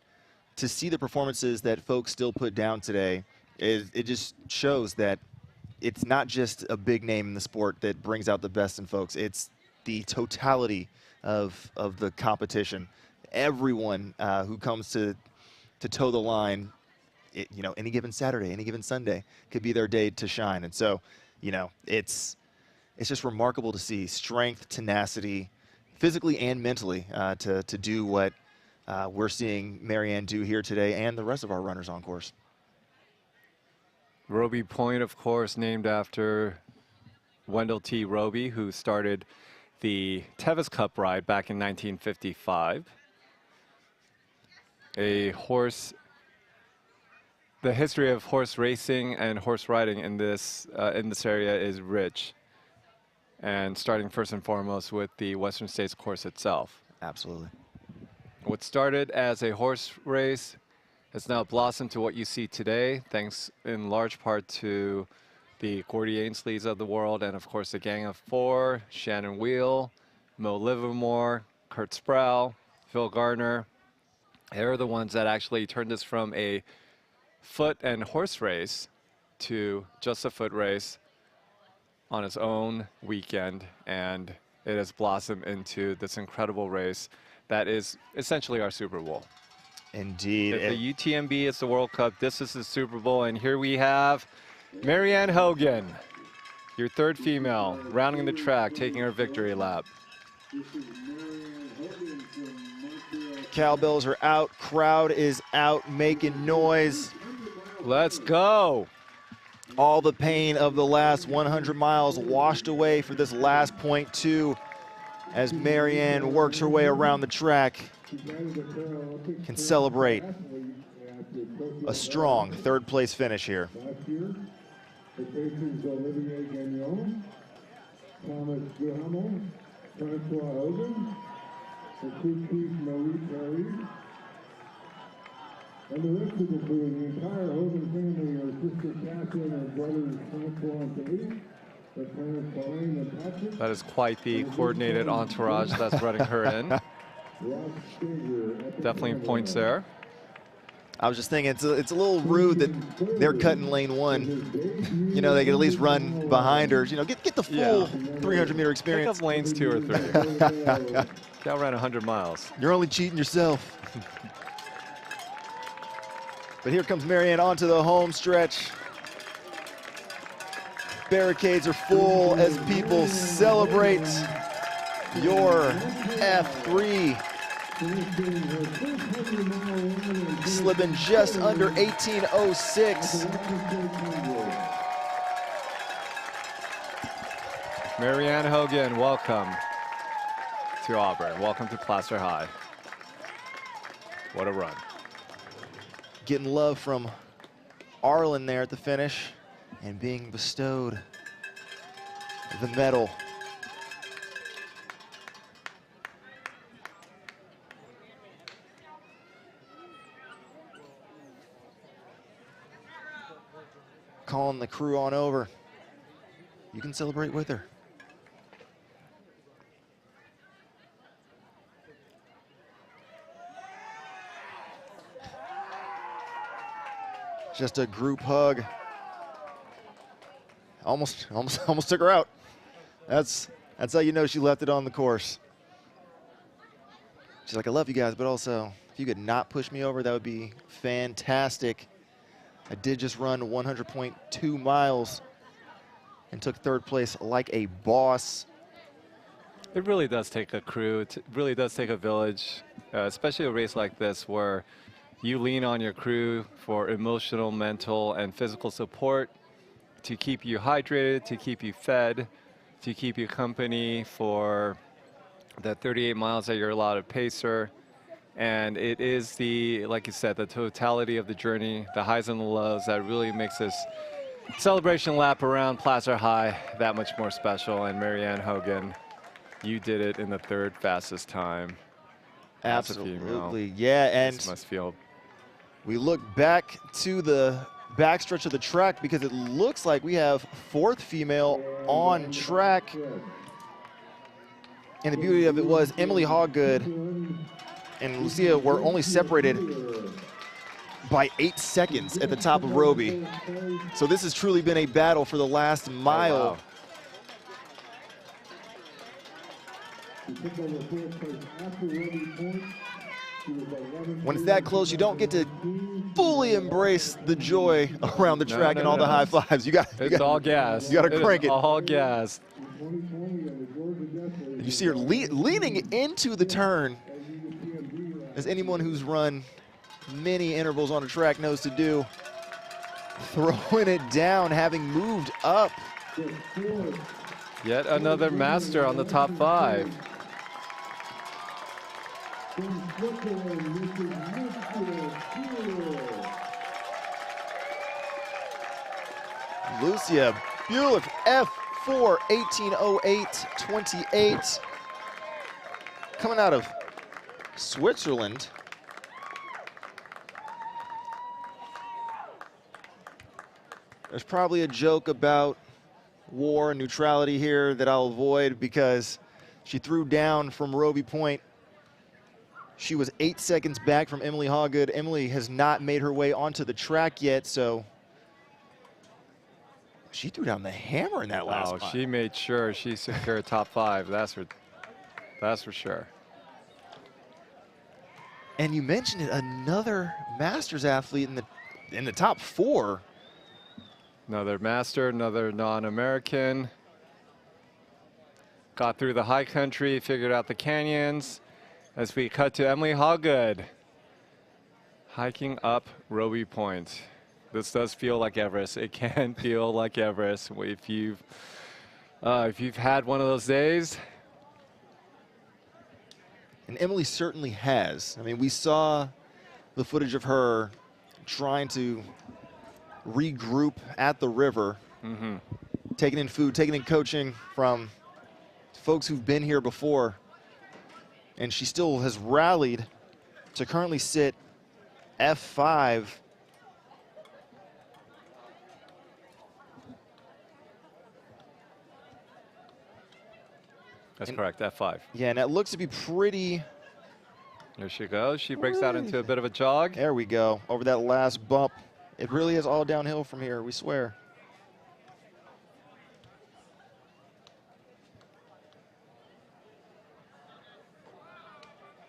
[SPEAKER 9] to see the performances that folks still put down today, it just shows that it's not just a big name in the sport that brings out the best in folks. It's the totality of the competition. Everyone who comes to toe the line, you know, any given Saturday, any given Sunday could be their day to shine. And so, you know, it's just remarkable to see strength, tenacity, physically and mentally, to do what we're seeing Marianne do here today and the rest of our runners on course.
[SPEAKER 14] Roby Point, of course, named after Wendell T. Roby, who started the Tevis Cup ride back in 1955. A horse. The history of horse racing and horse riding in this area is rich, and starting first and foremost with the Western States course itself.
[SPEAKER 9] Absolutely.
[SPEAKER 14] What started as a horse race has now blossomed to what you see today, thanks in large part to the Gordy Ainsleys of the world, and of course the Gang of Four, Shannon Wheel, Mo Livermore, Kurt Sproul, Phil Gardner. They're the ones that actually turned this from a foot and horse race to just a foot race on its own weekend, and it has blossomed into this incredible race that is essentially our Super Bowl.
[SPEAKER 9] Indeed.
[SPEAKER 14] The UTMB is the World Cup. This is the Super Bowl, and here we have Marianne Hogan, your third female, rounding the track, taking her victory lap.
[SPEAKER 9] Cowbells are out, crowd is out, making noise.
[SPEAKER 14] Let's go.
[SPEAKER 9] All the pain of the last 100 miles washed away for this last .2 as Marianne works her way around the track. Can celebrate a strong third place finish here.
[SPEAKER 5] And the rest of the crew, the entire Hogan family, our sister Catherine and brothers Francois and Dave, the parents Pauline and Patrick.
[SPEAKER 14] That is quite the coordinated entourage that's running her in. Definitely points there.
[SPEAKER 9] I was just thinking it's a little rude that they're cutting lane 1. You know, they could at least run behind her. You know, get the full 300-meter experience.
[SPEAKER 14] Pick up lanes 2 or 3. Gal ran 100 miles.
[SPEAKER 9] You're only cheating yourself. But here comes Marianne onto the home stretch. Barricades are full as people celebrate your F3. Slipping just under 18:06.
[SPEAKER 14] Marianne Hogan, welcome to Auburn. Welcome to Placer High. What a run.
[SPEAKER 9] Getting love from Arlen there at the finish and being bestowed the medal. calling the crew on over. You can celebrate with her. Just a group hug. Almost took her out. That's how you know she left it on the course. She's like, I love you guys, but also if you could not push me over, that would be fantastic. I did just run 100.2 miles and took third place like a boss.
[SPEAKER 14] It really does take a crew. It really does take a village, especially a race like this where you lean on your crew for emotional, mental, and physical support to keep you hydrated, to keep you fed, to keep you company for the 38 miles that you're allowed to pacer. And it is the, like you said, the totality of the journey, the highs and the lows that really makes this celebration lap around Placer High that much more special. And Marianne Hogan, you did it in the third fastest time.
[SPEAKER 9] Absolutely, yeah, and
[SPEAKER 14] this must feel.
[SPEAKER 9] We look back to the backstretch of the track because it looks like we have fourth female on track. And the beauty of it was Emily Hawgood and Lucia were only separated by 8 seconds at the top of Roby. So this has truly been a battle for the last mile.
[SPEAKER 14] Oh, wow.
[SPEAKER 9] When it's that close, you don't get to fully embrace the joy around the track and all the high fives.
[SPEAKER 14] It's all gas.
[SPEAKER 9] You got to crank it.
[SPEAKER 14] All gas.
[SPEAKER 9] You see her leaning into the turn, as anyone who's run many intervals on a track knows to do. Throwing it down, having moved up.
[SPEAKER 14] Yet another master on the top 5.
[SPEAKER 9] Lucia Bueller, F4, 18:08.28. Coming out of Switzerland. There's probably a joke about war and neutrality here that I'll avoid because she threw down from Roby Point. She was 8 seconds back from Emily Hawgood. Emily has not made her way onto the track yet, so she threw down the hammer in that last mile.
[SPEAKER 14] She made sure she secured top 5. That's for sure.
[SPEAKER 9] And you mentioned it, another Masters athlete in the top 4.
[SPEAKER 14] Another master, another non-American. Got through the high country, figured out the canyons. As we cut to Emily Hawgood, hiking up Roby Point. This does feel like Everest. It can feel like Everest if you've had one of those days.
[SPEAKER 9] And Emily certainly has. I mean, we saw the footage of her trying to regroup at the river, taking in food, taking in coaching from folks who've been here before. And she still has rallied to currently sit F5.
[SPEAKER 14] That's correct, F5.
[SPEAKER 9] Yeah, and that looks to be pretty.
[SPEAKER 14] There she goes. She breaks out into a bit of a jog.
[SPEAKER 9] There we go. Over that last bump. It really is all downhill from here, we swear.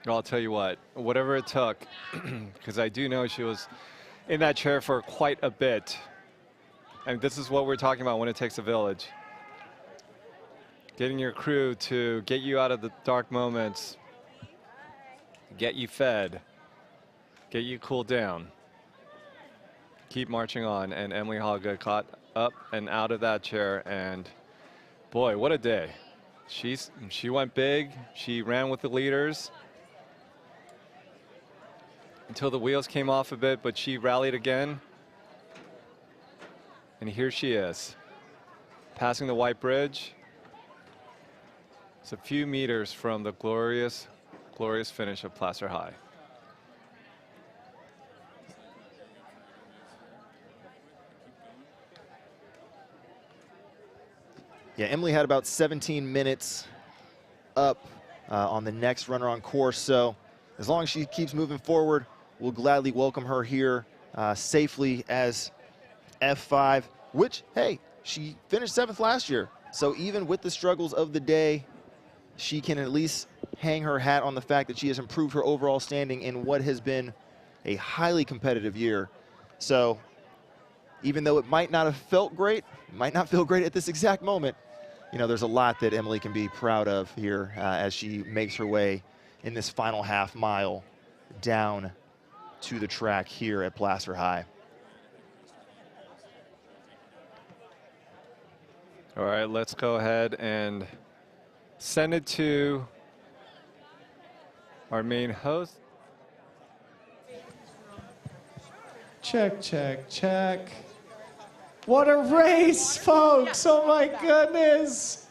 [SPEAKER 14] I'll tell you what, whatever it took, because I do know she was in that chair for quite a bit. And this is what we're talking about when it takes a village. Getting your crew to get you out of the dark moments, get you fed, get you cooled down, keep marching on. And Emily Hawgood caught up and out of that chair, and boy, what a day. She went big, she ran with the leaders until the wheels came off a bit, but she rallied again. And here she is, passing the white bridge. It's a few meters from the glorious, glorious finish of Placer High.
[SPEAKER 9] Yeah, Emily had about 17 minutes up on the next runner on course. So as long as she keeps moving forward, we'll gladly welcome her here safely as F5, which, hey, she finished 7th last year. So even with the struggles of the day, she can at least hang her hat on the fact that she has improved her overall standing in what has been a highly competitive year. So even though it might not have felt great, might not feel great at this exact moment, you know, there's a lot that Emily can be proud of here as she makes her way in this final half mile down to the track here at Placer High.
[SPEAKER 14] All right, let's go ahead and send it to our main host.
[SPEAKER 2] Check, check, check. What a race, folks. Oh, my goodness.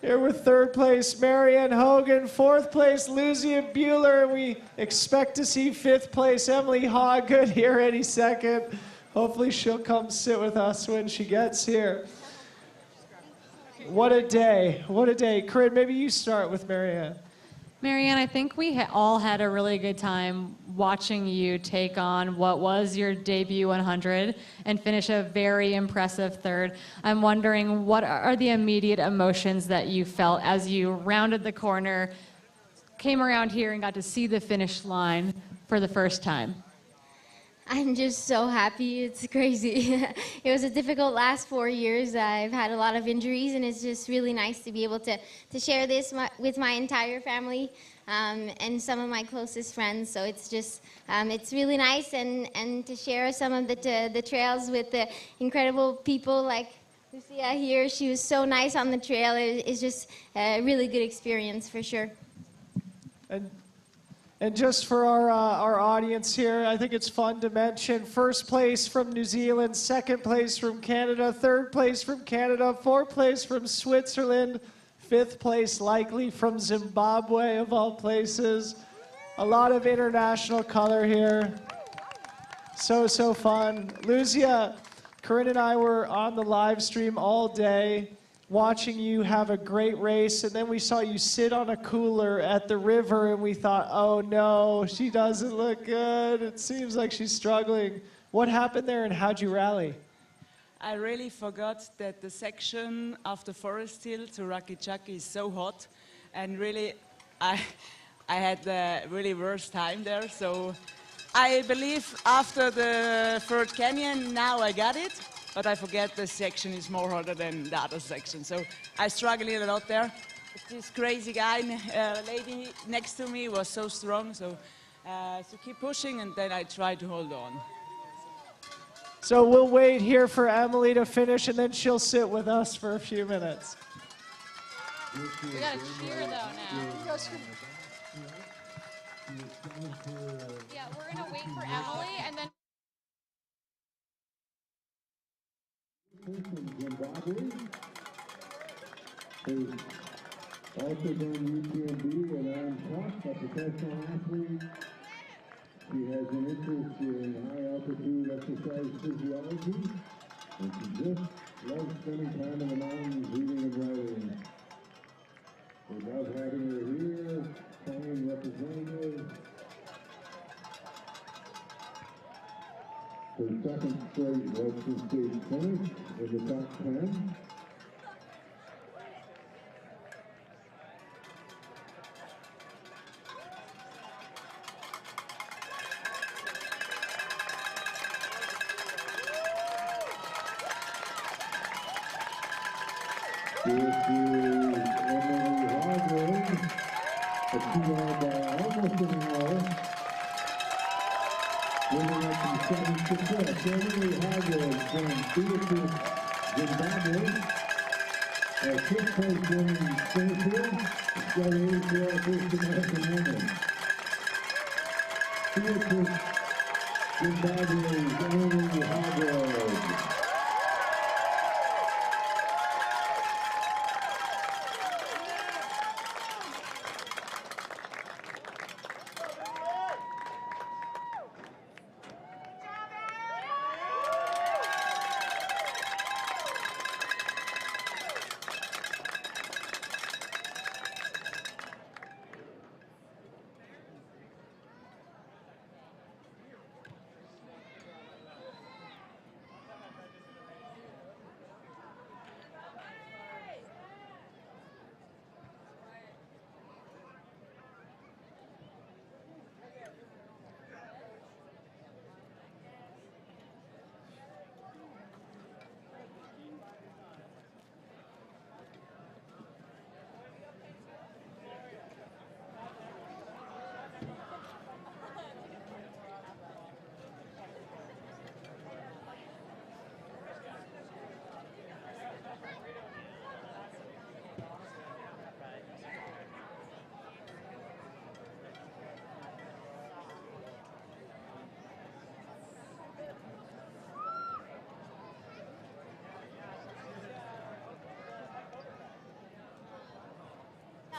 [SPEAKER 2] Here with 3rd place, Marianne Hogan. 4th place, Lucia Bueller. We expect to see 5th place, Emily Hoggood here any second. Hopefully she'll come sit with us when she gets here. What a day. What a day. Corinne, maybe you start with Marianne.
[SPEAKER 6] Marianne, I think we all had a really good time watching you take on what was your debut 100 and finish a very impressive 3rd. I'm wondering, what are the immediate emotions that you felt as you rounded the corner, came around here and got to see the finish line for the first time?
[SPEAKER 16] I'm just so happy. It's crazy. It was a difficult last 4 years. I've had a lot of injuries, and it's just really nice to be able to share this with my entire family and some of my closest friends. So it's just, it's really nice, and to share some of the trails with the incredible people like Lucia here. She was so nice on the trail. It's just a really good experience for sure.
[SPEAKER 2] And just for our audience here, I think it's fun to mention 1st place from New Zealand, 2nd place from Canada, 3rd place from Canada, 4th place from Switzerland, 5th place likely from Zimbabwe, of all places. A lot of international color here. So fun. Lucia, Corinne and I were on the live stream all day, watching you have a great race, and then we saw you sit on a cooler at the river, and we thought, oh no, she doesn't look good. It seems like she's struggling. What happened there, and how'd you rally?
[SPEAKER 17] I really forgot that the section after Forest Hill to Rakechaki is so hot, and really, I had the really worst time there. So I believe after the 3rd canyon, now I got it. But I forget the section is more harder than the other section. So I struggled a lot there. This crazy guy, lady next to me was so strong. So keep pushing, and then I try to hold on.
[SPEAKER 2] So we'll wait here for Emily to finish, and then she'll sit with us for a few minutes.
[SPEAKER 1] We gotta cheer though now. Yeah, we're gonna wait for Emily, and then.
[SPEAKER 5] Zimbabwe has also done UTMB and Arlen Glick, a professional athlete. She has an interest in high-altitude exercise physiology, and she just loves spending time in the mountains reading and writing. We love having her here, playing representative. Her 2nd straight Western States finish in the top 10. This is Emily Hoggood, a 2-hour by almost an hour. Winning up from 7th to 5th, Emily Hoggood from Peterman, Zimbabwe. 5th place in Springfield, starting for our first American woman. Peterman, Zimbabwe's Emily Hoggood.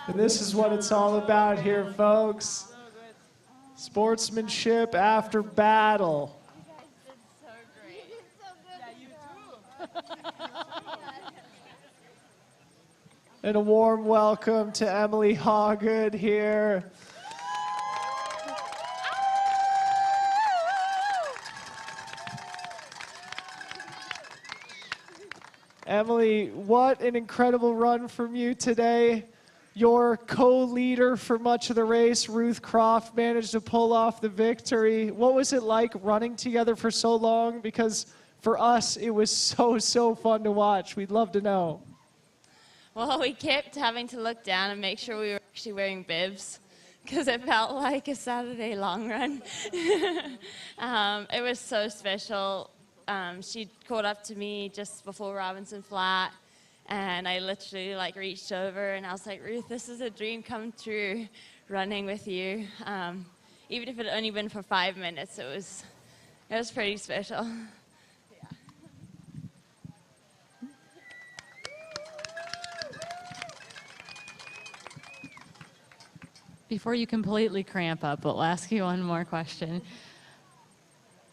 [SPEAKER 2] And this is what it's all about here, folks. Sportsmanship after battle. And a warm welcome to Emily Hawgood here. Emily, what an incredible run from you today. Your co-leader for much of the race, Ruth Croft, managed to pull off the victory. What was it like running together for so long? Because for us, it was so fun to watch. We'd love to know.
[SPEAKER 18] Well, we kept having to look down and make sure we were actually wearing bibs because it felt like a Saturday long run. It was so special. She caught up to me just before Robinson Flat, and I literally reached over and I was like, Ruth, this is a dream come true, running with you. Even if it had only been for 5 minutes, it was pretty special.
[SPEAKER 1] Before you completely cramp up, we'll ask you one more question.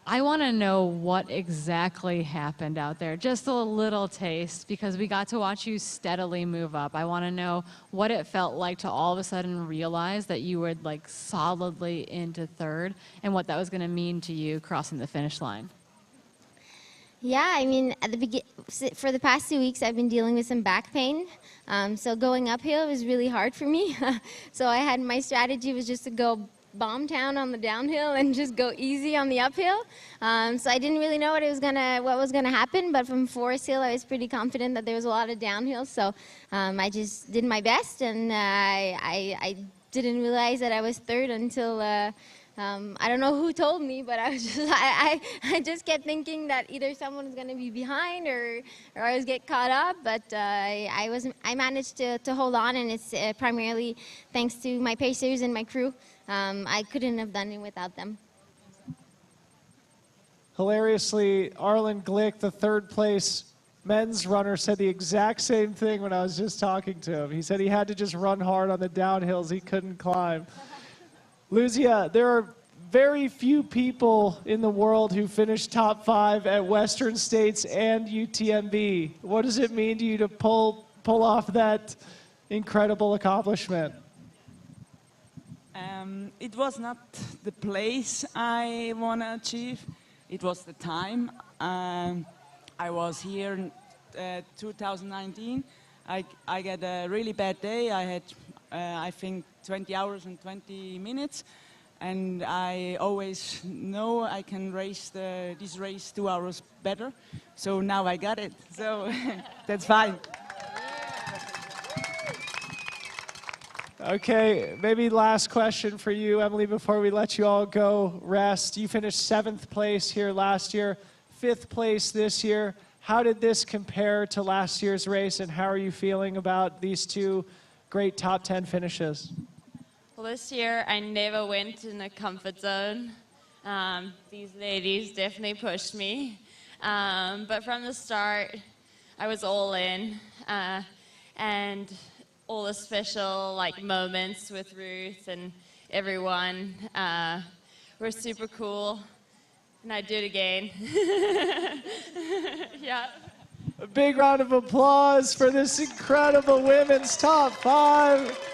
[SPEAKER 1] I want to know what exactly happened out there. Just a little taste, because we got to watch you steadily move up. I want to know what it felt like to all of a sudden realize that you were solidly into third, and what that was going to mean to you crossing the finish line.
[SPEAKER 16] Yeah, I mean, for the past 2 weeks, I've been dealing with some back pain. So going uphill was really hard for me. So my strategy was just to go bomb town on the downhill and just go easy on the uphill. So I didn't really know what was gonna happen, but from Forest Hill, I was pretty confident that there was a lot of downhill. So I just did my best, and I didn't realize that I was third until. I don't know who told me, but I just kept thinking that either someone was going to be behind or I was get caught up. But I managed to hold on, and it's primarily thanks to my pacers and my crew. I couldn't have done it without them.
[SPEAKER 2] Hilariously, Arlen Glick, the third place men's runner, said the exact same thing when I was just talking to him. He said he had to just run hard on the downhills. He couldn't climb. Luzia, there are very few people in the world who finish top 5 at Western States and UTMB. What does it mean to you to pull off that incredible accomplishment?
[SPEAKER 17] It was not the place I want to achieve. It was the time. I was here in 2019. I got a really bad day. I had, I think, 20 hours and 20 minutes. And I always know I can race this race 2 hours better. So now I got it. So that's fine.
[SPEAKER 2] Okay, maybe last question for you, Emily, before we let you all go rest. You finished 7th place here last year, 5th place this year. How did this compare to last year's race, and how are you feeling about these two great top 10 finishes?
[SPEAKER 18] Well, this year I never went in a comfort zone. These ladies definitely pushed me. But from the start, I was all in. And all the special moments with Ruth and everyone were super cool. And I'd do it again. Yeah.
[SPEAKER 2] A big round of applause for this incredible women's top 5.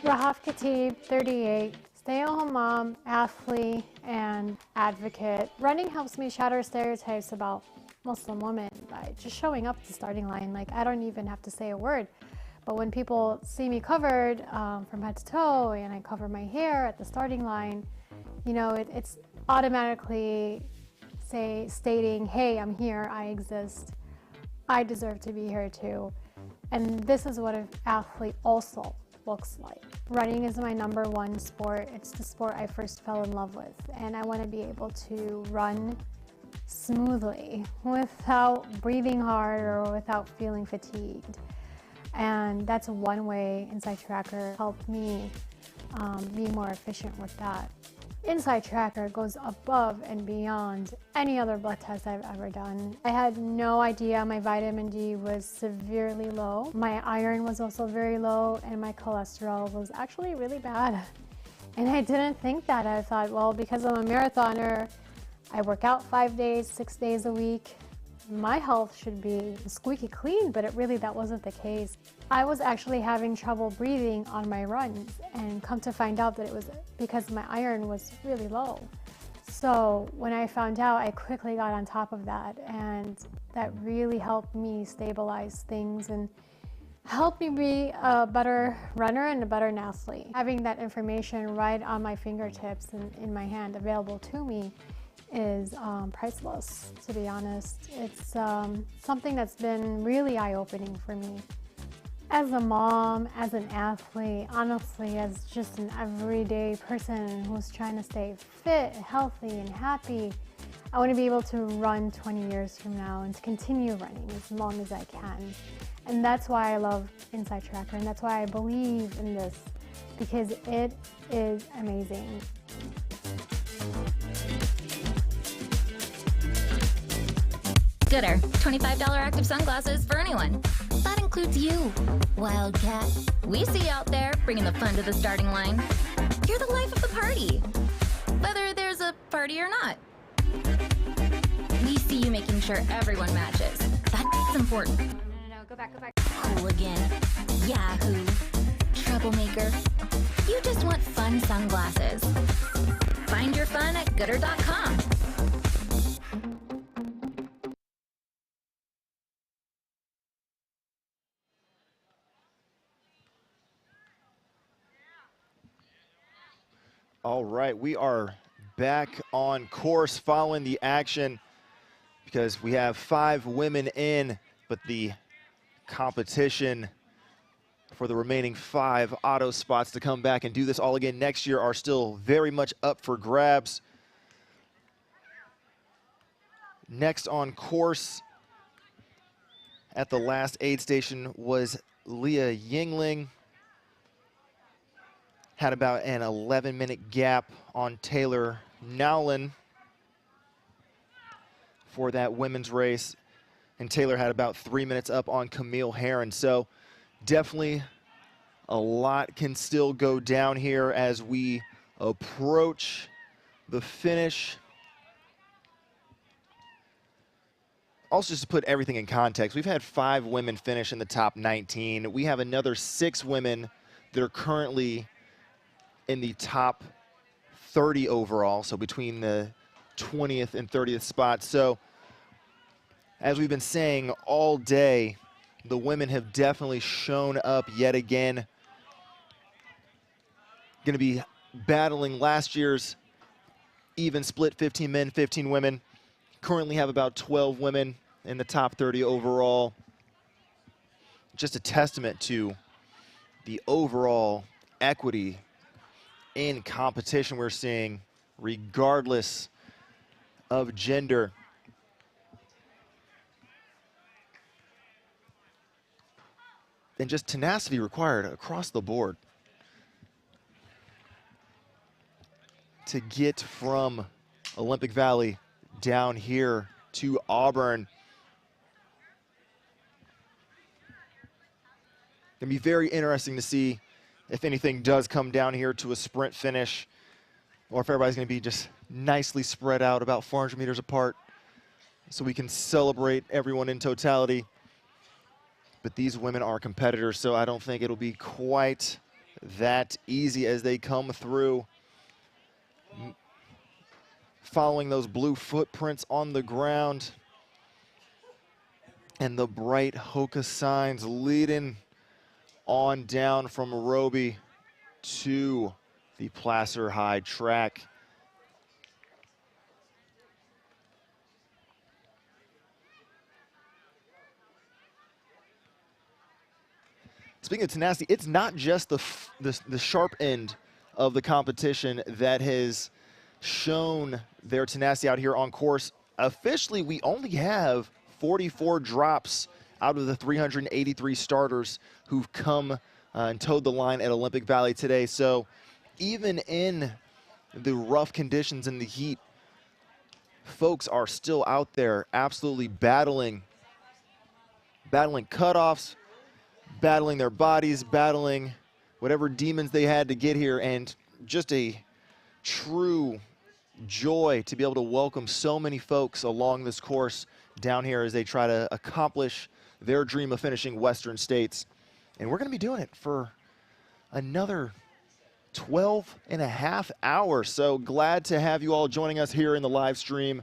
[SPEAKER 19] Rahaf Khatib, 38, stay-at-home mom, athlete, and advocate. Running helps me shatter stereotypes about Muslim women by just showing up to the starting line. I don't even have to say a word. But when people see me covered from head to toe, and I cover my hair at the starting line, it's automatically stating, hey, I'm here, I exist, I deserve to be here too. And this is what an athlete also looks like. Running is my #1 sport. It's the sport I first fell in love with, and I want to be able to run smoothly without breathing hard or without feeling fatigued. And that's one way Inside Tracker helped me be more efficient with that. Inside Tracker goes above and beyond any other blood test I've ever done. I had no idea my vitamin D was severely low. My iron was also very low, and my cholesterol was actually really bad. And I didn't think that. I thought, well, because I'm a marathoner, I work out 5 days, 6 days a week, my health should be squeaky clean, but that wasn't the case. I was actually having trouble breathing on my runs, and come to find out that it was because my iron was really low. So when I found out, I quickly got on top of that, and that really helped me stabilize things and helped me be a better runner and a better athlete. Having that information right on my fingertips and in my hand available to me is priceless, to be honest. It's something that's been really eye-opening for me. As a mom, as an athlete, honestly, as just an everyday person who's trying to stay fit, healthy, and happy, I want to be able to run 20 years from now and to continue running as long as I can. And that's why I love Inside Tracker, and that's why I believe in this, because it is amazing.
[SPEAKER 4] Gooder, $25 active sunglasses for anyone. That includes you, Wildcat. We see you out there bringing the fun to the starting line. You're the life of the party, whether there's a party or not. We see you making sure everyone matches. That's important.
[SPEAKER 20] No, go back.
[SPEAKER 4] Hooligan, Yahoo, troublemaker. You just want fun sunglasses. Find your fun at gooder.com.
[SPEAKER 9] All right, we are back on course following the action because we have 5 women in, but the competition for the remaining 5 auto spots to come back and do this all again next year are still very much up for grabs. Next on course at the last aid station was Leah Yingling. Had about an 11-minute gap on Taylor Nowlin for that women's race. And Taylor had about 3 minutes up on Camille Herron. So definitely a lot can still go down here as we approach the finish. Also, just to put everything in context, we've had 5 women finish in the top 19. We have another 6 women that are currently in the top 30 overall, so between the 20th and 30th spot. So as we've been saying all day, the women have definitely shown up yet again. Going to be battling last year's even split 15 men, 15 women. Currently have about 12 women in the top 30 overall. Just a testament to the overall equity in competition we're seeing, regardless of gender. And just tenacity required across the board to get from Olympic Valley down here to Auburn. Gonna be very interesting to see if anything does come down here to a sprint finish, or if everybody's going to be just nicely spread out about 400 meters apart so we can celebrate everyone in totality. But these women are competitors, so I don't think it'll be quite that easy as they come through. Following those blue footprints on the ground and the bright Hoka signs leading on down from Roby to the Placer High track. Speaking of tenacity, it's not just the sharp end of the competition that has shown their tenacity out here on course. Officially, we only have 44 drops out of the 383 starters who've come and towed the line at Olympic Valley today. So even in the rough conditions and the heat, folks are still out there absolutely battling cutoffs, battling their bodies, battling whatever demons they had to get here, and just a true joy to be able to welcome so many folks along this course down here as they try to accomplish their dream of finishing Western States. And we're going to be doing it for another 12 and a half hours. So glad to have you all joining us here in the live stream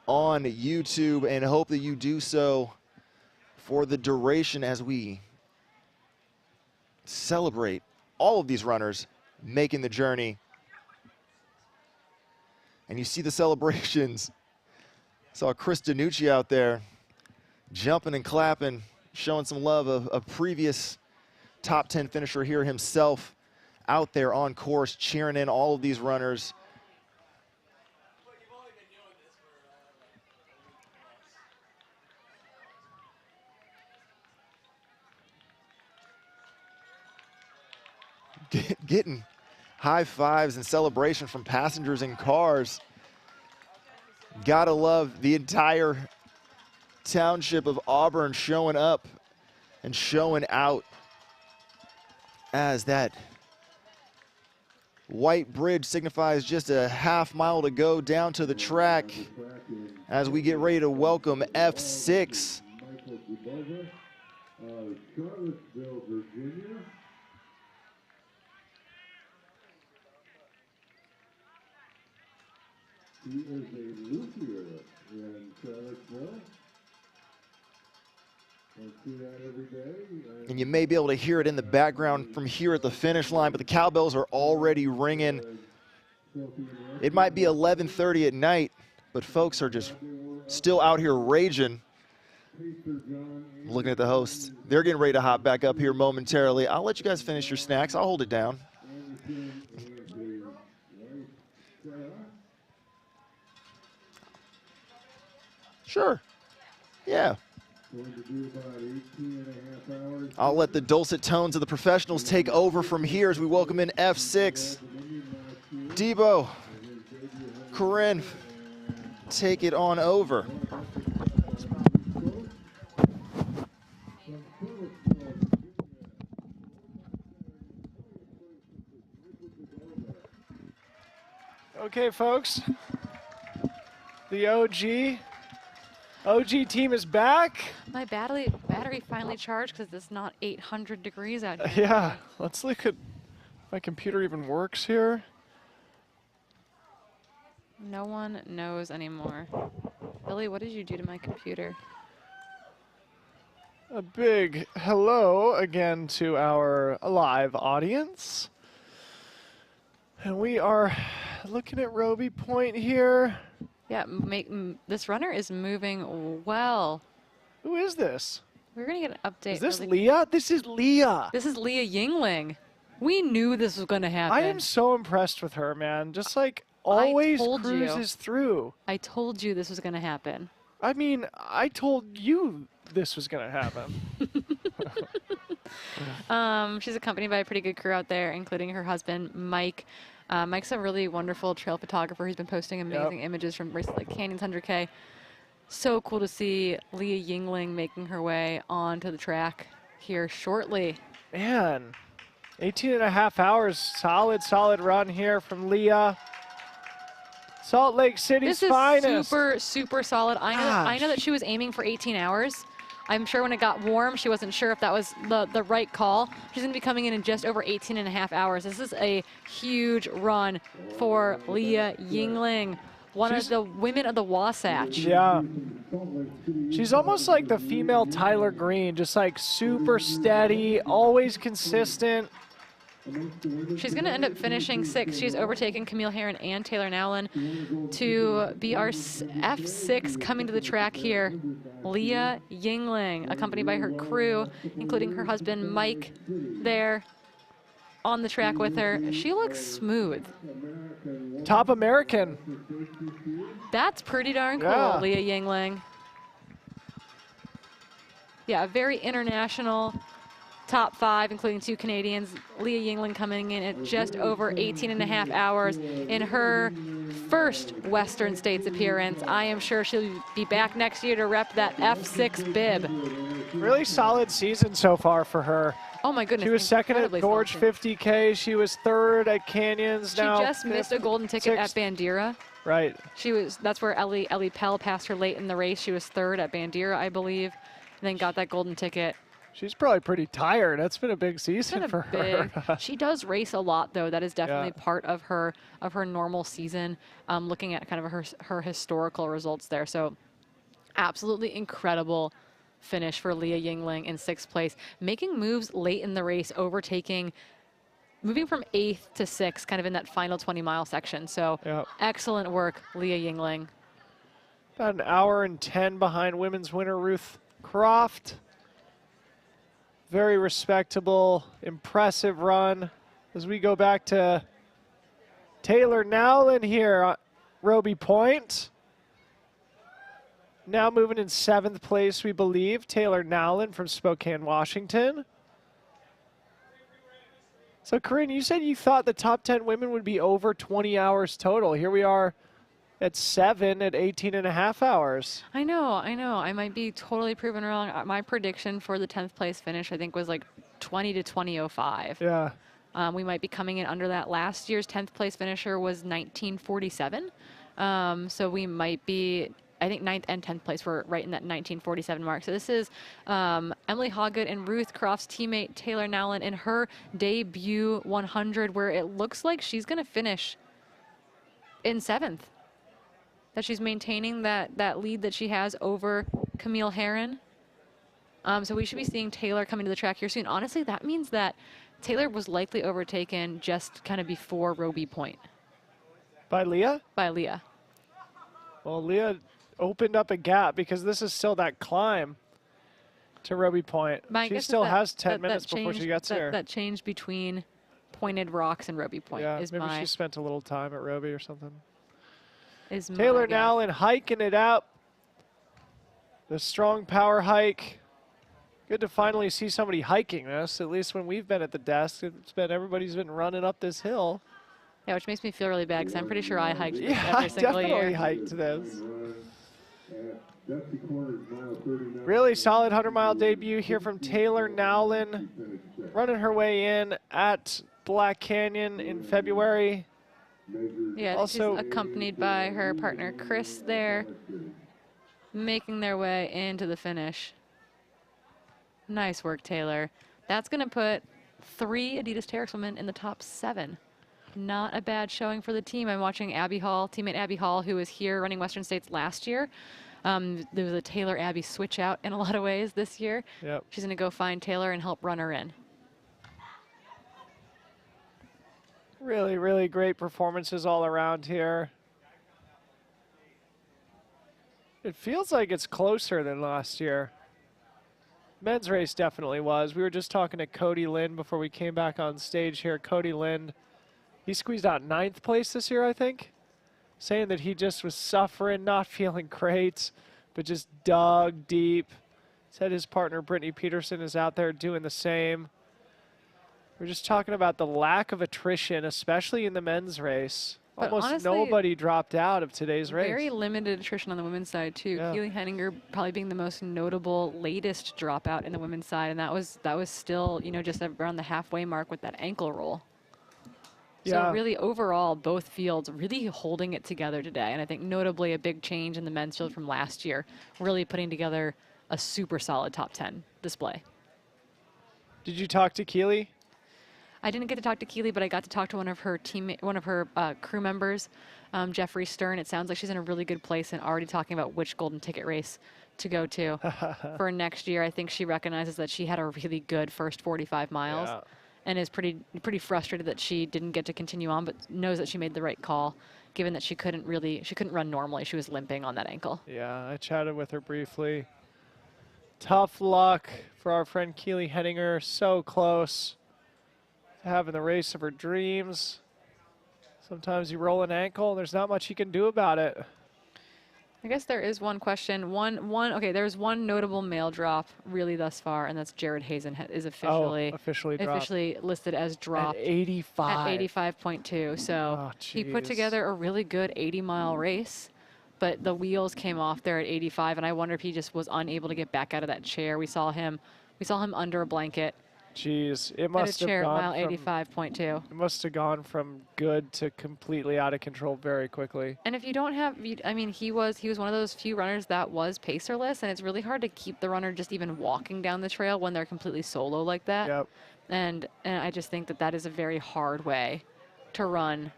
[SPEAKER 9] on YouTube, and hope that you do so for the duration as we celebrate all of these runners making the journey. And you see the celebrations. Saw Chris Danucci out there jumping and clapping, showing some love of a previous top 10 finisher here himself, out there on course cheering in all of these runners. Getting high fives and celebration from passengers in cars. Gotta love the entire township of Auburn showing up and showing out as that white bridge signifies just a half mile to go down to the track as we get ready to welcome F6.
[SPEAKER 5] Charlottesville, Virginia. He is a luthier in Charlottesville. I see that every day.
[SPEAKER 9] And you may be able to hear it in the background from here at the finish line, but the cowbells are already ringing. It might be 11:30 at night, but folks are just still out here raging. Looking at the hosts, they're getting ready to hop back up here momentarily. I'll let you guys finish your snacks. I'll hold it down. Sure. Yeah. I'll let the dulcet tones of the professionals take over from here as we welcome in F6. Debo, Corinne, take it on over.
[SPEAKER 2] Okay, folks. The OG team is back.
[SPEAKER 1] My battery finally charged because it's not 800 degrees out here.
[SPEAKER 2] Yeah, let's look at if my computer even works here.
[SPEAKER 1] No one knows anymore. Billy, what did you do to my computer?
[SPEAKER 2] A big hello again to our live audience. And we are looking at Roby Point here.
[SPEAKER 1] Yeah, this runner is moving well.
[SPEAKER 2] Who is this?
[SPEAKER 1] We're going to get an update.
[SPEAKER 2] Is this Leah? This is Leah.
[SPEAKER 1] This is Leah Yingling. We knew this was going to happen.
[SPEAKER 2] I am so impressed with her, man. Just like always cruises through.
[SPEAKER 1] I told you this was going to happen.
[SPEAKER 2] I mean, I told you this was going to happen.
[SPEAKER 1] She's accompanied by a pretty good crew out there, including her husband, Mike. Mike's a really wonderful trail photographer who's been posting amazing images from races like Canyons 100K. So cool to see Leah Yingling making her way onto the track here shortly.
[SPEAKER 2] Man, 18 and a half hours. Solid run here from Leah. Salt Lake City's finest.
[SPEAKER 1] This is super solid. I know that she was aiming for 18 hours. I'm sure when it got warm, she wasn't sure if that was the right call. She's going to be coming in just over 18 and a half hours. This is a huge run for Leah Yingling, one of the women of the Wasatch.
[SPEAKER 2] Yeah. She's almost like the female Tyler Green, just like super steady, always consistent.
[SPEAKER 1] She's going to end up finishing 6th. She's overtaken Camille Herron and Taylor Nowlin to be our F6 coming to the track here. Leah Yingling, accompanied by her crew, including her husband Mike there on the track with her. She looks smooth.
[SPEAKER 2] Top American.
[SPEAKER 1] That's pretty darn cool, Leah Yingling. Yeah, a very international top 5, including 2 Canadians. Leah Yingling coming in at just over 18 and a half hours in her first Western States appearance. I am sure she'll be back next year to rep that F6 bib.
[SPEAKER 2] Really solid season so far for her.
[SPEAKER 1] Oh my goodness.
[SPEAKER 2] She was second at
[SPEAKER 1] incredibly
[SPEAKER 2] Gorge
[SPEAKER 1] solid.
[SPEAKER 2] 50K. She was third at Canyons.
[SPEAKER 1] She
[SPEAKER 2] Now
[SPEAKER 1] just missed a golden ticket at Bandera.
[SPEAKER 2] Right.
[SPEAKER 1] That's where Ellie Pell passed her late in the race. She was third at Bandera, I believe, and then got that golden ticket.
[SPEAKER 2] She's probably pretty tired. That's been a big season for
[SPEAKER 1] Big.
[SPEAKER 2] her.
[SPEAKER 1] She does race a lot, though. That is definitely part of her normal season. Looking at kind of her historical results there, so absolutely incredible finish for Leah Yingling in 6th place, making moves late in the race, moving from 8th to 6th, kind of in that final 20-mile section. So excellent work, Leah Yingling.
[SPEAKER 2] About an hour and 10 behind women's winner Ruth Croft. Very respectable, impressive run. As we go back to Taylor Nowlin here at Roby Point. Now moving in 7th place, we believe, Taylor Nowlin from Spokane, Washington. So, Corinne, you said you thought the top 10 women would be over 20 hours total. Here we are at 7 at 18 and a half hours.
[SPEAKER 1] I know. I might be totally proven wrong. My prediction for the 10th place finish, I think, was like 20 to 20:05.
[SPEAKER 2] Yeah.
[SPEAKER 1] We might be coming in under that. Last year's 10th place finisher was 1947. So we might be, I think 9th and 10th place were right in that 1947 mark. So this is Emily Hoggood and Ruth Croft's teammate Taylor Nowlin in her debut 100, where it looks like she's going to finish in 7th. That she's maintaining that lead that she has over Camille Herron. So we should be seeing Taylor coming to the track here soon. Honestly, that means that Taylor was likely overtaken just kind of before Roby Point.
[SPEAKER 2] By Leah?
[SPEAKER 1] By Leah.
[SPEAKER 2] Well, Leah opened up a gap because this is still that climb to Roby Point. She still has 10 minutes before she gets there.
[SPEAKER 1] That change between Pointed Rocks and Roby Point is
[SPEAKER 2] maybe
[SPEAKER 1] my...
[SPEAKER 2] she spent a little time at Roby or something.
[SPEAKER 1] Is
[SPEAKER 2] Taylor Nowlin hiking it out. The strong power hike. Good to finally see somebody hiking this. At least when we've been at the desk, everybody's been running up this hill.
[SPEAKER 1] Yeah, which makes me feel really bad because I'm pretty sure I hiked this
[SPEAKER 2] Yeah,
[SPEAKER 1] every
[SPEAKER 2] I
[SPEAKER 1] single
[SPEAKER 2] definitely
[SPEAKER 1] year.
[SPEAKER 2] hiked this. Really solid 100-mile debut here from Taylor Nowlin. Running her way in at Black Canyon in February.
[SPEAKER 1] Yeah,
[SPEAKER 2] also
[SPEAKER 1] she's accompanied by her partner Chris there, making their way into the finish. Nice work, Taylor. That's going to put 3 Adidas Terex women in the top 7. Not a bad showing for the team. I'm watching Abby Hall, teammate Abby Hall, who was here running Western States last year. There was a Taylor-Abby switch out in a lot of ways this year.
[SPEAKER 2] Yep.
[SPEAKER 1] She's going to go find Taylor and help run her in.
[SPEAKER 2] Really, really great performances all around here. It feels like it's closer than last year. Men's race definitely was. We were just talking to Cody Lind before we came back on stage here. Cody Lind, he squeezed out 9th place this year, I think, saying that he just was suffering, not feeling great, but just dug deep. Said his partner Brittany Peterson is out there doing the same. We're just talking about the lack of attrition, especially in the men's race.
[SPEAKER 1] But
[SPEAKER 2] Almost
[SPEAKER 1] honestly,
[SPEAKER 2] nobody dropped out of today's race.
[SPEAKER 1] Very limited attrition on the women's side too.
[SPEAKER 2] Yeah.
[SPEAKER 1] Keely Henninger probably being the most notable latest dropout in the women's side, and that was still, you know, just around the halfway mark with that ankle roll.
[SPEAKER 2] Yeah.
[SPEAKER 1] So really overall, both fields really holding it together today, and I think notably a big change in the men's field from last year, really putting together a super solid top 10 display.
[SPEAKER 2] Did you talk to Keely?
[SPEAKER 1] I didn't get to talk to Keely, but I got to talk to one of her crew members, Jeffrey Stern. It sounds like she's in a really good place and already talking about which golden ticket race to go to for next year. I think she recognizes that she had a really good first 45 miles and is pretty frustrated that she didn't get to continue on, but knows that she made the right call, given that she couldn't run normally. She was limping on that ankle.
[SPEAKER 2] Yeah, I chatted with her briefly. Tough luck for our friend Keely Henninger. So close to having the race of her dreams. Sometimes you roll an ankle, there's not much you can do about it.
[SPEAKER 1] I guess there is one question. Okay, there's one notable male drop really thus far, and that's Jared Hazen is officially
[SPEAKER 2] officially
[SPEAKER 1] listed as dropped
[SPEAKER 2] at 85.
[SPEAKER 1] At 85.2. So he put
[SPEAKER 2] geez.
[SPEAKER 1] together a really good 80-mile race, but the wheels came off there at 85, and I wonder if he just was unable to get back out of that chair. We saw him under a blanket.
[SPEAKER 2] Jeez, it must have
[SPEAKER 1] chair at
[SPEAKER 2] gone
[SPEAKER 1] mile 85.2.
[SPEAKER 2] It must have gone from good to completely out of control very quickly.
[SPEAKER 1] And if you don't have, I mean, he was one of those few runners that was pacerless, and it's really hard to keep the runner just even walking down the trail when they're completely solo like that.
[SPEAKER 2] Yep.
[SPEAKER 1] And I just think that is a very hard way to run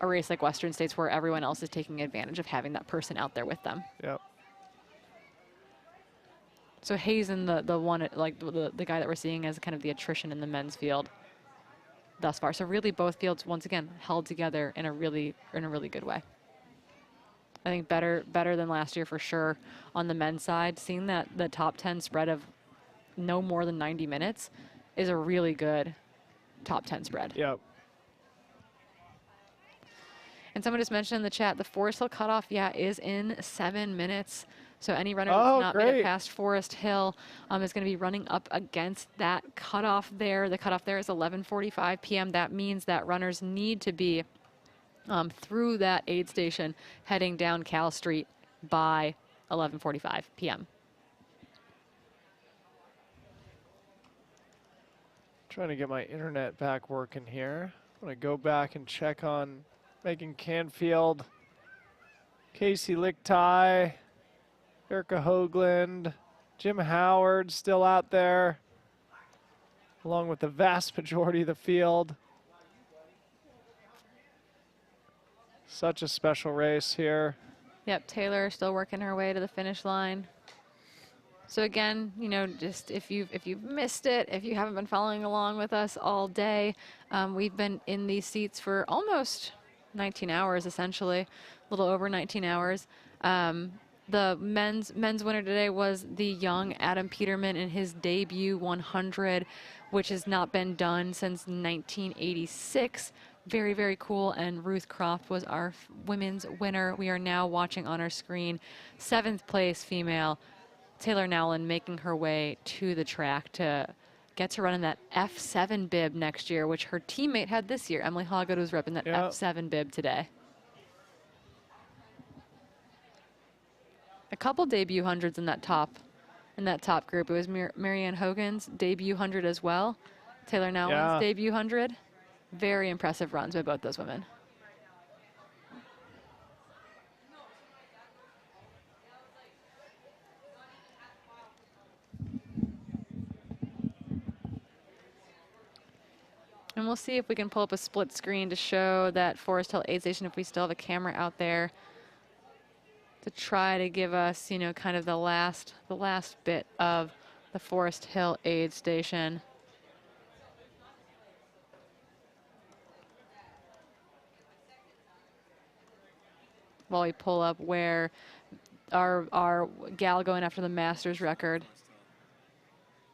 [SPEAKER 1] a race like Western States where everyone else is taking advantage of having that person out there with them.
[SPEAKER 2] Yep.
[SPEAKER 1] So Hazen, the one, like the guy that we're seeing as kind of the attrition in the men's field thus far. So really both fields, once again, held together in a really good way. I think better than last year for sure on the men's side. Seeing that the top 10 spread of no more than 90 minutes is a really good top 10 spread.
[SPEAKER 2] Yep.
[SPEAKER 1] And someone just mentioned in the chat, the Forest Hill cutoff, is in 7 minutes. So any runner that's not made it past Forest Hill is going to be running up against that cutoff there. The cutoff there is 11:45 p.m. That means that runners need to be through that aid station heading down Cal Street by 11:45 p.m.
[SPEAKER 2] Trying to get my internet back working here. I'm going to go back and check on Megan Canfield, Casey Lichtai, Erica Hoagland, Jim Howard still out there, along with the vast majority of the field. Such a special race here.
[SPEAKER 1] Yep, Taylor still working her way to the finish line. So again, just if you've missed it, if you haven't been following along with us all day, we've been in these seats for almost 19 hours, essentially, a little over 19 hours. The men's winner today was the young Adam Peterman in his debut 100, which has not been done since 1986. Very, very cool. And Ruth Croft was our women's winner. We are now watching on our screen 7th place female Taylor Nowlin making her way to the track to get to run in that F7 bib next year, which her teammate had this year. Emily Hoggett was repping that F7 bib today. A couple debut hundreds in that top group. It was Marianne Hogan's debut 100 as well. Taylor Nowlin's debut 100. Very impressive runs by both those women. And we'll see if we can pull up a split screen to show that Forest Hill aid station if we still have a camera out there to try to give us, kind of the last bit of the Forest Hill aid station. While we pull up where our gal going after the Masters record.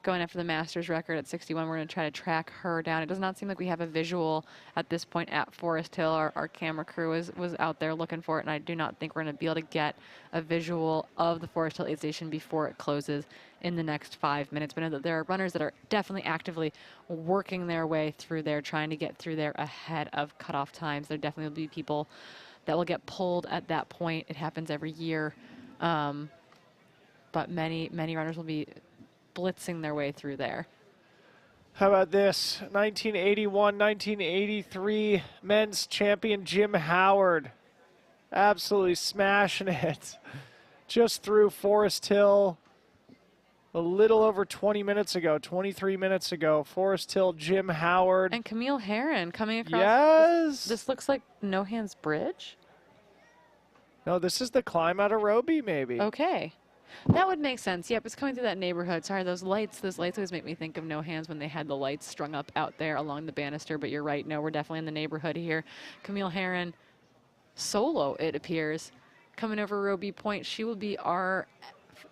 [SPEAKER 1] Going after the Masters record at 61. We're going to try to track her down. It does not seem like we have a visual at this point at Forest Hill. Our camera crew was out there looking for it, and I do not think we're going to be able to get a visual of the Forest Hill aid station before it closes in the next 5 minutes. But I know that there are runners that are definitely actively working their way through there, trying to get through there ahead of cutoff times. There definitely will be people that will get pulled at that point. It happens every year. But many runners will be blitzing their way through there.
[SPEAKER 2] How about this? 1981, 1983 men's champion Jim Howard. Absolutely smashing it. Just through Forest Hill a little over 20 minutes ago, 23 minutes ago. Forest Hill, Jim Howard.
[SPEAKER 1] And Camille Herron coming across.
[SPEAKER 2] Yes.
[SPEAKER 1] This looks like No Hands Bridge.
[SPEAKER 2] No, this is the climb out of Roby, maybe.
[SPEAKER 1] Okay. That would make sense. Yep, it's coming through that neighborhood. Sorry, those lights always make me think of No Hands when they had the lights strung up out there along the banister, but you're right. No, we're definitely in the neighborhood here. Camille Herron, solo, it appears, coming over Roby Point. She will be our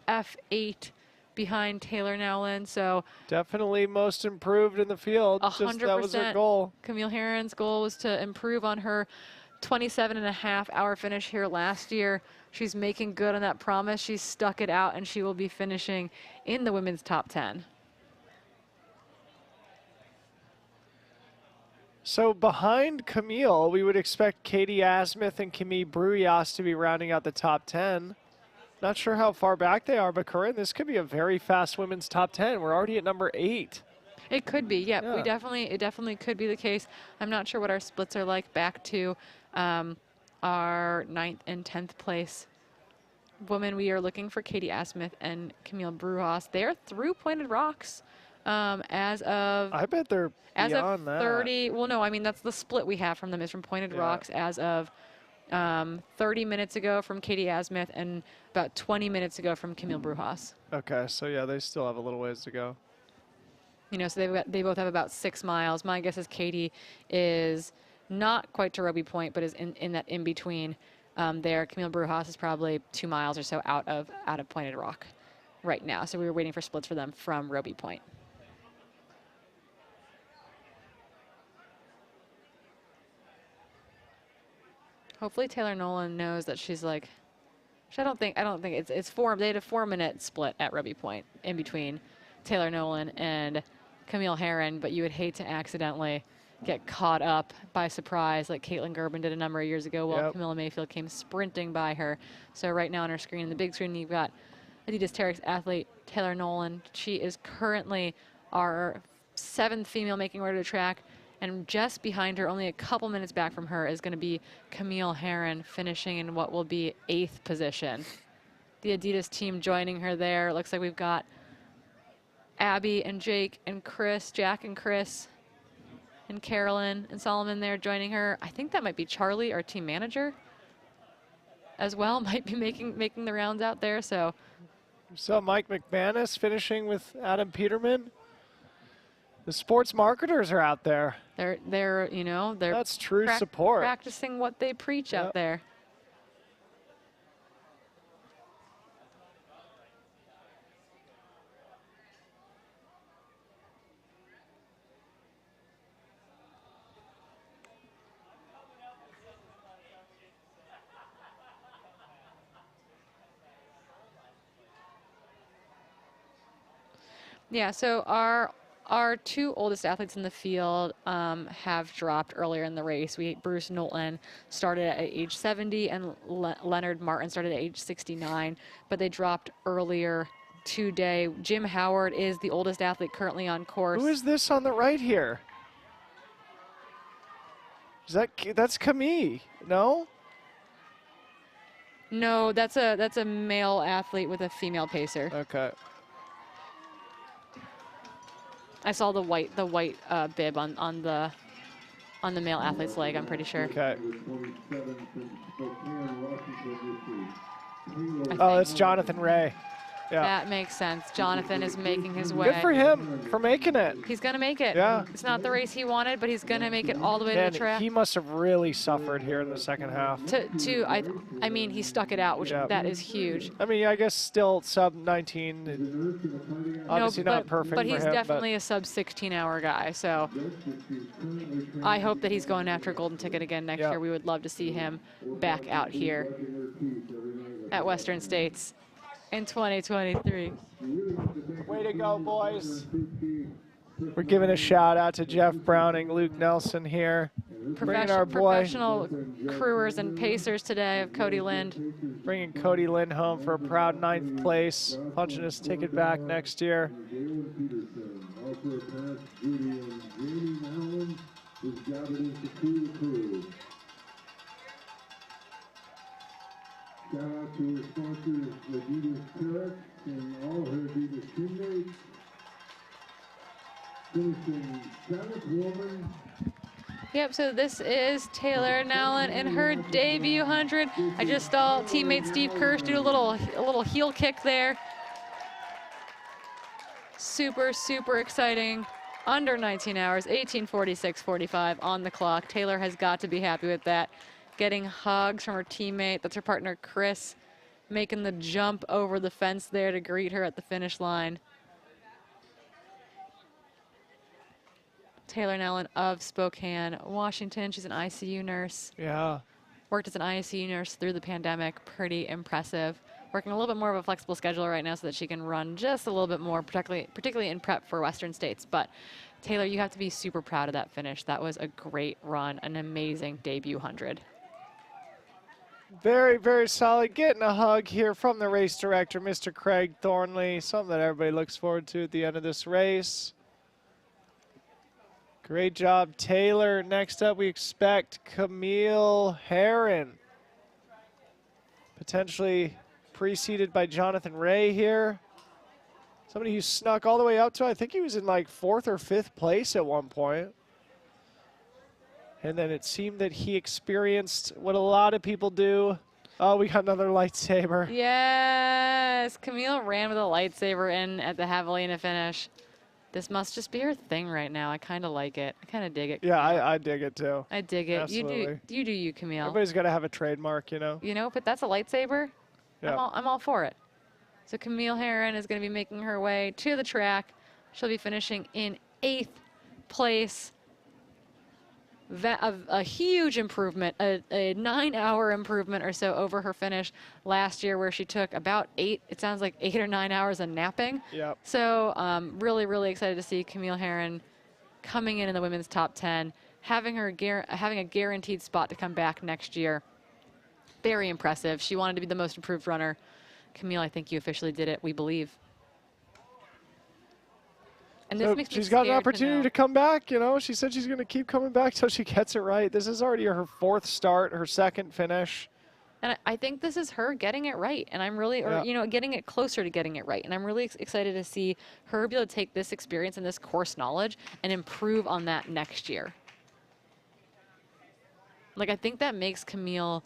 [SPEAKER 1] F8 behind Taylor Nowlin, so
[SPEAKER 2] definitely most improved in the field.
[SPEAKER 1] 100%.
[SPEAKER 2] That was her goal.
[SPEAKER 1] Camille Herron's goal was to improve on her 27.5-hour finish here last year. She's making good on that promise. She's stuck it out, and she will be finishing in the women's top 10.
[SPEAKER 2] So behind Camille, we would expect Katie Asmuth and Camille Bruyas to be rounding out the top 10. Not sure how far back they are, but Corinne, this could be a very fast women's top 10. We're already at number 8.
[SPEAKER 1] It could be, yeah. It definitely could be the case. I'm not sure what our splits are like back to our 9th and 10th place women. We are looking for Katie Asmuth and Camille Bruyas. They are through Pointed Rocks as of.
[SPEAKER 2] I bet they're
[SPEAKER 1] as of
[SPEAKER 2] beyond that.
[SPEAKER 1] 30. Well, no, I mean that's the split we have from them is from Pointed Rocks as of 30 minutes ago from Katie Asmuth and about 20 minutes ago from Camille Bruyas.
[SPEAKER 2] Okay, so yeah, they still have a little ways to go.
[SPEAKER 1] You know, so they both have about 6 miles. My guess is Katie is not quite to Roby Point, but is in that in between there. Camille Bruyas is probably 2 miles or so out of Pointed Rock right now. So we were waiting for splits for them from Roby Point. Hopefully Taylor Nolan knows that she's like. I don't think it's 4. They had a 4-minute split at Roby Point in between Taylor Nolan and Camille Herron, but you would hate to accidentally get caught up by surprise like Caitlin Gerben did a number of years ago while Camilla Mayfield came sprinting by her. So right now on our screen, the big screen, you've got Adidas Terrex athlete Taylor Nolan. She is currently our 7th female making order to track, and just behind her, only a couple minutes back from her, is going to be Camille Herron finishing in what will be 8th position. The Adidas team joining her there. It looks like we've got Abby and Jake and Chris, Jack and Chris, and Carolyn and Solomon there joining her. I think that might be Charlie, our team manager, as well, might be making the rounds out there. So
[SPEAKER 2] Mike McManus finishing with Adam Peterman. The sports marketers are out there.
[SPEAKER 1] They're
[SPEAKER 2] that's true support.
[SPEAKER 1] Practicing what they preach out there. Yeah, so our 2 oldest athletes in the field have dropped earlier in the race. Bruce Knowlton started at age 70 and Leonard Martin started at age 69, but they dropped earlier today. Jim Howard is the oldest athlete currently on course.
[SPEAKER 2] Who is this on the right here? That's Camille? No?
[SPEAKER 1] No, that's a male athlete with a female pacer.
[SPEAKER 2] Okay.
[SPEAKER 1] I saw the white bib on the male athlete's leg, I'm pretty sure.
[SPEAKER 2] Okay. Oh, that's Jonathan Ray. Yeah.
[SPEAKER 1] That makes sense. Jonathan is making his way.
[SPEAKER 2] Good for him for making it.
[SPEAKER 1] He's going to make it.
[SPEAKER 2] Yeah.
[SPEAKER 1] It's not the race he wanted, but he's going to make it all the way to the track.
[SPEAKER 2] He must have really suffered here in the second half.
[SPEAKER 1] I mean, he stuck it out, which that is huge.
[SPEAKER 2] I mean, I guess still sub 19. Obviously not perfect
[SPEAKER 1] but he's
[SPEAKER 2] for him,
[SPEAKER 1] definitely a sub 16-hour guy. So I hope that he's going after a golden ticket again next year. We would love to see him back out here at Western States in 2023.
[SPEAKER 2] Way to go, boys. We're giving a shout out to Jeff Browning, Luke Nelson here. Bringing our boy.
[SPEAKER 1] Professional crewers and pacers today of Cody Lind.
[SPEAKER 2] Bringing Cody Lind home for a proud 9th place. Punching his ticket back next year.
[SPEAKER 5] Shout out to our sponsors, Adidas Terrex and all her Adidas teammates. Finishing 7th woman.
[SPEAKER 1] Yep, so this is Taylor Nolan in her debut 100. I just saw teammate Steve Kirsch do a little heel kick there. Super, super exciting. Under 19 hours, 18:46:45 on the clock. Taylor has got to be happy with that. Getting hugs from her teammate, that's her partner Chris, making the jump over the fence there to greet her at the finish line. Taylor Nolan of Spokane, Washington. She's an ICU nurse.
[SPEAKER 2] Yeah.
[SPEAKER 1] worked as an ICU nurse through the pandemic. Pretty impressive. Working a little bit more of a flexible schedule right now so that she can run just a little bit more, particularly in prep for Western States. But Taylor, you have to be super proud of that finish. That was a great run, an amazing debut 100.
[SPEAKER 2] Very, very solid. Getting a hug here from the race director, Mr. Craig Thornley. Something that everybody looks forward to at the end of this race. Great job, Taylor. Next up, we expect Camille Herron. Potentially preceded by Jonathan Ray here. Somebody who snuck all the way up to, I think he was in like 4th or 5th place at one point. And then it seemed that he experienced what a lot of people do. Oh, we got another lightsaber.
[SPEAKER 1] Yes, Camille ran with a lightsaber in at the javelina finish. This must just be her thing right now. I kind of like it. I kind of dig it.
[SPEAKER 2] Yeah, I dig it too.
[SPEAKER 1] I dig it.
[SPEAKER 2] Absolutely.
[SPEAKER 1] You do you, Camille.
[SPEAKER 2] Everybody's got to have a trademark, you know?
[SPEAKER 1] You know, but that's a lightsaber.
[SPEAKER 2] Yeah.
[SPEAKER 1] I'm all for it. So Camille Herron is going to be making her way to the track. She'll be finishing in 8th place. A huge improvement, a 9-hour improvement or so over her finish last year, where she took about 8 or 9 hours of napping.
[SPEAKER 2] Yep.
[SPEAKER 1] So really, really excited to see Camille Herron coming in the women's top 10, having a guaranteed spot to come back next year. Very impressive. She wanted to be the most improved runner. Camille, I think you officially did it. We believe. And this makes me
[SPEAKER 2] she's got an
[SPEAKER 1] scared
[SPEAKER 2] opportunity to come back, you know. She said she's going to keep coming back till she gets it right. This is already her 4th start, her 2nd finish.
[SPEAKER 1] And I think this is her getting it right. And I'm really, getting it closer to getting it right. And I'm really excited to see her be able to take this experience and this course knowledge and improve on that next year. Like, I think that makes Camille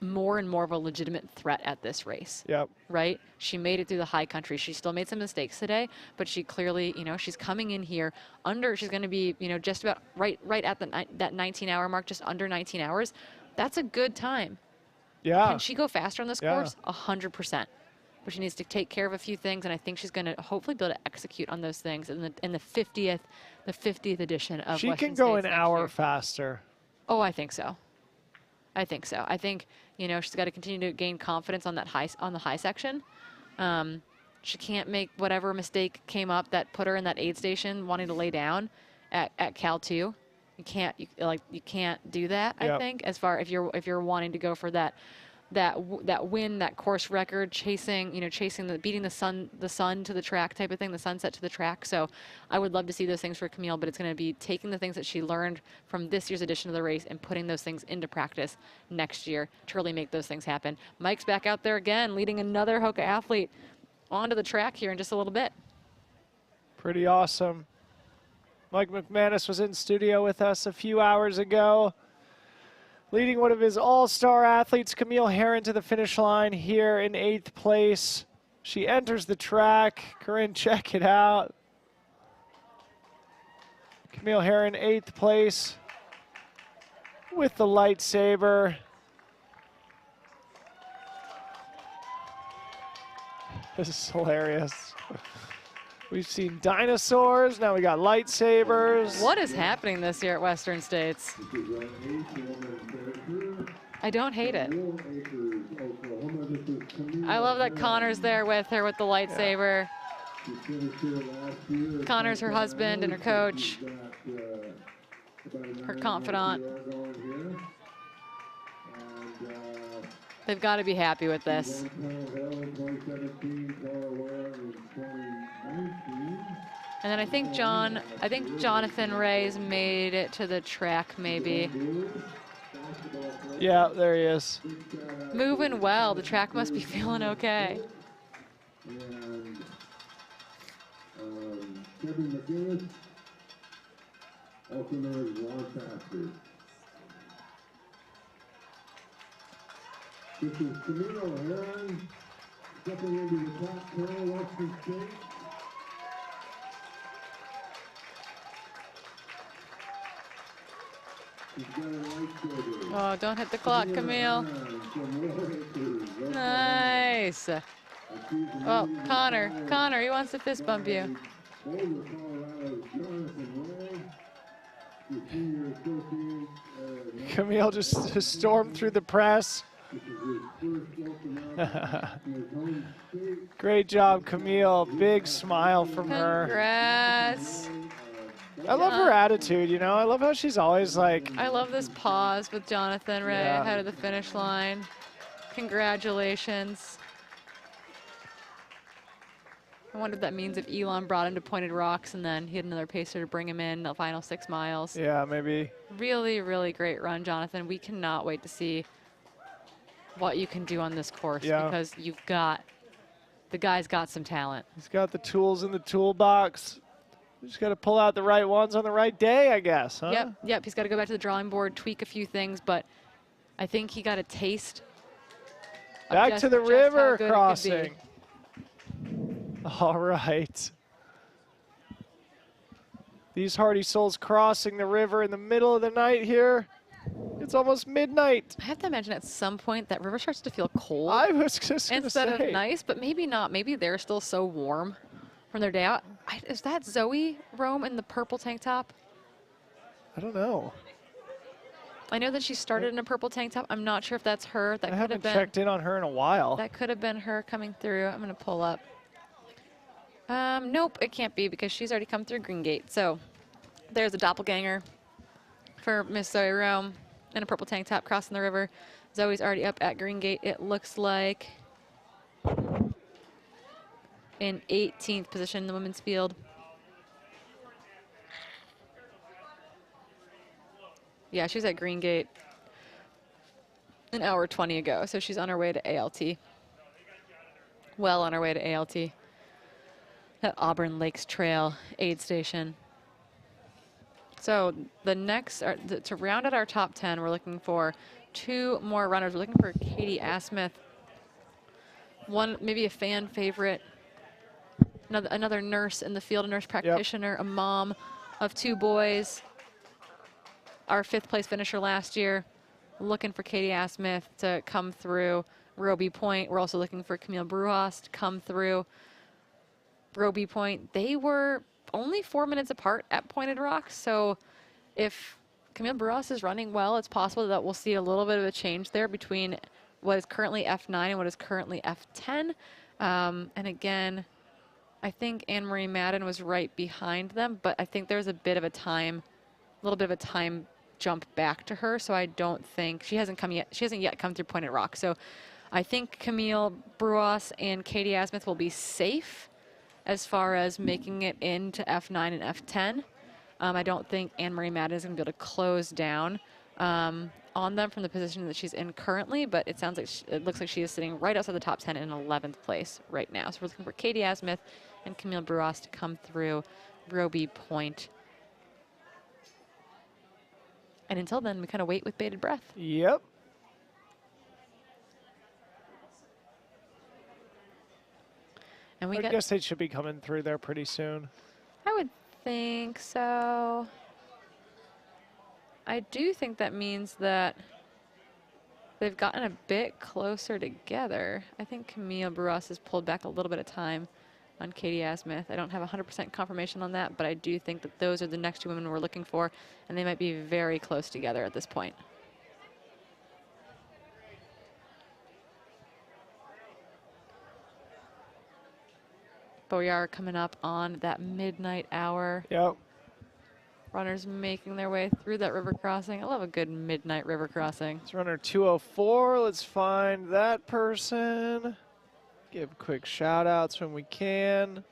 [SPEAKER 1] more and more of a legitimate threat at this race.
[SPEAKER 2] Yep. Right?
[SPEAKER 1] She made it through the high country. She still made some mistakes today, but she clearly, she's coming in here she's going to be, just about right at that 19-hour mark, just under 19 hours. That's a good time.
[SPEAKER 2] Yeah.
[SPEAKER 1] Can she go faster on this course? 100%. But she needs to take care of a few things, and I think she's going to hopefully be able to execute on those things in the 50th edition of
[SPEAKER 2] She
[SPEAKER 1] Western
[SPEAKER 2] can go
[SPEAKER 1] States
[SPEAKER 2] an
[SPEAKER 1] next
[SPEAKER 2] hour
[SPEAKER 1] year.
[SPEAKER 2] faster.
[SPEAKER 1] Oh, I think so. I think she's got to continue to gain confidence on the high section. She can't make whatever mistake came up that put her in that aid station wanting to lay down at Cal 2. You can't do that.
[SPEAKER 2] Yep.
[SPEAKER 1] I think as far if you're wanting to go for that win, that course record, beating the sun to the track type of thing, the sunset to the track. So I would love to see those things for Camille, but it's going to be taking the things that she learned from this year's edition of the race and putting those things into practice next year to really make those things happen. Mike's back out there again, leading another Hoka athlete onto the track here in just a little bit.
[SPEAKER 2] Pretty awesome. Mike McManus was in studio with us a few hours ago, leading one of his all-star athletes, Camille Herron, to the finish line here in 8th place. She enters the track. Corinne, check it out. Camille Herron, 8th place with the lightsaber. This is hilarious. We've seen dinosaurs, now we got lightsabers.
[SPEAKER 1] What is happening this year at Western States? I don't hate it. I love that Connor's there with her with the lightsaber. Connor's her husband and her coach, her confidant. They've got to be happy with this. And then I think Jonathan Ray's made it to the track maybe.
[SPEAKER 2] Yeah, there he is.
[SPEAKER 1] Moving well. The track must be feeling okay.
[SPEAKER 5] Kevin McGinnis, also known as Ron Pastor. This is Camille Herron, stepping into the top 10 Western State.
[SPEAKER 1] Oh, don't hit the clock, Camille. Nice. Oh, Connor, he wants to fist bump you.
[SPEAKER 2] Camille just stormed through the press. Great job, Camille. Big smile from her.
[SPEAKER 1] Congrats.
[SPEAKER 2] I love her attitude, you know. I love how she's always like.
[SPEAKER 1] I love this pause with Jonathan right
[SPEAKER 2] Yeah.
[SPEAKER 1] ahead of the finish line. Congratulations. I wonder if that means if Elon brought him to Pointed Rocks and then he had another pacer to bring him in the final 6 miles.
[SPEAKER 2] Yeah, maybe.
[SPEAKER 1] Really, really great run, Jonathan. We cannot wait to see what you can do on this course because the guy's got some talent.
[SPEAKER 2] He's got the tools in the toolbox. Just got to pull out the right ones on the right day, I guess, huh?
[SPEAKER 1] Yep. He's got to go back to the drawing board, tweak a few things, but I think he got a taste.
[SPEAKER 2] Back to the river crossing. All right. These hardy souls crossing the river in the middle of the night here. It's almost midnight.
[SPEAKER 1] I have to imagine at some point that river starts to feel cold.
[SPEAKER 2] I was just gonna
[SPEAKER 1] instead
[SPEAKER 2] say.
[SPEAKER 1] of nice, but maybe not. Maybe they're still so warm from their day out. Is that Zoe Rome in the purple tank top?
[SPEAKER 2] I don't know.
[SPEAKER 1] I know that she started in a purple tank top. I'm not sure if that's her. That
[SPEAKER 2] I
[SPEAKER 1] could have
[SPEAKER 2] haven't
[SPEAKER 1] been.
[SPEAKER 2] checked in on her in a while.
[SPEAKER 1] That could have been her coming through. I'm gonna pull up. Nope, it can't be because she's already come through Green Gate. So there's a doppelganger for Miss Zoe Rome in a purple tank top crossing the river. Zoe's already up at Green Gate, it looks like. In 18th position in the women's field. Yeah, she was at Green Gate an hour 20 ago, so she's on her way to ALT. Well on her way to ALT. At Auburn Lakes Trail aid station. So the next, to round out our top 10, we're looking for 2 more runners. We're looking for Katie Asmith. One, maybe a fan favorite. Another nurse in the field, a nurse practitioner, a mom of 2 boys. Our 5th place finisher last year. Looking for Katie Asmith to come through Roby Point. We're also looking for Camille Brujas to come through Roby Point. They were only 4 minutes apart at Pointed Rocks, so if Camille Brujas is running well, it's possible that we'll see a little bit of a change there between what is currently F9 and what is currently F10. And again, I think Anne-Marie Madden was right behind them, but I think there's a little bit of a time jump back to her, so I don't think she hasn't yet come through Pointed Rocks. So I think Camille Brujas and Katie Asmith will be safe as far as making it into F9 and F10. I don't think Anne-Marie Madden is going to be able to close down on them from the position that she's in currently, but it sounds like it looks like she is sitting right outside the top 10 in 11th place right now. So we're looking for Katie Asmith and Camille Brujas to come through Roby Point. And until then, we kind of wait with bated breath.
[SPEAKER 2] Yep.
[SPEAKER 1] And
[SPEAKER 2] I guess they should be coming through there pretty soon.
[SPEAKER 1] I would think so. I do think that means that they've gotten a bit closer together. I think Camille Brujas has pulled back a little bit of time on Katie Asmith. I don't have 100% confirmation on that, but I do think that those are the next 2 women we're looking for, and they might be very close together at this point. But we are coming up on that midnight hour.
[SPEAKER 2] Yep.
[SPEAKER 1] Runners making their way through that river crossing. I love a good midnight river crossing.
[SPEAKER 2] It's runner 204. Let's find that person. Give quick shout outs when we can.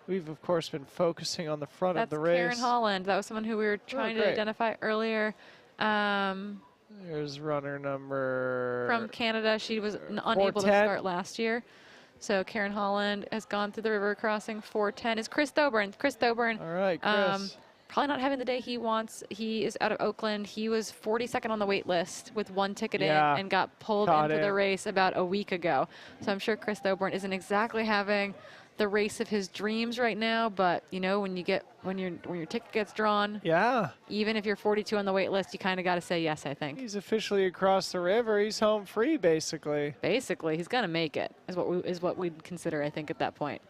[SPEAKER 2] We've, of course, been focusing on the front of the race.
[SPEAKER 1] That's Karen Holland. That was someone who we were trying to identify earlier.
[SPEAKER 2] There's runner number...
[SPEAKER 1] From Canada. She was unable to start last year. So Karen Holland has gone through the river crossing. 4:10 is Chris Thoburn. Chris Thoburn.
[SPEAKER 2] All right, Chris.
[SPEAKER 1] Probably not having the day he wants. He is out of Oakland. He was 42nd on the wait list with 1 ticket in and got pulled into the race about a week ago. So I'm sure Chris Thoburn isn't exactly having the race of his dreams right now, but you know, when your ticket gets drawn, even if you're 42 on the wait list, you kind of got to say yes, I think.
[SPEAKER 2] He's officially across the river. He's home free, basically.
[SPEAKER 1] Basically, he's gonna make it. Is what we'd consider, I think, at that point.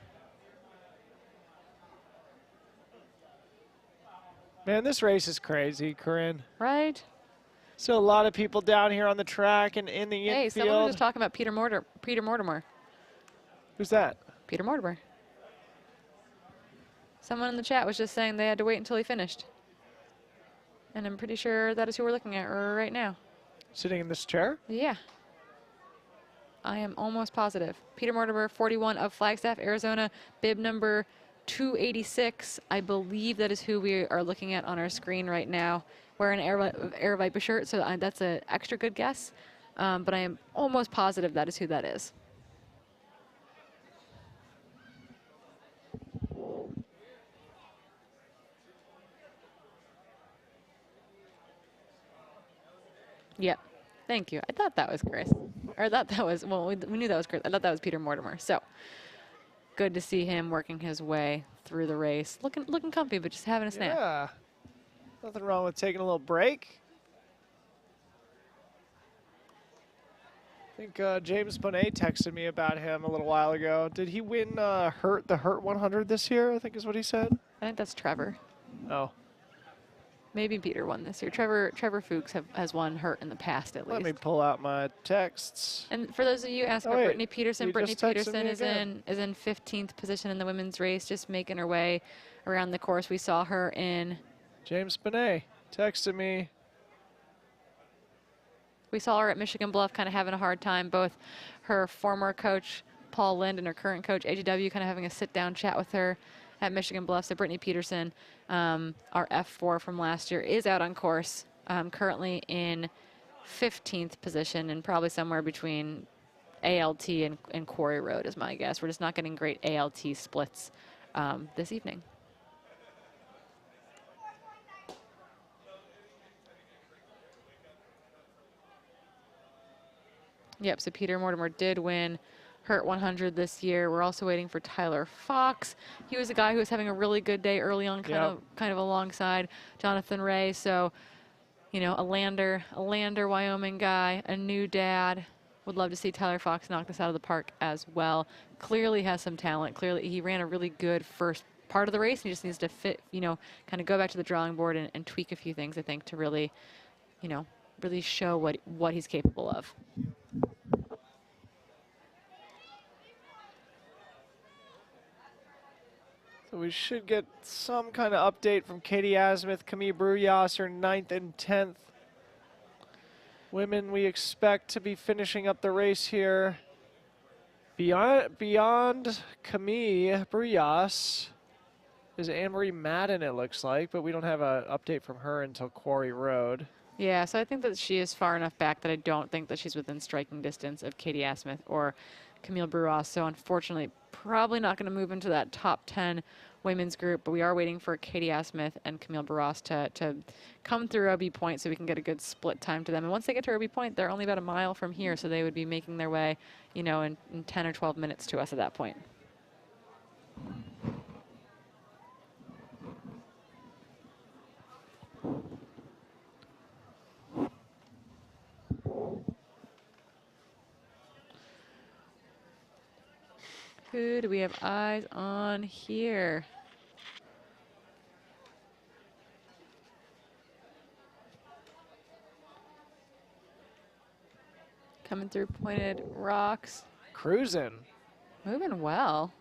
[SPEAKER 2] Man, this race is crazy, Corinne.
[SPEAKER 1] Right?
[SPEAKER 2] So a lot of people down here on the track and in the
[SPEAKER 1] Hey,
[SPEAKER 2] infield.
[SPEAKER 1] someone was just talking about Peter Mortimer.
[SPEAKER 2] Who's that?
[SPEAKER 1] Peter Mortimer. Someone in the chat was just saying they had to wait until he finished. And I'm pretty sure that is who we're looking at right now.
[SPEAKER 2] Sitting in this chair?
[SPEAKER 1] Yeah. I am almost positive. Peter Mortimer, 41 of Flagstaff, Arizona, bib number 286. I believe that is who we are looking at on our screen right now. Wearing an Air Viper shirt, so that's an extra good guess. But I am almost positive that is who that is. Yep. Thank you. I thought that was Chris. Or I thought that was, well, we knew that was Chris. I thought that was Peter Mortimer. So good to see him working his way through the race. Looking comfy, but just having a snap.
[SPEAKER 2] Yeah. Nothing wrong with taking a little break. I think James Bonet texted me about him a little while ago. Did he win the Hurt 100 this year, I think is what he said?
[SPEAKER 1] I think that's Trevor.
[SPEAKER 2] Oh.
[SPEAKER 1] Maybe Peter won this year. Trevor Fuchs has won Hurt in the past at least.
[SPEAKER 2] Let me pull out my texts.
[SPEAKER 1] And for those of you asking about Brittany Peterson, Brittany Peterson is in 15th position in the women's race, just making her way around the course. We saw her in.
[SPEAKER 2] James Bonet texted me.
[SPEAKER 1] We saw her at Michigan Bluff kind of having a hard time. Both her former coach, Paul Lind, and her current coach, AGW, kind of having a sit-down chat with her at Michigan Bluff. So Brittany Peterson, our F4 from last year, is out on course, currently in 15th position and probably somewhere between ALT and Quarry Road is my guess. We're just not getting great ALT splits this evening. Yep, so Peter Mortimer did win Hurt 100 this year. We're also waiting for Tyler Fox. He was a guy who was having a really good day early on, kind of alongside Jonathan Ray. So, you know, a Lander, Wyoming guy, a new dad. Would love to see Tyler Fox knock this out of the park as well. Clearly has some talent. Clearly he ran a really good first part of the race. He just needs to fit, you know, kind of go back to the drawing board and tweak a few things, I think, to really, you know, really show what he's capable of.
[SPEAKER 2] So we should get some kind of update from Katie Asmuth, Camille Bruyas, her 9th and 10th. Women we expect to be finishing up the race here. Beyond Camille Bruyas is Anne-Marie Madden, it looks like, but we don't have an update from her until Quarry Road.
[SPEAKER 1] Yeah, so I think that she is far enough back that I don't think that she's within striking distance of Katie Asmuth or Camille Bruyas. So unfortunately, probably not going to move into that top 10 women's group, but we are waiting for Katie Asmuth and Camille Bruyas to come through Robie Point so we can get a good split time to them. And once they get to Robie Point, they're only about a mile from here, so they would be making their way, you know, in 10 or 12 minutes to us at that point. Who do we have eyes on here? Coming through Pointed Rocks.
[SPEAKER 2] Cruising.
[SPEAKER 1] Moving well.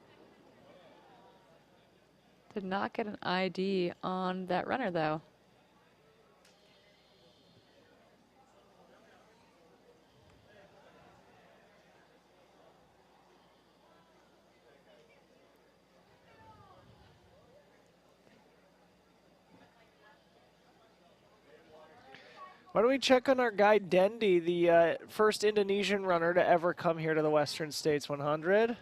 [SPEAKER 1] Did not get an ID on that runner, though.
[SPEAKER 2] Why don't we check on our guy Dendi, the first Indonesian runner to ever come here to the Western States 100?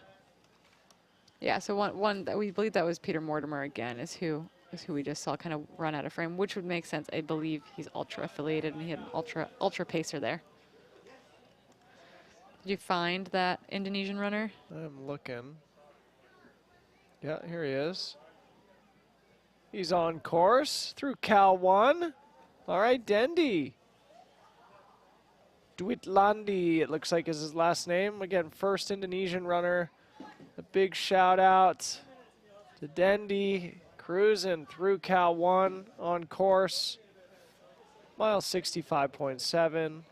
[SPEAKER 1] Yeah, so one that we believe that was Peter Mortimer again is who we just saw kind of run out of frame, which would make sense. I believe he's ultra affiliated and he had an ultra pacer there. Did you find that Indonesian runner?
[SPEAKER 2] I'm looking. Yeah, here he is. He's on course through Cal 1. All right, Dendi. Dwitlandi, it looks like is his last name. Again, first Indonesian runner. A big shout out to Dendi. Cruising through Cal 1 on course. Mile 65.7.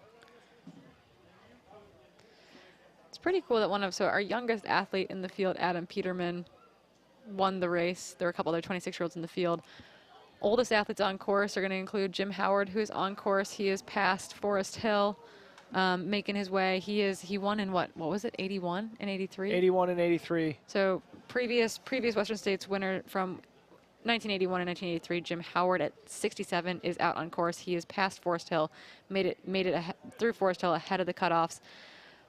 [SPEAKER 1] It's pretty cool that so our youngest athlete in the field, Adam Peterman, won the race. There were a couple other 26-year-olds in the field. Oldest athletes on course are going to include Jim Howard, who is on course. He is past Forest Hill, making his way. He won in what was it, 81 and 83?
[SPEAKER 2] 81 and 83.
[SPEAKER 1] So previous Western States winner from 1981 and 1983, Jim Howard at 67 is out on course. He is past Forest Hill, made it through Forest Hill ahead of the cutoffs.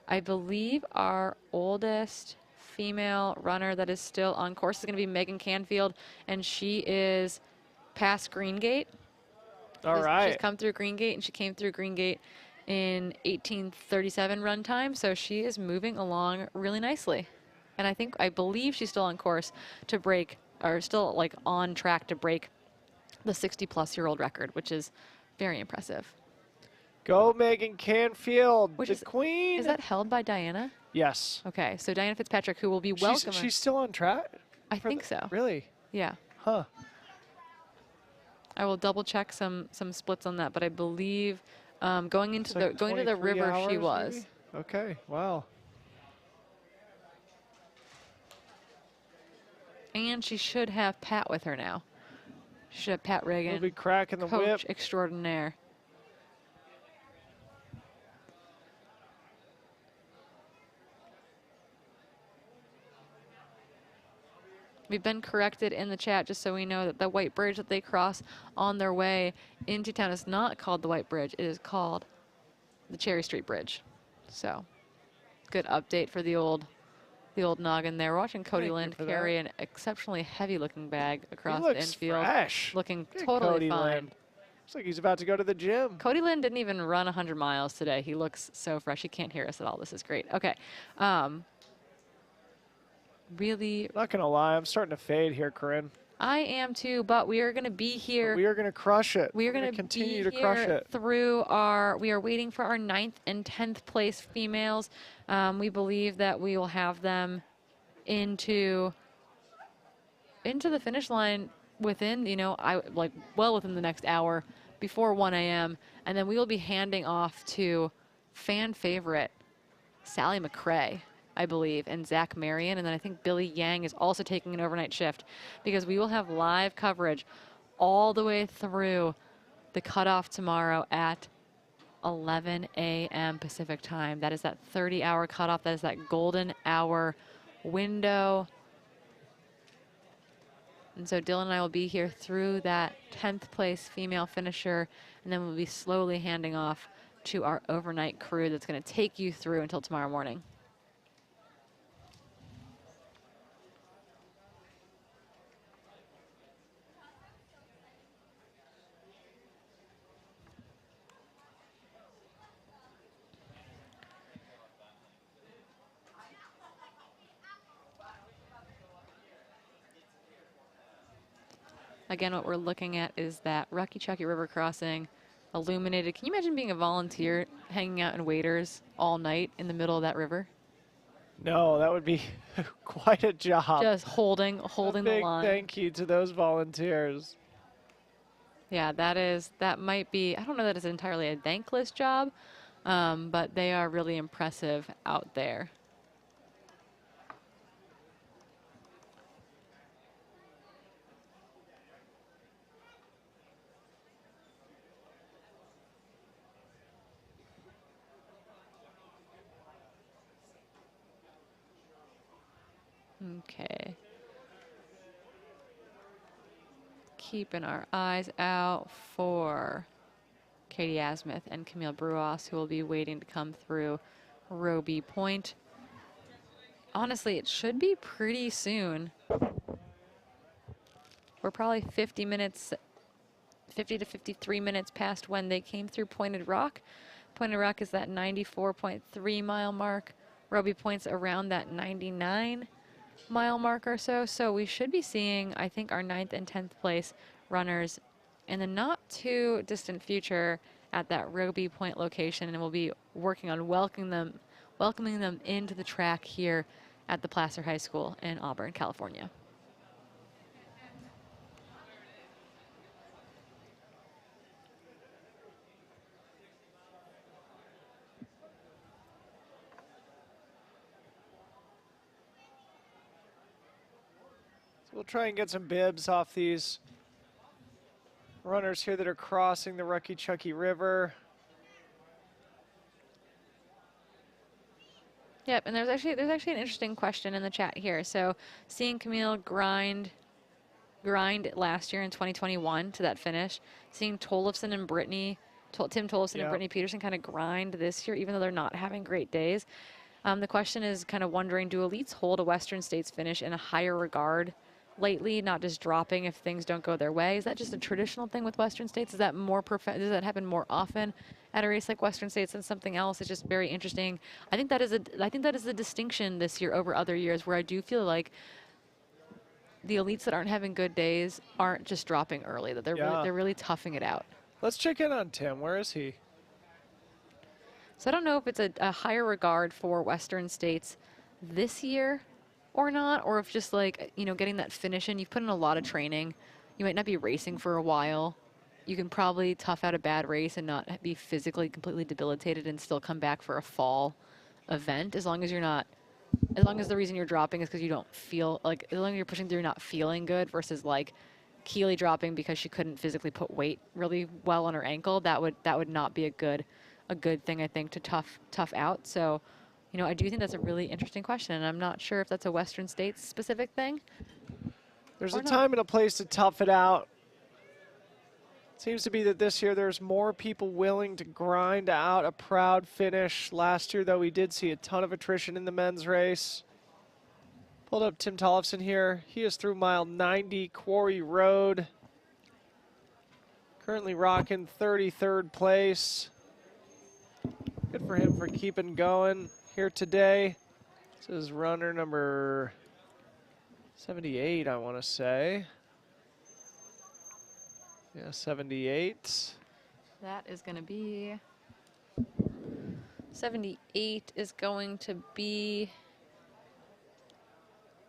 [SPEAKER 1] I believe our oldest female runner that is still on course is going to be Megan Canfield, and she is past Green Gate.
[SPEAKER 2] All right.
[SPEAKER 1] She's come through Green Gate, and she came through Green Gate in 18:37 run time, so she is moving along really nicely. And I believe she's still on course to break, or still like on track to break the 60-plus-year-old record, which is very impressive.
[SPEAKER 2] Go Megan Canfield, the queen.
[SPEAKER 1] Is that held by Diana?
[SPEAKER 2] Yes.
[SPEAKER 1] Okay, so Diana Fitzpatrick, who will be welcoming.
[SPEAKER 2] She's still on track?
[SPEAKER 1] I think so.
[SPEAKER 2] Really?
[SPEAKER 1] Yeah.
[SPEAKER 2] Huh.
[SPEAKER 1] I will double check some splits on that, but I believe going into the river she was.
[SPEAKER 2] Maybe? Okay. Wow.
[SPEAKER 1] And she should have Pat with her now. She should have Pat Reagan.
[SPEAKER 2] We'll be cracking the
[SPEAKER 1] coach
[SPEAKER 2] whip.
[SPEAKER 1] extraordinaire. We've been corrected in the chat just so we know that the white bridge that they cross on their way into town is not called the White Bridge. It is called the Cherry Street Bridge. So, good update for the old noggin there. We're watching Cody Lind carry an exceptionally heavy-looking bag across the infield.
[SPEAKER 2] Fresh.
[SPEAKER 1] Looking
[SPEAKER 2] Good
[SPEAKER 1] totally
[SPEAKER 2] Cody
[SPEAKER 1] fine.
[SPEAKER 2] Lind. Looks like he's about to go to the gym.
[SPEAKER 1] Cody Lind didn't even run 100 miles today. He looks so fresh. He can't hear us at all. This is great. Okay. Really.
[SPEAKER 2] Not going to lie. I'm starting to fade here, Corinne.
[SPEAKER 1] I am too, but we are going to be here.
[SPEAKER 2] But we are going to crush it.
[SPEAKER 1] We are going to
[SPEAKER 2] continue
[SPEAKER 1] be
[SPEAKER 2] to crush
[SPEAKER 1] here
[SPEAKER 2] it.
[SPEAKER 1] Through we are waiting for our 9th and 10th place females. We believe that we will have them into the finish line within, well within the next hour, before 1 a.m. And then we will be handing off to fan favorite Sally McCrae, I believe, and Zach Marion. And then I think Billy Yang is also taking an overnight shift, because we will have live coverage all the way through the cutoff tomorrow at 11 a.m. Pacific time. That is that 30-hour cutoff. That is that golden hour window. And so Dylan and I will be here through that 10th place female finisher, and then we'll be slowly handing off to our overnight crew that's going to take you through until tomorrow morning. Again, what we're looking at is that Rocky Chucky River crossing, illuminated. Can you imagine being a volunteer hanging out in waders all night in the middle of that river?
[SPEAKER 2] No, that would be quite a job.
[SPEAKER 1] Just holding the
[SPEAKER 2] big
[SPEAKER 1] line.
[SPEAKER 2] Thank you to those volunteers.
[SPEAKER 1] Yeah, that might be, I don't know that it's entirely a thankless job, but they are really impressive out there. Okay. Keeping our eyes out for Katie Asmuth and Camille Bruas, who will be waiting to come through Roby Point. Honestly, it should be pretty soon. We're probably 50 to 53 minutes past when they came through Pointed Rock. Pointed Rock is that 94.3 mile mark. Roby Point's around that 99 mile mark or so. So we should be seeing, I think, our 9th and 10th place runners in the not too distant future at that Roby Point location, and we'll be working on welcoming them into the track here at the Placer High School in Auburn, California.
[SPEAKER 2] We'll try and get some bibs off these runners here that are crossing the Rucky Chucky River.
[SPEAKER 1] Yep, and there's actually an interesting question in the chat here. So seeing Camille grind last year in 2021 to that finish, seeing Tollefson and Brittany, Tim Tollefson and Brittany Peterson kind of grind this year, even though they're not having great days. The question is kind of wondering, do elites hold a Western States finish in a higher regard lately, not just dropping if things don't go their way? Is that just a traditional thing with Western States? Is that does that happen more often at a race like Western States than something else? It's just very interesting. I think that is the distinction this year over other years, where I do feel like the elites that aren't having good days aren't just dropping early, that they're really toughing it out.
[SPEAKER 2] Let's check in on Tim. Where is he?
[SPEAKER 1] So I don't know if it's a higher regard for Western States this year or not, or if just like, getting that finish in. You've put in a lot of training. You might not be racing for a while. You can probably tough out a bad race and not be physically completely debilitated and still come back for a fall event, as long as the reason you're dropping is because you don't feel like, as long as you're pushing through not feeling good, versus like Keely dropping because she couldn't physically put weight really well on her ankle. That would not be a good thing, I think, to tough out. So, I do think that's a really interesting question, and I'm not sure if that's a Western States specific thing.
[SPEAKER 2] There's a time and a place to tough it out. Seems to be that this year there's more people willing to grind out a proud finish. Last year, though, we did see a ton of attrition in the men's race. Pulled up Tim Tollefson here. He is through mile 90, Quarry Road. Currently rocking 33rd place. Good for him for keeping going here today. This is runner number 78, I want to say. Yeah, 78.
[SPEAKER 1] That is going to be 78 is going to be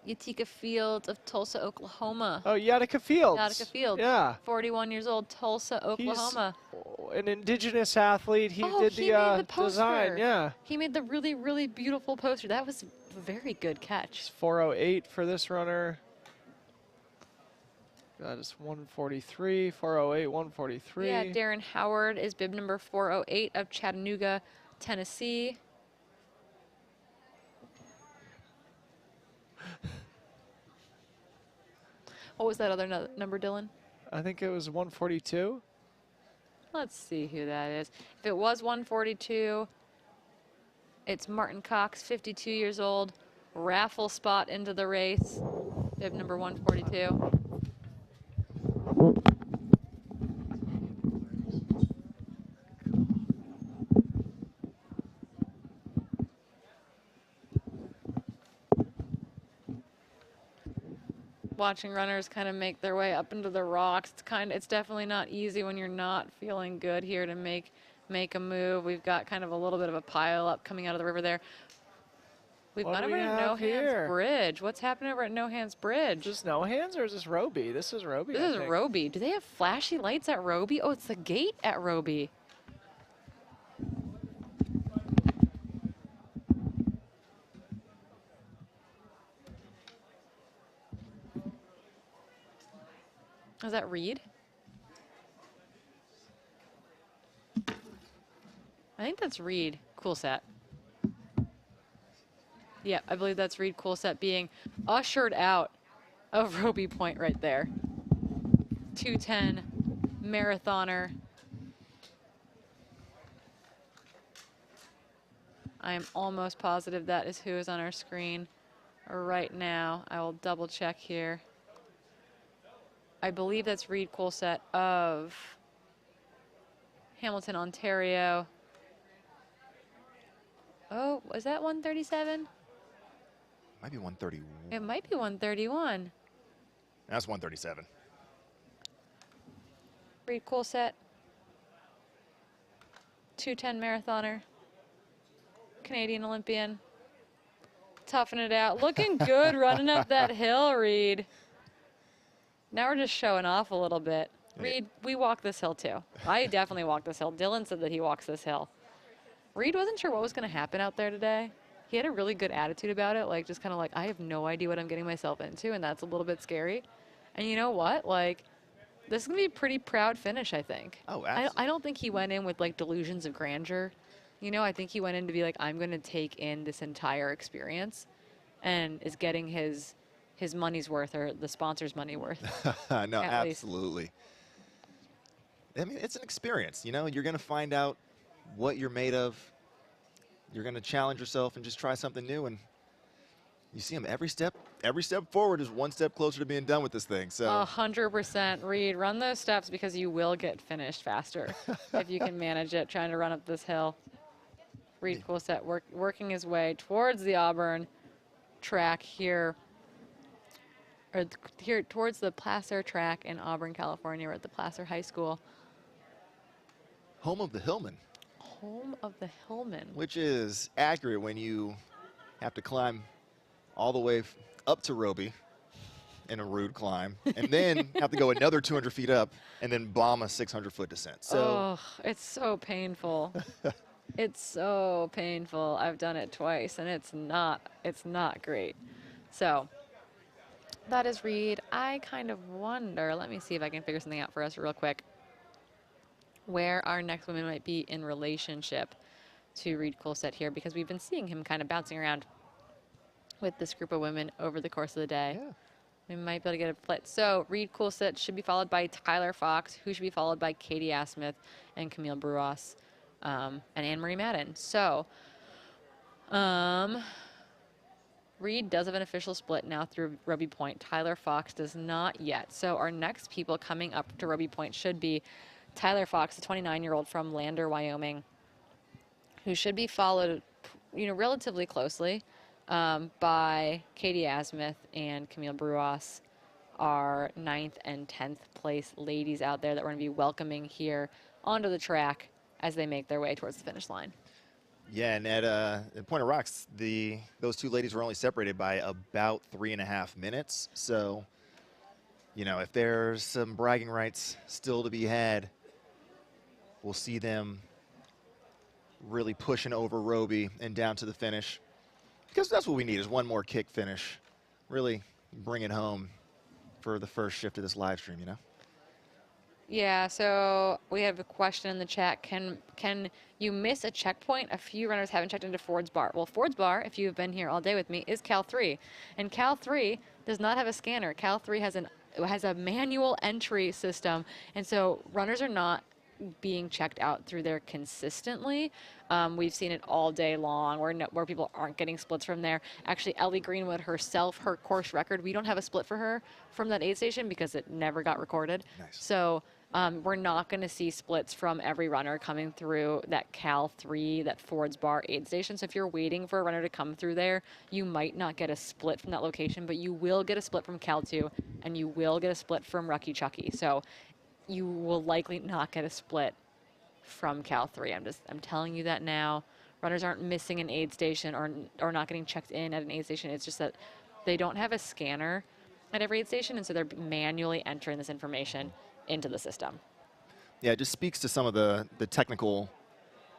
[SPEAKER 1] Utica Fields of Tulsa, Oklahoma.
[SPEAKER 2] Oh, Utica Fields.
[SPEAKER 1] Utica Fields.
[SPEAKER 2] Yeah.
[SPEAKER 1] 41 years old, Tulsa, Oklahoma.
[SPEAKER 2] He's an indigenous athlete. He did
[SPEAKER 1] he made the
[SPEAKER 2] design. Yeah.
[SPEAKER 1] He made the really, really beautiful poster. That was a very good catch.
[SPEAKER 2] It's 4:08 for this runner. That is 143, 4:08, 143.
[SPEAKER 1] Yeah, Darren Howard is bib number 408 of Chattanooga, Tennessee. What was that other number, Dylan?
[SPEAKER 2] I think it was 142.
[SPEAKER 1] Let's see who that is. If it was 142, it's Martin Cox, 52 years old, raffle spot into the race, bib number 142. Watching runners kind of make their way up into the rocks. It's definitely not easy when you're not feeling good here to make a move. We've got kind of a little bit of a pile up coming out of the river there. We've got over at No Hands Bridge. What's happening over at No Hands Bridge?
[SPEAKER 2] Just No Hands, or is this Roby? This is Roby.
[SPEAKER 1] This is Roby. Do they have flashy lights at Roby? Oh, it's the gate at Roby. Is that Reed? I think that's Reed. Cool set. Yeah, I believe that's Reed Coolset being ushered out of Roby Point right there. 2:10 marathoner. I am almost positive that is who is on our screen right now. I will double check here. I believe that's Reed Coolset of Hamilton, Ontario. Oh, was that 137?
[SPEAKER 9] Might be 131.
[SPEAKER 1] It might be 131.
[SPEAKER 9] That's 137.
[SPEAKER 1] Reed Coolset, 2:10 marathoner, Canadian Olympian, toughing it out, looking good, running up that hill, Reed. Now we're just showing off a little bit. Reed, we walk this hill too. I definitely walk this hill. Dylan said that he walks this hill. Reed wasn't sure what was going to happen out there today. he had a really good attitude about it, like just kind of like, I have no idea what I'm getting myself into, and that's a little bit scary. And you know what? Like, this is going to be a pretty proud finish, I think.
[SPEAKER 9] Oh, absolutely.
[SPEAKER 1] I don't think he went in with, like, delusions of grandeur. You know, I think he went in to be like, I'm going to take in this entire experience, and is getting his money's worth, or the sponsor's money worth.
[SPEAKER 9] No,
[SPEAKER 1] at least.
[SPEAKER 9] absolutely. I mean, it's an experience. You know, you're going to find out what you're made of. You're going to challenge yourself and just try something new. And you see him every step forward is one step closer to being done with this thing. So
[SPEAKER 1] 100%. Reed, run those steps because you will get finished faster if you can manage it, trying to run up this hill. Reed Coolset working his way towards the Auburn track here, or here towards the Placer track in Auburn, California. We're at the Placer High School.
[SPEAKER 9] home of the Hillman.
[SPEAKER 1] Home of the Hillman.
[SPEAKER 9] Which is accurate when you have to climb all the way up to Roby in a rude climb, and then have to go another 200 feet up and then bomb a 600-foot descent. So
[SPEAKER 1] oh, it's so painful. It's so painful. I've done it twice, and it's not great. So that is Reed. I kind of wonder, let me see if I can figure something out for us real quick, where our next woman might be in relationship to Reed Coolset here, because we've been seeing him kind of bouncing around with this group of women over the course of the day. Yeah. We might be able to get a split. So Reed Coolset should be followed by Tyler Fox, who should be followed by Katie Asmith and Camille Bruas, and Anne-Marie Madden. So Reed does have an official split now through Roby Point. Tyler Fox does not yet. So our next people coming up to Roby Point should be Tyler Fox, a 29-year-old from Lander, Wyoming, who should be followed, relatively closely by Katie Asmith and Camille Bruas, our 9th and 10th place ladies out there that we're going to be welcoming here onto the track as they make their way towards the finish line.
[SPEAKER 9] yeah, and at Point of Rocks, those two ladies were only separated by about 3.5 minutes. So, if there's some bragging rights still to be had, we'll see them really pushing over Roby and down to the finish. Because that's what we need, is one more kick finish. Really bring it home for the first shift of this live stream,
[SPEAKER 1] Yeah, so we have a question in the chat. Can you miss a checkpoint? A few runners haven't checked into Ford's Bar. Well, Ford's Bar, if you've been here all day with me, is Cal 3. And Cal 3 does not have a scanner. Cal 3 has a manual entry system. And so runners are not being checked out through there consistently. We've seen it all day long where people aren't getting splits from there. Actually, Ellie Greenwood herself, her course record, we don't have a split for her from that aid station because it never got recorded. Nice. So we're not going to see splits from every runner coming through that Cal 3, that Ford's Bar aid station. So if you're waiting for a runner to come through there, you might not get a split from that location, but you will get a split from Cal 2, and you will get a split from Rucky Chucky. So you will likely not get a split from Cal 3. I'm telling you that now. Runners aren't missing an aid station or not getting checked in at an aid station. It's just that they don't have a scanner at every aid station, and so they're manually entering this information into the system.
[SPEAKER 9] Yeah, it just speaks to some of the technical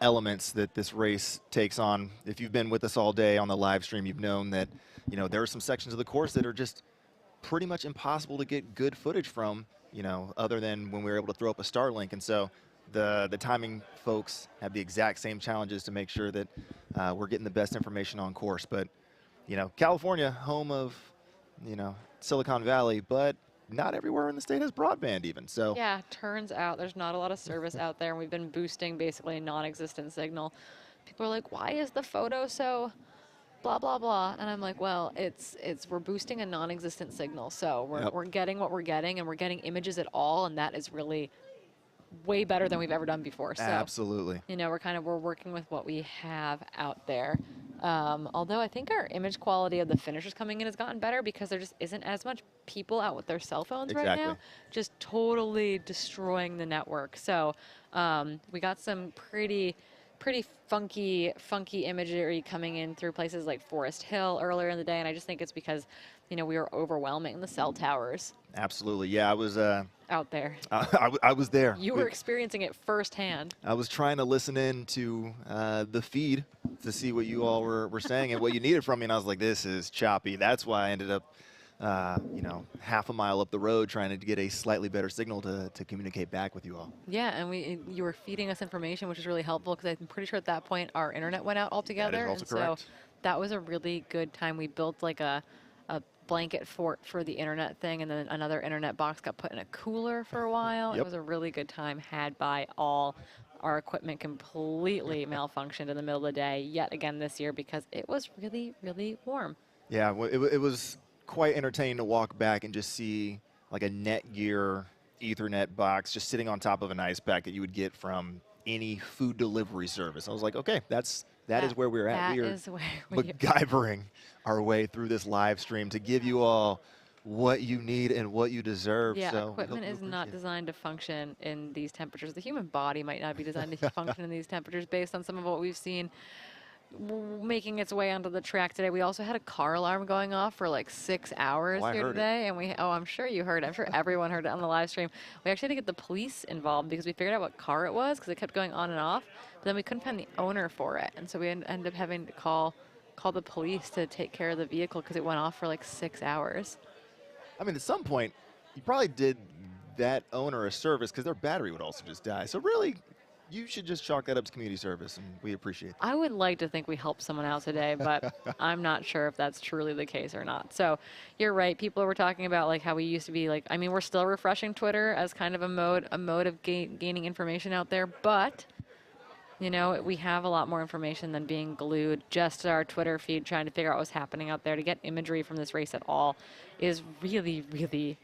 [SPEAKER 9] elements that this race takes on. If you've been with us all day on the live stream, you've known that, there are some sections of the course that are just pretty much impossible to get good footage from, other than when we were able to throw up a Starlink. And so the timing folks have the exact same challenges to make sure that we're getting the best information on course. But, California, home of, Silicon Valley, but not everywhere in the state has broadband even. So
[SPEAKER 1] yeah, turns out there's not a lot of service out there, and we've been boosting basically a non-existent signal. People are like, why is the photo so blah, blah, blah? And I'm like, well, we're boosting a non-existent signal. So we're getting what we're getting, and we're getting images at all, and that is really way better than we've ever done before. So,
[SPEAKER 9] absolutely.
[SPEAKER 1] We're working with what we have out there. Although I think our image quality of the finishers coming in has gotten better because there just isn't as much people out with their cell phones right now, just totally destroying the network. So we got some pretty funky imagery coming in through places like Forest Hill earlier in the day, and I just think it's because you know, we were overwhelming the cell towers
[SPEAKER 9] Absolutely. Yeah, I was
[SPEAKER 1] out there.
[SPEAKER 9] I was there.
[SPEAKER 1] You were experiencing it firsthand.
[SPEAKER 9] I was trying to listen in to the feed to see what you all were saying and what you needed from me, and I was like, this is choppy. That's why I ended up, you know, half a mile up the road trying to get a slightly better signal to communicate back with you all.
[SPEAKER 1] Yeah, and you were feeding us information, which is really helpful because I'm pretty sure at that point our internet went out altogether.
[SPEAKER 9] also
[SPEAKER 1] and
[SPEAKER 9] correct.
[SPEAKER 1] So that was a really good time. We built like a blanket fort for the internet thing, and then another internet box got put in a cooler for a while.
[SPEAKER 9] Yep.
[SPEAKER 1] It was a really good time had by all. Our equipment completely malfunctioned in the middle of the day yet again this year because it was really, really warm.
[SPEAKER 9] Yeah, well, it was quite entertaining to walk back and just see like a Netgear Ethernet box just sitting on top of an ice pack that you would get from any food delivery service. I was like, okay, that is where we're at. We are MacGyvering our way through this live stream to give you all what you need and what you deserve.
[SPEAKER 1] Yeah,
[SPEAKER 9] so
[SPEAKER 1] equipment is not designed to function in these temperatures. The human body might not be designed to function in these temperatures based on some of what we've seen making its way onto the track today. We also had a car alarm going off for like 6 hours here today. And I'm sure you heard it. I'm sure everyone heard it on the live stream. We actually had to get the police involved because we figured out what car it was because it kept going on and off. But then we couldn't find the owner for it. And so we ended up having to call the police to take care of the vehicle because it went off for like 6 hours.
[SPEAKER 9] I mean, at some point, you probably did that owner a service because their battery would also just die. So really, you should just chalk that up to community service, and we appreciate that.
[SPEAKER 1] I would like to think we helped someone out today, but I'm not sure if that's truly the case or not. So you're right. People were talking about like how we used to be like, I mean, we're still refreshing Twitter as kind of a mode of gaining information out there, but you know, we have a lot more information than being glued just to our Twitter feed trying to figure out what's happening out there. To get imagery from this race at all is really, really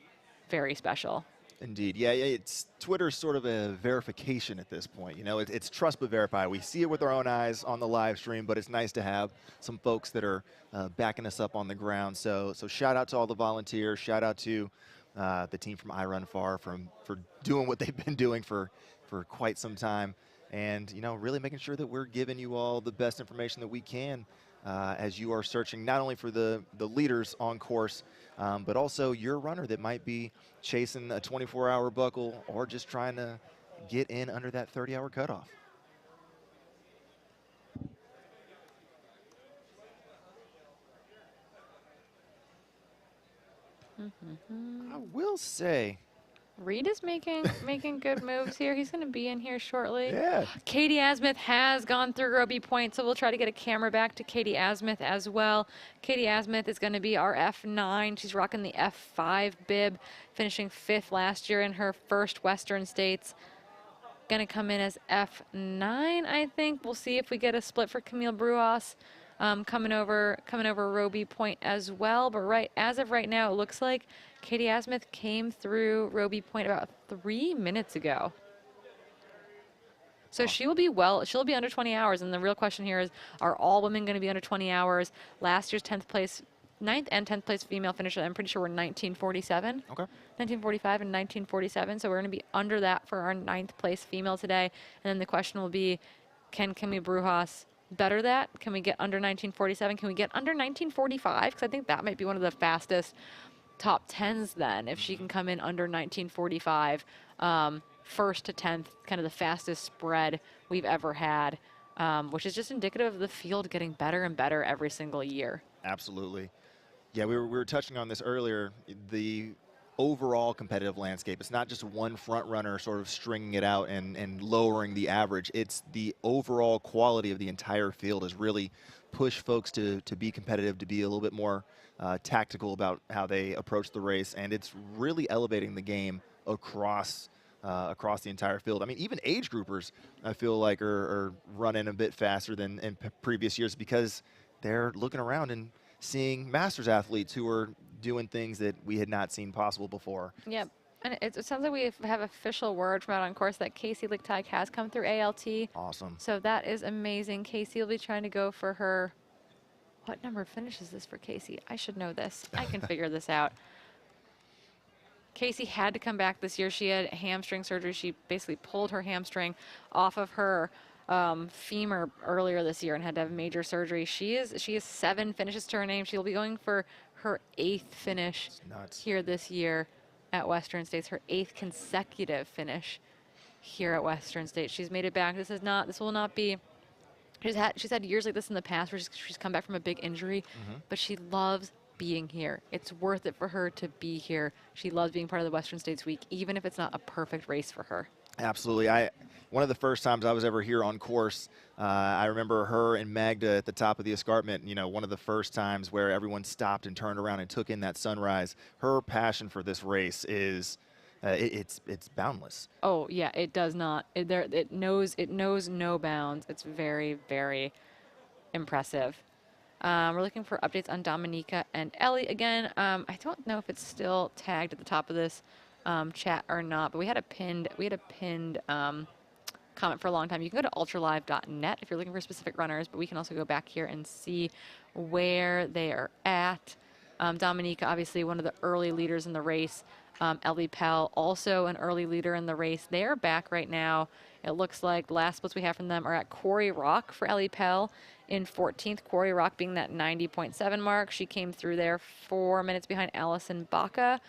[SPEAKER 1] very special.
[SPEAKER 9] Indeed. Yeah, it's Twitter's sort of a verification at this point. You know, it's trust but verify. We see it with our own eyes on the live stream, but it's nice to have some folks that are backing us up on the ground. So shout out to all the volunteers. Shout out to the team from I Run Far for doing what they've been doing for quite some time. And, you know, really making sure that we're giving you all the best information that we can as you are searching not only for the leaders on course, but also your runner that might be chasing a 24-hour buckle or just trying to get in under that 30-hour cutoff. I will say,
[SPEAKER 1] Reed is making good moves here. He's going to be in here shortly.
[SPEAKER 9] Yeah.
[SPEAKER 1] Katie Asmuth has gone through Roby Point, so we'll try to get a camera back to Katie Asmuth as well. Katie Asmuth is going to be our F9. She's rocking the F5 bib, finishing 5th last year in her first Western States. Going to come in as F9, I think. We'll see if we get a split for Camille Bruas. Coming over Roby Point as well, but as of right now, it looks like Katie Asmuth came through Roby Point about 3 minutes ago. So she'll be under 20 hours, and the real question here is, are all women going to be under 20 hours? Last year's 9th and 10th place female finisher, I'm pretty sure we're 1947.
[SPEAKER 9] Okay.
[SPEAKER 1] 1945 and 1947, so we're going to be under that for our 9th place female today. And then the question will be, can Camille Brujas better that? Can we get under 1947? Can we get under 1945? Because I think that might be one of the fastest top 10s then, if she can come in under 1945. First to 10th, kind of the fastest spread we've ever had, which is just indicative of the field getting better and better every single year.
[SPEAKER 9] Absolutely. Yeah, we were touching on this earlier, the overall competitive landscape. It's not just one front runner sort of stringing it out and lowering the average. It's the overall quality of the entire field has really pushed folks to be competitive, to be a little bit more tactical about how they approach the race, and it's really elevating the game across the entire field. I mean, even age groupers, I feel like, are running a bit faster than in previous years because they're looking around and seeing Masters athletes who are doing things that we had not seen possible before.
[SPEAKER 1] Yep. And it sounds like we have official word from out on course that Casey Lichtag has come through ALT.
[SPEAKER 9] Awesome.
[SPEAKER 1] So that is amazing. Casey will be trying to go for her. What number finishes this for Casey? I should know this. I can figure this out. Casey had to come back this year. She had hamstring surgery. She basically pulled her hamstring off of her femur earlier this year and had to have major surgery. She is 7 finishes to her name. She'll be going for her 8th finish here this year at Western States, her 8th consecutive finish here at Western States. She's made it back. This will not be, she's had years like this in the past where she's come back from a big injury, but she loves being here. It's worth it for her to be here. She loves being part of the Western States Week, even if it's not a perfect race for her.
[SPEAKER 9] Absolutely. One of the first times I was ever here on course, I remember her and Magda at the top of the escarpment, you know, one of the first times where everyone stopped and turned around and took in that sunrise. Her passion for this race is, it's boundless.
[SPEAKER 1] Oh yeah, it does not. It knows no bounds. It's very, very impressive. We're looking for updates on Dominica and Ellie again. I don't know if it's still tagged at the top of this chat or not, but we had a pinned comment for a long time. You can go to ultralive.net if you're looking for specific runners, but we can also go back here and see where they are at. Dominica, obviously one of the early leaders in the race. Ellie Pell, also an early leader in the race. They are back right now. It looks like the last splits we have from them are at Quarry Rock for Ellie Pell in 14th. Quarry Rock being that 90.7 mark. She came through there 4 minutes behind Allison Baca.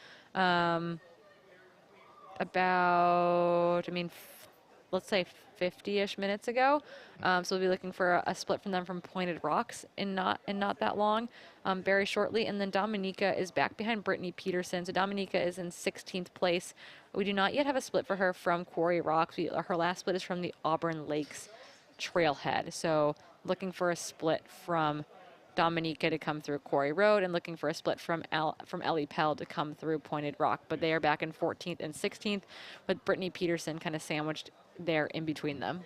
[SPEAKER 1] Let's say 50-ish minutes ago. So we'll be looking for a split from them from Pointed Rocks in not that long, very shortly. And then Dominica is back behind Brittany Peterson. So Dominica is in 16th place. We do not yet have a split for her from Quarry Rocks. Her last split is from the Auburn Lakes Trailhead. So looking for a split from Dominica to come through Quarry Road and looking for a split from Ellie Pell to come through Pointed Rock. But they are back in 14th and 16th with Brittany Peterson kind of sandwiched there in between them.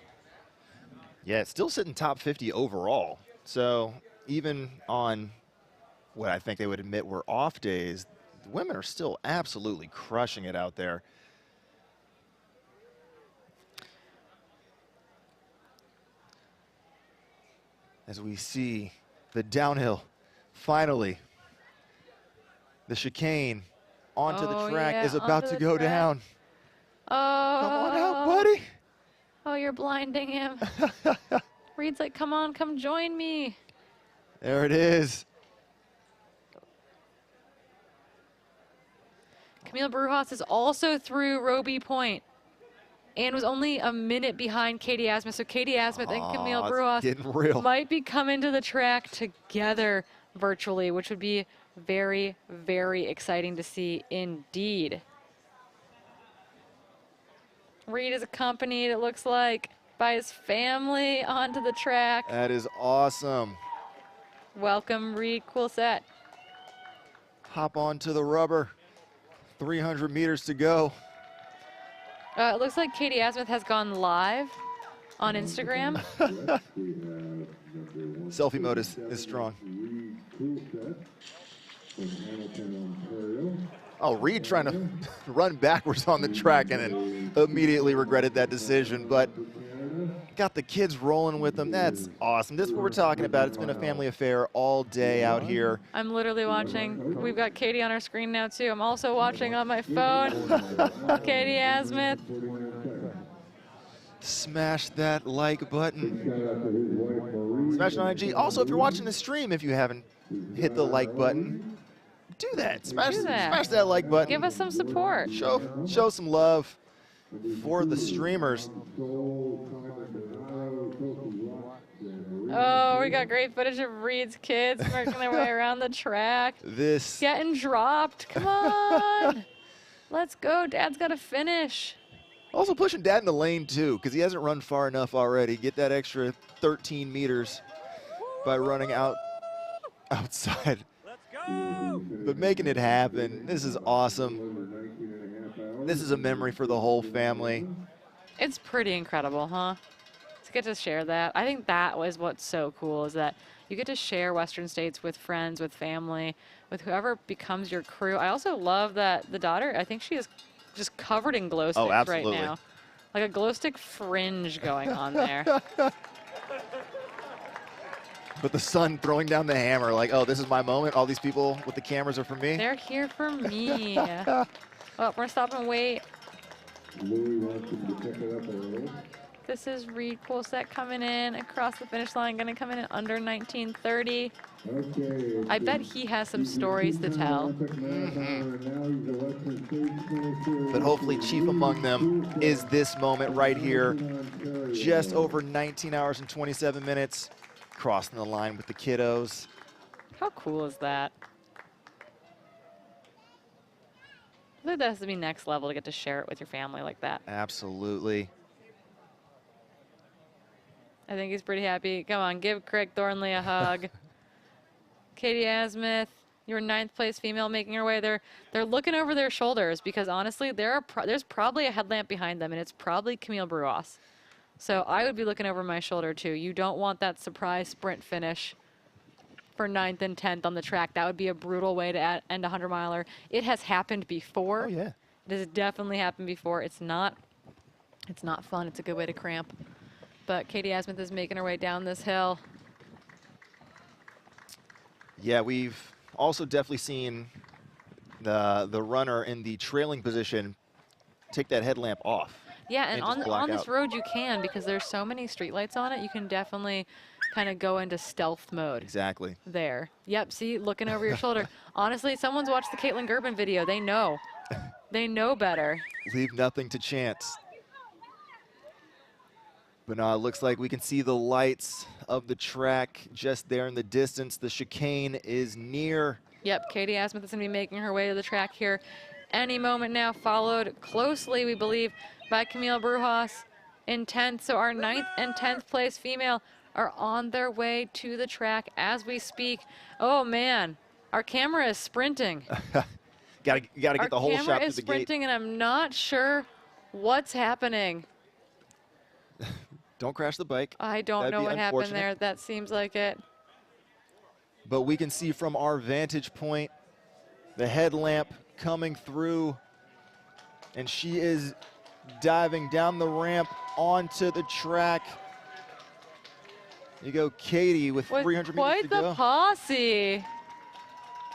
[SPEAKER 9] Yeah, it's still sitting top 50 overall. So even on what I think they would admit were off days, the women are still absolutely crushing it out there. As we see the downhill, finally, the chicane onto the track is about to go down.
[SPEAKER 1] Oh,
[SPEAKER 9] come on out, buddy.
[SPEAKER 1] Oh, you're blinding him. Reed's like, come on, come join me.
[SPEAKER 9] There it is.
[SPEAKER 1] Camille Brujas is also through Roby Point and was only a minute behind Katie Asmuth. So Katie Asmuth and Camille Brujas might be coming to the track together virtually, which would be very, very exciting to see indeed. Reed is accompanied, it looks like, by his family onto the track.
[SPEAKER 9] That is awesome.
[SPEAKER 1] Welcome, Reed. Cool set.
[SPEAKER 9] Hop onto the rubber. 300 meters to go.
[SPEAKER 1] It looks like Katie Asmuth has gone live on Instagram.
[SPEAKER 9] Selfie mode is strong. Oh, Reed trying to run backwards on the track and then immediately regretted that decision, but got the kids rolling with them. That's awesome. This is what we're talking about. It's been a family affair all day out here.
[SPEAKER 1] I'm literally watching. We've got Katie on our screen now, too. I'm also watching on my phone. Katie Asmuth.
[SPEAKER 9] Smash that like button. Smash it on IG. Also, if you're watching the stream, if you haven't hit the like button, do that. Smash that like button.
[SPEAKER 1] Give us some support.
[SPEAKER 9] Show some love for the streamers.
[SPEAKER 1] Oh, we got great footage of Reed's kids working their way around the track. Getting dropped. Come on. Let's go. Dad's got to finish.
[SPEAKER 9] Also pushing Dad in the lane, too, because he hasn't run far enough already. Get that extra 13 meters by running outside. But making it happen, this is awesome. This is a memory for the whole family.
[SPEAKER 1] It's pretty incredible, huh? To get to share that. I think that was what's so cool, is that you get to share Western States with friends, with family, with whoever becomes your crew. I also love that the daughter, I think she is just covered in glow sticks right now. Like a glow stick fringe going on there.
[SPEAKER 9] But the son throwing down the hammer, like, oh, this is my moment. All these people with the cameras are for me.
[SPEAKER 1] They're here for me. Oh, we're stopping and wait. This is Reed Kolset coming in across the finish line, going to come in at under 19:30. I bet he has some stories to tell.
[SPEAKER 9] But hopefully chief among them is this moment right here. Just over 19 hours and 27 minutes, crossing the line with the kiddos.
[SPEAKER 1] How cool is that? I think that has to be next level to get to share it with your family like that.
[SPEAKER 9] Absolutely.
[SPEAKER 1] I think he's pretty happy. Come on, give Craig Thornley a hug. Katie Asmuth, your 9th place female making her way there. They're looking over their shoulders because honestly, there's probably a headlamp behind them, and it's probably Camille Bruas. So I would be looking over my shoulder too. You don't want that surprise sprint finish for 9th and 10th on the track. That would be a brutal way to end a 100-miler. It has happened before.
[SPEAKER 9] Oh yeah.
[SPEAKER 1] It has definitely happened before. It's not fun. It's a good way to cramp. But Katie Asmuth is making her way down this hill.
[SPEAKER 9] Yeah, we've also definitely seen the runner in the trailing position take that headlamp off.
[SPEAKER 1] Yeah, and on this
[SPEAKER 9] out.
[SPEAKER 1] road you can, because there's so many streetlights on it, you can definitely kind of go into stealth mode.
[SPEAKER 9] Exactly.
[SPEAKER 1] There. Yep, see, looking over your shoulder. Honestly, someone's watched the Caitlin Gerben video. They know. They know better.
[SPEAKER 9] Leave nothing to chance. But no, it looks like we can see the lights of the track just there in the distance. The chicane is near.
[SPEAKER 1] Yep, Katie Asmuth is going to be making her way to the track here any moment now, followed closely, we believe, by Camille Brujas in 10th. So our 9th and 10th place female are on their way to the track as we speak. Oh, man, our camera is sprinting.
[SPEAKER 9] Gotta get the whole shot through the gate.
[SPEAKER 1] Our camera is sprinting, and I'm not sure what's happening.
[SPEAKER 9] Don't crash the bike.
[SPEAKER 1] I don't know what happened there. That seems like it.
[SPEAKER 9] But we can see from our vantage point the headlamp coming through, and she is diving down the ramp onto the track. You go, Katie, with 300 meters to go.
[SPEAKER 1] Quite the posse.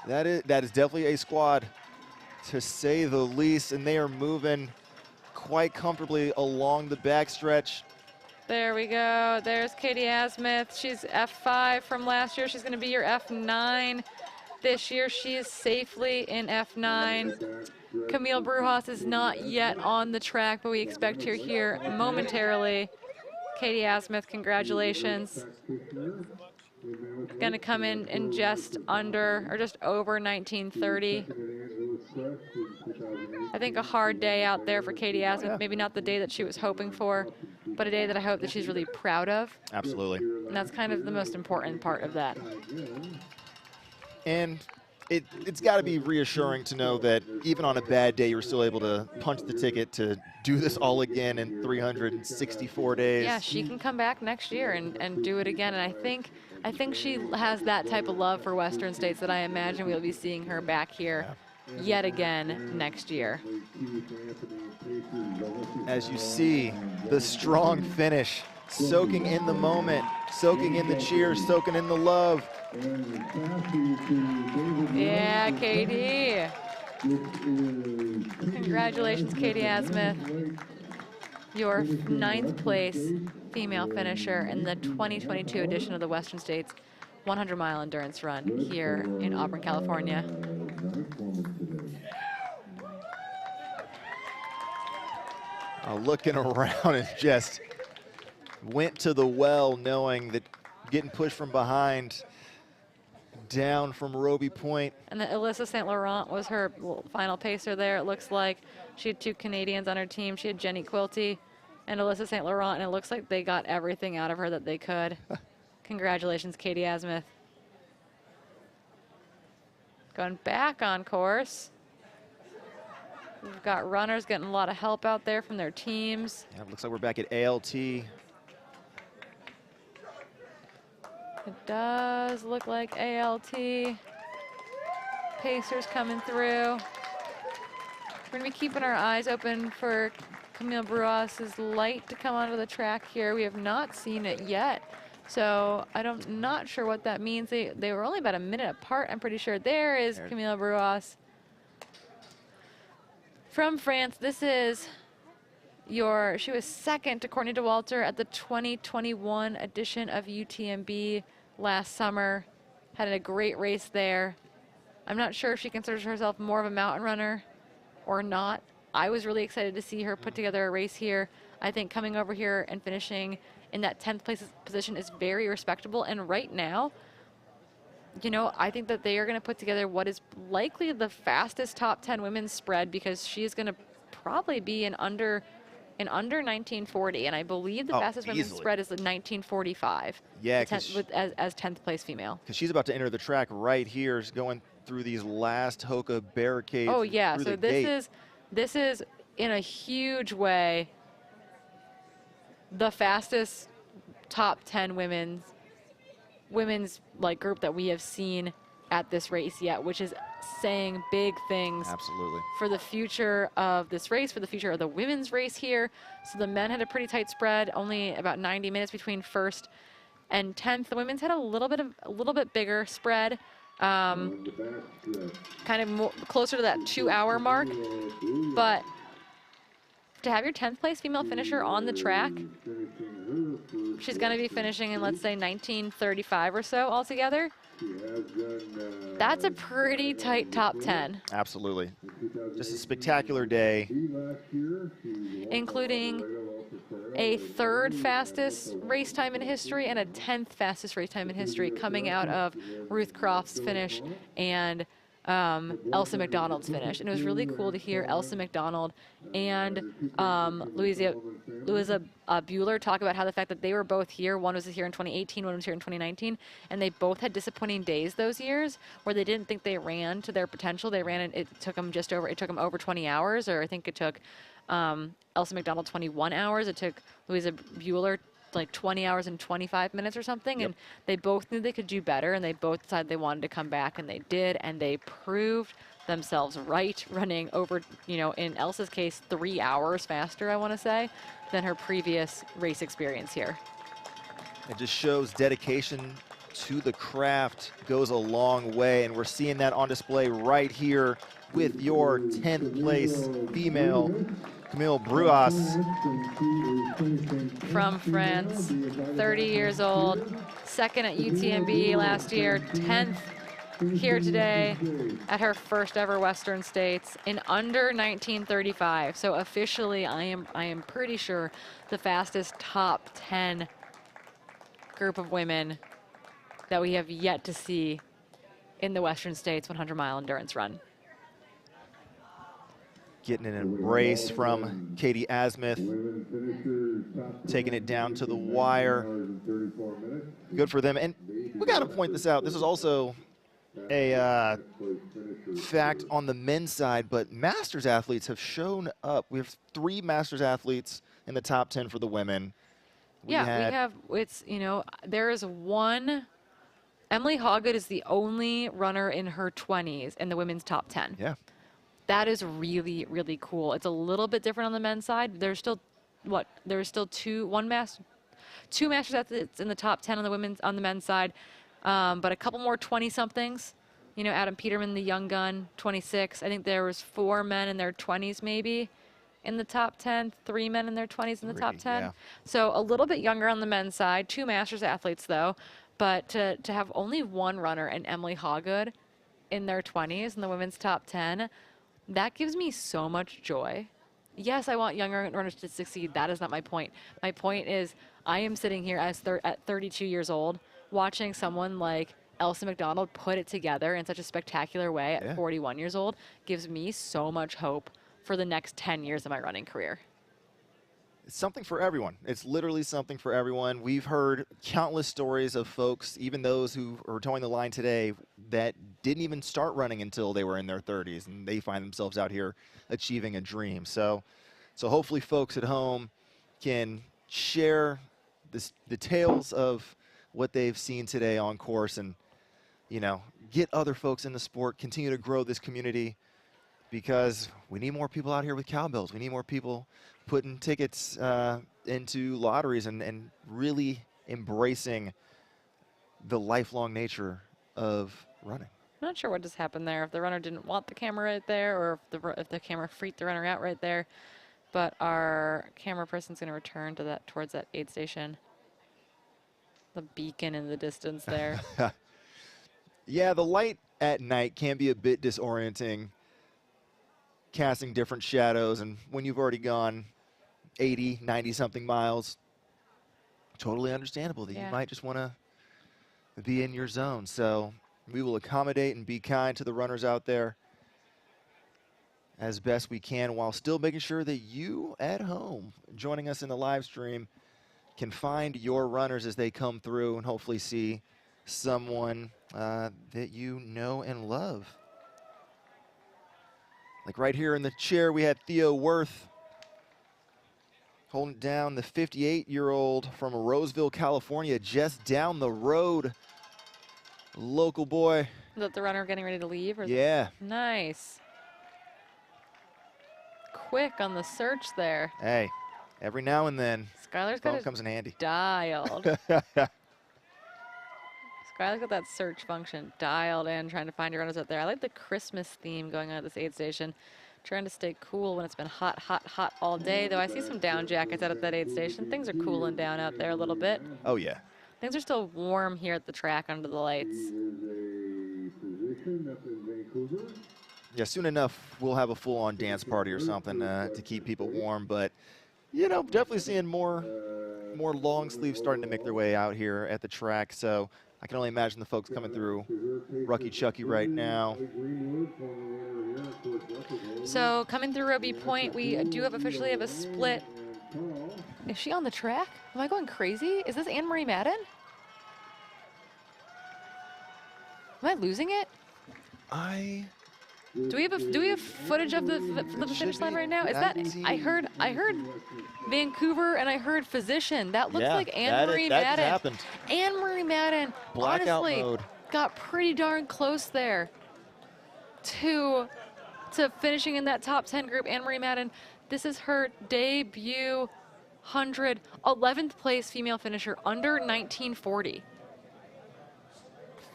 [SPEAKER 9] That is definitely a squad, to say the least, and they are moving quite comfortably along the backstretch.
[SPEAKER 1] There we go. There's Katie Asmuth. She's F5 from last year. She's going to be your F9 this year. She is safely in F9. Camille Brujas is not yet on the track, but we expect her here momentarily. Katie Asmuth, congratulations. Going to come in just under or just over 19:30. I think a hard day out there for Katie Asmuth. Maybe not the day that she was hoping for, but a day that I hope that she's really proud of.
[SPEAKER 9] Absolutely.
[SPEAKER 1] And that's kind of the most important part of that.
[SPEAKER 9] And it's got to be reassuring to know that even on a bad day, you're still able to punch the ticket to do this all again in 364 days.
[SPEAKER 1] Yeah, she can come back next year and do it again. And I think she has that type of love for Western States that I imagine we'll be seeing her back here yet again next year.
[SPEAKER 9] As you see, the strong finish, soaking in the moment, soaking in the cheers, soaking in the love.
[SPEAKER 1] Yeah, Katie. Congratulations, Katie Asmuth. Your 9th place female finisher in the 2022 edition of the Western States 100-mile endurance run here in Auburn, California.
[SPEAKER 9] Looking around and just went to the well knowing that getting pushed from behind down from Roby Point.
[SPEAKER 1] And then Alyssa St. Laurent was her final pacer there. It looks like she had 2 Canadians on her team. She had Jenny Quilty and Alyssa St. Laurent, and it looks like they got everything out of her that they could. Congratulations, Katie Asmuth. Going back on course. We've got runners getting a lot of help out there from their teams.
[SPEAKER 9] Yeah, it looks like we're back at ALT.
[SPEAKER 1] It does look like ALT. Pacers coming through. We're going to be keeping our eyes open for Camille Bruas's light to come onto the track here. We have not seen it yet, so I'm not sure what that means. They were only about a minute apart, I'm pretty sure. There is Camille Bruas from France. This is She was second to Courtney DeWalter at the 2021 edition of UTMB last summer. Had a great race there. I'm not sure if she considers herself more of a mountain runner or not. I was really excited to see her put together a race here. I think coming over here and finishing in that 10th place position is very respectable. And right now, you know, I think that they are going to put together what is likely the fastest top 10 women's spread, because she is going to probably be in under 1940, and I believe the fastest women's spread is the 1945.
[SPEAKER 9] Yeah,
[SPEAKER 1] as 10th place female.
[SPEAKER 9] Because she's about to enter the track right here, is going through these last Hoka barricades.
[SPEAKER 1] Oh yeah,
[SPEAKER 9] through
[SPEAKER 1] so
[SPEAKER 9] the
[SPEAKER 1] this
[SPEAKER 9] gate.
[SPEAKER 1] is in a huge way the fastest top 10 women's like group that we have seen at this race yet, which is saying big things
[SPEAKER 9] Absolutely.
[SPEAKER 1] for the future of this race, for the future of the women's race here. So the men had a pretty tight spread, only about 90 minutes between first and 10th. The women's had a little bit bigger spread, kind of more, closer to that 2-hour mark. But to have your 10th place female finisher on the track, she's going to be finishing in, let's say, 1935 or so altogether. That's a pretty tight top 10.
[SPEAKER 9] Absolutely. Just a spectacular day.
[SPEAKER 1] Including a 3rd fastest race time in history and a 10th fastest race time in history coming out of Ruth Croft's finish and Elsa McDonald's finish. And it was really cool to hear Elsa McDonald and Louisa Bueller talk about how the fact that they were both here, one was here in 2018, one was here in 2019, and they both had disappointing days those years where they didn't think they ran to their potential. They ran, and it took them over 20 hours, or I think it took Elsa McDonald 21 hours. It took Louisa Bueller like 20 hours and 25 minutes or something.
[SPEAKER 9] Yep.
[SPEAKER 1] And they both knew they could do better, and they both decided they wanted to come back, and they did, and they proved themselves right, running over, you know, in Elsa's case, 3 hours faster, I want to say, than her previous race experience here.
[SPEAKER 9] It just shows dedication to the craft goes a long way, and we're seeing that on display right here with your 10th place female, Camille Bruas.
[SPEAKER 1] From France, 30 years old, second at UTMB last year, 10th here today at her first ever Western States in under 1935. So officially, I am pretty sure the fastest top 10 group of women that we have yet to see in the Western States 100-mile endurance run.
[SPEAKER 9] Getting an embrace from Katie Asmuth, taking it down to the wire. Good for them. And we got to point this out. This is also a fact on the men's side, but Masters athletes have shown up. We have 3 Masters athletes in the top 10 for the women.
[SPEAKER 1] We have, it's, you know, there is one. Emily Hawgood is the only runner in her 20s in the women's top 10.
[SPEAKER 9] Yeah.
[SPEAKER 1] That is really, really cool. It's a little bit different on the men's side. There's still, two Masters athletes in the top 10 on the men's side, but a couple more 20-somethings. You know, Adam Peterman, the young gun, 26. I think there was 4 men in their 20s maybe in the top 10, 3 men in their 20s in the top 10.
[SPEAKER 9] Yeah.
[SPEAKER 1] So a little bit younger on the men's side, 2 Masters athletes though, but to have only 1 runner and Emily Hawgood in their 20s in the women's top 10, that gives me so much joy. Yes, I want younger runners to succeed. That is not my point. My point is I am sitting here at 32 years old watching someone like Elsa McDonald put it together in such a spectacular way at 41 years old. Gives me so much hope for the next 10 years of my running career.
[SPEAKER 9] It's something for everyone. It's literally something for everyone. We've heard countless stories of folks, even those who are towing the line today, that didn't even start running until they were in their 30s, and they find themselves out here achieving a dream. So hopefully folks at home can share the tales of what they've seen today on course, and, you know, get other folks in the sport, continue to grow this community, because we need more people out here with cowbells. We need more people putting tickets into lotteries and really embracing the lifelong nature of running.
[SPEAKER 1] I'm not sure what just happened there. If the runner didn't want the camera right there, or if the camera freaked the runner out right there. but our camera person's going to return to towards that aid station. The beacon in the distance there.
[SPEAKER 9] Yeah, the light at night can be a bit disorienting, casting different shadows, and when you've already gone 80, 90-something miles, totally understandable that you might just want to be in your zone. So we will accommodate and be kind to the runners out there as best we can, while still making sure that you at home joining us in the live stream can find your runners as they come through and hopefully see someone that you know and love. Like right here in the chair, we had Theo Worth holding down the 58-year-old from Roseville, California, just down the road. Local boy.
[SPEAKER 1] Is that the runner getting ready to leave? Or
[SPEAKER 9] Yeah.
[SPEAKER 1] Nice. Quick on the search there.
[SPEAKER 9] Hey, every now and then,
[SPEAKER 1] Skylar's
[SPEAKER 9] phone
[SPEAKER 1] got it
[SPEAKER 9] comes in handy.
[SPEAKER 1] dialed. Skylar's got that search function dialed in, trying to find your runners out there. I like the Christmas theme going on at this aid station. Trying to stay cool when it's been hot, hot, hot all day, though I see some down jackets out at that aid station. Things are cooling down out there a little bit.
[SPEAKER 9] Oh, yeah.
[SPEAKER 1] Things are still warm here at the track under the lights.
[SPEAKER 9] Yeah, soon enough, we'll have a full-on dance party or something to keep people warm. But, you know, definitely seeing more long sleeves starting to make their way out here at the track. So I can only imagine the folks coming through Rucky Chucky right now.
[SPEAKER 1] So coming through Roby Point, we do officially have a split. Is she on the track? Am I going crazy? Is this Anne-Marie Madden? Am I losing it? Do we have footage of the finish line right now? Is that I heard Vancouver and I heard Physician. That looks like Anne-Marie Madden.
[SPEAKER 9] That happened.
[SPEAKER 1] Anne-Marie Madden
[SPEAKER 9] Blackout
[SPEAKER 1] honestly
[SPEAKER 9] mode.
[SPEAKER 1] got pretty darn close there to finishing in that top 10 group. Anne-Marie Madden, this is her debut 100, 11th place female finisher under 1940.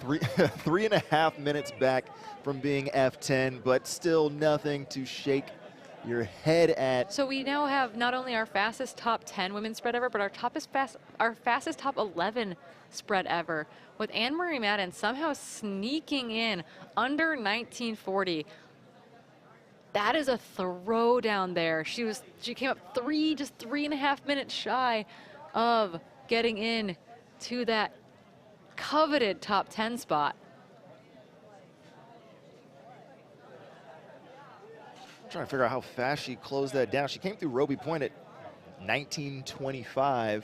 [SPEAKER 9] 3.5 minutes back from being F10, but still nothing to shake your head at.
[SPEAKER 1] So we now have not only our fastest top 10 women's spread ever, but our fastest top 11 spread ever, with Anne-Marie Madden somehow sneaking in under 1940. That is a throwdown there. She came up just 3.5 minutes shy of getting in to that coveted top 10 spot.
[SPEAKER 9] I'm trying to figure out how fast she closed that down. She came through Roby Point at 19:25.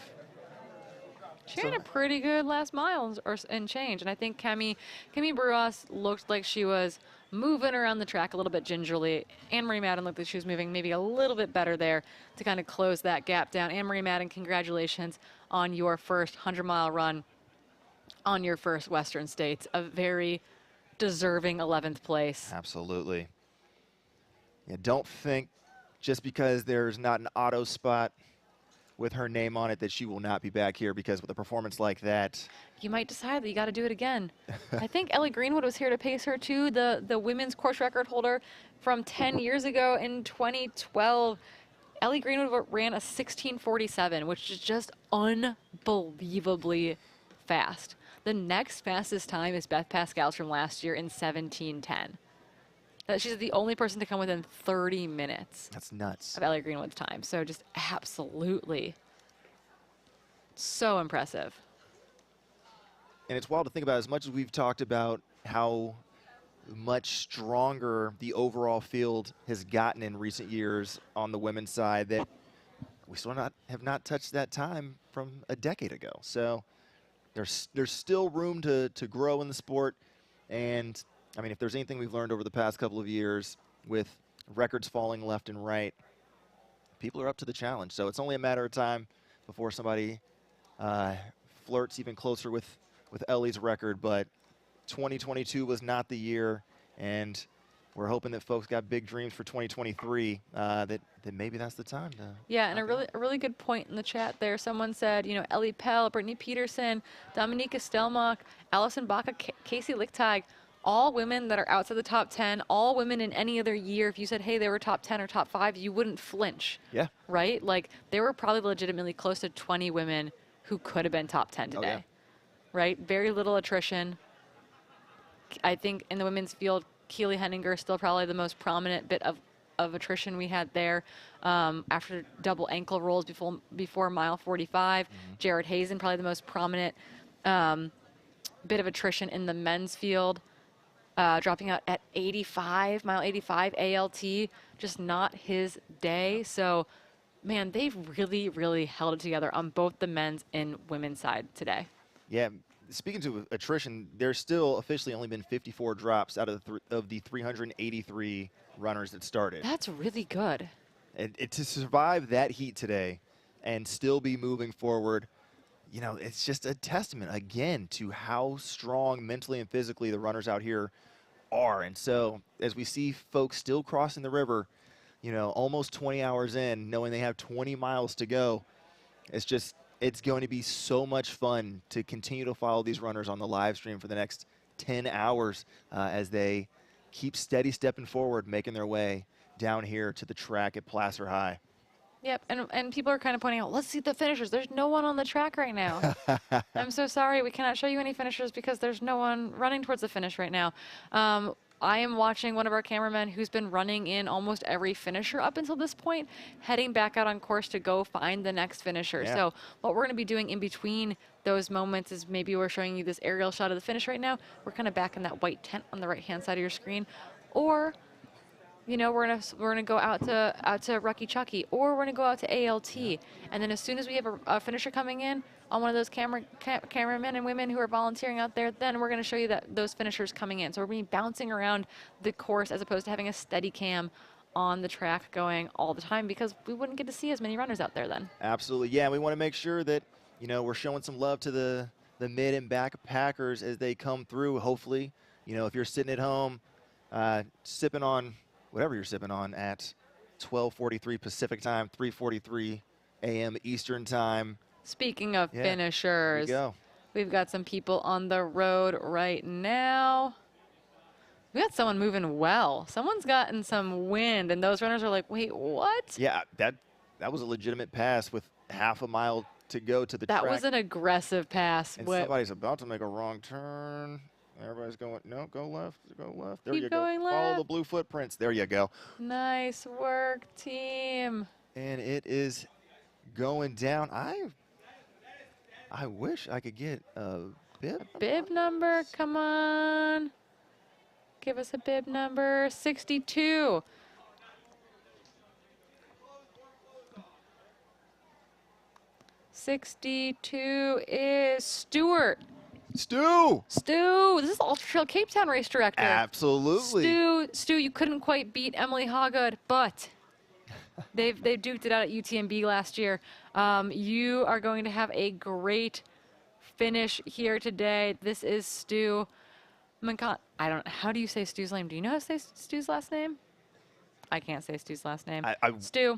[SPEAKER 1] She ran a pretty good last mile and change, and I think Camille Bruas looked like she was moving around the track a little bit gingerly. Anne-Marie Madden looked like she was moving maybe a little bit better there to kind of close that gap down. Anne-Marie Madden, congratulations on your first 100-mile run on your first Western States. A very deserving 11th place.
[SPEAKER 9] Absolutely. Yeah, don't think just because there's not an auto spot with her name on it that she will not be back here, because with a performance like that,
[SPEAKER 1] you might decide that you got to do it again. I think Ellie Greenwood was here to pace her too, the women's course record holder from 10 years ago in 2012. Ellie Greenwood ran a 16:47, which is just unbelievably fast. The next fastest time is Beth Pascal's from last year in 17:10. She's the only person to come within 30 minutes.
[SPEAKER 9] That's nuts.
[SPEAKER 1] Of Ellie Greenwood's time. So just absolutely so impressive.
[SPEAKER 9] And it's wild to think about, as much as we've talked about how much stronger the overall field has gotten in recent years on the women's side, that we still have not touched that time from a decade ago. So there's still room to grow in the sport. And I mean, if there's anything we've learned over the past couple of years with records falling left and right, people are up to the challenge. So it's only a matter of time before somebody flirts even closer with Ellie's record. But 2022 was not the year, and we're hoping that folks got big dreams for 2023, that maybe that's the time to.
[SPEAKER 1] Yeah, and a really good point in the chat there. Someone said, you know, Ellie Pell, Brittany Peterson, Dominika Stelmach, Allison Baca, Casey Lichtag, all women that are outside the top 10, all women in any other year, if you said, hey, they were top 10 or top 5, you wouldn't flinch.
[SPEAKER 9] Yeah.
[SPEAKER 1] Right? Like, there were probably legitimately close to 20 women who could have been top 10 today.
[SPEAKER 9] yeah.
[SPEAKER 1] Right? Very little attrition. I think in the women's field, Keely Henninger still probably the most prominent bit of attrition we had there after double ankle rolls before mile 45. Jared Hazen, probably the most prominent bit of attrition in the men's field, dropping out at 85, mile 85 ALT, just not his day. So, man, they've really, really held it together on both the men's and women's side today.
[SPEAKER 9] Yeah. Speaking to attrition, there's still officially only been 54 drops out of the 383 runners that started.
[SPEAKER 1] That's really good.
[SPEAKER 9] And to survive that heat today and still be moving forward, you know, it's just a testament, again, to how strong mentally and physically the runners out here are. And so as we see folks still crossing the river, you know, almost 20 hours in, knowing they have 20 miles to go, it's going to be so much fun to continue to follow these runners on the live stream for the next 10 hours as they keep steady stepping forward, making their way down here to the track at Placer High.
[SPEAKER 1] Yep, and people are kind of pointing out, let's see the finishers. There's no one on the track right now. I'm so sorry, we cannot show you any finishers because there's no one running towards the finish right now. I am watching one of our cameramen who's been running in almost every finisher up until this point, heading back out on course to go find the next finisher.
[SPEAKER 9] Yeah.
[SPEAKER 1] So what we're going to be doing in between those moments is maybe we're showing you this aerial shot of the finish right now. We're kind of back in that white tent on the right-hand side of your screen. Or, you know, we're gonna go out to Rucky Chucky, or we're gonna go out to ALT, and then as soon as we have a finisher coming in on one of those cameramen and women who are volunteering out there, then we're gonna show you those finishers coming in. So we're gonna be bouncing around the course as opposed to having a steady cam on the track going all the time because we wouldn't get to see as many runners out there then.
[SPEAKER 9] Absolutely, yeah. We want to make sure that, you know, we're showing some love to the mid and back packers as they come through. Hopefully, you know, if you're sitting at home sipping on whatever you're sipping on at 12:43 Pacific time, 3:43 a.m. Eastern time.
[SPEAKER 1] Speaking of finishers,
[SPEAKER 9] there you go.
[SPEAKER 1] We've got some people on the road right now. We got someone moving well. Someone's gotten some wind, and those runners are like, wait, what?
[SPEAKER 9] Yeah, that was a legitimate pass with half a mile to go to the track.
[SPEAKER 1] That was an aggressive pass.
[SPEAKER 9] And somebody's about to make a wrong turn. Everybody's going, no, go left, go left. There
[SPEAKER 1] Keep
[SPEAKER 9] you go.
[SPEAKER 1] going
[SPEAKER 9] Follow
[SPEAKER 1] left.
[SPEAKER 9] the blue footprints. There you go.
[SPEAKER 1] Nice work, team.
[SPEAKER 9] And it is going down. I wish I could get a bib.
[SPEAKER 1] Bib number, come on. Give us a bib number, 62. '62 is Stewart.
[SPEAKER 9] Stu,
[SPEAKER 1] this is Ultra Trail Cape Town race director.
[SPEAKER 9] Absolutely.
[SPEAKER 1] Stu, you couldn't quite beat Emily Hawgood, but they've duked it out at UTMB last year. You are going to have a great finish here today. This is Stu. How do you say Stu's name? Do you know how to say Stu's last name? I can't say Stu's last name. Stu.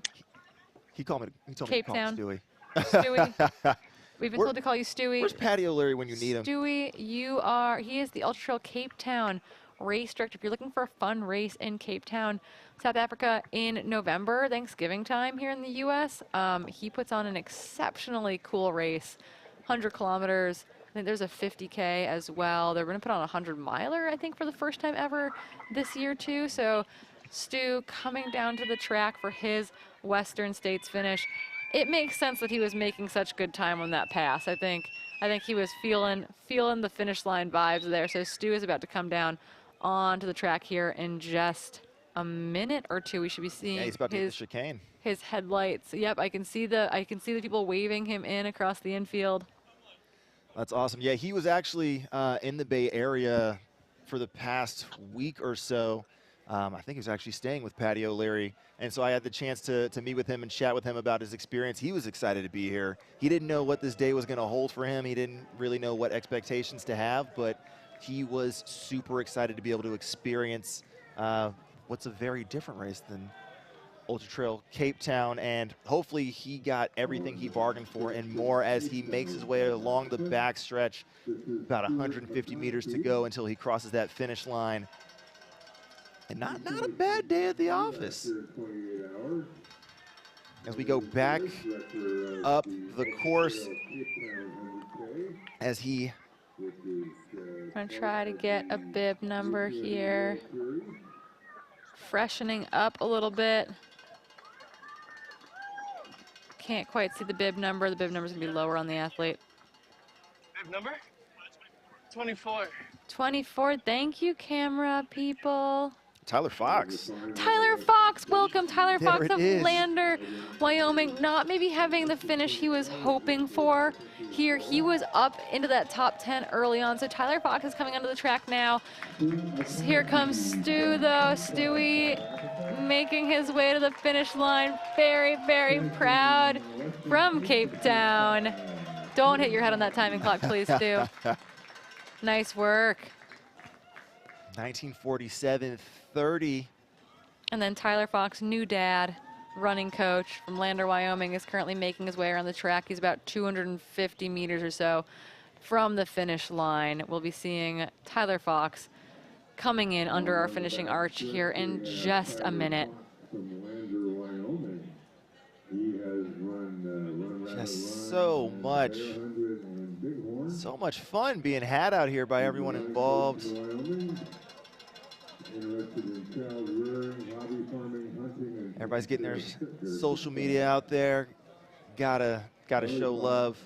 [SPEAKER 9] He told me
[SPEAKER 1] Cape
[SPEAKER 9] to call him
[SPEAKER 1] Town.
[SPEAKER 9] Stewie.
[SPEAKER 1] Stewie. We've been told to call you Stewie.
[SPEAKER 9] Where's Patio Larry when you need him?
[SPEAKER 1] Stewie, he is the Ultra Trail Cape Town race director. If you're looking for a fun race in Cape Town, South Africa in November, Thanksgiving time here in the U.S., he puts on an exceptionally cool race, 100 kilometers. I think there's a 50K as well. They're going to put on a 100-miler, I think, for the first time ever this year, too. So Stu coming down to the track for his Western States finish. It makes sense that he was making such good time on that pass. I think he was feeling the finish line vibes there. So Stu is about to come down onto the track here in just a minute or two. We should be seeing
[SPEAKER 9] He's about to hit the chicane.
[SPEAKER 1] His headlights. Yep, I can see the people waving him in across the infield.
[SPEAKER 9] That's awesome. Yeah, he was actually in the Bay Area for the past week or so. I think he was actually staying with Patio Larry. And so I had the chance to meet with him and chat with him about his experience. He was excited to be here. He didn't know what this day was going to hold for him. He didn't really know what expectations to have, but he was super excited to be able to experience what's a very different race than Ultra Trail Cape Town, and hopefully he got everything he bargained for and more as he makes his way along the backstretch. About 150 meters to go until he crosses that finish line. And not a bad day at the office. As we go back up the course, as he...
[SPEAKER 1] I'm going to try to get a bib number here. Freshening up a little bit. Can't quite see the bib number. The bib number is going to be lower on the athlete.
[SPEAKER 20] Bib number? 24.
[SPEAKER 1] 24. Thank you, camera people.
[SPEAKER 9] Tyler Fox.
[SPEAKER 1] Tyler Fox, welcome. Tyler
[SPEAKER 9] There
[SPEAKER 1] Fox
[SPEAKER 9] it
[SPEAKER 1] of
[SPEAKER 9] is.
[SPEAKER 1] Lander, Wyoming. Not maybe having the finish he was hoping for here. He was up into that top 10 early on. So Tyler Fox is coming onto the track now. Here comes Stu, though. Stewie making his way to the finish line. Very, very proud from Cape Town. Don't hit your head on that timing clock, please, Stu. Nice work.
[SPEAKER 9] 1947-30.
[SPEAKER 1] And then Tyler Fox, new dad, running coach from Lander, Wyoming, is currently making his way around the track. He's about 250 meters or so from the finish line. We'll be seeing Tyler Fox coming in under our finishing arch here in just a minute.
[SPEAKER 9] Just so much fun being had out here by everyone involved. Everybody's getting their social media out there. Gotta show love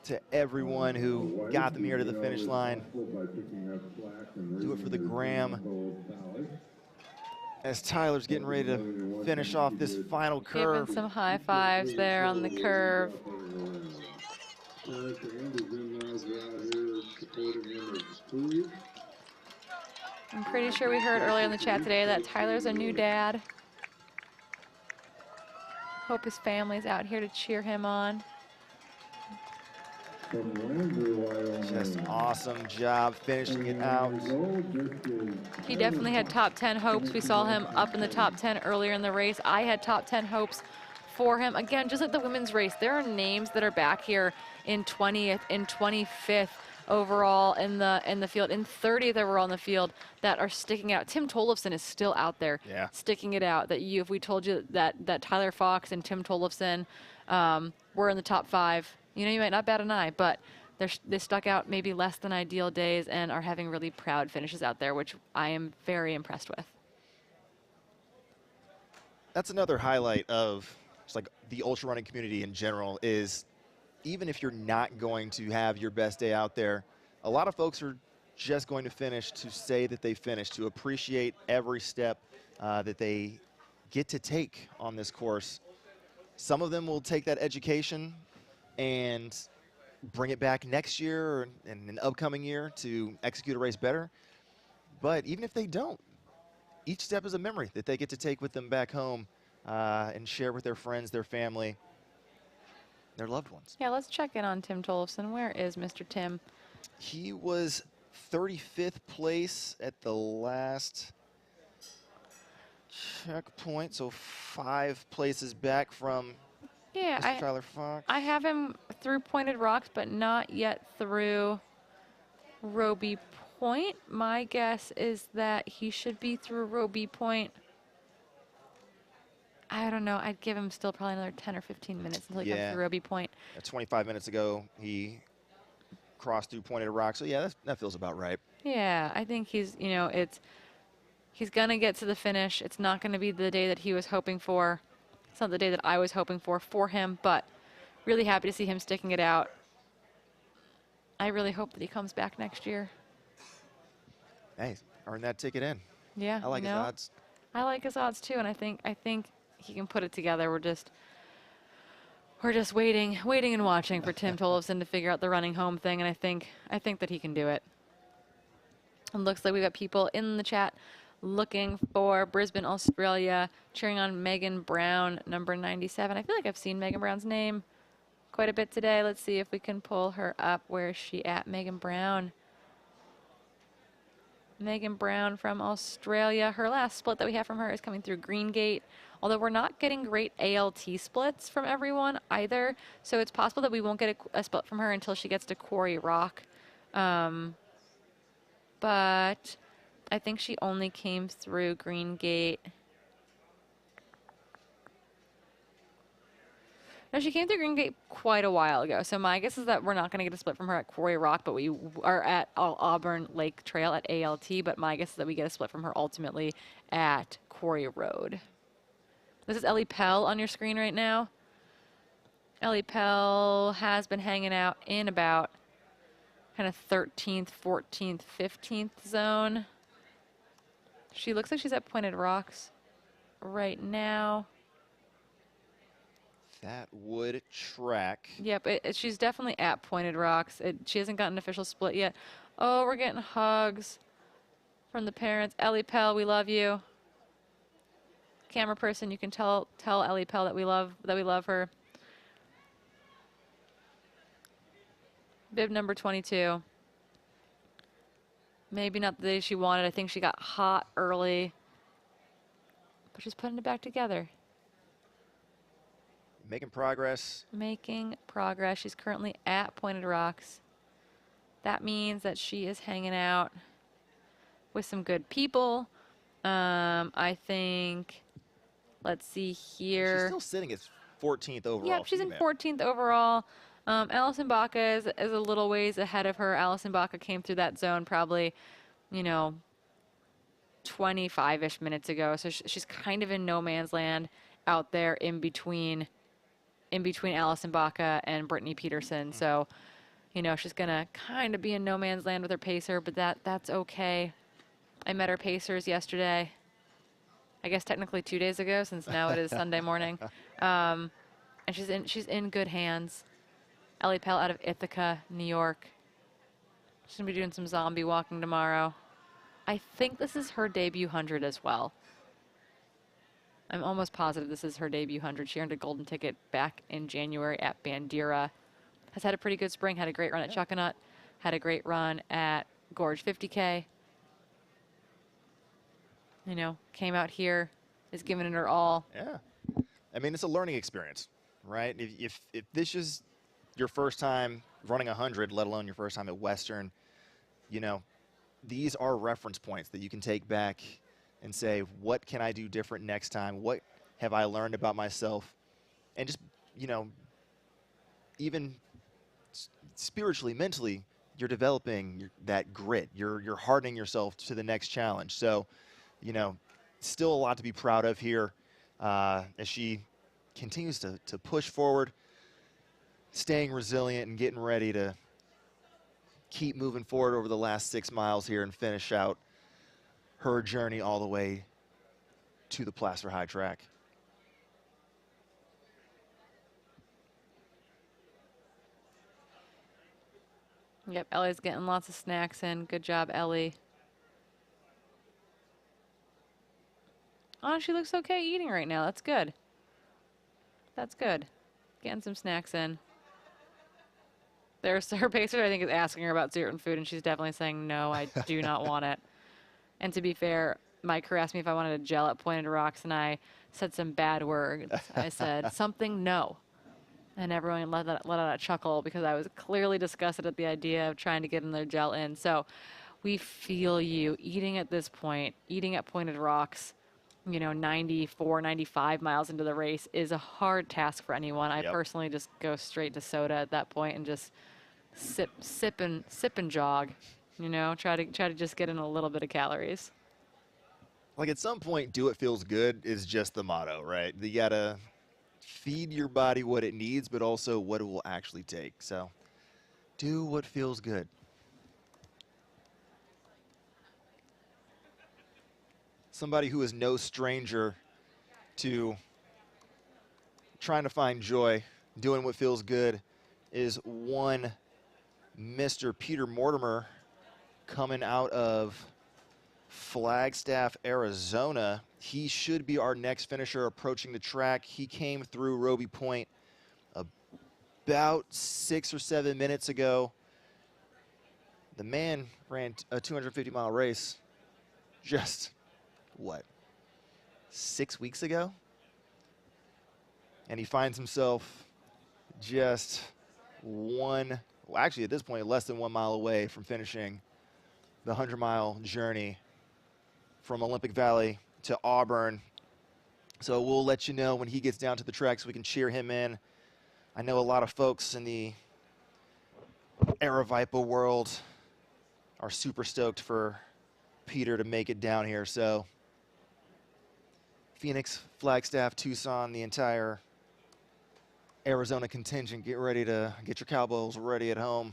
[SPEAKER 9] to everyone who got them here to the finish line. Do it for the gram. As Tyler's getting ready to finish off this final curve.
[SPEAKER 1] Giving some high fives there on the curve. I'm pretty sure we heard earlier in the chat today that Tyler's a new dad. Hope his family's out here to cheer him on.
[SPEAKER 9] Just awesome job finishing it out.
[SPEAKER 1] He definitely had top 10 hopes. We saw him up in the top 10 earlier in the race. I had top 10 hopes for him. Again, just like the women's race, there are names that are back here in 20th, in 25th overall in the field, in 30th overall in the field that are sticking out. Tim Tollefson is still out there, sticking it out. That if we told you that Tyler Fox and Tim Tollefson were in the top 5, you know, you might not bat an eye, but they stuck out maybe less than ideal days and are having really proud finishes out there, which I am very impressed with.
[SPEAKER 9] That's another highlight of just like the ultra running community in general is even if you're not going to have your best day out there, a lot of folks are just going to finish to say that they finished, to appreciate every step that they get to take on this course. Some of them will take that education and bring it back next year or in an upcoming year to execute a race better. But even if they don't, each step is a memory that they get to take with them back home and share with their friends, their family, their loved ones.
[SPEAKER 1] Yeah, let's check in on Tim Tollefson. Where is Mr. Tim?
[SPEAKER 9] He was 35th place at the last checkpoint, so 5 places back from Mr. Tyler Fox.
[SPEAKER 1] I have him through Pointed Rocks, but not yet through Roby Point. My guess is that he should be through Roby Point. I don't know. I'd give him still probably another 10 or 15 minutes until he comes through Roby Point.
[SPEAKER 9] 25 minutes ago, he crossed through Pointed Rocks. So yeah, that feels about right.
[SPEAKER 1] Yeah, I think he's, you know, he's gonna get to the finish. It's not gonna be the day that he was hoping for. It's not the day that I was hoping for him, but really happy to see him sticking it out. I really hope that he comes back next year.
[SPEAKER 9] Hey, earn that ticket in.
[SPEAKER 1] Yeah,
[SPEAKER 9] I like his odds.
[SPEAKER 1] I like his odds too, and I think he can put it together. We're just waiting and watching for Tim Tollefson to figure out the running home thing, and I think that he can do it. It looks like we've got people in the chat looking for Brisbane, Australia, cheering on Megan Brown, number 97. I feel like I've seen Megan Brown's name quite a bit today. Let's see if we can pull her up. Where is she at, Megan Brown? Megan Brown from Australia. Her last split that we have from her is coming through Green Gate, although we're not getting great ALT splits from everyone either, so it's possible that we won't get a split from her until she gets to Quarry Rock. But I think she only came through Green Gate. No, she came through Green Gate quite a while ago. So my guess is that we're not going to get a split from her at Quarry Rock, but we are at Auburn Lake Trail at ALT. But my guess is that we get a split from her ultimately at Quarry Road. This is Ellie Pell on your screen right now. Ellie Pell has been hanging out in about kind of 13th, 14th, 15th zone. She looks like she's at Pointed Rocks right now.
[SPEAKER 9] That would track.
[SPEAKER 1] Yep, she's definitely at Pointed Rocks. She hasn't gotten an official split yet. Oh, we're getting hugs from the parents. Ellie Pell, we love you. Camera person, you can tell Ellie Pell that we love her. Bib number 22. Maybe not the day she wanted. I think she got hot early, but she's putting it back together.
[SPEAKER 9] Making progress.
[SPEAKER 1] Making progress. She's currently at Pointed Rocks. That means that she is hanging out with some good people. I think, let's see here.
[SPEAKER 9] She's still sitting at 14th overall.
[SPEAKER 1] Yep, she's
[SPEAKER 9] female.
[SPEAKER 1] in 14th overall. Allison Baca is a little ways ahead of her. Allison Baca came through that zone probably, 25-ish minutes ago. So she's kind of in no man's land out there in between Allison Baca and Brittany Peterson. So, she's going to kind of be in no man's land with her pacer, but that's okay. I met her pacers yesterday. I guess technically 2 days ago, since now it is Sunday morning. And she's in good hands. Ellie Pell out of Ithaca, New York. She's going to be doing some zombie walking tomorrow. I think this is her debut 100 as well. I'm almost positive this is her debut 100. She earned a golden ticket back in January at Bandera. Has had a pretty good spring, had a great run at Chuckanut, had a great run at Gorge 50K. Came out here, is giving it her all.
[SPEAKER 9] Yeah. I mean, it's a learning experience, right? If this is your first time running 100, let alone your first time at Western, these are reference points that you can take back and say, what can I do different next time? What have I learned about myself? And just, even spiritually, mentally, you're developing that grit. You're hardening yourself to the next challenge. So, still a lot to be proud of here as she continues to push forward, staying resilient and getting ready to keep moving forward over the last 6 miles here and finish out her journey all the way to the Placer High track.
[SPEAKER 1] Yep, Ellie's getting lots of snacks in. Good job, Ellie. Oh, she looks okay eating right now. That's good. That's good. Getting some snacks in. There's her pacer, I think, is asking her about certain food, and she's definitely saying, no, I do not want it. And to be fair, my crew asked me if I wanted a gel at Pointed Rocks, and I said some bad words. I said, something no. And everyone let out a chuckle because I was clearly disgusted at the idea of trying to get in their gel in. So we feel you. Eating at this point, eating at Pointed Rocks, 94, 95 miles into the race is a hard task for anyone. I personally just go straight to soda at that point and just sip and jog, try to just get in a little bit of calories.
[SPEAKER 9] Like at some point, do what feels good is just the motto, right? You gotta feed your body what it needs, but also what it will actually take. So do what feels good. Somebody who is no stranger to trying to find joy, doing what feels good, is one Mr. Peter Mortimer coming out of Flagstaff, Arizona. He should be our next finisher approaching the track. He came through Roby Point about 6 or 7 minutes ago. The man ran a 250-mile race just, what, 6 weeks ago? And he finds himself just actually at this point, less than 1 mile away from finishing the 100-mile journey from Olympic Valley to Auburn. So we'll let you know when he gets down to the track so we can cheer him in. I know a lot of folks in the Aravaipa world are super stoked for Peter to make it down here. So Phoenix, Flagstaff, Tucson, the entire Arizona contingent, get ready to get your cowbells ready at home.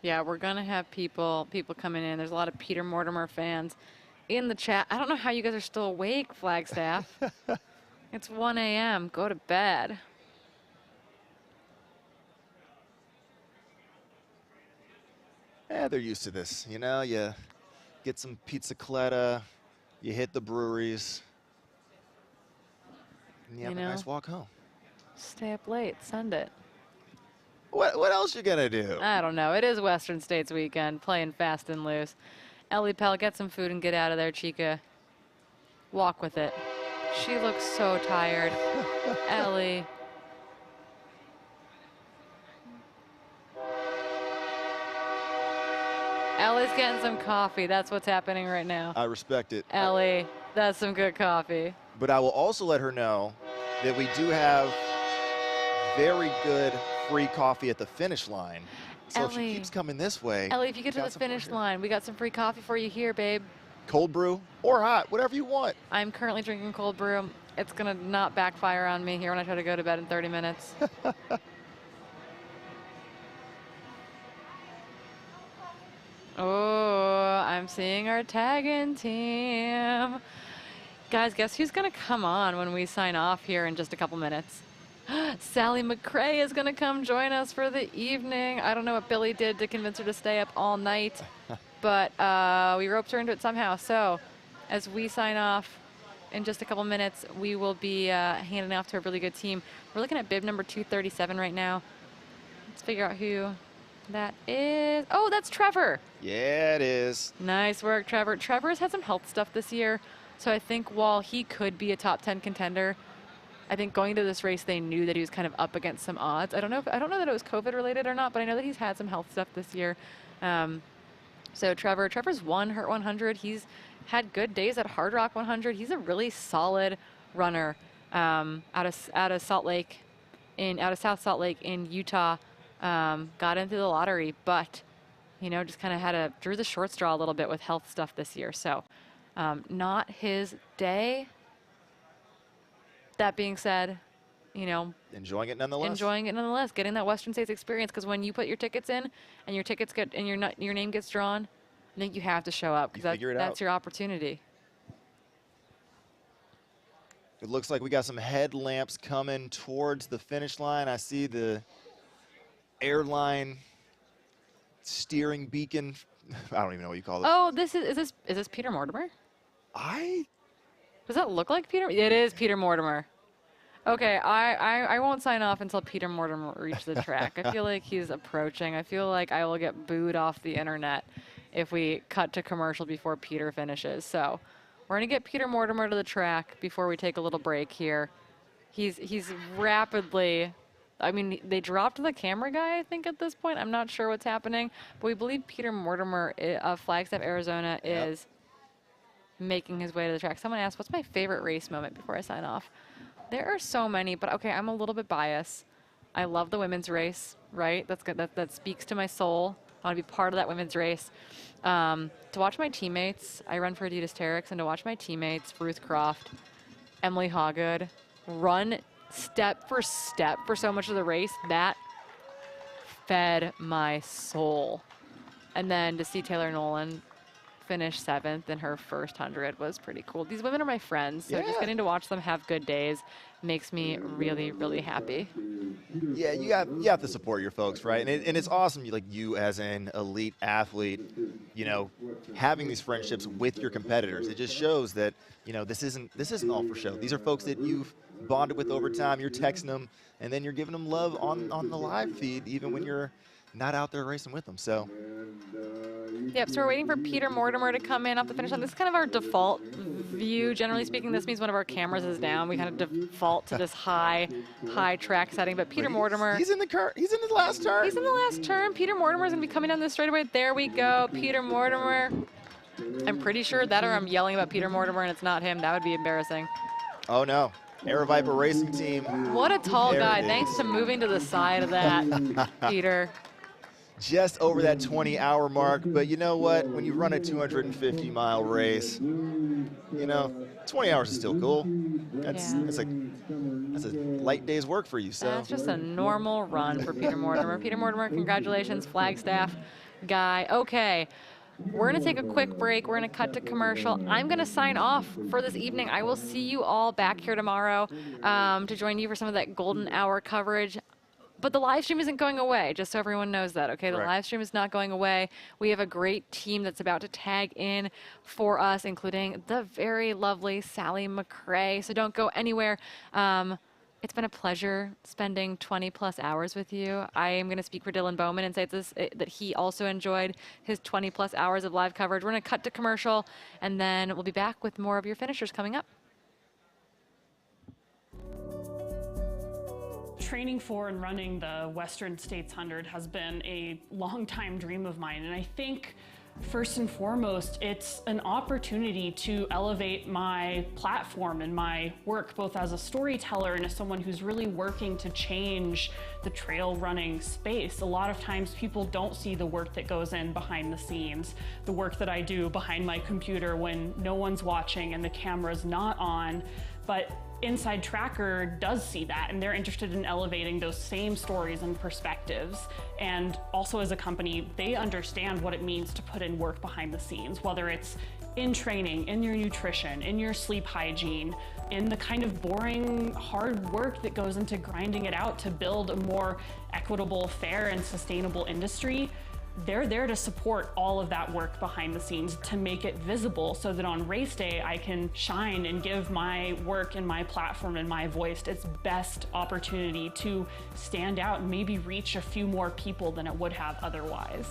[SPEAKER 1] Yeah, we're gonna have people coming in. There's a lot of Peter Mortimer fans in the chat. I don't know how you guys are still awake, Flagstaff. It's 1 a.m. Go to bed.
[SPEAKER 9] Yeah, they're used to this. You know, you get some pizzacletta, you hit the breweries, and you have a nice walk home.
[SPEAKER 1] Stay up late, send it.
[SPEAKER 9] What else you gonna do?
[SPEAKER 1] I don't know. It is Western States weekend, playing fast and loose. Ellie Pell, get some food and get out of there, Chica. Walk with it. She looks so tired. Ellie. Ellie's getting some coffee. That's what's happening right now.
[SPEAKER 9] I respect it.
[SPEAKER 1] Ellie, that's some good coffee.
[SPEAKER 9] But I will also let her know that we do have very good free coffee at the finish line. So if she keeps coming this way.
[SPEAKER 1] Ellie, if you get to the finish line, we got some free coffee for you here, babe.
[SPEAKER 9] Cold brew or hot, whatever you want.
[SPEAKER 1] I'm currently drinking cold brew. It's going to not backfire on me here when I try to go to bed in 30 minutes. Oh, I'm seeing our tagging team. Guys, guess who's going to come on when we sign off here in just a couple minutes? Sally McCray is going to come join us for the evening. I don't know what Billy did to convince her to stay up all night, but we roped her into it somehow. So as we sign off in just a couple minutes, we will be handing off to a really good team. We're looking at bib number 237 right now. Let's figure out who that is. Oh, that's Trevor.
[SPEAKER 9] Yeah, it is.
[SPEAKER 1] Nice work, Trevor. Trevor's had some health stuff this year, so I think while he could be a top 10 contender, I think going to this race, they knew that he was kind of up against some odds. I don't know that it was COVID related or not, but I know that he's had some health stuff this year. So Trevor's won Hurt 100. He's had good days at Hard Rock 100. He's a really solid runner out of South Salt Lake in Utah. Got into the lottery, but just kind of drew the short straw a little bit with health stuff this year. So not his day. That being said,
[SPEAKER 9] enjoying it nonetheless.
[SPEAKER 1] Getting that Western States experience, because when you put your tickets in and your tickets get and your name gets drawn, I think you have to show up because that's your opportunity.
[SPEAKER 9] It looks like we got some headlamps coming towards the finish line. I see the airline steering beacon. I don't even know what you call this.
[SPEAKER 1] Oh, is this Peter Mortimer? Does that look like Peter? It is Peter Mortimer. Okay, I won't sign off until Peter Mortimer reaches the track. I feel like he's approaching. I feel like I will get booed off the internet if we cut to commercial before Peter finishes. So we're going to get Peter Mortimer to the track before we take a little break here. He's rapidly, they dropped the camera guy, I think, at this point. I'm not sure what's happening, but we believe Peter Mortimer of Flagstaff, Arizona is making his way to the track. Someone asked, what's my favorite race moment before I sign off? There are so many, but okay, I'm a little bit biased. I love the women's race, right? That's good. That speaks to my soul. I want to be part of that women's race. To watch my teammates, I run for Adidas Terex, and to watch my teammates, Ruth Croft, Emily Hawgood, run step for step for so much of the race, that fed my soul. And then to see Taylor Nolan finish 7th in her first 100 was pretty cool. These women are my friends, so just getting to watch them have good days makes me really, really happy.
[SPEAKER 9] Yeah, you have to support your folks, right? And it's awesome, you as an elite athlete, having these friendships with your competitors. It just shows that this isn't all for show. These are folks that you've bonded with over time. You're texting them, and then you're giving them love on the live feed, even when you're not out there racing with them. So
[SPEAKER 1] Yep, so we're waiting for Peter Mortimer to come in off the finish line. This is kind of our default view. Generally speaking, this means one of our cameras is down. We kind of default to this high track setting. But Peter Mortimer.
[SPEAKER 9] He's in the last turn.
[SPEAKER 1] He's in the last turn. Peter Mortimer is going to be coming down this straightaway. There we go. Peter Mortimer. I'm pretty sure that, or I'm yelling about Peter Mortimer and it's not him. That would be embarrassing.
[SPEAKER 9] Oh, no. Air Viper Racing Team.
[SPEAKER 1] What a tall
[SPEAKER 9] There
[SPEAKER 1] guy.
[SPEAKER 9] it is.
[SPEAKER 1] Thanks to moving to the side of that, Peter.
[SPEAKER 9] Just over that 20-hour mark, but you know what? When you run a 250-mile race, you know, 20 hours is still cool. That's a light day's work for you. So
[SPEAKER 1] That's just a normal run for Peter Mortimer. Peter Mortimer, congratulations, Flagstaff guy. Okay, we're going to take a quick break. We're going to cut to commercial. I'm going to sign off for this evening. I will see you all back here tomorrow to join you for some of that golden hour coverage. But the live stream isn't going away, just so everyone knows that, okay? The
[SPEAKER 9] Correct.
[SPEAKER 1] live stream is not going away. We have a great team that's about to tag in for us, including the very lovely Sally McCrae. So don't go anywhere. It's been a pleasure spending 20-plus hours with you. I am going to speak for Dylan Bowman and say that he also enjoyed his 20-plus hours of live coverage. We're going to cut to commercial, and then we'll be back with more of your finishers coming up.
[SPEAKER 21] Training for and running the Western States 100 has been a long-time dream of mine, and I think first and foremost, it's an opportunity to elevate my platform and my work, both as a storyteller and as someone who's really working to change the trail running space. A lot of times people don't see the work that goes in behind the scenes, the work that I do behind my computer when no one's watching and the camera's not on, but Inside Tracker does see that, and they're interested in elevating those same stories and perspectives. And also as a company, they understand what it means to put in work behind the scenes, whether it's in training, in your nutrition, in your sleep hygiene, in the kind of boring, hard work that goes into grinding it out to build a more equitable, fair, and sustainable industry. They're there to support all of that work behind the scenes to make it visible so that on race day I can shine and give my work and my platform and my voice its best opportunity to stand out and maybe reach a few more people than it would have otherwise.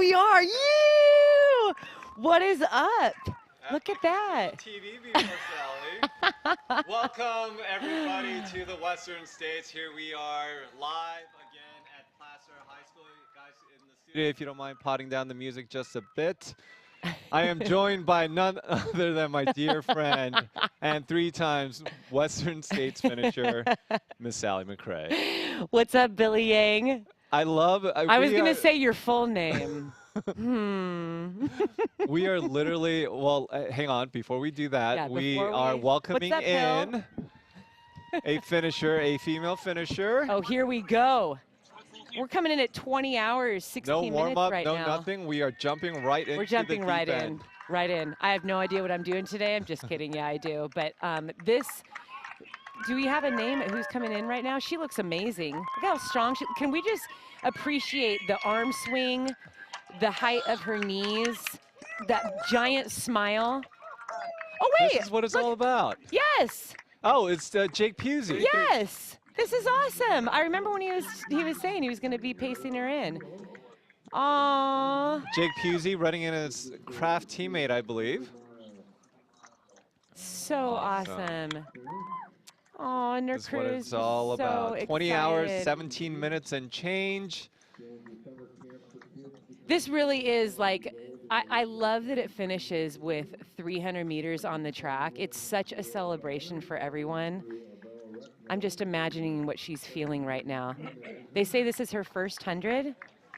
[SPEAKER 3] we are. You! What is up? Look at that.
[SPEAKER 14] TV before Sally. Welcome, everybody, to the Western States. Here we are live again at Placer High School. Guys in the studio, if you don't mind potting down the music just a bit. I am joined by none other than my dear friend and 3 times Western States finisher, Miss Sally McRae.
[SPEAKER 3] What's up, Billy Yang?
[SPEAKER 14] I love.
[SPEAKER 3] I was going to say your full name.
[SPEAKER 14] We are literally, well, hang on. Before we do that, we are welcoming in a finisher, a female finisher.
[SPEAKER 3] Oh, here we go. We're coming in at 20 hours, 16
[SPEAKER 14] no
[SPEAKER 3] minutes
[SPEAKER 14] warm-up,
[SPEAKER 3] right
[SPEAKER 14] no
[SPEAKER 3] now.
[SPEAKER 14] nothing. We are jumping right into
[SPEAKER 3] We're jumping
[SPEAKER 14] the
[SPEAKER 3] right
[SPEAKER 14] deep
[SPEAKER 3] in,
[SPEAKER 14] end.
[SPEAKER 3] right in. I have no idea what I'm doing today. I'm just kidding. Yeah, I do. But this, do we have a name at who's coming in right now? She looks amazing. Look how strong she, can we just appreciate the arm swing, the height of her knees, that giant smile? Oh, wait.
[SPEAKER 14] This is what it's all about.
[SPEAKER 3] Yes.
[SPEAKER 14] Oh, it's Jake Pusey.
[SPEAKER 3] Yes. This is awesome. I remember when he was saying he was going to be pacing her in. Aww.
[SPEAKER 14] Jake Pusey running in as Kraft teammate, I believe.
[SPEAKER 3] So awesome. Oh, and their
[SPEAKER 14] That's what
[SPEAKER 3] crew
[SPEAKER 14] it's
[SPEAKER 3] is
[SPEAKER 14] all
[SPEAKER 3] so
[SPEAKER 14] about. 20 hours,
[SPEAKER 3] excited.
[SPEAKER 14] 17 minutes and change.
[SPEAKER 3] This really is like, I love that it finishes with 300 meters on the track. It's such a celebration for everyone. I'm just imagining what she's feeling right now. They say this is her first 100.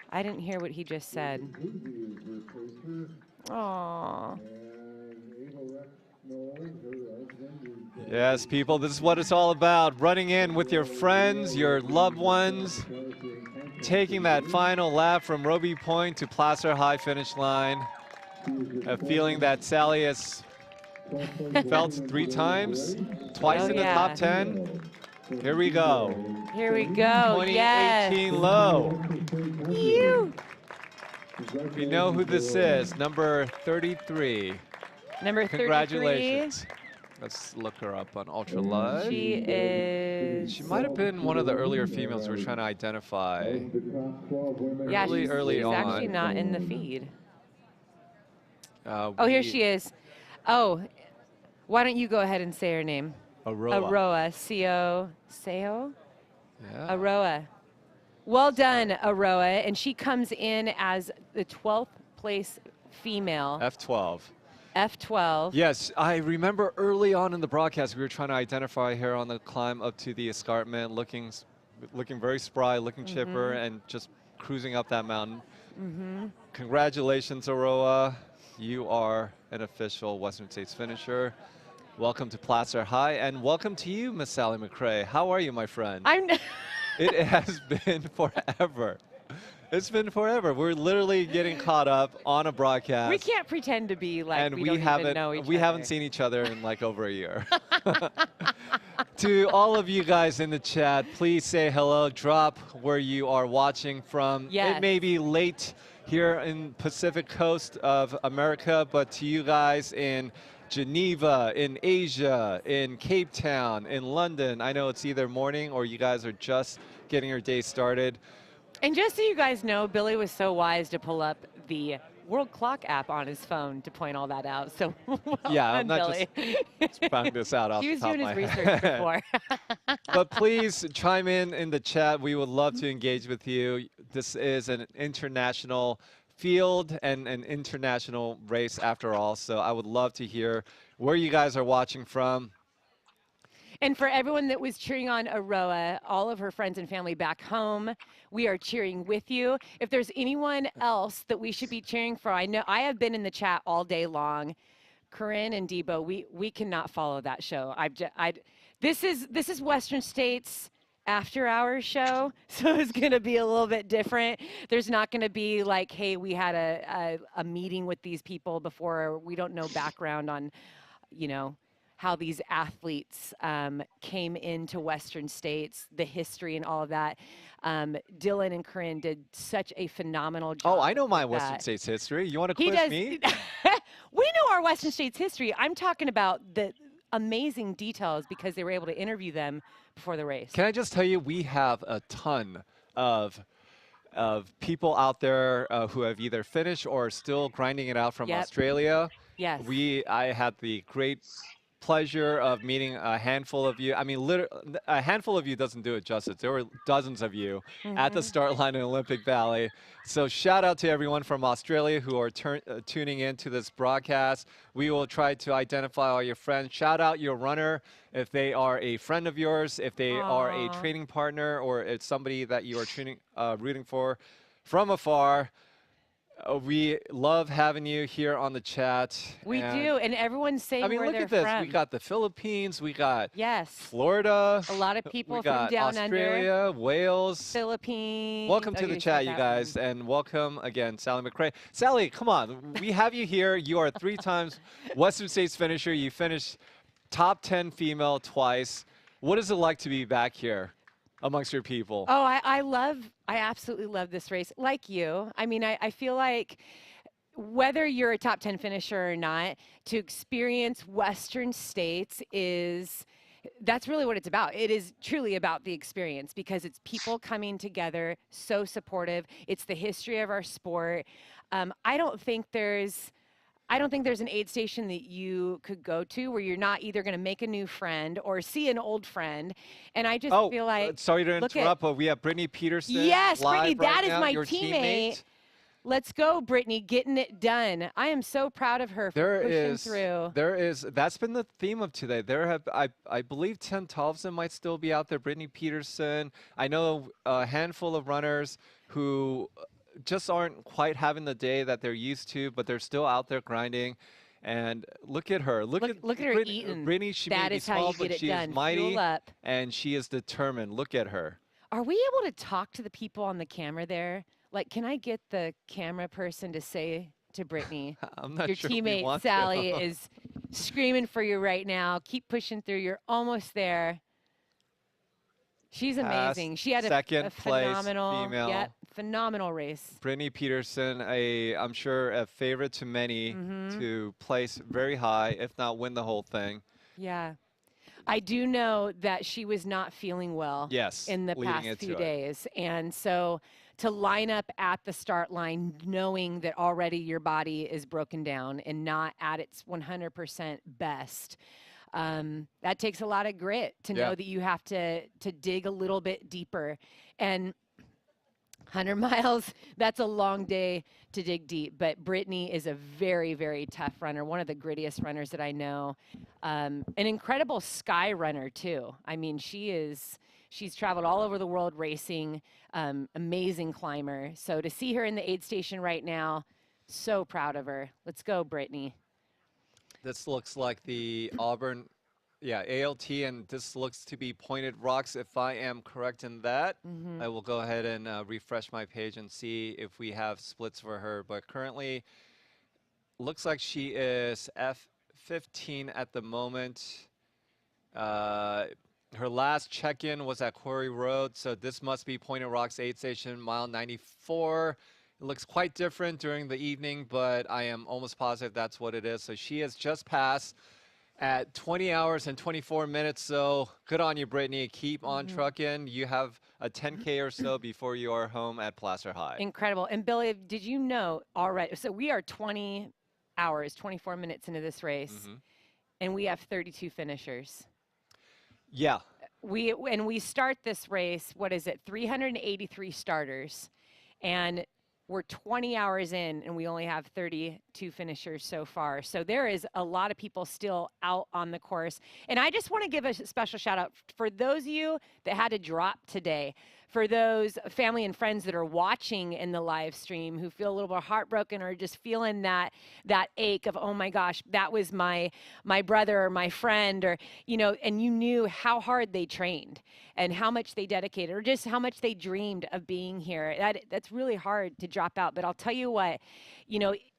[SPEAKER 3] I didn't hear what he just said. Aww.
[SPEAKER 14] Yes, people, this is what it's all about. Running in with your friends, your loved ones, taking that final lap from Roby Point to Placer High finish line. A feeling that Sally has felt 3 times, twice in the top 10. Here we go.
[SPEAKER 3] Here we go.
[SPEAKER 14] 2018
[SPEAKER 3] yes.
[SPEAKER 14] low.
[SPEAKER 3] You.
[SPEAKER 14] We know who this is. Number 33.
[SPEAKER 3] Number 33.
[SPEAKER 14] Congratulations. Let's look her up on Ultra Live.
[SPEAKER 3] She is.
[SPEAKER 14] She might have been one of the earlier females we were trying to identify.
[SPEAKER 3] Yeah,
[SPEAKER 14] early
[SPEAKER 3] she's
[SPEAKER 14] on.
[SPEAKER 3] actually not in the feed.
[SPEAKER 14] Oh,
[SPEAKER 3] here she is. Oh, why don't you go ahead and say her name?
[SPEAKER 14] Aroa.
[SPEAKER 3] Aroa. C-O. Seo?
[SPEAKER 14] Yeah.
[SPEAKER 3] Aroa. Well done, Aroa. And she comes in as the 12th place female.
[SPEAKER 14] F12.
[SPEAKER 3] F12.
[SPEAKER 14] Yes, I remember early on in the broadcast, we were trying to identify her on the climb up to the escarpment, looking very spry, looking chipper, and just cruising up that mountain. Congratulations, Aroa. You are an official Western States finisher. Welcome to Placer High, and welcome to you, Miss Sally McRae. How are you, my friend? It has been forever. It's been forever. We're literally getting caught up on a broadcast.
[SPEAKER 3] We can't pretend to be like
[SPEAKER 14] and
[SPEAKER 3] we don't even know each other.
[SPEAKER 14] We haven't seen each other in like over a year. To all of you guys in the chat, please say hello. Drop where you are watching from.
[SPEAKER 3] Yes.
[SPEAKER 14] It may be late here in Pacific Coast of America, but to you guys in Geneva, in Asia, in Cape Town, in London, I know it's either morning or you guys are just getting your day started.
[SPEAKER 3] And just so you guys know, Billy was so wise to pull up the World Clock app on his phone to point all that out. So well
[SPEAKER 14] yeah,
[SPEAKER 3] done,
[SPEAKER 14] I'm not
[SPEAKER 3] Billy.
[SPEAKER 14] just found this out off
[SPEAKER 3] He
[SPEAKER 14] the
[SPEAKER 3] was
[SPEAKER 14] top
[SPEAKER 3] doing
[SPEAKER 14] of
[SPEAKER 3] his
[SPEAKER 14] my
[SPEAKER 3] research
[SPEAKER 14] head.
[SPEAKER 3] before.
[SPEAKER 14] But please chime in the chat. We would love to engage with you. This is an international field and an international race after all. So I would love to hear where you guys are watching from.
[SPEAKER 3] And for everyone that was cheering on Aroa, all of her friends and family back home, we are cheering with you. If there's anyone else that we should be cheering for, I know I have been in the chat all day long. Corinne and Debo, we cannot follow that show. This is Western States after hours show, so it's going to be a little bit different. There's not going to be like, hey, we had a meeting with these people before. We don't know background on, you know, how these athletes came into Western States, the history and all of that. Dylan and Corinne did such a phenomenal job.
[SPEAKER 14] Oh, I know my
[SPEAKER 3] with
[SPEAKER 14] Western
[SPEAKER 3] that.
[SPEAKER 14] States history. You want to quiz me?
[SPEAKER 3] We know our Western States history. I'm talking about the amazing details because they were able to interview them before the race.
[SPEAKER 14] Can I just tell you, we have a ton of of people out there who have either finished or are still grinding it out from Australia.
[SPEAKER 3] Yes.
[SPEAKER 14] I had the great pleasure of meeting a handful of you. I mean, a handful of you doesn't do it justice. There were dozens of you at the start line in Olympic Valley. So shout out to everyone from Australia who are tuning in to this broadcast. We will try to identify all your friends. Shout out your runner if they are a friend of yours, if they are a training partner, or it's somebody that you are rooting for from afar. We love having you here on the chat.
[SPEAKER 3] We do, and everyone's saying
[SPEAKER 14] I mean,
[SPEAKER 3] where
[SPEAKER 14] look
[SPEAKER 3] they're
[SPEAKER 14] at this.
[SPEAKER 3] from.
[SPEAKER 14] We got the Philippines. We got
[SPEAKER 3] yes,
[SPEAKER 14] Florida.
[SPEAKER 3] A lot of people
[SPEAKER 14] we
[SPEAKER 3] from
[SPEAKER 14] got
[SPEAKER 3] down
[SPEAKER 14] Australia, Wales,
[SPEAKER 3] Philippines.
[SPEAKER 14] Welcome to the chat, you guys, and welcome again, Sally McRae. Sally, come on. We have you here. You are 3 times Western States finisher. You finished top 10 female twice. What is it like to be back here amongst your people?
[SPEAKER 3] Oh, I absolutely love this race. Like you, I mean, I feel like whether you're a top 10 finisher or not, to experience Western States that's really what it's about. It is truly about the experience because it's people coming together, so supportive. It's the history of our sport. I don't think there's an aid station that you could go to where you're not either going to make a new friend or see an old friend. And I just feel like,
[SPEAKER 14] sorry to interrupt, but we have Brittany Peterson.
[SPEAKER 3] Yes, Brittany,
[SPEAKER 14] live
[SPEAKER 3] that
[SPEAKER 14] right
[SPEAKER 3] is
[SPEAKER 14] now,
[SPEAKER 3] my
[SPEAKER 14] your
[SPEAKER 3] teammate. Let's go, Brittany, getting it done. I am so proud of her for pushing through.
[SPEAKER 14] That's been the theme of today. I believe Tim Thompson might still be out there, Brittany Peterson. I know a handful of runners who just aren't quite having the day that they're used to, but they're still out there grinding. And look at her. Look at her
[SPEAKER 3] eating.
[SPEAKER 14] Brittany, she
[SPEAKER 3] that
[SPEAKER 14] may be
[SPEAKER 3] is how
[SPEAKER 14] small,
[SPEAKER 3] you get
[SPEAKER 14] but
[SPEAKER 3] it
[SPEAKER 14] she
[SPEAKER 3] done.
[SPEAKER 14] is mighty,
[SPEAKER 3] Fuel up.
[SPEAKER 14] and she is determined. Look at her.
[SPEAKER 3] Are we able to talk to the people on the camera there? Like, can I get the camera person to say to Brittany,
[SPEAKER 14] I'm not
[SPEAKER 3] your
[SPEAKER 14] sure we
[SPEAKER 3] teammate
[SPEAKER 14] want
[SPEAKER 3] Sally
[SPEAKER 14] to.
[SPEAKER 3] is screaming for you right now. Keep pushing through. You're almost there. She's amazing. She had a
[SPEAKER 14] second place
[SPEAKER 3] phenomenal,
[SPEAKER 14] female.
[SPEAKER 3] phenomenal race.
[SPEAKER 14] Brittany Peterson, I'm sure a favorite to many to place very high, if not win the whole thing.
[SPEAKER 3] Yeah. I do know that she was not feeling well in the past few days. And so to line up at the start line knowing that already your body is broken down and not at its 100% best, that takes a lot of grit to know that you have to dig a little bit deeper. And 100 miles, that's a long day to dig deep. But Brittany is a very, very tough runner, one of the grittiest runners that I know. An incredible sky runner, too. I mean, she's traveled all over the world racing, amazing climber. So to see her in the aid station right now, so proud of her. Let's go, Brittany.
[SPEAKER 14] This looks like the Auburn, ALT, and this looks to be Pointed Rocks, if I am correct in that. I will go ahead and refresh my page and see if we have splits for her. But currently, looks like she is F15 at the moment. Her last check-in was at Quarry Road, so this must be Pointed Rocks aid station, mile 94. It looks quite different during the evening, but I am almost positive that's what it is. So she has just passed at 20 hours and 24 minutes. So good on you, Brittany. Keep on trucking. You have a 10K or so before you are home at Placer High.
[SPEAKER 3] Incredible. And Billy, did you know already? So we are 20 hours, 24 minutes into this race, and we have 32 finishers.
[SPEAKER 14] Yeah.
[SPEAKER 3] We start this race, what is it, 383 starters, and we're 20 hours in, and we only have 32 finishers so far. So there is a lot of people still out on the course. And I just want to give a special shout out for those of you that had to drop today, for those family and friends that are watching in the live stream who feel a little bit heartbroken or just feeling that ache of, oh my gosh, that was my brother or my friend, or, and you knew how hard they trained and how much they dedicated or just how much they dreamed of being here. That's really hard to drop out. But I'll tell you what,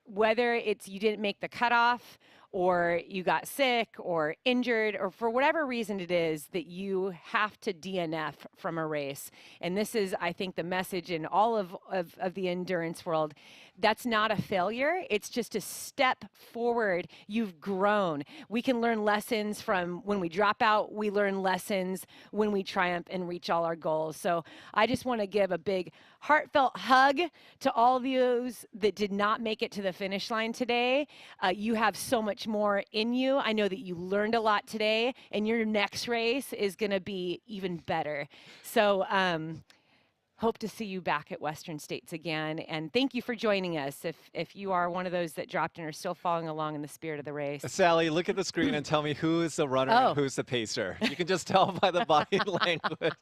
[SPEAKER 3] whether it's you didn't make the cutoff or you got sick or injured or for whatever reason it is that you have to DNF from a race. And this is, I think, the message in all of the endurance world, that's not a failure. It's just a step forward. You've grown. We can learn lessons from when we drop out. We learn lessons when we triumph and reach all our goals. So I just want to give a big heartfelt hug to all those that did not make it to the finish line today. You have so much more in you. I know that you learned a lot today, and your next race is going to be even better. So hope to see you back at Western States again. And thank you for joining us. If you are one of those that dropped and are still following along in the spirit of the race.
[SPEAKER 14] Sally, look at the screen and tell me who is the runner and who's the pacer. You can just tell by the body language.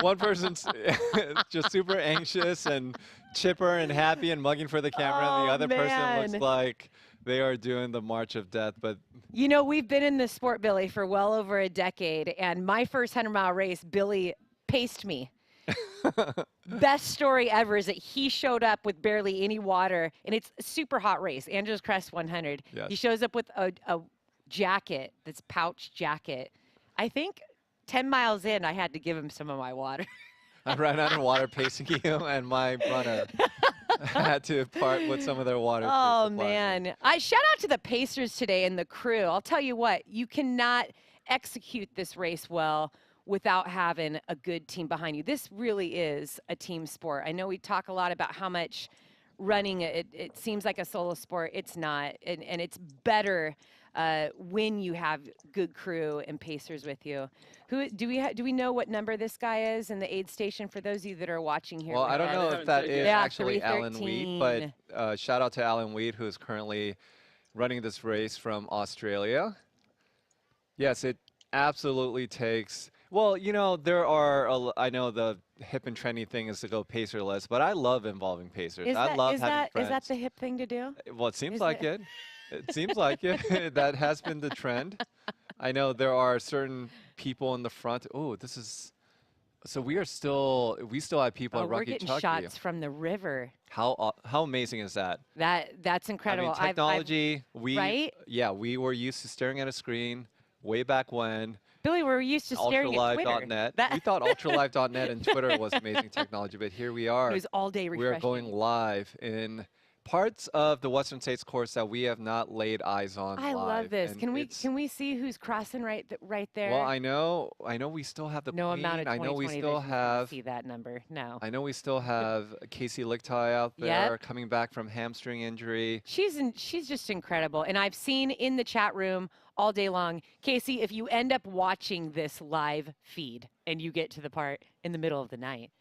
[SPEAKER 14] One person's just super anxious and chipper and happy and mugging for the camera, and the other person looks like they are doing the march of death. But
[SPEAKER 3] you know, we've been in this sport, Billy, for well over a decade, and my first 100-mile race, Billy paced me. Best story ever is that he showed up with barely any water, and it's a super hot race, Angeles Crest 100.
[SPEAKER 14] Yes.
[SPEAKER 3] He shows up with a jacket, this pouch jacket. I think 10 miles in, I had to give him some of my water.
[SPEAKER 14] I ran out of water pacing you, and my runner had to part with some of their water.
[SPEAKER 3] Oh, man. I shout out to the Pacers today and the crew. I'll tell you what, you cannot execute this race well without having a good team behind you. This really is a team sport. I know we talk a lot about how much running, it seems like a solo sport. It's not, and it's better when you have good crew and pacers with you. Who do we know what number this guy is in the aid station for those of you that are watching here?
[SPEAKER 14] Well, I don't know if that is actually Alan
[SPEAKER 3] 313.
[SPEAKER 14] Wheat, but shout out to Alan Wheat, who is currently running this race from Australia. Yes, it absolutely takes. Well, you know, there are, I know the hip and trendy thing is to go pacerless, but I love involving pacers. I love having friends.
[SPEAKER 3] Is that the hip thing to do?
[SPEAKER 14] Well, it seems like it. It seems like it. That has been the trend. I know there are certain people in the front. Oh, this is, so we still have people at
[SPEAKER 3] We're
[SPEAKER 14] Rocky
[SPEAKER 3] getting
[SPEAKER 14] Chucky.
[SPEAKER 3] shots from the river.
[SPEAKER 14] How amazing is that?
[SPEAKER 3] That's incredible.
[SPEAKER 14] I mean, technology,
[SPEAKER 3] right?
[SPEAKER 14] Yeah, we were used to staring at a screen way back when.
[SPEAKER 3] Billy, we're used to staring at Twitter.
[SPEAKER 14] Ultralive.net. We thought ultralive.net and Twitter was amazing technology, but here we are.
[SPEAKER 3] It was all day refreshing.
[SPEAKER 14] We are going live in parts of the Western States course that we have not laid eyes on
[SPEAKER 3] I
[SPEAKER 14] live.
[SPEAKER 3] love this.
[SPEAKER 14] And
[SPEAKER 3] Can we see who's crossing right there?
[SPEAKER 14] Well, I know we still have the
[SPEAKER 3] no
[SPEAKER 14] Queen.
[SPEAKER 3] amount of 20/20
[SPEAKER 14] I know we still
[SPEAKER 3] vision
[SPEAKER 14] have
[SPEAKER 3] to see that number. No.
[SPEAKER 14] I know we still have Casey Lichtai out there coming back from hamstring injury.
[SPEAKER 3] She's just incredible, and I've seen in the chat room all day long. Casey, if you end up watching this live feed and you get to the part in the middle of the night,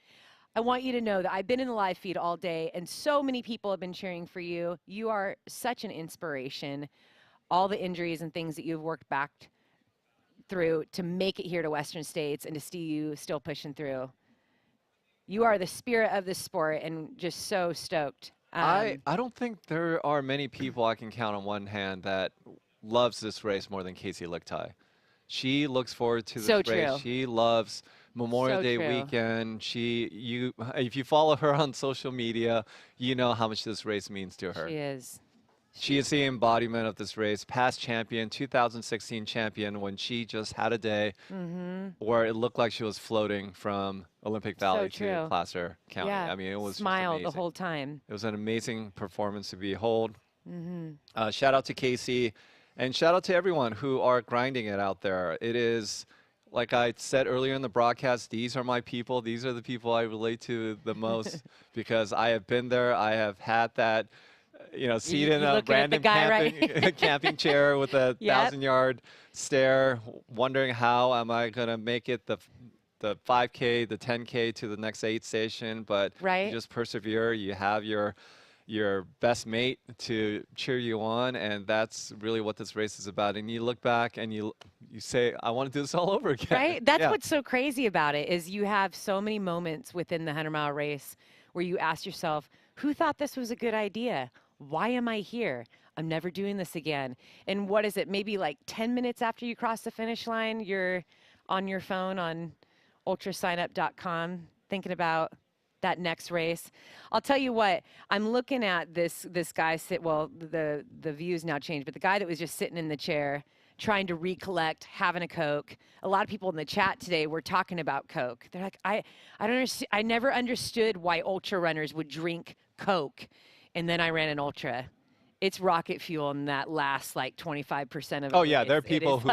[SPEAKER 3] I want you to know that I've been in the live feed all day, and so many people have been cheering for you. You are such an inspiration. All the injuries and things that you've worked back through to make it here to Western States and to see you still pushing through. You are the spirit of the sport, and just so stoked.
[SPEAKER 14] I don't think there are many people I can count on one hand that loves this race more than Casey Lichtai. She looks forward to this race. She loves Memorial Day weekend. If you follow her on social media, you know how much this race means to her.
[SPEAKER 3] She is.
[SPEAKER 14] She is the embodiment of this race. Past champion, 2016 champion, when she just had a day where it looked like she was floating from Olympic Valley to Placer County.
[SPEAKER 3] Yeah.
[SPEAKER 14] I mean, it was
[SPEAKER 3] smile
[SPEAKER 14] just
[SPEAKER 3] the whole time.
[SPEAKER 14] It was an amazing performance to behold. Shout out to Casey, and shout out to everyone who are grinding it out there. It is, like I said earlier in the broadcast, these are my people. These are the people I relate to the most because I have been there. I have had that, seat in a random camping chair with a 1,000-yard stare, wondering how am I going to make it the 5K, the 10K to the next aid station. But you just persevere. You have your best mate to cheer you on, and that's really what this race is about. And you look back and you say, I want to do this all over again.
[SPEAKER 3] Right? That's what's so crazy about it, is you have so many moments within the 100-mile race where you ask yourself, who thought this was a good idea? Why am I here? I'm never doing this again. And what is it? Maybe like 10 minutes after you cross the finish line, you're on your phone on ultrasignup.com thinking about that next race. I'll tell you what, I'm looking at this guy the view's now changed, but the guy that was just sitting in the chair trying to recollect, having a Coke. A lot of people in the chat today were talking about Coke. They're like, I never understood why ultra runners would drink Coke, and then I ran an ultra. It's rocket fuel in that last like 25% of it.
[SPEAKER 14] Oh yeah, there are people who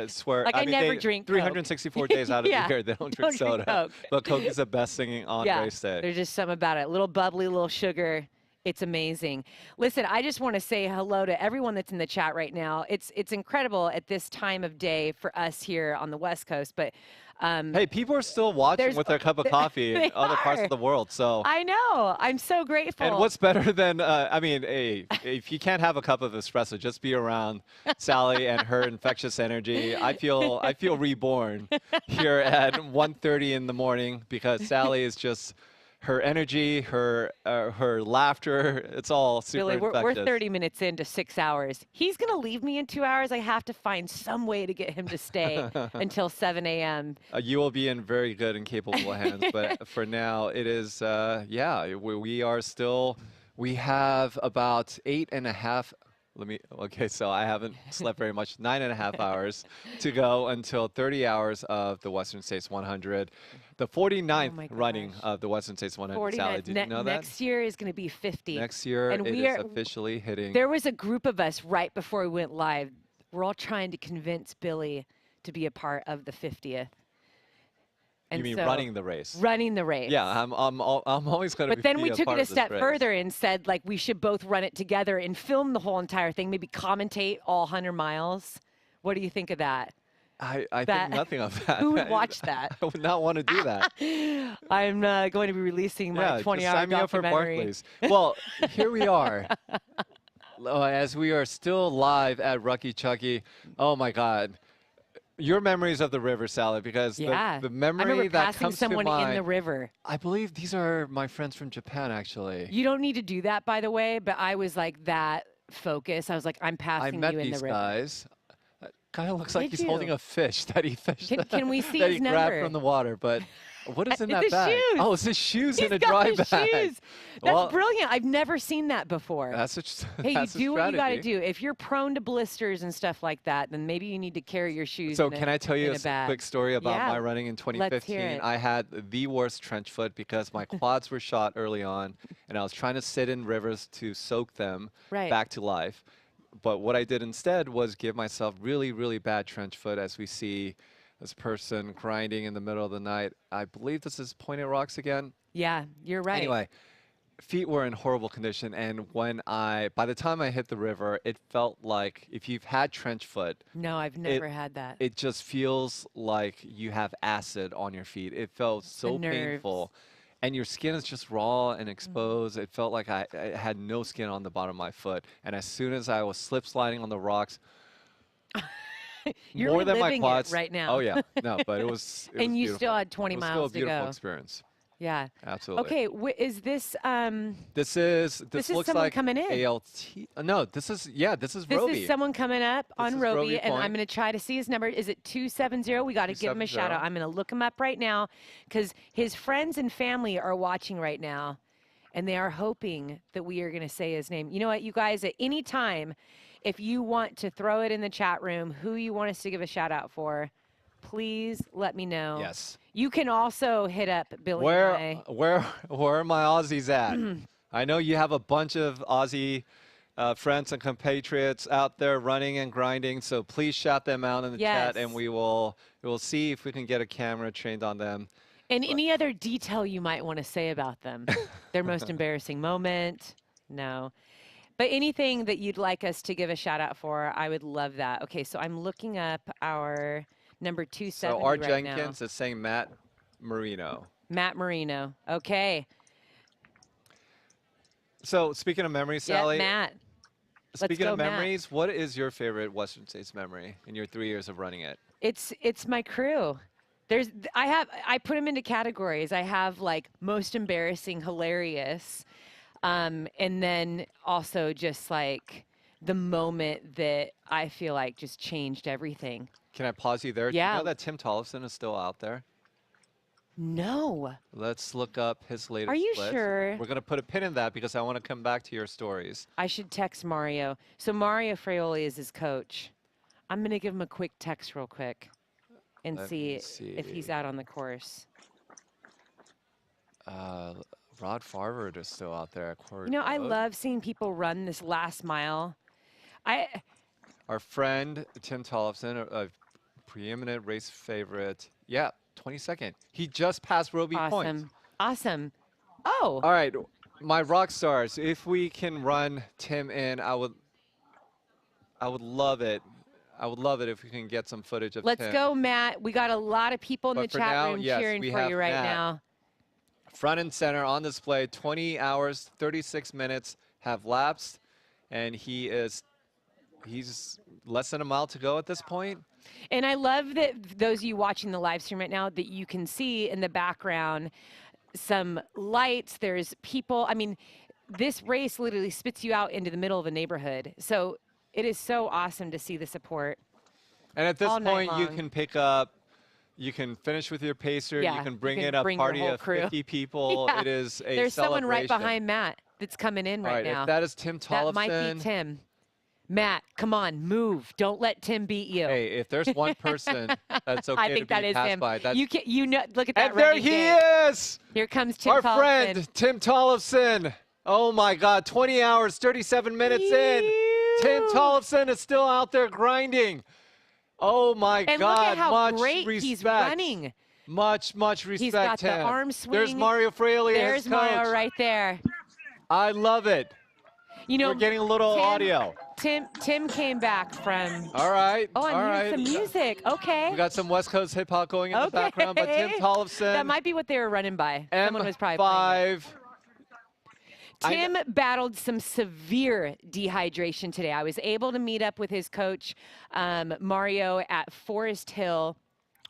[SPEAKER 14] swear.
[SPEAKER 3] Like I
[SPEAKER 14] mean,
[SPEAKER 3] never drink Coke.
[SPEAKER 14] 364 days out of
[SPEAKER 3] Yeah,
[SPEAKER 14] the year, they don't drink soda.
[SPEAKER 3] Coke.
[SPEAKER 14] But Coke is the best thing on race day.
[SPEAKER 3] There's just something about it. A little bubbly, a little sugar. It's amazing. Listen, I just want to say hello to everyone that's in the chat right now. It's incredible at this time of day for us here on the West Coast, but
[SPEAKER 14] hey, people are still watching with their cup of coffee in other parts of the world. So
[SPEAKER 3] I know. I'm so grateful.
[SPEAKER 14] And what's better than I mean, hey, if you can't have a cup of espresso, just be around Sally and her infectious energy. I feel reborn here at 1:30 in the morning because Sally is just. Her energy, her laughter, it's all super
[SPEAKER 3] Billy, we're
[SPEAKER 14] infectious.
[SPEAKER 3] 30 minutes into 6 hours. He's going to leave me in 2 hours. I have to find some way to get him to stay until 7 a.m.
[SPEAKER 14] You will be in very good and capable hands. But for now, it is, we have about 8.5. Okay, so I haven't slept very much. 9.5 hours to go until 30 hours of the Western States 100. The 49th running of the Western States 100. Sally, did you know that?
[SPEAKER 3] Next year is going to be 50.
[SPEAKER 14] Next year, it is officially hitting.
[SPEAKER 3] There was a group of us right before we went live. We're all trying to convince Billy to be a part of the 50th.
[SPEAKER 14] You mean running the race?
[SPEAKER 3] Running the race.
[SPEAKER 14] Yeah, I'm always going to.
[SPEAKER 3] But then we took it a step further and said, like, we should both run it together and film the whole entire thing. Maybe commentate all 100 miles. What do you think of that?
[SPEAKER 14] I think nothing of that.
[SPEAKER 3] Who would watch that?
[SPEAKER 14] I would not want to do that.
[SPEAKER 3] I'm going to be releasing my 20-hour documentary.
[SPEAKER 14] Sign me up for Barclays. Well, here we are. As we are still live at Rucky Chucky. Oh my God. Your memories of the river, Sally, because the memory that comes to mind. I remember passing someone in the river. I believe these are my friends from Japan, actually.
[SPEAKER 3] You don't need to do that, by the way, but I was like that focused. I was like, I'm passing you in the river. I met these
[SPEAKER 14] guys. Kind of looks like he's holding a fish that he fished.
[SPEAKER 3] Can we see
[SPEAKER 14] that
[SPEAKER 3] his
[SPEAKER 14] he grabbed from the water, but what is in that bag?
[SPEAKER 3] Shoes.
[SPEAKER 14] Oh, it's his shoes
[SPEAKER 3] He's
[SPEAKER 14] in a
[SPEAKER 3] got
[SPEAKER 14] dry
[SPEAKER 3] his
[SPEAKER 14] bag.
[SPEAKER 3] Shoes. That's brilliant. I've never seen that before. Hey, you do what you got to do. If you're prone to blisters and stuff like that, then maybe you need to carry your shoes.
[SPEAKER 14] So can I tell you a quick story about my running in 2015?
[SPEAKER 3] Let's hear it.
[SPEAKER 14] I had the worst trench foot because my quads were shot early on, and I was trying to sit in rivers to soak them back to life. But what I did instead was give myself really, really bad trench foot, as we see this person grinding in the middle of the night. I believe this is Pointed Rocks again.
[SPEAKER 3] Yeah, you're right.
[SPEAKER 14] Anyway, feet were in horrible condition, and by the time I hit the river, it felt like if you've had trench foot.
[SPEAKER 3] No, I've never had that.
[SPEAKER 14] It just feels like you have acid on your feet. It felt so painful. And your skin is just raw and exposed. It felt like I had no skin on the bottom of my foot. And as soon as I was slip sliding on the rocks,
[SPEAKER 3] You're
[SPEAKER 14] more than my
[SPEAKER 3] reliving
[SPEAKER 14] quads.
[SPEAKER 3] it right now.
[SPEAKER 14] Oh yeah, no, but it was.
[SPEAKER 3] And
[SPEAKER 14] was
[SPEAKER 3] you
[SPEAKER 14] beautiful.
[SPEAKER 3] still had 20 miles to go.
[SPEAKER 14] It was still a beautiful experience.
[SPEAKER 3] Yeah.
[SPEAKER 14] Absolutely.
[SPEAKER 3] Okay, is this?
[SPEAKER 14] This looks
[SPEAKER 3] someone
[SPEAKER 14] like
[SPEAKER 3] coming in.
[SPEAKER 14] ALT. No, this is
[SPEAKER 3] This
[SPEAKER 14] Roby.
[SPEAKER 3] is someone coming up on Roby, and
[SPEAKER 14] Point.
[SPEAKER 3] I'm going to try to see his number. Is it 270? We got to give him a shout out. I'm going to look him up right now because his friends and family are watching right now, and they are hoping that we are going to say his name. You know what, you guys, at any time, if you want to throw it in the chat room, who you want us to give a shout out for, please let me know.
[SPEAKER 14] Yes.
[SPEAKER 3] You can also hit up Billy.
[SPEAKER 14] Where are my Aussies at? I know you have a bunch of Aussie friends and compatriots out there running and grinding, so please shout them out in the chat, and we will see if we can get a camera trained on them.
[SPEAKER 3] And any other detail you might want to say about them? Their most embarrassing moment? No. But anything that you'd like us to give a shout out for, I would love that. Okay, so I'm looking up our number 270
[SPEAKER 14] So R.
[SPEAKER 3] right
[SPEAKER 14] Jenkins is saying Matt Marino.
[SPEAKER 3] Matt Marino. Okay.
[SPEAKER 14] So speaking of memories, Sally.
[SPEAKER 3] Yeah, Matt.
[SPEAKER 14] Speaking of memories, what is your favorite Western States memory in your 3 years of running it?
[SPEAKER 3] It's my crew. I put them into categories. I have like most embarrassing, hilarious, and then also just like the moment that I feel like just changed everything.
[SPEAKER 14] Can I pause you there?
[SPEAKER 3] Yeah.
[SPEAKER 14] Do you know that Tim Tollefson is still out there?
[SPEAKER 3] No.
[SPEAKER 14] Let's look up his latest
[SPEAKER 3] Are you
[SPEAKER 14] splits.
[SPEAKER 3] sure?
[SPEAKER 14] We're going to put a pin in that because I want to come back to your stories.
[SPEAKER 3] I should text Mario. So Mario Fraioli is his coach. I'm going to give him a quick text real quick and see if he's out on the course.
[SPEAKER 14] Rod Farvard is still out there at Quarry
[SPEAKER 3] You know, I
[SPEAKER 14] Road.
[SPEAKER 3] love seeing people run this last mile.
[SPEAKER 14] Our friend Tim Tollefson, a preeminent race favorite. Yeah, 22nd. He just passed Roby Point.
[SPEAKER 3] Awesome. Oh.
[SPEAKER 14] All right, my rock stars. If we can run Tim in, I would love it. I would love it if we can get some footage of
[SPEAKER 3] Let's
[SPEAKER 14] Tim.
[SPEAKER 3] go, Matt. We got a lot of people in
[SPEAKER 14] But
[SPEAKER 3] the
[SPEAKER 14] for
[SPEAKER 3] chat
[SPEAKER 14] now,
[SPEAKER 3] room
[SPEAKER 14] yes,
[SPEAKER 3] cheering
[SPEAKER 14] we
[SPEAKER 3] for
[SPEAKER 14] have
[SPEAKER 3] you right
[SPEAKER 14] Matt.
[SPEAKER 3] now.
[SPEAKER 14] Front and center on display, 20 hours, 36 minutes have lapsed, and he's less than a mile to go at this point.
[SPEAKER 3] And I love that those of you watching the live stream right now, that you can see in the background some lights, there's people. I mean, this race literally spits you out into the middle of a neighborhood. So it is so awesome to see the support.
[SPEAKER 14] And at this
[SPEAKER 3] all night
[SPEAKER 14] point, you
[SPEAKER 3] long.
[SPEAKER 14] can pick up, you can finish with your pacer,
[SPEAKER 3] Yeah,
[SPEAKER 14] you can bring
[SPEAKER 3] you
[SPEAKER 14] in
[SPEAKER 3] can
[SPEAKER 14] a
[SPEAKER 3] bring your
[SPEAKER 14] party
[SPEAKER 3] whole
[SPEAKER 14] of
[SPEAKER 3] crew.
[SPEAKER 14] 50 people.
[SPEAKER 3] Yeah.
[SPEAKER 14] It is a
[SPEAKER 3] There's someone right
[SPEAKER 14] celebration.
[SPEAKER 3] behind Matt that's coming in
[SPEAKER 14] All
[SPEAKER 3] right
[SPEAKER 14] right,
[SPEAKER 3] now.
[SPEAKER 14] if that is Tim
[SPEAKER 3] That might be
[SPEAKER 14] Tollefson.
[SPEAKER 3] Tim. Matt, come on, move. Don't let Tim beat you.
[SPEAKER 14] Hey, if there's one person that's okay
[SPEAKER 3] I think
[SPEAKER 14] to be
[SPEAKER 3] that is
[SPEAKER 14] passed
[SPEAKER 3] him.
[SPEAKER 14] by, that's
[SPEAKER 3] You know, look at that.
[SPEAKER 14] And there
[SPEAKER 3] running
[SPEAKER 14] he
[SPEAKER 3] game.
[SPEAKER 14] is!
[SPEAKER 3] Here comes Tim
[SPEAKER 14] Our
[SPEAKER 3] Tollefson.
[SPEAKER 14] friend, Tim Tollefson. Oh my God, 20 hours, 37 minutes in. Tim Tollefson is still out there grinding. Oh my
[SPEAKER 3] And
[SPEAKER 14] God,
[SPEAKER 3] look at how
[SPEAKER 14] much
[SPEAKER 3] great
[SPEAKER 14] respect.
[SPEAKER 3] he's running.
[SPEAKER 14] Much respect,
[SPEAKER 3] He's got
[SPEAKER 14] Tim.
[SPEAKER 3] the arm swing.
[SPEAKER 14] There's Mario Fraley,
[SPEAKER 3] There's
[SPEAKER 14] his coach.
[SPEAKER 3] Mario right there.
[SPEAKER 14] I love it.
[SPEAKER 3] You know,
[SPEAKER 14] we're getting a little audio.
[SPEAKER 3] Tim came back from.
[SPEAKER 14] All right.
[SPEAKER 3] Oh,
[SPEAKER 14] all
[SPEAKER 3] I
[SPEAKER 14] right.
[SPEAKER 3] muted some music. Okay.
[SPEAKER 14] We got some West Coast hip hop going in the background, but Tim Tollefson.
[SPEAKER 3] That might be what they were running by. Someone was probably playing it.
[SPEAKER 14] M5.
[SPEAKER 3] Tim battled some severe dehydration today. I was able to meet up with his coach, Mario, at Forest Hill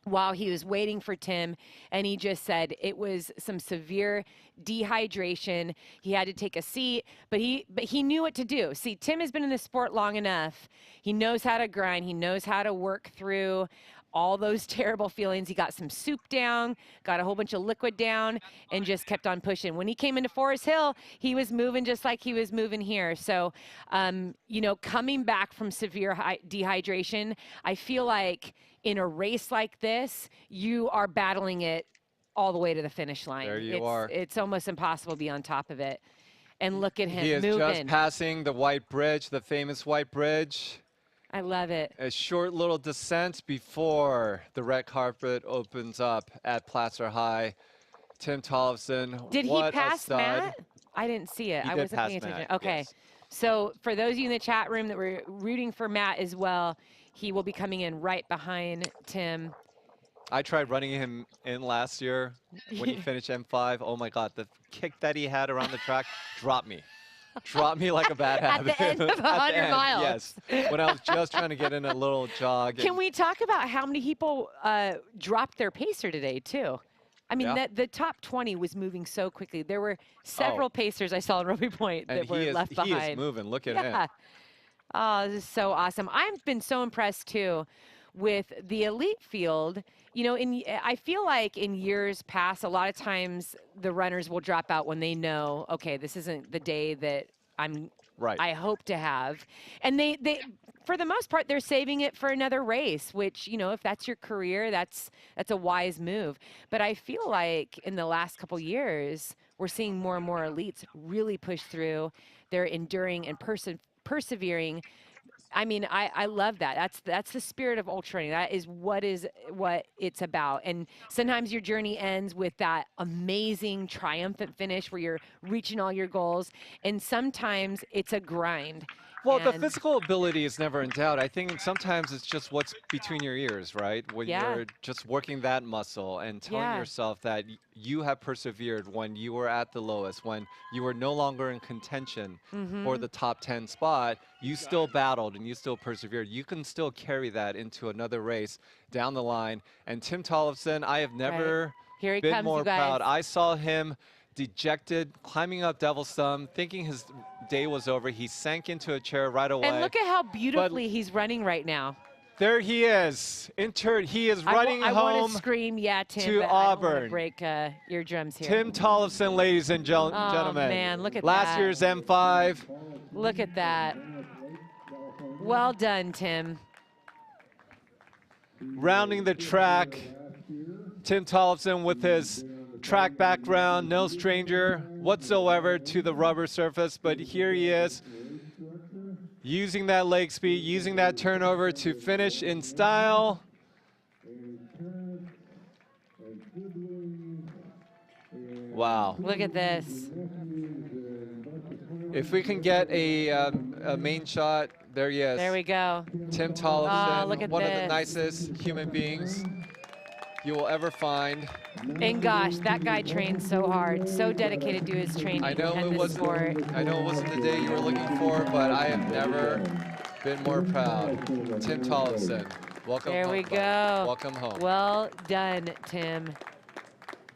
[SPEAKER 3] while he was waiting for Tim, and he just said it was some severe dehydration. He had to take a seat, but he knew what to do. See, Tim has been in the sport long enough. He knows how to grind. He knows how to work through all those terrible feelings. He got some soup down, got a whole bunch of liquid down, and just kept on pushing. When he came into Forest Hill, he was moving just like he was moving here. So, you know, coming back from severe dehydration, I feel like in a race like this, you are battling it all the way to the finish line.
[SPEAKER 14] There you are.
[SPEAKER 3] It's almost impossible to be on top of it. And look at him
[SPEAKER 14] He is
[SPEAKER 3] moving.
[SPEAKER 14] just passing the White Bridge, the famous White Bridge.
[SPEAKER 3] I love it.
[SPEAKER 14] A short little descent before the red carpet opens up at Placer High. Tim Tollefson,
[SPEAKER 3] Did he
[SPEAKER 14] what a
[SPEAKER 3] pass
[SPEAKER 14] stud.
[SPEAKER 3] Matt? I didn't see it.
[SPEAKER 14] He
[SPEAKER 3] I
[SPEAKER 14] did
[SPEAKER 3] wasn't
[SPEAKER 14] pass
[SPEAKER 3] paying attention.
[SPEAKER 14] Matt,
[SPEAKER 3] Okay.
[SPEAKER 14] yes.
[SPEAKER 3] So for those of you in the chat room that were rooting for Matt as well, he will be coming in right behind Tim.
[SPEAKER 14] I tried running him in last year when he finished M5. Oh my God, the kick that he had around the track dropped me. Dropped me like a bad
[SPEAKER 3] At
[SPEAKER 14] habit.
[SPEAKER 3] the end of 100 miles.
[SPEAKER 14] Yes, when I was just trying to get in a little jog.
[SPEAKER 3] Can
[SPEAKER 14] and-
[SPEAKER 3] we talk about how many people dropped their pacer today, too? I mean,
[SPEAKER 14] Yeah.
[SPEAKER 3] the top 20 was moving so quickly. There were several pacers I saw in Roby Point that
[SPEAKER 14] And
[SPEAKER 3] were left
[SPEAKER 14] he
[SPEAKER 3] behind.
[SPEAKER 14] is moving. Look at
[SPEAKER 3] Yeah.
[SPEAKER 14] him.
[SPEAKER 3] Oh, this is so awesome. I've been so impressed, too, with the elite field. You know, I feel like in years past, a lot of times the runners will drop out when they know, okay, this isn't the day that I hope to have. And they for the most part, they're saving it for another race, which, you know, if that's your career, that's a wise move. But I feel like in the last couple years, we're seeing more and more elites really push through. They're enduring and persevering. I mean, I love that. That's the spirit of ultra running. That is what it's about. And sometimes your journey ends with that amazing triumphant finish where you're reaching all your goals. And sometimes it's a grind.
[SPEAKER 14] Well, the
[SPEAKER 3] And-
[SPEAKER 14] physical ability is never in doubt. I think sometimes it's just what's between your ears, right? When
[SPEAKER 3] Yeah.
[SPEAKER 14] you're just working that muscle and telling
[SPEAKER 3] Yeah.
[SPEAKER 14] yourself that you have persevered when you were at the lowest, when you were no longer in contention for
[SPEAKER 3] Mhm.
[SPEAKER 14] the top 10 spot, you still battled and you still persevered. You can still carry that into another race down the line. And Tim Tollefson, I have never
[SPEAKER 3] Here he
[SPEAKER 14] been
[SPEAKER 3] comes,
[SPEAKER 14] more
[SPEAKER 3] you guys.
[SPEAKER 14] proud. I saw him dejected, climbing up Devil's Thumb, thinking his day was over. He sank into a chair right away.
[SPEAKER 3] And look at how beautifully he's running right now.
[SPEAKER 14] There he is. He is running
[SPEAKER 3] I want
[SPEAKER 14] home
[SPEAKER 3] to scream, yeah, Tim,
[SPEAKER 14] to
[SPEAKER 3] but I don't wanna
[SPEAKER 14] Auburn.
[SPEAKER 3] break eardrums here.
[SPEAKER 14] Tim Tollefson, ladies and gentlemen.
[SPEAKER 3] man, look at
[SPEAKER 14] Last
[SPEAKER 3] that.
[SPEAKER 14] year's M5.
[SPEAKER 3] Look at that. Well done, Tim.
[SPEAKER 14] Rounding the track. Tim Tollefson with his track background, no stranger. whatsoever to the rubber surface, but here he is, using that leg speed, using that turnover to finish in style. Wow.
[SPEAKER 3] Look at this.
[SPEAKER 14] If we can get a main shot, there he is.
[SPEAKER 3] There we go.
[SPEAKER 14] Tim Tollefson,
[SPEAKER 3] Oh, look at
[SPEAKER 14] one of
[SPEAKER 3] this.
[SPEAKER 14] the nicest human beings you will ever find.
[SPEAKER 3] And gosh, that guy trains so hard, so dedicated to his training
[SPEAKER 14] I know
[SPEAKER 3] and
[SPEAKER 14] it
[SPEAKER 3] this
[SPEAKER 14] wasn't.
[SPEAKER 3] sport.
[SPEAKER 14] I know it wasn't the day you were looking for, but I have never been more proud. Tim Tollefson, welcome
[SPEAKER 3] There
[SPEAKER 14] home.
[SPEAKER 3] we
[SPEAKER 14] buddy.
[SPEAKER 3] go.
[SPEAKER 14] Welcome home.
[SPEAKER 3] Well done, Tim.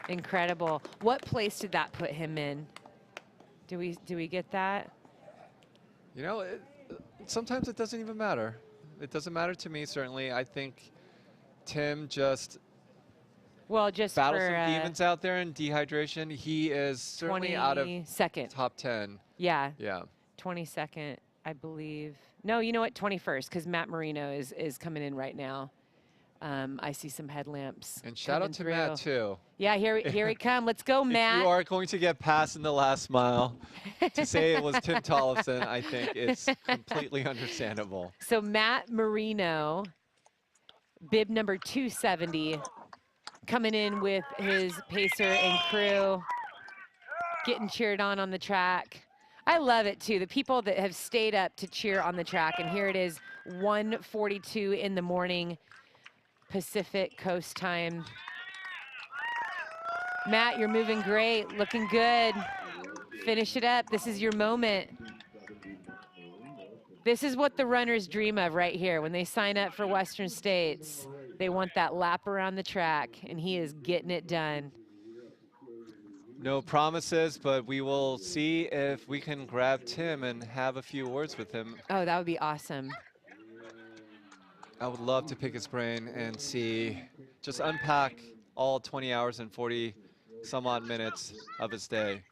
[SPEAKER 3] Incredible. What place did that put him in? Do we get that?
[SPEAKER 14] You know, sometimes it doesn't even matter. It doesn't matter to me, certainly. I think Tim just
[SPEAKER 3] just
[SPEAKER 14] battles
[SPEAKER 3] for
[SPEAKER 14] some demons out there in dehydration. He is certainly out of
[SPEAKER 3] 22nd.
[SPEAKER 14] top 10.
[SPEAKER 3] Yeah.
[SPEAKER 14] Yeah.
[SPEAKER 3] 22nd, I believe. No, you know what? 21st, because Matt Marino is coming in right now. I see some headlamps.
[SPEAKER 14] And shout out to
[SPEAKER 3] coming
[SPEAKER 14] Matt,
[SPEAKER 3] through.
[SPEAKER 14] too.
[SPEAKER 3] Yeah, here he come. Let's go, Matt.
[SPEAKER 14] If you are going to get past in the last mile, to say it was Tim Tollefson, I think it's completely understandable.
[SPEAKER 3] So Matt Marino, bib number 270, coming in with his pacer and crew, getting cheered on the track. I love it, too. The people that have stayed up to cheer on the track, and here it is, 1:42 in the morning, Pacific Coast time. Matt, you're moving great, looking good. Finish it up. This is your moment. This is what the runners dream of right here. When they sign up for Western States, they want that lap around the track, and he is getting it done.
[SPEAKER 14] No promises, but we will see if we can grab Tim and have a few words with him.
[SPEAKER 3] Oh, that would be awesome.
[SPEAKER 14] I would love to pick his brain and see, just unpack all 20 hours and 40 some odd minutes of his day.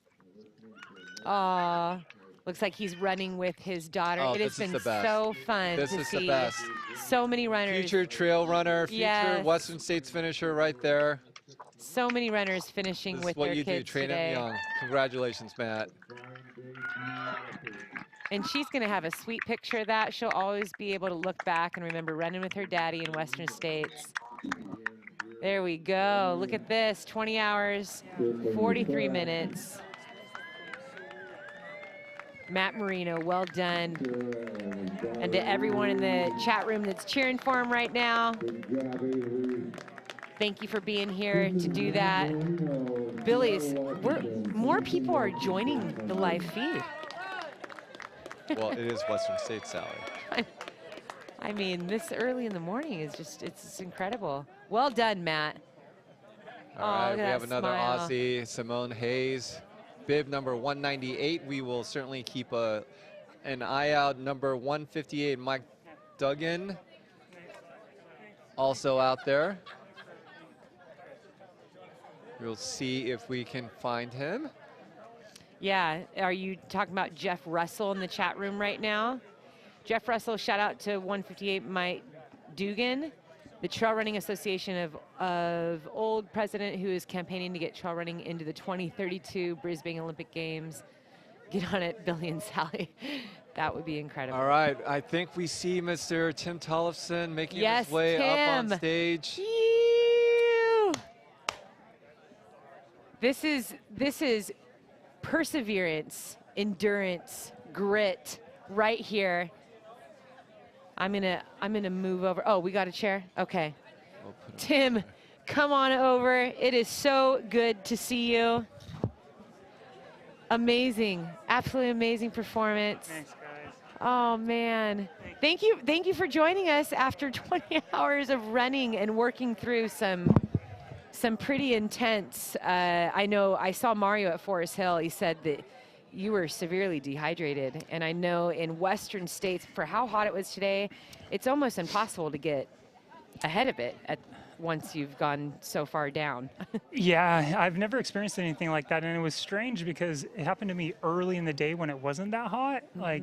[SPEAKER 3] Aw, looks like he's running with his daughter.
[SPEAKER 14] Oh,
[SPEAKER 3] It has
[SPEAKER 14] this is
[SPEAKER 3] been
[SPEAKER 14] the best.
[SPEAKER 3] so fun
[SPEAKER 14] This
[SPEAKER 3] to
[SPEAKER 14] is
[SPEAKER 3] see
[SPEAKER 14] the best.
[SPEAKER 3] so many runners.
[SPEAKER 14] Future trail runner, future
[SPEAKER 3] Yes.
[SPEAKER 14] Western States finisher right there.
[SPEAKER 3] So many runners finishing
[SPEAKER 14] This
[SPEAKER 3] with
[SPEAKER 14] is what
[SPEAKER 3] their
[SPEAKER 14] you do,
[SPEAKER 3] kids
[SPEAKER 14] train
[SPEAKER 3] today.
[SPEAKER 14] them young. Congratulations, Matt.
[SPEAKER 3] And she's going to have a sweet picture of that. She'll always be able to look back and remember running with her daddy in Western States. There we go. Look at this, 20 hours, 43 minutes. Matt Marino, well done. And to everyone in the chat room that's cheering for him right now, thank you for being here to do that. Billy's, more people are joining the live feed.
[SPEAKER 14] Well, it is Western States, Sally.
[SPEAKER 3] I mean, this early in the morning is just, it's incredible. Well done, Matt.
[SPEAKER 14] All right,
[SPEAKER 3] look
[SPEAKER 14] we
[SPEAKER 3] at
[SPEAKER 14] have
[SPEAKER 3] that
[SPEAKER 14] another
[SPEAKER 3] smile.
[SPEAKER 14] Aussie, Simone Hayes. Bib number 198. We will certainly keep an eye out. Number 158, Mike Duggan, also out there. We'll see if we can find him.
[SPEAKER 3] Yeah, are you talking about Jeff Russell in the chat room right now? Jeff Russell, shout out to 158 Mike Dugan, the Trail Running Association of old president who is campaigning to get trail running into the 2032 Brisbane Olympic Games. Get on it, Billy and Sally. That would be incredible.
[SPEAKER 14] All right, I think we see Mr. Tim Tollefson making
[SPEAKER 3] Yes,
[SPEAKER 14] his way up on
[SPEAKER 3] Tim.
[SPEAKER 14] stage.
[SPEAKER 3] Ew. This is perseverance, endurance, grit right here. I'm gonna move over. Oh, we got a chair? Okay. Tim, come on over. It is so good to see you. Amazing, absolutely amazing performance.
[SPEAKER 7] Thanks, guys.
[SPEAKER 3] Oh man. Thank you for joining us after 20 hours of running and working through some pretty intense. I know I saw Mario at Forest Hill. He said that you were severely dehydrated. And I know in Western States, for how hot it was today, it's almost impossible to get ahead of it once you've gone so far down.
[SPEAKER 7] Yeah, I've never experienced anything like that. And it was strange because it happened to me early in the day when it wasn't that hot. Like,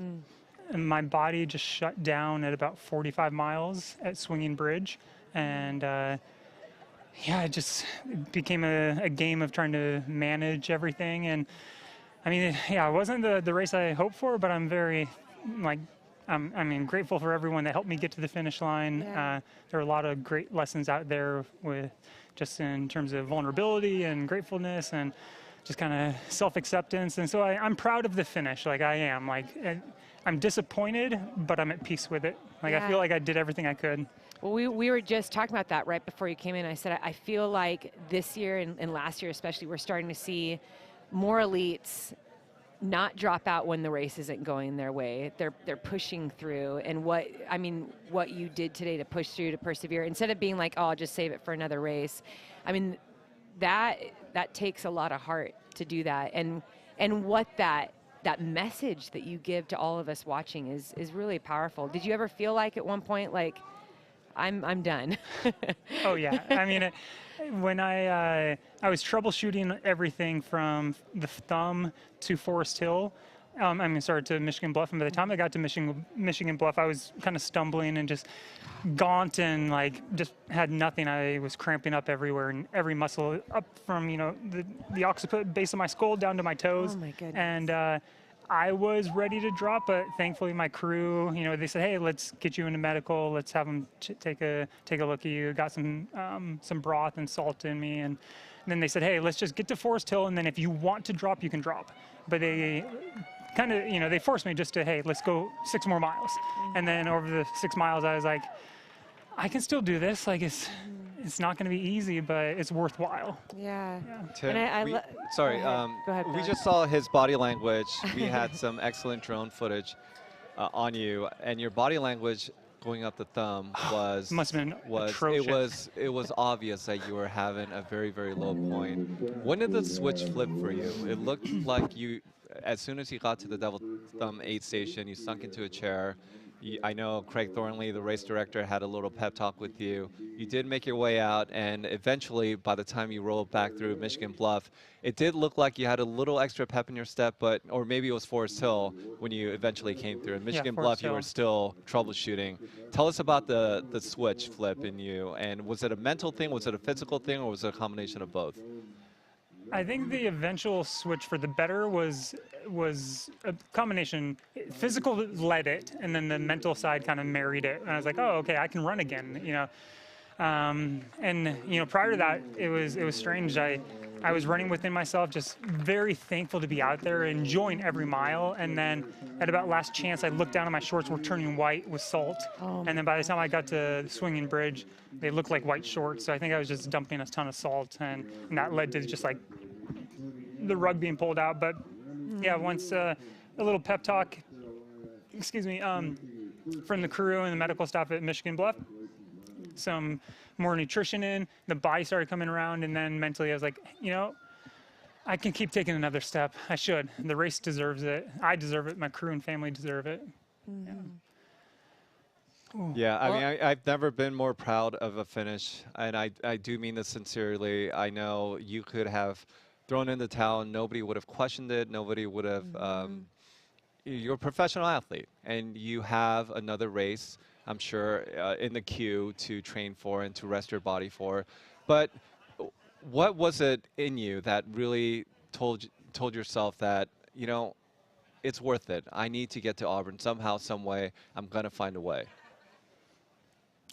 [SPEAKER 7] and my body just shut down at about 45 miles at Swinging Bridge. And yeah, it just became a game of trying to manage everything. And I mean, yeah, it wasn't the race I hoped for, but I'm very, like, I mean, grateful for everyone that helped me get to the finish line.
[SPEAKER 3] Yeah.
[SPEAKER 7] There are a lot of great lessons out there with just in terms of vulnerability and gratefulness and just kind of self-acceptance. And so I'm proud of the finish, like I am. Like, I'm disappointed, but I'm at peace with it. Like, I feel like I did everything I could.
[SPEAKER 3] Well, we were just talking about that right before you came in. I said, I feel like this year and last year especially, we're starting to see more elites not drop out when the race isn't going their way. They're pushing through. And what you did today to push through, to persevere, instead of being like, oh, I'll just save it for another race. I mean, that takes a lot of heart to do that. And what that message that you give to all of us watching is really powerful. Did you ever feel like at one point, like, I'm done?
[SPEAKER 7] Oh yeah. I mean, when I was troubleshooting everything from the thumb to Forest Hill, to Michigan Bluff, and by the time I got to Michigan Bluff, I was kind of stumbling and just gaunt and like just had nothing. I was cramping up everywhere and every muscle up from the occiput base of my skull down to my toes.
[SPEAKER 3] Oh my goodness.
[SPEAKER 7] And I was ready to drop, but thankfully my crew, they said, hey, let's get you into medical. Let's have them take a look at you. Got some broth and salt in me. And then they said, hey, let's just get to Forest Hill. And then if you want to drop, you can drop. But they kind of, they forced me just to, hey, let's go 6 more miles. And then over the 6 miles, I was like, I can still do this. Like, it's not going to be easy, but it's worthwhile.
[SPEAKER 3] Yeah.
[SPEAKER 14] Tim,
[SPEAKER 3] And
[SPEAKER 14] sorry,
[SPEAKER 3] Go ahead,
[SPEAKER 14] we
[SPEAKER 3] Ben.
[SPEAKER 14] just saw his body language. We had some excellent drone footage on you, and your body language going up the thumb
[SPEAKER 7] must have been atrocious.
[SPEAKER 14] it was obvious that you were having a very, very low point. When did the switch flip for you? It looked like you, as soon as you got to the Devil Thumb aid station, you sunk into a chair. I know Craig Thornley, the race director, had a little pep talk with you. You did make your way out, and eventually, by the time you rolled back through Michigan Bluff, it did look like you had a little extra pep in your step, or maybe it was Forest Hill when you eventually came through. In Michigan Bluff, you were still troubleshooting. Tell us about the switch flip in you, and was it a mental thing, was it a physical thing, or was it a combination of both?
[SPEAKER 7] I think the eventual switch for the better was a combination. Physical led it, and then the mental side kind of married it. And I was like, oh, okay, I can run again, And prior to that, it was strange. I was running within myself, just very thankful to be out there, enjoying every mile. And then at about last chance, I looked down and my shorts were turning white with salt.
[SPEAKER 3] Oh,
[SPEAKER 7] and then by the time I got to the Swinging Bridge, they looked like white shorts. So I think I was just dumping a ton of salt, and that led to just like the rug being pulled out. But yeah, once a little pep talk, from the crew and the medical staff at Michigan Bluff, some more nutrition in, the body started coming around, and then mentally I was like, I can keep taking another step. I should. The race deserves it. I deserve it. My crew and family deserve it.
[SPEAKER 14] Yeah, I mean, I've never been more proud of a finish, and I do mean this sincerely. I know you could have thrown in the towel, and nobody would have questioned it. Nobody would have. You're a professional athlete, and you have another race, I'm sure, in the queue to train for and to rest your body for. But what was it in you that really told yourself that, it's worth it? I need to get to Auburn somehow, some way. I'm going to find a way.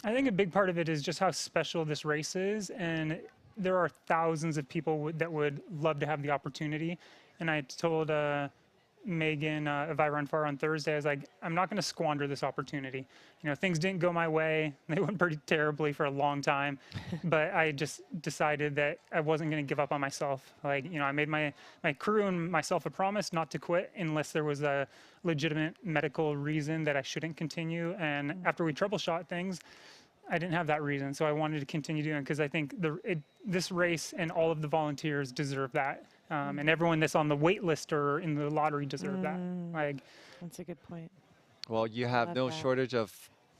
[SPEAKER 7] I think a big part of it is just how special this race is, and there are thousands of people that would love to have the opportunity. And I told Megan of I Run Far on Thursday, I was like, I'm not going to squander this opportunity. Things didn't go my way. They went pretty terribly for a long time, but I just decided that I wasn't going to give up on myself. Like, I made my crew and myself a promise not to quit unless there was a legitimate medical reason that I shouldn't continue. And after we troubleshot things, I didn't have that reason, so I wanted to continue doing it because I think this race and all of the volunteers deserve that. And everyone that's on the wait list or in the lottery deserve that.
[SPEAKER 3] That's a good point.
[SPEAKER 14] Well, you have
[SPEAKER 3] Love
[SPEAKER 14] no
[SPEAKER 3] that.
[SPEAKER 14] shortage of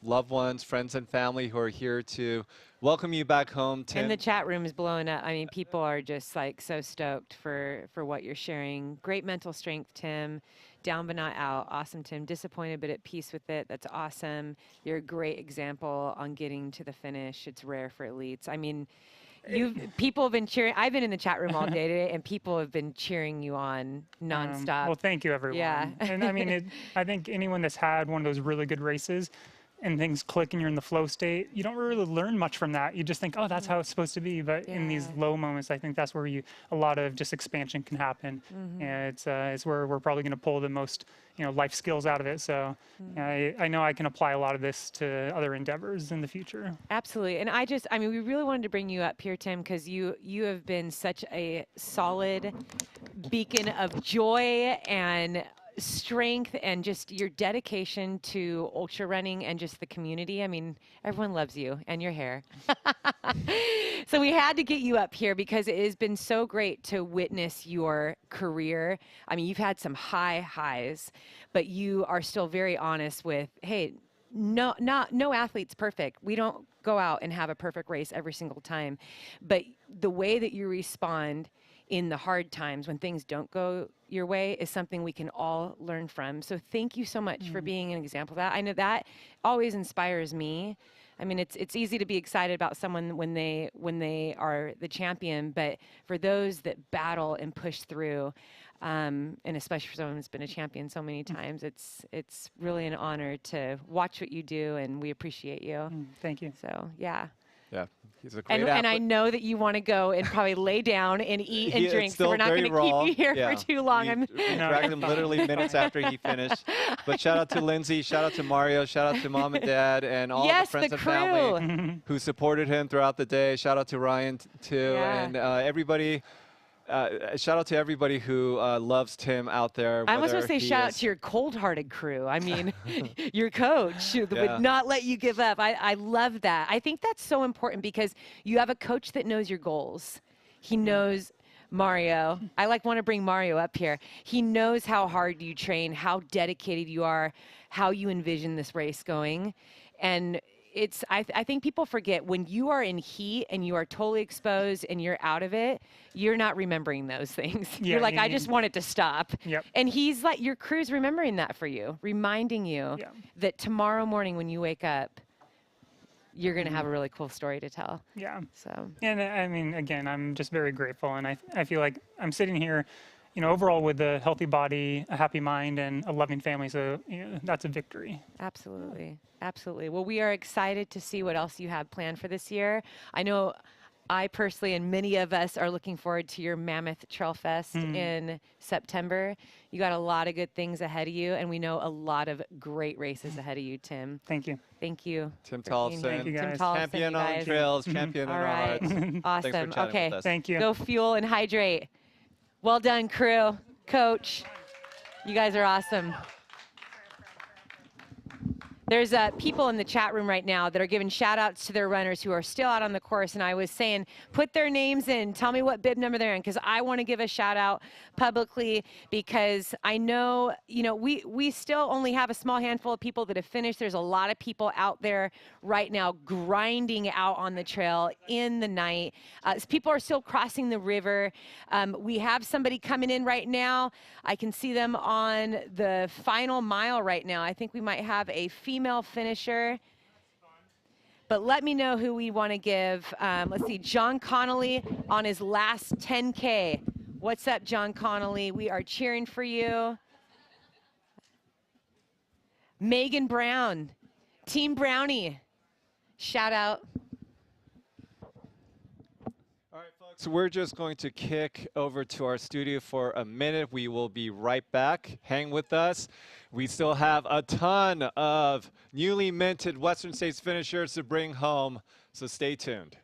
[SPEAKER 14] loved ones, friends, and family who are here to welcome you back home, Tim.
[SPEAKER 3] And the chat room is blowing up. I mean, people are just like so stoked for what you're sharing. Great mental strength, Tim. Down but not out. Awesome, Tim. Disappointed but at peace with it. That's awesome. You're a great example on getting to the finish. It's rare for elites. I mean, People have been cheering. I've been in the chat room all day today, and people have been cheering you on nonstop.
[SPEAKER 7] Well, thank you, everyone.
[SPEAKER 3] Yeah.
[SPEAKER 7] And I mean, I think anyone that's had one of those really good races and things click and you're in the flow state, you don't really learn much from that. You just think, oh, that's how it's supposed to be. But in these low moments, I think that's where a lot of just expansion can happen. And it's where we're probably going to pull the most, life skills out of it. So I know I can apply a lot of this to other endeavors in the future.
[SPEAKER 3] Absolutely. And we really wanted to bring you up here, Tim, because you have been such a solid beacon of joy and strength and just your dedication to ultra running and just the community. I mean, everyone loves you and your hair. So we had to get you up here because it has been so great to witness your career. I mean, you've had some high highs, but you are still very honest with, hey, no athlete's perfect. We don't go out and have a perfect race every single time. But the way that you respond in the hard times when things don't go your way is something we can all learn from. So thank you so much for being an example of that. I know that always inspires me. I mean, it's easy to be excited about someone when they are the champion, but for those that battle and push through, and especially for someone who's been a champion so many times, it's really an honor to watch what you do, and we appreciate you.
[SPEAKER 7] Thank you.
[SPEAKER 3] So yeah.
[SPEAKER 14] Yeah, he's a great
[SPEAKER 3] and I know that you want to go and probably lay down and eat and drink, so we're not going to keep you here for too long.
[SPEAKER 14] We dragged him literally minutes after he finished. But shout out to Lindsay, shout out to Mario, shout out to Mom and Dad, and all the friends and family who supported him throughout the day. Shout out to Ryan, too, and everybody. Shout out to everybody who loves Tim out there.
[SPEAKER 3] I almost want to say shout out to your cold-hearted crew. I mean, your coach would not let you give up. I love that. I think that's so important because you have a coach that knows your goals. He knows Mario. I want to bring Mario up here. He knows how hard you train, how dedicated you are, how you envision this race going. And I think people forget when you are in heat and you are totally exposed and you're out of it, you're not remembering those things.
[SPEAKER 7] Yeah,
[SPEAKER 3] you're like, I just want it to stop.
[SPEAKER 7] Yep.
[SPEAKER 3] And he's like, your crew's remembering that for you, reminding you that tomorrow morning when you wake up, you're going to have a really cool story to tell.
[SPEAKER 7] Yeah.
[SPEAKER 3] So.
[SPEAKER 7] And I mean, again, I'm just very grateful. And I feel like I'm sitting here, overall with a healthy body, a happy mind, and a loving family. So that's a victory.
[SPEAKER 3] Absolutely. Absolutely. Well, we are excited to see what else you have planned for this year. I know I personally and many of us are looking forward to your Mammoth Trail Fest in September. You got a lot of good things ahead of you, and we know a lot of great races ahead of you, Tim.
[SPEAKER 7] Thank you.
[SPEAKER 3] Thank you.
[SPEAKER 14] Tim Tollefson.
[SPEAKER 7] Thank you, guys.
[SPEAKER 3] Tim Tollefson,
[SPEAKER 14] Champion
[SPEAKER 3] you
[SPEAKER 14] on
[SPEAKER 3] guys.
[SPEAKER 14] trails, champion
[SPEAKER 3] All
[SPEAKER 14] on
[SPEAKER 3] right.
[SPEAKER 14] rods.
[SPEAKER 3] Awesome.
[SPEAKER 14] Thanks for chatting
[SPEAKER 3] Okay.
[SPEAKER 14] with us.
[SPEAKER 7] Thank you.
[SPEAKER 3] Go fuel and hydrate. Well done, crew, coach. You guys are awesome. There's people in the chat room right now that are giving shout outs to their runners who are still out on the course. And I was saying, put their names in, tell me what bib number they're in, because I want to give a shout out publicly because I know, we still only have a small handful of people that have finished. There's a lot of people out there right now grinding out on the trail in the night. People are still crossing the river. We have somebody coming in right now. I can see them on the final mile right now. I think we might have a female finisher, but let me know who we want to give. Let's see, John Connolly on his last 10K. What's up, John Connolly? We are cheering for you. Megan Brown, Team Brownie, shout out.
[SPEAKER 14] So we're just going to kick over to our studio for a minute. We will be right back. Hang with us. We still have a ton of newly minted Western States finishers to bring home, so stay tuned.